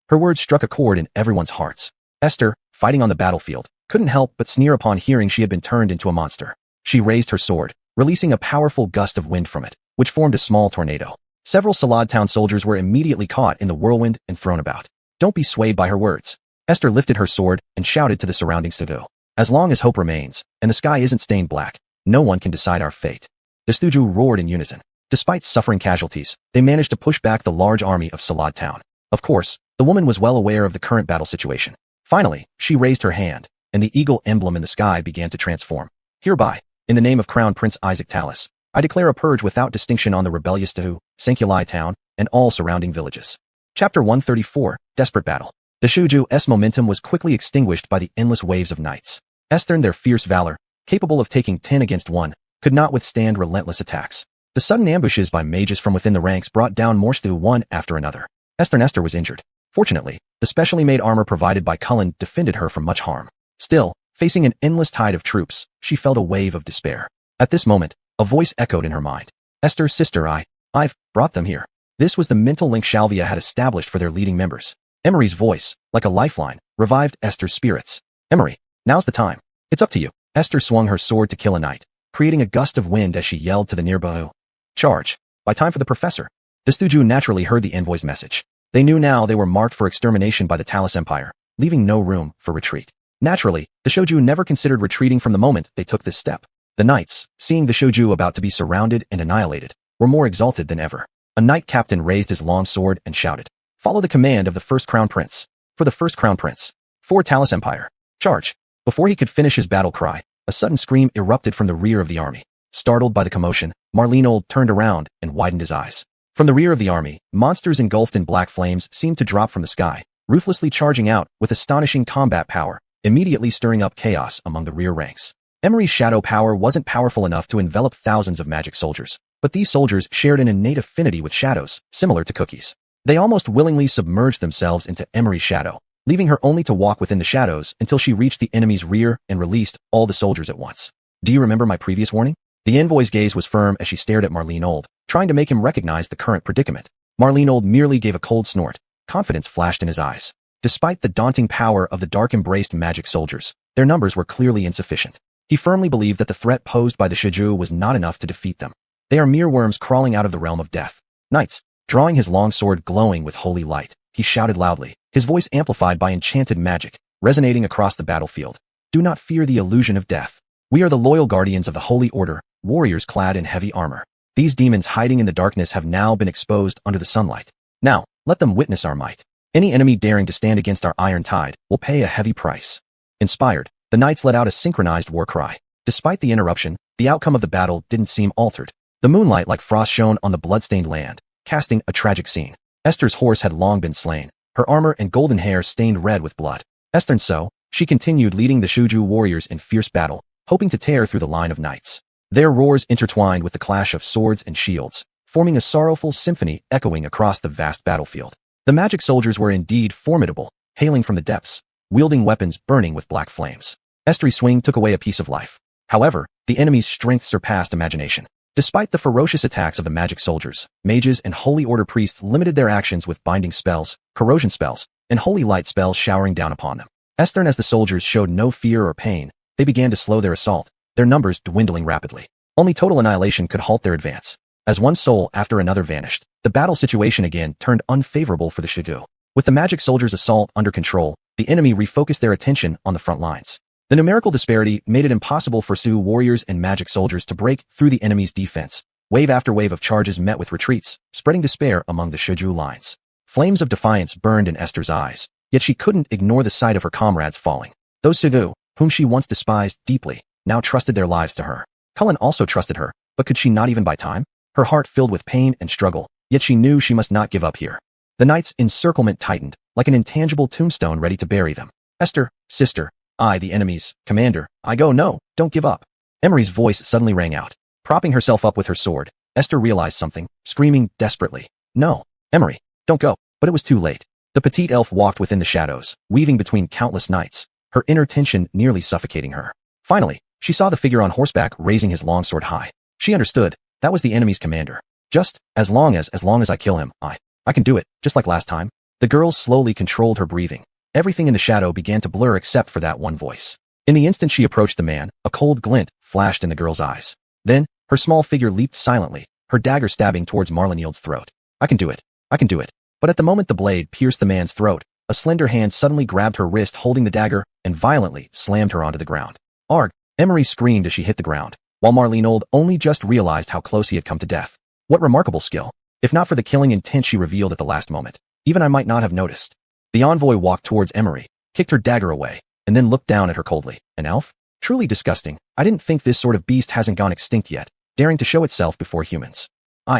Her words struck a chord in everyone's hearts. Esther, fighting on the battlefield, couldn't help but sneer upon hearing she had been turned into a monster. She raised her sword, releasing a powerful gust of wind from it, which formed a small tornado. Several Salad town soldiers were immediately caught in the whirlwind and thrown about. Don't be swayed by her words. Esther lifted her sword and shouted to the surrounding studio. As long as hope remains, and the sky isn't stained black, no one can decide our fate. The studio roared in unison. Despite suffering casualties, they managed to push back the large army of Salad town. Of course, the woman was well aware of the current battle situation. Finally, she raised her hand, and the eagle emblem in the sky began to transform. Hereby, in the name of Crown Prince Isaac Talus, I declare a purge without distinction on the rebellious Tahu, Sankulai town, and all surrounding villages. Chapter 134, Desperate Battle. The Shuju's momentum was quickly extinguished by the endless waves of knights. Esther and their fierce valor, capable of taking 10 against 1, could not withstand relentless attacks. The sudden ambushes by mages from within the ranks brought down more Stu one after another. Esther was injured. Fortunately, the specially made armor provided by Cullen defended her from much harm. Still, facing an endless tide of troops, she felt a wave of despair. At this moment, a voice echoed in her mind. Esther's sister, I've brought them here. This was the mental link Shalvia had established for their leading members. Emery's voice, like a lifeline, revived Esther's spirits. Emery, now's the time. It's up to you. Esther swung her sword to kill a knight, creating a gust of wind as she yelled to the nearby. Charge. By time for the professor. The Stuju naturally heard the envoy's message. They knew now they were marked for extermination by the Talus Empire, leaving no room for retreat. Naturally, the Shoju never considered retreating from the moment they took this step. The knights, seeing the Shoju about to be surrounded and annihilated, were more exalted than ever. A knight captain raised his long sword and shouted, "Follow the command of the first crown prince. For the first crown prince. For Talus Empire. Charge." Before he could finish his battle cry, a sudden scream erupted from the rear of the army. Startled by the commotion, Marlene turned around and widened his eyes. From the rear of the army, monsters engulfed in black flames seemed to drop from the sky, ruthlessly charging out with astonishing combat power, immediately stirring up chaos among the rear ranks. Emery's shadow power wasn't powerful enough to envelop thousands of magic soldiers, but these soldiers shared an innate affinity with shadows, similar to cookies. They almost willingly submerged themselves into Emery's shadow, leaving her only to walk within the shadows until she reached the enemy's rear and released all the soldiers at once. Do you remember my previous warning? The envoy's gaze was firm as she stared at Marlene, trying to make him recognize the current predicament. Marlene merely gave a cold snort. Confidence flashed in his eyes. Despite the daunting power of the dark-embraced magic soldiers, their numbers were clearly insufficient. He firmly believed that the threat posed by the Shiju was not enough to defeat them. They are mere worms crawling out of the realm of death. Knights, drawing his long sword glowing with holy light, he shouted loudly, his voice amplified by enchanted magic, resonating across the battlefield. Do not fear the illusion of death. We are the loyal guardians of the Holy Order, warriors clad in heavy armor. These demons hiding in the darkness have now been exposed under the sunlight. Now, let them witness our might. Any enemy daring to stand against our iron tide will pay a heavy price. Inspired, the knights let out a synchronized war cry. Despite the interruption, the outcome of the battle didn't seem altered. The moonlight like frost shone on the blood-stained land, casting a tragic scene. Esther's horse had long been slain, her armor and golden hair stained red with blood. Esther and so, she continued leading the Shuju warriors in fierce battle, hoping to tear through the line of knights. Their roars intertwined with the clash of swords and shields, forming a sorrowful symphony echoing across the vast battlefield. The magic soldiers were indeed formidable, hailing from the depths, wielding weapons burning with black flames. Esther's swing took away a piece of life. However, the enemy's strength surpassed imagination. Despite the ferocious attacks of the magic soldiers, mages and holy order priests limited their actions with binding spells, corrosion spells, and holy light spells showering down upon them. Esther and as the soldiers showed no fear or pain, they began to slow their assault, their numbers dwindling rapidly. Only total annihilation could halt their advance. As one soul after another vanished, the battle situation again turned unfavorable for the Shuju. With the magic soldiers' assault under control, the enemy refocused their attention on the front lines. The numerical disparity made it impossible for Sioux warriors and magic soldiers to break through the enemy's defense. Wave after wave of charges met with retreats, spreading despair among the Shiju lines. Flames of defiance burned in Esther's eyes, yet she couldn't ignore the sight of her comrades falling. Those Sioux, whom she once despised deeply, now trusted their lives to her. Cullen also trusted her, but could she not even buy time? Her heart filled with pain and struggle, yet she knew she must not give up here. The knight's encirclement tightened, like an intangible tombstone ready to bury them. Esther, sister, I, the enemy's commander, I go, no, don't give up. Emery's voice suddenly rang out. Propping herself up with her sword, Esther realized something, screaming desperately. No, Emery, don't go. But it was too late. The petite elf walked within the shadows, weaving between countless knights, her inner tension nearly suffocating her. Finally, she saw the figure on horseback raising his longsword high. She understood, that was the enemy's commander. Just, as long as I kill him, I can do it, just like last time. The girl slowly controlled her breathing. Everything in the shadow began to blur except for that one voice. In the instant she approached the man, a cold glint flashed in the girl's eyes. Then, her small figure leaped silently, her dagger stabbing towards Marlinild's throat. I can do it. I can do it. But at the moment the blade pierced the man's throat, a slender hand suddenly grabbed her wrist holding the dagger and violently slammed her onto the ground. Arg! Emery screamed as she hit the ground, while Marlinold only just realized how close he had come to death. What remarkable skill! If not for the killing intent she revealed at the last moment, even I might not have noticed. The envoy walked towards Emery, kicked her dagger away, and then looked down at her coldly. An elf? Truly disgusting. I didn't think this sort of beast hasn't gone extinct yet, daring to show itself before humans.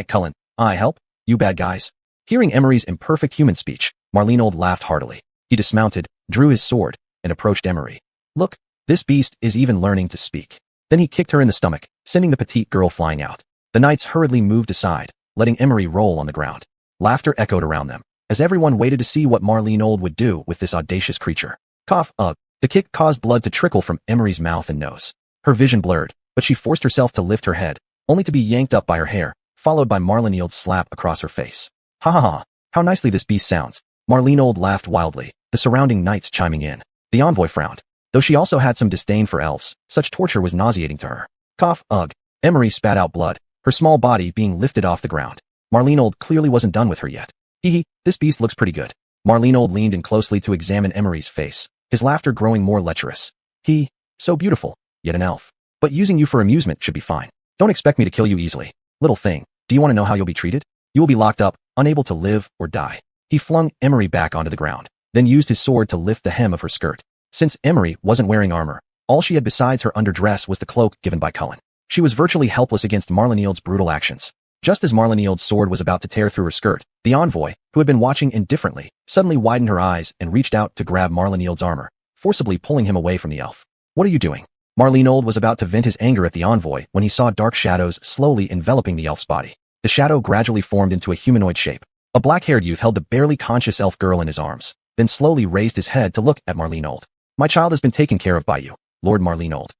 Cullen, help, you bad guys. Hearing Emery's imperfect human speech, Marlinold laughed heartily. He dismounted, drew his sword, and approached Emery. Look, this beast is even learning to speak. Then he kicked her in the stomach, sending the petite girl flying out. The knights hurriedly moved aside, letting Emery roll on the ground. Laughter echoed around them, as everyone waited to see what Marlinold would do with this audacious creature. Cough, ugh. The kick caused blood to trickle from Emery's mouth and nose. Her vision blurred, but she forced herself to lift her head, only to be yanked up by her hair, followed by Marlinild's slap across her face. Ha ha ha, how nicely this beast sounds. Marlinold laughed wildly, the surrounding knights chiming in. The envoy frowned. Though she also had some disdain for elves, such torture was nauseating to her. Cough, ugh. Emery spat out blood, her small body being lifted off the ground. Marlinold clearly wasn't done with her yet. Hee, this beast looks pretty good. Marlinold leaned in closely to examine Emery's face, his laughter growing more lecherous. So beautiful, yet an elf. But using you for amusement should be fine. Don't expect me to kill you easily. Little thing, do you want to know how you'll be treated? You will be locked up, unable to live or die. He flung Emery back onto the ground, then used his sword to lift the hem of her skirt. Since Emery wasn't wearing armor, all she had besides her underdress was the cloak given by Cullen. She was virtually helpless against Marlinild's brutal actions. Just as Marlinild's sword was about to tear through her skirt, the envoy, who had been watching indifferently, suddenly widened her eyes and reached out to grab Marlinild's armor, forcibly pulling him away from the elf. What are you doing? Marlinold was about to vent his anger at the envoy when he saw dark shadows slowly enveloping the elf's body. The shadow gradually formed into a humanoid shape. A black-haired youth held the barely conscious elf girl in his arms, then slowly raised his head to look at Marlinold. My child has been taken care of by you, Lord Marlinold.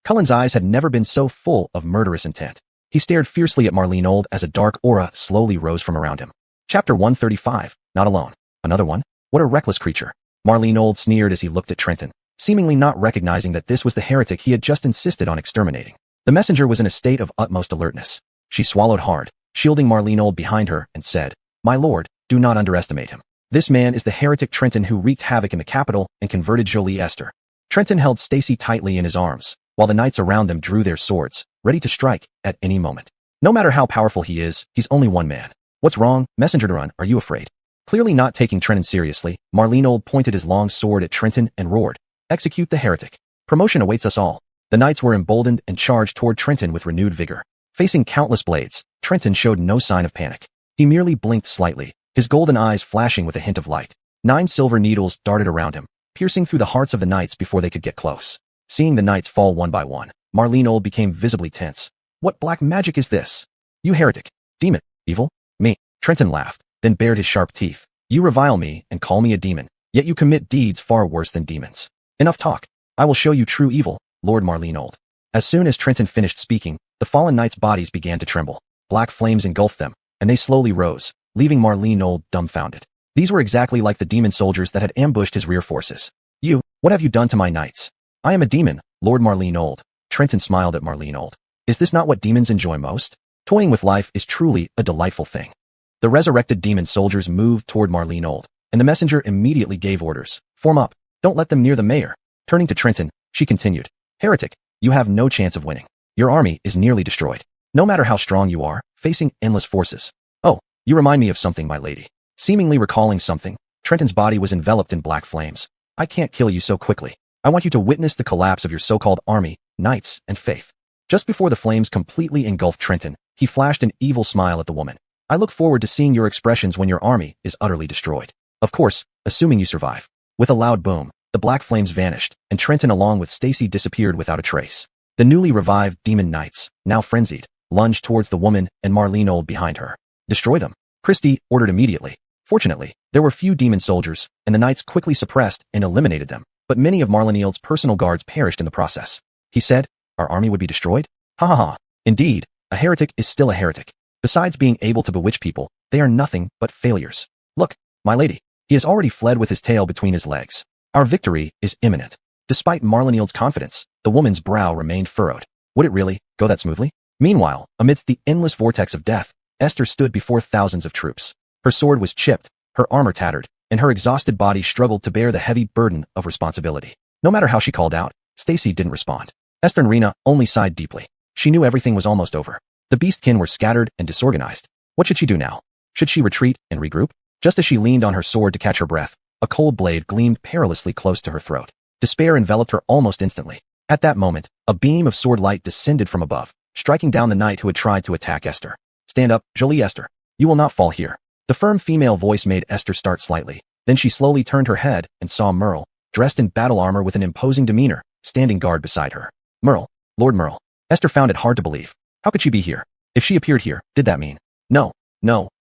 Cullen's eyes had never been so full of murderous intent. He stared fiercely at Marlinold as a dark aura slowly rose from around him. Chapter 135, Not Alone. Another one? What a reckless creature. Marlinold sneered as he looked at Trenton, seemingly not recognizing that this was the heretic he had just insisted on exterminating. The messenger was in a state of utmost alertness. She swallowed hard, shielding Marlinold behind her, and said, My lord, do not underestimate him. This man is the heretic Trenton who wreaked havoc in the capital and converted Jolie Esther. Trenton held Stacy tightly in his arms, while the knights around them drew their swords, ready to strike at any moment. No matter how powerful he is, he's only one man. What's wrong, messenger to run, are you afraid? Clearly not taking Trenton seriously, Marlinold pointed his long sword at Trenton and roared, Execute the heretic. Promotion awaits us all. The knights were emboldened and charged toward Trenton with renewed vigor. Facing countless blades, Trenton showed no sign of panic. He merely blinked slightly, his golden eyes flashing with a hint of light. 9 silver needles darted around him, piercing through the hearts of the knights before they could get close. Seeing the knights fall one by one, Marlinold became visibly tense. What black magic is this? You heretic, demon, evil, me. Trenton laughed, then bared his sharp teeth. You revile me and call me a demon, yet you commit deeds far worse than demons. Enough talk. I will show you true evil, Lord Marlinold. As soon as Trenton finished speaking, the fallen knights' bodies began to tremble. Black flames engulfed them, and they slowly rose, leaving Marlinold dumbfounded. These were exactly like the demon soldiers that had ambushed his rear forces. You, what have you done to my knights? I am a demon, Lord Marlinold. Trenton smiled at Marlinold. Is this not what demons enjoy most? Toying with life is truly a delightful thing. The resurrected demon soldiers moved toward Marlinold, and the messenger immediately gave orders. Form up. Don't let them near the mayor. Turning to Trenton, she continued, Heretic, you have no chance of winning. Your army is nearly destroyed. No matter how strong you are, facing endless forces. Oh, you remind me of something, my lady. Seemingly recalling something, Trenton's body was enveloped in black flames. I can't kill you so quickly. I want you to witness the collapse of your so-called army, knights, and faith. Just before the flames completely engulfed Trenton, he flashed an evil smile at the woman. I look forward to seeing your expressions when your army is utterly destroyed. Of course, assuming you survive. With a loud boom, the black flames vanished, and Trenton along with Stacy disappeared without a trace. The newly revived demon knights, now frenzied, lunged towards the woman and Marlene Old behind her. Destroy them, Christie ordered immediately. Fortunately, there were few demon soldiers, and the knights quickly suppressed and eliminated them, but many of Marlene Old's personal guards perished in the process. He said, our army would be destroyed? Ha ha ha. Indeed, a heretic is still a heretic. Besides being able to bewitch people, they are nothing but failures. Look, my lady, he has already fled with his tail between his legs. Our victory is imminent. Despite Marlene Old's confidence, the woman's brow remained furrowed. Would it really go that smoothly? Meanwhile, amidst the endless vortex of death, Esther stood before thousands of troops. Her sword was chipped, her armor tattered, and her exhausted body struggled to bear the heavy burden of responsibility. No matter how she called out, Stacy didn't respond. Esther and Rena only sighed deeply. She knew everything was almost over. The beastkin were scattered and disorganized. What should she do now? Should she retreat and regroup? Just as she leaned on her sword to catch her breath, a cold blade gleamed perilously close to her throat. Despair enveloped her almost instantly. At that moment, a beam of sword light descended from above, striking down the knight who had tried to attack Esther. Stand up, Jolie Esther. You will not fall here. The firm female voice made Esther start slightly. Then she slowly turned her head and saw Merle, dressed in battle armor with an imposing demeanor, standing guard beside her. Merle, Lord Merle. Esther found it hard to believe. How could she be here? If she appeared here, did that mean? No,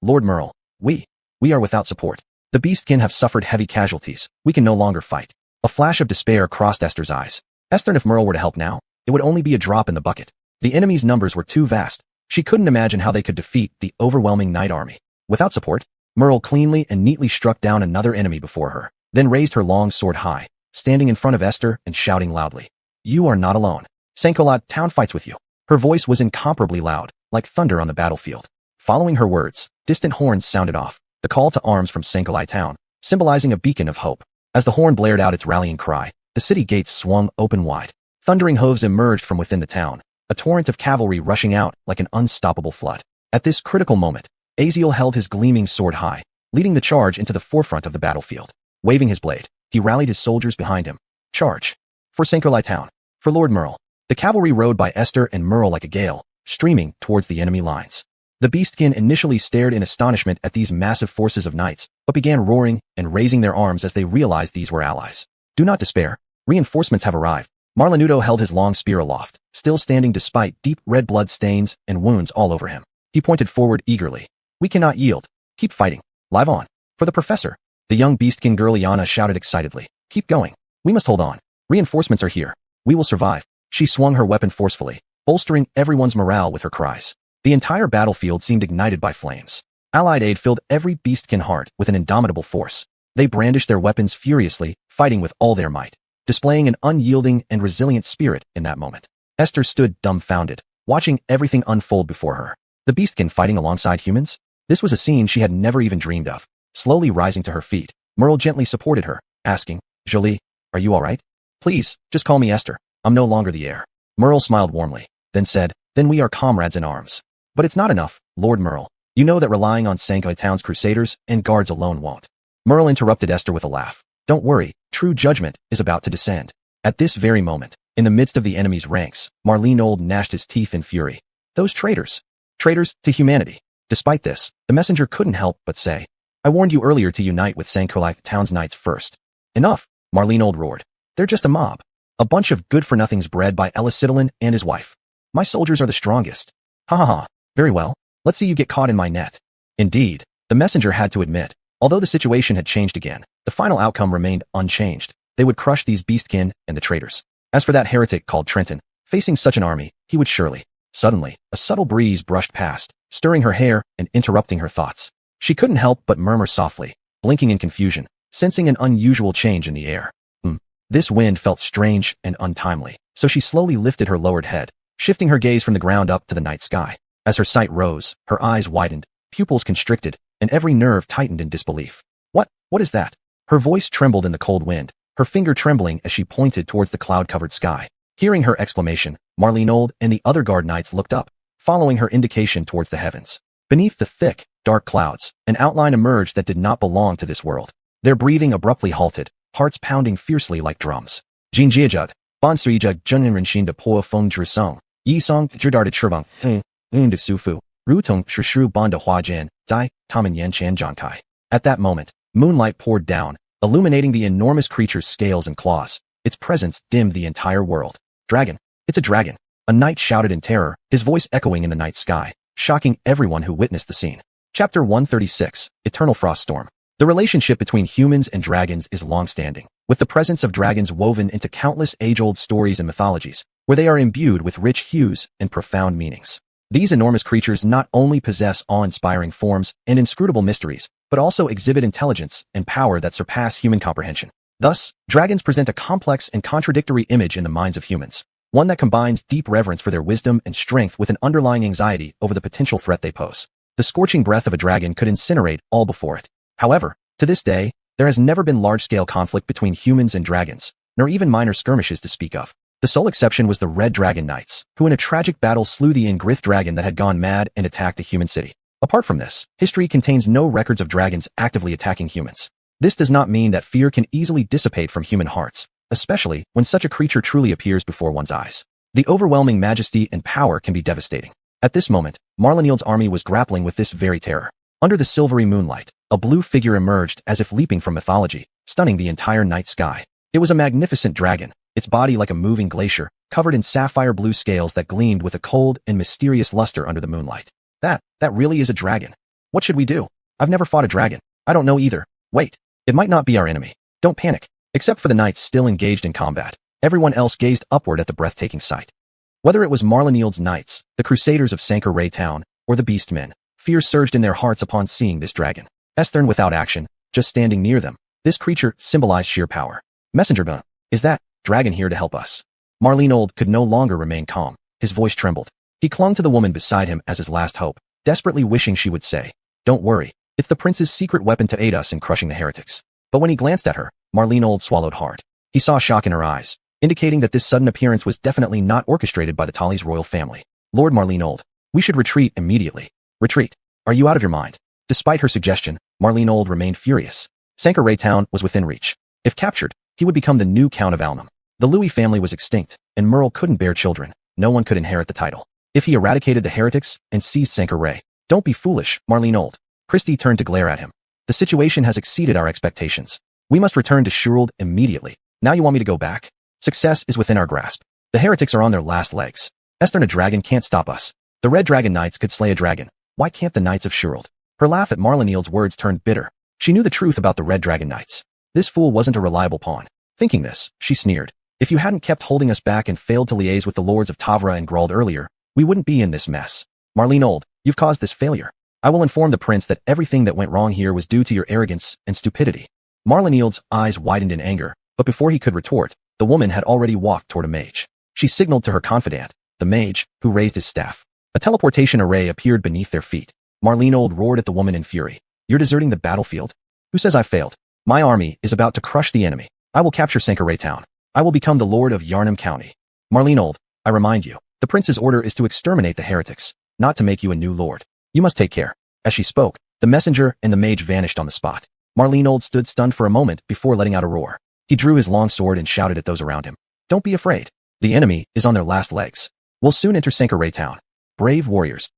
Lord Merle. We are without support. The beastkin have suffered heavy casualties. We can no longer fight. A flash of despair crossed Esther's eyes. Esther, and if Merle were to help now, it would only be a drop in the bucket. The enemy's numbers were too vast. She couldn't imagine how they could defeat the overwhelming knight army. Without support, Merle cleanly and neatly struck down another enemy before her, then raised her long sword high, standing in front of Esther and shouting loudly. You are not alone. Sankolat town fights with you. Her voice was incomparably loud, like thunder on the battlefield. Following her words, distant horns sounded off, the call to arms from Sankolai town, symbolizing a beacon of hope. As the horn blared out its rallying cry, the city gates swung open wide. Thundering hooves emerged from within the town, a torrent of cavalry rushing out like an unstoppable flood. At this critical moment, Aziel held his gleaming sword high, leading the charge into the forefront of the battlefield. Waving his blade, he rallied his soldiers behind him. Charge! For Sankolai town! For Lord Merle! The cavalry rode by Esther and Merle like a gale, streaming towards the enemy lines. The beastkin initially stared in astonishment at these massive forces of knights, but began roaring and raising their arms as they realized these were allies. Do not despair. Reinforcements have arrived. Marlenudo held his long spear aloft, still standing despite deep red blood stains and wounds all over him. He pointed forward eagerly. We cannot yield. Keep fighting. Live on. For the professor. The young beastkin girl Iana shouted excitedly. Keep going. We must hold on. Reinforcements are here. We will survive. She swung her weapon forcefully, bolstering everyone's morale with her cries. The entire battlefield seemed ignited by flames. Allied aid filled every beastkin heart with an indomitable force. They brandished their weapons furiously, fighting with all their might, displaying an unyielding and resilient spirit in that moment. Esther stood dumbfounded, watching everything unfold before her. The beastkin fighting alongside humans? This was a scene she had never even dreamed of. Slowly rising to her feet, Merle gently supported her, asking, Jolie, are you all right? Please, just call me Esther. I'm no longer the heir. Merle smiled warmly, then said, then we are comrades in arms. But it's not enough, Lord Merle. You know that relying on Sankai Town's crusaders and guards alone won't. Merle interrupted Esther with a laugh. Don't worry, true judgment is about to descend. At this very moment, in the midst of the enemy's ranks, Marlene Old gnashed his teeth in fury. Those traitors. Traitors to humanity. Despite this, the messenger couldn't help but say, I warned you earlier to unite with Sankai Town's knights first. Enough, Marlene Old roared. They're just a mob. A bunch of good-for-nothings bred by Elicitilin and his wife. My soldiers are the strongest. Ha ha ha. Very well. Let's see you get caught in my net. Indeed, the messenger had to admit, although the situation had changed again, the final outcome remained unchanged. They would crush these beastkin and the traitors. As for that heretic called Trenton, facing such an army, he would surely. Suddenly, a subtle breeze brushed past, stirring her hair and interrupting her thoughts. She couldn't help but murmur softly, blinking in confusion, sensing an unusual change in the air. This wind felt strange and untimely, so she slowly lifted her lowered head, shifting her gaze from the ground up to the night sky. As her sight rose, her eyes widened, pupils constricted, and every nerve tightened in disbelief. What is that? Her voice trembled in the cold wind, her finger trembling as she pointed towards the cloud-covered sky. Hearing her exclamation, Marlene and the other guard knights looked up, following her indication towards the heavens. Beneath the thick, dark clouds, an outline emerged that did not belong to this world. Their breathing abruptly halted, hearts pounding fiercely like drums. Jinjiajud, Bonsrijug Junenrinshin de Poa Feng Drusong, Yisong Jerdar de Chirvang, de Sufu, Rutong Shrishu Banda Huajian, Dai, Taman Yan Chan Jankai. At that moment, moonlight poured down, illuminating the enormous creature's scales and claws. Its presence dimmed the entire world. Dragon. It's a dragon. A knight shouted in terror, his voice echoing in the night sky, shocking everyone who witnessed the scene. Chapter 136, Eternal Frost Storm. The relationship between humans and dragons is long-standing, with the presence of dragons woven into countless age-old stories and mythologies, where they are imbued with rich hues and profound meanings. These enormous creatures not only possess awe-inspiring forms and inscrutable mysteries, but also exhibit intelligence and power that surpass human comprehension. Thus, dragons present a complex and contradictory image in the minds of humans, one that combines deep reverence for their wisdom and strength with an underlying anxiety over the potential threat they pose. The scorching breath of a dragon could incinerate all before it. However, to this day, there has never been large-scale conflict between humans and dragons, nor even minor skirmishes to speak of. The sole exception was the Red Dragon Knights, who in a tragic battle slew the Ingrith dragon that had gone mad and attacked a human city. Apart from this, history contains no records of dragons actively attacking humans. This does not mean that fear can easily dissipate from human hearts, especially when such a creature truly appears before one's eyes. The overwhelming majesty and power can be devastating. At this moment, Marlenild's army was grappling with this very terror. Under the silvery moonlight, a blue figure emerged as if leaping from mythology, stunning the entire night sky. It was a magnificent dragon, its body like a moving glacier, covered in sapphire blue scales that gleamed with a cold and mysterious luster under the moonlight. That really is a dragon. What should we do? I've never fought a dragon. I don't know either. Wait. It might not be our enemy. Don't panic. Except for the knights still engaged in combat, everyone else gazed upward at the breathtaking sight. Whether it was Marlenild's knights, the crusaders of Sanker Ray Town, or the beastmen, fear surged in their hearts upon seeing this dragon. Estern without action, just standing near them. This creature symbolized sheer power. Messenger, is that dragon here to help us? Marlene could no longer remain calm. His voice trembled. He clung to the woman beside him as his last hope, desperately wishing she would say, "Don't worry. It's the prince's secret weapon to aid us in crushing the heretics." But when he glanced at her, Marlene swallowed hard. He saw shock in her eyes, indicating that this sudden appearance was definitely not orchestrated by the Tali's royal family. "Lord Marlene, we should retreat immediately." "Retreat? Are you out of your mind?" Despite her suggestion, Marlene remained furious. Sanker Ray Town was within reach. If captured, he would become the new Count of Alnum. The Louis family was extinct, and Merle couldn't bear children. No one could inherit the title. If he eradicated the heretics and seized Sanker Ray, "Don't be foolish, Marlene." Christie turned to glare at him. "The situation has exceeded our expectations. We must return to Shurald immediately. Now you want me to go back? Success is within our grasp. The heretics are on their last legs. Estern a dragon can't stop us. The Red Dragon Knights could slay a dragon. Why can't the Knights of Shurald?" Her laugh at Marlenild's words turned bitter. She knew the truth about the Red Dragon Knights. This fool wasn't a reliable pawn. Thinking this, she sneered. "If you hadn't kept holding us back and failed to liaise with the lords of Tavra and Grald earlier, we wouldn't be in this mess. Marlene, you've caused this failure. I will inform the prince that everything that went wrong here was due to your arrogance and stupidity." Marlenild's eyes widened in anger, but before he could retort, the woman had already walked toward a mage. She signaled to her confidant, the mage, who raised his staff. A teleportation array appeared beneath their feet. Marlene roared at the woman in fury. "You're deserting the battlefield? Who says I failed? My army is about to crush the enemy. I will capture Sanker Ray Town. I will become the lord of Yarnum County. Marlene, I remind you, the prince's order is to exterminate the heretics, not to make you a new lord. You must take care." As she spoke, the messenger and the mage vanished on the spot. Marlene stood stunned for a moment before letting out a roar. He drew his long sword and shouted at those around him. "Don't be afraid. The enemy is on their last legs. We'll soon enter Sanker Ray Town. Brave warriors.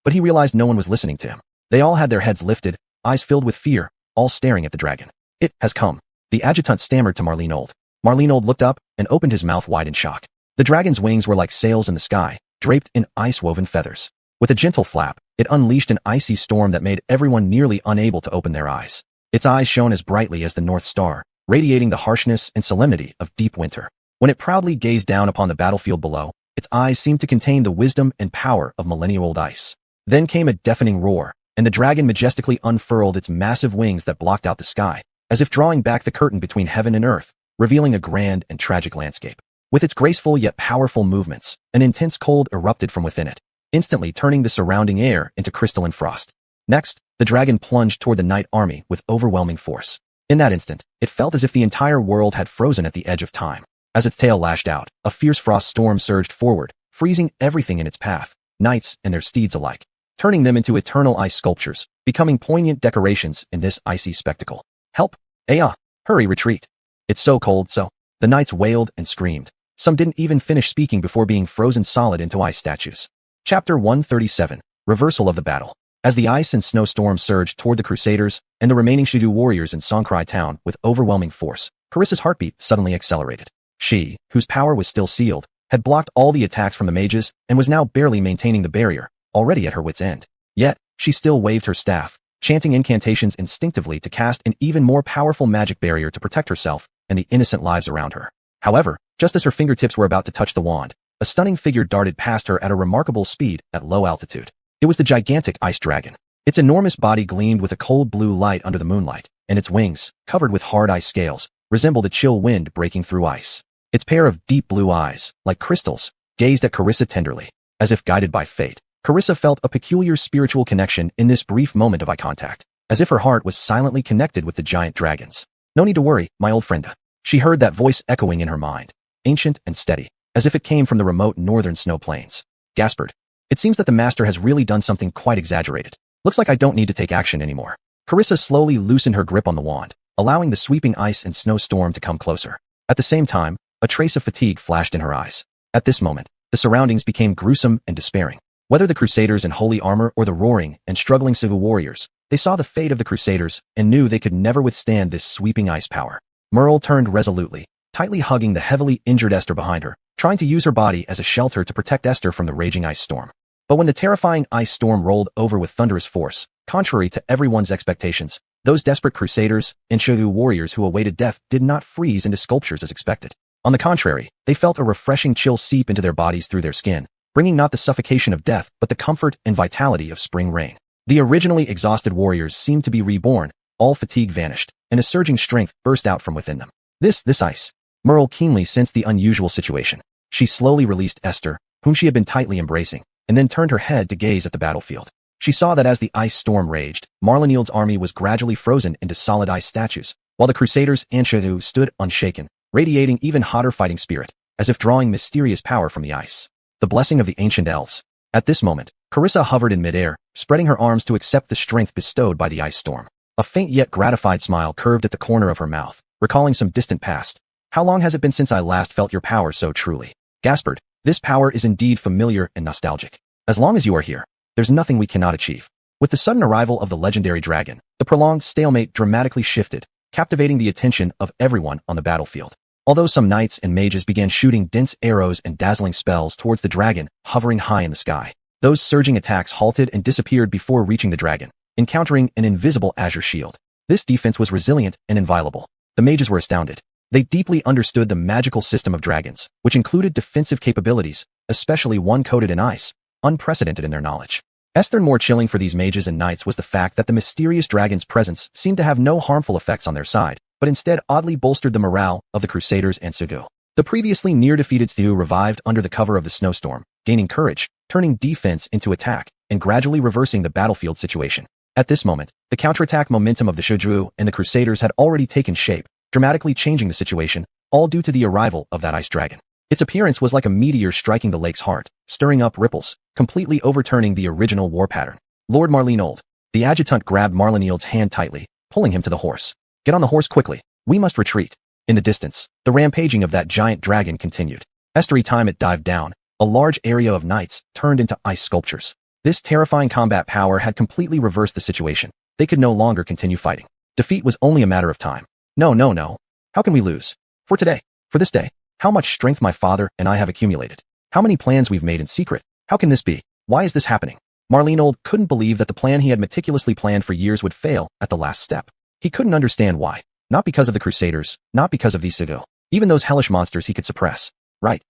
But he realized no one was listening to him. They all had their heads lifted, eyes filled with fear, all staring at the dragon. "It has come." The adjutant stammered to Marlene. Marlene looked up and opened his mouth wide in shock. The dragon's wings were like sails in the sky, draped in ice-woven feathers. With a gentle flap, it unleashed an icy storm that made everyone nearly unable to open their eyes. Its eyes shone as brightly as the North Star, radiating the harshness and solemnity of deep winter. When it proudly gazed down upon the battlefield below, its eyes seemed to contain the wisdom and power of millennia-old ice. Then came a deafening roar, and the dragon majestically unfurled its massive wings that blocked out the sky, as if drawing back the curtain between heaven and earth, revealing a grand and tragic landscape. With its graceful yet powerful movements, an intense cold erupted from within it, instantly turning the surrounding air into crystalline frost. Next, the dragon plunged toward the knight army with overwhelming force. In that instant, it felt as if the entire world had frozen at the edge of time. As its tail lashed out, a fierce frost storm surged forward, freezing everything in its path, knights and their steeds alike, turning them into eternal ice sculptures, becoming poignant decorations in this icy spectacle. Help! Aya! Hurry, retreat! It's so cold, so. The knights wailed and screamed. Some didn't even finish speaking before being frozen solid into ice statues. Chapter 137. Reversal of the battle. As the ice and snowstorm surged toward the Crusaders and the remaining Shudu warriors in Songkrai town with overwhelming force, Carissa's heartbeat suddenly accelerated. She, whose power was still sealed, had blocked all the attacks from the mages and was now barely maintaining the barrier, already at her wit's end. Yet, she still waved her staff, chanting incantations instinctively to cast an even more powerful magic barrier to protect herself and the innocent lives around her. However, just as her fingertips were about to touch the wand, a stunning figure darted past her at a remarkable speed at low altitude. It was the gigantic ice dragon. Its enormous body gleamed with a cold blue light under the moonlight, and its wings, covered with hard ice scales, resembled a chill wind breaking through ice. Its pair of deep blue eyes, like crystals, gazed at Carissa tenderly. As if guided by fate, Carissa felt a peculiar spiritual connection in this brief moment of eye contact, as if her heart was silently connected with the giant dragons. No need to worry, my old friend. She heard that voice echoing in her mind, ancient and steady, as if it came from the remote northern snow plains. Gaspard. It seems that the master has really done something quite exaggerated. Looks like I don't need to take action anymore. Carissa slowly loosened her grip on the wand, allowing the sweeping ice and snowstorm to come closer. At the same time, a trace of fatigue flashed in her eyes. At this moment, the surroundings became gruesome and despairing. Whether the Crusaders in holy armor or the roaring and struggling civil warriors, they saw the fate of the Crusaders and knew they could never withstand this sweeping ice power. Merle turned resolutely, tightly hugging the heavily injured Esther behind her, trying to use her body as a shelter to protect Esther from the raging ice storm. But when the terrifying ice storm rolled over with thunderous force, contrary to everyone's expectations, those desperate Crusaders and Shudu warriors who awaited death did not freeze into sculptures as expected. On the contrary, they felt a refreshing chill seep into their bodies through their skin, bringing not the suffocation of death but the comfort and vitality of spring rain. The originally exhausted warriors seemed to be reborn, all fatigue vanished, and a surging strength burst out from within them. This ice. Merle keenly sensed the unusual situation. She slowly released Esther, whom she had been tightly embracing, and then turned her head to gaze at the battlefield. She saw that as the ice storm raged, Marlinild's army was gradually frozen into solid ice statues, while the Crusaders and Shudu stood unshaken, radiating even hotter fighting spirit, as if drawing mysterious power from the ice. The blessing of the ancient elves. At this moment, Carissa hovered in midair, spreading her arms to accept the strength bestowed by the ice storm. A faint yet gratified smile curved at the corner of her mouth, recalling some distant past. How long has it been since I last felt your power so truly? Gaspard, this power is indeed familiar and nostalgic. As long as you are here, there's nothing we cannot achieve. With the sudden arrival of the legendary dragon, the prolonged stalemate dramatically shifted, captivating the attention of everyone on the battlefield. Although some knights and mages began shooting dense arrows and dazzling spells towards the dragon, hovering high in the sky, those surging attacks halted and disappeared before reaching the dragon, encountering an invisible azure shield. This defense was resilient and inviolable. The mages were astounded. They deeply understood the magical system of dragons, which included defensive capabilities, especially one coated in ice, unprecedented in their knowledge. Esther, more chilling for these mages and knights was the fact that the mysterious dragon's presence seemed to have no harmful effects on their side, but instead oddly bolstered the morale of the Crusaders and Shudu. The previously near-defeated Shudu revived under the cover of the snowstorm, gaining courage, turning defense into attack, and gradually reversing the battlefield situation. At this moment, the counterattack momentum of the Shudu and the Crusaders had already taken shape, dramatically changing the situation, all due to the arrival of that ice dragon. Its appearance was like a meteor striking the lake's heart, stirring up ripples, completely overturning the original war pattern. Lord Marlinold. The adjutant grabbed Marlinild's hand tightly, pulling him to the horse. Get on the horse quickly. We must retreat. In the distance, the rampaging of that giant dragon continued. Every time it dived down, a large area of knights turned into ice sculptures. This terrifying combat power had completely reversed the situation. They could no longer continue fighting. Defeat was only a matter of time. No. How can we lose? For today, for this day, how much strength my father and I have accumulated. How many plans we've made in secret. How can this be? Why is this happening? Marlinold couldn't believe that the plan he had meticulously planned for years would fail at the last step. He couldn't understand why. Not because of the Crusaders, not because of these Shudu. Even those hellish monsters he could suppress. Right.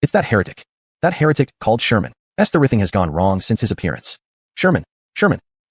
It's that heretic. That heretic called Sherman. Everything has gone wrong since his appearance. Sherman,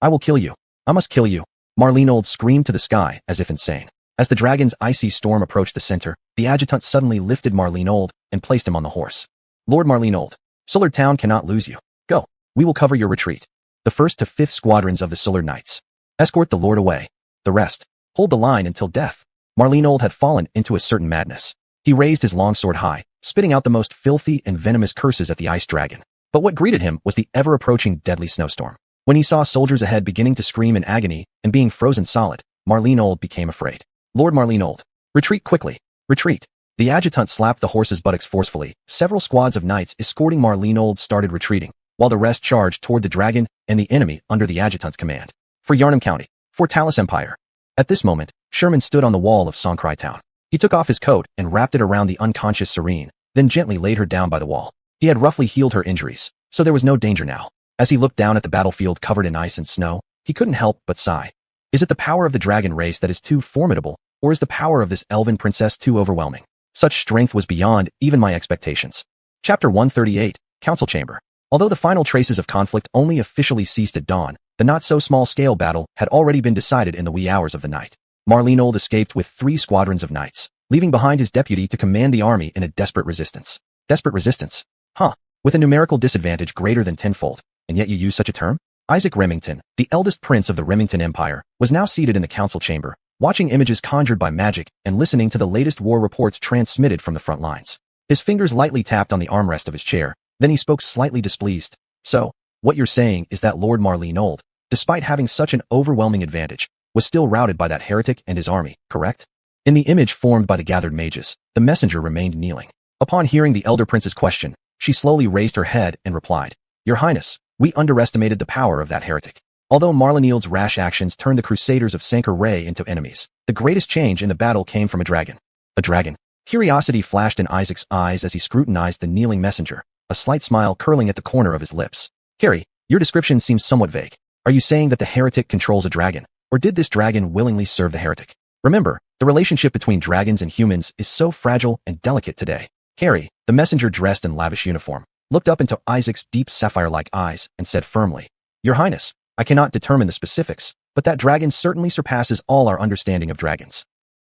I will kill you. I must kill you. Marlinold screamed to the sky as if insane. As the dragon's icy storm approached the center, the adjutant suddenly lifted Marlinold and placed him on the horse. Lord Marlinold, Sullard Town cannot lose you. Go. We will cover your retreat. The 1st to 5th squadrons of the Sullard Knights. Escort the Lord away. The rest, Hold the line until death. Marlenold had fallen into a certain madness. He raised his longsword high, spitting out the most filthy and venomous curses at the ice dragon. But what greeted him was the ever-approaching deadly snowstorm. When he saw soldiers ahead beginning to scream in agony and being frozen solid, Marlenold became afraid. Lord Marlenold, retreat quickly. Retreat. The adjutant slapped the horse's buttocks forcefully. Several squads of knights escorting Marlenold started retreating, while the rest charged toward the dragon and the enemy under the adjutant's command. For Yarnum County. For Talus Empire. At this moment, Sherman stood on the wall of Songcry Town. He took off his coat and wrapped it around the unconscious Serene, then gently laid her down by the wall. He had roughly healed her injuries, so there was no danger now. As he looked down at the battlefield covered in ice and snow, he couldn't help but sigh. Is it the power of the dragon race that is too formidable, or is the power of this elven princess too overwhelming? Such strength was beyond even my expectations. Chapter 138, Council Chamber. Although the final traces of conflict only officially ceased at dawn, the not-so-small-scale battle had already been decided in the wee hours of the night. Marlenold escaped with 3 squadrons of knights, leaving behind his deputy to command the army in a desperate resistance. Desperate resistance? Huh. With a numerical disadvantage greater than tenfold, and yet you use such a term? Isaac Remington, the eldest prince of the Remington Empire, was now seated in the council chamber, watching images conjured by magic and listening to the latest war reports transmitted from the front lines. His fingers lightly tapped on the armrest of his chair, then he spoke slightly displeased. So, what you're saying is that Lord Marlenold, despite having such an overwhelming advantage, was still routed by that heretic and his army, correct? In the image formed by the gathered mages, the messenger remained kneeling. Upon hearing the elder prince's question, she slowly raised her head and replied, Your Highness, we underestimated the power of that heretic. Although Marlenold's rash actions turned the Crusaders of Sanker Ray into enemies, the greatest change in the battle came from a dragon. A dragon? Curiosity flashed in Isaac's eyes as he scrutinized the kneeling messenger, a slight smile curling at the corner of his lips. Carrie, your description seems somewhat vague. Are you saying that the heretic controls a dragon? Or did this dragon willingly serve the heretic? Remember, the relationship between dragons and humans is so fragile and delicate today. Carrie, the messenger dressed in lavish uniform, looked up into Isaac's deep sapphire-like eyes and said firmly, Your Highness, I cannot determine the specifics, but that dragon certainly surpasses all our understanding of dragons.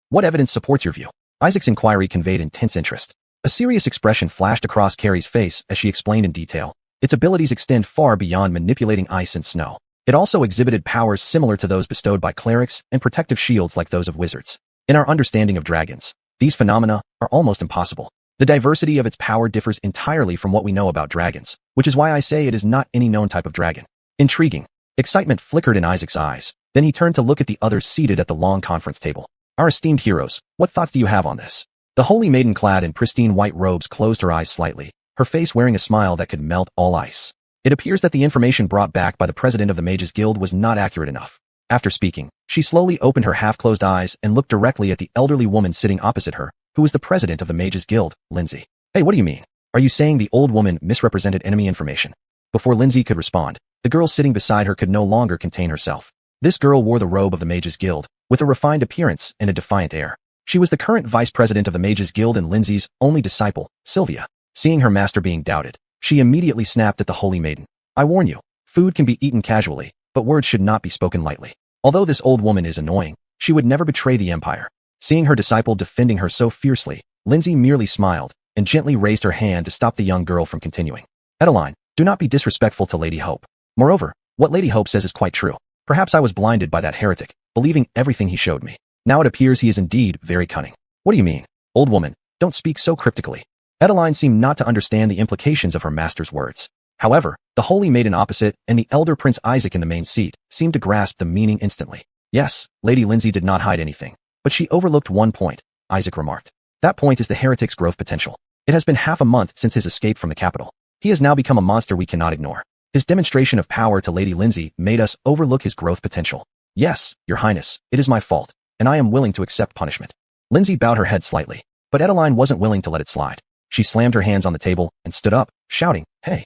What evidence supports your view? Isaac's inquiry conveyed intense interest. A serious expression flashed across Carrie's face as she explained in detail. Its abilities extend far beyond manipulating ice and snow. It also exhibited powers similar to those bestowed by clerics and protective shields like those of wizards. In our understanding of dragons, these phenomena are almost impossible. The diversity of its power differs entirely from what we know about dragons, which is why I say it is not any known type of dragon. Intriguing. Excitement flickered in Isaac's eyes. Then he turned to look at the others seated at the long conference table. Our esteemed heroes, what thoughts do you have on this? The holy maiden clad in pristine white robes closed her eyes slightly, her face wearing a smile that could melt all ice. It appears that the information brought back by the president of the Mages Guild was not accurate enough. After speaking, she slowly opened her half-closed eyes and looked directly at the elderly woman sitting opposite her, who was the president of the Mages Guild, Lindsay. Hey, what do you mean? Are you saying the old woman misrepresented enemy information? Before Lindsay could respond, the girl sitting beside her could no longer contain herself. This girl wore the robe of the Mages Guild, with a refined appearance and a defiant air. She was the current vice president of the Mages Guild and Lindsay's only disciple, Sylvia. Seeing her master being doubted, she immediately snapped at the holy maiden. I warn you, food can be eaten casually, but words should not be spoken lightly. Although this old woman is annoying, she would never betray the Empire. Seeing her disciple defending her so fiercely, Lindsay merely smiled and gently raised her hand to stop the young girl from continuing. Edeline, do not be disrespectful to Lady Hope. Moreover, what Lady Hope says is quite true. Perhaps I was blinded by that heretic, believing everything he showed me. Now it appears he is indeed very cunning. What do you mean? Old woman, don't speak so cryptically. Edeline seemed not to understand the implications of her master's words. However, the holy maiden opposite and the elder Prince Isaac in the main seat seemed to grasp the meaning instantly. Yes, Lady Lindsay did not hide anything, but she overlooked one point, Isaac remarked. That point is the heretic's growth potential. It has been half a month since his escape from the capital. He has now become a monster we cannot ignore. His demonstration of power to Lady Lindsay made us overlook his growth potential. Yes, Your Highness, it is my fault, and I am willing to accept punishment. Lindsay bowed her head slightly, but Edeline wasn't willing to let it slide. She slammed her hands on the table and stood up, shouting, Hey,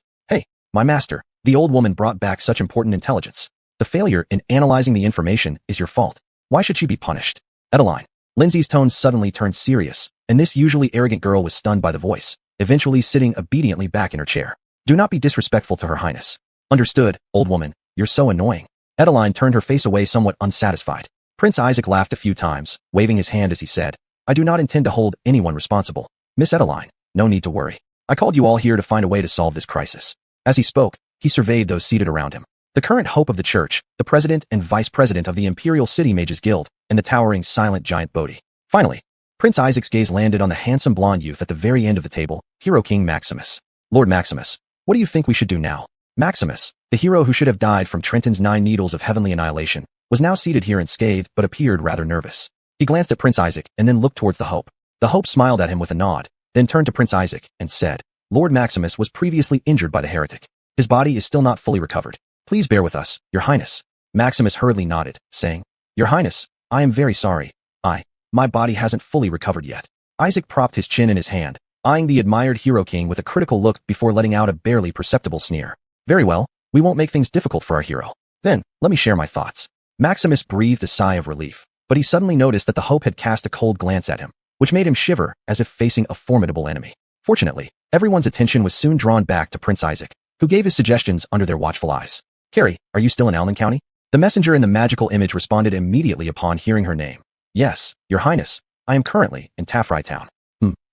my master, the old woman brought back such important intelligence. The failure in analyzing the information is your fault. Why should she be punished? Edeline. Lindsay's tone suddenly turned serious, and this usually arrogant girl was stunned by the voice, eventually sitting obediently back in her chair. Do not be disrespectful to Her Highness. Understood, old woman, you're so annoying. Edeline turned her face away somewhat unsatisfied. Prince Isaac laughed a few times, waving his hand as he said, I do not intend to hold anyone responsible. Miss Edeline, no need to worry. I called you all here to find a way to solve this crisis. As he spoke, he surveyed those seated around him. The current hope of the church, the president and vice president of the Imperial City Mages Guild, and the towering silent giant Bodhi. Finally, Prince Isaac's gaze landed on the handsome blonde youth at the very end of the table, Hero King Maximus. Lord Maximus, what do you think we should do now? Maximus, the hero who should have died from Trenton's 9 needles of heavenly annihilation, was now seated here unscathed but appeared rather nervous. He glanced at Prince Isaac and then looked towards the Hope. The Hope smiled at him with a nod, then turned to Prince Isaac and said, Lord Maximus was previously injured by the heretic. His body is still not fully recovered. Please bear with us, Your Highness. Maximus hurriedly nodded, saying, Your Highness, I am very sorry. My body hasn't fully recovered yet. Isaac propped his chin in his hand, eyeing the admired Hero King with a critical look before letting out a barely perceptible sneer. Very well, we won't make things difficult for our hero. Then, let me share my thoughts. Maximus breathed a sigh of relief, but he suddenly noticed that the Hope had cast a cold glance at him, which made him shiver as if facing a formidable enemy. Fortunately, everyone's attention was soon drawn back to Prince Isaac, who gave his suggestions under their watchful eyes. Carrie, are you still in Allen County? The messenger in the magical image responded immediately upon hearing her name. Yes, Your Highness, I am currently in Taffry Town.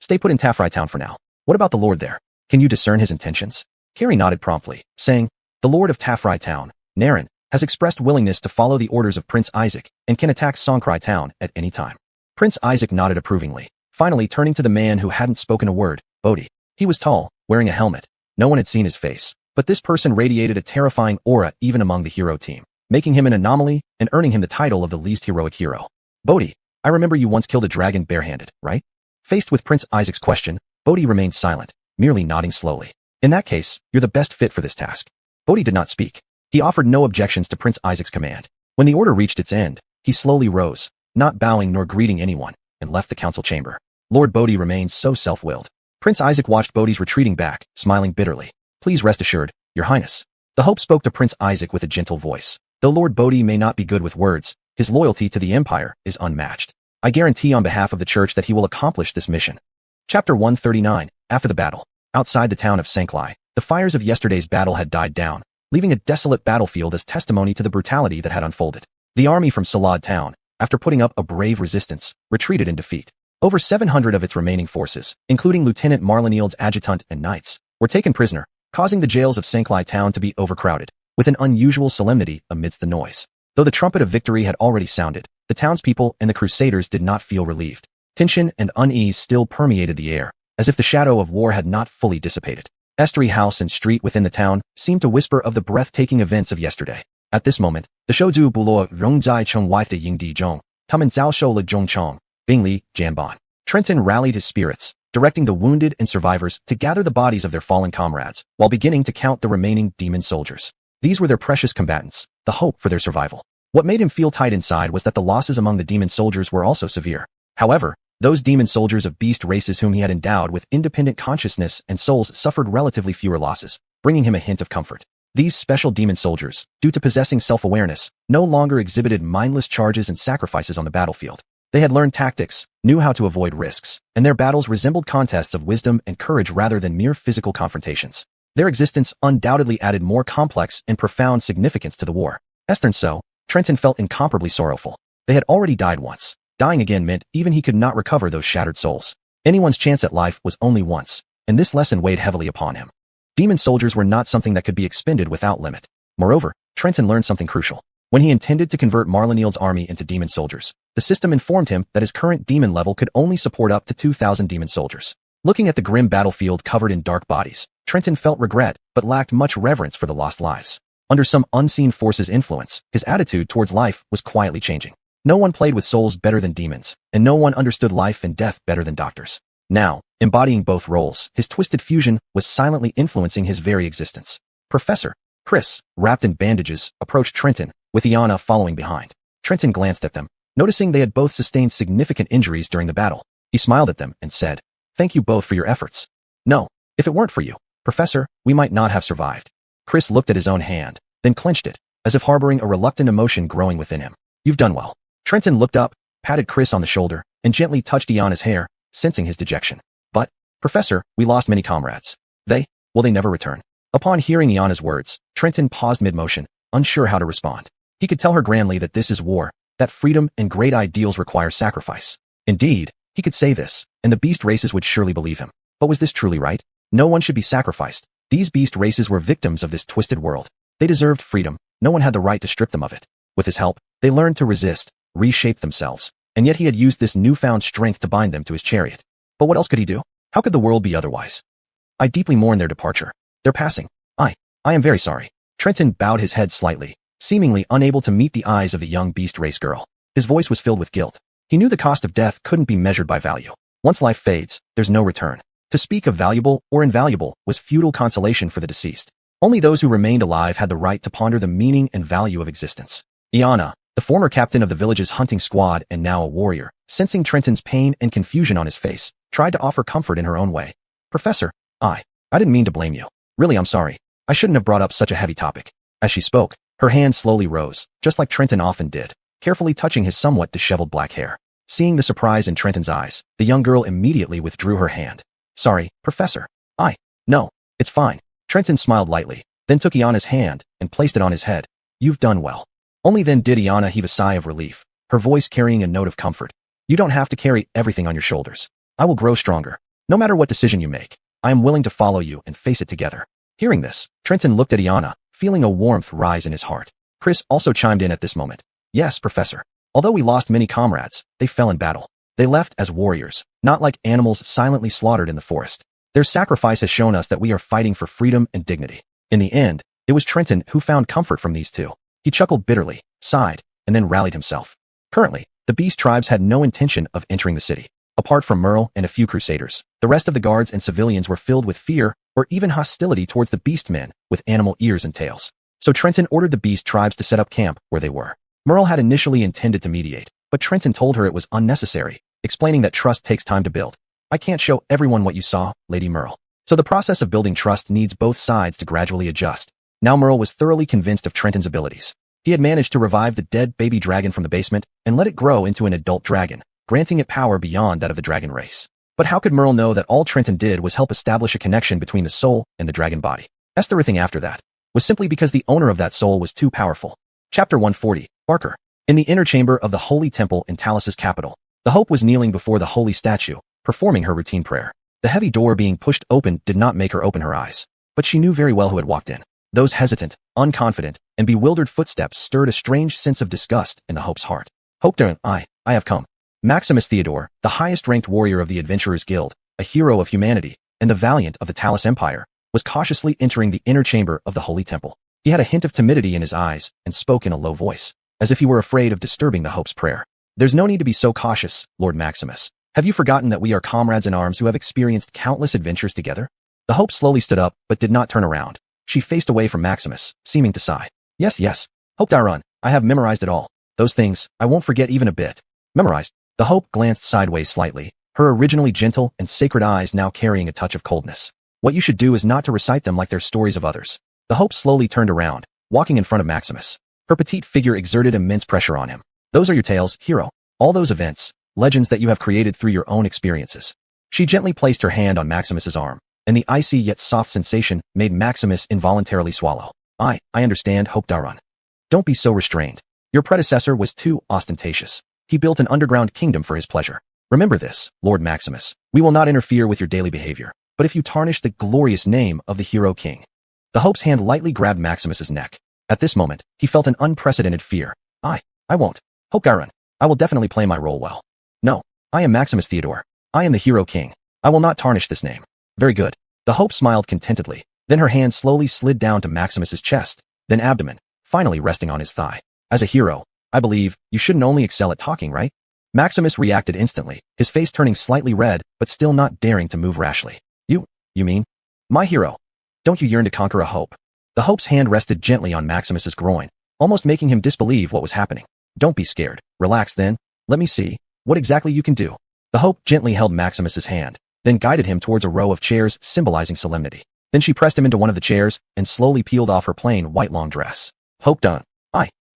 Stay put in Taffry Town for now. What about the Lord there? Can you discern his intentions? Carrie nodded promptly, saying, The Lord of Taffry Town, Naren, has expressed willingness to follow the orders of Prince Isaac and can attack Songcry Town at any time. Prince Isaac nodded approvingly, finally turning to the man who hadn't spoken a word, Bodhi. He was tall, wearing a helmet. No one had seen his face, but this person radiated a terrifying aura even among the hero team, making him an anomaly and earning him the title of the least heroic hero. Bodhi, I remember you once killed a dragon barehanded, right? Faced with Prince Isaac's question, Bodhi remained silent, merely nodding slowly. In that case, you're the best fit for this task. Bodhi did not speak. He offered no objections to Prince Isaac's command. When the order reached its end, he slowly rose, not bowing nor greeting anyone, and left the council chamber. Lord Bodhi remained so self-willed. Prince Isaac watched Bodhi's retreating back, smiling bitterly. Please rest assured, Your Highness. The Hope spoke to Prince Isaac with a gentle voice. Though Lord Bodhi may not be good with words, his loyalty to the Empire is unmatched. I guarantee on behalf of the Church that he will accomplish this mission. Chapter 139, After the Battle. Outside the town of Sanklai, the fires of yesterday's battle had died down, leaving a desolate battlefield as testimony to the brutality that had unfolded. The army from Salad town, after putting up a brave resistance, retreated in defeat. Over 700 of its remaining forces, including Lieutenant Marlinild's adjutant and knights, were taken prisoner, causing the jails of Sanklai town to be overcrowded, with an unusual solemnity amidst the noise. Though the trumpet of victory had already sounded, the townspeople and the crusaders did not feel relieved. Tension and unease still permeated the air, as if the shadow of war had not fully dissipated. Estuary house and street within the town seemed to whisper of the breathtaking events of yesterday. At this moment, the Shouzu Bulo Rongzai Cheng wife de Ying Di Zhong, Tumen Zhao Shou Le Zhong Chong, Bing Li, Janban. Trenton rallied his spirits, directing the wounded and survivors to gather the bodies of their fallen comrades, while beginning to count the remaining demon soldiers. These were their precious combatants, the hope for their survival. What made him feel tight inside was that the losses among the demon soldiers were also severe. However, those demon soldiers of beast races whom he had endowed with independent consciousness and souls suffered relatively fewer losses, bringing him a hint of comfort. These special demon soldiers, due to possessing self-awareness, no longer exhibited mindless charges and sacrifices on the battlefield. They had learned tactics, knew how to avoid risks, and their battles resembled contests of wisdom and courage rather than mere physical confrontations. Their existence undoubtedly added more complex and profound significance to the war. So, Trenton felt incomparably sorrowful. They had already died once. Dying again meant even he could not recover those shattered souls. Anyone's chance at life was only once, and this lesson weighed heavily upon him. Demon soldiers were not something that could be expended without limit. Moreover, Trenton learned something crucial. When he intended to convert Marlinild's army into demon soldiers, the system informed him that his current demon level could only support up to 2,000 demon soldiers. Looking at the grim battlefield covered in dark bodies, Trenton felt regret but lacked much reverence for the lost lives. Under some unseen force's influence, his attitude towards life was quietly changing. No one played with souls better than demons, and no one understood life and death better than doctors. Now, embodying both roles, his twisted fusion was silently influencing his very existence. Professor Chris, wrapped in bandages, approached Trenton, with Iana following behind. Trenton glanced at them, noticing they had both sustained significant injuries during the battle. He smiled at them and said, "Thank you both for your efforts. No, if it weren't for you, Professor, we might not have survived." Chris looked at his own hand, then clenched it, as if harboring a reluctant emotion growing within him. "You've done well." Trenton looked up, patted Chris on the shoulder, and gently touched Iana's hair, sensing his dejection. "But, Professor, we lost many comrades. Will they never return?" Upon hearing Iana's words, Trenton paused mid-motion, unsure how to respond. He could tell her grandly that this is war, that freedom and great ideals require sacrifice. Indeed, he could say this, and the beast races would surely believe him. But was this truly right? No one should be sacrificed. These beast races were victims of this twisted world. They deserved freedom, no one had the right to strip them of it. With his help, they learned to resist, reshape themselves, and yet he had used this newfound strength to bind them to his chariot. But what else could he do? How could the world be otherwise? I deeply mourn their departure. Their passing. I am very sorry. Trenton bowed his head slightly, seemingly unable to meet the eyes of the young beast race girl. His voice was filled with guilt. He knew the cost of death couldn't be measured by value. Once life fades, there's no return. To speak of valuable or invaluable was futile consolation for the deceased. Only those who remained alive had the right to ponder the meaning and value of existence. Iana, the former captain of the village's hunting squad and now a warrior, sensing Trenton's pain and confusion on his face, tried to offer comfort in her own way. Professor, I didn't mean to blame you. Really, I'm sorry. I shouldn't have brought up such a heavy topic. As she spoke, her hand slowly rose, just like Trenton often did, carefully touching his somewhat disheveled black hair. Seeing the surprise in Trenton's eyes, the young girl immediately withdrew her hand. Sorry, Professor. No, it's fine. Trenton smiled lightly, then took Iana's hand and placed it on his head. You've done well. Only then did Iana heave a sigh of relief, her voice carrying a note of comfort. You don't have to carry everything on your shoulders. I will grow stronger. No matter what decision you make, I am willing to follow you and face it together. Hearing this, Trenton looked at Iana, feeling a warmth rise in his heart. Chris also chimed in at this moment. Yes, Professor. Although we lost many comrades, they fell in battle. They left as warriors, not like animals silently slaughtered in the forest. Their sacrifice has shown us that we are fighting for freedom and dignity. In the end, it was Trenton who found comfort from these two. He chuckled bitterly, sighed, and then rallied himself. Currently, the beast tribes had no intention of entering the city. Apart from Merle and a few crusaders, the rest of the guards and civilians were filled with fear or even hostility towards the beast men with animal ears and tails. So Trenton ordered the beast tribes to set up camp where they were. Merle had initially intended to mediate, but Trenton told her it was unnecessary, explaining that trust takes time to build. I can't show everyone what you saw, Lady Merle. So the process of building trust needs both sides to gradually adjust. Now Merle was thoroughly convinced of Trenton's abilities. He had managed to revive the dead baby dragon from the basement and let it grow into an adult dragon, granting it power beyond that of the dragon race. But how could Merle know that all Trenton did was help establish a connection between the soul and the dragon body? Everything after that was simply because the owner of that soul was too powerful. Chapter 140, Barker. In the inner chamber of the Holy Temple in Talus's capital, the Hope was kneeling before the holy statue, performing her routine prayer. The heavy door being pushed open did not make her open her eyes, but she knew very well who had walked in. Those hesitant, unconfident, and bewildered footsteps stirred a strange sense of disgust in the Hope's heart. Hope, I have come. Maximus Theodore, the highest-ranked warrior of the Adventurers Guild, a hero of humanity, and the valiant of the Talus Empire, was cautiously entering the inner chamber of the Holy Temple. He had a hint of timidity in his eyes and spoke in a low voice, as if he were afraid of disturbing the Hope's prayer. There's no need to be so cautious, Lord Maximus. Have you forgotten that we are comrades in arms who have experienced countless adventures together? The Hope slowly stood up, but did not turn around. She faced away from Maximus, seeming to sigh. Yes, Hope Darun, I have memorized it all. Those things, I won't forget even a bit. Memorized? The Hope glanced sideways slightly, her originally gentle and sacred eyes now carrying a touch of coldness. What you should do is not to recite them like they're stories of others. The Hope slowly turned around, walking in front of Maximus. Her petite figure exerted immense pressure on him. Those are your tales, hero. All those events, legends that you have created through your own experiences. She gently placed her hand on Maximus's arm, and the icy yet soft sensation made Maximus involuntarily swallow. I understand, Hope Darun. Don't be so restrained. Your predecessor was too ostentatious. He built an underground kingdom for his pleasure. Remember this, Lord Maximus. We will not interfere with your daily behavior, but if you tarnish the glorious name of the hero king. The Hope's hand lightly grabbed Maximus's neck. At this moment, he felt an unprecedented fear. I won't. Hope Darun, I will definitely play my role well. No, I am Maximus Theodore. I am the hero king. I will not tarnish this name. Very good. The Hope smiled contentedly. Then her hand slowly slid down to Maximus's chest, then abdomen, finally resting on his thigh. As a hero, I believe, you shouldn't only excel at talking, right? Maximus reacted instantly, his face turning slightly red, but still not daring to move rashly. You mean? My hero. Don't you yearn to conquer a Hope? The Hope's hand rested gently on Maximus's groin, almost making him disbelieve what was happening. Don't be scared. Relax then. Let me see what exactly you can do. The Hope gently held Maximus's hand, then guided him towards a row of chairs symbolizing solemnity. Then she pressed him into one of the chairs and slowly peeled off her plain white long dress. Hope done.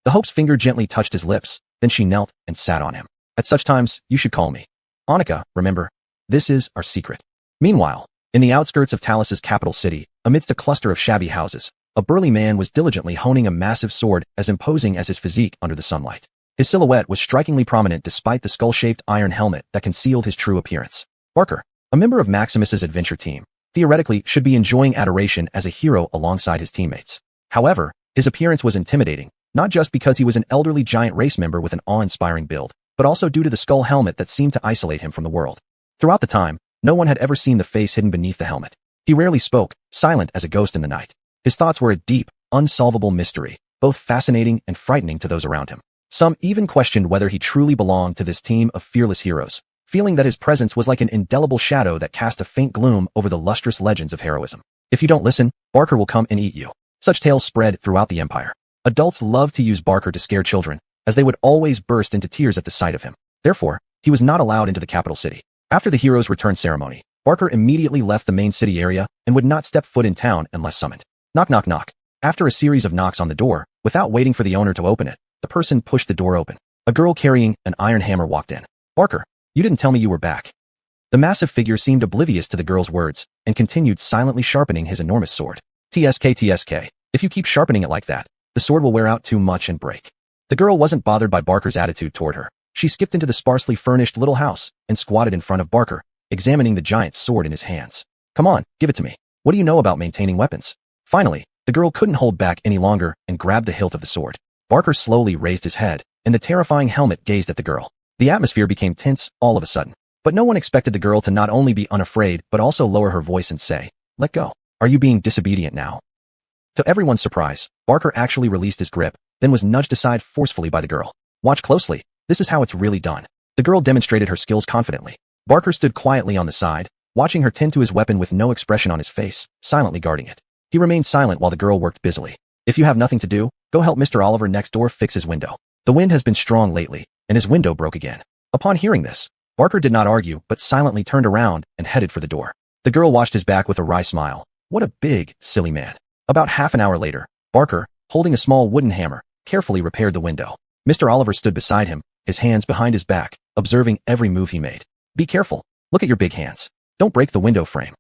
The Hope's finger gently touched his lips, then she knelt and sat on him. At such times, you should call me Annika, remember? This is our secret. Meanwhile, in the outskirts of Talus's capital city, amidst a cluster of shabby houses, a burly man was diligently honing a massive sword as imposing as his physique under the sunlight. His silhouette was strikingly prominent despite the skull-shaped iron helmet that concealed his true appearance. Barker, a member of Maximus's adventure team, theoretically should be enjoying adoration as a hero alongside his teammates. However, His appearance was intimidating, not just because he was an elderly giant race member with an awe-inspiring build, but also due to the skull helmet that seemed to isolate him from the world. Throughout the time, no one had ever seen the face hidden beneath the helmet. He rarely spoke, silent as a ghost in the night. His thoughts were a deep, unsolvable mystery, both fascinating and frightening to those around him. Some even questioned whether he truly belonged to this team of fearless heroes, feeling that his presence was like an indelible shadow that cast a faint gloom over the lustrous legends of heroism. If you don't listen, Barker will come and eat you. Such tales spread throughout the empire. Adults loved to use Barker to scare children, as they would always burst into tears at the sight of him. Therefore, he was not allowed into the capital city. After the hero's return ceremony, Barker immediately left the main city area and would not step foot in town unless summoned. Knock, knock, knock. After a series of knocks on the door, without waiting for the owner to open it, the person pushed the door open. A girl carrying an iron hammer walked in. "Barker, you didn't tell me you were back." The massive figure seemed oblivious to the girl's words and continued silently sharpening his enormous sword. TSK, if you keep sharpening it like that, the sword will wear out too much and break. The girl wasn't bothered by Barker's attitude toward her. She skipped into the sparsely furnished little house and squatted in front of Barker, examining the giant sword in his hands. "Come on, give it to me. What do you know about maintaining weapons?" Finally, the girl couldn't hold back any longer and grabbed the hilt of the sword. Barker slowly raised his head, and the terrifying helmet gazed at the girl. The atmosphere became tense all of a sudden. But no one expected the girl to not only be unafraid but also lower her voice and say, "Let go. Are you being disobedient now?" To everyone's surprise, Barker actually released his grip, then was nudged aside forcefully by the girl. "Watch closely. This is how it's really done." The girl demonstrated her skills confidently. Barker stood quietly on the side, watching her tend to his weapon with no expression on his face, silently guarding it. He remained silent while the girl worked busily. "If you have nothing to do, go help Mr. Oliver next door fix his window. The wind has been strong lately, and his window broke again." Upon hearing this, Barker did not argue but silently turned around and headed for the door. The girl watched his back with a wry smile. What a big, silly man. About half an hour later, Barker, holding a small wooden hammer, carefully repaired the window. Mr. Oliver stood beside him, his hands behind his back, observing every move he made. "Be careful. Look at your big hands. Don't break the window frame.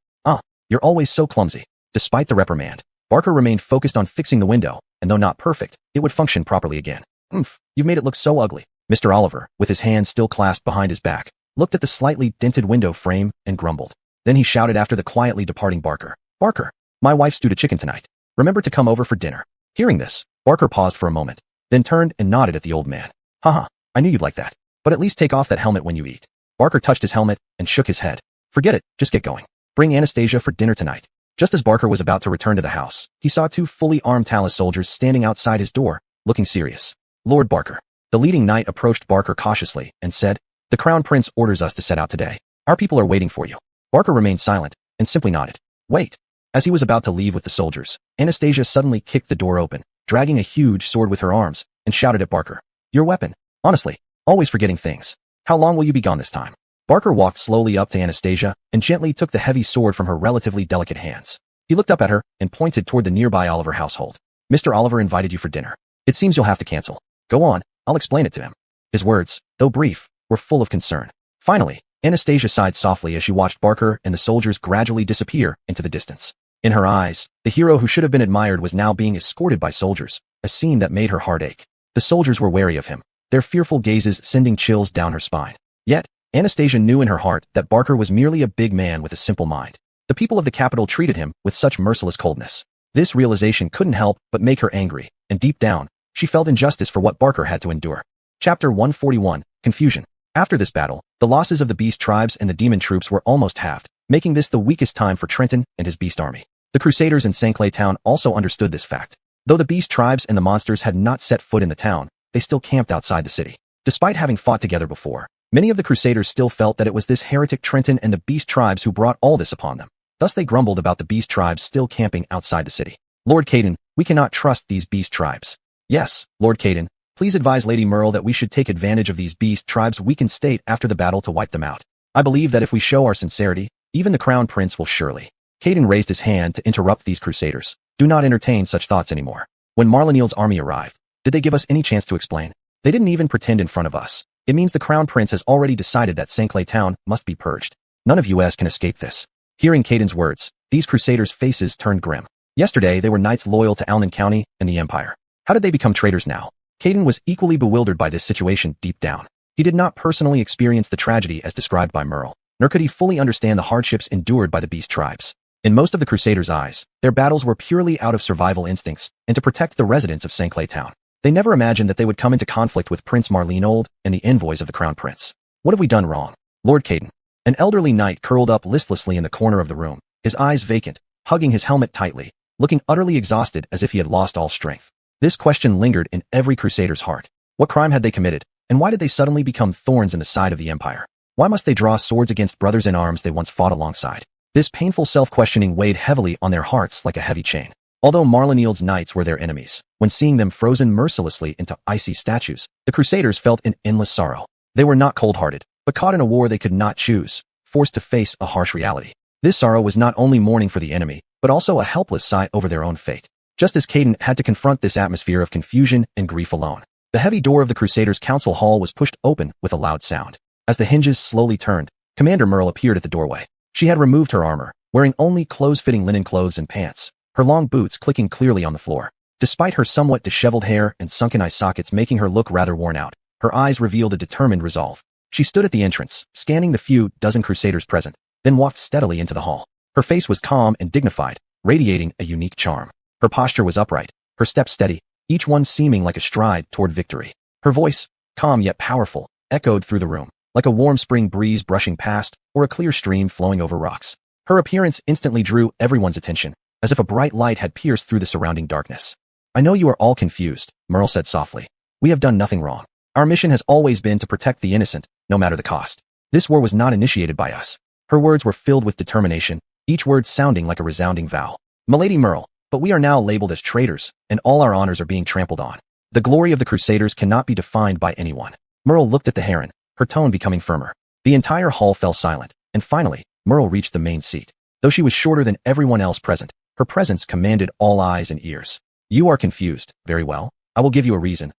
You're always so clumsy." Despite the reprimand, Barker remained focused on fixing the window, and though not perfect, it would function properly again. You've made it look so ugly." Mr. Oliver, with his hands still clasped behind his back, looked at the slightly dented window frame and grumbled. Then he shouted after the quietly departing Barker, "Barker, my wife stewed a chicken tonight. Remember to come over for dinner." Hearing this, Barker paused for a moment, then turned and nodded at the old man. "Haha, I knew you'd like that. But at least take off that helmet when you eat." Barker touched his helmet and shook his head. "Forget it, just get going. Bring Anastasia for dinner tonight." Just as Barker was about to return to the house, he saw two fully armed Talus soldiers standing outside his door, looking serious. "Lord Barker." The leading knight approached Barker cautiously and said, "The Crown Prince orders us to set out today. Our people are waiting for you." Barker remained silent and simply nodded. "Wait." As he was about to leave with the soldiers, Anastasia suddenly kicked the door open, dragging a huge sword with her arms, and shouted at Barker, "Your weapon. Honestly, always forgetting things. How long will you be gone this time?" Barker walked slowly up to Anastasia and gently took the heavy sword from her relatively delicate hands. He looked up at her and pointed toward the nearby Oliver household. "Mr. Oliver invited you for dinner. It seems you'll have to cancel. Go on, I'll explain it to him." His words, though brief, were full of concern. Finally, Anastasia sighed softly as she watched Barker and the soldiers gradually disappear into the distance. In her eyes, the hero who should have been admired was now being escorted by soldiers, a scene that made her heart ache. The soldiers were wary of him, their fearful gazes sending chills down her spine. Yet, Anastasia knew in her heart that Barker was merely a big man with a simple mind. The people of the capital treated him with such merciless coldness. This realization couldn't help but make her angry, and deep down, she felt injustice for what Barker had to endure. Chapter 141, Confusion. After this battle, the losses of the beast tribes and the demon troops were almost halved, making this the weakest time for Trenton and his beast army. The Crusaders in St. Clair town also understood this fact. Though the beast tribes and the monsters had not set foot in the town, they still camped outside the city. Despite having fought together before, many of the Crusaders still felt that it was this heretic Trenton and the beast tribes who brought all this upon them. Thus they grumbled about the beast tribes still camping outside the city. "Lord Caden, we cannot trust these beast tribes." "Yes, Lord Caden, please advise Lady Merle that we should take advantage of these beast tribes' weakened state after the battle to wipe them out. I believe that if we show our sincerity, even the Crown Prince will surely." Caden raised his hand to interrupt these Crusaders. "Do not entertain such thoughts anymore. When Marleneal's army arrived, did they give us any chance to explain? They didn't even pretend in front of us. It means the Crown Prince has already decided that St. Clair town must be purged. None of us can escape this." Hearing Caden's words, these Crusaders' faces turned grim. Yesterday they were knights loyal to Alnan County and the Empire. How did they become traitors now? Caden was equally bewildered by this situation deep down. He did not personally experience the tragedy as described by Merle, nor could he fully understand the hardships endured by the beast tribes. In most of the Crusaders' eyes, their battles were purely out of survival instincts and to protect the residents of St. Clay Town. They never imagined that they would come into conflict with Prince Marlene and the envoys of the Crown Prince. What have we done wrong? Lord Caden. An elderly knight curled up listlessly in the corner of the room, his eyes vacant, hugging his helmet tightly, looking utterly exhausted as if he had lost all strength. This question lingered in every Crusader's heart. What crime had they committed, and why did they suddenly become thorns in the side of the Empire? Why must they draw swords against brothers in arms they once fought alongside? This painful self-questioning weighed heavily on their hearts like a heavy chain. Although Marleneald's knights were their enemies, when seeing them frozen mercilessly into icy statues, the Crusaders felt an endless sorrow. They were not cold-hearted, but caught in a war they could not choose, forced to face a harsh reality. This sorrow was not only mourning for the enemy, but also a helpless sigh over their own fate. Just as Caden had to confront this atmosphere of confusion and grief alone, the heavy door of the Crusaders' council hall was pushed open with a loud sound. As the hinges slowly turned, Commander Merle appeared at the doorway. She had removed her armor, wearing only close-fitting linen clothes and pants, her long boots clicking clearly on the floor. Despite her somewhat disheveled hair and sunken eye sockets making her look rather worn out, her eyes revealed a determined resolve. She stood at the entrance, scanning the few dozen Crusaders present, then walked steadily into the hall. Her face was calm and dignified, radiating a unique charm. Her posture was upright, her steps steady, each one seeming like a stride toward victory. Her voice, calm yet powerful, echoed through the room, like a warm spring breeze brushing past or a clear stream flowing over rocks. Her appearance instantly drew everyone's attention, as if a bright light had pierced through the surrounding darkness. I know you are all confused, Merle said softly. We have done nothing wrong. Our mission has always been to protect the innocent, no matter the cost. This war was not initiated by us. Her words were filled with determination, each word sounding like a resounding vow. Milady Merle, but we are now labeled as traitors, and all our honors are being trampled on. The glory of the Crusaders cannot be defined by anyone. Merle looked at the Heron, her tone becoming firmer. The entire hall fell silent, and finally, Merle reached the main seat. Though she was shorter than everyone else present, her presence commanded all eyes and ears. You are confused. Very well. I will give you a reason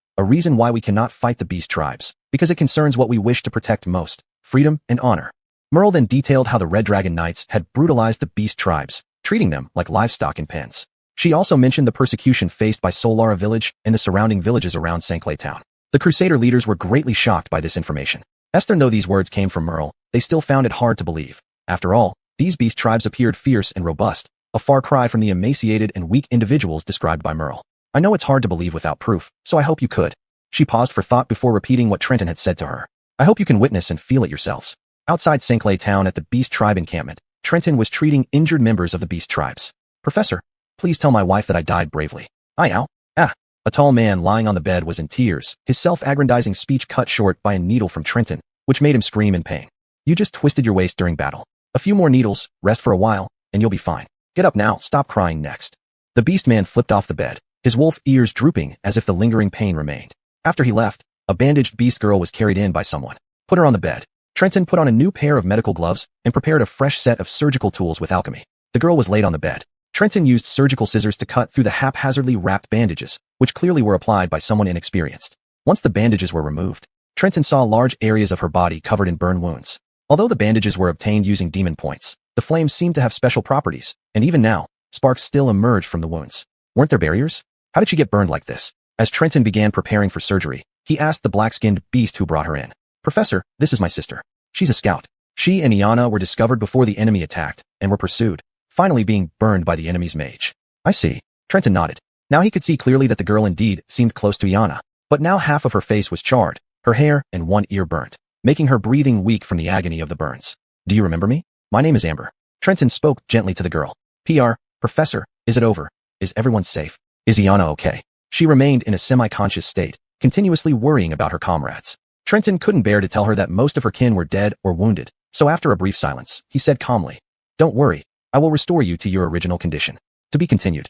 why we cannot fight the beast tribes, because it concerns what we wish to protect most, freedom and honor. Merle then detailed how the Red Dragon Knights had brutalized the beast tribes, treating them like livestock in pens. She also mentioned the persecution faced by Solara village and the surrounding villages around St. Clay Town. The Crusader leaders were greatly shocked by this information. Though these words came from Merle, they still found it hard to believe. After all, these beast tribes appeared fierce and robust, a far cry from the emaciated and weak individuals described by Merle. I know it's hard to believe without proof, so I hope you could. She paused for thought before repeating what Trenton had said to her. I hope you can witness and feel it yourselves. Outside St. Clay Town at the Beast Tribe encampment, Trenton was treating injured members of the Beast Tribes. Professor, please tell my wife that I died bravely. Ow. A tall man lying on the bed was in tears, his self-aggrandizing speech cut short by a needle from Trenton, which made him scream in pain. You just twisted your waist during battle. A few more needles, rest for a while, and you'll be fine. Get up now, stop crying next. The beast man flipped off the bed, his wolf ears drooping as if the lingering pain remained. After he left, a bandaged beast girl was carried in by someone. Put her on the bed. Trenton put on a new pair of medical gloves and prepared a fresh set of surgical tools with alchemy. The girl was laid on the bed. Trenton used surgical scissors to cut through the haphazardly wrapped bandages, which clearly were applied by someone inexperienced. Once the bandages were removed, Trenton saw large areas of her body covered in burn wounds. Although the bandages were obtained using demon points, the flames seemed to have special properties, and even now, sparks still emerged from the wounds. Weren't there barriers? How did she get burned like this? As Trenton began preparing for surgery, he asked the black-skinned beast who brought her in. Professor, this is my sister. She's a scout. She and Iana were discovered before the enemy attacked, and were pursued, finally being burned by the enemy's mage. I see. Trenton nodded. Now he could see clearly that the girl indeed seemed close to Iana, but now half of her face was charred, her hair and one ear burnt, making her breathing weak from the agony of the burns. Do you remember me? My name is Amber. Trenton spoke gently to the girl. Professor, is it over? Is everyone safe? Is Iana okay? She remained in a semi-conscious state, continuously worrying about her comrades. Trenton couldn't bear to tell her that most of her kin were dead or wounded, so after a brief silence, he said calmly, Don't worry, I will restore you to your original condition. To be continued.